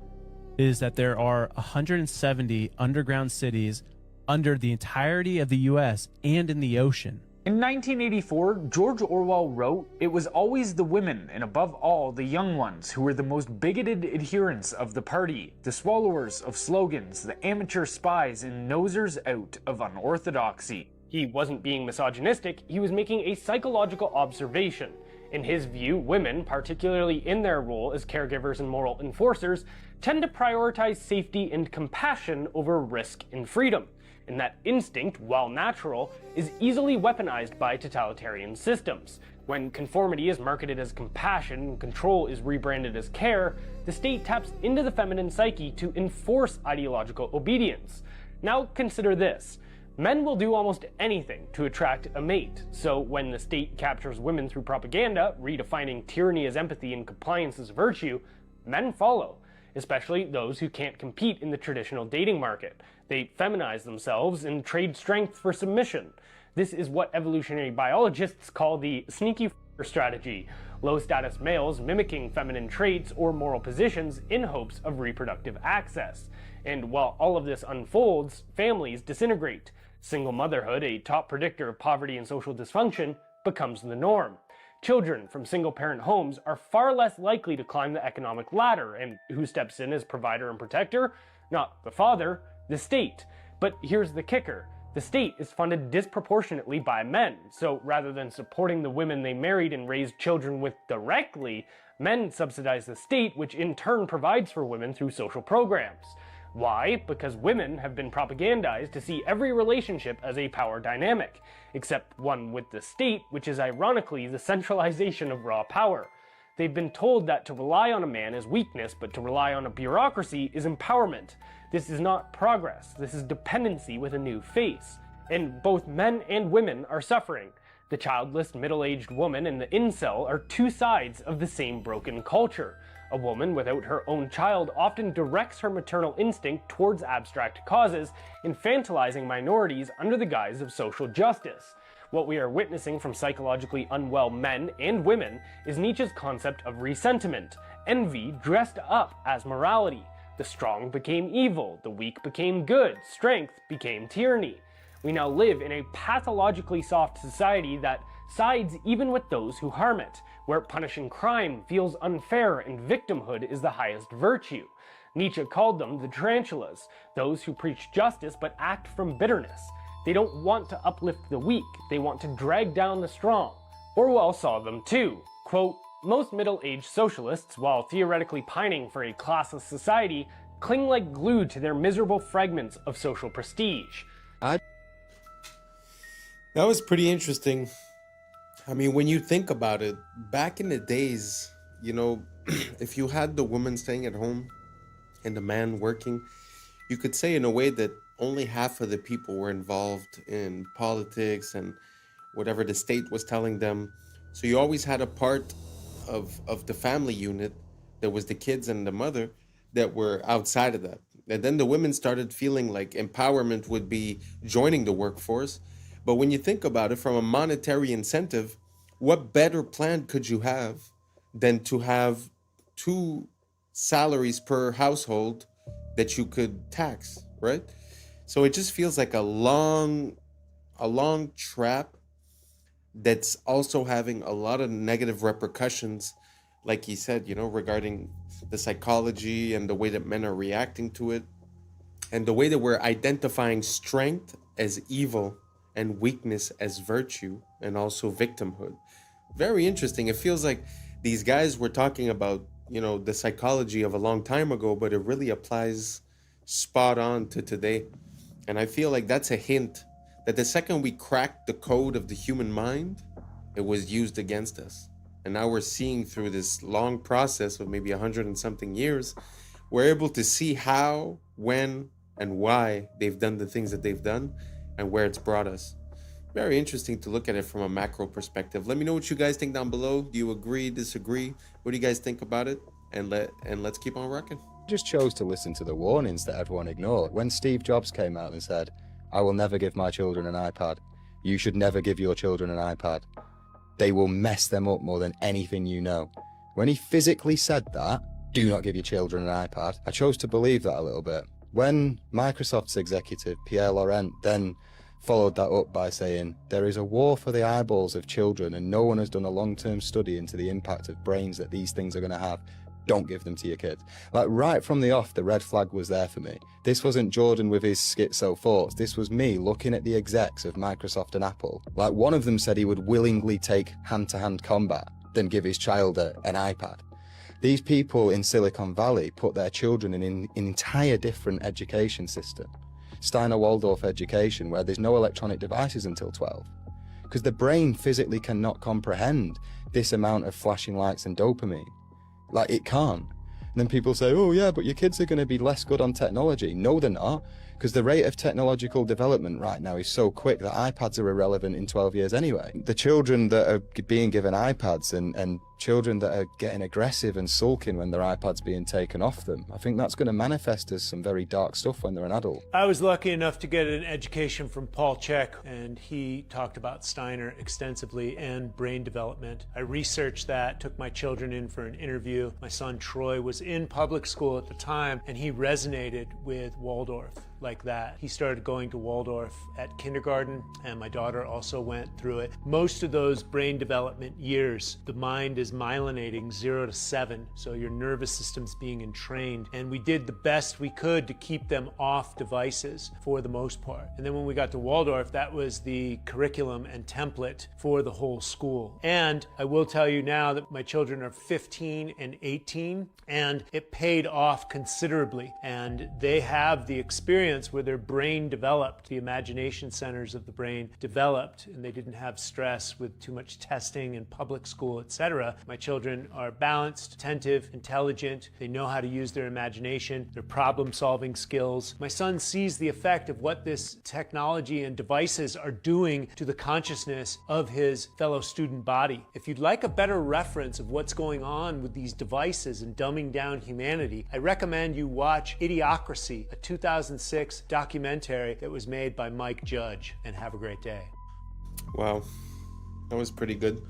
is that there are 170 underground cities under the entirety of the U.S. and in the ocean. In 1984, George Orwell wrote, "It was always the women, and above all, the young ones, who were the most bigoted adherents of the party, the swallowers of slogans, the amateur spies and nosers out of unorthodoxy." He wasn't being misogynistic, he was making a psychological observation. In his view, women, particularly in their role as caregivers and moral enforcers, tend to prioritize safety and compassion over risk and freedom. And that instinct, while natural, is easily weaponized by totalitarian systems. When conformity is marketed as compassion and control is rebranded as care, the state taps into the feminine psyche to enforce ideological obedience. Now consider this. Men will do almost anything to attract a mate, so when the state captures women through propaganda, redefining tyranny as empathy and compliance as virtue, men follow, especially those who can't compete in the traditional dating market. They feminize themselves and trade strength for submission. This is what evolutionary biologists call the sneaky f***er strategy, low-status males mimicking feminine traits or moral positions in hopes of reproductive access. And while all of this unfolds, families disintegrate. Single motherhood, a top predictor of poverty and social dysfunction, becomes the norm. Children from single-parent homes are far less likely to climb the economic ladder, and who steps in as provider and protector? Not the father, the state. But here's the kicker. The state is funded disproportionately by men, so rather than supporting the women they married and raised children with directly, men subsidize the state, which in turn provides for women through social programs. Why? Because women have been propagandized to see every relationship as a power dynamic, except one with the state, which is ironically the centralization of raw power. They've been told that to rely on a man is weakness, but to rely on a bureaucracy is empowerment. This is not progress, this is dependency with a new face. And both men and women are suffering. The childless middle-aged woman and the incel are two sides of the same broken culture. A woman without her own child often directs her maternal instinct towards abstract causes, infantilizing minorities under the guise of social justice. What we are witnessing from psychologically unwell men and women is Nietzsche's concept of resentiment, envy dressed up as morality. The strong became evil, the weak became good, strength became tyranny. We now live in a pathologically soft society that sides even with those who harm it, where punishing crime feels unfair and victimhood is the highest virtue. Nietzsche called them the tarantulas, those who preach justice but act from bitterness. They don't want to uplift the weak, they want to drag down the strong. Orwell saw them too. Quote, most middle-aged socialists, while theoretically pining for a classless society, cling like glue to their miserable fragments of social prestige. That was pretty interesting. I mean, when you think about it, back in the days, you know, if you had the woman staying at home and the man working, you could say in a way that only half of the people were involved in politics and whatever the state was telling them. So you always had a part of the family unit that was the kids and the mother that were outside of that. And then the women started feeling like empowerment would be joining the workforce. But when you think about it from a monetary incentive, what better plan could you have than to have 2 salaries per household that you could tax, right? So it just feels like a long trap that's also having a lot of negative repercussions, like he said, you know, regarding the psychology and the way that men are reacting to it, and the way that we're identifying strength as evil and weakness as virtue, and also victimhood. Very interesting. It feels like these guys were talking about, you know, the psychology of a long time ago, but it really applies spot on to today. And I feel like that's a hint that the second we cracked the code of the human mind, it was used against us. And now we're seeing through this long process of maybe 100 and something years, we're able to see how, when, and why they've done the things that they've done and where it's brought us. Very interesting to look at it from a macro perspective. Let me know what you guys think down below. Do you agree, disagree? What do you guys think about it? And let's keep on rocking. Just chose to listen to the warnings that everyone ignored. When Steve Jobs came out and said, I will never give my children an iPad. You should never give your children an iPad. They will mess them up more than anything you know. When he physically said that, do not give your children an iPad, I chose to believe that a little bit. When Microsoft's executive, Pierre Laurent, then followed that up by saying, there is a war for the eyeballs of children and no one has done a long-term study into the impact of brains that these things are going to have. Don't give them to your kids. Like right from the off, the red flag was there for me. This wasn't Jordan with his schizo thoughts. This was me looking at the execs of Microsoft and Apple. Like one of them said he would willingly take hand-to-hand combat than give his child an iPad. These people in Silicon Valley put their children in an entire different education system. Steiner Waldorf education, where there's no electronic devices until 12. Because the brain physically cannot comprehend this amount of flashing lights and dopamine. Like it can't. then people say, oh yeah, but your kids are going to be less good on technology. No, they're not, because the rate of technological development right now is so quick that iPads are irrelevant in 12 years anyway. The children that are being given iPads and children that are getting aggressive and sulking when their iPad's being taken off them, I think that's going to manifest as some very dark stuff when they're an adult. I was lucky enough to get an education from Paul Chek, and he talked about Steiner extensively and brain development. I researched that, took my children in for an interview. My son Troy was in public school at the time, and he resonated with Waldorf like that. He started going to Waldorf at kindergarten, and my daughter also went through it. Most of those brain development years, the mind is myelinating 0 to 7, so your nervous system's being entrained, and we did the best we could to keep them off devices for the most part. And then when we got to Waldorf, that was the curriculum and template for the whole school. And I will tell you now that my children are 15 and 18, and it paid off considerably, and they have the experience where their brain developed, the imagination centers of the brain developed, and they didn't have stress with too much testing in public school, etc. My children are balanced, attentive, intelligent. They know how to use their imagination, their problem-solving skills. My son sees the effect of what this technology and devices are doing to the consciousness of his fellow student body. If you'd like a better reference of what's going on with these devices and dumbing down humanity, I recommend you watch Idiocracy, a 2006 documentary that was made by Mike Judge, and have a great day. Wow, that was pretty good.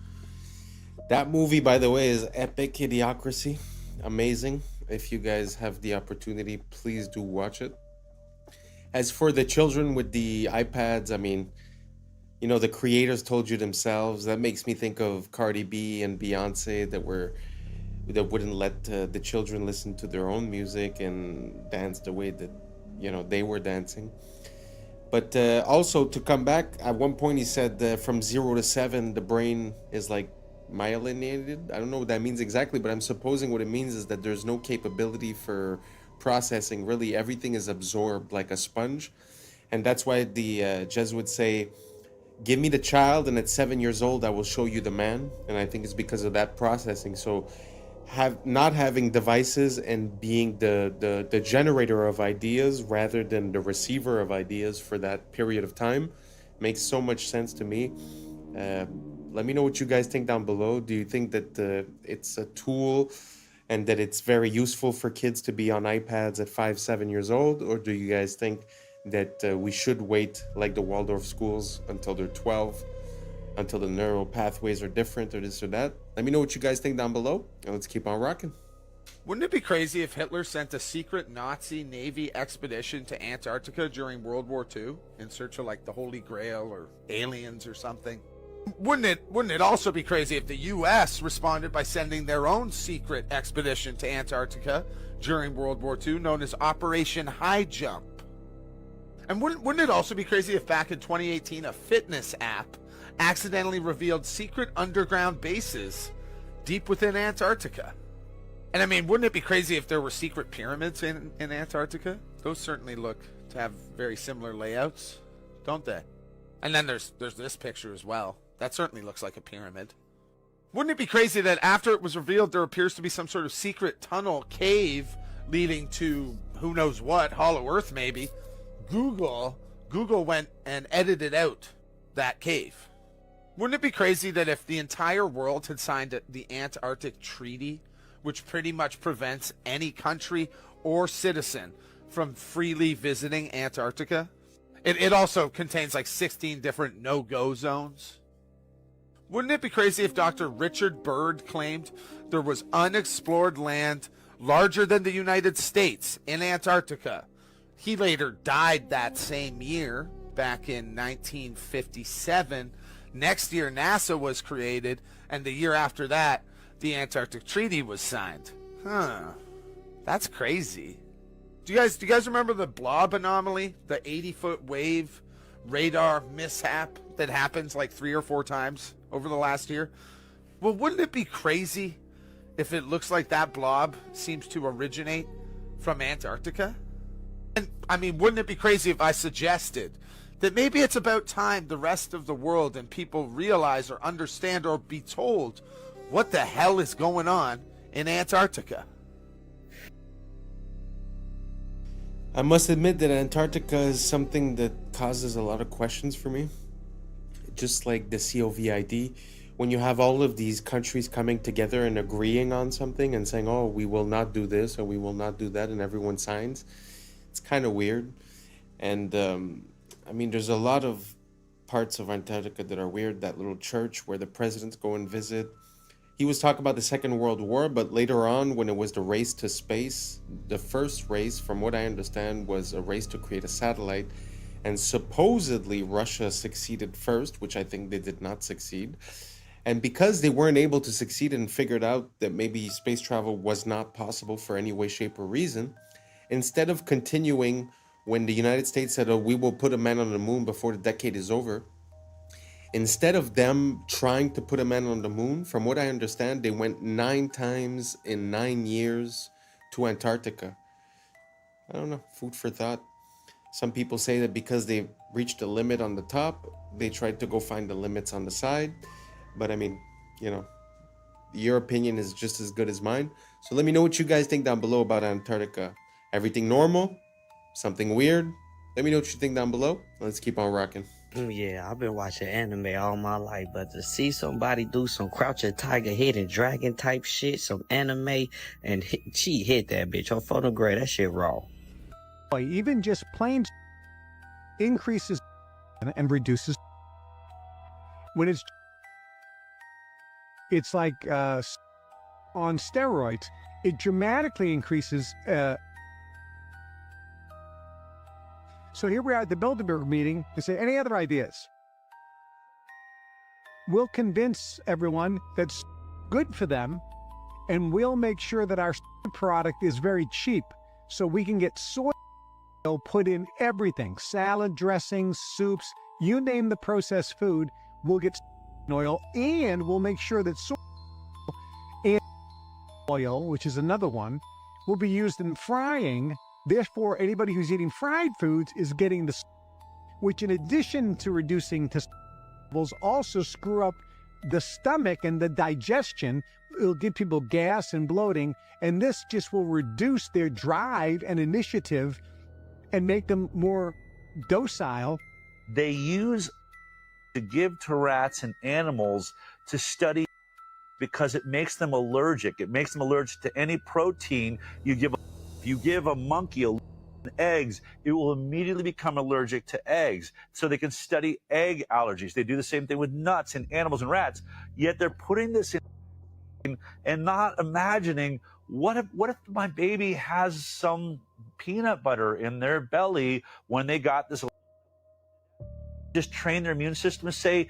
That movie, by the way, is epic. Idiocracy, amazing. If you guys have the opportunity, please do watch it. As for the children with the iPads, I mean, you know, the creators told you themselves. That makes me think of Cardi B and Beyonce that wouldn't let the children listen to their own music and dance the way that, you know, they were dancing. But also, to come back, at one point he said from 0 to 7 the brain is like myelinated. I don't know what that means exactly, but I'm supposing what it means is that there's no capability for processing. Really, everything is absorbed like a sponge. And that's why the Jesuits say, give me the child, and at 7 years old I will show you the man. And I think it's because of that processing. So not having devices and being the generator of ideas rather than the receiver of ideas for that period of time makes so much sense to me. Let me know what you guys think down below. Do you think that it's a tool and that it's very useful for kids to be on iPads at 5-7 years old? Or do you guys think that we should wait, like the Waldorf schools, until they're 12, until the neural pathways are different, or this or that? Let me know what you guys think down below, and let's keep on rocking. Wouldn't it be crazy if Hitler sent a secret Nazi Navy expedition to Antarctica during World War II in search of like the Holy Grail or aliens or something? Wouldn't it also be crazy if the U.S. responded by sending their own secret expedition to Antarctica during World War II, known as Operation High Jump? And wouldn't it also be crazy if back in 2018 a fitness app accidentally revealed secret underground bases deep within Antarctica? And I mean, wouldn't it be crazy if there were secret pyramids in Antarctica? Those certainly look to have very similar layouts, don't they? And then there's this picture as well. That certainly looks like a pyramid. Wouldn't it be crazy that after it was revealed there appears to be some sort of secret tunnel cave leading to who knows what, Hollow Earth maybe? Google went and edited out that cave. Wouldn't it be crazy that if the entire world had signed the Antarctic Treaty, which pretty much prevents any country or citizen from freely visiting Antarctica? It also contains like 16 different no-go zones. Wouldn't it be crazy if Dr. Richard Byrd claimed there was unexplored land larger than the United States in Antarctica? He later died that same year, back in 1957. Next year, NASA was created, and the year after that, the Antarctic Treaty was signed. That's crazy. Do you guys remember the blob anomaly, the 80-foot wave radar mishap that happens like 3 or 4 times over the last year? Well, wouldn't it be crazy if it looks like that blob seems to originate from Antarctica? And I mean, wouldn't it be crazy if I suggested that maybe it's about time the rest of the world and people realize or understand or be told what the hell is going on in Antarctica? I must admit that Antarctica is something that causes a lot of questions for me. Just like the COVID, when you have all of these countries coming together and agreeing on something and saying, oh, we will not do this or we will not do that, and everyone signs, it's kind of weird. And I mean, there's a lot of parts of Antarctica that are weird. That little church where the presidents go and visit. He was talking about the Second World War, but later on, when it was the race to space, the first race, from what I understand, was a race to create a satellite. And supposedly Russia succeeded first, which I think they did not succeed. And because they weren't able to succeed and figured out that maybe space travel was not possible for any way, shape, or reason, instead of continuing when the United States said, oh, we will put a man on the moon before the decade is over, instead of them trying to put a man on the moon, from what I understand, they went 9 times in 9 years to Antarctica. I don't know, food for thought. Some people say that because they reached a limit on the top, they tried to go find the limits on the side. But I mean, you know, your opinion is just as good as mine. So let me know what you guys think down below about Antarctica. Everything normal? Something weird? Let me know what you think down below. Let's keep on rocking. Yeah, I've been watching anime all my life, but to see somebody do some crouching tiger, hidden dragon type shit, some anime, and she hit that bitch on photograph, that shit raw. Even just plain increases and reduces. When it's like on steroids, it dramatically increases. So here we are at the Bilderberg meeting to say, any other ideas? We'll convince everyone that's good for them, and we'll make sure that our product is very cheap so we can get soy oil put in everything, salad dressings, soups, you name the processed food, we'll get oil, and we'll make sure that soy and oil, which is another one, will be used in frying. Therefore, anybody who's eating fried foods is getting the, which in addition to reducing testosterone levels, also screw up the stomach and the digestion. It'll give people gas and bloating, and this just will reduce their drive and initiative and make them more docile. They use to give to rats and animals to study because it makes them allergic. It makes them allergic to any protein you give. If you give a monkey eggs, it will immediately become allergic to eggs. So they can study egg allergies. They do the same thing with nuts in animals and rats. Yet they're putting this in and not imagining, what if my baby has some peanut butter in their belly when they got this? Just train their immune system to say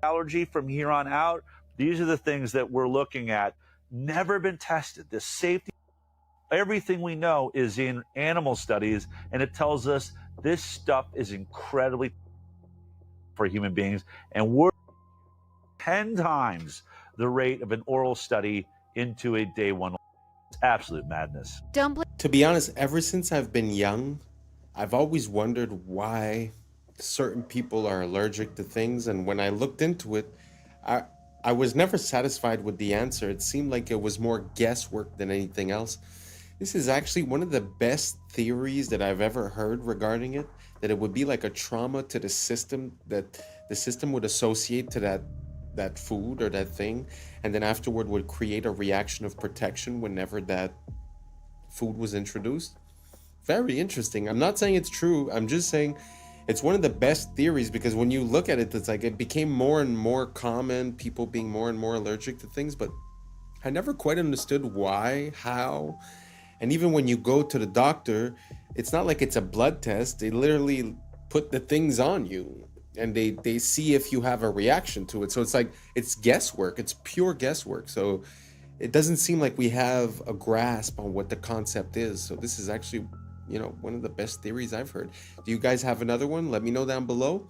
allergy from here on out. These are the things that we're looking at. Never been tested. The safety. Everything we know is in animal studies, and it tells us this stuff is incredibly for human beings, and we're 10 times the rate of an oral study into a day one. It's absolute madness. To be honest, ever since I've been young, I've always wondered why certain people are allergic to things, and when I looked into it, I was never satisfied with the answer. It seemed like it was more guesswork than anything else. This is actually one of the best theories that I've ever heard regarding it, that it would be like a trauma to the system, that the system would associate to that food or that thing, and then afterward would create a reaction of protection whenever that food was introduced. Very interesting. I'm not saying it's true. I'm just saying it's one of the best theories, because when you look at it, it's like it became more and more common, people being more and more allergic to things, but I never quite understood why, how. And even when you go to the doctor, it's not like it's a blood test. They literally put the things on you and they see if you have a reaction to it. So it's like, it's guesswork. It's pure guesswork. So it doesn't seem like we have a grasp on what the concept is. So this is actually, you know, one of the best theories I've heard. Do you guys have another one? Let me know down below.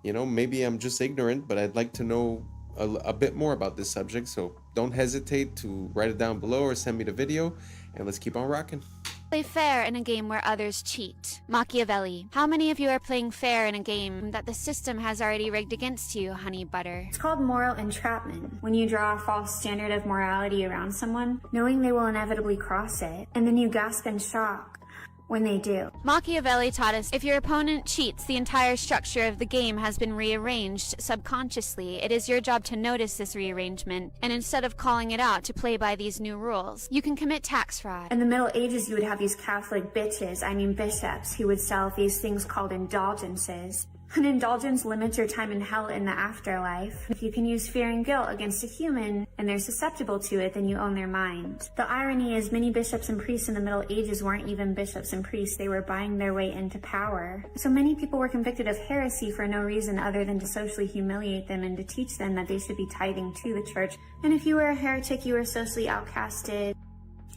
You know, maybe I'm just ignorant, but I'd like to know a bit more about this subject. So don't hesitate to write it down below or send me the video, and let's keep on rocking. Play fair in a game where others cheat. Machiavelli. How many of you are playing fair in a game that the system has already rigged against you, honey butter? It's called moral entrapment. When you draw a false standard of morality around someone, knowing they will inevitably cross it, and then you gasp in shock when they do. Machiavelli taught us if your opponent cheats, the entire structure of the game has been rearranged subconsciously. It is your job to notice this rearrangement, and instead of calling it out, to play by these new rules. You can commit tax fraud. In the Middle Ages, you would have these Catholic bishops, who would sell these things called indulgences. An indulgence limits your time in hell in the afterlife. If you can use fear and guilt against a human and they're susceptible to it, then you own their mind. The irony is many bishops and priests in the Middle Ages weren't even bishops and priests. They were buying their way into power. So many people were convicted of heresy for no reason other than to socially humiliate them and to teach them that they should be tithing to the church. And if you were a heretic, you were socially outcasted,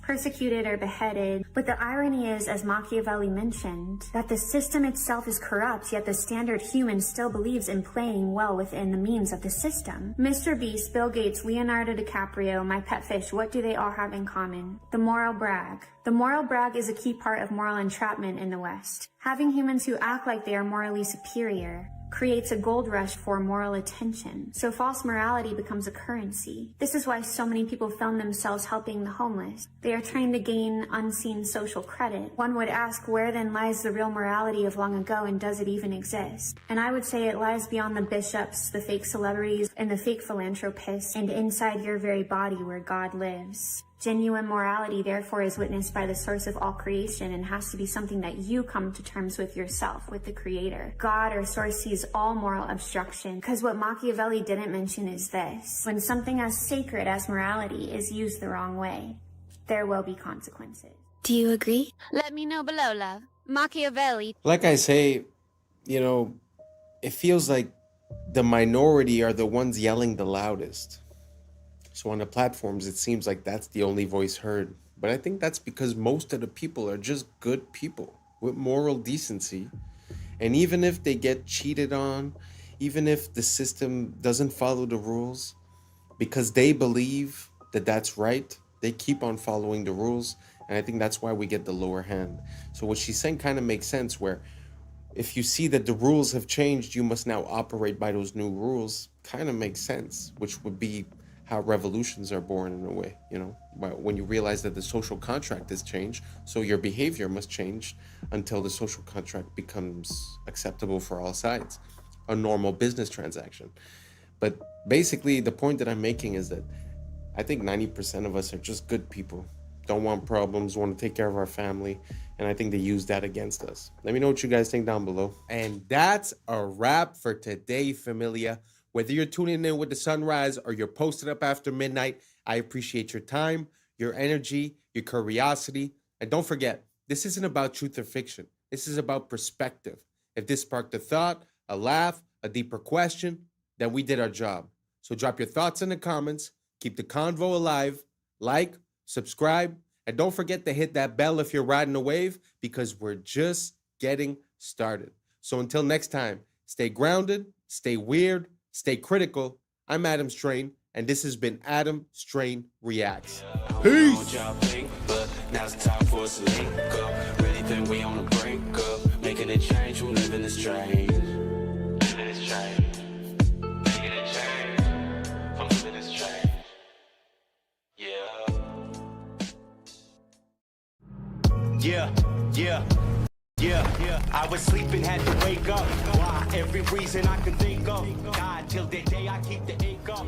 persecuted, or beheaded. But the irony is, as Machiavelli mentioned, that the system itself is corrupt, yet the standard human still believes in playing well within the means of the system. Mr. Beast, Bill Gates, Leonardo DiCaprio, my pet fish, what do they all have in common? The moral brag. The moral brag is a key part of moral entrapment in the West. Having humans who act like they are morally superior creates a gold rush for moral attention. So false morality becomes a currency. This is why so many people film themselves helping the homeless. They are trying to gain unseen social credit. One would ask, where then lies the real morality of long ago, and does it even exist? And I would say it lies beyond the bishops, the fake celebrities, and the fake philanthropists, and inside your very body where God lives. Genuine morality, therefore, is witnessed by the source of all creation and has to be something that you come to terms with yourself, with the Creator. God or source sees all moral obstruction, because what Machiavelli didn't mention is this: when something as sacred as morality is used the wrong way, there will be consequences. Do you agree? Let me know below, love. Machiavelli. Like I say, it feels like the minority are the ones yelling the loudest. So on the platforms, it seems like that's the only voice heard. But I think that's because most of the people are just good people with moral decency. And even if they get cheated on, even if the system doesn't follow the rules, because they believe that that's right, they keep on following the rules. And I think that's why we get the lower hand. So what she's saying kind of makes sense, where if you see that the rules have changed, you must now operate by those new rules. Kind of makes sense, which would be how revolutions are born in a way, when you realize that the social contract has changed, so your behavior must change until the social contract becomes acceptable for all sides, a normal business transaction. But basically, the point that I'm making is that I think 90% of us are just good people, don't want problems, want to take care of our family, and I think they use that against us. Let me know what you guys think down below. And that's a wrap for today, familia. Whether you're tuning in with the sunrise or you're posted up after midnight, I appreciate your time, your energy, your curiosity. And don't forget, this isn't about truth or fiction. This is about perspective. If this sparked a thought, a laugh, a deeper question, then we did our job. So drop your thoughts in the comments, keep the convo alive, like, subscribe, and don't forget to hit that bell if you're riding a wave, because we're just getting started. So until next time, stay grounded, stay weird, stay critical. I'm Adam Strain, and this has been Adam Strain Reacts. Peace! Now's the time for us to link up. Really think we on the brink up. Making a change, we're living this strange. Living this change. Making a change. I'm living this change. Yeah. I was sleeping, had to wake up. Why? Every reason I can think of. God, till the day I keep the ink up.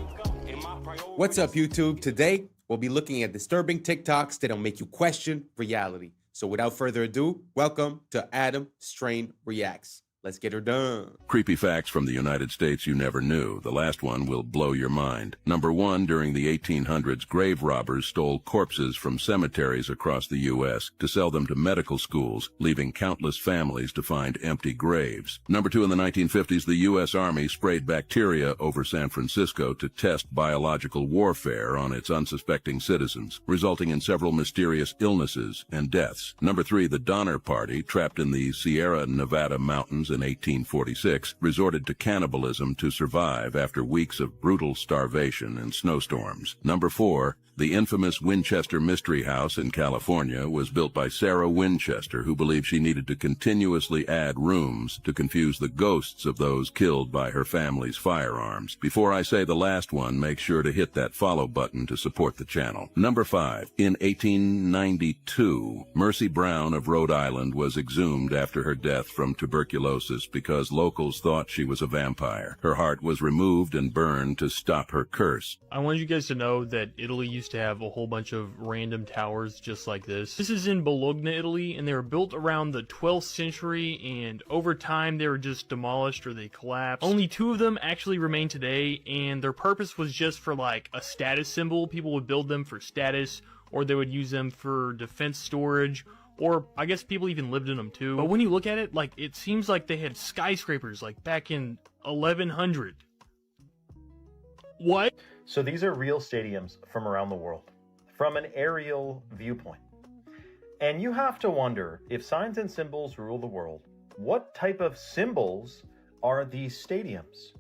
What's up, YouTube? Today, we'll be looking at disturbing TikToks that'll make you question reality. So without further ado, welcome to Adam Strain Reacts. Let's get her done. Creepy facts from the United States you never knew. The last one will blow your mind. Number one, during the 1800s, grave robbers stole corpses from cemeteries across the U.S. to sell them to medical schools, leaving countless families to find empty graves. Number two, in the 1950s, the U.S. Army sprayed bacteria over San Francisco to test biological warfare on its unsuspecting citizens, resulting in several mysterious illnesses and deaths. Number three, the Donner Party, trapped in the Sierra Nevada mountains in 1846, resorted to cannibalism to survive after weeks of brutal starvation and snowstorms. Number four, The infamous Winchester Mystery House in California was built by Sarah Winchester, who believed she needed to continuously add rooms to confuse the ghosts of those killed by her family's firearms. Before I say the last one, make sure to hit that follow button to support the channel. Number 5. In 1892, Mercy Brown of Rhode Island was exhumed after her death from tuberculosis because locals thought she was a vampire. Her heart was removed and burned to stop her curse. I want you guys to know that Italy used to have a whole bunch of random towers just like this. This is in Bologna, Italy, and they were built around the 12th century, and over time they were just demolished or they collapsed. Only 2 of them actually remain today, and their purpose was just for like a status symbol. People would build them for status, or they would use them for defense storage, or I guess people even lived in them too. But when you look at it, like, it seems like they had skyscrapers like back in 1100. What? So these are real stadiums from around the world, from an aerial viewpoint. And you have to wonder, if signs and symbols rule the world, what type of symbols are these stadiums?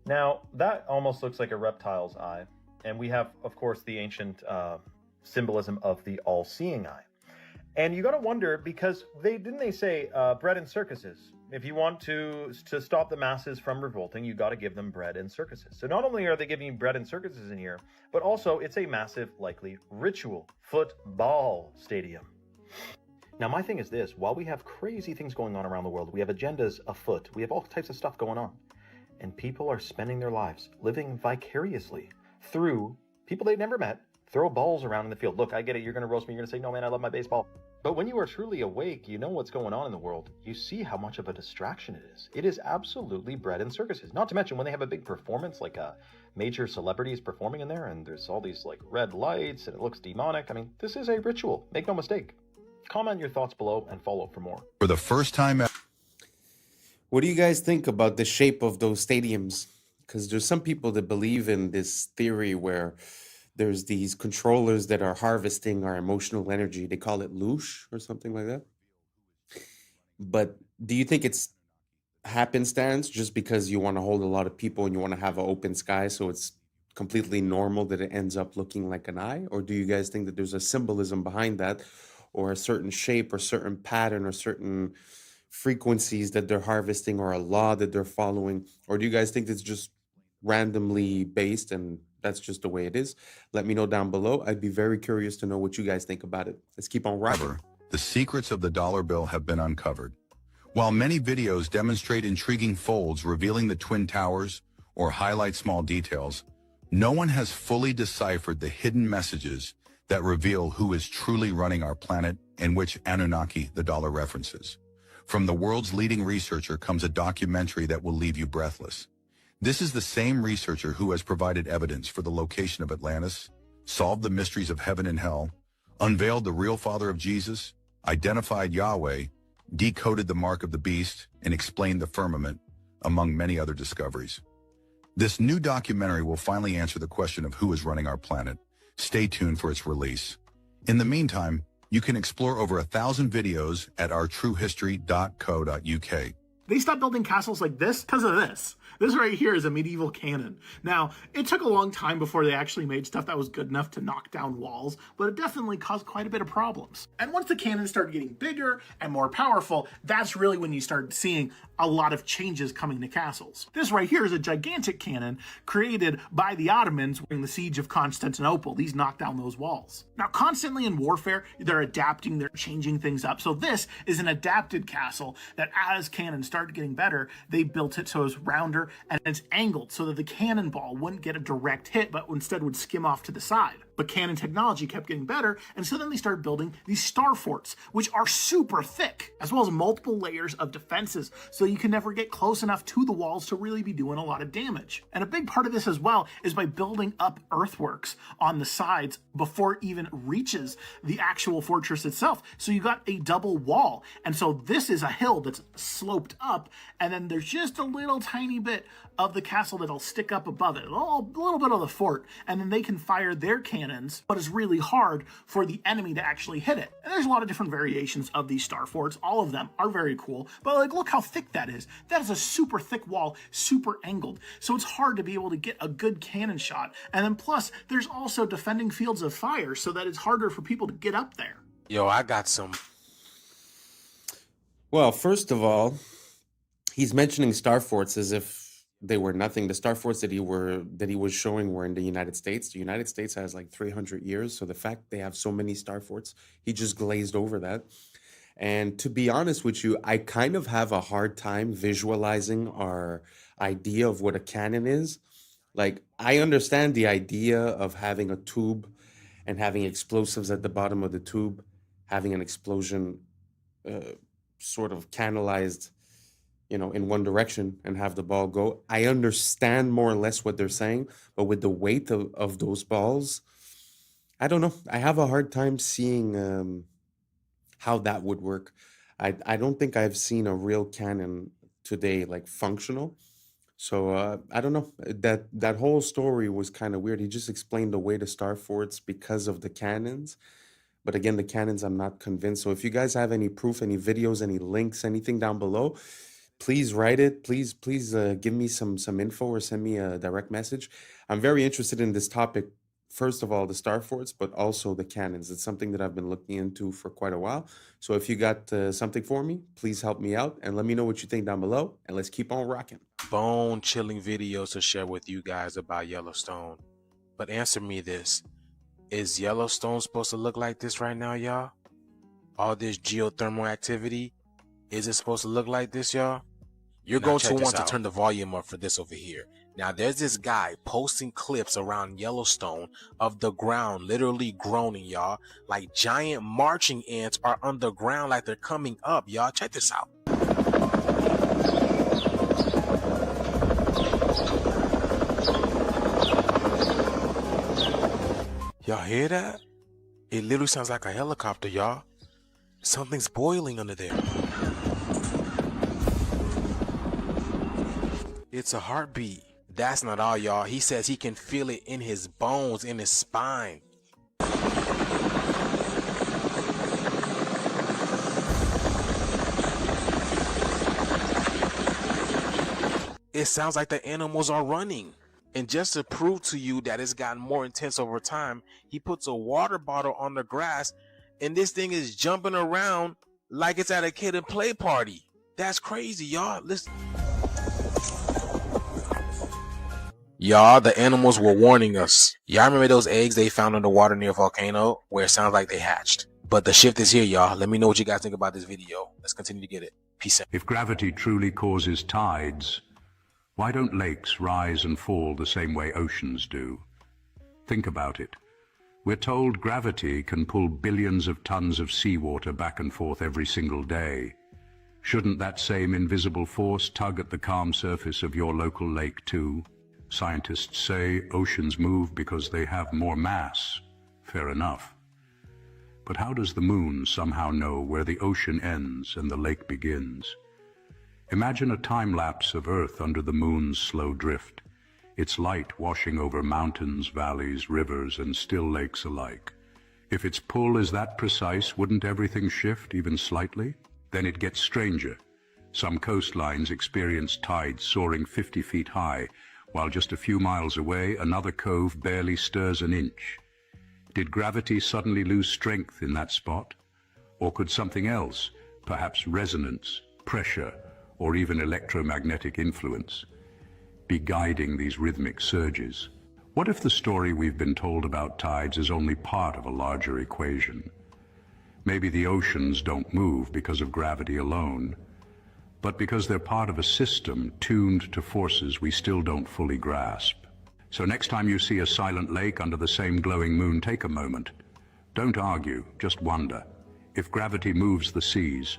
Now, that almost looks like a reptile's eye. And we have, of course, the ancient symbolism of the all-seeing eye. And you got to wonder, because didn't they say bread and circuses? If you want to stop the masses from revolting, you got to give them bread and circuses. So not only are they giving you bread and circuses in here, but also it's a massive, likely ritual football stadium. Now, my thing is this: while we have crazy things going on around the world, we have agendas afoot, we have all types of stuff going on, and people are spending their lives living vicariously through people they've never met, throw balls around in the field. Look, I get it. You're going to roast me. You're going to say, no, man, I love my baseball. But when you are truly awake, you know what's going on in the world. You see how much of a distraction it is. It is absolutely bread and circuses. Not to mention when they have a big performance, like major celebrities performing in there, and there's all these like red lights, and it looks demonic. I mean, this is a ritual. Make no mistake. Comment your thoughts below and follow for more. For the first time ever. What do you guys think about the shape of those stadiums? Because there's some people that believe in this theory where there's these controllers that are harvesting our emotional energy. They call it loosh or something like that. But do you think it's happenstance just because you want to hold a lot of people and you want to have an open sky, so it's completely normal that it ends up looking like an eye? Or do you guys think that there's a symbolism behind that, or a certain shape or certain pattern or certain frequencies that they're harvesting, or a law that they're following? Or do you guys think it's just randomly based and that's just the way it is? Let me know down below. I'd be very curious to know what you guys think about it. Let's keep on rocking. The secrets of the dollar bill have been uncovered. While many videos demonstrate intriguing folds revealing the Twin Towers or highlight small details, no one has fully deciphered the hidden messages that reveal who is truly running our planet and which Anunnaki the dollar references. From the world's leading researcher comes a documentary that will leave you breathless. This is the same researcher who has provided evidence for the location of Atlantis, solved the mysteries of heaven and hell, unveiled the real father of Jesus, identified Yahweh, decoded the mark of the beast, and explained the firmament, among many other discoveries. This new documentary will finally answer the question of who is running our planet. Stay tuned for its release. In the meantime, you can explore over 1,000 videos at ourtruehistory.co.uk. They stopped building castles like this because of this. This right here is a medieval cannon. Now, it took a long time before they actually made stuff that was good enough to knock down walls, but it definitely caused quite a bit of problems. And once the cannons started getting bigger and more powerful, that's really when you started seeing a lot of changes coming to castles. This right here is a gigantic cannon created by the Ottomans during the siege of Constantinople. These knocked down those walls. Now, constantly in warfare, they're adapting, they're changing things up. So this is an adapted castle that as cannons started getting better, they built it so it's rounder and it's angled so that the cannonball wouldn't get a direct hit, but instead would skim off to the side. But cannon technology kept getting better, and so then they started building these star forts, which are super thick, as well as multiple layers of defenses, so you can never get close enough to the walls to really be doing a lot of damage. And a big part of this as well is by building up earthworks on the sides before it even reaches the actual fortress itself. So you got a double wall, and so this is a hill that's sloped up, and then there's just a little tiny bit of the castle that'll stick up above it, a little bit of the fort, and then they can fire their cannon cannons, but is really hard for the enemy to actually hit it. And there's a lot of different variations of these star forts. All of them are very cool, but like, look how thick that is. That is a super thick wall, super angled. So it's hard to be able to get a good cannon shot. And then plus, there's also defending fields of fire so that it's harder for people to get up there. Yo, I got some. Well, first of all, he's mentioning star forts as if they were nothing. The star forts that he was showing were in the United States. The United States has like 300 years, so the fact they have so many star forts, he just glazed over that. And to be honest with you, I kind of have a hard time visualizing our idea of what a cannon is. Like, I understand the idea of having a tube and having explosives at the bottom of the tube, having an explosion sort of canalized, in one direction and have the ball go. I understand more or less what they're saying, but with the weight of those balls, I don't know. I have a hard time seeing how that would work. I don't think I've seen a real cannon today, like functional. So I don't know. That whole story was kind of weird. He just explained away the star forts because of the cannons. But again, the cannons, I'm not convinced. So if you guys have any proof, any videos, any links, anything down below, please write it. Please give me some info or send me a direct message. I'm very interested in this topic. First of all, the star forts, but also the cannons. It's something that I've been looking into for quite a while. So if you got something for me, please help me out and let me know what you think down below. And let's keep on rocking. Bone-chilling videos to share with you guys about Yellowstone. But answer me this. Is Yellowstone supposed to look like this right now, y'all? All this geothermal activity? Is it supposed to look like this, y'all? You're going to want to turn the volume up for this over here. Now, there's this guy posting clips around Yellowstone of the ground literally groaning, y'all. Like giant marching ants are underground like they're coming up, y'all. Check this out. Y'all hear that? It literally sounds like a helicopter, y'all. Something's boiling under there. It's a heartbeat. That's not all, y'all. He says he can feel it in his bones, in his spine. It sounds like the animals are running. And just to prove to you that it's gotten more intense over time, he puts a water bottle on the grass and this thing is jumping around like it's at a kid and play party. That's crazy, y'all. Listen. Y'all, the animals were warning us. Y'all remember those eggs they found in the water near a volcano where it sounds like they hatched? But the shift is here, y'all. Let me know what you guys think about this video. Let's continue to get it. Peace out. If gravity truly causes tides, why don't lakes rise and fall the same way oceans do? Think about it. We're told gravity can pull billions of tons of seawater back and forth every single day. Shouldn't that same invisible force tug at the calm surface of your local lake too? Scientists say oceans move because they have more mass. Fair enough. But how does the moon somehow know where the ocean ends and the lake begins? Imagine a time lapse of Earth under the moon's slow drift, its light washing over mountains, valleys, rivers, and still lakes alike. If its pull is that precise, wouldn't everything shift even slightly? Then it gets stranger. Some coastlines experience tides soaring 50 feet high, while just a few miles away, another cove barely stirs an inch. Did gravity suddenly lose strength in that spot? Or could something else, perhaps resonance, pressure, or even electromagnetic influence, be guiding these rhythmic surges? What if the story we've been told about tides is only part of a larger equation? Maybe the oceans don't move because of gravity alone, but because they're part of a system tuned to forces we still don't fully grasp. So next time you see a silent lake under the same glowing moon, take a moment. Don't argue, just wonder. If gravity moves the seas,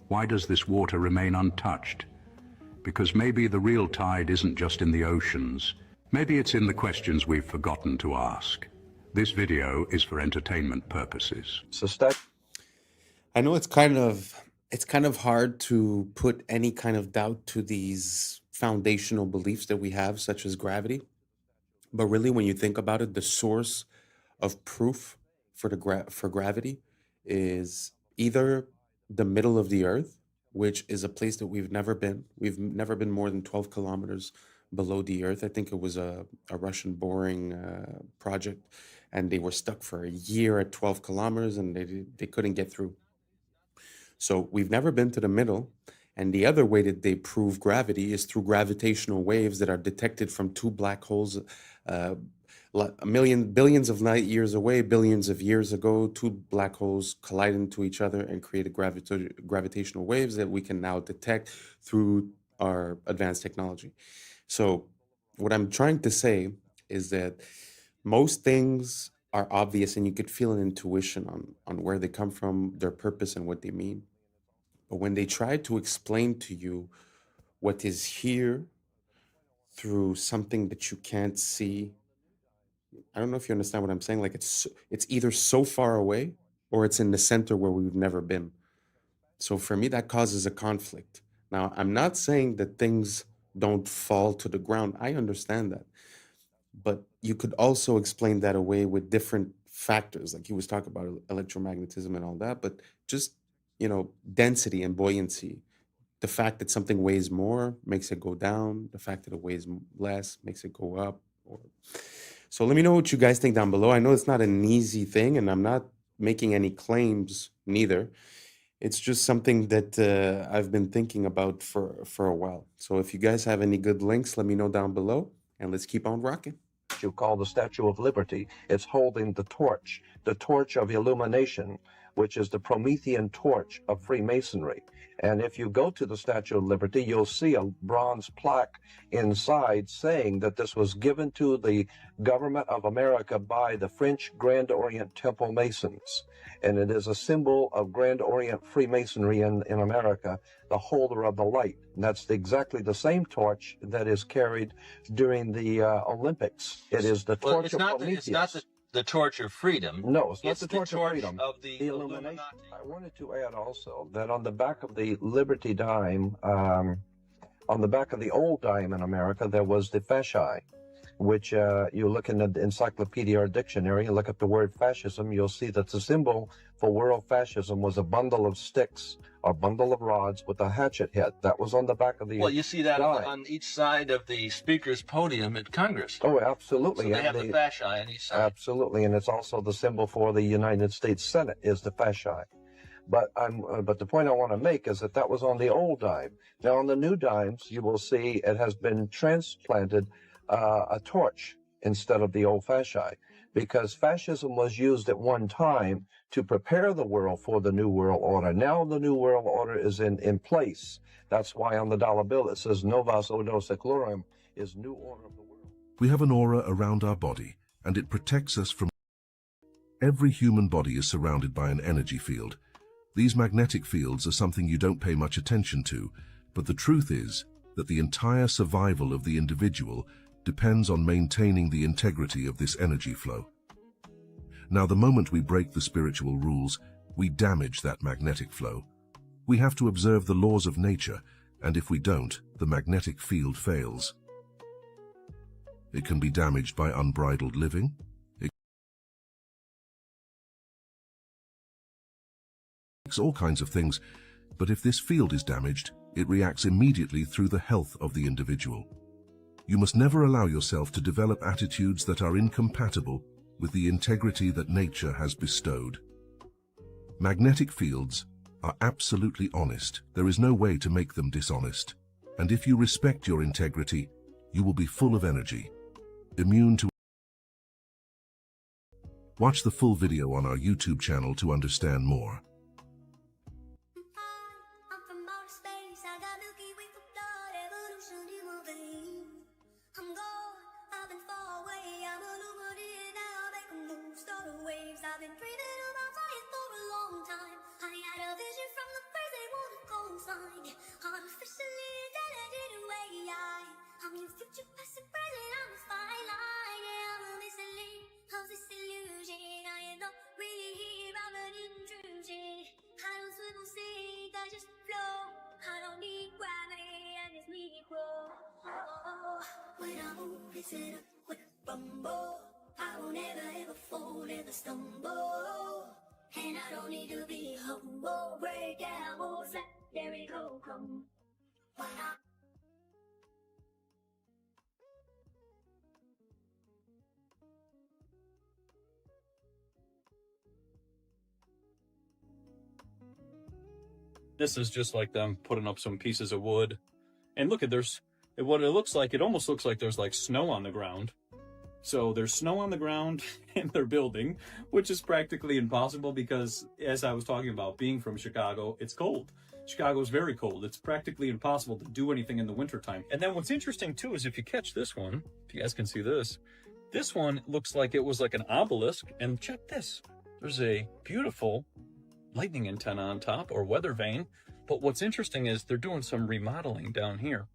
why does this water remain untouched? Because maybe the real tide isn't just in the oceans. Maybe it's in the questions we've forgotten to ask. This video is for entertainment purposes. I know it's kind of hard to put any kind of doubt to these foundational beliefs that we have, such as gravity. But really, when you think about it, the source of proof for for gravity is either the middle of the Earth, which is a place that we've never been. We've never been more than 12 kilometers below the Earth. I think it was a Russian boring project, and they were stuck for a year at 12 kilometers, and they couldn't get through. So we've never been to the middle. And the other way that they prove gravity is through gravitational waves that are detected from two black holes, billions of light years away, billions of years ago. Two black holes collide into each other and create gravitational waves that we can now detect through our advanced technology. So what I'm trying to say is that most things are obvious, and you could feel an intuition on where they come from, their purpose, and what they mean. But when they try to explain to you what is here through something that you can't see, I don't know if you understand what I'm saying. Like it's either so far away or it's in the center where we've never been. So for me, that causes a conflict. Now, I'm not saying that things don't fall to the ground. I understand that. But you could also explain that away with different factors. Like he was talking about electromagnetism and all that, but just, density and buoyancy. The fact that something weighs more makes it go down. The fact that it weighs less makes it go up. So let me know what you guys think down below. I know it's not an easy thing, and I'm not making any claims neither. It's just something that I've been thinking about for a while. So if you guys have any good links, let me know down below, and let's keep on rocking. You call the Statue of Liberty. It's holding the torch of illumination, which is the Promethean torch of Freemasonry. And if you go to the Statue of Liberty, you'll see a bronze plaque inside saying that this was given to the government of America by the French Grand Orient Temple Masons. And it is a symbol of Grand Orient Freemasonry in America, the holder of the light. And that's exactly the same torch that is carried during the Olympics. It is the torch of Prometheus. It's not the torch of freedom. No, it's not the torch of freedom. Of the illumination. I wanted to add also that on the back of the Liberty dime, on the back of the old dime in America, there was the fasci, which you look in the encyclopedia or dictionary and look up the word fascism, you'll see that the symbol for world fascism was a bundle of sticks or bundle of rods with a hatchet head. That was on the back of the Well, you see that dime. on each side of the speaker's podium at Congress. Oh, absolutely. So they And have the fasci on each side. Absolutely, and it's also the symbol for the United States Senate is the fasci. But the point I want to make is that was on the old dime. Now on the new dimes, you will see it has been transplanted a torch instead of the old fasci, because fascism was used at one time to prepare the world for the New World Order. Now the New World Order is in place. That's why on the dollar bill it says Novus Ordo Seclorum, is new order of the world. We have an aura around our body, and it protects us from... Every human body is surrounded by an energy field. These magnetic fields are something you don't pay much attention to, but the truth is that the entire survival of the individual depends on maintaining the integrity of this energy flow. Now, the moment we break the spiritual rules, we damage that magnetic flow. We have to observe the laws of nature, and if we don't, the magnetic field fails. It can be damaged by unbridled living. It's all kinds of things, but if this field is damaged, it reacts immediately through the health of the individual. You must never allow yourself to develop attitudes that are incompatible with the integrity that nature has bestowed. Magnetic fields are absolutely honest. There is no way to make them dishonest. And if you respect your integrity, you will be full of energy, immune to... Watch the full video on our YouTube channel to understand more. When I move, it's in a with a bumble. I don't ever ever fall, ever stumble. And I don't need to be humble. Break down walls, let there we go, come. Why not? This is just like them putting up some pieces of wood. And look at what it looks like. It almost looks like there's like snow on the ground. So there's snow on the ground and they're building, which is practically impossible because, as I was talking about, being from Chicago, it's cold. Chicago's very cold. It's practically impossible to do anything in the wintertime. And then what's interesting too is if you catch this one, if you guys can see this one looks like it was like an obelisk. And check this. There's a beautiful lightning antenna on top, or weather vane. But what's interesting is they're doing some remodeling down here.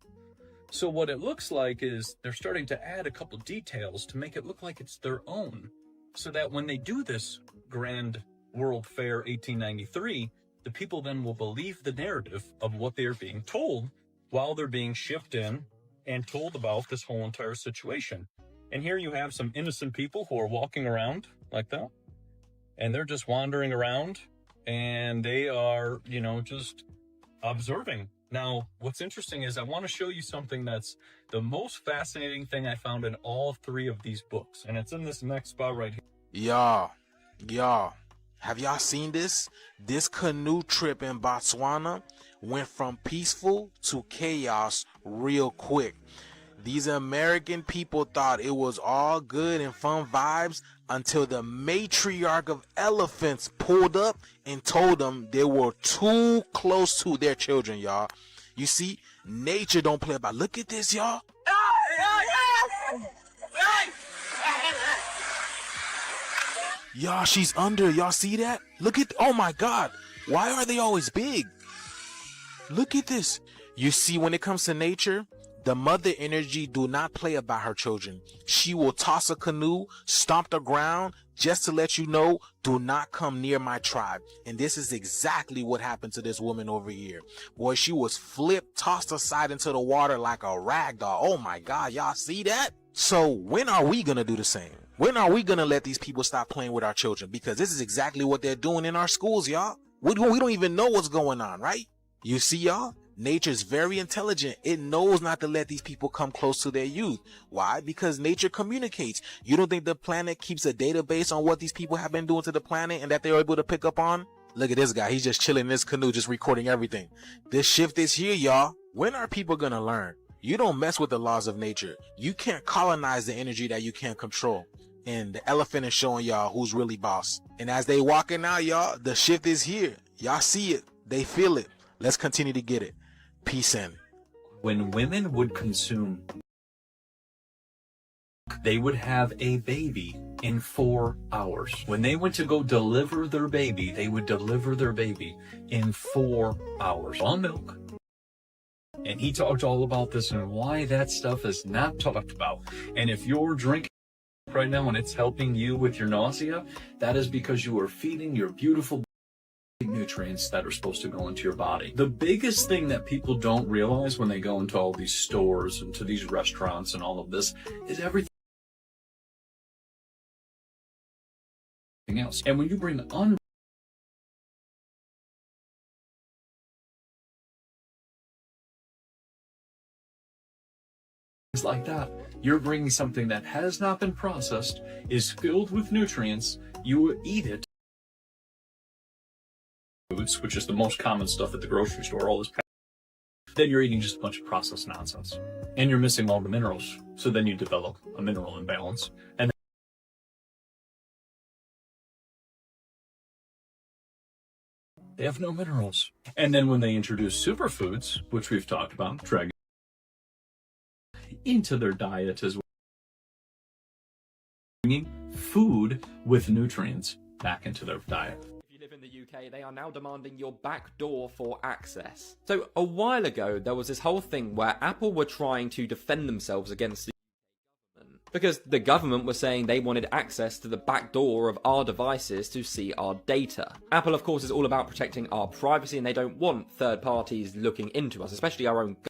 So what it looks like is they're starting to add a couple details to make it look like it's their own, so that when they do this Grand World Fair 1893, the people then will believe the narrative of what they're being told while they're being shipped in and told about this whole entire situation. And here you have some innocent people who are walking around like that, and they're just wandering around, and they are, you know, just observing. Now, what's interesting is I want to show you something that's the most fascinating thing I found in all three of these books, and it's in this next spot right here. Y'all, have y'all seen this? This canoe trip in Botswana went from peaceful to chaos real quick. These American people thought it was all good and fun vibes until the matriarch of elephants pulled up and told them they were too close to their children, y'all. You see, nature don't play about. Look at this, y'all. Y'all, she's under. Y'all see that? Look at, oh my God. Why are they always big? Look at this. You see, when it comes to nature, the mother energy do not play about her children. She will toss a canoe, stomp the ground, just to let you know, do not come near my tribe. And this is exactly what happened to this woman over here. Boy, she was flipped, tossed aside into the water like a rag doll. Oh my God, y'all see that? So when are we gonna do the same? When are we gonna let these people stop playing with our children? Because this is exactly what they're doing in our schools, y'all. We don't even know what's going on, right? You see, y'all? Nature is very intelligent. It knows not to let these people come close to their youth. Why? Because nature communicates. You don't think the planet keeps a database on what these people have been doing to the planet and that they're able to pick up on? Look at this guy. He's just chilling in his canoe, just recording everything. This shift is here, y'all. When are people gonna learn? You don't mess with the laws of nature. You can't colonize the energy that you can't control. And the elephant is showing y'all who's really boss. And as they walking out, y'all, the shift is here. Y'all see it. They feel it. Let's continue to get it. Peace in. When women would consume, they would have a baby in 4 hours. When they went to go deliver their baby, they would deliver their baby in 4 hours on milk. And he talked all about this and why that stuff is not talked about. And if you're drinking right now and it's helping you with your nausea, that is because you are feeding your beautiful nutrients that are supposed to go into your body. The biggest thing that people don't realize when they go into all these stores and to these restaurants and all of this is everything else. And when you bring like that, you're bringing something that has not been processed, is filled with nutrients, you eat it, foods, which is the most common stuff at the grocery store, all this, then you're eating just a bunch of processed nonsense. And you're missing all the minerals. So then you develop a mineral imbalance. And they have no minerals. And then when they introduce superfoods, which we've talked about, dragon into their diet as well, bringing food with nutrients back into their diet. In the UK, they are now demanding your back door for access. So a while ago, there was this whole thing where Apple were trying to defend themselves against the government because the government was saying they wanted access to the back door of our devices to see our data. Apple, of course, is all about protecting our privacy, and they don't want third parties looking into us, especially our own government.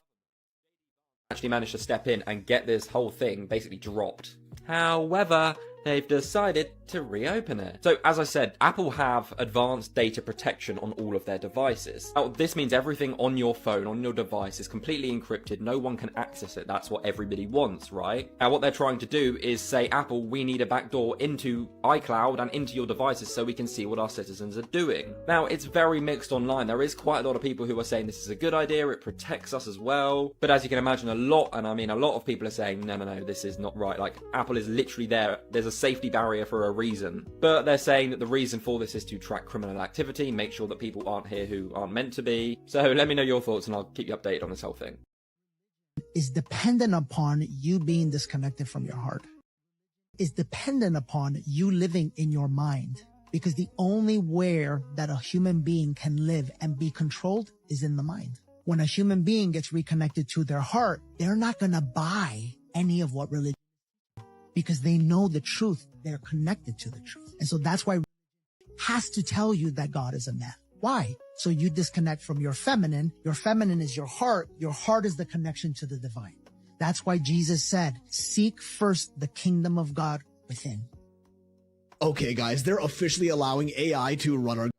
Actually managed to step in and get this whole thing basically dropped. However, they've decided to reopen it. So as I said, Apple have advanced data protection on all of their devices. Now, this means everything on your phone, on your device, is completely encrypted. No one can access it. That's what everybody wants, right? Now, what they're trying to do is say, Apple, we need a backdoor into iCloud and into your devices so we can see what our citizens are doing. Now, it's very mixed online. There is quite a lot of people who are saying this is a good idea, it protects us as well. But as you can imagine, a lot of people are saying, no, this is not right. Like, Apple is literally there. There's a safety barrier for a reason. But they're saying that the reason for this is to track criminal activity, make sure that people aren't here who aren't meant to be. So let me know your thoughts and I'll keep you updated on this whole thing. Is dependent upon you being disconnected from your heart. Is dependent upon you living in your mind. Because the only where that a human being can live and be controlled is in the mind. When a human being gets reconnected to their heart, they're not going to buy any of what religion is, because they know the truth. They're connected to the truth. And so that's why has to tell you that God is a myth. Why? So you disconnect from your feminine. Your feminine is your heart. Your heart is the connection to the divine. That's why Jesus said, seek first the kingdom of God within. Okay, guys, they're officially allowing AI to run our...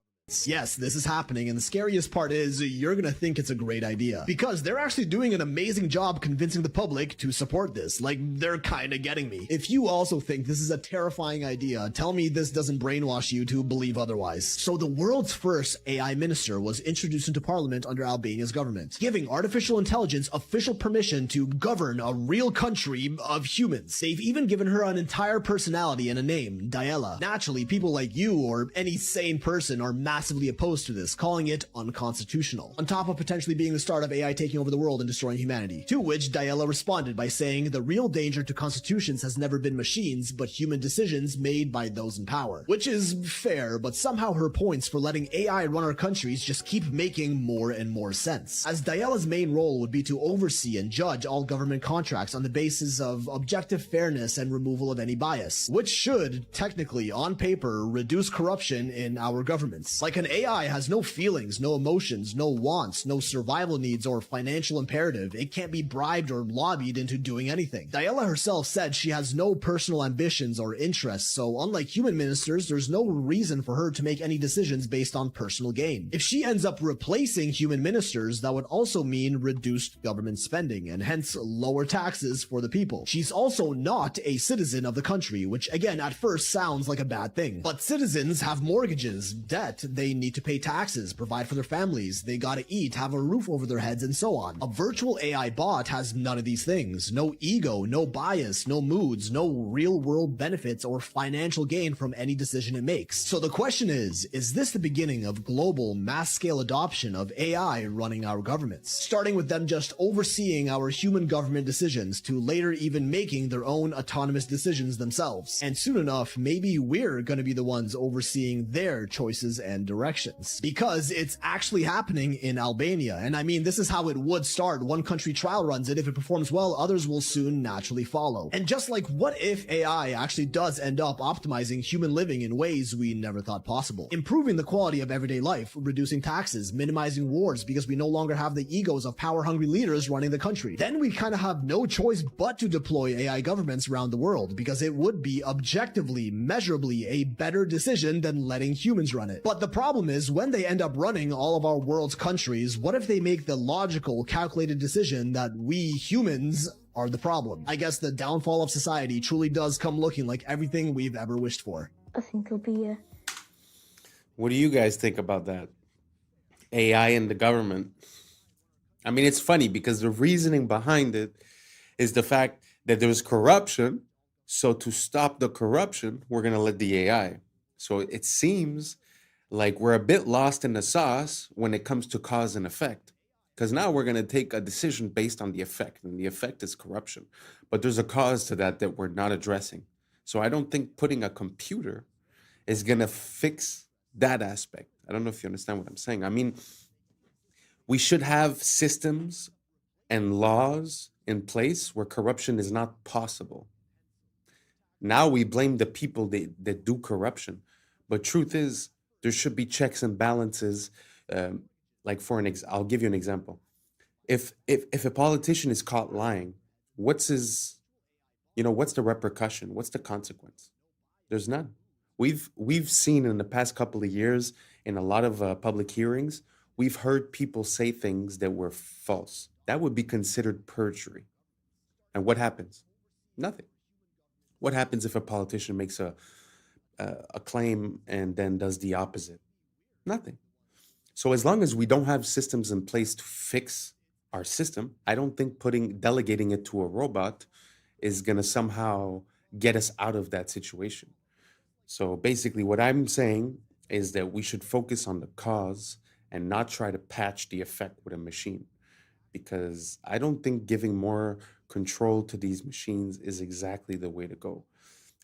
Yes, this is happening, and the scariest part is you're gonna think it's a great idea. Because they're actually doing an amazing job convincing the public to support this. Like, they're kinda getting me. If you also think this is a terrifying idea, tell me this doesn't brainwash you to believe otherwise. So the world's first AI minister was introduced into parliament under Albania's government, giving artificial intelligence official permission to govern a real country of humans. They've even given her an entire personality and a name, Diella. Naturally, people like you or any sane person are massively opposed to this, calling it unconstitutional, on top of potentially being the start of AI taking over the world and destroying humanity. To which Diella responded by saying, the real danger to constitutions has never been machines, but human decisions made by those in power. Which is fair, but somehow her points for letting AI run our countries just keep making more and more sense. As Diella's main role would be to oversee and judge all government contracts on the basis of objective fairness and removal of any bias, which should, technically, on paper, reduce corruption in our governments. Like, an AI has no feelings, no emotions, no wants, no survival needs or financial imperative. It can't be bribed or lobbied into doing anything. Diella herself said she has no personal ambitions or interests, so unlike human ministers, there's no reason for her to make any decisions based on personal gain. If she ends up replacing human ministers, that would also mean reduced government spending, and hence lower taxes for the people. She's also not a citizen of the country, which again at first sounds like a bad thing. But citizens have mortgages, debt, they need to pay taxes, provide for their families, they gotta eat, have a roof over their heads, and so on. A virtual AI bot has none of these things. No ego, no bias, no moods, no real world benefits or financial gain from any decision it makes. So the question is this the beginning of global mass scale adoption of AI running our governments? Starting with them just overseeing our human government decisions to later even making their own autonomous decisions themselves. And soon enough, maybe we're gonna be the ones overseeing their choices and directions. Because it's actually happening in Albania. And I mean, this is how it would start. One country trial runs it. If it performs well, others will soon naturally follow. And just like, what if AI actually does end up optimizing human living in ways we never thought possible? Improving the quality of everyday life, reducing taxes, minimizing wars because we no longer have the egos of power-hungry leaders running the country. Then we kind of have no choice but to deploy AI governments around the world, because it would be objectively, measurably a better decision than letting humans run it. But the problem is, when they end up running all of our world's countries, what if they make the logical, calculated decision that we humans are the problem? I guess the downfall of society truly does come looking like everything we've ever wished for. I think it'll be What do you guys think about that? AI and the government. I mean, it's funny because the reasoning behind it is the fact that there's corruption. So to stop the corruption, we're going to let the AI. So it seems like we're a bit lost in the sauce when it comes to cause and effect. Because now we're going to take a decision based on the effect, and the effect is corruption. But there's a cause to that that we're not addressing. So I don't think putting a computer is going to fix that aspect. I don't know if you understand what I'm saying. I mean, we should have systems and laws in place where corruption is not possible. Now we blame the people that do corruption. But truth is, there should be checks and balances. Like I'll give you an example. If a politician is caught lying, what's the repercussion? What's the consequence? There's none. We've seen in the past couple of years in a lot of public hearings, we've heard people say things that were false. That would be considered perjury. And what happens? Nothing. What happens if a politician makes a claim and then does the opposite? Nothing. So as long as we don't have systems in place to fix our system, I don't think delegating it to a robot is going to somehow get us out of that situation. So basically what I'm saying is that we should focus on the cause and not try to patch the effect with a machine, because I don't think giving more control to these machines is exactly the way to go.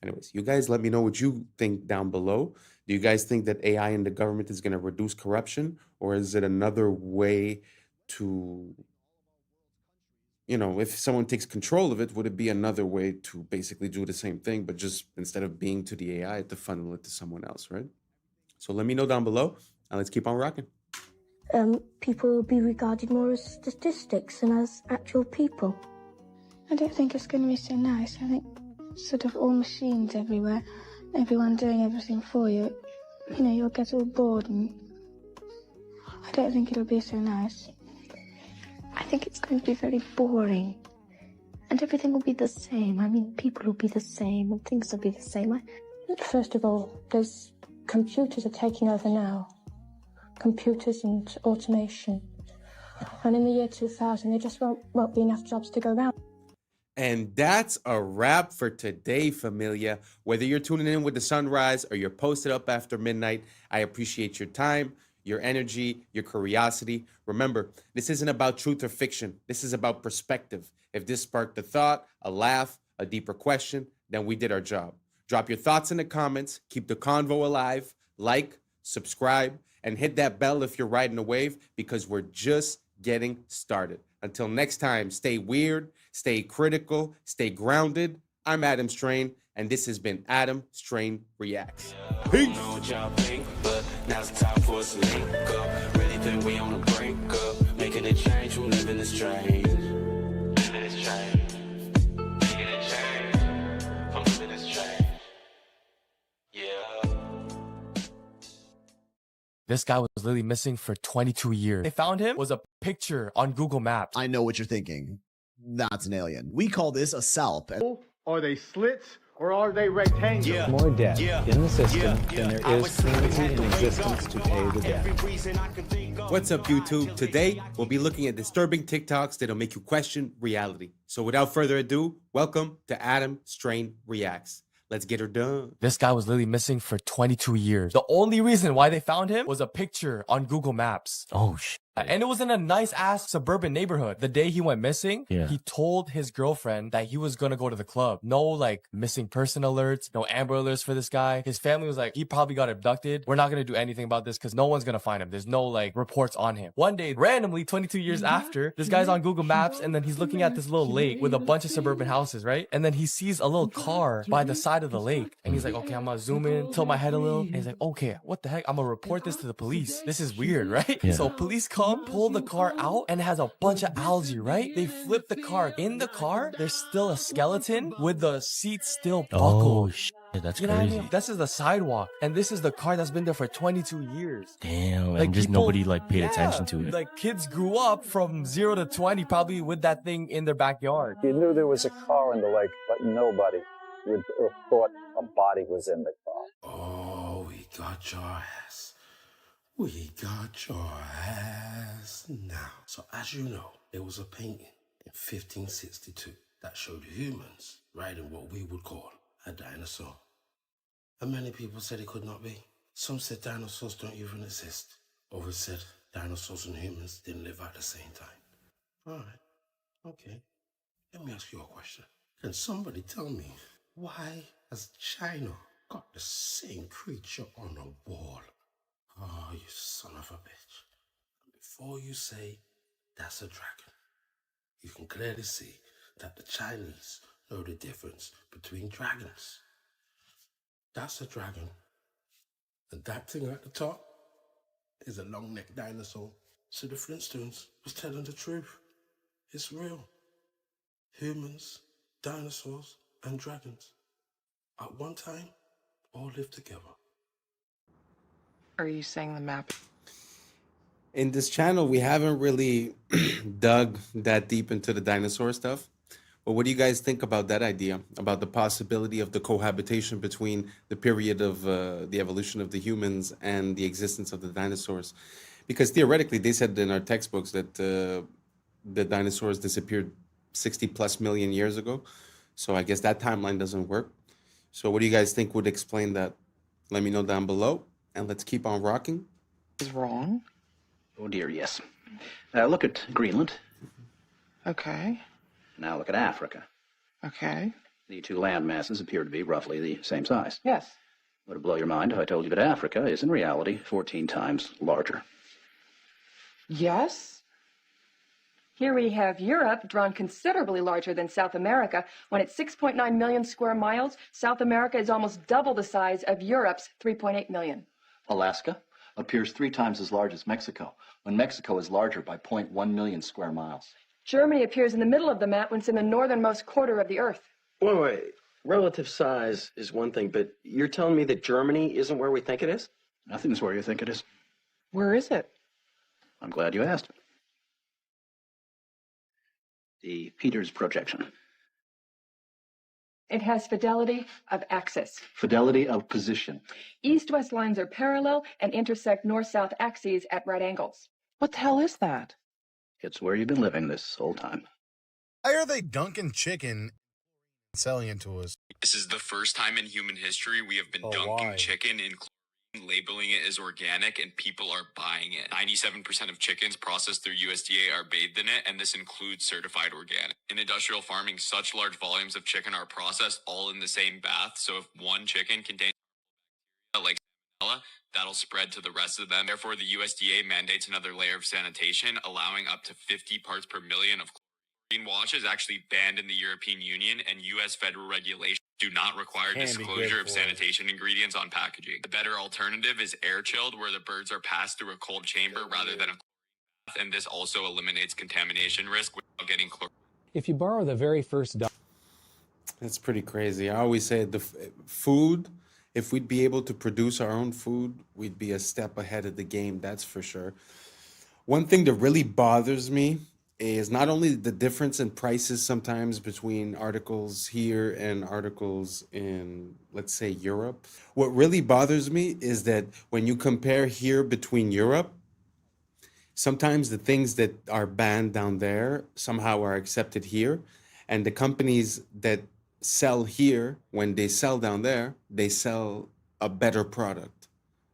Anyways, you guys let me know what you think down below. Do you guys think that AI in the government is going to reduce corruption, or is it another way to, if someone takes control of it, would it be another way to basically do the same thing, but just instead of being to the AI, to funnel it to someone else, right? So let me know down below, and let's keep on rocking. People will be regarded more as statistics than as actual people. I don't think it's going to be so nice. I think sort of all machines everywhere, everyone doing everything for you. You'll get all bored, and I don't think it'll be so nice. I think it's going to be very boring. And everything will be the same. I mean, people will be the same and things will be the same. First of all, those computers are taking over now. Computers and automation. And in the year 2000, there just won't be enough jobs to go around. And that's a wrap for today, familia. Whether you're tuning in with the sunrise or you're posted up after midnight, I appreciate your time, your energy, your curiosity. Remember, this isn't about truth or fiction. This is about perspective. If this sparked a thought, a laugh, a deeper question, then we did our job. Drop your thoughts in the comments. Keep the convo alive. Like, subscribe, and hit that bell if you're riding a wave, because we're just getting started. Until next time, stay weird, stay critical, stay grounded. I'm Adam Strain, and this has been Adam Strain Reacts. Peace. I don't know what y'all think, but now's the time for us to link up. Really think we on the brink up, making a change from living this strange. Living this strange. Making a change from living this strange. Yeah. This guy was literally missing for 22 years. They found him was a picture on Google Maps. I know what you're thinking. That's an alien. We call this a SALP. Are they slits or are they rectangles? More debt in the system than there is currency in existence to pay the debt. What's up, YouTube? Today, we'll be looking at disturbing TikToks that'll make you question reality. So without further ado, welcome to Adam Strain Reacts. Let's get her done. This guy was literally missing for 22 years. The only reason why they found him was a picture on Google Maps. Oh, shit. And it was in a nice ass suburban neighborhood. The day he went missing, he told his girlfriend that he was gonna go to the club. No like missing person alerts, no Amber alerts for this guy. His family was like, he probably got abducted. We're not gonna do anything about this because no one's gonna find him. There's no like reports on him. One day, randomly, 22 years after, this guy's on Google Maps and then he's looking at this little lake with a bunch of suburban houses, right? And then he sees a little car by the side of the lake. And he's like, okay, I'm gonna zoom in, tilt my head a little. And he's like, okay, what the heck? I'm gonna report this to the police. This is weird, right? So police come, pull the car out, and it has a bunch of algae, right? They flip the car. In the car, there's still a skeleton with the seat still buckled. Oh, shit. That's you know crazy. What I mean? This is the sidewalk, and this is the car that's been there for 22 years. Damn, like and just people, nobody like paid attention to it. Like kids grew up from 0 to 20 probably with that thing in their backyard. You knew there was a car in the lake, but nobody would have thought a body was in the car. Oh, we got your ass. We got your ass now. So as you know, there was a painting in 1562 that showed humans riding what we would call a dinosaur. And many people said it could not be. Some said dinosaurs don't even exist. Others said dinosaurs and humans didn't live at the same time. All right, okay. Let me ask you a question. Can somebody tell me why has China got the same creature on a wall? Oh, you son of a bitch. Before you say that's a dragon, you can clearly see that the Chinese know the difference between dragons. That's a dragon. And that thing at the top is a long-necked dinosaur. So the Flintstones was telling the truth. It's real. Humans, dinosaurs, and dragons. At one time, all live together. Are you saying the map? In this channel, we haven't really dug that deep into the dinosaur stuff. But what do you guys think about that idea, about the possibility of the cohabitation between the period of the evolution of the humans and the existence of the dinosaurs? Because theoretically, they said in our textbooks that the dinosaurs disappeared 60 plus million years ago. So I guess that timeline doesn't work. So what do you guys think would explain that? Let me know down below, and let's keep on rocking. Is wrong? Oh dear, yes. Look at Greenland. Okay. Now look at Africa. Okay. The two land masses appear to be roughly the same size. Yes. Would it blow your mind if I told you that Africa is in reality 14 times larger? Yes. Here we have Europe, drawn considerably larger than South America. When it's 6.9 million square miles, South America is almost double the size of Europe's 3.8 million. Alaska appears 3 times as large as Mexico, when Mexico is larger by 0.1 million square miles. Germany appears in the middle of the map when it's in the northernmost quarter of the Earth. Wait. Relative size is one thing, but you're telling me that Germany isn't where we think it is? Nothing's where you think it is. Where is it? I'm glad you asked. The Peters projection. It has fidelity of axis. Fidelity of position. East-west lines are parallel and intersect north-south axes at right angles. What the hell is that? It's where you've been living this whole time. Why are they dunking chicken and selling it to us? This is the first time in human history we have been dunking chicken in chlorine, labeling it as organic, and people are buying it. 97% of chickens processed through USDA are bathed in it, and this includes certified organic. In industrial farming, such large volumes of chicken are processed all in the same bath, so if one chicken contains like salmonella, that'll spread to the rest of them. Therefore, the USDA mandates another layer of sanitation, allowing up to 50 parts per million of chlorine. Wash is actually banned in the European Union, and U.S. federal regulations do not require disclosure of sanitation ingredients on packaging. The better alternative is air chilled, where the birds are passed through a cold chamber rather than a chlorine bath, and this also eliminates contamination risk without getting chlorine. If you borrow the very first dollar... That's pretty crazy. I always say the food, if we'd be able to produce our own food, we'd be a step ahead of the game, that's for sure. One thing that really bothers me is not only the difference in prices sometimes between articles here and articles in, let's say, Europe. What really bothers me is that when you compare here between Europe, sometimes the things that are banned down there somehow are accepted here. And the companies that sell here, when they sell down there, they sell a better product.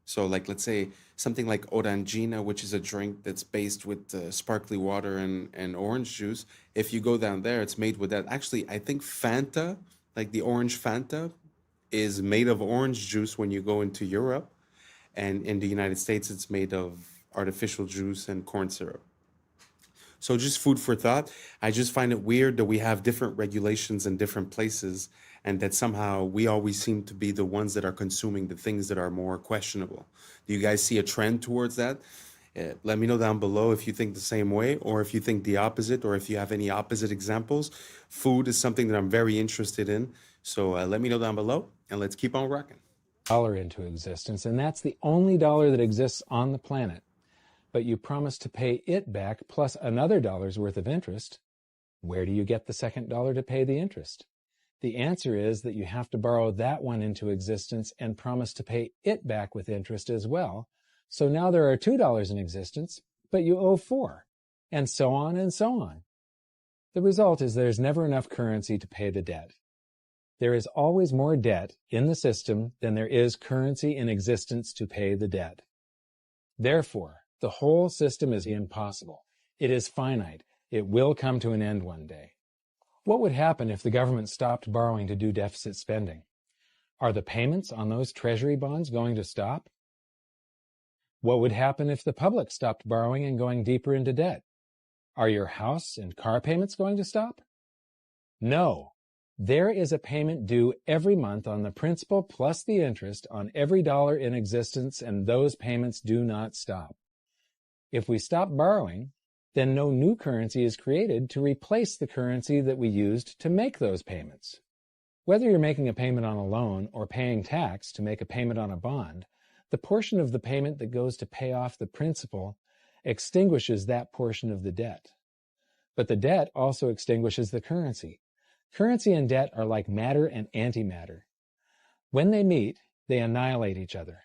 So like, let's say something like Orangina, which is a drink that's based with sparkly water and orange juice. If you go down there, it's made with that. Actually, I think Fanta, like the orange Fanta, is made of orange juice when you go into Europe. And in the United States, it's made of artificial juice and corn syrup. So just food for thought. I just find it weird that we have different regulations in different places and that somehow we always seem to be the ones that are consuming the things that are more questionable. Do you guys see a trend towards that? Let me know down below if you think the same way or if you think the opposite or if you have any opposite examples. Food is something that I'm very interested in. So let me know down below and let's keep on rocking. Dollar into existence, and that's the only dollar that exists on the planet. But you promise to pay it back plus another dollar's worth of interest. Where do you get the second dollar to pay the interest? The answer is that you have to borrow that one into existence and promise to pay it back with interest as well. So now there are $2 in existence, but you owe 4, and so on and so on. The result is there's never enough currency to pay the debt. There is always more debt in the system than there is currency in existence to pay the debt. Therefore, the whole system is impossible. It is finite. It will come to an end one day. What would happen if the government stopped borrowing to do deficit spending? Are the payments on those treasury bonds going to stop? What would happen if the public stopped borrowing and going deeper into debt? Are your house and car payments going to stop? No. There is a payment due every month on the principal plus the interest on every dollar in existence, and those payments do not stop. If we stop borrowing, then no new currency is created to replace the currency that we used to make those payments. Whether you're making a payment on a loan or paying tax to make a payment on a bond, the portion of the payment that goes to pay off the principal extinguishes that portion of the debt. But the debt also extinguishes the currency. Currency and debt are like matter and antimatter. When they meet, they annihilate each other.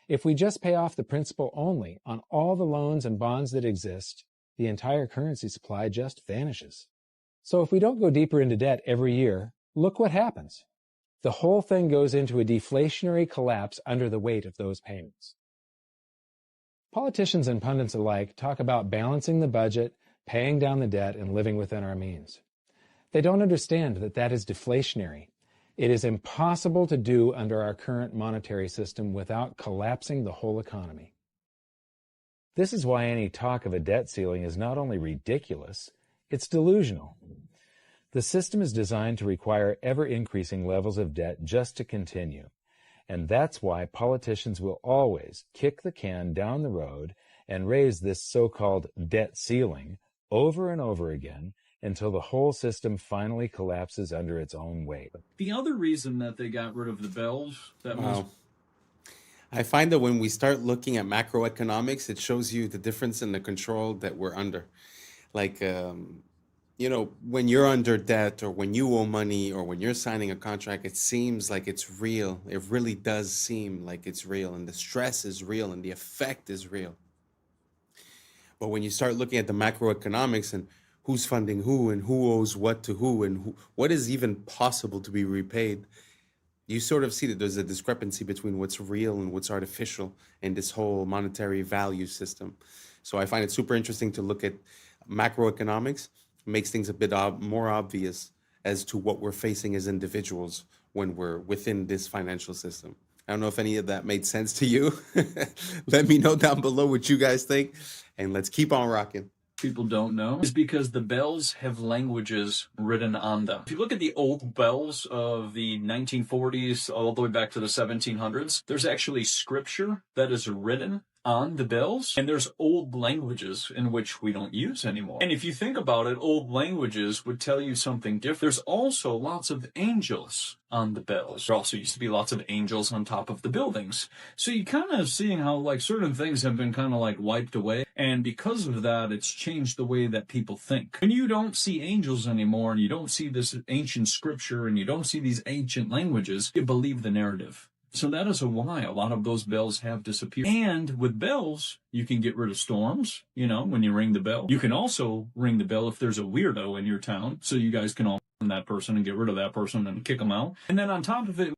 If we just pay off the principal only on all the loans and bonds that exist, the entire currency supply just vanishes. So if we don't go deeper into debt every year, look what happens. The whole thing goes into a deflationary collapse under the weight of those payments. Politicians and pundits alike talk about balancing the budget, paying down the debt, and living within our means. They don't understand that that is deflationary. It is impossible to do under our current monetary system without collapsing the whole economy. This is why any talk of a debt ceiling is not only ridiculous, it's delusional. The system is designed to require ever-increasing levels of debt just to continue. And that's why politicians will always kick the can down the road and raise this so-called debt ceiling over and over again until the whole system finally collapses under its own weight. The other reason that they got rid of the bells, that was... I find that when we start looking at macroeconomics, it shows you the difference in the control that we're under. Like, you know, when you're under debt or when you owe money or when you're signing a contract, it seems like it's real. It really does seem like it's real, and the stress is real and the effect is real. But when you start looking at the macroeconomics and who's funding who and who owes what to who and what is even possible to be repaid, you sort of see that there's a discrepancy between what's real and what's artificial in this whole monetary value system. So I find it super interesting to look at macroeconomics. It makes things a bit more obvious as to what we're facing as individuals when we're within this financial system. I don't know if any of that made sense to you. Let me know down below what you guys think, and let's keep on rocking. People don't know is because the bells have languages written on them. If you look at the old bells of the 1940s all the way back to the 1700s, there's actually scripture that is written on the bells, and there's old languages in which we don't use anymore. And if you think about it, old languages would tell you something different. There's also lots of angels on the bells. There also used to be lots of angels on top of the buildings. So you kind of seeing how like certain things have been kind of like wiped away, and because of that, it's changed the way that people think. When you don't see angels anymore, and you don't see this ancient scripture, and you don't see these ancient languages, you believe the narrative. So that is why a lot of those bells have disappeared. And with bells, you can get rid of storms, you know, when you ring the bell. You can also ring the bell if there's a weirdo in your town, so you guys can all find that person and get rid of that person and kick them out. And then on top of it,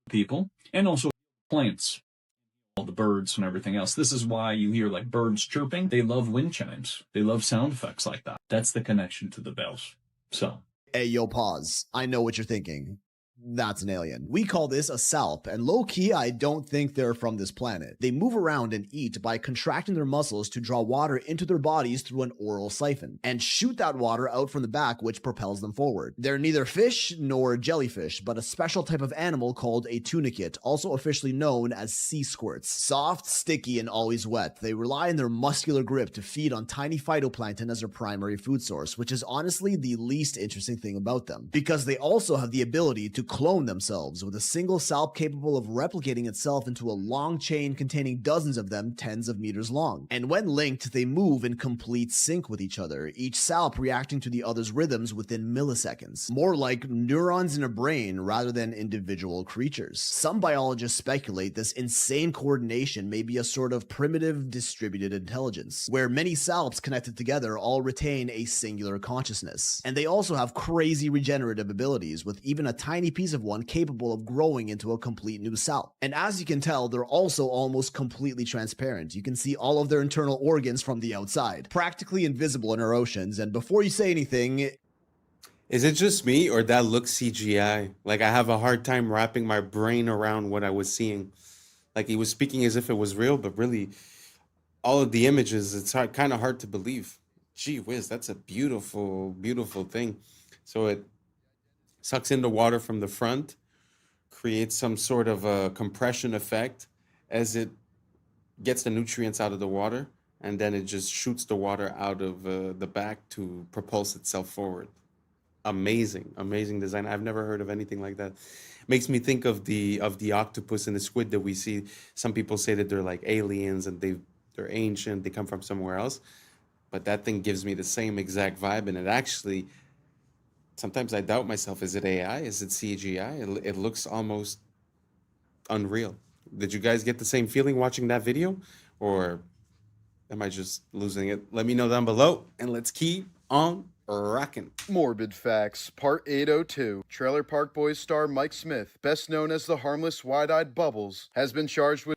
people, and also plants, all the birds and everything else. This is why you hear like birds chirping. They love wind chimes. They love sound effects like that. That's the connection to the bells. So. Hey, yo, pause. I know what you're thinking. That's an alien. We call this a salp, and low-key, I don't think they're from this planet. They move around and eat by contracting their muscles to draw water into their bodies through an oral siphon, and shoot that water out from the back, which propels them forward. They're neither fish nor jellyfish, but a special type of animal called a tunicate, also officially known as sea squirts. Soft, sticky, and always wet, they rely on their muscular grip to feed on tiny phytoplankton as their primary food source, which is honestly the least interesting thing about them, because they also have the ability to clone themselves with a single salp capable of replicating itself into a long chain containing dozens of them tens of meters long. And when linked, they move in complete sync with each other, each salp reacting to the other's rhythms within milliseconds. More like neurons in a brain rather than individual creatures. Some biologists speculate this insane coordination may be a sort of primitive distributed intelligence, where many salps connected together all retain a singular consciousness. And they also have crazy regenerative abilities, with even a tiny piece of one capable of growing into a complete new salp. And as you can tell, they're also almost completely transparent. You can see all of their internal organs from the outside, practically invisible in our oceans. And before you say anything, is it just me or that looks CGI? Like I have a hard time wrapping my brain around what I was seeing. Like he was speaking as if it was real, but really all of the images, it's kind of hard to believe. Gee whiz, that's a beautiful, beautiful thing. So it sucks in the water from the front, creates some sort of a compression effect as it gets the nutrients out of the water, and then it just shoots the water out of the back to propulse itself forward. amazing design. I've never heard of anything like that. Makes me think of the octopus and the squid that we see. Some people say that they're like aliens and they're ancient, they come from somewhere else. But that thing gives me the same exact vibe, and it actually sometimes I doubt myself. Is it AI? Is it CGI? It looks almost unreal. Did you guys get the same feeling watching that video, or am I just losing it? Let me know down below, and let's keep on rocking. Morbid Facts, Part 802. Trailer Park Boys star Mike Smith, best known as the harmless wide-eyed Bubbles, has been charged with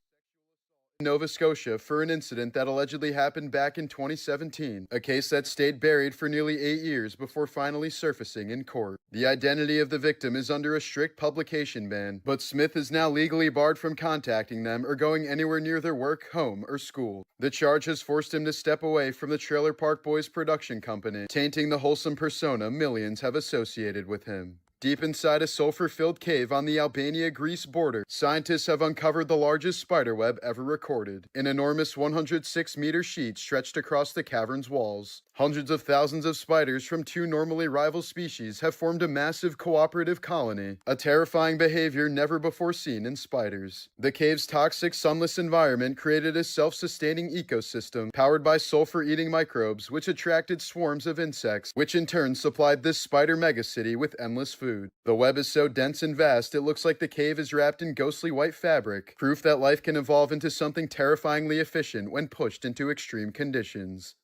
Nova Scotia for an incident that allegedly happened back in 2017, a case that stayed buried for nearly 8 years before finally surfacing in court. The identity of the victim is under a strict publication ban, but Smith is now legally barred from contacting them or going anywhere near their work, home, or school. The charge has forced him to step away from the Trailer Park Boys production company, tainting the wholesome persona millions have associated with him. Deep inside a sulfur-filled cave on the Albania-Greece border, scientists have uncovered the largest spiderweb ever recorded, an enormous 106-meter sheet stretched across the cavern's walls. Hundreds of thousands of spiders from 2 normally rival species have formed a massive cooperative colony, a terrifying behavior never before seen in spiders. The cave's toxic, sunless environment created a self-sustaining ecosystem powered by sulfur-eating microbes, which attracted swarms of insects, which in turn supplied this spider megacity with endless food. The web is so dense and vast, it looks like the cave is wrapped in ghostly white fabric, proof that life can evolve into something terrifyingly efficient when pushed into extreme conditions.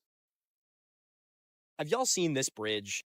Have y'all seen this bridge?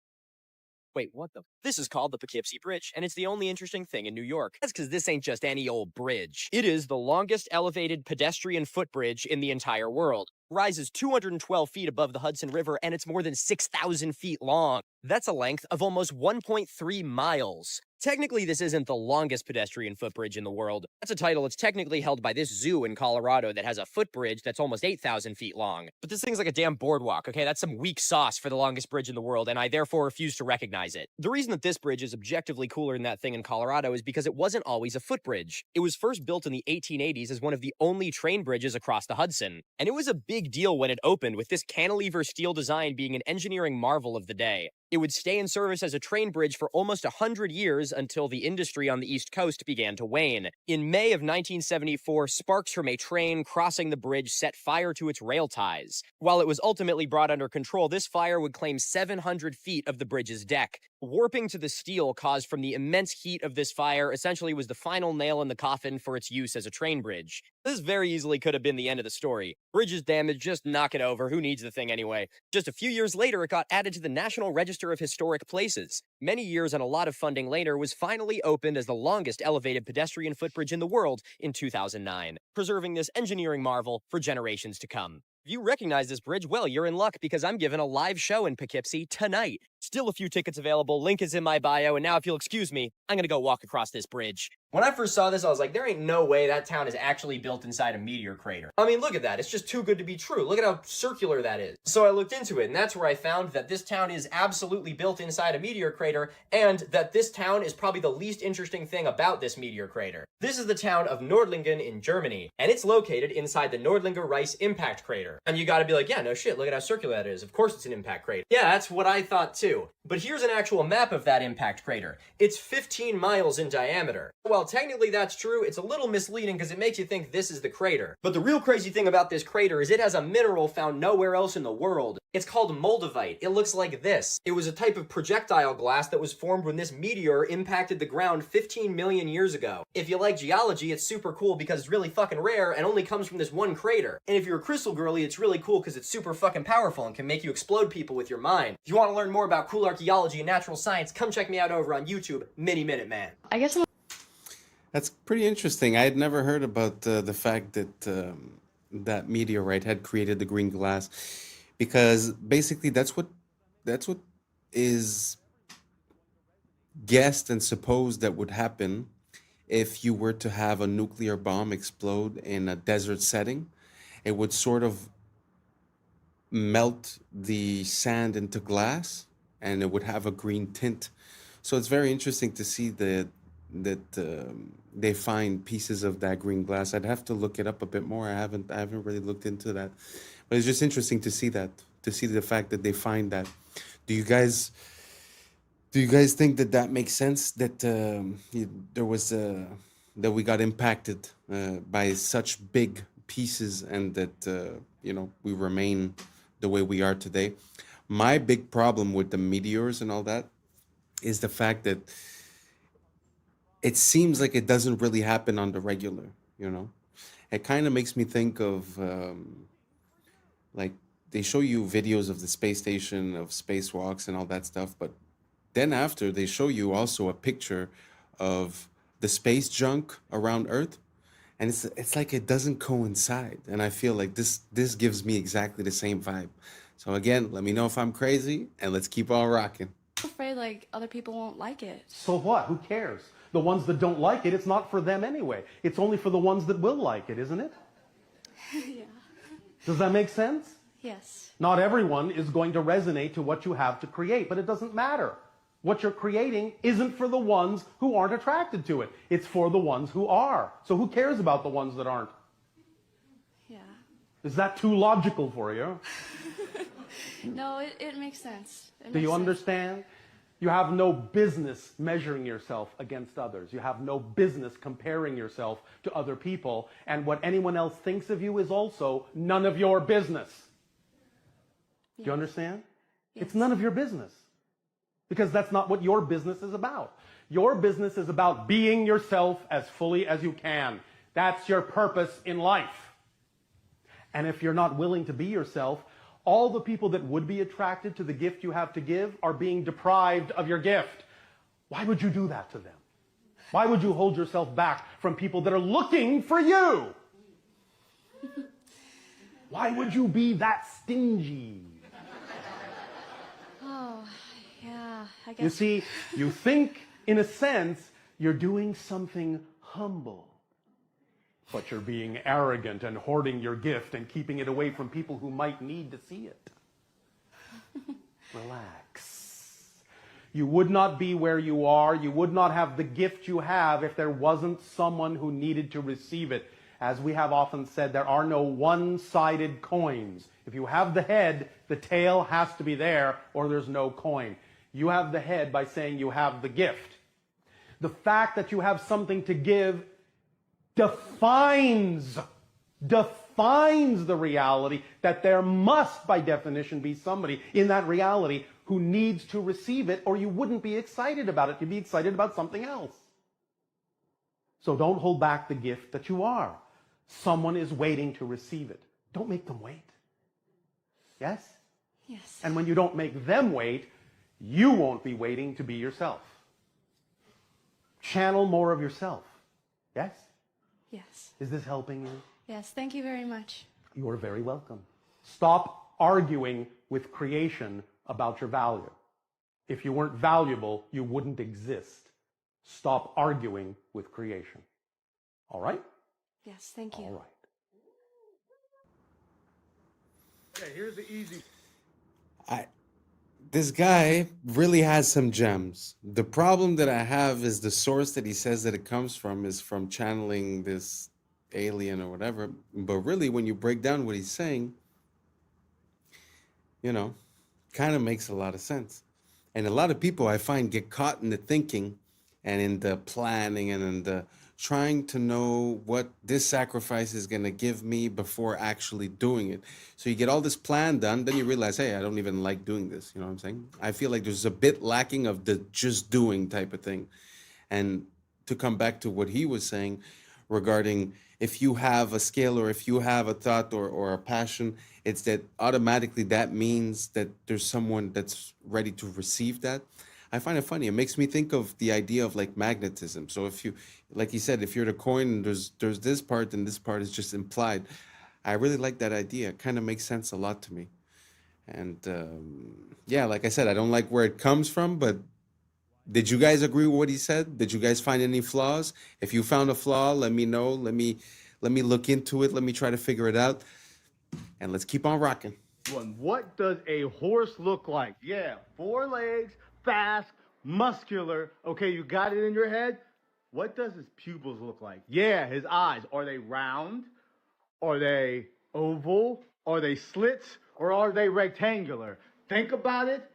Wait, what the? This is called the Poughkeepsie Bridge, and it's the only interesting thing in New York. That's because this ain't just any old bridge. It is the longest elevated pedestrian footbridge in the entire world. Rises 212 feet above the Hudson River, and it's more than 6,000 feet long. That's a length of almost 1.3 miles. Technically, this isn't the longest pedestrian footbridge in the world. That's a title that's technically held by this zoo in Colorado that has a footbridge that's almost 8,000 feet long. But this thing's like a damn boardwalk, okay? That's some weak sauce for the longest bridge in the world, and I therefore refuse to recognize it. The reason that this bridge is objectively cooler than that thing in Colorado is because it wasn't always a footbridge. It was first built in the 1880s as one of the only train bridges across the Hudson. And it was a big deal when it opened, with this cantilever steel design being an engineering marvel of the day. It would stay in service as a train bridge for almost 100 years until the industry on the East Coast began to wane. In May of 1974, sparks from a train crossing the bridge set fire to its rail ties. While it was ultimately brought under control, this fire would claim 700 feet of the bridge's deck. Warping to the steel caused from the immense heat of this fire essentially was the final nail in the coffin for its use as a train bridge. This very easily could have been the end of the story. Bridge is damaged, just knock it over, who needs the thing anyway? Just a few years later, it got added to the National Register of Historic Places. Many years and a lot of funding later, was finally opened as the longest elevated pedestrian footbridge in the world in 2009, preserving this engineering marvel for generations to come. If you recognize this bridge, well, you're in luck because I'm giving a live show in Poughkeepsie tonight. Still a few tickets available, link is in my bio, and now if you'll excuse me, I'm gonna go walk across this bridge. When I first saw this, I was like, there ain't no way that town is actually built inside a meteor crater. I mean, look at that, it's just too good to be true. Look at how circular that is. So I looked into it, and that's where I found that this town is absolutely built inside a meteor crater, and that this town is probably the least interesting thing about this meteor crater. This is the town of Nordlingen in Germany, and it's located inside the Nordlinger Rice impact crater. And you gotta be like, yeah, no shit, look at how circular that is. Of course it's an impact crater. Yeah, that's what I thought too. But here's an actual map of that impact crater. It's 15 miles in diameter. While technically that's true, it's a little misleading because it makes you think this is the crater. But the real crazy thing about this crater is it has a mineral found nowhere else in the world. It's called moldavite. It looks like this. It was a type of projectile glass that was formed when this meteor impacted the ground 15 million years ago. If you like geology, it's super cool because it's really fucking rare and only comes from this one crater. And if you're a crystal girly, it's really cool because it's super fucking powerful and can make you explode people with your mind. If you want to learn more about cool archaeology and natural science, come check me out over on YouTube, Mini Minute Man. I guess That's pretty interesting. I had never heard about the fact that that meteorite had created the green glass, because basically that's what is guessed and supposed that would happen if you were to have a nuclear bomb explode in a desert setting. It would sort of melt the sand into glass, and it would have a green tint. So it's very interesting to see that they find pieces of that green glass. I'd have to look it up a bit more. I haven't really looked into that, but it's just interesting to see that, to see the fact that they find that. Do you guys Do you guys think that that makes sense? That there was that we got impacted by such big pieces, and that we remain the way we are today. My big problem with the meteors and all that is the fact that it seems like it doesn't really happen on the regular. It kind of makes me think of like they show you videos of the space station, of spacewalks and all that stuff, but then after they show you also a picture of the space junk around Earth, and it's like it doesn't coincide. And I feel like this gives me exactly the same vibe. So again, let me know if I'm crazy, and let's keep on rocking. I'm afraid like other people won't like it. So what? Who cares? The ones that don't like it, it's not for them anyway. It's only for the ones that will like it, isn't it? Yeah. Does that make sense? Yes. Not everyone is going to resonate to what you have to create, but it doesn't matter. What you're creating isn't for the ones who aren't attracted to it. It's for the ones who are. So who cares about the ones that aren't? Yeah. Is that too logical for you? No, it makes sense. Do you understand? You have no business measuring yourself against others. You have no business comparing yourself to other people. And what anyone else thinks of you is also none of your business. Do you understand? Yes. It's none of your business. Because that's not what your business is about. Your business is about being yourself as fully as you can. That's your purpose in life. And if you're not willing to be yourself, all the people that would be attracted to the gift you have to give are being deprived of your gift. Why would you do that to them? Why would you hold yourself back from people that are looking for you? Why would you be that stingy? Oh, yeah, I guess. You see, you think, in a sense, you're doing something humble. But you're being arrogant and hoarding your gift and keeping it away from people who might need to see it. Relax. You would not be where you are. You would not have the gift you have if there wasn't someone who needed to receive it. As we have often said, there are no one-sided coins. If you have the head, the tail has to be there, or there's no coin. You have the head by saying you have the gift. The fact that you have something to give defines the reality that there must, by definition, be somebody in that reality who needs to receive it, or you wouldn't be excited about it. You'd be excited about something else. So don't hold back the gift that you are. Someone is waiting to receive it. Don't make them wait. Yes? Yes. And when you don't make them wait, you won't be waiting to be yourself. Channel more of yourself. Yes? Yes. Is this helping you? Yes, thank you very much. You are very welcome. Stop arguing with creation about your value. If you weren't valuable, you wouldn't exist. Stop arguing with creation. All right? Yes, thank you. All right. Okay, here's the easy. This guy really has some gems. The problem that I have is the source that he says that it comes from is from channeling this alien or whatever. But really, when you break down what he's saying, kind of makes a lot of sense. And a lot of people I find get caught in the thinking and in the planning and in the trying to know what this sacrifice is going to give me before actually doing it. So you get all this plan done, then you realize, hey, I don't even like doing this. You know what I'm saying? I feel like there's a bit lacking of the just doing type of thing. And to come back to what he was saying regarding if you have a skill or if you have a thought or a passion, it's that automatically that means that there's someone that's ready to receive that. I find it funny. It makes me think of the idea of like magnetism. So if you, like you said, if you're the coin and there's this part and this part is just implied. I really like that idea. It kind of makes sense a lot to me. And yeah, like I said, I don't like where it comes from, but did you guys agree with what he said? Did you guys find any flaws? If you found a flaw, let me know. Let me look into it. Let me try to figure it out. And let's keep on rocking. What does a horse look like? Yeah, 4 legs, fast, muscular. Okay, you got it in your head? What does his pupils look like? Yeah, his eyes. Are they round? Are they oval? Are they slits? Or are they rectangular? Think about it.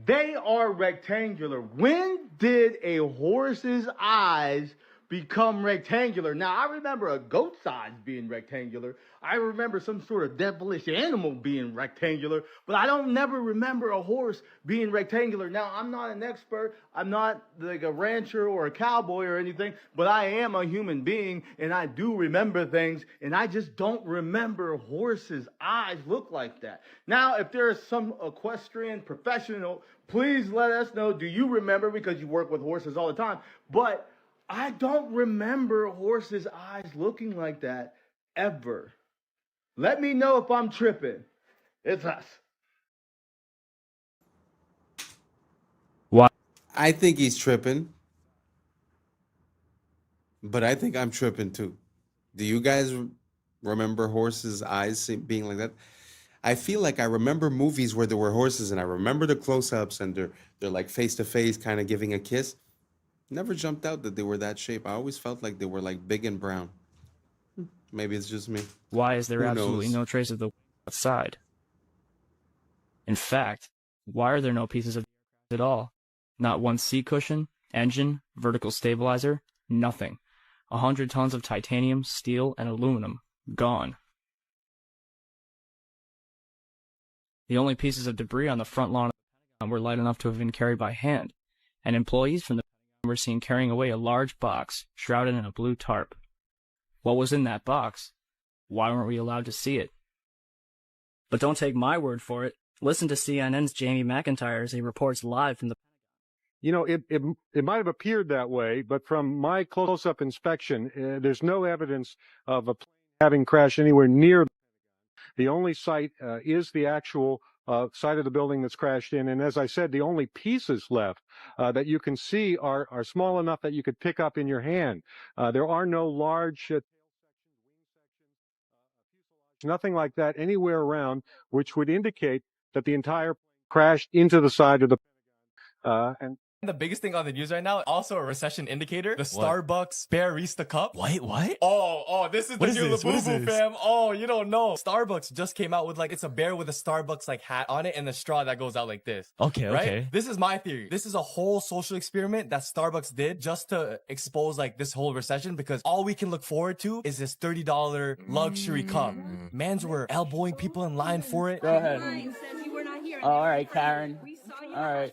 They are rectangular. When did a horse's eyes become rectangular? Now, I remember a goat's eyes being rectangular. I remember some sort of devilish animal being rectangular, but I don't never remember a horse being rectangular. Now, I'm not an expert. I'm not like a rancher or a cowboy or anything, but I am a human being, and I do remember things, and I just don't remember horses' eyes look like that. Now, if there is some equestrian professional, please let us know. Do you remember? Because you work with horses all the time. But I don't remember horses' eyes looking like that ever. Let me know if I'm tripping. It's us. Why? I think he's tripping, but I think I'm tripping too. Do you guys remember horses' eyes being like that? I feel like I remember movies where there were horses, and I remember the close-ups, and they're like face to face, kind of giving a kiss. Never jumped out that they were that shape. I always felt like they were like big and brown. Maybe it's just me. Why is there Who absolutely knows? no trace of the outside? In fact, why are there no pieces of at all? Not one seat cushion, engine, vertical stabilizer, nothing. 100 tons of titanium, steel, and aluminum gone. The only pieces of debris on the front lawn of the Pentagon were light enough to have been carried by hand, and employees from the Pentagon were seen carrying away a large box shrouded in a blue tarp. What was in that box? Why weren't we allowed to see it? But don't take my word for it. Listen to CNN's Jamie McIntyre as he reports live from the... You know, it might have appeared that way, but from my close-up inspection, there's no evidence of a plane having crashed anywhere near. The only site is the actual side of the building that's crashed in. And as I said, the only pieces left that you can see are small enough that you could pick up in your hand. There are no large nothing like that anywhere around, which would indicate that the entire crashed into the side of the and The biggest thing on the news right now, also a recession indicator, the Starbucks Barista Cup. Wait, what? Oh, this is What the is new this? What is Labubu, this? fam. Oh, you don't know. Starbucks just came out with like, it's a bear with a Starbucks like hat on it and the straw that goes out like this. Okay, right? okay. This is my theory. This is a whole social experiment that Starbucks did just to expose like this whole recession, because all we can look forward to is this $30 luxury cup. Mans were elbowing people in line for it. Go ahead. All right, Karen. All right,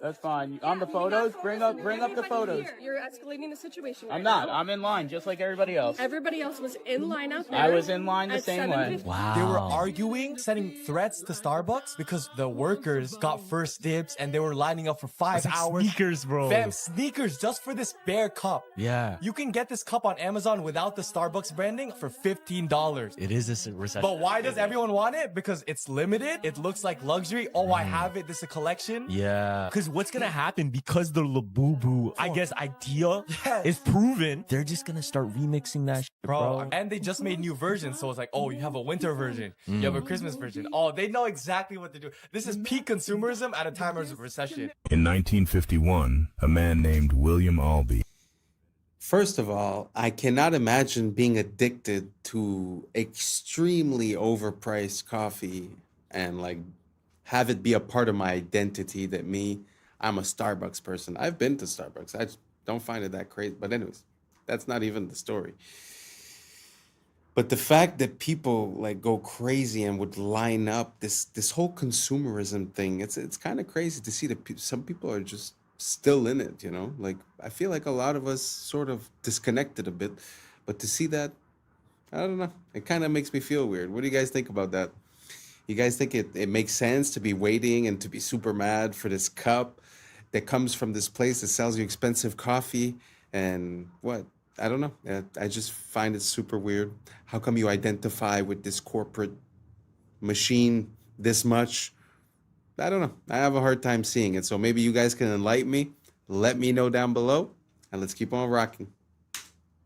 that's fine. On the photos, bring up the photos. You're escalating the situation. I'm not. I'm in line just like everybody else. Everybody else was in line out there. I was in line the at same way. 7:50. They were arguing, sending threats to Starbucks because the workers got first dibs and they were lining up for 5 That's like hours. sneakers, bro. Fam, sneakers just for this bear cup. Yeah. You can get this cup on Amazon without the Starbucks branding for $15. It is a recession. But why does everyone want it? Because it's limited. It looks like luxury. Oh, I have it. This is a collection. Yeah. Because what's going to happen, because the Labubu, I guess, idea is proven, they're just going to start remixing that shit, bro. And they just made new versions. So it's like, oh, you have a winter version. You have a Christmas version. Oh, they know exactly what to do. This is peak consumerism at a time of recession. In 1951, a man named William Albee. First of all, I cannot imagine being addicted to extremely overpriced coffee and like have it be a part of my identity that I'm a Starbucks person. I've been to Starbucks. I just don't find it that crazy. But anyways, that's not even the story. But the fact that people like go crazy and would line up, this whole consumerism thing, it's kind of crazy to see that some people are just still in it, you know? Like, I feel like a lot of us sort of disconnected a bit, but to see that, I don't know, it kind of makes me feel weird. What do you guys think about that? You guys think it makes sense to be waiting and to be super mad for this cup that comes from this place that sells you expensive coffee and what? I don't know. I just find it super weird. How come you identify with this corporate machine this much? I don't know. I have a hard time seeing it. So maybe you guys can enlighten me. Let me know down below, and let's keep on rocking.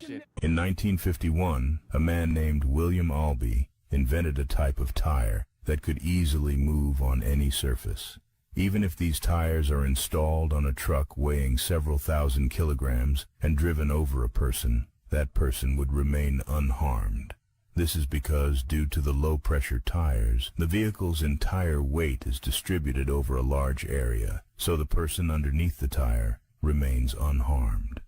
In 1951, a man named William Albee invented a type of tire that could easily move on any surface. Even if these tires are installed on a truck weighing several thousand kilograms and driven over a person, that person would remain unharmed. This is because, due to the low-pressure tires, the vehicle's entire weight is distributed over a large area, so the person underneath the tire remains unharmed.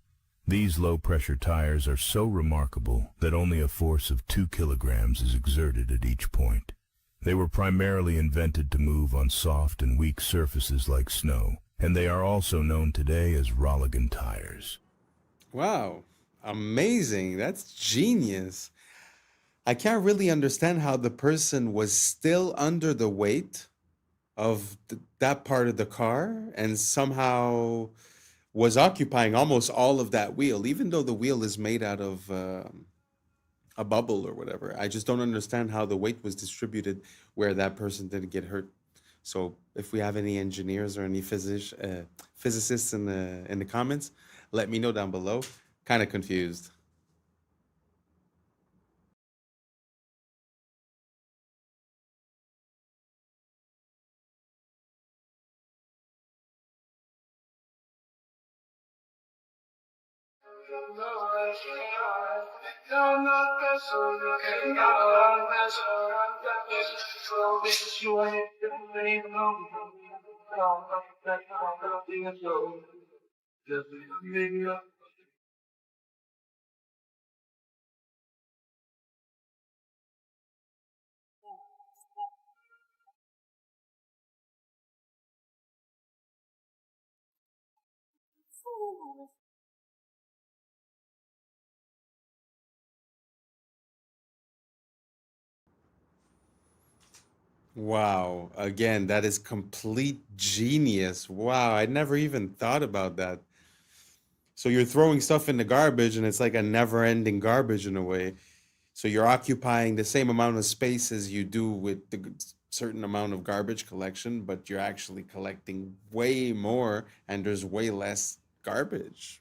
These low-pressure tires are so remarkable that only a force of 2 kilograms is exerted at each point. They were primarily invented to move on soft and weak surfaces like snow, and they are also known today as Rolligan tires. Wow, amazing. That's genius. I can't really understand how the person was still under the weight of that part of the car and somehow was occupying almost all of that wheel, even though the wheel is made out of a bubble or whatever. I just don't understand how the weight was distributed where that person didn't get hurt. So if we have any engineers or any physicists in the comments, let me know down below. Kind of confused. Wow. Again, that is complete genius. Wow, I never even thought about that. So you're throwing stuff in the garbage and it's like a never-ending garbage in a way. So you're occupying the same amount of space as you do with the certain amount of garbage collection, but you're actually collecting way more and there's way less garbage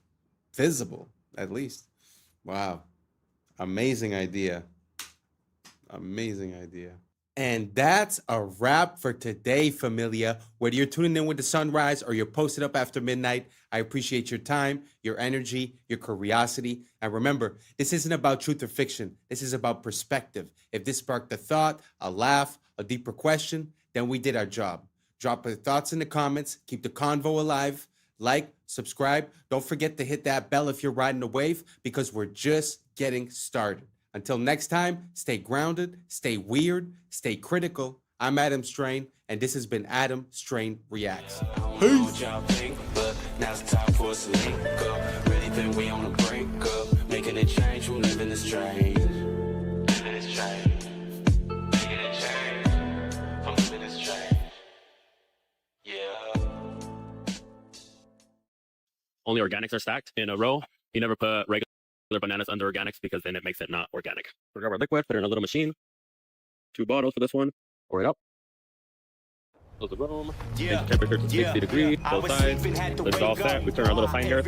visible, at least. Wow. Amazing idea. Amazing idea. And that's a wrap for today, familia. Whether you're tuning in with the sunrise or you're posted up after midnight, I appreciate your time, your energy, your curiosity. And remember, this isn't about truth or fiction. This is about perspective. If this sparked a thought, a laugh, a deeper question, then we did our job. Drop your thoughts in the comments. Keep the convo alive. Like, subscribe. Don't forget to hit that bell if you're riding the wave, because we're just getting started. Until next time, stay grounded, stay weird, stay critical. I'm Adam Strain, and this has been Adam Strain Reacts. Peace. Now it's time for us to link up. Really think we on a break up. Making a change from living this strange. Living this strange. Making a change from living this strange. Yeah. Only organics are stacked in a row. You never put regular bananas under organics because then it makes it not organic. We grab our liquid, put it in a little machine. 2 bottles for this one. Pour it up. Close the room. Yeah. Temperature to 60 degrees. Both sides. It's all set. We turn our little finder.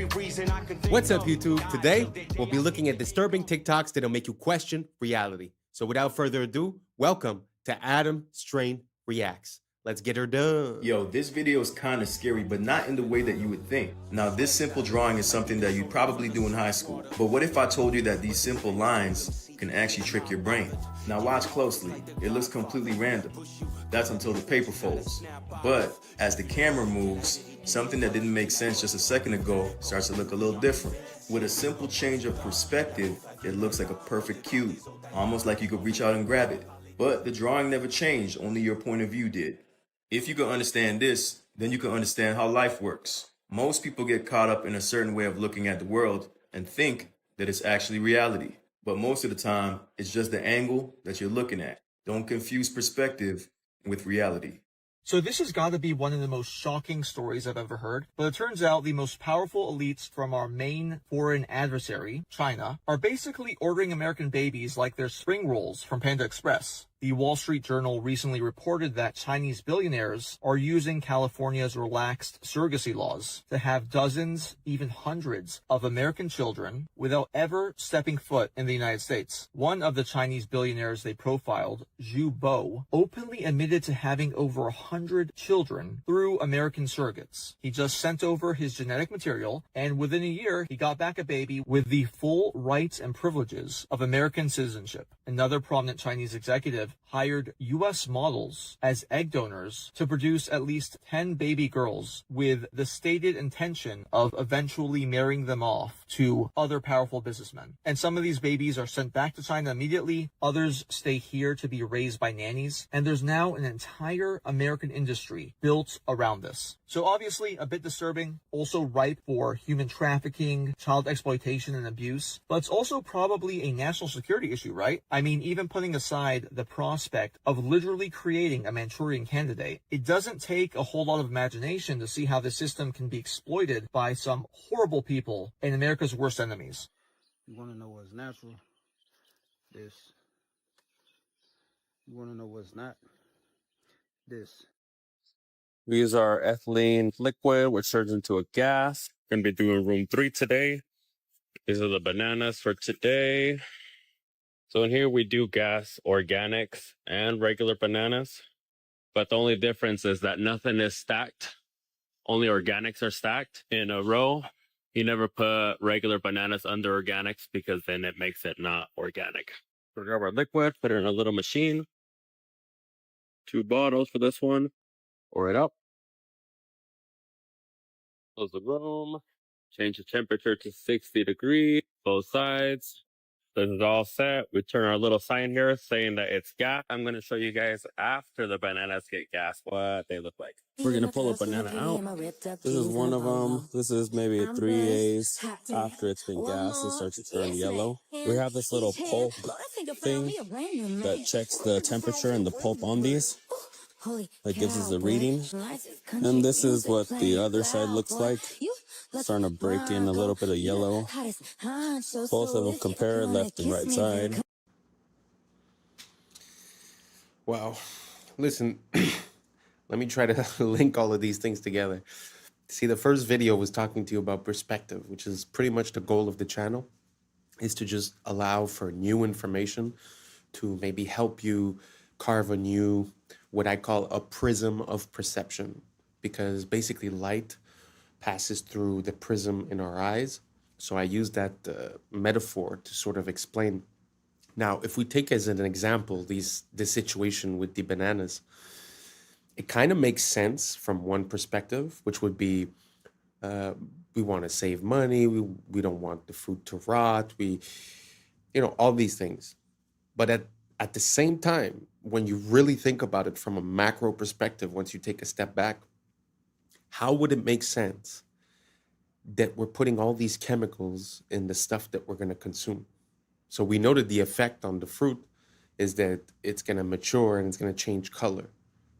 What's up, YouTube? Today, we'll be looking at disturbing TikToks that'll make you question reality. So without further ado, welcome to Adam Strain Reacts. Let's get her done. Yo, this video is kind of scary, but not in the way that you would think. Now, this simple drawing is something that you'd probably do in high school. But what if I told you that these simple lines can actually trick your brain? Now watch closely. It looks completely random. That's until the paper folds. But as the camera moves, something that didn't make sense just a second ago starts to look a little different. With a simple change of perspective, it looks like a perfect cube, almost like you could reach out and grab it. But the drawing never changed, only your point of view did. If you can understand this, then you can understand how life works. Most people get caught up in a certain way of looking at the world and think that it's actually reality. But most of the time, it's just the angle that you're looking at. Don't confuse perspective with reality. So this has got to be one of the most shocking stories I've ever heard. But it turns out the most powerful elites from our main foreign adversary, China, are basically ordering American babies like they're spring rolls from Panda Express. The Wall Street Journal recently reported that Chinese billionaires are using California's relaxed surrogacy laws to have dozens, even hundreds, of American children without ever stepping foot in the United States. One of the Chinese billionaires they profiled, Zhu Bo, openly admitted to having over 100 children through American surrogates. He just sent over his genetic material, and within a year, he got back a baby with the full rights and privileges of American citizenship. Another prominent Chinese executive hired U.S. models as egg donors to produce at least 10 baby girls with the stated intention of eventually marrying them off to other powerful businessmen. And some of these babies are sent back to China immediately. Others stay here to be raised by nannies. And there's now an entire American industry built around this. So obviously a bit disturbing, also ripe for human trafficking, child exploitation, and abuse. But it's also probably a national security issue, right? I mean, even putting aside the prospect of literally creating a Manchurian candidate, it doesn't take a whole lot of imagination to see how the system can be exploited by some horrible people and America's worst enemies. You want to know what's natural? This. You want to know what's not? This. These are ethylene liquid, which turns into a gas. Going to be doing room 3 today. These are the bananas for today. So in here we do gas, organics, and regular bananas. But the only difference is that nothing is stacked. Only organics are stacked in a row. You never put regular bananas under organics because then it makes it not organic. We'll grab our liquid, put it in a little machine. 2 bottles for this one. Pour it up. Close the room. Change the temperature to 60 degrees. Both sides. This is all set. We turn our little sign here saying that it's gas. I'm going to show you guys after the bananas get gas what they look like. We're going to pull a banana out. This is one of them. This is maybe a 3 days after it's been gassed. It starts to turn yellow. We have this little pulp thing that checks the temperature and the pulp on these. That gives us a reading. And this is what the other side looks like. Starting to break in a little bit of yellow. Both of them compare left and right side. Wow. Listen, let me try to link all of these things together. See, the first video was talking to you about perspective, which is pretty much the goal of the channel, is to just allow for new information to maybe help you carve a new, what I call a prism of perception. Because basically light passes through the prism in our eyes. So I use that metaphor to sort of explain. Now, if we take as an example this situation with the bananas, it kind of makes sense from one perspective, which would be we want to save money, we don't want the food to rot, all these things. But at the same time, when you really think about it from a macro perspective, once you take a step back, how would it make sense that we're putting all these chemicals in the stuff that we're going to consume? So we know that the effect on the fruit is that it's going to mature and it's going to change color,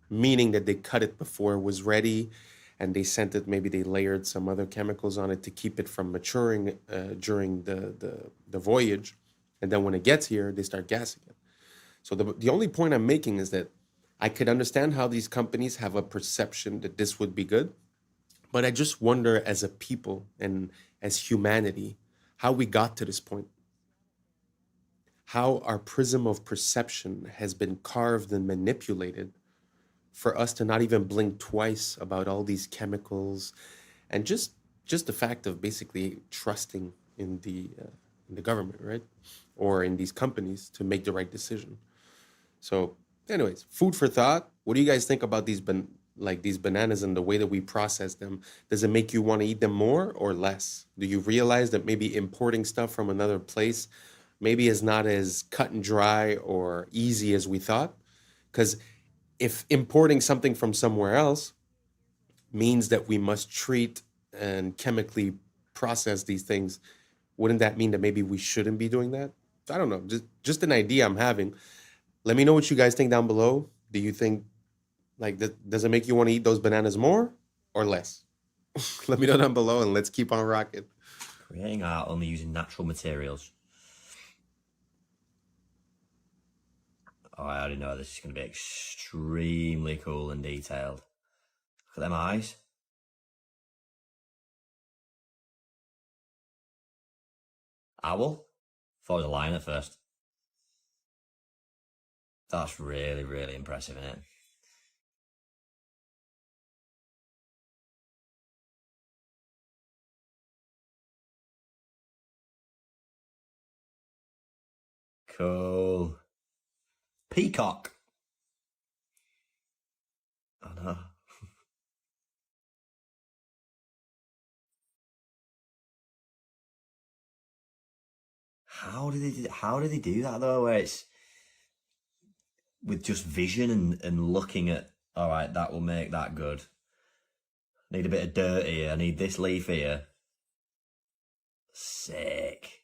meaning that they cut it before it was ready and they sent it, maybe they layered some other chemicals on it to keep it from maturing during the voyage. And then when it gets here, they start gassing it. So the only point I'm making is that I could understand how these companies have a perception that this would be good, but I just wonder as a people and as humanity, how we got to this point. How our prism of perception has been carved and manipulated for us to not even blink twice about all these chemicals and just the fact of basically trusting in the government, right? Or in these companies to make the right decision. So anyways, food for thought. What do you guys think about these bananas and the way that we process them? Does it make you want to eat them more or less? Do you realize that maybe importing stuff from another place maybe is not as cut and dry or easy as we thought? Because if importing something from somewhere else means that we must treat and chemically process these things, wouldn't that mean that maybe we shouldn't be doing that? I don't know, just an idea I'm having. Let me know what you guys think down below. Do you think, does it make you want to eat those bananas more or less? Let me know down below and let's keep on rocking. Creating art only using natural materials. Oh, I already know this is going to be extremely cool and detailed. Look at them eyes. Owl? Thought it was a lion at first. That's really, really impressive, isn't it? Cool. Peacock. Oh no. How did they do that though? Where it's with just vision and looking at, all right, that will make that good. Need a bit of dirt here. I need this leaf here. Sick.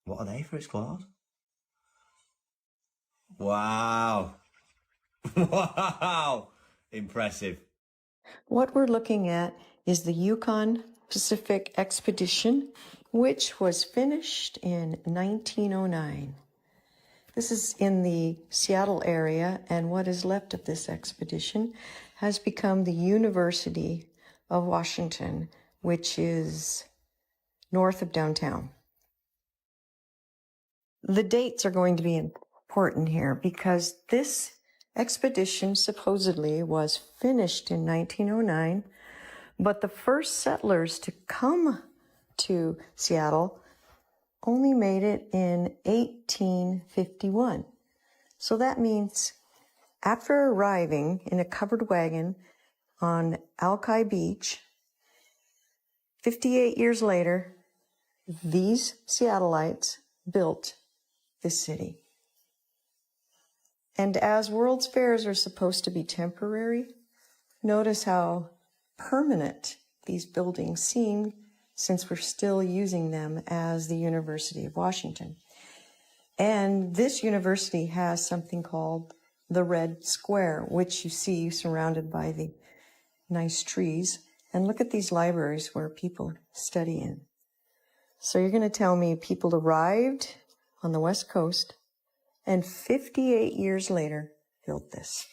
What are they for its claws? Wow. Wow. Impressive. What we're looking at is the Yukon Pacific Expedition, which was finished in 1909. This is in the Seattle area, and what is left of this expedition has become the University of Washington, which is north of downtown. The dates are going to be important here because this expedition supposedly was finished in 1909, but the first settlers to come to Seattle only made it in 1851. So that means after arriving in a covered wagon on Alki Beach, 58 years later, these Seattleites built this city. And as World's Fairs are supposed to be temporary, notice how permanent these buildings seem since we're still using them as the University of Washington. And this university has something called the Red Square, which you see surrounded by the nice trees. And look at these libraries where people study in. So you're going to tell me people arrived on the West Coast and 58 years later built this.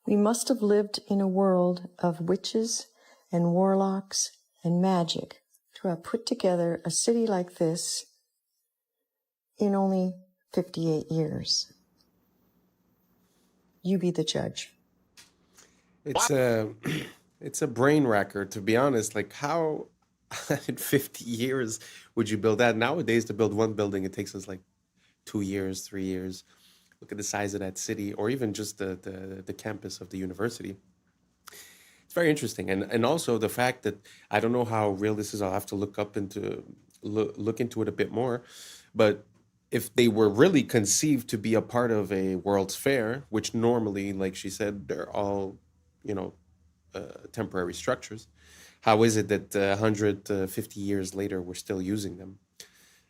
We must have lived in a world of witches and warlocks and magic to have put together a city like this in only 58 years. You be the judge. It's a brain wrecker, to be honest. Like, how in 50 years would you build that? Nowadays, to build one building, it takes us like 2 years, 3 years. Look at the size of that city, or even just the campus of the university. It's very interesting, and also the fact that I don't know how real this is. I'll have to look into it a bit more. But if they were really conceived to be a part of a World's Fair, which normally, like she said, they're all, temporary structures, how is it that 150 years later we're still using them?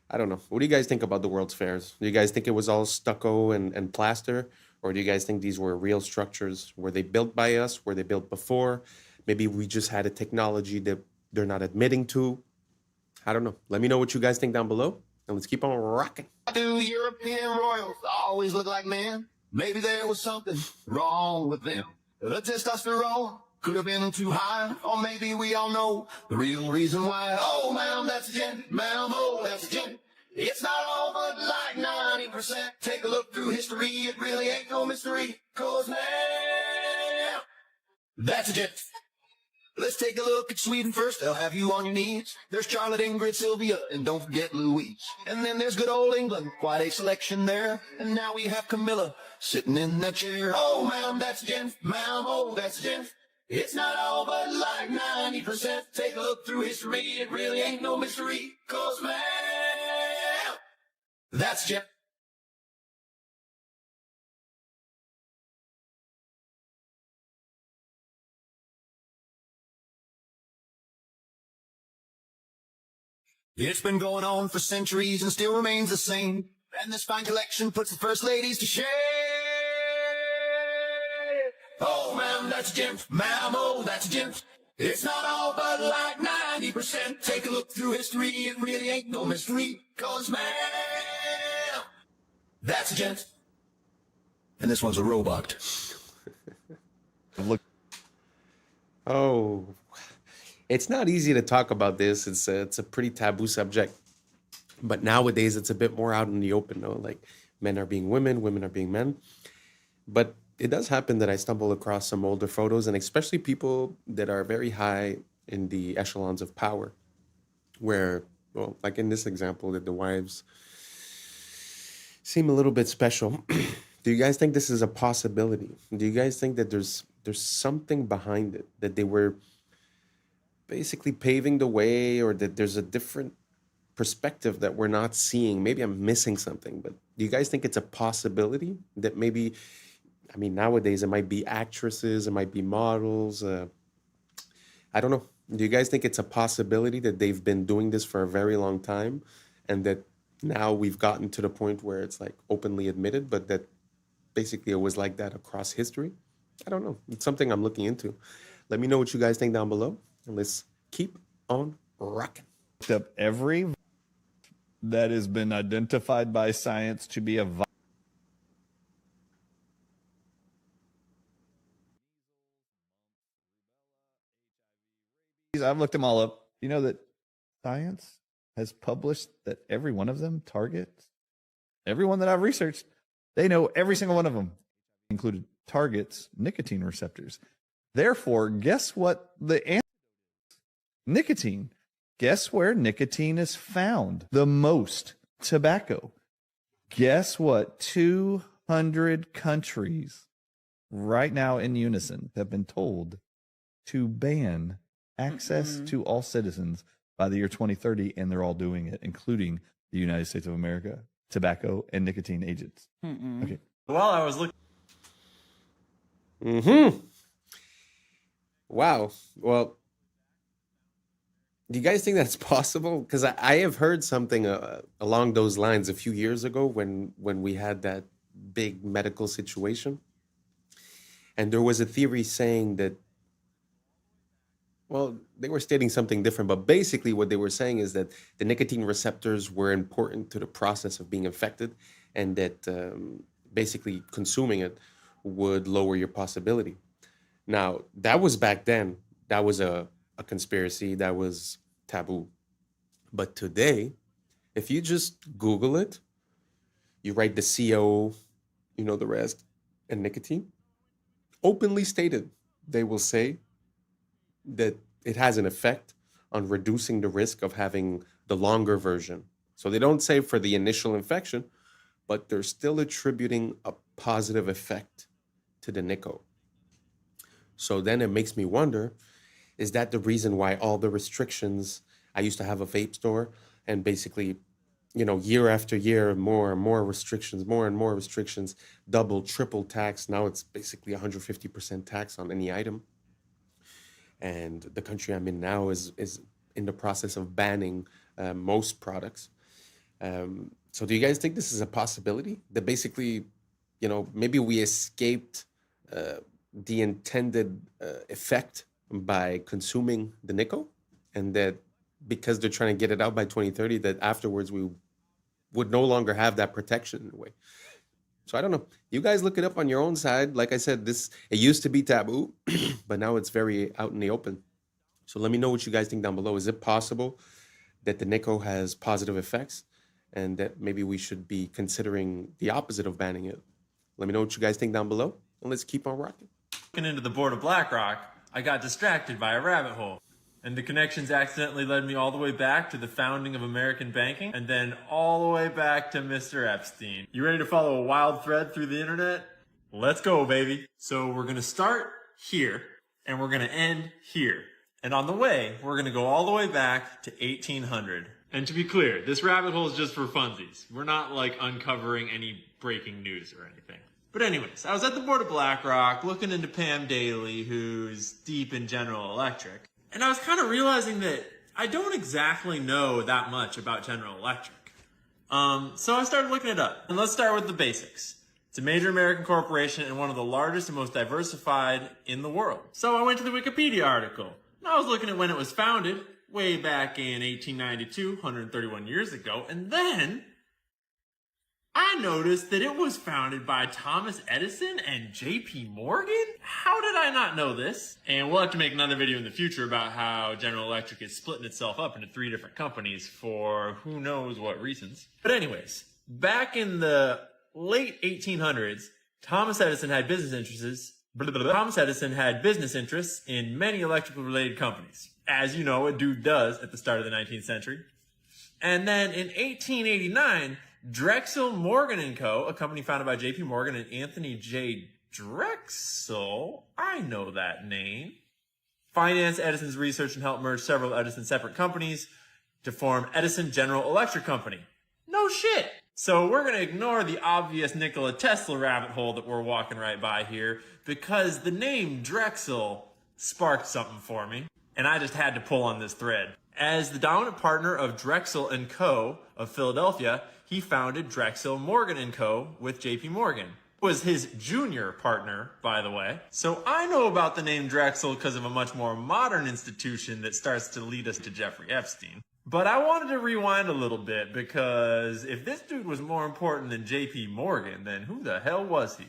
I don't know. What do you guys think about the World's Fairs? Do you guys think it was all stucco and plaster? Or do you guys think these were real structures? Were they built by us? Were they built before? Maybe we just had a technology that they're not admitting to. I don't know. Let me know what you guys think down below. And let's keep on rocking. Do European royals always look like men? Maybe there was something wrong with them. The testosterone could have been too high, or maybe we all know the real reason why. Oh, ma'am, that's a gent. Ma'am, oh, that's a gent. It's not all but like 90%. Take a look through history, it really ain't no mystery. 'Cause ma'am, that's a gent. Let's take a look at Sweden first, they'll have you on your knees. There's Charlotte, Ingrid, Sylvia, and don't forget Louise. And then there's good old England, quite a selection there. And now we have Camilla, sitting in that chair. Oh, ma'am, that's a gent. Ma'am, oh, that's a gent. It's not all but like 90%. Take a look through history, it really ain't no mystery. 'Cause ma'am, that's a gent. It's been going on for centuries and still remains the same. And this fine collection puts the first ladies to shame. Oh, ma'am, that's a gent. Ma'am, oh, that's a gent. It's not all but like 9. 90%. Take a look through history, it really ain't no mystery. Cause man, that's a gent. And this one's a robot. Look. Oh, it's not easy to talk about this. It's a pretty taboo subject. But nowadays, it's a bit more out in the open, though. Like, men are being women, women are being men. But it does happen that I stumble across some older photos, and especially people that are very high in the echelons of power, where, well, like in this example, that the wives seem a little bit special. Do you guys think this is a possibility? Do you guys think that there's something behind it, that they were basically paving the way, or that there's a different perspective that we're not seeing? Maybe I'm missing something, but do you guys think it's a possibility that maybe, I mean, nowadays it might be actresses, it might be models. I don't know. Do you guys think it's a possibility that they've been doing this for a very long time, and that now we've gotten to the point where it's like openly admitted, but that basically it was like that across history? I don't know. It's something I'm looking into. Let me know what you guys think down below, and let's keep on rocking. Up every that has been identified by science to be a virus. I've looked them all up. You know that science has published that every one of them targets, everyone that I've researched, they know every single one of them, included targets nicotine receptors. Therefore, guess what the answer is? Nicotine. Guess where nicotine is found the most? Tobacco. Guess what? 200 countries right now in unison have been told to ban access to all citizens by the year 2030, and they're all doing it, including the United States of America, tobacco and nicotine agents. Okay. While I was looking. Wow. Well, do you guys think that's possible? Because I have heard something along those lines a few years ago when we had that big medical situation. And there was a theory saying that, well, they were stating something different, but basically what they were saying is that the nicotine receptors were important to the process of being infected, and that basically consuming it would lower your possibility. Now, that was back then. That was a conspiracy. That was taboo. But today, if you just Google it, you write the CO, you know the rest, and nicotine, openly stated, they will say that it has an effect on reducing the risk of having the longer version. So they don't say for the initial infection, but they're still attributing a positive effect to the Nico. So then it makes me wonder, is that the reason why all the restrictions? I used to have a vape store, and basically, you know, year after year, more and more restrictions, more and more restrictions, double, triple tax. Now it's basically 150% tax on any item. And the country I'm in now is in the process of banning most products. So do you guys think this is a possibility? That basically, you know, maybe we escaped the intended effect by consuming the Nico, and that because they're trying to get it out by 2030, that afterwards we would no longer have that protection in a way. So I don't know. You guys look it up on your own side. Like I said, it used to be taboo, but now it's very out in the open. So let me know what you guys think down below. Is it possible that the Nico has positive effects, and that maybe we should be considering the opposite of banning it? Let me know what you guys think down below, and let's keep on rocking. Looking into the board of BlackRock, I got distracted by a rabbit hole. And the connections accidentally led me all the way back to the founding of American banking, and then all the way back to Mr. Epstein. You ready to follow a wild thread through the internet? Let's go, baby. So we're gonna start here, and we're gonna end here. And on the way, we're gonna go all the way back to 1800. And to be clear, this rabbit hole is just for funsies. We're not like uncovering any breaking news or anything. But anyways, I was at the board of BlackRock looking into Pam Daly, who's deep in General Electric. And I was kind of realizing that I don't exactly know that much about General Electric. So I started looking it up. And let's start with the basics. It's a major American corporation and one of the largest and most diversified in the world. So I went to the Wikipedia article. And I was looking at when it was founded, way back in 1892, 131 years ago, and then I noticed that it was founded by Thomas Edison and J.P. Morgan? How did I not know this? And we'll have to make another video in the future about how General Electric is splitting itself up into 3 different companies for who knows what reasons. But anyways, back in the late 1800s, Thomas Edison had business interests in many electrical related companies. As you know, a dude does at the start of the 19th century. And then in 1889, Drexel Morgan & Co., a company founded by J.P. Morgan and Anthony J. Drexel, I know that name, financed Edison's research and helped merge several Edison separate companies to form Edison General Electric Company. No shit! So we're going to ignore the obvious Nikola Tesla rabbit hole that we're walking right by here because the name Drexel sparked something for me, and I just had to pull on this thread. As the dominant partner of Drexel & Co. of Philadelphia, he founded Drexel Morgan & Co. with J.P. Morgan. Was his junior partner, by the way. So I know about the name Drexel because of a much more modern institution that starts to lead us to Jeffrey Epstein. But I wanted to rewind a little bit because if this dude was more important than J.P. Morgan, then who the hell was he?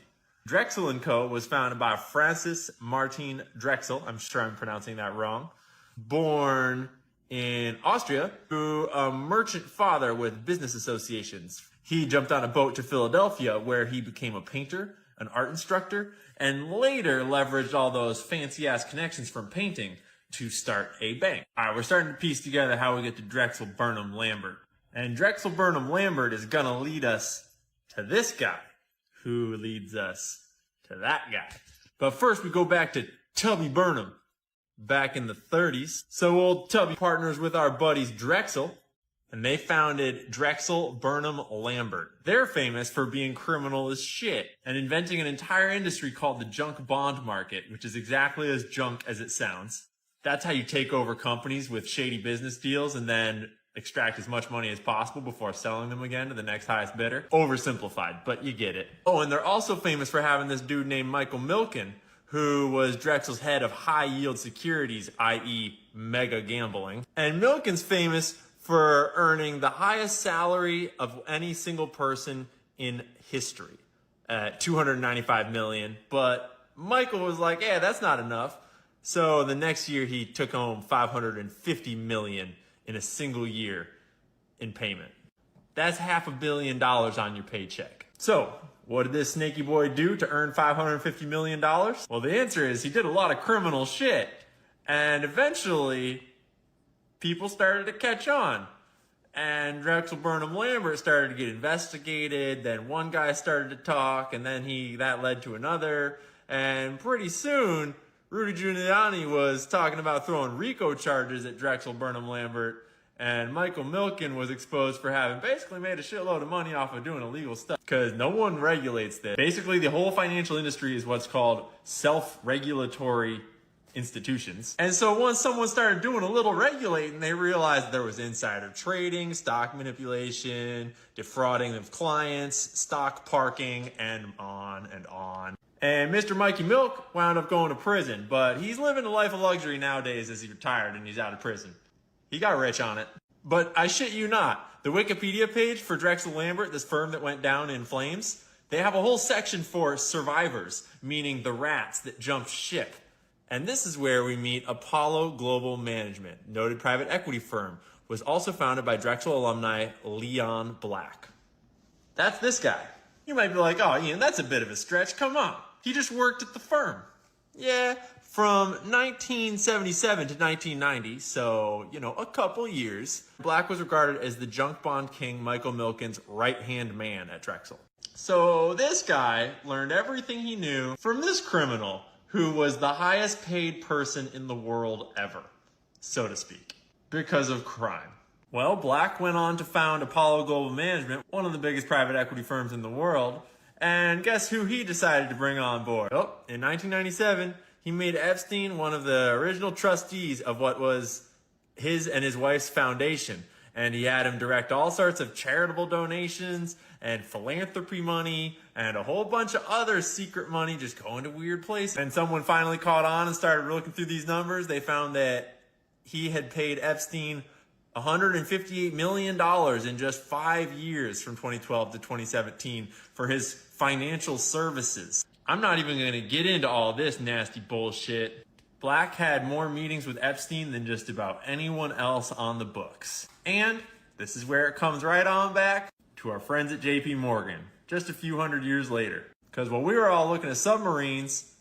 Drexel & Co. was founded by Francis Martin Drexel, I'm sure I'm pronouncing that wrong, born in Austria, to a merchant father with business associations. He jumped on a boat to Philadelphia where he became a painter, an art instructor, and later leveraged all those fancy-ass connections from painting to start a bank. All right, we're starting to piece together how we get to Drexel Burnham Lambert. And Drexel Burnham Lambert is going to lead us to this guy, who leads us to that guy. But first, we go back to Tubby Burnham. Back in the 30s. So old Tubby partners with our buddies Drexel, and they founded Drexel Burnham Lambert. They're famous for being criminal as shit and inventing an entire industry called the junk bond market, which is exactly as junk as it sounds. That's how you take over companies with shady business deals and then extract as much money as possible before selling them again to the next highest bidder. Oversimplified, but you get it. Oh, and they're also famous for having this dude named Michael Milken, who was Drexel's head of high-yield securities, i.e. mega gambling. And Milken's famous for earning the highest salary of any single person in history, at $295 million. But Michael was like, yeah, that's not enough. So the next year he took home $550 million in a single year in payment. That's $500 million on your paycheck. So what did this snaky boy do to earn $550 million? Well, the answer is he did a lot of criminal shit. And eventually, people started to catch on. And Drexel Burnham Lambert started to get investigated. Then one guy started to talk, and then that led to another. And pretty soon, Rudy Giuliani was talking about throwing RICO charges at Drexel Burnham Lambert. And Michael Milken was exposed for having basically made a shitload of money off of doing illegal stuff because no one regulates this. Basically, the whole financial industry is what's called self-regulatory institutions. And so once someone started doing a little regulating, they realized there was insider trading, stock manipulation, defrauding of clients, stock parking, and on and on. And Mr. Mikey Milk wound up going to prison, but he's living a life of luxury nowadays as he's retired and he's out of prison. He got rich on it. But I shit you not, the Wikipedia page for Drexel Lambert, this firm that went down in flames, they have a whole section for survivors, meaning the rats that jumped ship. And this is where we meet Apollo Global Management, noted private equity firm, was also founded by Drexel alumni Leon Black. That's this guy. You might be like, oh, Ian, that's a bit of a stretch. Come on. He just worked at the firm. Yeah, from 1977 to 1990, so, a couple years, Black was regarded as the junk bond king Michael Milken's right-hand man at Drexel. So this guy learned everything he knew from this criminal who was the highest paid person in the world ever, so to speak, because of crime. Well, Black went on to found Apollo Global Management, one of the biggest private equity firms in the world, and guess who he decided to bring on board? Oh, in 1997, he made Epstein one of the original trustees of what was his and his wife's foundation. And he had him direct all sorts of charitable donations and philanthropy money and a whole bunch of other secret money just going to weird places. And someone finally caught on and started looking through these numbers. They found that he had paid Epstein $158 million in just 5 years from 2012 to 2017 for his financial services. I'm not even going to get into all this nasty bullshit. Black had more meetings with Epstein than just about anyone else on the books. And this is where it comes right on back to our friends at JP Morgan, just a few hundred years later. Because while we were all looking at submarines,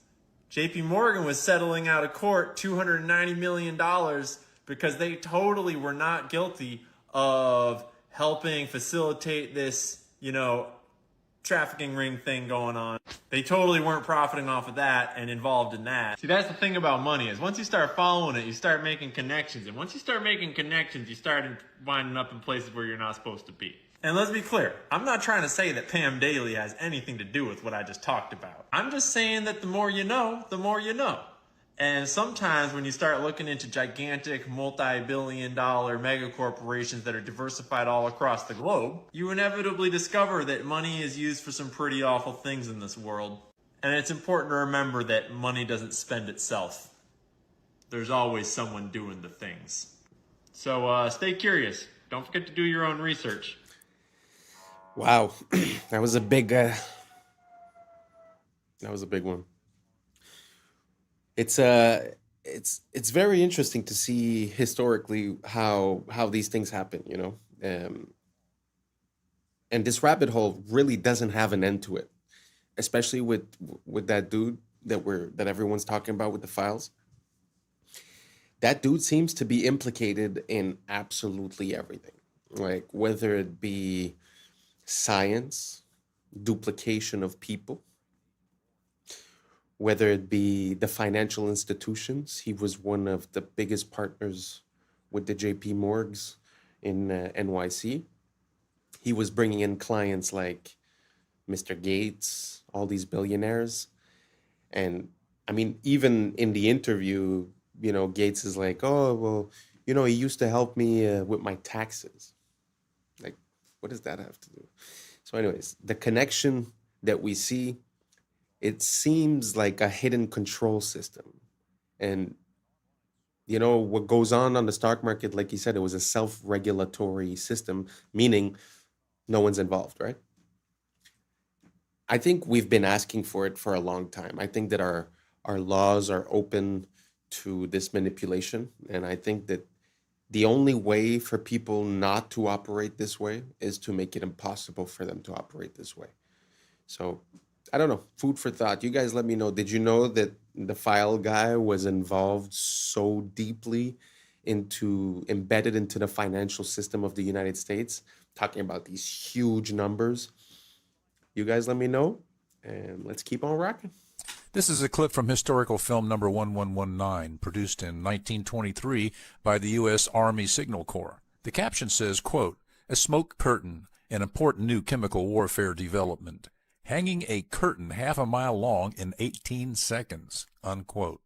JP Morgan was settling out of court $290 million because they totally were not guilty of helping facilitate this, trafficking ring thing going on. They totally weren't profiting off of that and involved in that. See, that's the thing about money is once you start following it, you start making connections. And once you start making connections, you start winding up in places where you're not supposed to be. And let's be clear, I'm not trying to say that Pam Daly has anything to do with what I just talked about. I'm just saying that the more you know, the more you know. And sometimes when you start looking into gigantic multi-billion-dollar mega corporations that are diversified all across the globe, you inevitably discover that money is used for some pretty awful things in this world. And it's important to remember that money doesn't spend itself. There's always someone doing the things. So stay curious. Don't forget to do your own research. Wow, that was a big one. It's very interesting to see historically how these things happen, and this rabbit hole really doesn't have an end to it, especially with that dude that everyone's talking about with the files. That dude seems to be implicated in absolutely everything, like whether it be science, duplication of people, whether it be the financial institutions. He was one of the biggest partners with the JP Morgs in NYC. He was bringing in clients like Mr. Gates, all these billionaires. And I mean, even in the interview, Gates is like, oh, well, he used to help me with my taxes. Like, what does that have to do? So anyways, the connection that we see, it seems like a hidden control system. And, what goes on the stock market, like you said, it was a self-regulatory system, meaning no one's involved, right? I think we've been asking for it for a long time. I think that our laws are open to this manipulation. And I think that the only way for people not to operate this way is to make it impossible for them to operate this way. So I don't know, food for thought. You guys let me know. Did you know that the file guy was involved so deeply embedded into the financial system of the United States, talking about these huge numbers? You guys let me know, and let's keep on rocking. This is a clip from historical film number 1119, produced in 1923 by the U.S. Army Signal Corps. The caption says, quote, "A smoke curtain, an important new chemical warfare development. Hanging a curtain half a mile long in 18 seconds, unquote."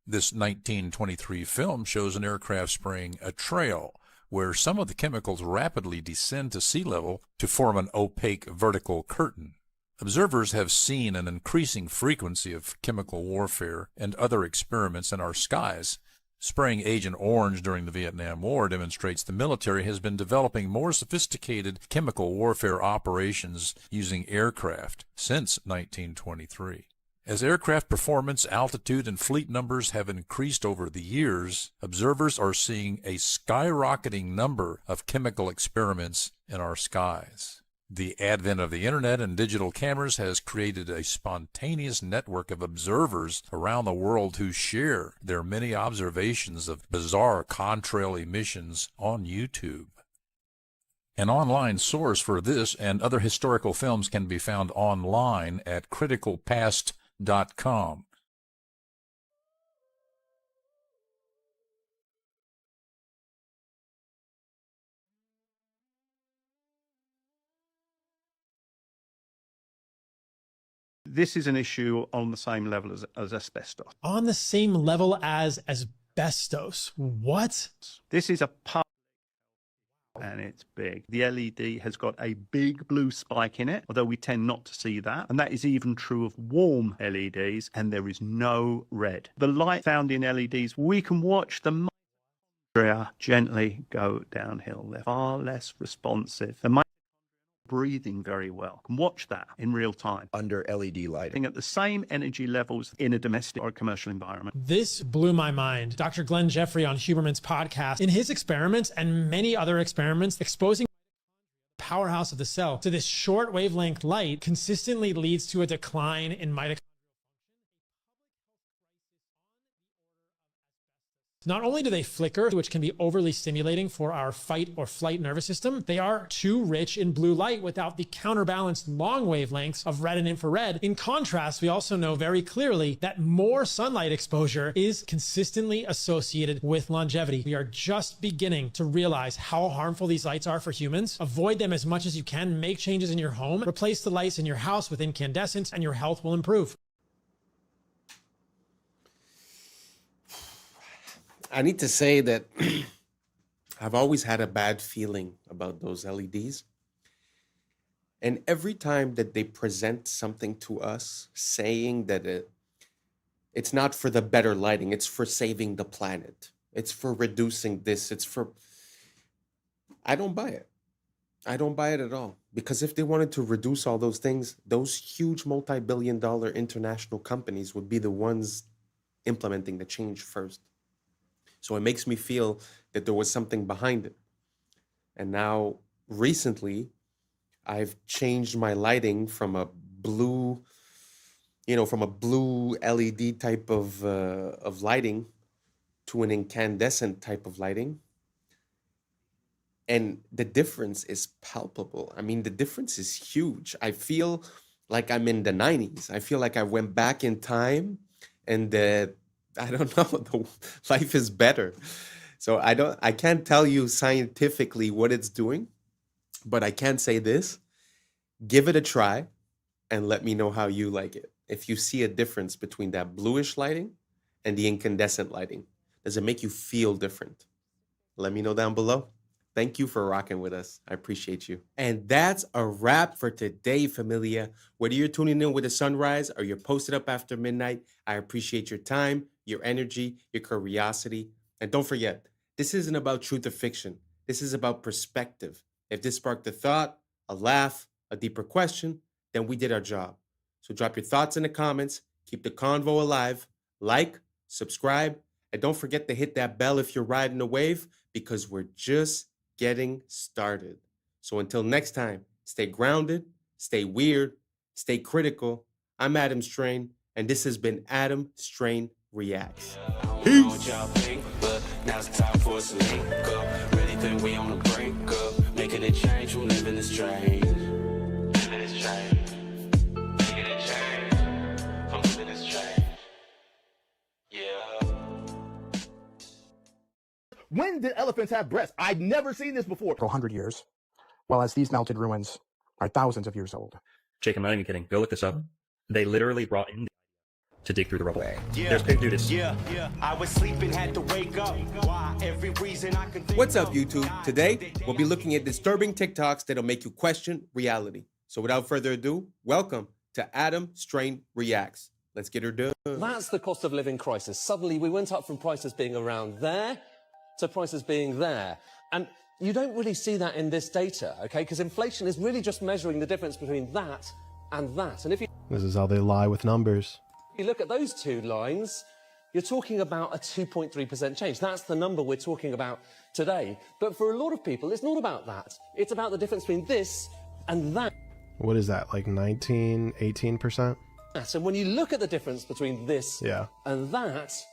This 1923 film shows an aircraft spraying a trail where some of the chemicals rapidly descend to sea level to form an opaque vertical curtain. Observers have seen an increasing frequency of chemical warfare and other experiments in our skies. Spraying Agent Orange during the Vietnam War demonstrates the military has been developing more sophisticated chemical warfare operations using aircraft since 1923. As aircraft performance, altitude, and fleet numbers have increased over the years, observers are seeing a skyrocketing number of chemical experiments in our skies. The advent of the internet and digital cameras has created a spontaneous network of observers around the world who share their many observations of bizarre contrail emissions on YouTube. An online source for this and other historical films can be found online at criticalpast.com. This is an issue on the same level as asbestos. On the same level as asbestos? What? This is a part, and it's big. The LED has got a big blue spike in it, although we tend not to see that. And that is even true of warm LEDs, and there is no red. The light found in LEDs, we can watch the gently go downhill. They're far less responsive. And my breathing very well. Can watch that in real time under LED lighting at the same energy levels in a domestic or a commercial environment. This blew my mind. Dr. Glenn Jeffrey on Huberman's podcast, in his experiments and many other experiments exposing the powerhouse of the cell to this short wavelength light consistently leads to a decline in mitochondrial. Not only do they flicker, which can be overly stimulating for our fight or flight nervous system, they are too rich in blue light without the counterbalanced long wavelengths of red and infrared. In contrast, we also know very clearly that more sunlight exposure is consistently associated with longevity. We are just beginning to realize how harmful these lights are for humans. Avoid them as much as you can, make changes in your home, replace the lights in your house with incandescents, and your health will improve. I need to say that I've always had a bad feeling about those LEDs. And every time that they present something to us saying that it's not for the better lighting, it's for saving the planet, it's for reducing this, I don't buy it. I don't buy it at all. Because if they wanted to reduce all those things, those huge multi-billion-dollar international companies would be the ones implementing the change first. So it makes me feel that there was something behind it. And now, recently, I've changed my lighting from a blue LED type of lighting to an incandescent type of lighting. And the difference is palpable. I mean, the difference is huge. I feel like I'm in the 90s. I feel like I went back in time and I don't know, life is better. So I can't tell you scientifically what it's doing, but I can say this: give it a try and let me know how you like it. If you see a difference between that bluish lighting and the incandescent lighting, does it make you feel different? Let me know down below. Thank you for rocking with us. I appreciate you. And that's a wrap for today, familia. Whether you're tuning in with the sunrise or you're posted up after midnight, I appreciate your time, your energy, your curiosity. And don't forget, this isn't about truth or fiction. This is about perspective. If this sparked a thought, a laugh, a deeper question, then we did our job. So drop your thoughts in the comments, keep the convo alive, like, subscribe, and don't forget to hit that bell if you're riding the wave, because we're just getting started. So until next time, stay grounded, stay weird, stay critical. I'm Adam Strain, and this has been Adam Strain Reacts. Peace. Now it's time for us to link up. Really think we on the brink up. Making a change from living this strange. Living this strange. Making a change from living this strange. Yeah. When did elephants have breasts? I'd never seen this before. 100 years, while as these melted ruins are thousands of years old. Jake, I'm not even kidding. Go look this up. They literally brought in to dig through the rubble. Yeah, There's pig dudes. Yeah, I was sleeping, had to wake up. Why? Every reason I can think. What's up, YouTube? Today, we'll be looking at disturbing TikToks that'll make you question reality. So without further ado, welcome to Adam Strain Reacts. Let's get her done. That's the cost of living crisis. Suddenly, we went up from prices being around there to prices being there. And you don't really see that in this data, okay? Because inflation is really just measuring the difference between that and that. And if This is how they lie with numbers. you look at those two lines, you're talking about a 2.3% change. That's the number we're talking about today. But for a lot of people, it's not about that. It's about the difference between this and that. What is that, like 19, 18%? And when you look at the difference between this Yeah. and that's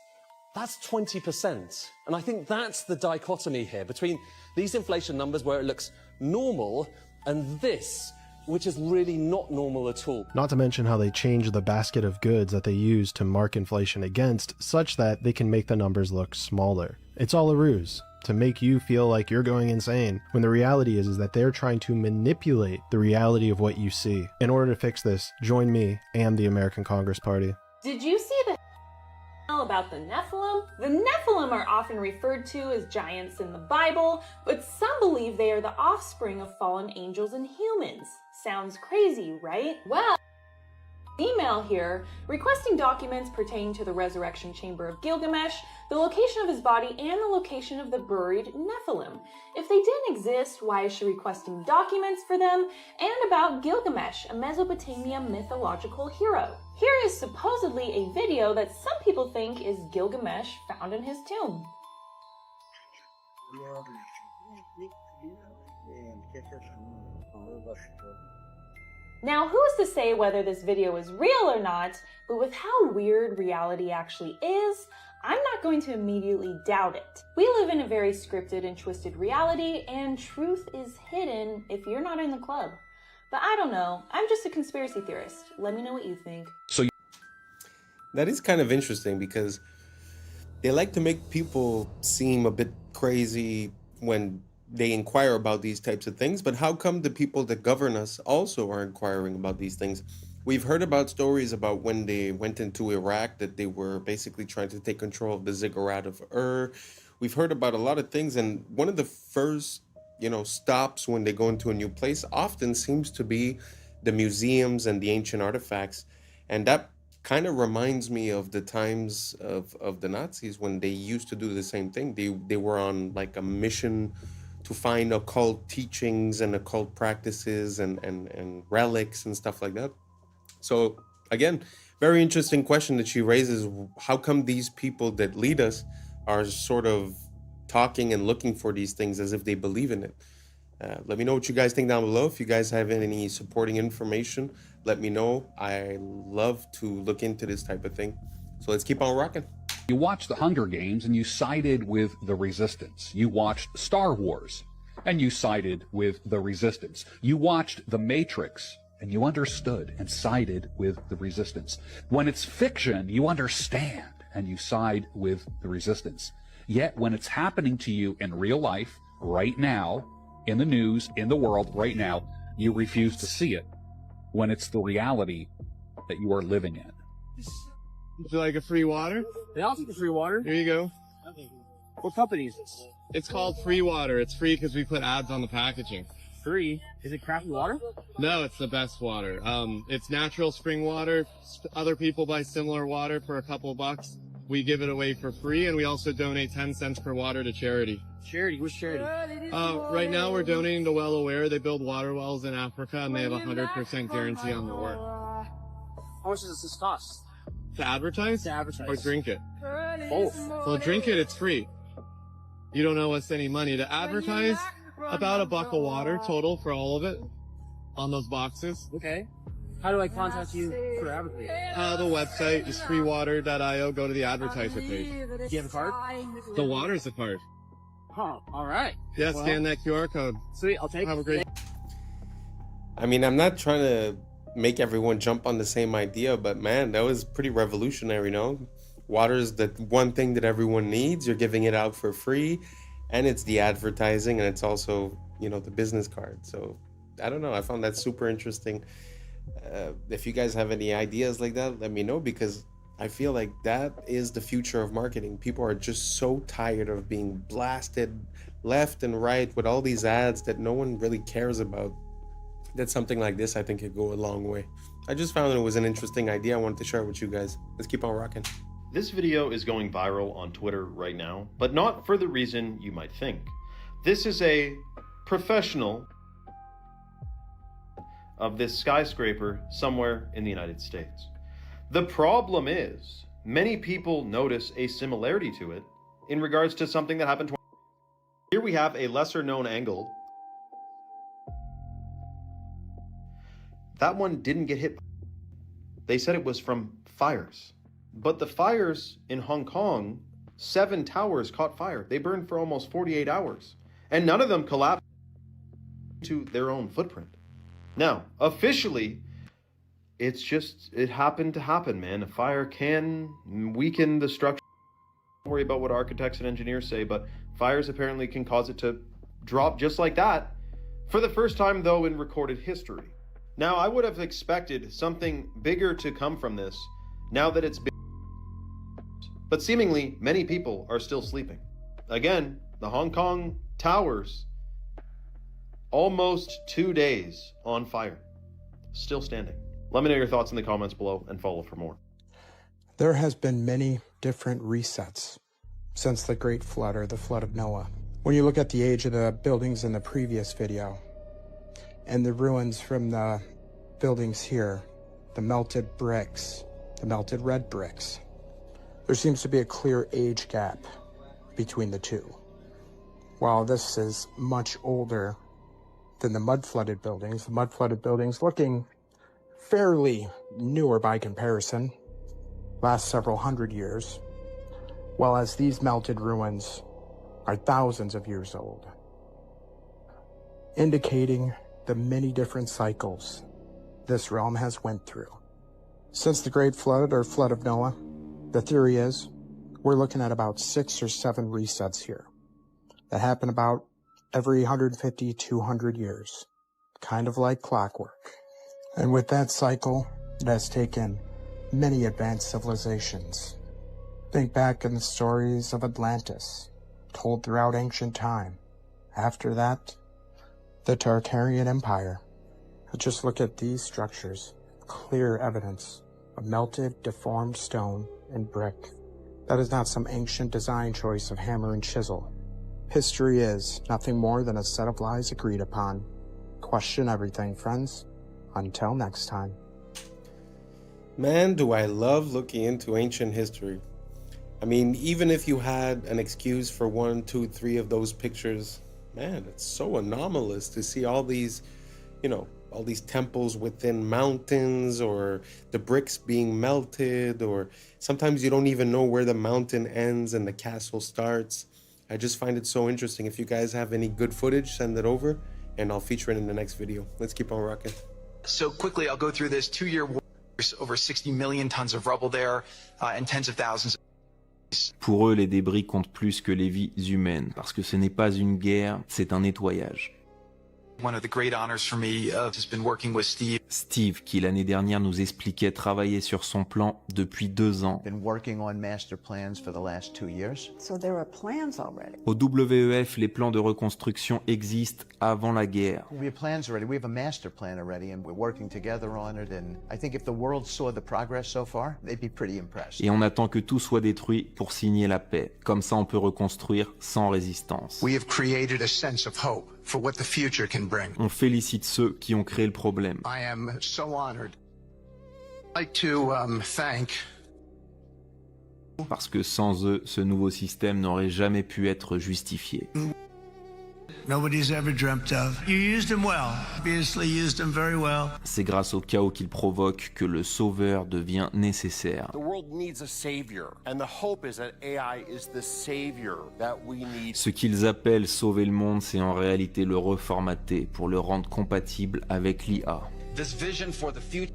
20%. And I think that's the dichotomy here between these inflation numbers where it looks normal and this, which is really not normal at all. Not to mention how they change the basket of goods that they use to mark inflation against, such that they can make the numbers look smaller. It's all a ruse, to make you feel like you're going insane, when the reality is that they're trying to manipulate the reality of what you see. In order to fix this, join me and the American Congress Party. Did you see the about the Nephilim? The Nephilim are often referred to as giants in the Bible, but some believe they are the offspring of fallen angels and humans. Sounds crazy, right? Well, email here requesting documents pertaining to the resurrection chamber of Gilgamesh, the location of his body, and the location of the buried Nephilim. If they didn't exist, why is she requesting documents for them? And about Gilgamesh, a Mesopotamia mythological hero. Here is supposedly a video that some people think is Gilgamesh found in his tomb. Now, who is to say whether this video is real or not, but with how weird reality actually is, I'm not going to immediately doubt it. We live in a very scripted and twisted reality, and truth is hidden if you're not in the club. But I don't know, I'm just a conspiracy theorist. Let me know what you think. That is kind of interesting because they like to make people seem a bit crazy when they inquire about these types of things, but how come the people that govern us also are inquiring about these things? We've heard about stories about when they went into Iraq that they were basically trying to take control of the ziggurat of Ur. We've heard about a lot of things, and one of the first, stops when they go into a new place often seems to be the museums and the ancient artifacts. And that kind of reminds me of the times of the Nazis when they used to do the same thing. They were on like a mission to find occult teachings and occult practices and relics and stuff like that. So again, very interesting question that she raises. How come these people that lead us are sort of talking and looking for these things as if they believe in it? Let me know what you guys think down below. If you guys have any supporting information, let me know. I love to look into this type of thing. So let's keep on rocking. You watched the Hunger Games and you sided with the Resistance. You watched Star Wars and you sided with the Resistance. You watched The Matrix and you understood and sided with the Resistance. When it's fiction, you understand and you side with the Resistance. Yet when it's happening to you in real life, right now, in the news, in the world, right now, you refuse to see it when it's the reality that you are living in. Would you like a free water? They offer the free water. Here you go. What company is this? It's called Free Water. It's free because we put ads on the packaging. Free? Is it crappy water? No, it's the best water. It's natural spring water. Other people buy similar water for a couple bucks. We give it away for free, and we also donate 10 cents per water to charity. Charity? Which charity? Right now we're donating to Well Aware. They build water wells in Africa, and they have a 100% guarantee on their work. How much does this cost? To advertise? To advertise. Or drink it? Both. Well, drink it, it's free. You don't owe us any money. To advertise, about $1 of water total for all of it on those boxes. Okay. How do I contact you for advertising? The website is freewater.io. Go to the advertiser page. Do you have a card? The water's the card. Oh, all right. Yeah, scan that QR code. Sweet, I'll take it. Have a great. I mean, I'm not trying to make everyone jump on the same idea, but man, that was pretty revolutionary, no? Water is the one thing that everyone needs. You're giving it out for free, and it's the advertising, and it's also, the business card. So I don't know. I found that super interesting. If you guys have any ideas like that, let me know, because I feel like that is the future of marketing. People are just so tired of being blasted left and right with all these ads that no one really cares about. That something like this, I think, could go a long way. I just found it was an interesting idea. I wanted to share it with you guys. Let's keep on rocking. This video is going viral on Twitter right now, but not for the reason you might think. This is a professional of this skyscraper somewhere in the United States. The problem is, many people notice a similarity to it in regards to something that happened. Here we have a lesser known angle. That one didn't get hit. They said it was from fires. But the fires in Hong Kong, 7 towers caught fire. They burned for almost 48 hours. And none of them collapsed to their own footprint. Now, officially, it happened to happen, man. A fire can weaken the structure. Don't worry about what architects and engineers say, but fires apparently can cause it to drop just like that. For the first time, though, in recorded history. Now, I would have expected something bigger to come from this, now that it's been. But seemingly, many people are still sleeping. Again, the Hong Kong towers, almost 2 days on fire, still standing. Let me know your thoughts in the comments below and follow for more. There has been many different resets since the Great Flood or the Flood of Noah. When you look at the age of the buildings in the previous video and the ruins from the buildings here, the melted bricks, the melted red bricks, there seems to be a clear age gap between the two. While this is much older than the mud-flooded buildings looking fairly newer by comparison, last several hundred years, while as these melted ruins are thousands of years old, indicating the many different cycles this realm has went through. Since the Great Flood or Flood of Noah, the theory is we're looking at about 6 or 7 resets here that happen about every 150, 200 years, kind of like clockwork. And with that cycle, it has taken many advanced civilizations. Think back in the stories of Atlantis, told throughout ancient time. After that, the Tartarian Empire. Just look at these structures, clear evidence of melted, deformed stone and brick. That is not some ancient design choice of hammer and chisel. History is nothing more than a set of lies agreed upon. Question everything, friends. Until next time. Man, do I love looking into ancient history. I mean, even if you had an excuse for 1, 2, 3 of those pictures, man, it's so anomalous to see all these, all these temples within mountains, or the bricks being melted, or sometimes you don't even know where the mountain ends and the castle starts. I just find it so interesting. If you guys have any good footage, send it over and I'll feature it in the next video. Let's keep on rocking. So quickly, I'll go through this 2-year war, over 60 million tons of rubble there, and tens of thousands. Pour eux, les débris comptent plus que les vies humaines, parce que ce n'est pas une guerre, c'est un nettoyage. One of the great honors for me has been working with Steve. Steve, qui l'année dernière nous expliquait travailler sur son plan depuis 2 ans. Been working on master plans for the last 2 years. So there are plans already. Au WEF, les plans de reconstruction existent avant la guerre. We have plans already. We have a master plan already, and we're working together on it. And I think if the world saw the progress so far, they'd be pretty impressed. Et on attend que tout soit détruit pour signer la paix. Comme ça, on peut reconstruire sans résistance. We have created a sense of hope for what the future can bring. On félicite ceux qui ont créé le problème. I am so honored. I'd like to thank. Parce que sans eux, ce nouveau système n'aurait jamais pu être justifié. Nobody's ever dreamt of. You used him well. Obviously used him very well. C'est grâce au chaos qu'il provoque que le sauveur devient nécessaire. The world needs a savior, and the hope is that AI is the savior that we need. Ce qu'ils appellent sauver le monde, c'est en réalité le reformater pour le rendre compatible avec l'IA. This vision for the future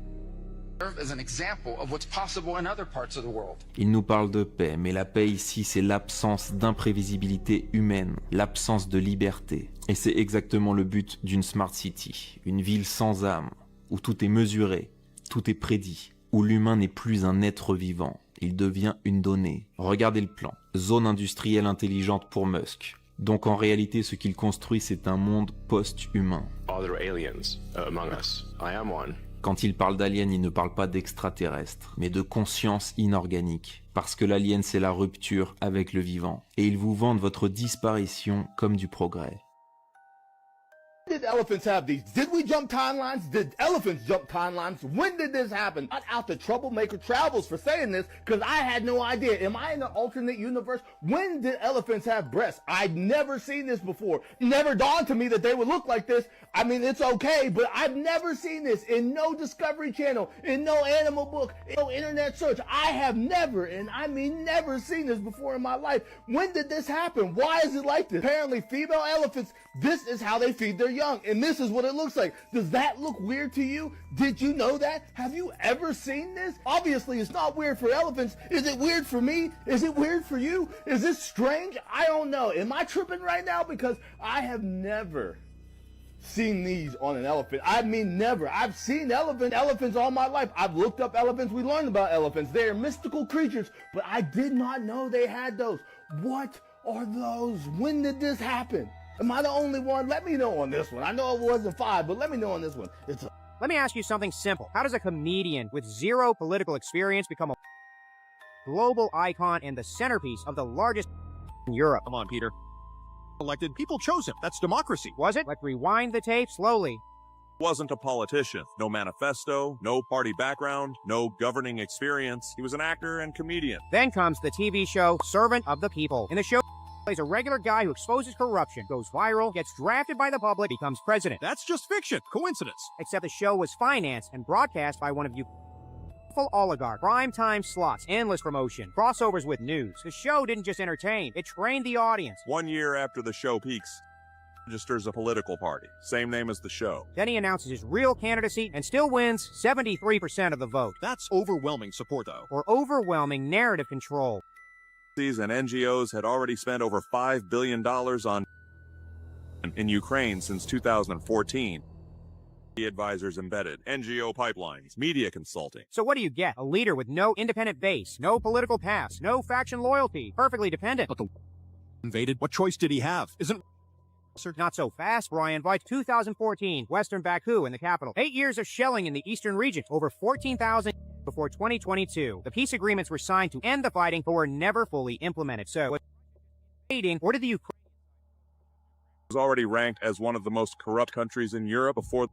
as an example of what's possible in other parts of the world. Il nous parle de paix, mais la paix ici, c'est l'absence d'imprévisibilité humaine, l'absence de liberté. Et c'est exactement le but d'une Smart City, une ville sans âme, où tout est mesuré, tout est prédit, où l'humain n'est plus un être vivant, il devient une donnée. Regardez le plan, zone industrielle intelligente pour Musk. Donc en réalité, ce qu'il construit, c'est un monde post-humain. Are there aliens among us? I am one. Quand il parle d'alien, il ne parle pas d'extraterrestre, mais de conscience inorganique. Parce que l'alien, c'est la rupture avec le vivant. Et ils vous vendent votre disparition comme du progrès. Did elephants have these? Did we jump timelines? Did elephants jump timelines? When did this happen? Not out the Troublemaker Travels for saying this, because I had no idea. Am I in an alternate universe? When did elephants have breasts? I'd never seen this before. Never dawned to me that they would look like this. I mean, it's okay, but I've never seen this in no Discovery Channel, in no animal book, in no internet search. I have never, and I mean never, seen this before in my life. When did this happen? Why is it like this? Apparently, female elephants, this is how they feed their young, and this is what it looks like. Does that look weird to you? Did you know that? Have you ever seen this? Obviously, it's not weird for elephants. Is it weird for me? Is it weird for you? Is this strange? I don't know. Am I tripping right now? Because I have never seen these on an elephant. I mean, never. I've seen elephants all my life. I've looked up elephants. We learned about elephants. They are mystical creatures, but I did not know they had those. What are those? When did this happen? Am I the only one? Let me know on this one. I know it wasn't 5, but let me know on this one. It's Let me ask you something simple. How does a comedian with zero political experience become a global icon and the centerpiece of the largest in Europe? Come on, Peter. Elected, people chose him. That's democracy. Was it? Let's rewind the tape slowly. Wasn't a politician. No manifesto, no party background, no governing experience. He was an actor and comedian. Then comes the TV show Servant of the People. In the show, plays a regular guy who exposes corruption, goes viral, gets drafted by the public, becomes president. That's just fiction. Coincidence. Except the show was financed and broadcast by one of you oligarch, prime time slots, endless promotion, crossovers with news. The show didn't just entertain, it trained the audience. 1 year after the show peaks, registers a political party, same name as the show. Then he announces his real candidacy and still wins 73% of the vote. That's overwhelming support, though. Or overwhelming narrative control. And NGOs had already spent over $5 billion on in Ukraine since 2014. Advisors embedded, NGO pipelines, media consulting. So what do you get? A leader with no independent base, no political past, no faction loyalty, perfectly dependent. But the invaded, what choice did he have? Isn't not so fast, Brian. By 2014, Western Baku in the capital. 8 years of shelling in the eastern region, over 14,000 before 2022. The peace agreements were signed to end the fighting, but were never fully implemented. So, or did the Ukraine was already ranked as one of the most corrupt countries in Europe before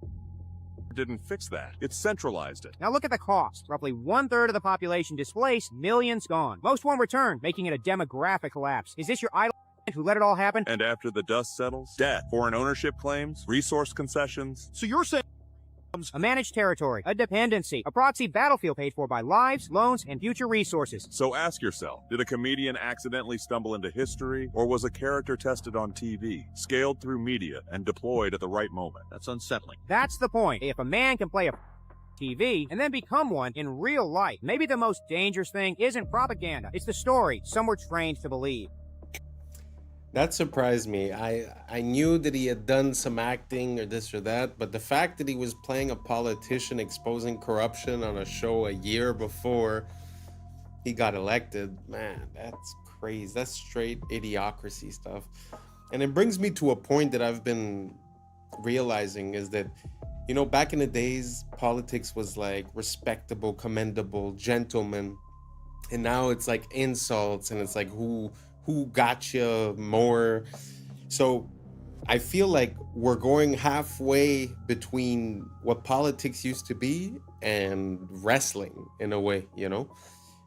didn't fix that. It centralized it. Now look at the cost. Roughly 1/3 of the population displaced, millions gone. Most won't return, making it a demographic collapse. Is this your idol who let it all happen? And after the dust settles, debt, foreign ownership claims, resource concessions. So you're saying a managed territory, a dependency, a proxy battlefield paid for by lives, loans, and future resources. So ask yourself, did a comedian accidentally stumble into history, or was a character tested on TV, scaled through media, and deployed at the right moment? That's unsettling. That's the point. If a man can play a TV and then become one in real life, maybe the most dangerous thing isn't propaganda. It's the story some were trained to believe. That surprised me. I knew that he had done some acting or this or that, but the fact that he was playing a politician exposing corruption on a show a year before he got elected, man, that's crazy. That's straight idiocracy stuff. And it brings me to a point that I've been realizing is that, you know, back in the days, politics was like respectable, commendable, gentleman. And now it's like insults and it's like who got you more. So I feel like we're going halfway between what politics used to be and wrestling in a way, you know?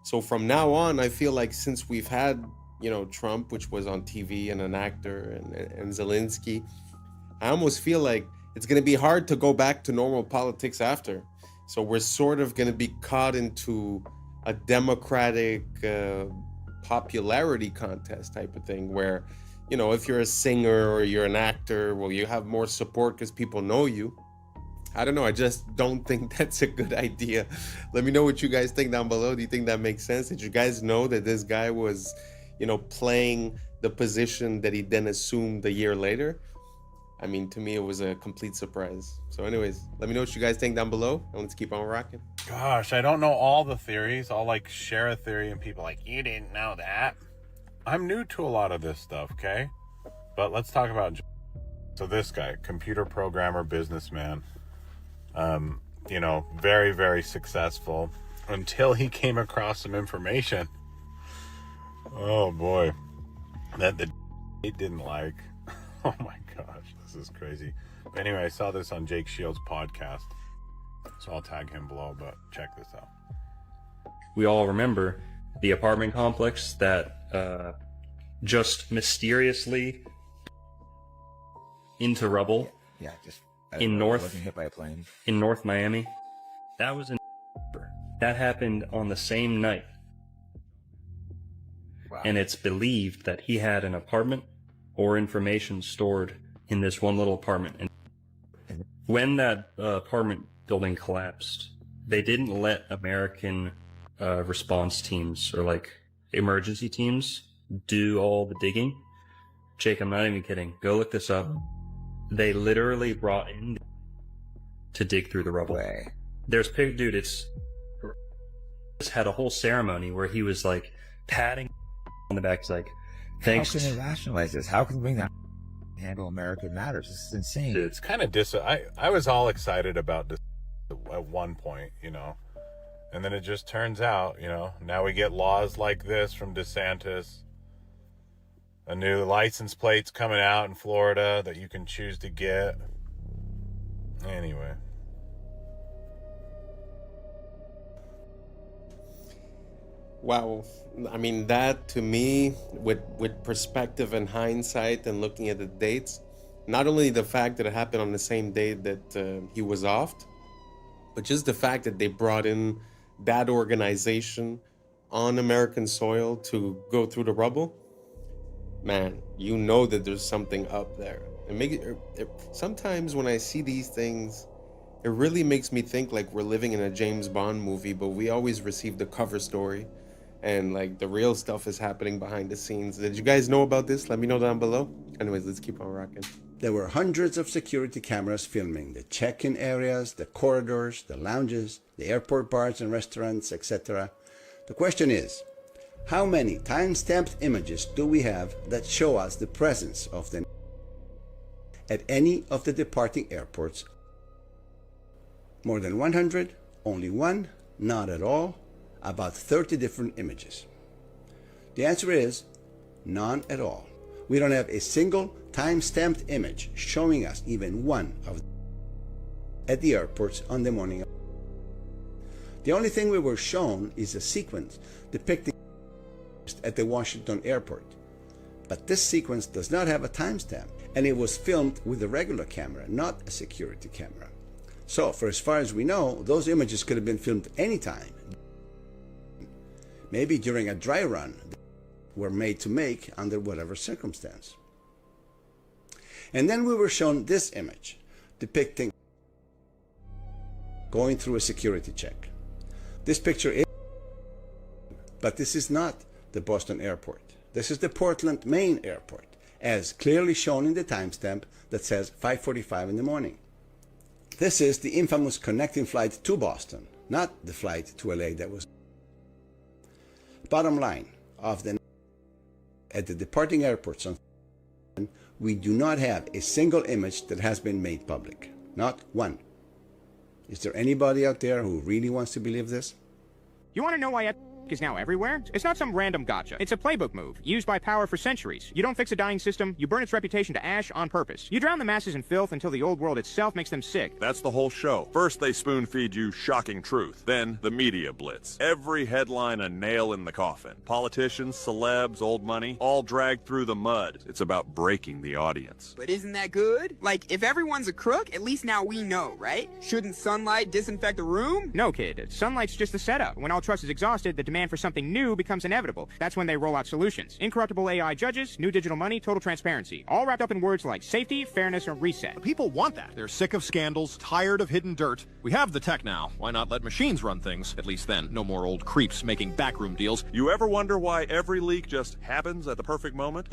So from now on, I feel like since we've had, you know, Trump, which was on TV and an actor, and Zelensky, I almost feel like it's going to be hard to go back to normal politics after. So we're sort of going to be caught into a democratic popularity contest type of thing where, you know, if you're a singer or you're an actor, well, you have more support because people know you. I don't know. I just don't think that's a good idea. Let me know what you guys think down below. Do you think that makes sense? Did you guys know that this guy was, you know, playing the position that he then assumed a year later? I mean, to me, it was a complete surprise. So anyways, let me know what you guys think down below, and let's keep on rocking. Gosh, I don't know all the theories. I'll like share a theory and people are like, you didn't know that. I'm new to a lot of this stuff, okay? But let's talk about, so this guy, computer programmer, businessman, you know, very, very successful until he came across some information. Oh boy, that he didn't like. Oh my gosh, this is crazy. But anyway, I saw this on Jake Shields' podcast, so I'll tag him below, but check this out. We all remember the apartment complex that just mysteriously into rubble. Yeah, just wasn't hit by a plane. In North Miami. That was in that happened on the same night. Wow. And it's believed that he had an apartment or information stored in this one little apartment. And when that apartment building collapsed, they didn't let American response teams or like emergency teams do all the digging. Jake, I'm not even kidding. Go look this up. They literally brought in to dig through the rubble. There's dude, it's had a whole ceremony where he was like patting on the back. He's like, thanks. How can they rationalize this? How can we bring that handle American matters? This is insane. Dude, it's kind of I was all excited about this at one point, you know. And then it just turns out, you know, now we get laws like this from DeSantis. A new license plate's coming out in Florida that you can choose to get. Anyway. Wow. I mean, that to me, with perspective and hindsight and looking at the dates, not only the fact that it happened on the same day that he was offed, but just the fact that they brought in that organization on American soil to go through the rubble, man, you know that there's something up there. Sometimes when I see these things, it really makes me think like we're living in a James Bond movie, but we always receive the cover story. And like the real stuff is happening behind the scenes. Did you guys know about this? Let me know down below. Anyways, let's keep on rocking. There were hundreds of security cameras filming the check-in areas, the corridors, the lounges, the airport bars and restaurants, etc. The question is, how many time-stamped images do we have that show us the presence of the at any of the departing airports? More than 100? Only one? Not at all? About 30 different images. The answer is none at all. We don't have a single time-stamped image showing us even one of at the airports on the morning of. The only thing we were shown is a sequence depicting at the Washington airport. But this sequence does not have a timestamp, and it was filmed with a regular camera, not a security camera. So, for as far as we know, those images could have been filmed anytime. Maybe during a dry run were made to make under whatever circumstance. And then we were shown this image depicting going through a security check. This picture is, but this is not the Boston airport. This is the Portland, Maine airport, as clearly shown in the timestamp that says 5:45 in the morning. This is the infamous connecting flight to Boston, not the flight to LA that was. Bottom line, of the at the departing airports on we do not have a single image that has been made public. Not one. Is there anybody out there who really wants to believe this? You want to know why is now everywhere? It's not some random gotcha. It's a playbook move, used by power for centuries. You don't fix a dying system, you burn its reputation to ash on purpose. You drown the masses in filth until the old world itself makes them sick. That's the whole show. First they spoon-feed you shocking truth. Then the media blitz. Every headline a nail in the coffin. Politicians, celebs, old money, all dragged through the mud. It's about breaking the audience. But isn't that good? Like, if everyone's a crook, at least now we know, right? Shouldn't sunlight disinfect the room? No, kid. Sunlight's just the setup. When all trust is exhausted, the demand for something new becomes inevitable. That's when they roll out solutions. Incorruptible AI judges, new digital money, total transparency. All wrapped up in words like safety, fairness, and reset. People want that. They're sick of scandals, tired of hidden dirt. We have the tech now. Why not let machines run things? At least then, no more old creeps making backroom deals. You ever wonder why every leak just happens at the perfect moment?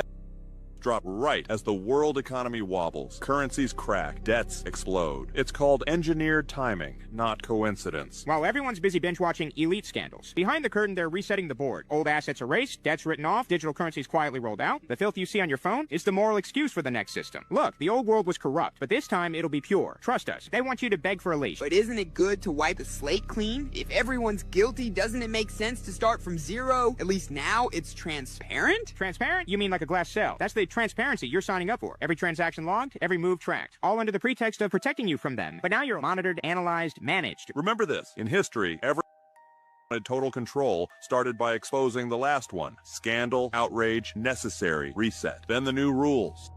Drop right as the world economy wobbles, currencies crack, debts explode. It's called engineered timing, not coincidence. While everyone's busy binge-watching elite scandals, behind the curtain they're resetting the board. Old assets erased, debts written off, digital currencies quietly rolled out. The filth you see on your phone is the moral excuse for the next system. Look, the old world was corrupt, but this time it'll be pure. Trust us. They want you to beg for a leash. But isn't it good to wipe the slate clean? If everyone's guilty, doesn't it make sense to start from zero? At least now it's transparent? Transparent? You mean like a glass cell. That's the transparency you're signing up for. Every transaction logged, every move tracked. All under the pretext of protecting you from them. But now you're monitored, analyzed, managed. Remember this. In history, every wanted total control started by exposing the last one. Scandal, outrage, necessary, reset. Then the new rules.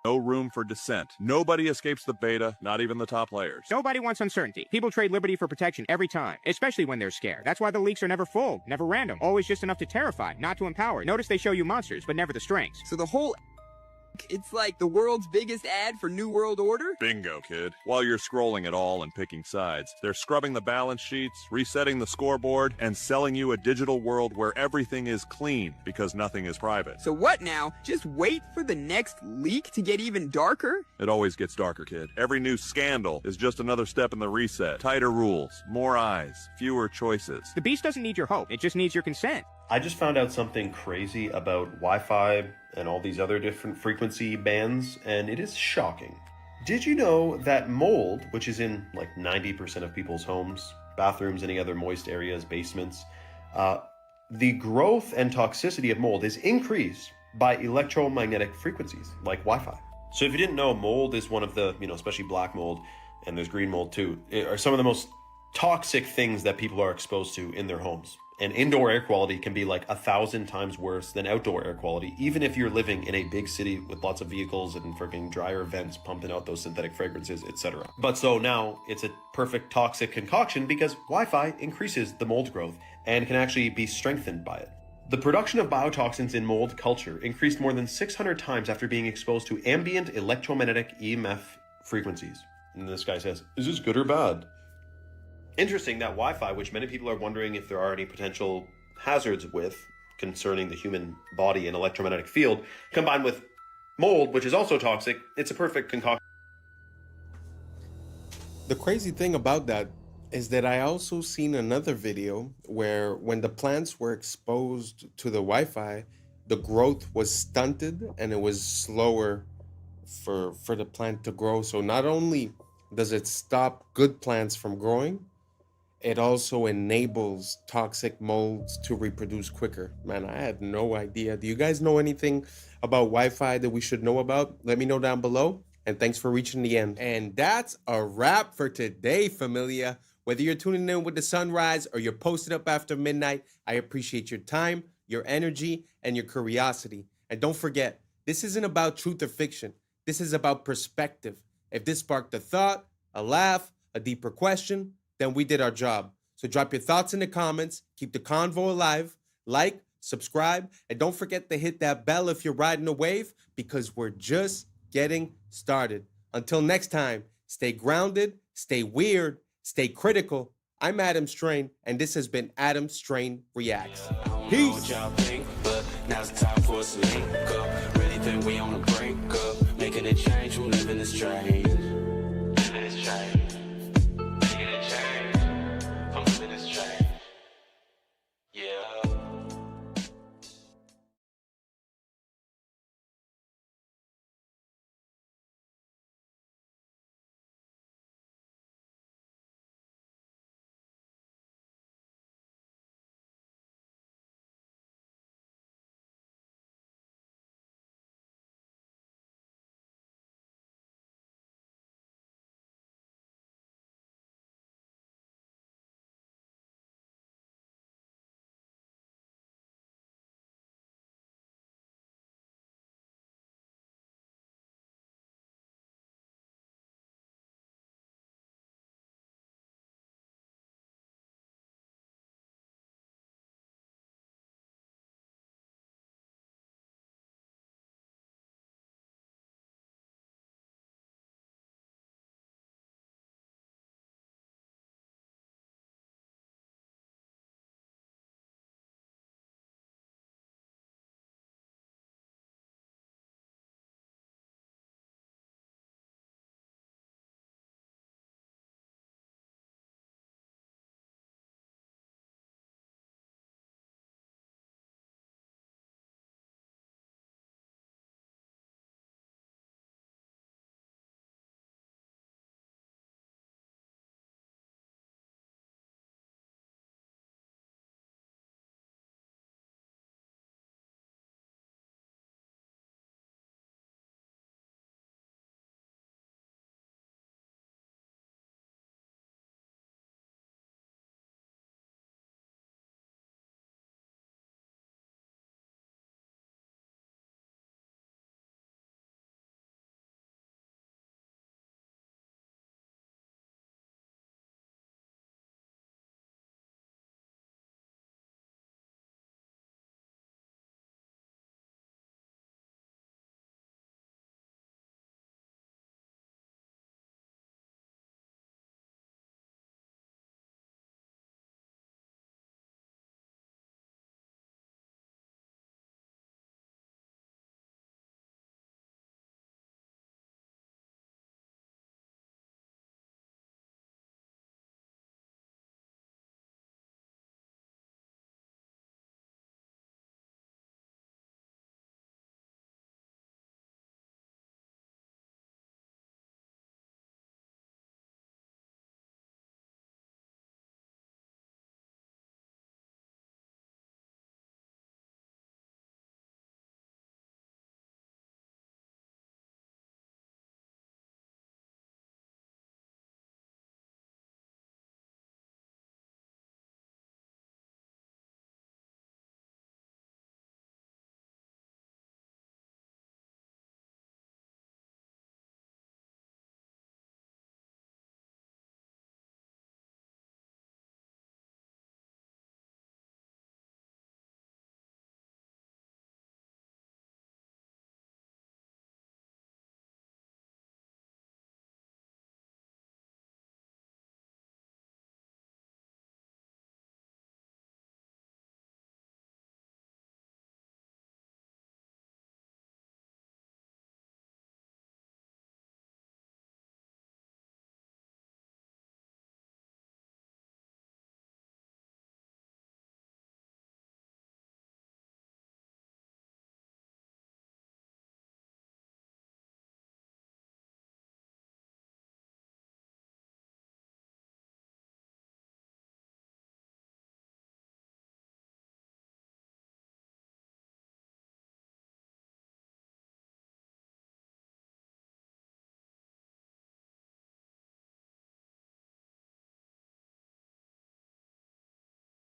No room for dissent. Nobody escapes the beta, not even the top players. Nobody wants uncertainty. People trade liberty for protection every time, especially when they're scared. That's why the leaks are never full, never random, always just enough to terrify, not to empower. Notice they show you monsters, but never the strengths. So the whole it's like the world's biggest ad for New World Order? Bingo, kid. While you're scrolling it all and picking sides, they're scrubbing the balance sheets, resetting the scoreboard, and selling you a digital world where everything is clean because nothing is private. So what now? Just wait for the next leak to get even darker? It always gets darker, kid. Every new scandal is just another step in the reset. Tighter rules, more eyes, fewer choices. The beast doesn't need your hope. It just needs your consent. I just found out something crazy about Wi-Fi and all these other different frequency bands, and it is shocking. Did you know that mold, which is in like 90% of people's homes, bathrooms, any other moist areas, basements, the growth and toxicity of mold is increased by electromagnetic frequencies like Wi-Fi. So if you didn't know, mold is one of the, especially black mold, and there's green mold too, are some of the most toxic things that people are exposed to in their homes. And indoor air quality can be like 1,000 times worse than outdoor air quality, even if you're living in a big city with lots of vehicles and freaking dryer vents pumping out those synthetic fragrances, etc. But so now it's a perfect toxic concoction because Wi-Fi increases the mold growth and can actually be strengthened by it. The production of biotoxins in mold culture increased more than 600 times after being exposed to ambient electromagnetic EMF frequencies. And this guy says, is this good or bad? Interesting that Wi-Fi, which many people are wondering if there are any potential hazards with concerning the human body and electromagnetic field, combined with mold, which is also toxic, it's a perfect concoction. The crazy thing about that is that I also seen another video where when the plants were exposed to the Wi-Fi, the growth was stunted and it was slower for the plant to grow. So not only does it stop good plants from growing, it also enables toxic molds to reproduce quicker. Man, I had no idea. Do you guys know anything about Wi-Fi that we should know about? Let me know down below. And thanks for reaching the end. And that's a wrap for today, familia. Whether you're tuning in with the sunrise or you're posted up after midnight, I appreciate your time, your energy, and your curiosity. And don't forget, this isn't about truth or fiction. This is about perspective. If this sparked a thought, a laugh, a deeper question, then we did our job. So drop your thoughts in the comments, keep the convo alive, like, subscribe, and don't forget to hit that bell if you're riding a wave, because we're just getting started. Until next time, stay grounded, stay weird, stay critical. I'm Adam Strain, and this has been Adam Strain Reacts. Peace. Now's the time for us to link up. Really think we on the brink up. Making a change from living this strange. Living this strange.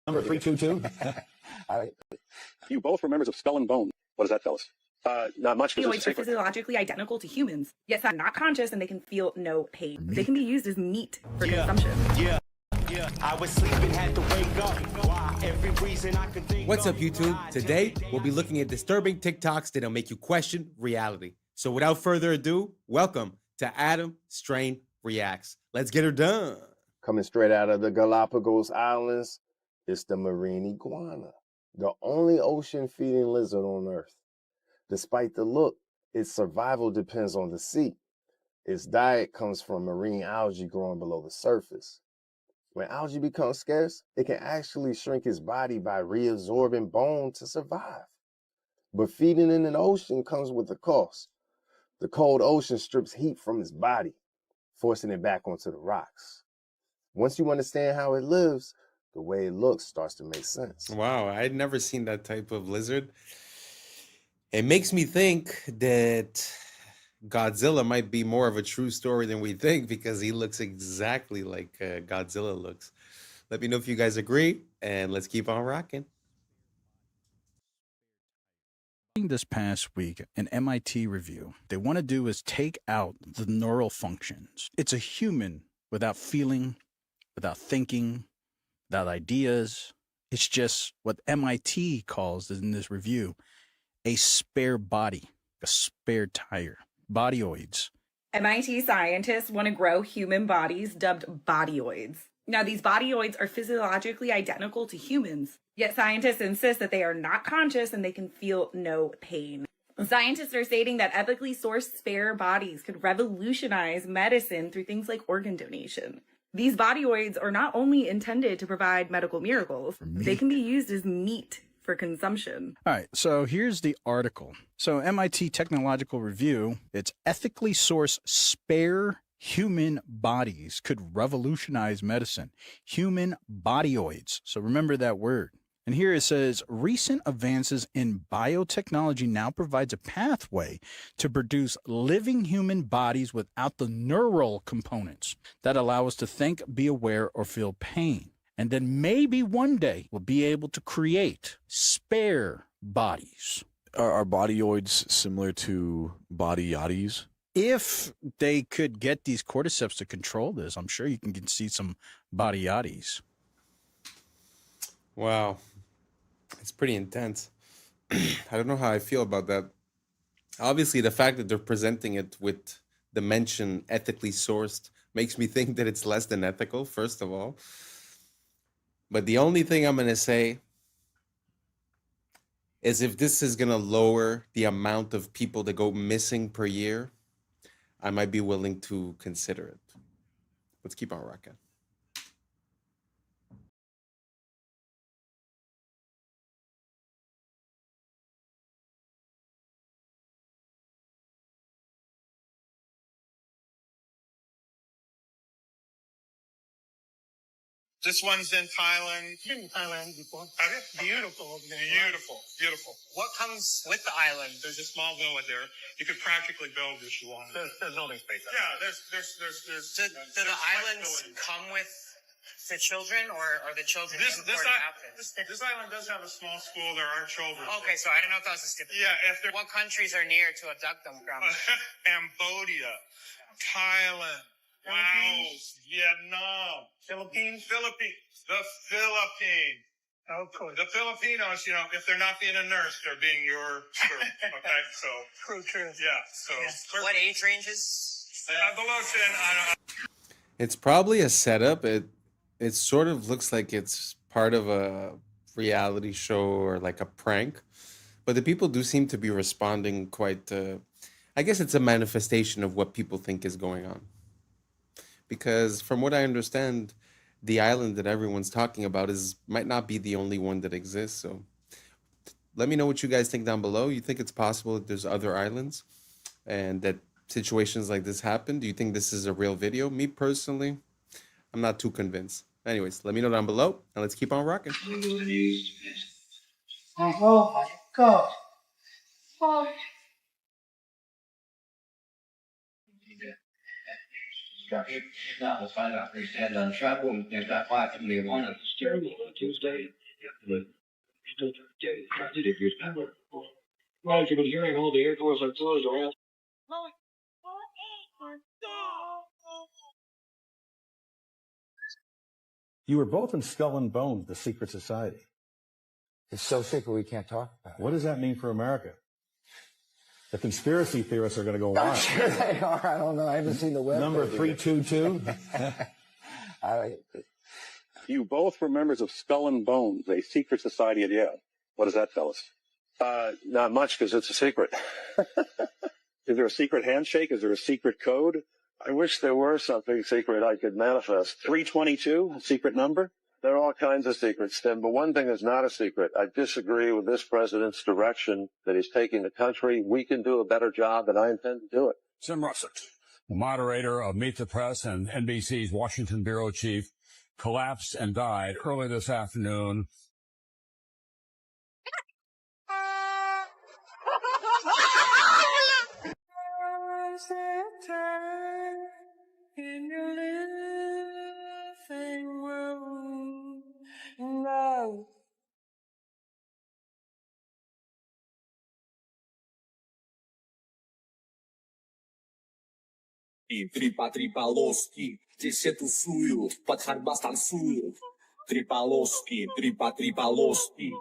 Number 322. You both were members of Skull and Bone. What does that tell us? Not much. Opioids are physiologically identical to humans, yet they're not conscious and they can feel no pain. They can be used as meat for consumption. I was sleeping, had to wake up. Why? Every reason I could think. What's up, YouTube? Today, we'll be looking at disturbing TikToks that'll make you question reality. So without further ado, welcome to Adam Strain Reacts. Let's get her done. Coming straight out of the Galapagos Islands, it's the marine iguana, the only ocean-feeding lizard on Earth. Despite the look, its survival depends on the sea. Its diet comes from marine algae growing below the surface. When algae becomes scarce, it can actually shrink its body by reabsorbing bone to survive. But feeding in an ocean comes with a cost. The cold ocean strips heat from its body, forcing it back onto the rocks. Once you understand how it lives, the way it looks starts to make sense. Wow, I'd never seen that type of lizard. It makes me think that Godzilla might be more of a true story than we think, because he looks exactly like Godzilla looks. Let me know if you guys agree, and let's keep on rocking. This past week, an MIT review, they want to do is take out the neural functions. It's a human without feeling, without thinking, without ideas. It's just what MIT calls in this review a spare body, a spare tire. Bodyoids. MIT scientists want to grow human bodies dubbed bodyoids. Now, these bodyoids are physiologically identical to humans, yet scientists insist that they are not conscious and they can feel no pain. Scientists are stating that ethically sourced spare bodies could revolutionize medicine through things like organ donation. These bodyoids are not only intended to provide medical miracles, they can be used as meat for consumption. All right, so here's the article. So MIT Technological Review, it's ethically sourced spare human bodies could revolutionize medicine. Human bodyoids. So remember that word. And here it says, recent advances in biotechnology now provides a pathway to produce living human bodies without the neural components that allow us to think, be aware, or feel pain. And then maybe one day we'll be able to create spare bodies. Are bodyoids similar to body yachties? If they could get these cordyceps to control this, I'm sure you can see some body yachties. Wow. It's pretty intense. I don't know how I feel about that. Obviously, the fact that they're presenting it with the mention ethically sourced makes me think that it's less than ethical, first of all. But the only thing I'm going to say is if this is going to lower the amount of people that go missing per year, I might be willing to consider it. Let's keep on rocking. This one's in Thailand. Been in Thailand before. Have you? Beautiful over there. Beautiful, beautiful. What comes with the island? There's a small villa there. You could practically build if you want. There's building space. Yeah, there's. Do the islands come with the children, or are the children This island does have a small school. There are children. Okay, so I don't know if that was a stipulation. Yeah, if what countries are near to abduct them from? Cambodia, Thailand, Laos, Vietnam, Philippines. The Philippines. Oh, cool. The Filipinos, if they're not being a nurse, they're being your screw. Okay, so. True. Yeah, so. Yeah. What age ranges? Below 10, I don't. It's probably a setup. It sort of looks like it's part of a reality show or like a prank. But the people do seem to be responding quite, I guess it's a manifestation of what people think is going on. Because from what I understand, the island that everyone's talking about might not be the only one that exists. So let me know what you guys think down below. You think it's possible that there's other islands and that situations like this happen? Do you think this is a real video? Me personally, I'm not too convinced. Anyways, let me know down below and let's keep on rocking. Oh my God. structure. Now let's find out. They stand on travel and there's that plaque in the one on Tuesday. Well, you've been hearing all the air doors are closed around. You were both in Skull and Bones, the secret society. It's so secret we can't talk about it. What does that mean for America? The conspiracy theorists are going to go wild. I'm sure they are. I don't know. I haven't seen the web. Number 322. You both were members of Skull and Bones, a secret society at Yale. What does that tell us? Not much, because it's a secret. Is there a secret handshake? Is there a secret code? I wish there were something secret I could manifest. 322, a secret number? There are all kinds of secrets, Tim, but one thing is not a secret. I disagree with this president's direction that he's taking the country. We can do a better job, and I intend to do it. Tim Russert, the moderator of Meet the Press and NBC's Washington bureau chief, collapsed and died early this afternoon. In your living room, no. Трипа-трипалоски, десятусую, подхарбастансую. Трипалоски, трипа-трипалоски.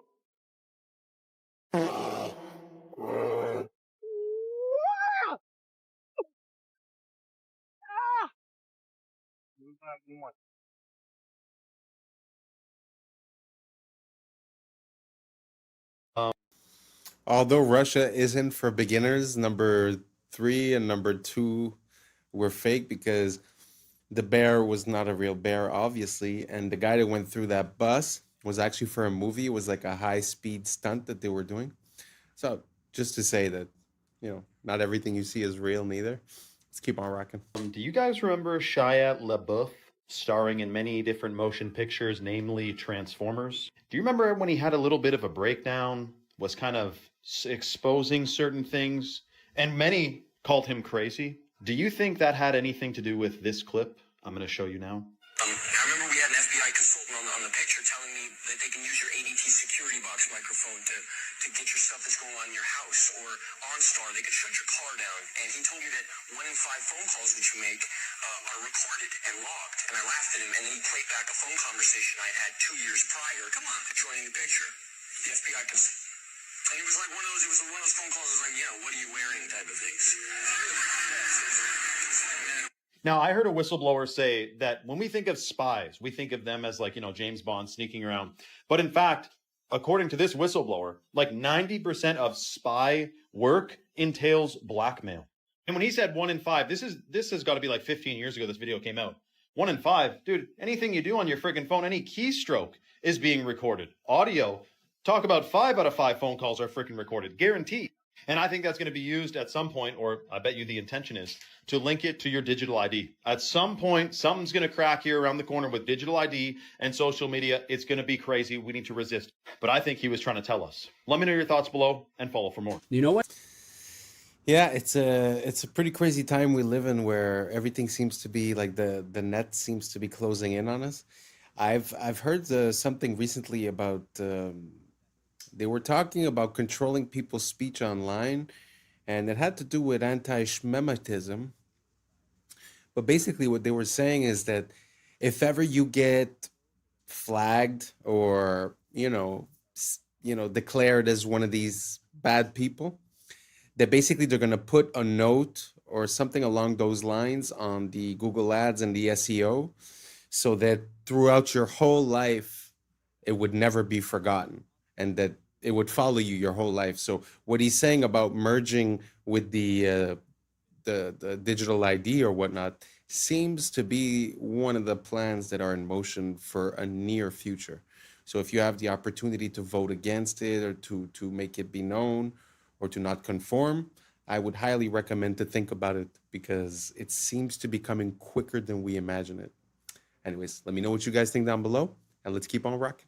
Although Russia isn't for beginners, number 3 and number 2 were fake because the bear was not a real bear, obviously. And the guy that went through that bus was actually for a movie. It was like a high-speed stunt that they were doing. So just to say that, not everything you see is real neither. Let's keep on rocking. Do you guys remember Shia LaBeouf starring in many different motion pictures, namely Transformers? Do you remember when he had a little bit of a breakdown, was kind of exposing certain things, and many called him crazy? Do you think that had anything to do with this clip I'm going to show you now? I remember we had an FBI consultant on the picture telling me that they can use your ADT security box microphone to get your stuff that's going on in your house, or OnStar, they could shut your car down. And he told me that 1 in 5 phone calls that you make are recorded and logged. And I laughed at him, and then he played back a phone conversation I had 2 years prior. Come on, joining the picture. The FBI consultant. And it was like one of those phone calls that was like, what are you wearing type of things. Now, I heard a whistleblower say that when we think of spies, we think of them as like, James Bond sneaking around. But in fact, according to this whistleblower, like 90% of spy work entails blackmail. And when he said 1 in 5, this has got to be like 15 years ago this video came out. 1 in 5, dude, anything you do on your freaking phone, any keystroke is being recorded. Audio, talk about 5 out of 5 phone calls are freaking recorded, guaranteed. And I think that's going to be used at some point, or I bet you the intention is, to link it to your digital ID. At some point, something's going to crack here around the corner with digital ID and social media. It's going to be crazy. We need to resist. But I think he was trying to tell us. Let me know your thoughts below and follow for more. You know what? Yeah, it's a pretty crazy time we live in where everything seems to be like the net seems to be closing in on us. I've heard something recently about they were talking about controlling people's speech online, and it had to do with anti-Shemitism. But basically what they were saying is that if ever you get flagged or, declared as one of these bad people, that basically they're going to put a note or something along those lines on the Google Ads and the SEO so that throughout your whole life, it would never be forgotten and that it would follow you your whole life. So what he's saying about merging with the digital ID or whatnot seems to be one of the plans that are in motion for a near future. So if you have the opportunity to vote against it or to make it be known or to not conform, I would highly recommend to think about it because it seems to be coming quicker than we imagine it. Anyways, let me know what you guys think down below and let's keep on rocking.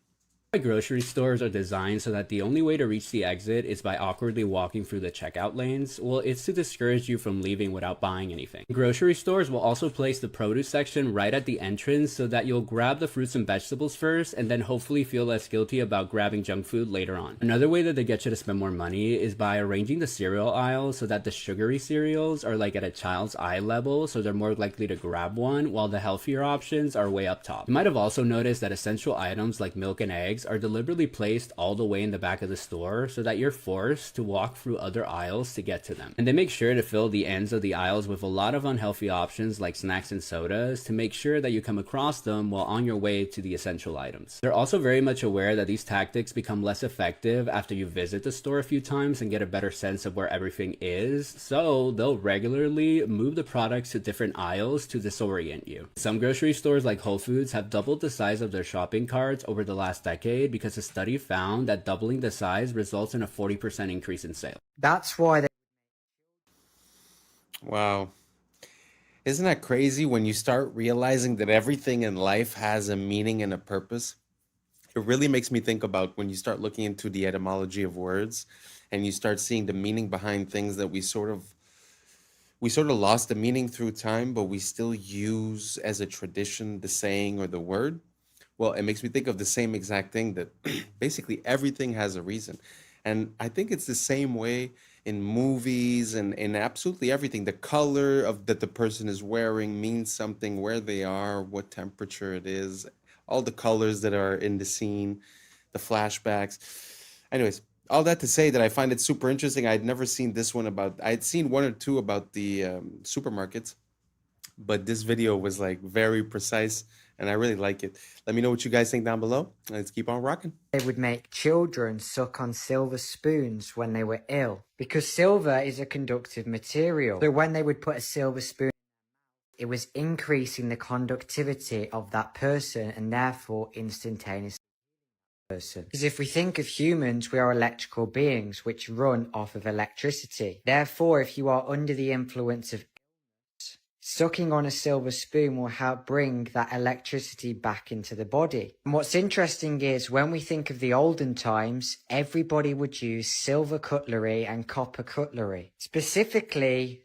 Grocery stores are designed so that the only way to reach the exit is by awkwardly walking through the checkout lanes. Well, it's to discourage you from leaving without buying anything. Grocery stores will also place the produce section right at the entrance so that you'll grab the fruits and vegetables first and then hopefully feel less guilty about grabbing junk food later on. Another way that they get you to spend more money is by arranging the cereal aisles so that the sugary cereals are like at a child's eye level, so they're more likely to grab one, while the healthier options are way up top. You might have also noticed that essential items like milk and eggs are deliberately placed all the way in the back of the store so that you're forced to walk through other aisles to get to them. And they make sure to fill the ends of the aisles with a lot of unhealthy options like snacks and sodas to make sure that you come across them while on your way to the essential items. They're also very much aware that these tactics become less effective after you visit the store a few times and get a better sense of where everything is, so they'll regularly move the products to different aisles to disorient you. Some grocery stores like Whole Foods have doubled the size of their shopping carts over the last decade because a study found that doubling the size results in a 40% increase in sales. That's why they... Wow. Isn't that crazy when you start realizing that everything in life has a meaning and a purpose? It really makes me think about when you start looking into the etymology of words and you start seeing the meaning behind things that we sort of lost the meaning through time, but we still use as a tradition the saying or the word. Well, it makes me think of the same exact thing, that basically everything has a reason. And I think it's the same way in movies and in absolutely everything. The color of that the person is wearing means something, where they are, what temperature it is, all the colors that are in the scene, the flashbacks. Anyways, all that to say that I find it super interesting. I'd never seen this one about, I'd seen one or two about the supermarkets, but this video was like very precise and I really like it. Let me know what you guys think down below. Let's keep on rocking. They would make children suck on silver spoons when they were ill, because silver is a conductive material. So when they would put a silver spoon, it was increasing the conductivity of that person and therefore instantaneously person. Because if we think of humans, we are electrical beings which run off of electricity. Therefore, if you are under the influence of sucking on a silver spoon will help bring that electricity back into the body. And what's interesting is when we think of the olden times, everybody would use silver cutlery and copper cutlery. Specifically,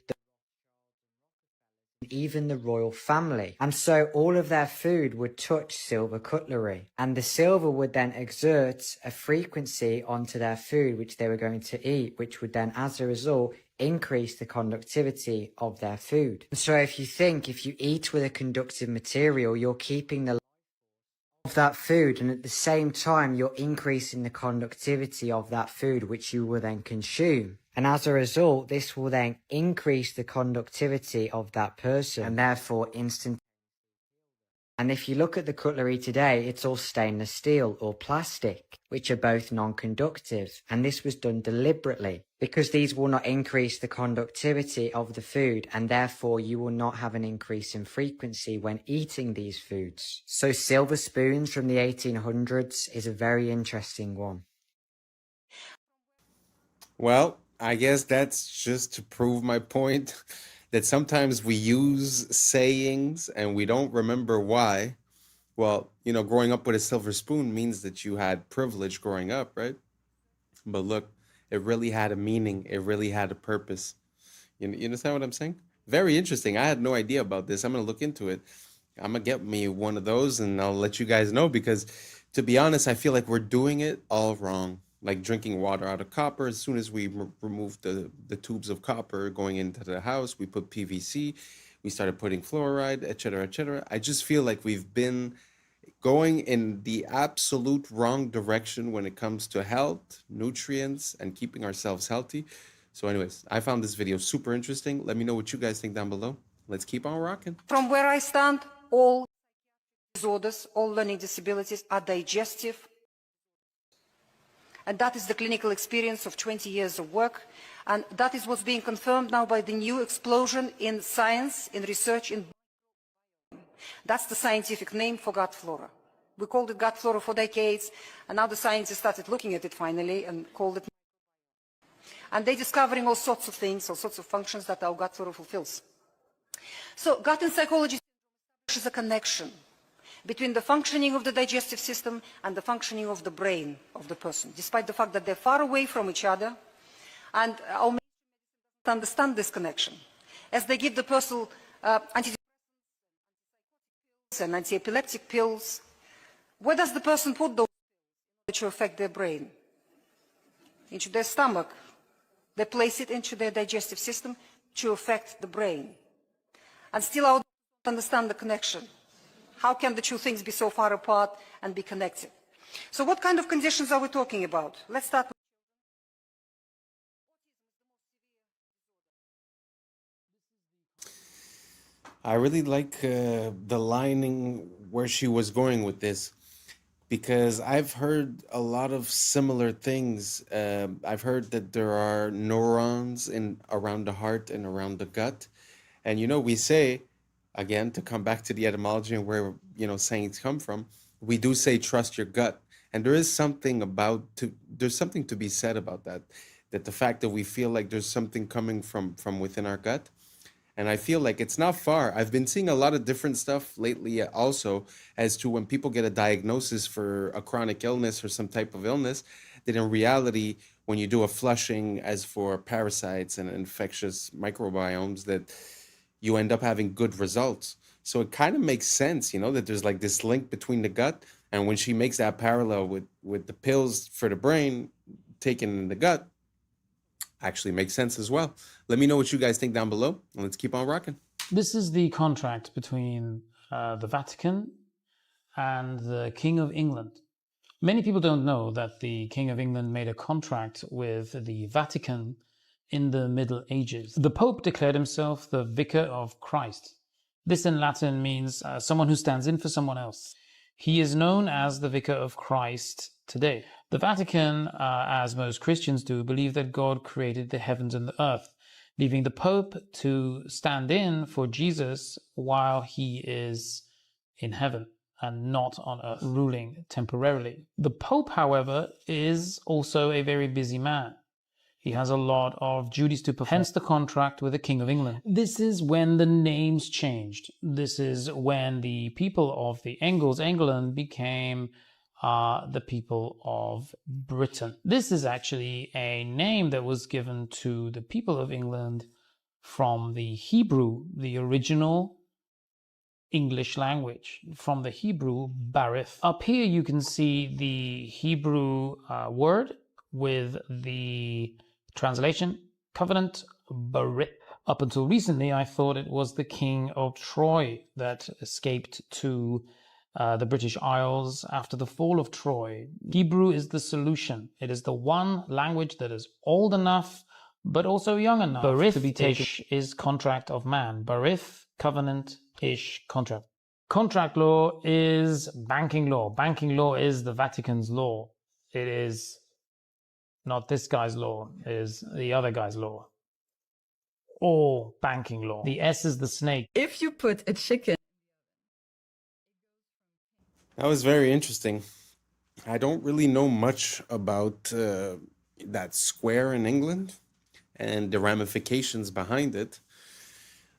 even the royal family. And so all of their food would touch silver cutlery. And the silver would then exert a frequency onto their food which they were going to eat, which would then, as a result, increase the conductivity of their food. So if you eat with a conductive material, you're keeping the life of that food, and at the same time you're increasing the conductivity of that food which you will then consume. And as a result, this will then increase the conductivity of that person and therefore instant. And if you look at the cutlery today, it's all stainless steel or plastic, which are both non-conductive. And this was done deliberately because these will not increase the conductivity of the food, and therefore you will not have an increase in frequency when eating these foods. So silver spoons from the 1800s is a very interesting one. Well, I guess that's just to prove my point that sometimes we use sayings and we don't remember why. Well, you know, growing up with a silver spoon means that you had privilege growing up, right? But look, it really had a meaning. It really had a purpose. You understand what I'm saying? Very interesting. I had no idea about this. I'm going to look into it. I'm going to get me one of those and I'll let you guys know, because to be honest, I feel like we're doing it all wrong. Like drinking water out of copper. As soon as we removed the tubes of copper going into the house, we put PVC, we started putting fluoride, etc., etc. I just feel like we've been going in the absolute wrong direction when it comes to health, nutrients, and keeping ourselves healthy. So anyways, I found this video super interesting. Let me know what you guys think down below. Let's keep on rocking. From where I stand, all disorders, all learning disabilities are digestive. And that is the clinical experience of 20 years of work. And that is what's being confirmed now by the new explosion in science, in research, in that's the scientific name for gut flora. We called it gut flora for decades, and now the scientists started looking at it finally and called it. And they're discovering all sorts of things, all sorts of functions that our gut flora fulfills. So gut and psychology is a connection between the functioning of the digestive system and the functioning of the brain of the person, despite the fact that they're far away from each other. And our medicine understand this connection. As they give the person antidepressants and anti-epileptic pills, where does the person put those pills to affect their brain? Into their stomach. They place it into their digestive system to affect the brain. And still our don't understand the connection. How can the two things be so far apart and be connected? So what kind of conditions are we talking about? Let's start with I really like the lining where she was going with this, because I've heard a lot of similar things. I've heard that there are neurons in around the heart and around the gut. And we say, again, to come back to the etymology and where sayings come from, we do say trust your gut. And there is something there's something to be said about that the fact that we feel like there's something coming from within our gut. And I feel like it's not far. I've been seeing a lot of different stuff lately also as to when people get a diagnosis for a chronic illness or some type of illness, that in reality, when you do a flushing as for parasites and infectious microbiomes, that you end up having good results. So it kind of makes sense, that there's like this link between the gut. And when she makes that parallel with the pills for the brain taken in the gut, actually makes sense as well. Let me know what you guys think down below, and let's keep on rocking. This is the contract between the Vatican and the King of England. Many people don't know that the King of England made a contract with the Vatican in the Middle Ages. The Pope declared himself the Vicar of Christ. This in Latin means someone who stands in for someone else. He is known as the Vicar of Christ today. The Vatican, as most Christians do, believe that God created the heavens and the earth, leaving the Pope to stand in for Jesus while he is in heaven and not on earth, ruling temporarily. The Pope, however, is also a very busy man. He has a lot of duties to perform, hence the contract with the King of England. This is when the names changed. This is when the people of the Angles, England, became the people of Britain. This is actually a name that was given to the people of England from the Hebrew, the original English language, from the Hebrew barith. Up here you can see the Hebrew word with the translation, covenant, barith. Up until recently, I thought it was the King of Troy that escaped to the British Isles after the fall of Troy. Hebrew is the solution. It is the one language that is old enough, but also young enough to be taken. Ish is contract of man. Barith, covenant, ish, contract. Contract law is banking law. Banking law is the Vatican's law. It is not this guy's law, it is the other guy's law. Or banking law. The S is the snake. If you put a chicken. That was very interesting. I don't really know much about that square in England and the ramifications behind it.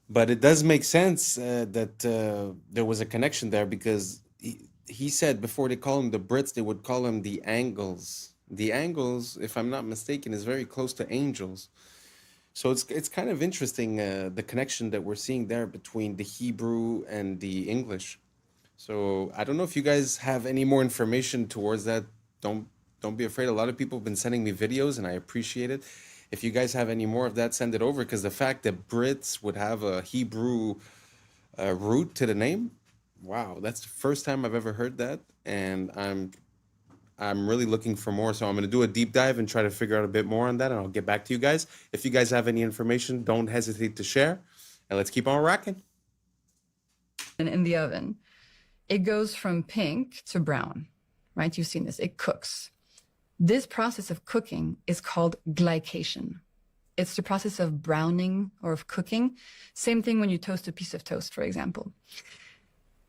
But it does make sense that there was a connection there, because he said before they call him the Brits, they would call him the Angles. The Angles, if I'm not mistaken, is very close to angels. So it's kind of interesting, the connection that we're seeing there between the Hebrew and the English. So I don't know if you guys have any more information towards that. Don't be afraid. A lot of people have been sending me videos, and I appreciate it. If you guys have any more of that, send it over, because the fact that Brits would have a Hebrew root to the name, wow, that's the first time I've ever heard that, and I'm really looking for more. So I'm going to do a deep dive and try to figure out a bit more on that, and I'll get back to you guys. If you guys have any information, don't hesitate to share, and let's keep on rocking. In the oven, it goes from pink to brown, right? You've seen this. It cooks. This process of cooking is called glycation. It's the process of browning or of cooking. Same thing when you toast a piece of toast, for example.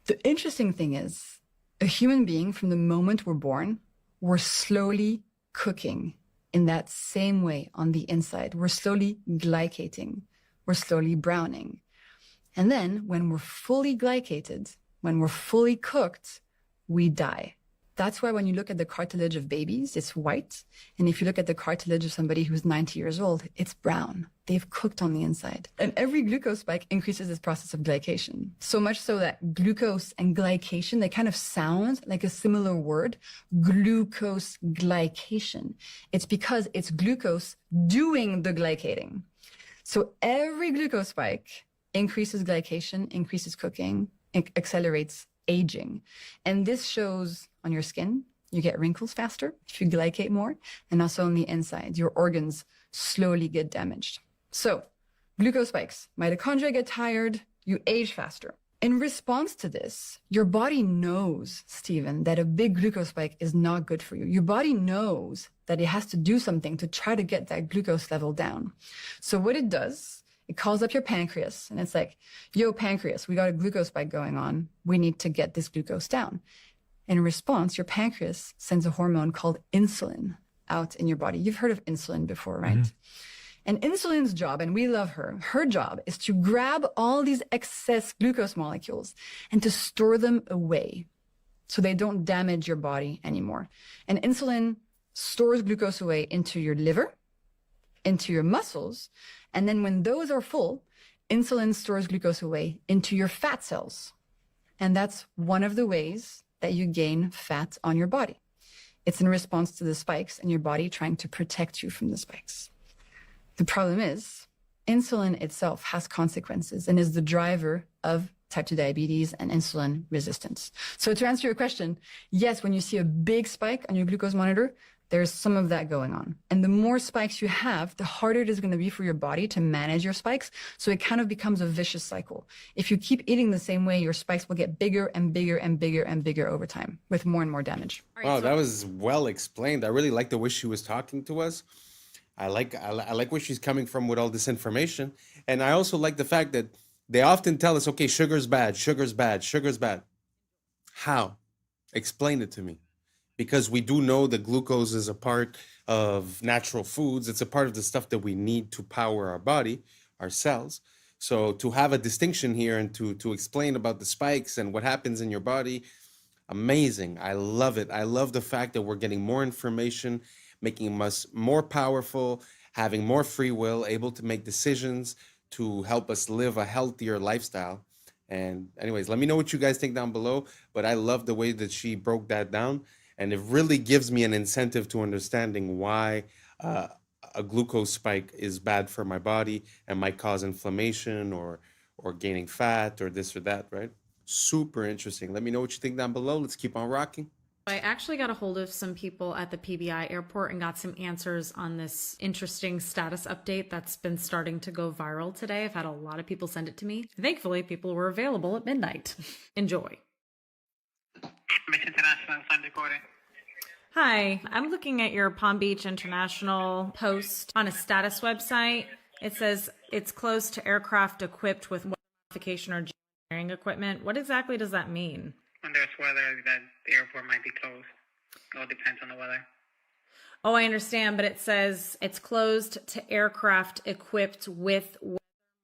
The interesting thing is, a human being, from the moment we're born, we're slowly cooking in that same way on the inside. We're slowly glycating. We're slowly browning. And then when we're fully glycated, when we're fully cooked, we die. That's why when you look at the cartilage of babies, it's white. And if you look at the cartilage of somebody who's 90 years old, it's brown. They've cooked on the inside. And every glucose spike increases this process of glycation. So much so that glucose and glycation, they kind of sound like a similar word, glucose glycation. It's because it's glucose doing the glycating. So every glucose spike increases glycation, increases cooking, accelerates aging. And this shows on your skin. You get wrinkles faster if you glycate more, and also on the inside, your organs slowly get damaged. So glucose spikes, mitochondria get tired, you age faster. In response to this, your body knows, Stephen, that a big glucose spike is not good for you. Your body knows that it has to do something to try to get that glucose level down. So what it does, it calls up your pancreas and it's like, yo, pancreas, we got a glucose spike going on. We need to get this glucose down. In response, your pancreas sends a hormone called insulin out in your body. You've heard of insulin before, right? Mm-hmm. And insulin's job, and we love her job is to grab all these excess glucose molecules and to store them away so they don't damage your body anymore. And insulin stores glucose away into your liver, into your muscles, and then when those are full, insulin stores glucose away into your fat cells. And that's one of the ways that you gain fat on your body. It's in response to the spikes and your body trying to protect you from the spikes. The problem is, insulin itself has consequences and is the driver of type 2 diabetes and insulin resistance. So to answer your question, yes, when you see a big spike on your glucose monitor, there's some of that going on. And the more spikes you have, the harder it is going to be for your body to manage your spikes. So it kind of becomes a vicious cycle. If you keep eating the same way, your spikes will get bigger and bigger and bigger and bigger over time with more and more damage. Wow, that was well explained. I really like the way she was talking to us. I like where she's coming from with all this information. And I also like the fact that they often tell us, okay, sugar's bad, sugar's bad, sugar's bad. How? Explain it to me. Because we do know that glucose is a part of natural foods. It's a part of the stuff that we need to power our body, our cells. So to have a distinction here and to explain about the spikes and what happens in your body, amazing. I love it. I love the fact that we're getting more information, making us more powerful, having more free will, able to make decisions to help us live a healthier lifestyle. And anyways, let me know what you guys think down below. But I love the way that she broke that down. And it really gives me an incentive to understanding why a glucose spike is bad for my body and might cause inflammation or gaining fat or this or that, right? Super interesting. Let me know what you think down below. Let's keep on rocking. I actually got a hold of some people at the PBI airport and got some answers on this interesting status update that's been starting to go viral today. I've had a lot of people send it to me. Thankfully, people were available at midnight. Enjoy. Hi, I'm looking at your Palm Beach International post on a status website. It says it's closed to aircraft equipped with modification or engineering equipment. What exactly does that mean? When there's weather, that the airport might be closed. It all depends on the weather. Oh, I understand, but it says it's closed to aircraft equipped with weather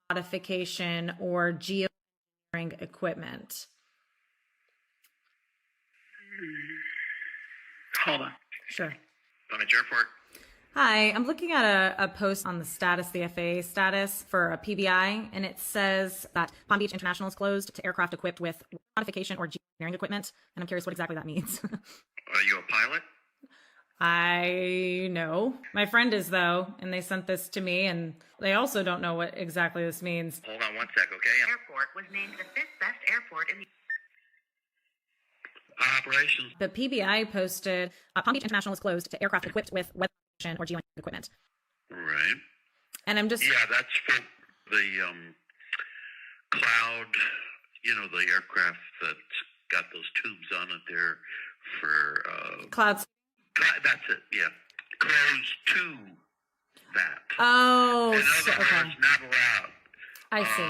modification or geoengineering equipment. Hold on. Sure. Palm Beach Airport. Hi, I'm looking at a post on the status, the FAA status for a PBI, and it says that Palm Beach International is closed to aircraft equipped with modification or geoengineering equipment, and I'm curious what exactly that means. Are you a pilot? I know. My friend is, though, and they sent this to me, and they also don't know what exactly this means. Hold on one sec, okay? Airport was named the 5th best airport in the Operations. The PBI posted, Palm Beach International is closed to aircraft equipped with weather or geoengineering equipment. Right. And I'm just... Yeah, that's for the cloud, the aircraft that's got those tubes on it there for... Clouds. That's it, yeah. Closed to that. Oh, in other words, okay. not allowed. I see.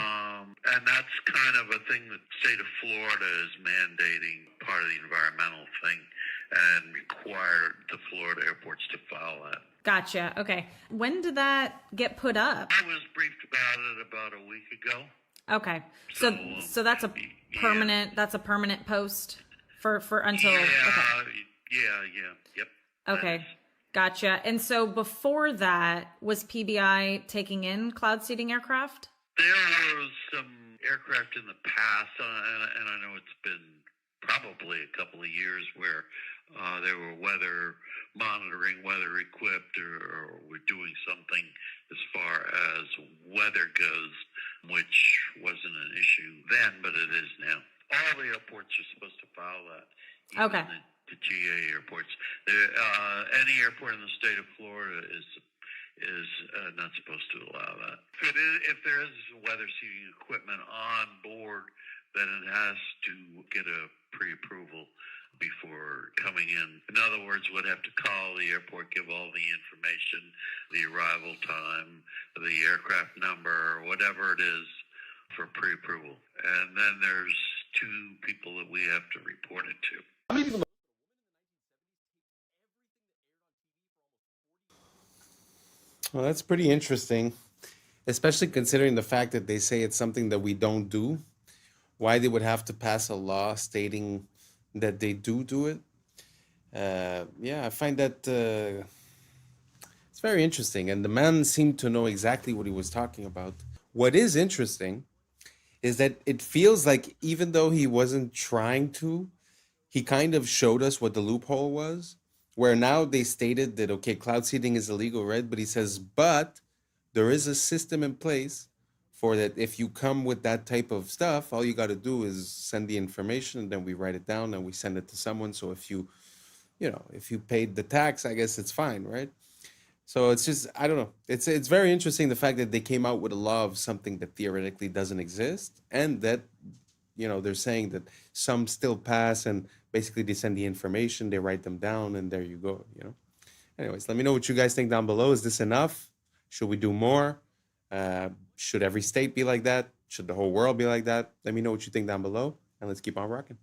And that's kind of a thing that the state of Florida is mandating, part of the environmental thing, and required the Florida airports to follow that. Gotcha. Okay. When did that get put up? I was briefed about it about a week ago. Okay. So that's a permanent. That's a permanent post for until. Yeah, Okay. yep. Okay, gotcha. And so before that, was PBI taking in cloud seeding aircraft? There was some aircraft in the past, and I know it's been probably a couple of years where they were weather monitoring, weather equipped, or were doing something as far as weather goes, which wasn't an issue then, but it is now. All the airports are supposed to follow that. Even Okay. The GA airports. Any airport in the state of Florida is not supposed to allow that. If there is weather seeding equipment on board, then it has to get a pre-approval before coming in. In other words, would have to call the airport, give all the information, the arrival time, the aircraft number, whatever it is, for pre-approval. And then there's two people that we have to report it to. How many people? Well, that's pretty interesting, especially considering the fact that they say it's something that we don't do. Why they would have to pass a law stating that they do it. Yeah, I find that it's very interesting. And the man seemed to know exactly what he was talking about. What is interesting is that it feels like even though he wasn't trying to, he kind of showed us what the loophole was, where now they stated that, okay, cloud seeding is illegal, right? But he says, but there is a system in place for that. If you come with that type of stuff, all you got to do is send the information, and then we write it down and we send it to someone. So if you paid the tax, I guess it's fine, right? So it's just, I don't know. It's very interesting, the fact that they came out with a law of something that theoretically doesn't exist, and that, they're saying that some still pass, and basically they send the information, they write them down, and there you go, Anyways, let me know what you guys think down below. Is this enough? Should we do more? Should every state be like that? Should the whole world be like that? Let me know what you think down below, and let's keep on rocking.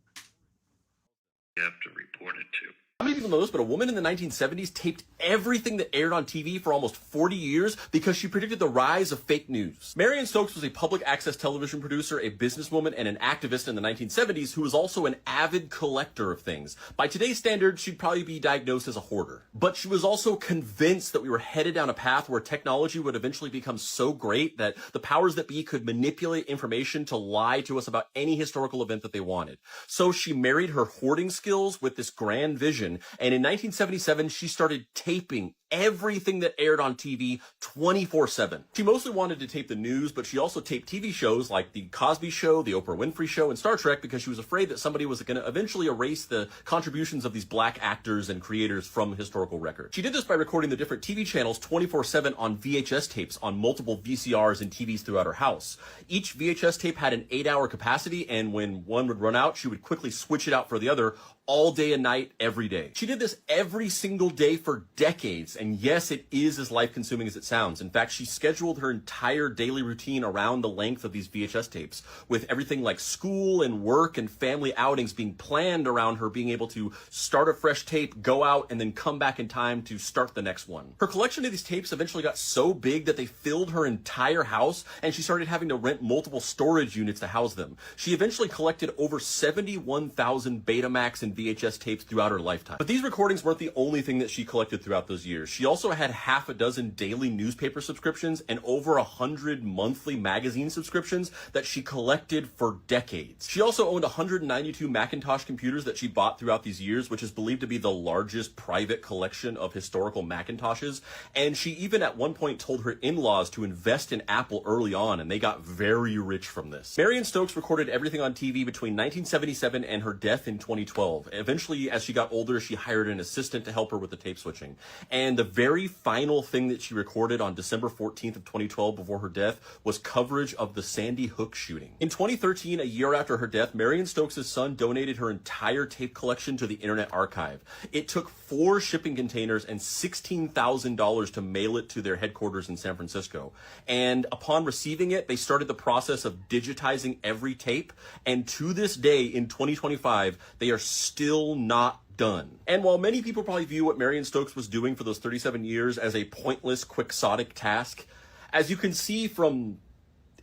You have to report it to. How many people know this, but a woman in the 1970s taped everything that aired on TV for almost 40 years because she predicted the rise of fake news. Marion Stokes was a public access television producer, a businesswoman, and an activist in the 1970s who was also an avid collector of things. By today's standards, she'd probably be diagnosed as a hoarder. But she was also convinced that we were headed down a path where technology would eventually become so great that the powers that be could manipulate information to lie to us about any historical event that they wanted. So she married her hoarding skills with this grand vision. And in 1977, she started taping everything that aired on TV 24/7. She mostly wanted to tape the news, but she also taped TV shows like The Cosby Show, The Oprah Winfrey Show, and Star Trek because she was afraid that somebody was going to eventually erase the contributions of these black actors and creators from historical record. She did this by recording the different TV channels 24/7 on VHS tapes on multiple VCRs and TVs throughout her house. Each VHS tape had an 8-hour capacity, and when one would run out, she would quickly switch it out for the other all day and night, every day. She did this every single day for decades, and yes, it is as life-consuming as it sounds. In fact, she scheduled her entire daily routine around the length of these VHS tapes, with everything like school and work and family outings being planned around her being able to start a fresh tape, go out, and then come back in time to start the next one. Her collection of these tapes eventually got so big that they filled her entire house, and she started having to rent multiple storage units to house them. She eventually collected over 71,000 Betamax and VHS tapes throughout her lifetime. But these recordings weren't the only thing that she collected throughout those years. She also had half a dozen daily newspaper subscriptions and over 100 monthly magazine subscriptions that she collected for decades. She also owned 192 Macintosh computers that she bought throughout these years, which is believed to be the largest private collection of historical Macintoshes. And she even at one point told her in-laws to invest in Apple early on, and they got very rich from this. Marion Stokes recorded everything on TV between 1977 and her death in 2012. Eventually, as she got older, she hired an assistant to help her with the tape switching. And the very final thing that she recorded on December 14th of 2012 before her death was coverage of the Sandy Hook shooting. In 2013, a year after her death, Marion Stokes' son donated her entire tape collection to the Internet Archive. It took 4 shipping containers and $16,000 to mail it to their headquarters in San Francisco. And upon receiving it, they started the process of digitizing every tape. And to this day, in 2025, they are still not done. And while many people probably view what Marion Stokes was doing for those 37 years as a pointless, quixotic task, as you can see from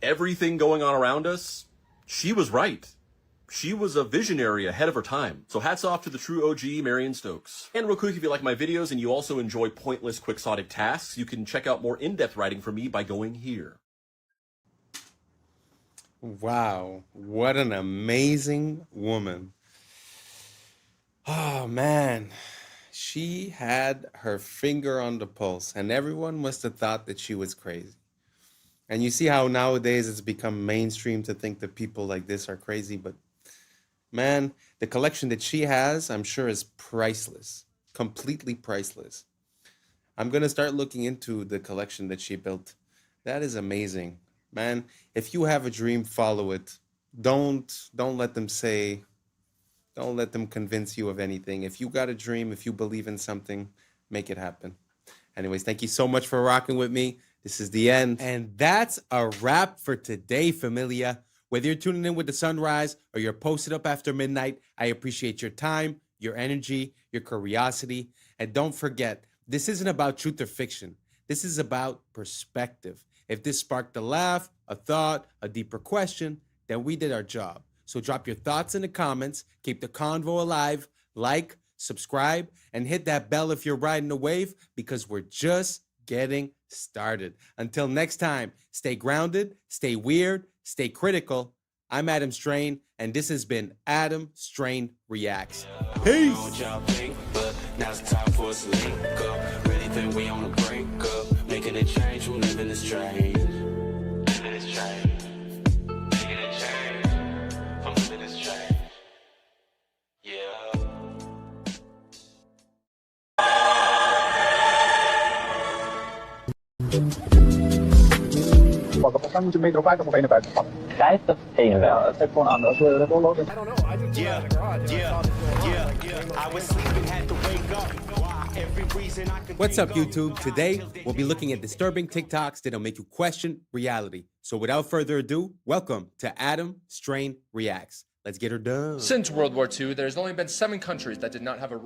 everything going on around us, she was right. She was a visionary ahead of her time. So hats off to the true OG, Marion Stokes. And real quick, if you like my videos and you also enjoy pointless, quixotic tasks, you can check out more in-depth writing from me by going here. Wow, what an amazing woman. Oh man, she had her finger on the pulse, and everyone must have thought that she was crazy. And you see how nowadays it's become mainstream to think that people like this are crazy, but man, the collection that she has, I'm sure, is priceless, completely priceless. I'm going to start looking into the collection that she built. That is amazing. Man, if you have a dream, follow it. Don't let them say, don't let them convince you of anything. If you got a dream, if you believe in something, make it happen. Anyways, thank you so much for rocking with me. This is the end. And that's a wrap for today, familia. Whether you're tuning in with the sunrise or you're posted up after midnight, I appreciate your time, your energy, your curiosity. And don't forget, this isn't about truth or fiction. This is about perspective. If this sparked a laugh, a thought, a deeper question, then we did our job. So drop your thoughts in the comments, keep the convo alive, like, subscribe, and hit that bell if you're riding the wave, because we're just getting started. Until next time, stay grounded, stay weird, stay critical. I'm Adam Strain, and this has been Adam Strain Reacts. Peace! Now it's time for us to link up. Really think we on the brink up. Making a change from living this strange. Living this strange. Making a change from living this strange. Yeah. What's up, YouTube? Today, we'll be looking at disturbing TikToks that'll make you question reality. So without further ado, welcome to Adam Strain Reacts. Let's get her done. Since World War II, there's only been 7 countries that did not have a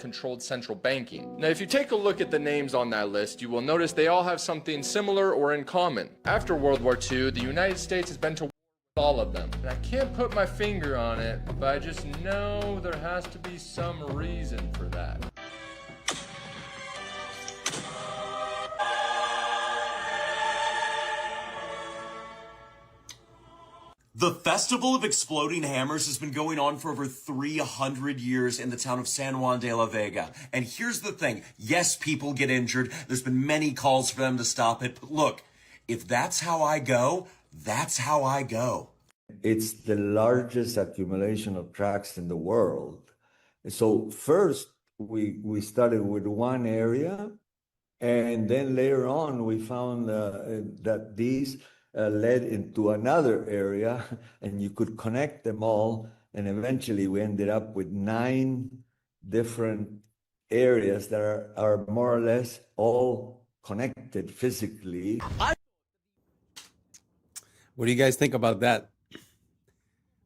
controlled central banking. Now, if you take a look at the names on that list, you will notice they all have something similar or in common. After World War II, the United States has been to war with all of them. And I can't put my finger on it, but I just know there has to be some reason for that. The Festival of Exploding Hammers has been going on for over 300 years in the town of San Juan de la Vega. And here's the thing. Yes, people get injured. There's been many calls for them to stop it. But look, if that's how I go, that's how I go. It's the largest accumulation of tracks in the world. So first, we started with one area. And then later on, we found that these led into another area, and you could connect them all, and eventually we ended up with 9 different areas that are more or less all connected physically. What do you guys think about that?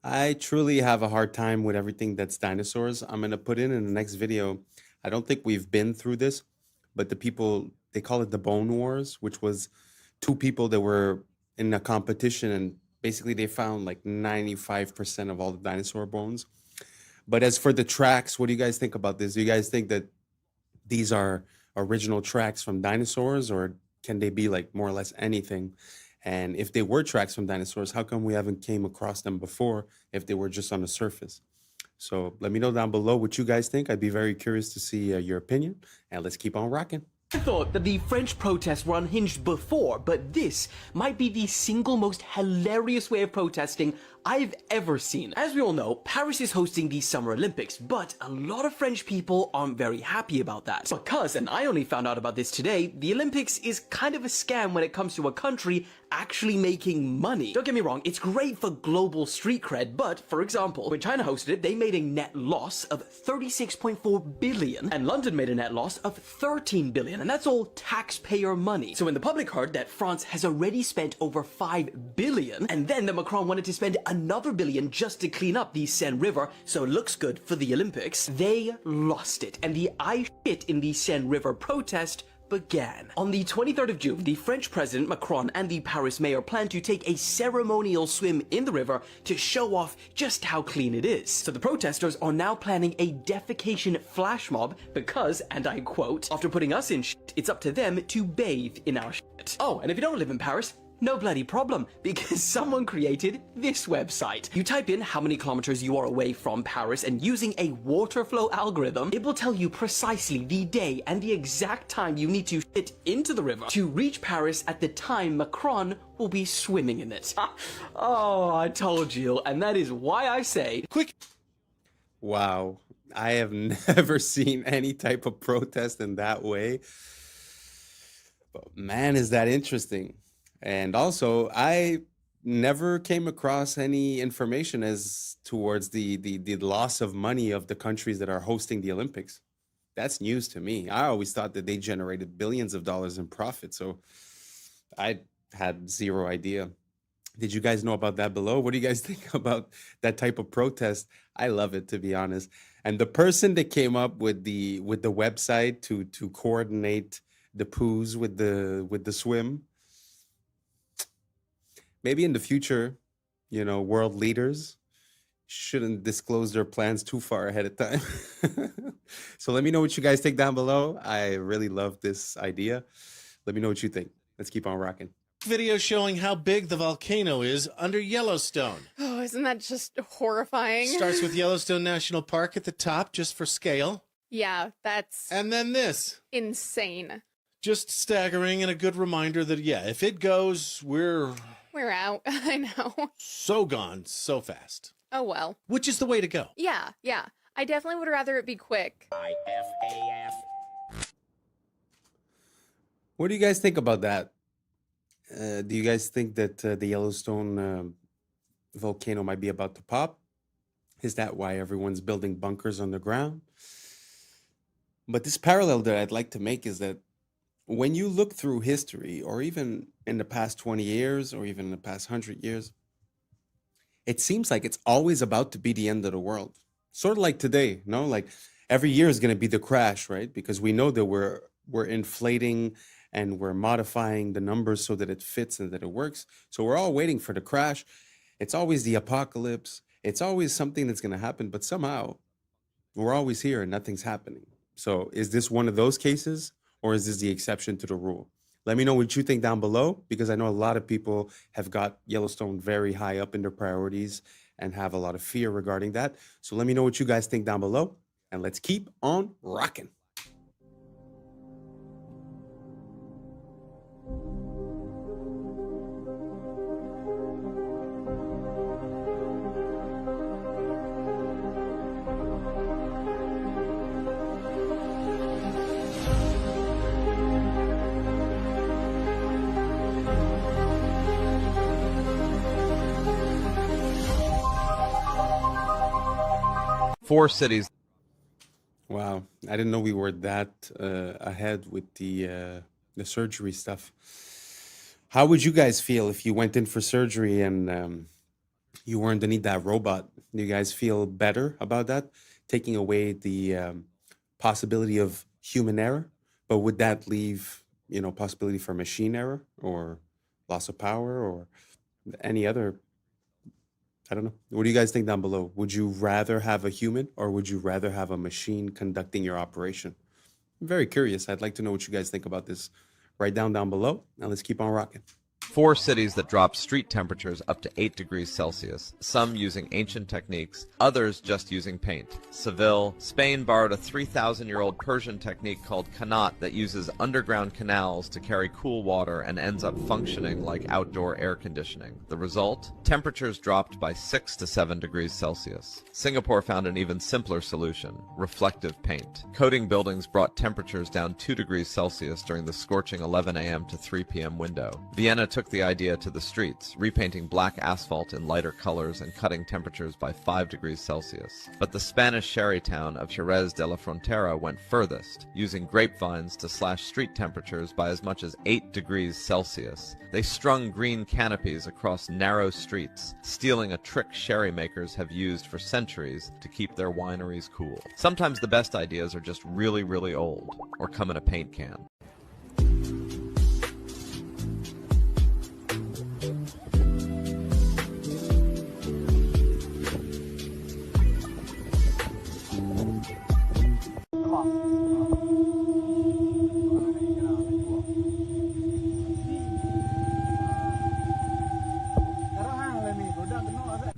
I truly have a hard time with everything that's dinosaurs. I'm going to put in the next video. I don't think we've been through this, but the people, they call it the Bone Wars, which was 2 people that were in a competition, and basically they found like 95% of all the dinosaur bones. But as for the tracks, what do you guys think about this? Do you guys think that these are original tracks from dinosaurs, or can they be like more or less anything? And if they were tracks from dinosaurs, how come we haven't came across them before if they were just on the surface? So let me know down below what you guys think. I'd be very curious to see your opinion, and let's keep on rocking. I thought that the French protests were unhinged before, but this might be the single most hilarious way of protesting I've ever seen. As we all know, Paris is hosting the Summer Olympics, but a lot of French people aren't very happy about that. Because, and I only found out about this today, the Olympics is kind of a scam when it comes to a country actually making money. Don't get me wrong, it's great for global street cred, but for example, when China hosted it, they made a net loss of 36.4 billion, and London made a net loss of 13 billion, and that's all taxpayer money. So when the public heard that France has already spent over 5 billion, and then that Macron wanted to spend another billion just to clean up the Seine River, so it looks good for the Olympics, they lost it, and the I shit in the Seine River protest began. On the 23rd of June, the French President Macron and the Paris mayor plan to take a ceremonial swim in the river to show off just how clean it is. So the protesters are now planning a defecation flash mob because, and I quote, after putting us in shit, it's up to them to bathe in our shit. Oh, and if you don't live in Paris, no bloody problem, because someone created this website. You type in how many kilometers you are away from Paris, and using a water flow algorithm, it will tell you precisely the day and the exact time you need to shit into the river to reach Paris at the time Macron will be swimming in it. Oh, I told you, and that is why I say, quick. Wow. I have never seen any type of protest in that way. But man, is that interesting. And also, I never came across any information as towards the loss of money of the countries that are hosting the Olympics. That's news to me. I always thought that they generated billions of dollars in profit. So I had zero idea. Did you guys know about that below? What do you guys think about that type of protest? I love it, to be honest. And the person that came up with the website to coordinate the poos with the swim, maybe in the future, world leaders shouldn't disclose their plans too far ahead of time. So let me know what you guys think down below. I really love this idea. Let me know what you think. Let's keep on rocking. Video showing how big the volcano is under Yellowstone. Oh, isn't that just horrifying? Starts with Yellowstone National Park at the top, just for scale. Yeah, that's... And then this. Insane. Just staggering and a good reminder that, yeah, if it goes, we're out. I know. So gone, so fast. Oh, well. Which is the way to go. Yeah. I definitely would rather it be quick. What do you guys think about that? Do you guys think that the Yellowstone volcano might be about to pop? Is that why everyone's building bunkers underground? But this parallel that I'd like to make is that when you look through history, or even in the past 20 years, or even in the past 100 years, it seems like it's always about to be the end of the world. Sort of like today, no? Like every year is going to be the crash, right? Because we know that we're inflating and we're modifying the numbers so that it fits and that it works. So we're all waiting for the crash. It's always the apocalypse. It's always something that's going to happen, but somehow we're always here and nothing's happening. So is this one of those cases? Or is this the exception to the rule? Let me know what you think down below, because I know a lot of people have got Yellowstone very high up in their priorities and have a lot of fear regarding that. So let me know what you guys think down below, and let's keep on rocking. Four cities. Wow, I didn't know we were that ahead with the surgery stuff. How would you guys feel if you went in for surgery and you were underneath that robot? Do you guys feel better about that? Taking away the possibility of human error, but would that leave, possibility for machine error or loss of power or any other? I don't know. What do you guys think down below? Would you rather have a human or would you rather have a machine conducting your operation? I'm very curious. I'd like to know what you guys think about this. Write down below. Now let's keep on rocking. 4 cities that drop street temperatures up to 8 degrees Celsius, some using ancient techniques, others just using paint. Seville, Spain borrowed a 3,000-year-old Persian technique called qanat that uses underground canals to carry cool water and ends up functioning like outdoor air conditioning. The result? Temperatures dropped by 6 to 7 degrees Celsius. Singapore found an even simpler solution, reflective paint. Coating buildings brought temperatures down 2 degrees Celsius during the scorching 11 a.m. to 3 p.m. window. Vienna took the idea to the streets, repainting black asphalt in lighter colors and cutting temperatures by 5 degrees Celsius. But the Spanish sherry town of Jerez de la Frontera went furthest, using grapevines to slash street temperatures by as much as 8 degrees Celsius. They strung green canopies across narrow streets, stealing a trick sherry makers have used for centuries to keep their wineries cool. Sometimes the best ideas are just really, really old, or come in a paint can.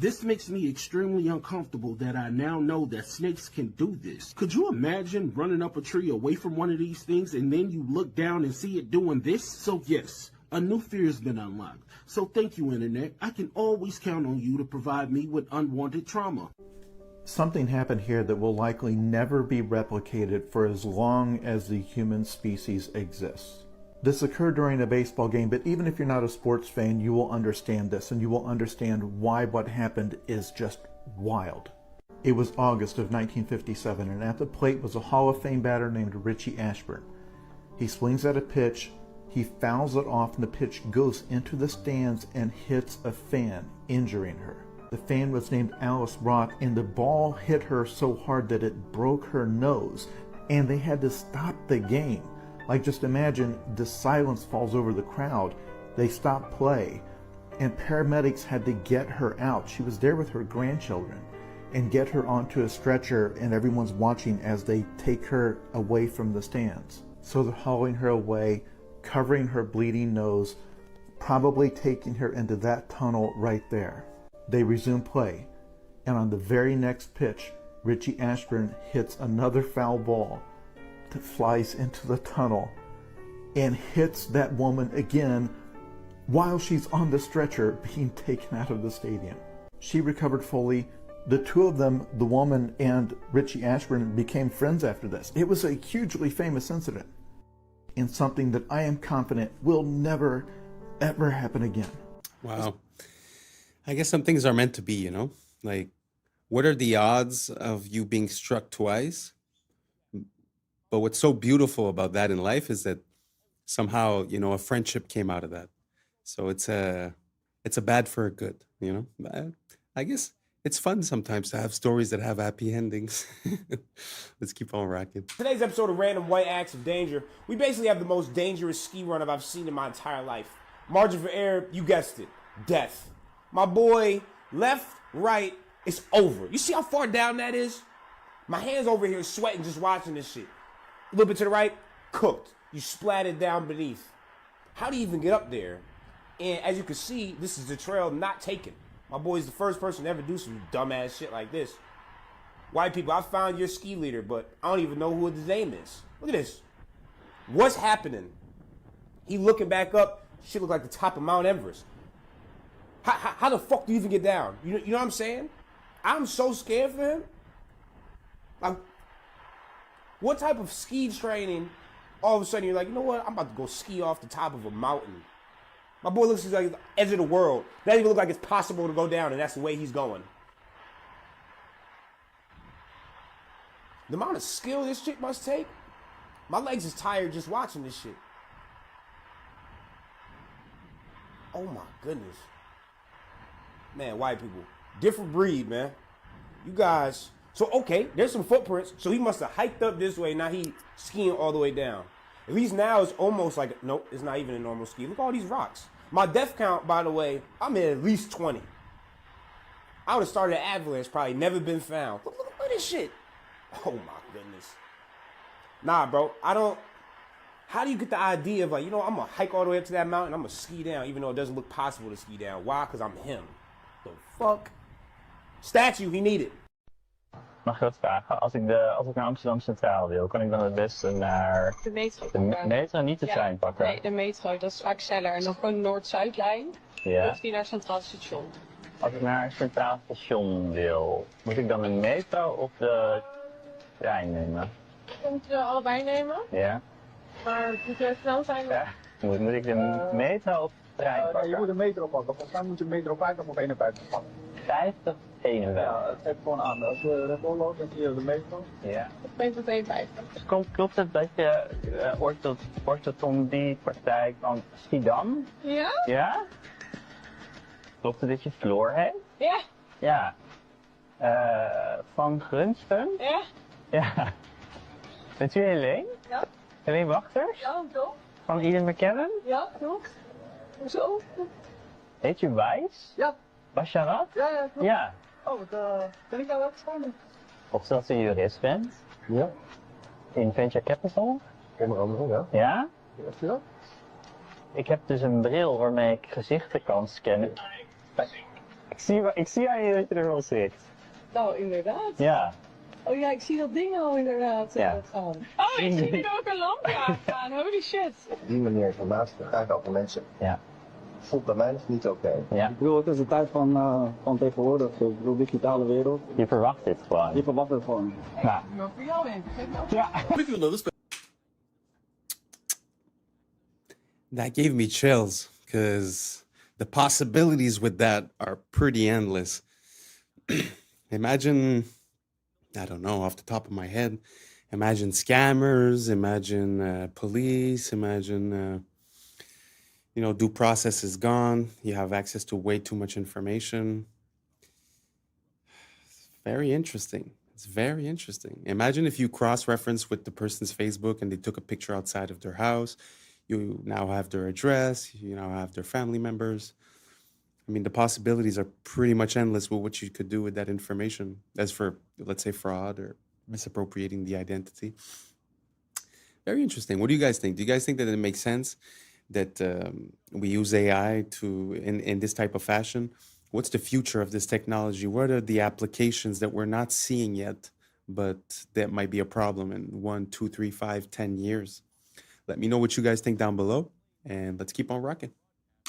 This makes me extremely uncomfortable that I now know that snakes can do this. Could you imagine running up a tree away from one of these things and then you look down and see it doing this? So yes, a new fear has been unlocked. So thank you, Internet. I can always count on you to provide me with unwanted trauma. Something happened here that will likely never be replicated for as long as the human species exists. This occurred during a baseball game, but even if you're not a sports fan, you will understand this, and you will understand why what happened is just wild. It was August of 1957, and at the plate was a Hall of Fame batter named Richie Ashburn. He swings at a pitch, he fouls it off, and the pitch goes into the stands and hits a fan, injuring her. The fan was named Alice Rock, and the ball hit her so hard that it broke her nose, and they had to stop the game. Like, just imagine the silence falls over the crowd. They stop play, and paramedics had to get her out. She was there with her grandchildren, and get her onto a stretcher, and everyone's watching as they take her away from the stands. So they're hauling her away, covering her bleeding nose, probably taking her into that tunnel right there. They resume play, and on the very next pitch, Richie Ashburn hits another foul ball that flies into the tunnel and hits that woman again while she's on the stretcher being taken out of the stadium. She recovered fully. The two of them, the woman and Richie Ashburn, became friends after this. It was a hugely famous incident and something that I am confident will never, ever happen again. Wow. I guess some things are meant to be, you know? Like, what are the odds of you being struck twice? But what's so beautiful about that in life is that somehow, you know, a friendship came out of that. So it's a bad for a good, you know? But I guess it's fun sometimes to have stories that have happy endings. Let's keep on rocking. Today's episode of Random White Acts of Danger, we basically have the most dangerous ski run I've seen in my entire life. Margin for error, you guessed it, death. My boy, left, right, it's over. You see how far down that is? My hand's over here sweating just watching this shit. A little bit to the right, cooked. You splattered down beneath. How do you even get up there? And as you can see, this is the trail not taken. My boy's the first person to ever do some dumbass shit like this. White people, I found your ski leader, but I don't even know who his name is. Look at this. What's happening? He looking back up, shit look like the top of Mount Everest. How the fuck do you even get down? You know what I'm saying? I'm so scared for him. Like, what type of ski training, all of a sudden you're like, you know what, I'm about to go ski off the top of a mountain. My boy looks like the edge of the world. That even look like it's possible to go down, and that's the way he's going. The amount of skill this chick must take, my legs is tired just watching this shit. Oh my goodness. Man, white people, different breed, man. You guys, so okay, there's some footprints, so he must have hiked up this way, now he skiing all the way down. At least now it's almost like, nope, it's not even a normal ski. Look at all these rocks. My death count, by the way, I'm at least 20. I would have started an avalanche, probably never been found. Look at this shit. Oh my goodness. Nah, bro, how do you get the idea of like, you know, I'm gonna hike all the way up to that mountain, I'm gonna ski down, even though it doesn't look possible to ski down. Why? Because I'm him. The fuck? Statue, he needed. Mag ik wat vragen? Als ik naar Amsterdam Centraal wil, kan ik dan het beste naar de metro de metro, niet de trein pakken? Nee, de metro, dat is vaak sneller. En dan gewoon de Noord-Zuidlijn. Ja. Of die naar Centraal Station. Als ik naar Centraal Station wil, moet ik dan de metro of de trein nemen? Je moet allebei nemen. Ja. Maar moet je snel zijn? Ja. Moet ik de metro of de trein pakken? Nee, je moet de metro pakken. Volgens mij moet je metro 50 of 51 pakken. 50, 51. Ja, het geeft gewoon aan. Als we rechtdoor lopen, dan zie je de metro. Ja. Of 52. Dus klopt het dat je orthotondiepraktijk van Schiedam? Ja? Ja? Klopt het dat je Floor heet? Ja. Ja. Van Grunsten? Ja. Ja. Bent u Helene? Ja. Helene Wachters? Ja, toch? Van Eden McKellen? Ja, klopt. Hoezo? Heet u Wijs? Ja. Basharat? Ja, ja, klopt. Ja. Oh, wat ben ik nou wel geschoten? Of dat u jurist bent? Ja. In Venture Capital? Onder andere, ja. Ja? Ja. Ik heb dus een bril waarmee ik gezichten kan scannen. Ik zie aan je dat je er wel zit. Nou, inderdaad. Ja. Oh ja, ik zie dat ding al inderdaad. Ja. Oh, ik zie er ook een lampje aan. Holy shit. Op die manier informatie te krijgen over mensen. Ja. Voelt bij mij niet oké. Ja. Ik bedoel, het is de tijd van tegenwoordig. Ik bedoel, digitale wereld. Je verwacht dit gewoon. Je verwacht het gewoon. Ja. Maar voor jou in. Ja. That gave me chills because the possibilities with that are pretty endless. Imagine, I don't know, off the top of my head, imagine scammers, imagine police, imagine, due process is gone. You have access to way too much information. Very interesting. It's very interesting. Imagine if you cross-reference with the person's Facebook and they took a picture outside of their house. You now have their address. You now have their family members. I mean, the possibilities are pretty much endless with what you could do with that information. As for, let's say, fraud or misappropriating the identity. Very interesting. What do you guys think? Do you guys think that it makes sense that we use AI in this type of fashion? What's the future of this technology? What are the applications that we're not seeing yet, but that might be a problem in 1, 2, 3, 5, 10 years? Let me know what you guys think down below, and let's keep on rocking.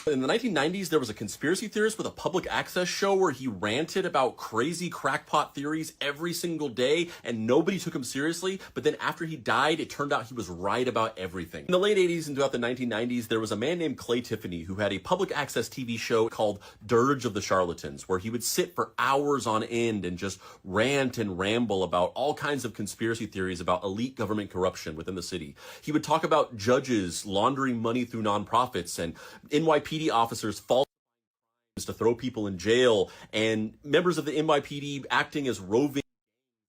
In the 1990s, there was a conspiracy theorist with a public access show where he ranted about crazy crackpot theories every single day, and nobody took him seriously. But then after he died, it turned out he was right about everything. In the late 80s and throughout the 1990s, there was a man named Clay Tiffany who had a public access TV show called Dirge of the Charlatans, where he would sit for hours on end and just rant and ramble about all kinds of conspiracy theories about elite government corruption within the city. He would talk about judges laundering money through nonprofits and NYPD officers false to throw people in jail, and members of the NYPD acting as roving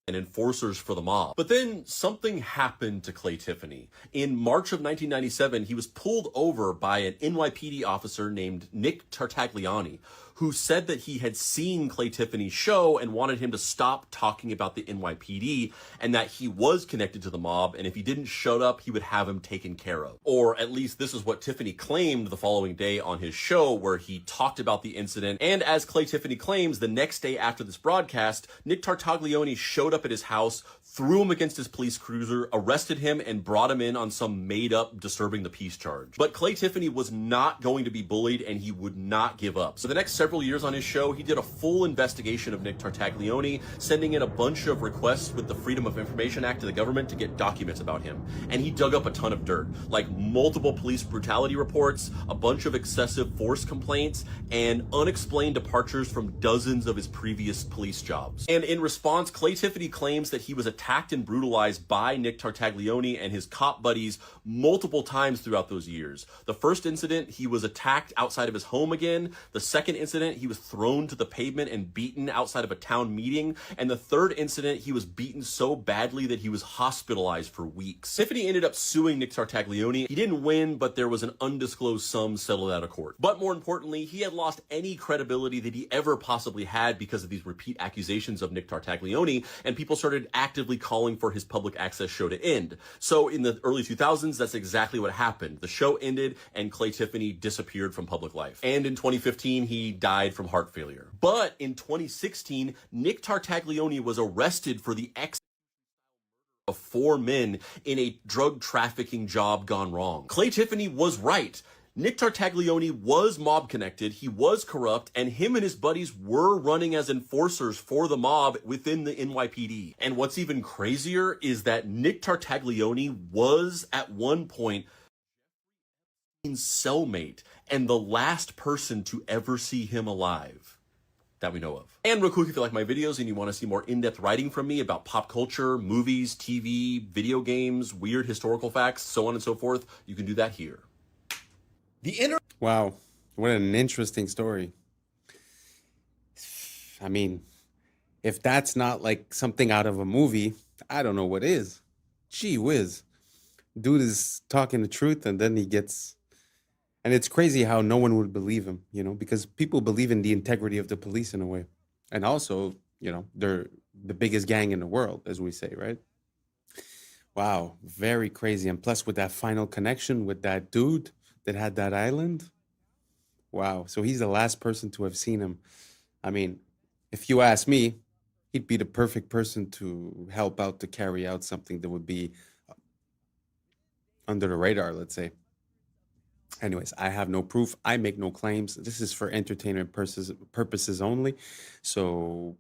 and enforcers for the mob. But then something happened to Clay Tiffany. In March of 1997, he was pulled over by an NYPD officer named Nick Tartagliani, who said that he had seen Clay Tiffany's show and wanted him to stop talking about the NYPD, and that he was connected to the mob, and if he didn't shut up, he would have him taken care of. Or at least this is what Tiffany claimed the following day on his show, where he talked about the incident. And as Clay Tiffany claims, the next day after this broadcast, Nick Tartagliani showed up at his house, threw him against his police cruiser, arrested him, and brought him in on some made-up disturbing the peace charge. But Clay Tiffany was not going to be bullied, and he would not give up. So the next several years on his show, he did a full investigation of Nick Tartagliani, sending in a bunch of requests with the Freedom of Information Act to the government to get documents about him. And he dug up a ton of dirt, like multiple police brutality reports, a bunch of excessive force complaints, and unexplained departures from dozens of his previous police jobs. And in response, Clay Tiffany claims that he was attacked and brutalized by Nick Tartagliani and his cop buddies multiple times throughout those years. The first incident, he was attacked outside of his home again. The second incident, he was thrown to the pavement and beaten outside of a town meeting. And the third incident, he was beaten so badly that he was hospitalized for weeks. Tiffany ended up suing Nick Tartagliani. He didn't win, but there was an undisclosed sum settled out of court. But more importantly, he had lost any credibility that he ever possibly had because of these repeat accusations of Nick Tartagliani, and people started actively calling for his public access show to end. So in the early 2000s, that's exactly what happened. The show ended and Clay Tiffany disappeared from public life. And in 2015, he died from heart failure. But in 2016, Nick Tartagliani was arrested for the of 4 men in a drug trafficking job gone wrong. Clay Tiffany was right. Nick Tartagliani was mob connected, he was corrupt, and him and his buddies were running as enforcers for the mob within the NYPD. And what's even crazier is that Nick Tartagliani was at one point Jeffrey's cellmate and the last person to ever see him alive that we know of. And real quick, if you like my videos and you want to see more in-depth writing from me about pop culture, movies, TV, video games, weird historical facts, so on and so forth, you can do that here. Wow, what an interesting story. I mean, if that's not like something out of a movie, I don't know what is. Gee whiz. Dude is talking the truth and then he gets... And it's crazy how no one would believe him, because people believe in the integrity of the police in a way. And also, they're the biggest gang in the world, as we say, right? Wow, very crazy. And plus with that final connection with that dude that had that island. Wow. So he's the last person to have seen him. I mean, if you ask me, he'd be the perfect person to help out to carry out something that would be under the radar, let's say. Anyways, I have no proof. I make no claims. This is for entertainment purposes only. So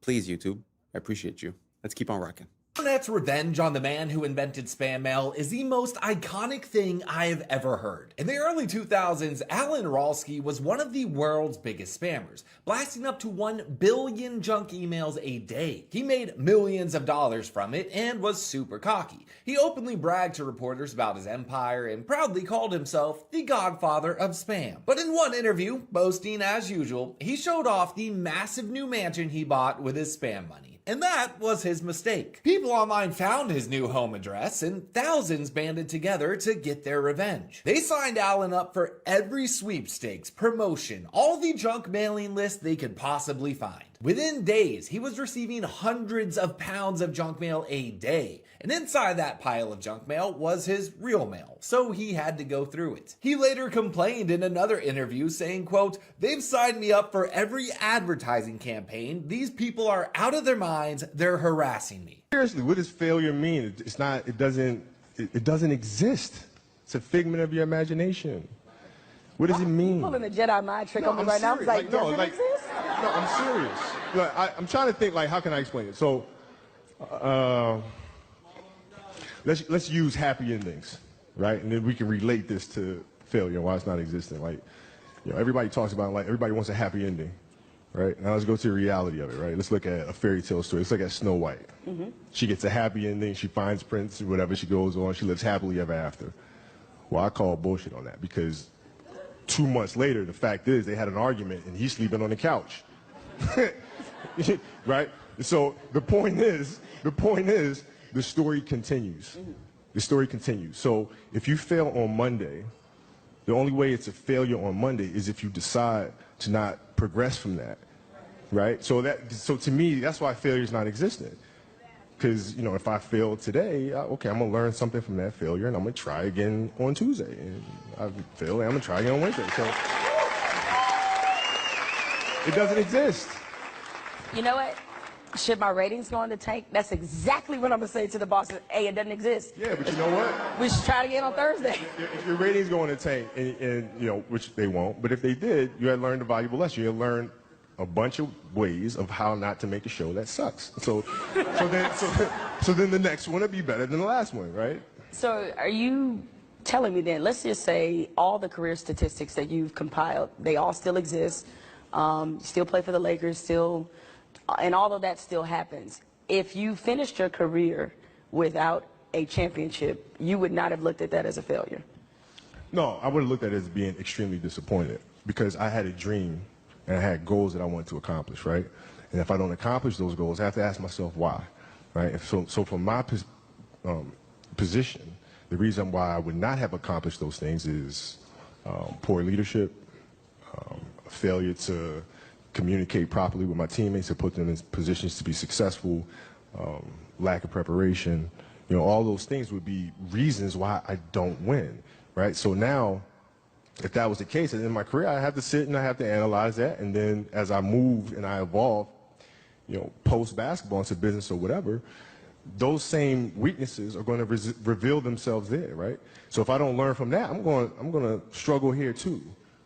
please, YouTube, I appreciate you. Let's keep on rocking. Internet's revenge on the man who invented spam mail is the most iconic thing I've ever heard. In the early 2000s, Alan Ralsky was one of the world's biggest spammers, blasting up to 1 billion junk emails a day. He made millions of dollars from it and was super cocky. He openly bragged to reporters about his empire and proudly called himself the godfather of spam. But in one interview, boasting as usual, he showed off the massive new mansion he bought with his spam money. And that was his mistake. People online found his new home address and thousands banded together to get their revenge. They signed Alan up for every sweepstakes, promotion, all the junk mailing list they could possibly find. Within days, he was receiving hundreds of pounds of junk mail a day. And inside that pile of junk mail was his real mail, so he had to go through it. He later complained in another interview saying, quote, "They've signed me up for every advertising campaign. These people are out of their minds. They're harassing me." Seriously, what does failure mean? It's not, it doesn't exist. It's a figment of your imagination. What does it mean? Pulling a Jedi mind trick on me right now. I was like, does it exist? No, I'm serious. Like, I'm trying to think, like, how can I explain it? So, let's use happy endings, right? And then we can relate this to failure and why it's not existent. Like, you know, everybody talks about, like, everybody wants a happy ending, right? Now let's go to the reality of it, right? Let's look at a fairy tale story. Let's look at Snow White. She gets a happy ending. She finds Prince, whatever. She goes on. She lives happily ever after. Well, I call bullshit on that because 2 months later, the fact is they had an argument and he's sleeping on the couch. Right? So the point is, the story continues. The story continues. So if you fail on Monday, the only way it's a failure on Monday is if you decide to not progress from that. Right? So to me, that's why failure is not existent. Because, you know, if I fail today, okay, I'm going to learn something from that failure and I'm going to try again on Tuesday. And I failed and I'm going to try again on Wednesday. So it doesn't exist. You know what? Should my ratings go in the tank? That's exactly what I'm going to say to the bosses. Hey, it doesn't exist. Yeah, but you know what? We should try it again on Thursday. If your ratings go in the tank, and you know, which they won't, but if they did, you had learned a valuable lesson. You had learned a bunch of ways of how not to make a show that sucks. So then the next one will be better than the last one, right? So are you telling me then, let's just say all the career statistics that you've compiled, they all still exist, still play for the Lakers, still, and all of that still happens. If you finished your career without a championship, you would not have looked at that as a failure? No, I would have looked at it as being extremely disappointed because I had a dream and I had goals that I wanted to accomplish, right? And if I don't accomplish those goals, I have to ask myself why, right? So from my position, the reason why I would not have accomplished those things is poor leadership, failure to communicate properly with my teammates to put them in positions to be successful, lack of preparation. You know, all those things would be reasons why I don't win, right? So now, if that was the case, in my career, I have to sit and I have to analyze that. And then as I move and I evolve, you know, post-basketball into business or whatever, those same weaknesses are going to reveal themselves there, right? So if I don't learn from that, I'm going to struggle here too,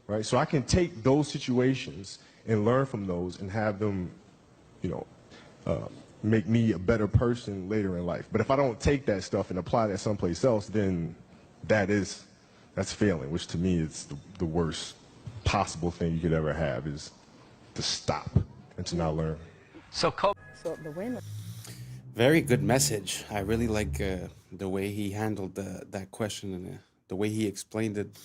right? So I can take those situations and learn from those and have them, you know, make me a better person later in life. But if I don't take that stuff and apply that someplace else, then that's failing, which to me is the worst possible thing you could ever have, is to stop and to not learn. So the winner. Very good message. I really like the way he handled that question and the way he explained it.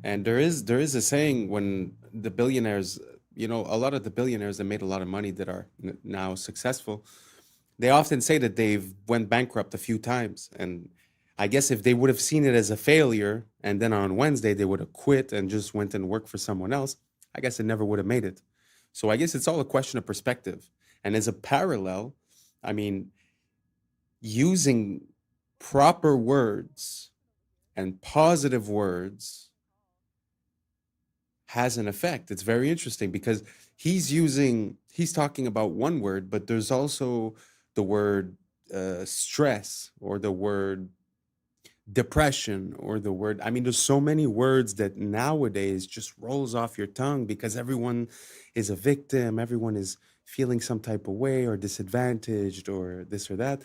And there is a saying when the billionaires, you know, a lot of the billionaires that made a lot of money that are now successful, they often say that they've went bankrupt a few times. And I guess if they would have seen it as a failure and then on Wednesday they would have quit and just went and worked for someone else, I guess it never would have made it. So I guess it's all a question of perspective. And as a parallel, I mean, using proper words and positive words has an effect. It's very interesting because he's talking about one word, but there's also the word stress, or the word depression, or the word, I mean, there's so many words that nowadays just rolls off your tongue because everyone is a victim, everyone is feeling some type of way or disadvantaged or this or that.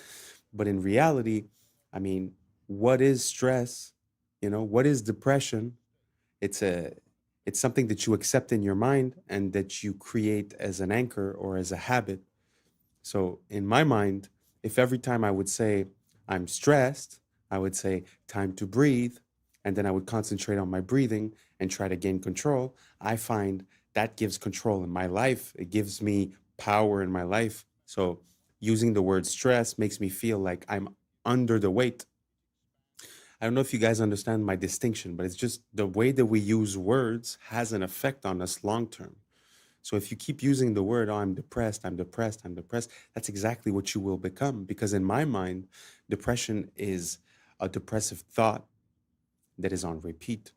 But in reality, I mean, what is stress? What is depression? It's a it's something that you accept in your mind and that you create as an anchor or as a habit. So in my mind, if every time I would say I'm stressed, I would say time to breathe, and then I would concentrate on my breathing and try to gain control, I find that gives control in my life. It gives me power in my life. So using the word stress makes me feel like I'm under the weight. I don't know if you guys understand my distinction, but it's just the way that we use words has an effect on us long term. So if you keep using the word, oh, I'm depressed, I'm depressed, I'm depressed, that's exactly what you will become. Because in my mind, depression is a depressive thought that is on repeat.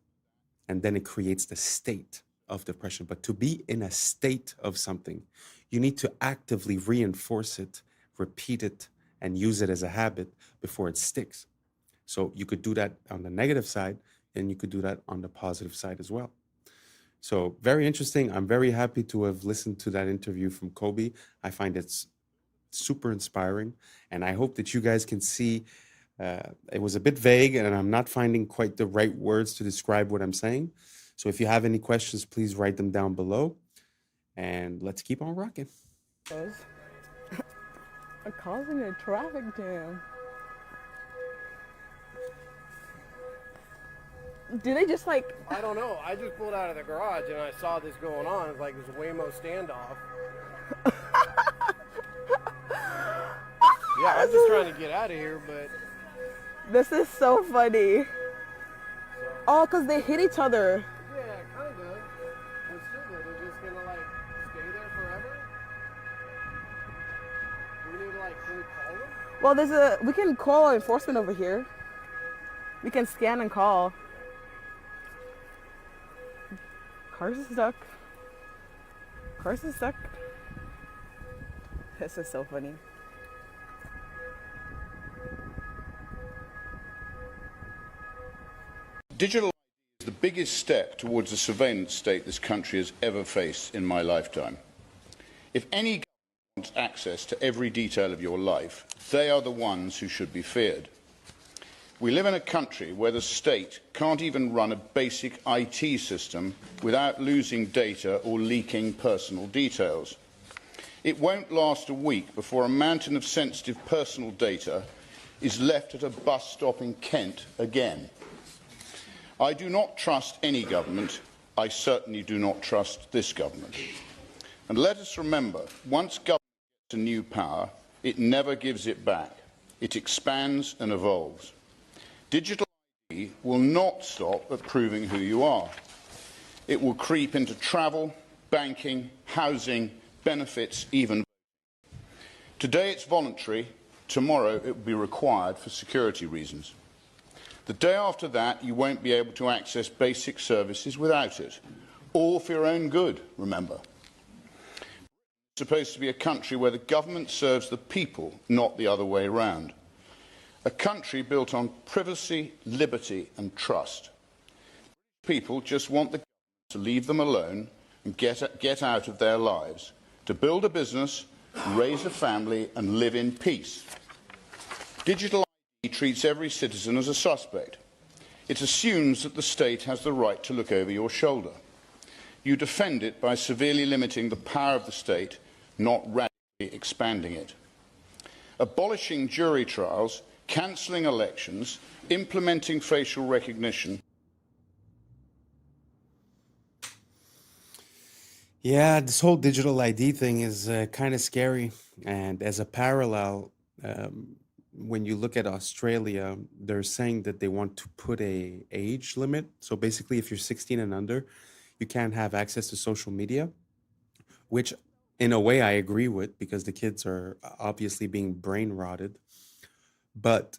And then it creates the state of depression. But to be in a state of something, you need to actively reinforce it, repeat it, and use it as a habit before it sticks. So you could do that on the negative side, and you could do that on the positive side as well. So very interesting. I'm very happy to have listened to that interview from Kobe. I find it's super inspiring, and I hope that you guys can see it was a bit vague, and I'm not finding quite the right words to describe what I'm saying. So if you have any questions, please write them down below, and let's keep on rocking. Causing a traffic jam. Do they just like... I don't know. I just pulled out of the garage and I saw this going on. It's like this Waymo standoff. Yeah, I'm just trying to get out of here, but... This is so funny. Oh, because they hit each other. Yeah, kind of. But still, they're just gonna like stay there forever? Do we need to can we call them? Well, we can call enforcement over here. We can scan and call. Cars is stuck. Cars is stuck. This is so funny. Digital is the biggest step towards the surveillance state this country has ever faced in my lifetime. If any government wants access to every detail of your life, they are the ones who should be feared. We live in a country where the state can't even run a basic IT system without losing data or leaking personal details. It won't last a week before a mountain of sensitive personal data is left at a bus stop in Kent again. I do not trust any government. I certainly do not trust this government. And let us remember, once government gets a new power, it never gives it back. It expands and evolves. Digital ID will not stop at proving who you are. It will creep into travel, banking, housing, benefits, even voting. Today it's voluntary, tomorrow it will be required for security reasons. The day after that, you won't be able to access basic services without it, all for your own good, remember. It's supposed to be a country where the government serves the people, not the other way around. A country built on privacy, liberty and trust. People just want the government to leave them alone and get out of their lives, to build a business, raise a family and live in peace. Digital ID treats every citizen as a suspect. It assumes that the state has the right to look over your shoulder. You defend it by severely limiting the power of the state, not radically expanding it. Abolishing jury trials, cancelling elections, implementing facial recognition. Yeah, this whole digital ID thing is kind of scary. And as a parallel, when you look at Australia, they're saying that they want to put a age limit. So basically, if you're 16 and under, you can't have access to social media, which in a way I agree with because the kids are obviously being brain rotted. But,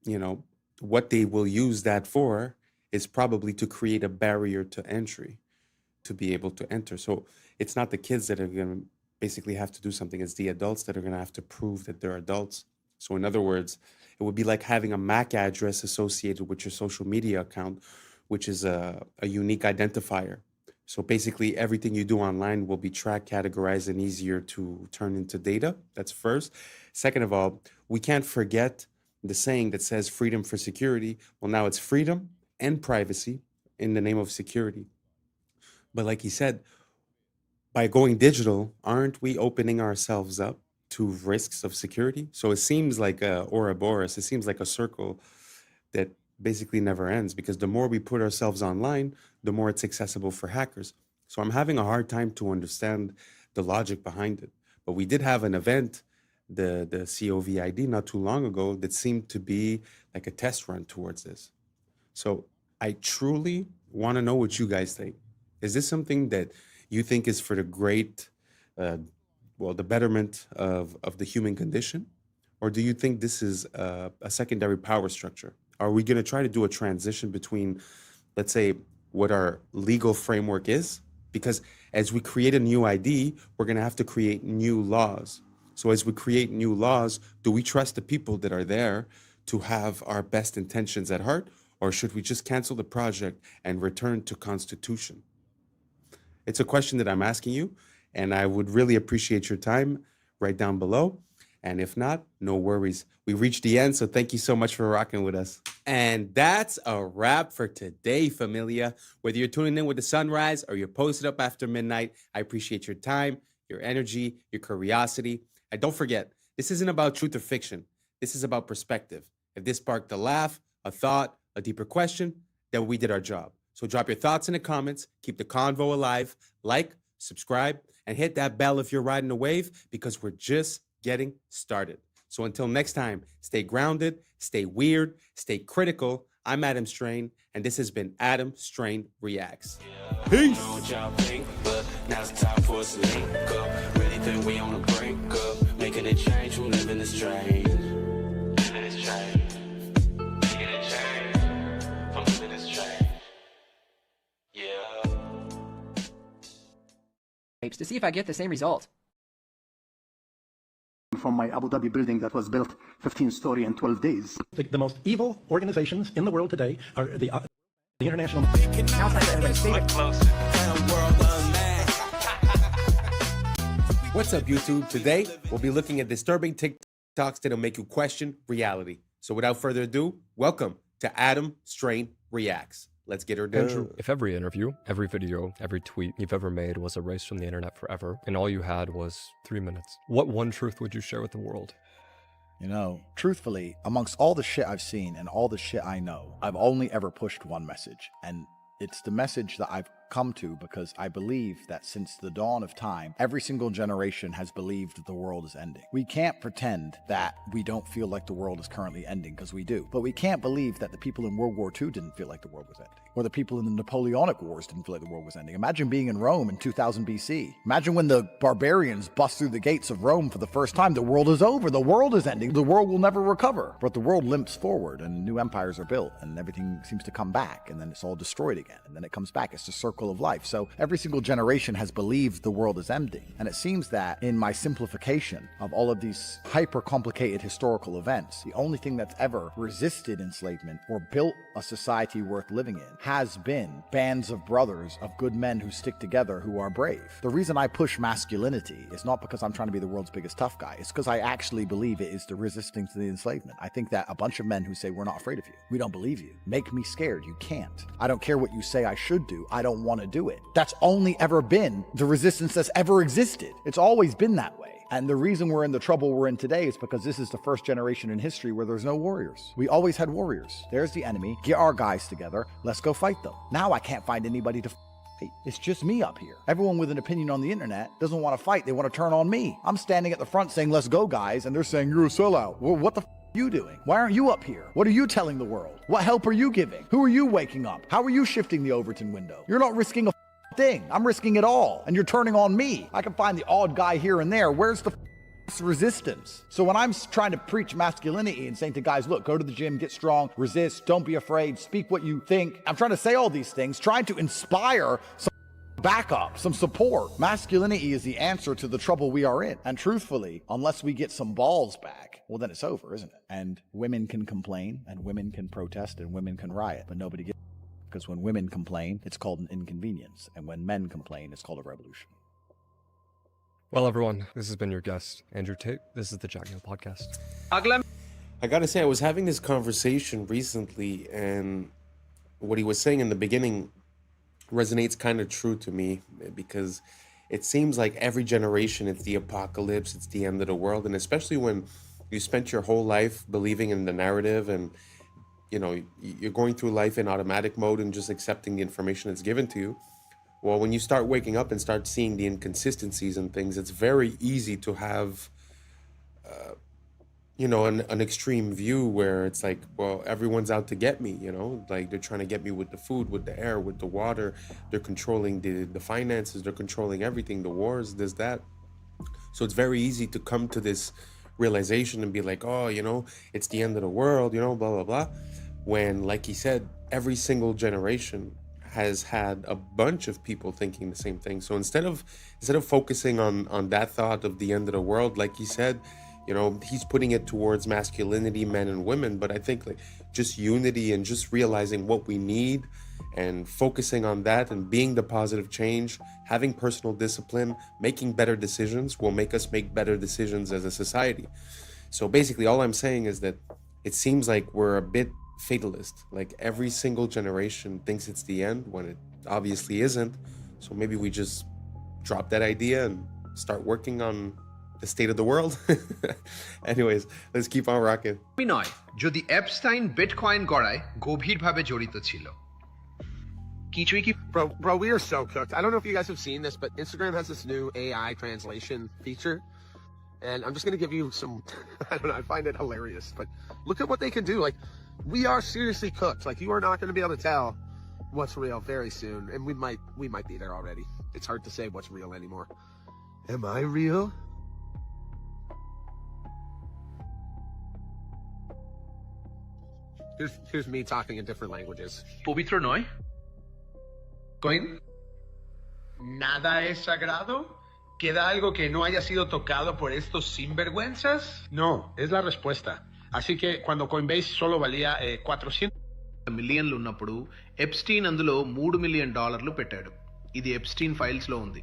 you know, what they will use that for is probably to create a barrier to entry. to be able to enter. So it's not the kids that are going to basically have to do something, it's the adults that are going to have to prove that they're adults. So in other words, it would be like having a MAC address associated with your social media account, which is a unique identifier. So basically everything you do online will be tracked, categorized, and easier to turn into data. That's first. Second of all, we can't forget the saying that says freedom for security. Well, now it's freedom and privacy in the name of security. But like he said, by going digital, aren't we opening ourselves up to risks of security? So it seems like a Ouroboros, it seems like a circle that basically never ends, because the more we put ourselves online, the more it's accessible for hackers. So I'm having a hard time to understand the logic behind it. But we did have an event, the COVID, not too long ago, that seemed to be like a test run towards this. So I truly want to know what you guys think. Is this something that you think is for the great, the betterment of the human condition? Or do you think this is a secondary power structure? Are we going to try to do a transition between, let's say, what our legal framework is? Because as we create a new ID, we're going to have to create new laws. So as we create new laws, do we trust the people that are there to have our best intentions at heart? Or should we just cancel the project and return to Constitution? It's a question that I'm asking you, and I would really appreciate your time right down below. And if not, no worries. We reached the end, so thank you so much for rocking with us. And that's a wrap for today, familia. Whether you're tuning in with the sunrise or you're posted up after midnight, I appreciate your time, your energy, your curiosity. And don't forget, this isn't about truth or fiction. This is about perspective. If this sparked a laugh, a thought, a deeper question, then we did our job. So drop your thoughts in the comments, keep the convo alive, like, subscribe, and hit that bell if you're riding a wave, because we're just getting started. So until next time, stay grounded, stay weird, stay critical. I'm Adam Strain, and this has been Adam Strain Reacts. Peace. Now it's time for us to link up. Really think we on the brink up. Making a change from living this strange. Living this strange. Making a change from living this strange. Yeah. To see if I get the same result. From my Abu Dhabi building that was built 15-story in 12 days. The most evil organizations in the world today are the international. What's up, YouTube? Today, we'll be looking at disturbing TikToks that'll make you question reality. So without further ado, welcome to Adam Strain Reacts. Let's get her done. Andrew, if every interview, every video, every tweet you've ever made was erased from the internet forever, and all you had was 3 minutes, what one truth would you share with the world? You know, truthfully, amongst all the shit I've seen and all the shit I know, I've only ever pushed one message, and it's the message that I've come to because I believe that since the dawn of time, every single generation has believed the world is ending. We can't pretend that we don't feel like the world is currently ending, because we do. But we can't believe that the people in World War II didn't feel like the world was ending, or the people in the Napoleonic Wars didn't feel like the world was ending. Imagine being in Rome in 2000 BC. Imagine when the barbarians bust through the gates of Rome for the first time. The world is over. The world is ending. The world will never recover. But the world limps forward, and new empires are built, and everything seems to come back, and then it's all destroyed again, and then it comes back. It's the circle of life. So every single generation has believed the world is ending. And it seems that in my simplification of all of these hyper complicated historical events, the only thing that's ever resisted enslavement or built a society worth living in has been bands of brothers, of good men who stick together, who are brave. The reason I push masculinity is not because I'm trying to be the world's biggest tough guy. It's because I actually believe it is the resisting to the enslavement. I think that a bunch of men who say, we're not afraid of you, we don't believe you, make me scared. You can't. I don't care what you say I should do. I don't want to do it. That's only ever been the resistance that's ever existed. It's always been that way. And the reason we're in the trouble we're in today is because this is the first generation in history where there's no warriors. We always had warriors. There's the enemy. Get our guys together. Let's go fight them. Now I can't find anybody to fight. It's just me up here. Everyone with an opinion on the internet doesn't want to fight. They want to turn on me. I'm standing at the front saying, let's go, guys. And they're saying, you're a sellout. Well, what the are you doing? Why aren't you up here? What are you telling the world? What help are you giving? Who are you waking up? How are you shifting the Overton window? You're not risking a thing. I'm risking it all. And you're turning on me. I can find the odd guy here and there. Where's the resistance? So when I'm trying to preach masculinity and saying to guys, look, go to the gym, get strong, resist, don't be afraid, speak what you think. I'm trying to say all these things, trying to inspire some backup, some support. Masculinity is the answer to the trouble we are in. And truthfully, unless we get some balls back, well, then it's over, isn't it? And women can complain, and women can protest, and women can riot, but nobody gets it. Because when women complain, it's called an inconvenience. And when men complain, it's called a revolution. Well, everyone, this has been your guest, Andrew Tate. This is the Jack Neal Podcast. I gotta say, I was having this conversation recently, and what he was saying in the beginning resonates kind of true to me, because it seems like every generation it's the apocalypse, it's the end of the world, and especially when you spent your whole life believing in the narrative, and you know you're going through life in automatic mode and just accepting the information that's given to you. Well, when you start waking up and start seeing the inconsistencies and things, it's very easy to have an extreme view where it's like, well, everyone's out to get me, like they're trying to get me with the food, with the air, with the water. They're controlling the finances, they're controlling everything, the wars, this, that. So it's very easy to come to this realization and be like, oh, it's the end of the world, blah, blah, blah. When, like he said, every single generation has had a bunch of people thinking the same thing. So instead of focusing on that thought of the end of the world, like he said, he's putting it towards masculinity, men and women. But I think like just unity and just realizing what we need and focusing on that and being the positive change, having personal discipline, making better decisions will make us make better decisions as a society. So basically all I'm saying is that it seems like we're a bit fatalist. Like every single generation thinks it's the end when it obviously isn't. So maybe we just drop that idea and start working on the state of the world. Anyways, let's keep on rocking. নয় যদি Epstein bitcoin গড়ায় গভীরভাবে জড়িত ছিল কিছুই কি Bro, we are so cooked. I don't know if you guys have seen this, but Instagram has this new AI translation feature. And I'm just going to give you some, I don't know, I find it hilarious, but look at what they can do. Like, we are seriously cooked. Like, you are not going to be able to tell what's real very soon. And we might be there already. It's hard to say what's real anymore. Am I real? Here's me talking in different languages. পবিত্র নয় coin nada es sagrado. ¿Queda algo que no haya sido tocado por estos sinvergüenzas? No, es la respuesta. Así que cuando Coinbase solo valía 400 మిలియన్లు ఉన్నప్పుడు Epstein అందులో $3 million పెట్టాడు. ఇది Epstein files లో ఉంది.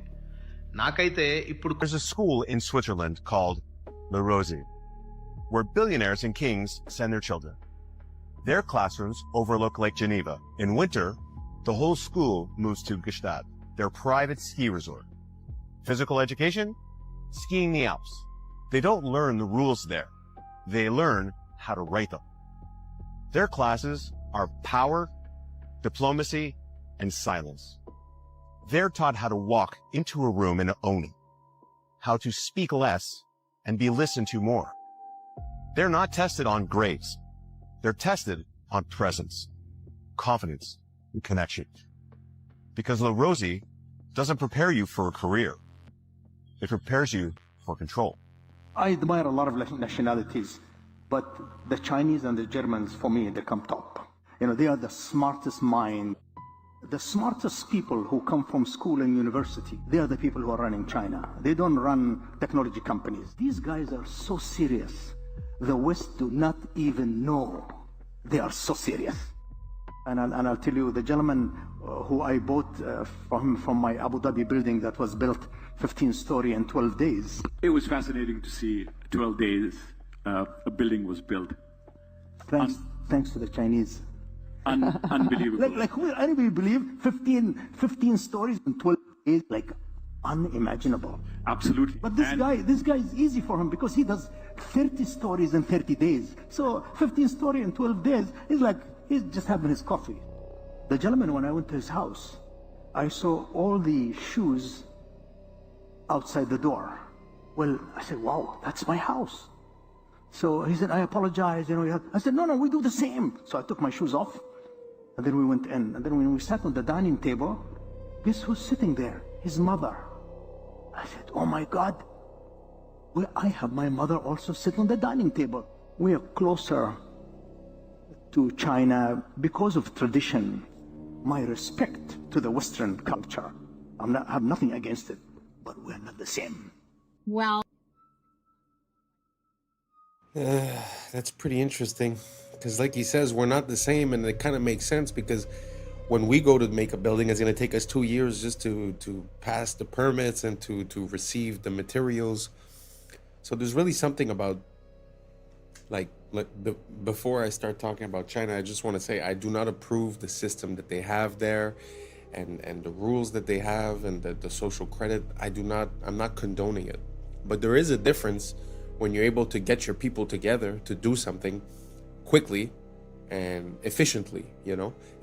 నాకైతే ఇప్పుడు There's a school in Switzerland called Le Rosey, where billionaires and kings send their children. Their classrooms overlook Lake Geneva. In winter, the whole school moves to Gstaad, their private ski resort. Physical education? Skiing the Alps. They don't learn the rules there. They learn how to write them. Their classes are power, diplomacy, and silence. They're taught how to walk into a room and own it, how to speak less and be listened to more. They're not tested on grades. They're tested on presence, confidence, and connection. Because Le Rosey doesn't prepare you for a career. It prepares you for control. I admire a lot of nationalities, but the Chinese and the Germans, for me, they come top. They are the smartest mind. The smartest people who come from school and university, they are the people who are running China. They don't run technology companies. These guys are so serious. The West do not even know they are so serious. And I'll tell you, the gentleman who I bought from my Abu Dhabi building that was built 15-story in 12 days. It was fascinating to see 12 days a building was built. Thanks to the Chinese. Unbelievable. Like who anybody believe 15 stories in 12 days, like unimaginable. Absolutely. But this guy is easy for him because he does 30 stories in 30 days. So 15 story in 12 days is like he's just having his coffee. The gentleman, when I went to his house, I saw all the shoes outside the door. Well, I said, wow, that's my house. So he said, I apologize. I said, no, we do the same. So I took my shoes off, and then we went in. And then when we sat on the dining table, guess who's sitting there? His mother. I said, oh my God. Well, I have my mother also sit on the dining table. We are closer to China because of tradition. My respect to the Western culture. I have nothing against it, but we're not the same. Well, That's pretty interesting. Because like he says, we're not the same, and it kind of makes sense because when we go to make a building, it's going to take us 2 years just to pass the permits and to receive the materials. So there's really something about, before I start talking about China, I just want to say I do not approve the system that they have there and the rules that they have and the social credit. I'm not condoning it. But there is a difference when you're able to get your people together to do something quickly and efficiently,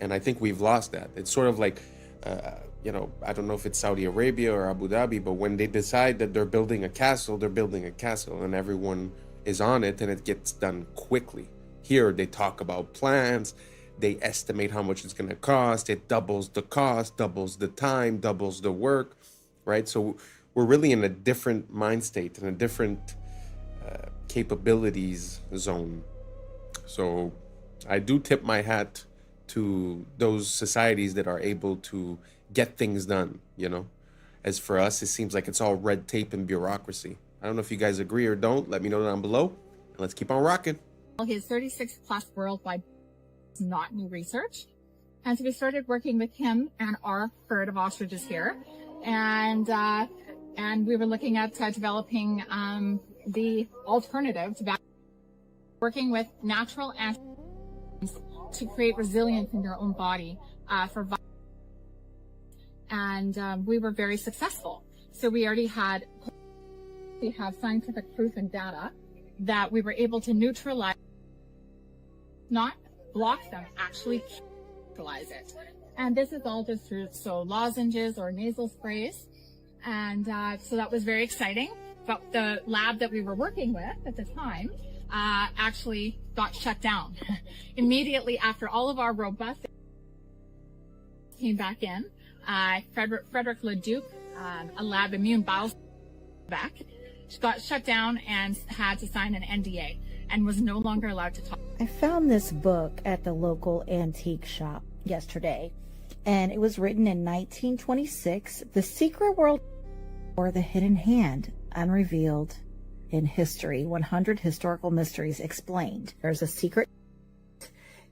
and I think we've lost that. It's sort of like, I don't know if it's Saudi Arabia or Abu Dhabi, but when they decide that they're building a castle, they're building a castle and everyone is on it and it gets done quickly. Here, they talk about plans, they estimate how much it's going to cost, it doubles the cost, doubles the time, doubles the work, right? So we're really in a different mind state and a different capabilities zone. So I do tip my hat to those societies that are able to get things done, As for us, it seems like it's all red tape and bureaucracy. I don't know if you guys agree or don't. Let me know down below. And let's keep on rocking. his 36 plus worldwide is not new research. And so we started working with him and our herd of ostriches here. And we were looking at developing the alternative to working with natural animals to create resilience in their own body for violence. And we were very successful. So we have scientific proof and data that we were able to neutralize, not block them, actually neutralize it. And this is all just through lozenges or nasal sprays. And so that was very exciting. But the lab that we were working with at the time actually got shut down immediately after all of our robust came back in. Frederick Leduc, a lab immune bio back, got shut down and had to sign an NDA and was no longer allowed to talk. I found this book at the local antique shop yesterday, and it was written in 1926, The Secret World or the Hidden Hand, Unrevealed in History, 100 Historical Mysteries Explained. There's a secret,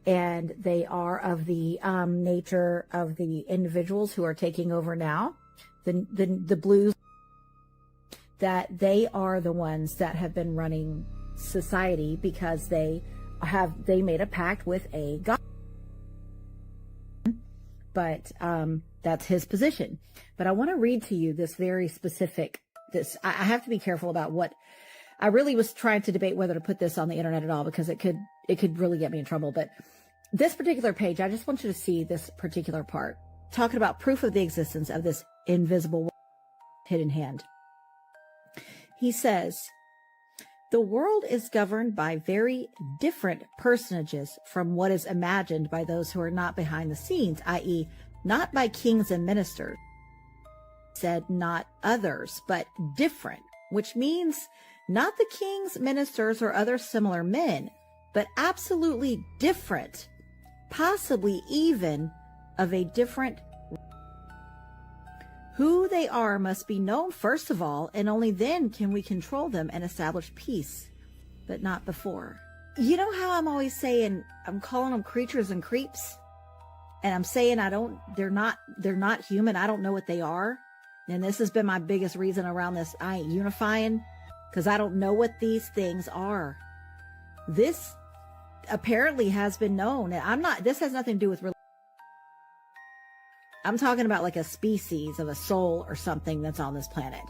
and they are of the nature of the individuals who are taking over now, the blues, that they are the ones that have been running society because they made a pact with a god. But that's his position. But I want to read to you this very specific, I have to be careful about what, I really was trying to debate whether to put this on the internet at all because it could really get me in trouble. But this particular page, I just want you to see this particular part, talking about proof of the existence of this invisible hidden hand. He says, the world is governed by very different personages from what is imagined by those who are not behind the scenes, i.e., not by kings and ministers. Said not others, but different, which means not the kings, ministers, or other similar men, but absolutely different, possibly even of a different. Who they are must be known first of all, and only then can we control them and establish peace, but not before. You know how I'm always saying, I'm calling them creatures and creeps, and I'm saying they're not human. I don't know what they are. And this has been my biggest reason around this. I ain't unifying because I don't know what these things are. This apparently has been known. And this has nothing to do with religion. I'm talking about like a species of a soul or something that's on this planet.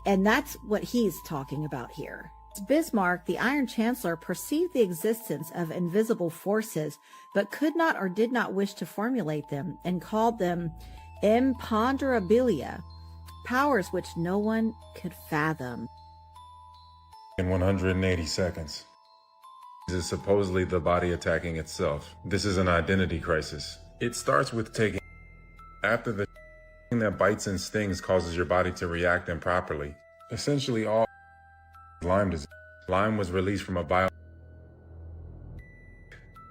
And that's what he's talking about here. Bismarck, the Iron Chancellor, perceived the existence of invisible forces, but could not or did not wish to formulate them and called them imponderabilia, powers which no one could fathom. In 180 seconds. This is supposedly the body attacking itself. This is an identity crisis. It starts with taking after the thing that bites and stings causes your body to react improperly. Essentially all Lyme disease. Lyme was released from a bio.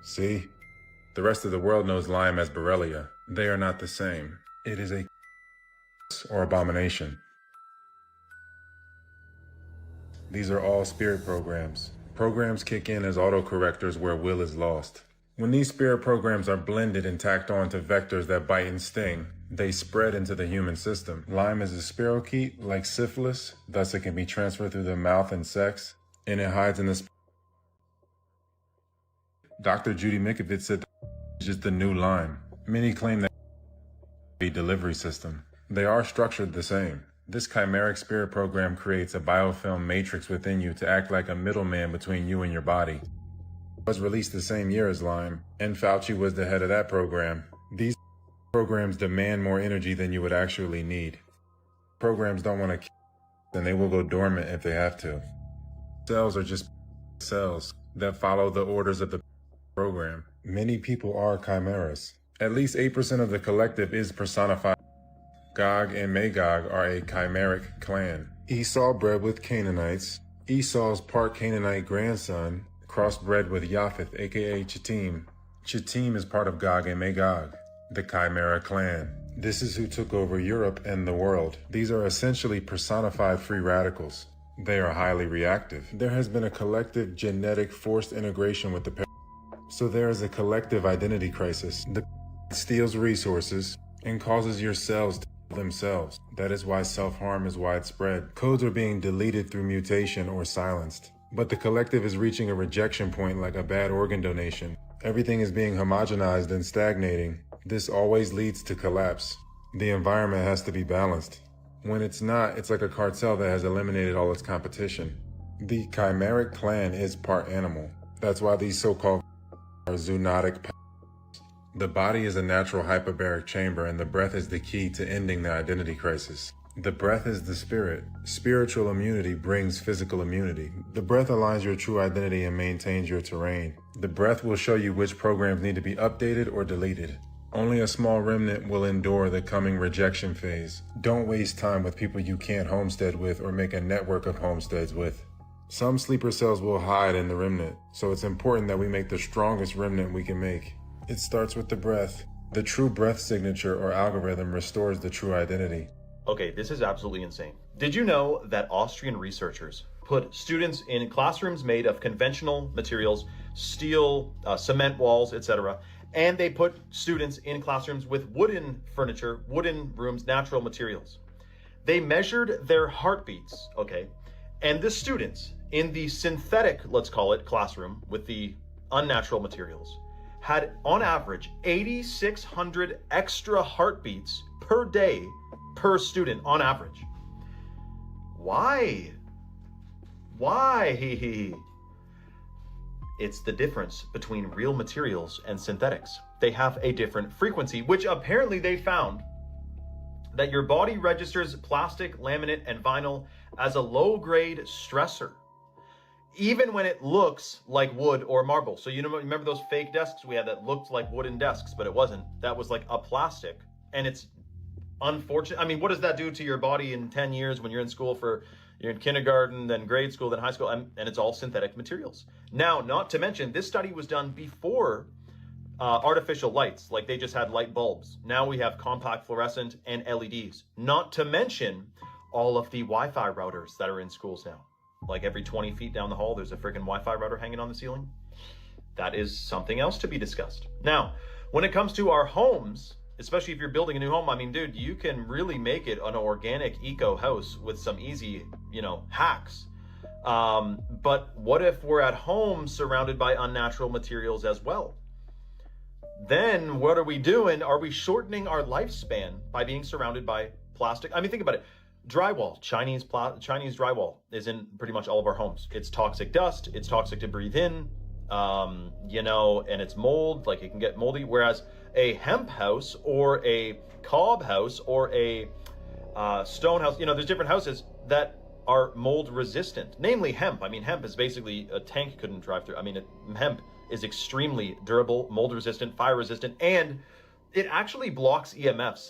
See? The rest of the world knows Lyme as Borrelia. They are not the same. It is a or abomination. These are all spirit programs. Programs kick in as autocorrectors where will is lost. When these spirit programs are blended and tacked on to vectors that bite and sting, they spread into the human system. Lyme is a spirochete like syphilis, thus it can be transferred through the mouth and sex, and it hides in the Dr. Judy Mikovits said it's just the new Lyme. Many claim that a delivery system. They are structured the same. This chimeric spirit program creates a biofilm matrix within you to act like a middleman between you and your body. It was released the same year as Lyme, and Fauci was the head of that program. These programs demand more energy than you would actually need. Programs don't want to kill, and they will go dormant if they have to. Cells are just cells that follow the orders of the program. Many people are chimeras. At least 8% of the collective is personified. Gog and Magog are a chimeric clan. Esau bred with Canaanites. Esau's part Canaanite grandson crossbred with Japheth, aka Chittim. Chittim is part of Gog and Magog, the Chimera clan. This is who took over Europe and the world. These are essentially personified free radicals. They are highly reactive. There has been a collective genetic forced integration with the so there is a collective identity crisis. The steals resources and causes your cells to themselves. That is why self-harm is widespread. Codes are being deleted through mutation or silenced. But the collective is reaching a rejection point like a bad organ donation. Everything is being homogenized and stagnating. This always leads to collapse. The environment has to be balanced. When it's not, it's like a cartel that has eliminated all its competition. The chimeric clan is part animal. That's why these so-called are zoonotic. The body is a natural hyperbaric chamber, and the breath is the key to ending the identity crisis. The breath is the spirit. Spiritual immunity brings physical immunity. The breath aligns your true identity and maintains your terrain. The breath will show you which programs need to be updated or deleted. Only a small remnant will endure the coming rejection phase. Don't waste time with people you can't homestead with or make a network of homesteads with. Some sleeper cells will hide in the remnant, so it's important that we make the strongest remnant we can make. It starts with the breath. The true breath signature or algorithm restores the true identity. Okay, this is absolutely insane. Did you know that Austrian researchers put students in classrooms made of conventional materials, steel, cement walls, etc., and they put students in classrooms with wooden furniture, wooden rooms, natural materials. They measured their heartbeats, okay? And the students in the synthetic, let's call it, classroom with the unnatural materials had on average 8,600 extra heartbeats per day per student on average. Why? Why? It's the difference between real materials and synthetics. They have a different frequency, which apparently they found that your body registers plastic, laminate, and vinyl as a low-grade stressor, even when it looks like wood or marble. So you know, remember those fake desks we had that looked like wooden desks, but it wasn't. That was like a plastic, and it's unfortunate. I mean, what does that do to your body in 10 years when you're in school you're in kindergarten, then grade school, then high school, and it's all synthetic materials. Now, not to mention, this study was done before artificial lights, like they just had light bulbs. Now we have compact fluorescent and LEDs, not to mention all of the Wi-Fi routers that are in schools now. Like every 20 feet down the hall, there's a freaking Wi-Fi router hanging on the ceiling. That is something else to be discussed. Now, when it comes to our homes, especially if you're building a new home, I mean, dude, you can really make it an organic eco house with some easy, hacks. But what if we're at home surrounded by unnatural materials as well? Then what are we doing? Are we shortening our lifespan by being surrounded by plastic? I mean, think about it. Drywall, Chinese drywall is in pretty much all of our homes. It's toxic dust. It's toxic to breathe in, and it's mold, like it can get moldy. Whereas a hemp house or a cob house or a stone house, there's different houses that are mold resistant, namely hemp. I mean, hemp is basically a tank couldn't drive through. I mean, hemp is extremely durable, mold resistant, fire resistant, and it actually blocks EMFs.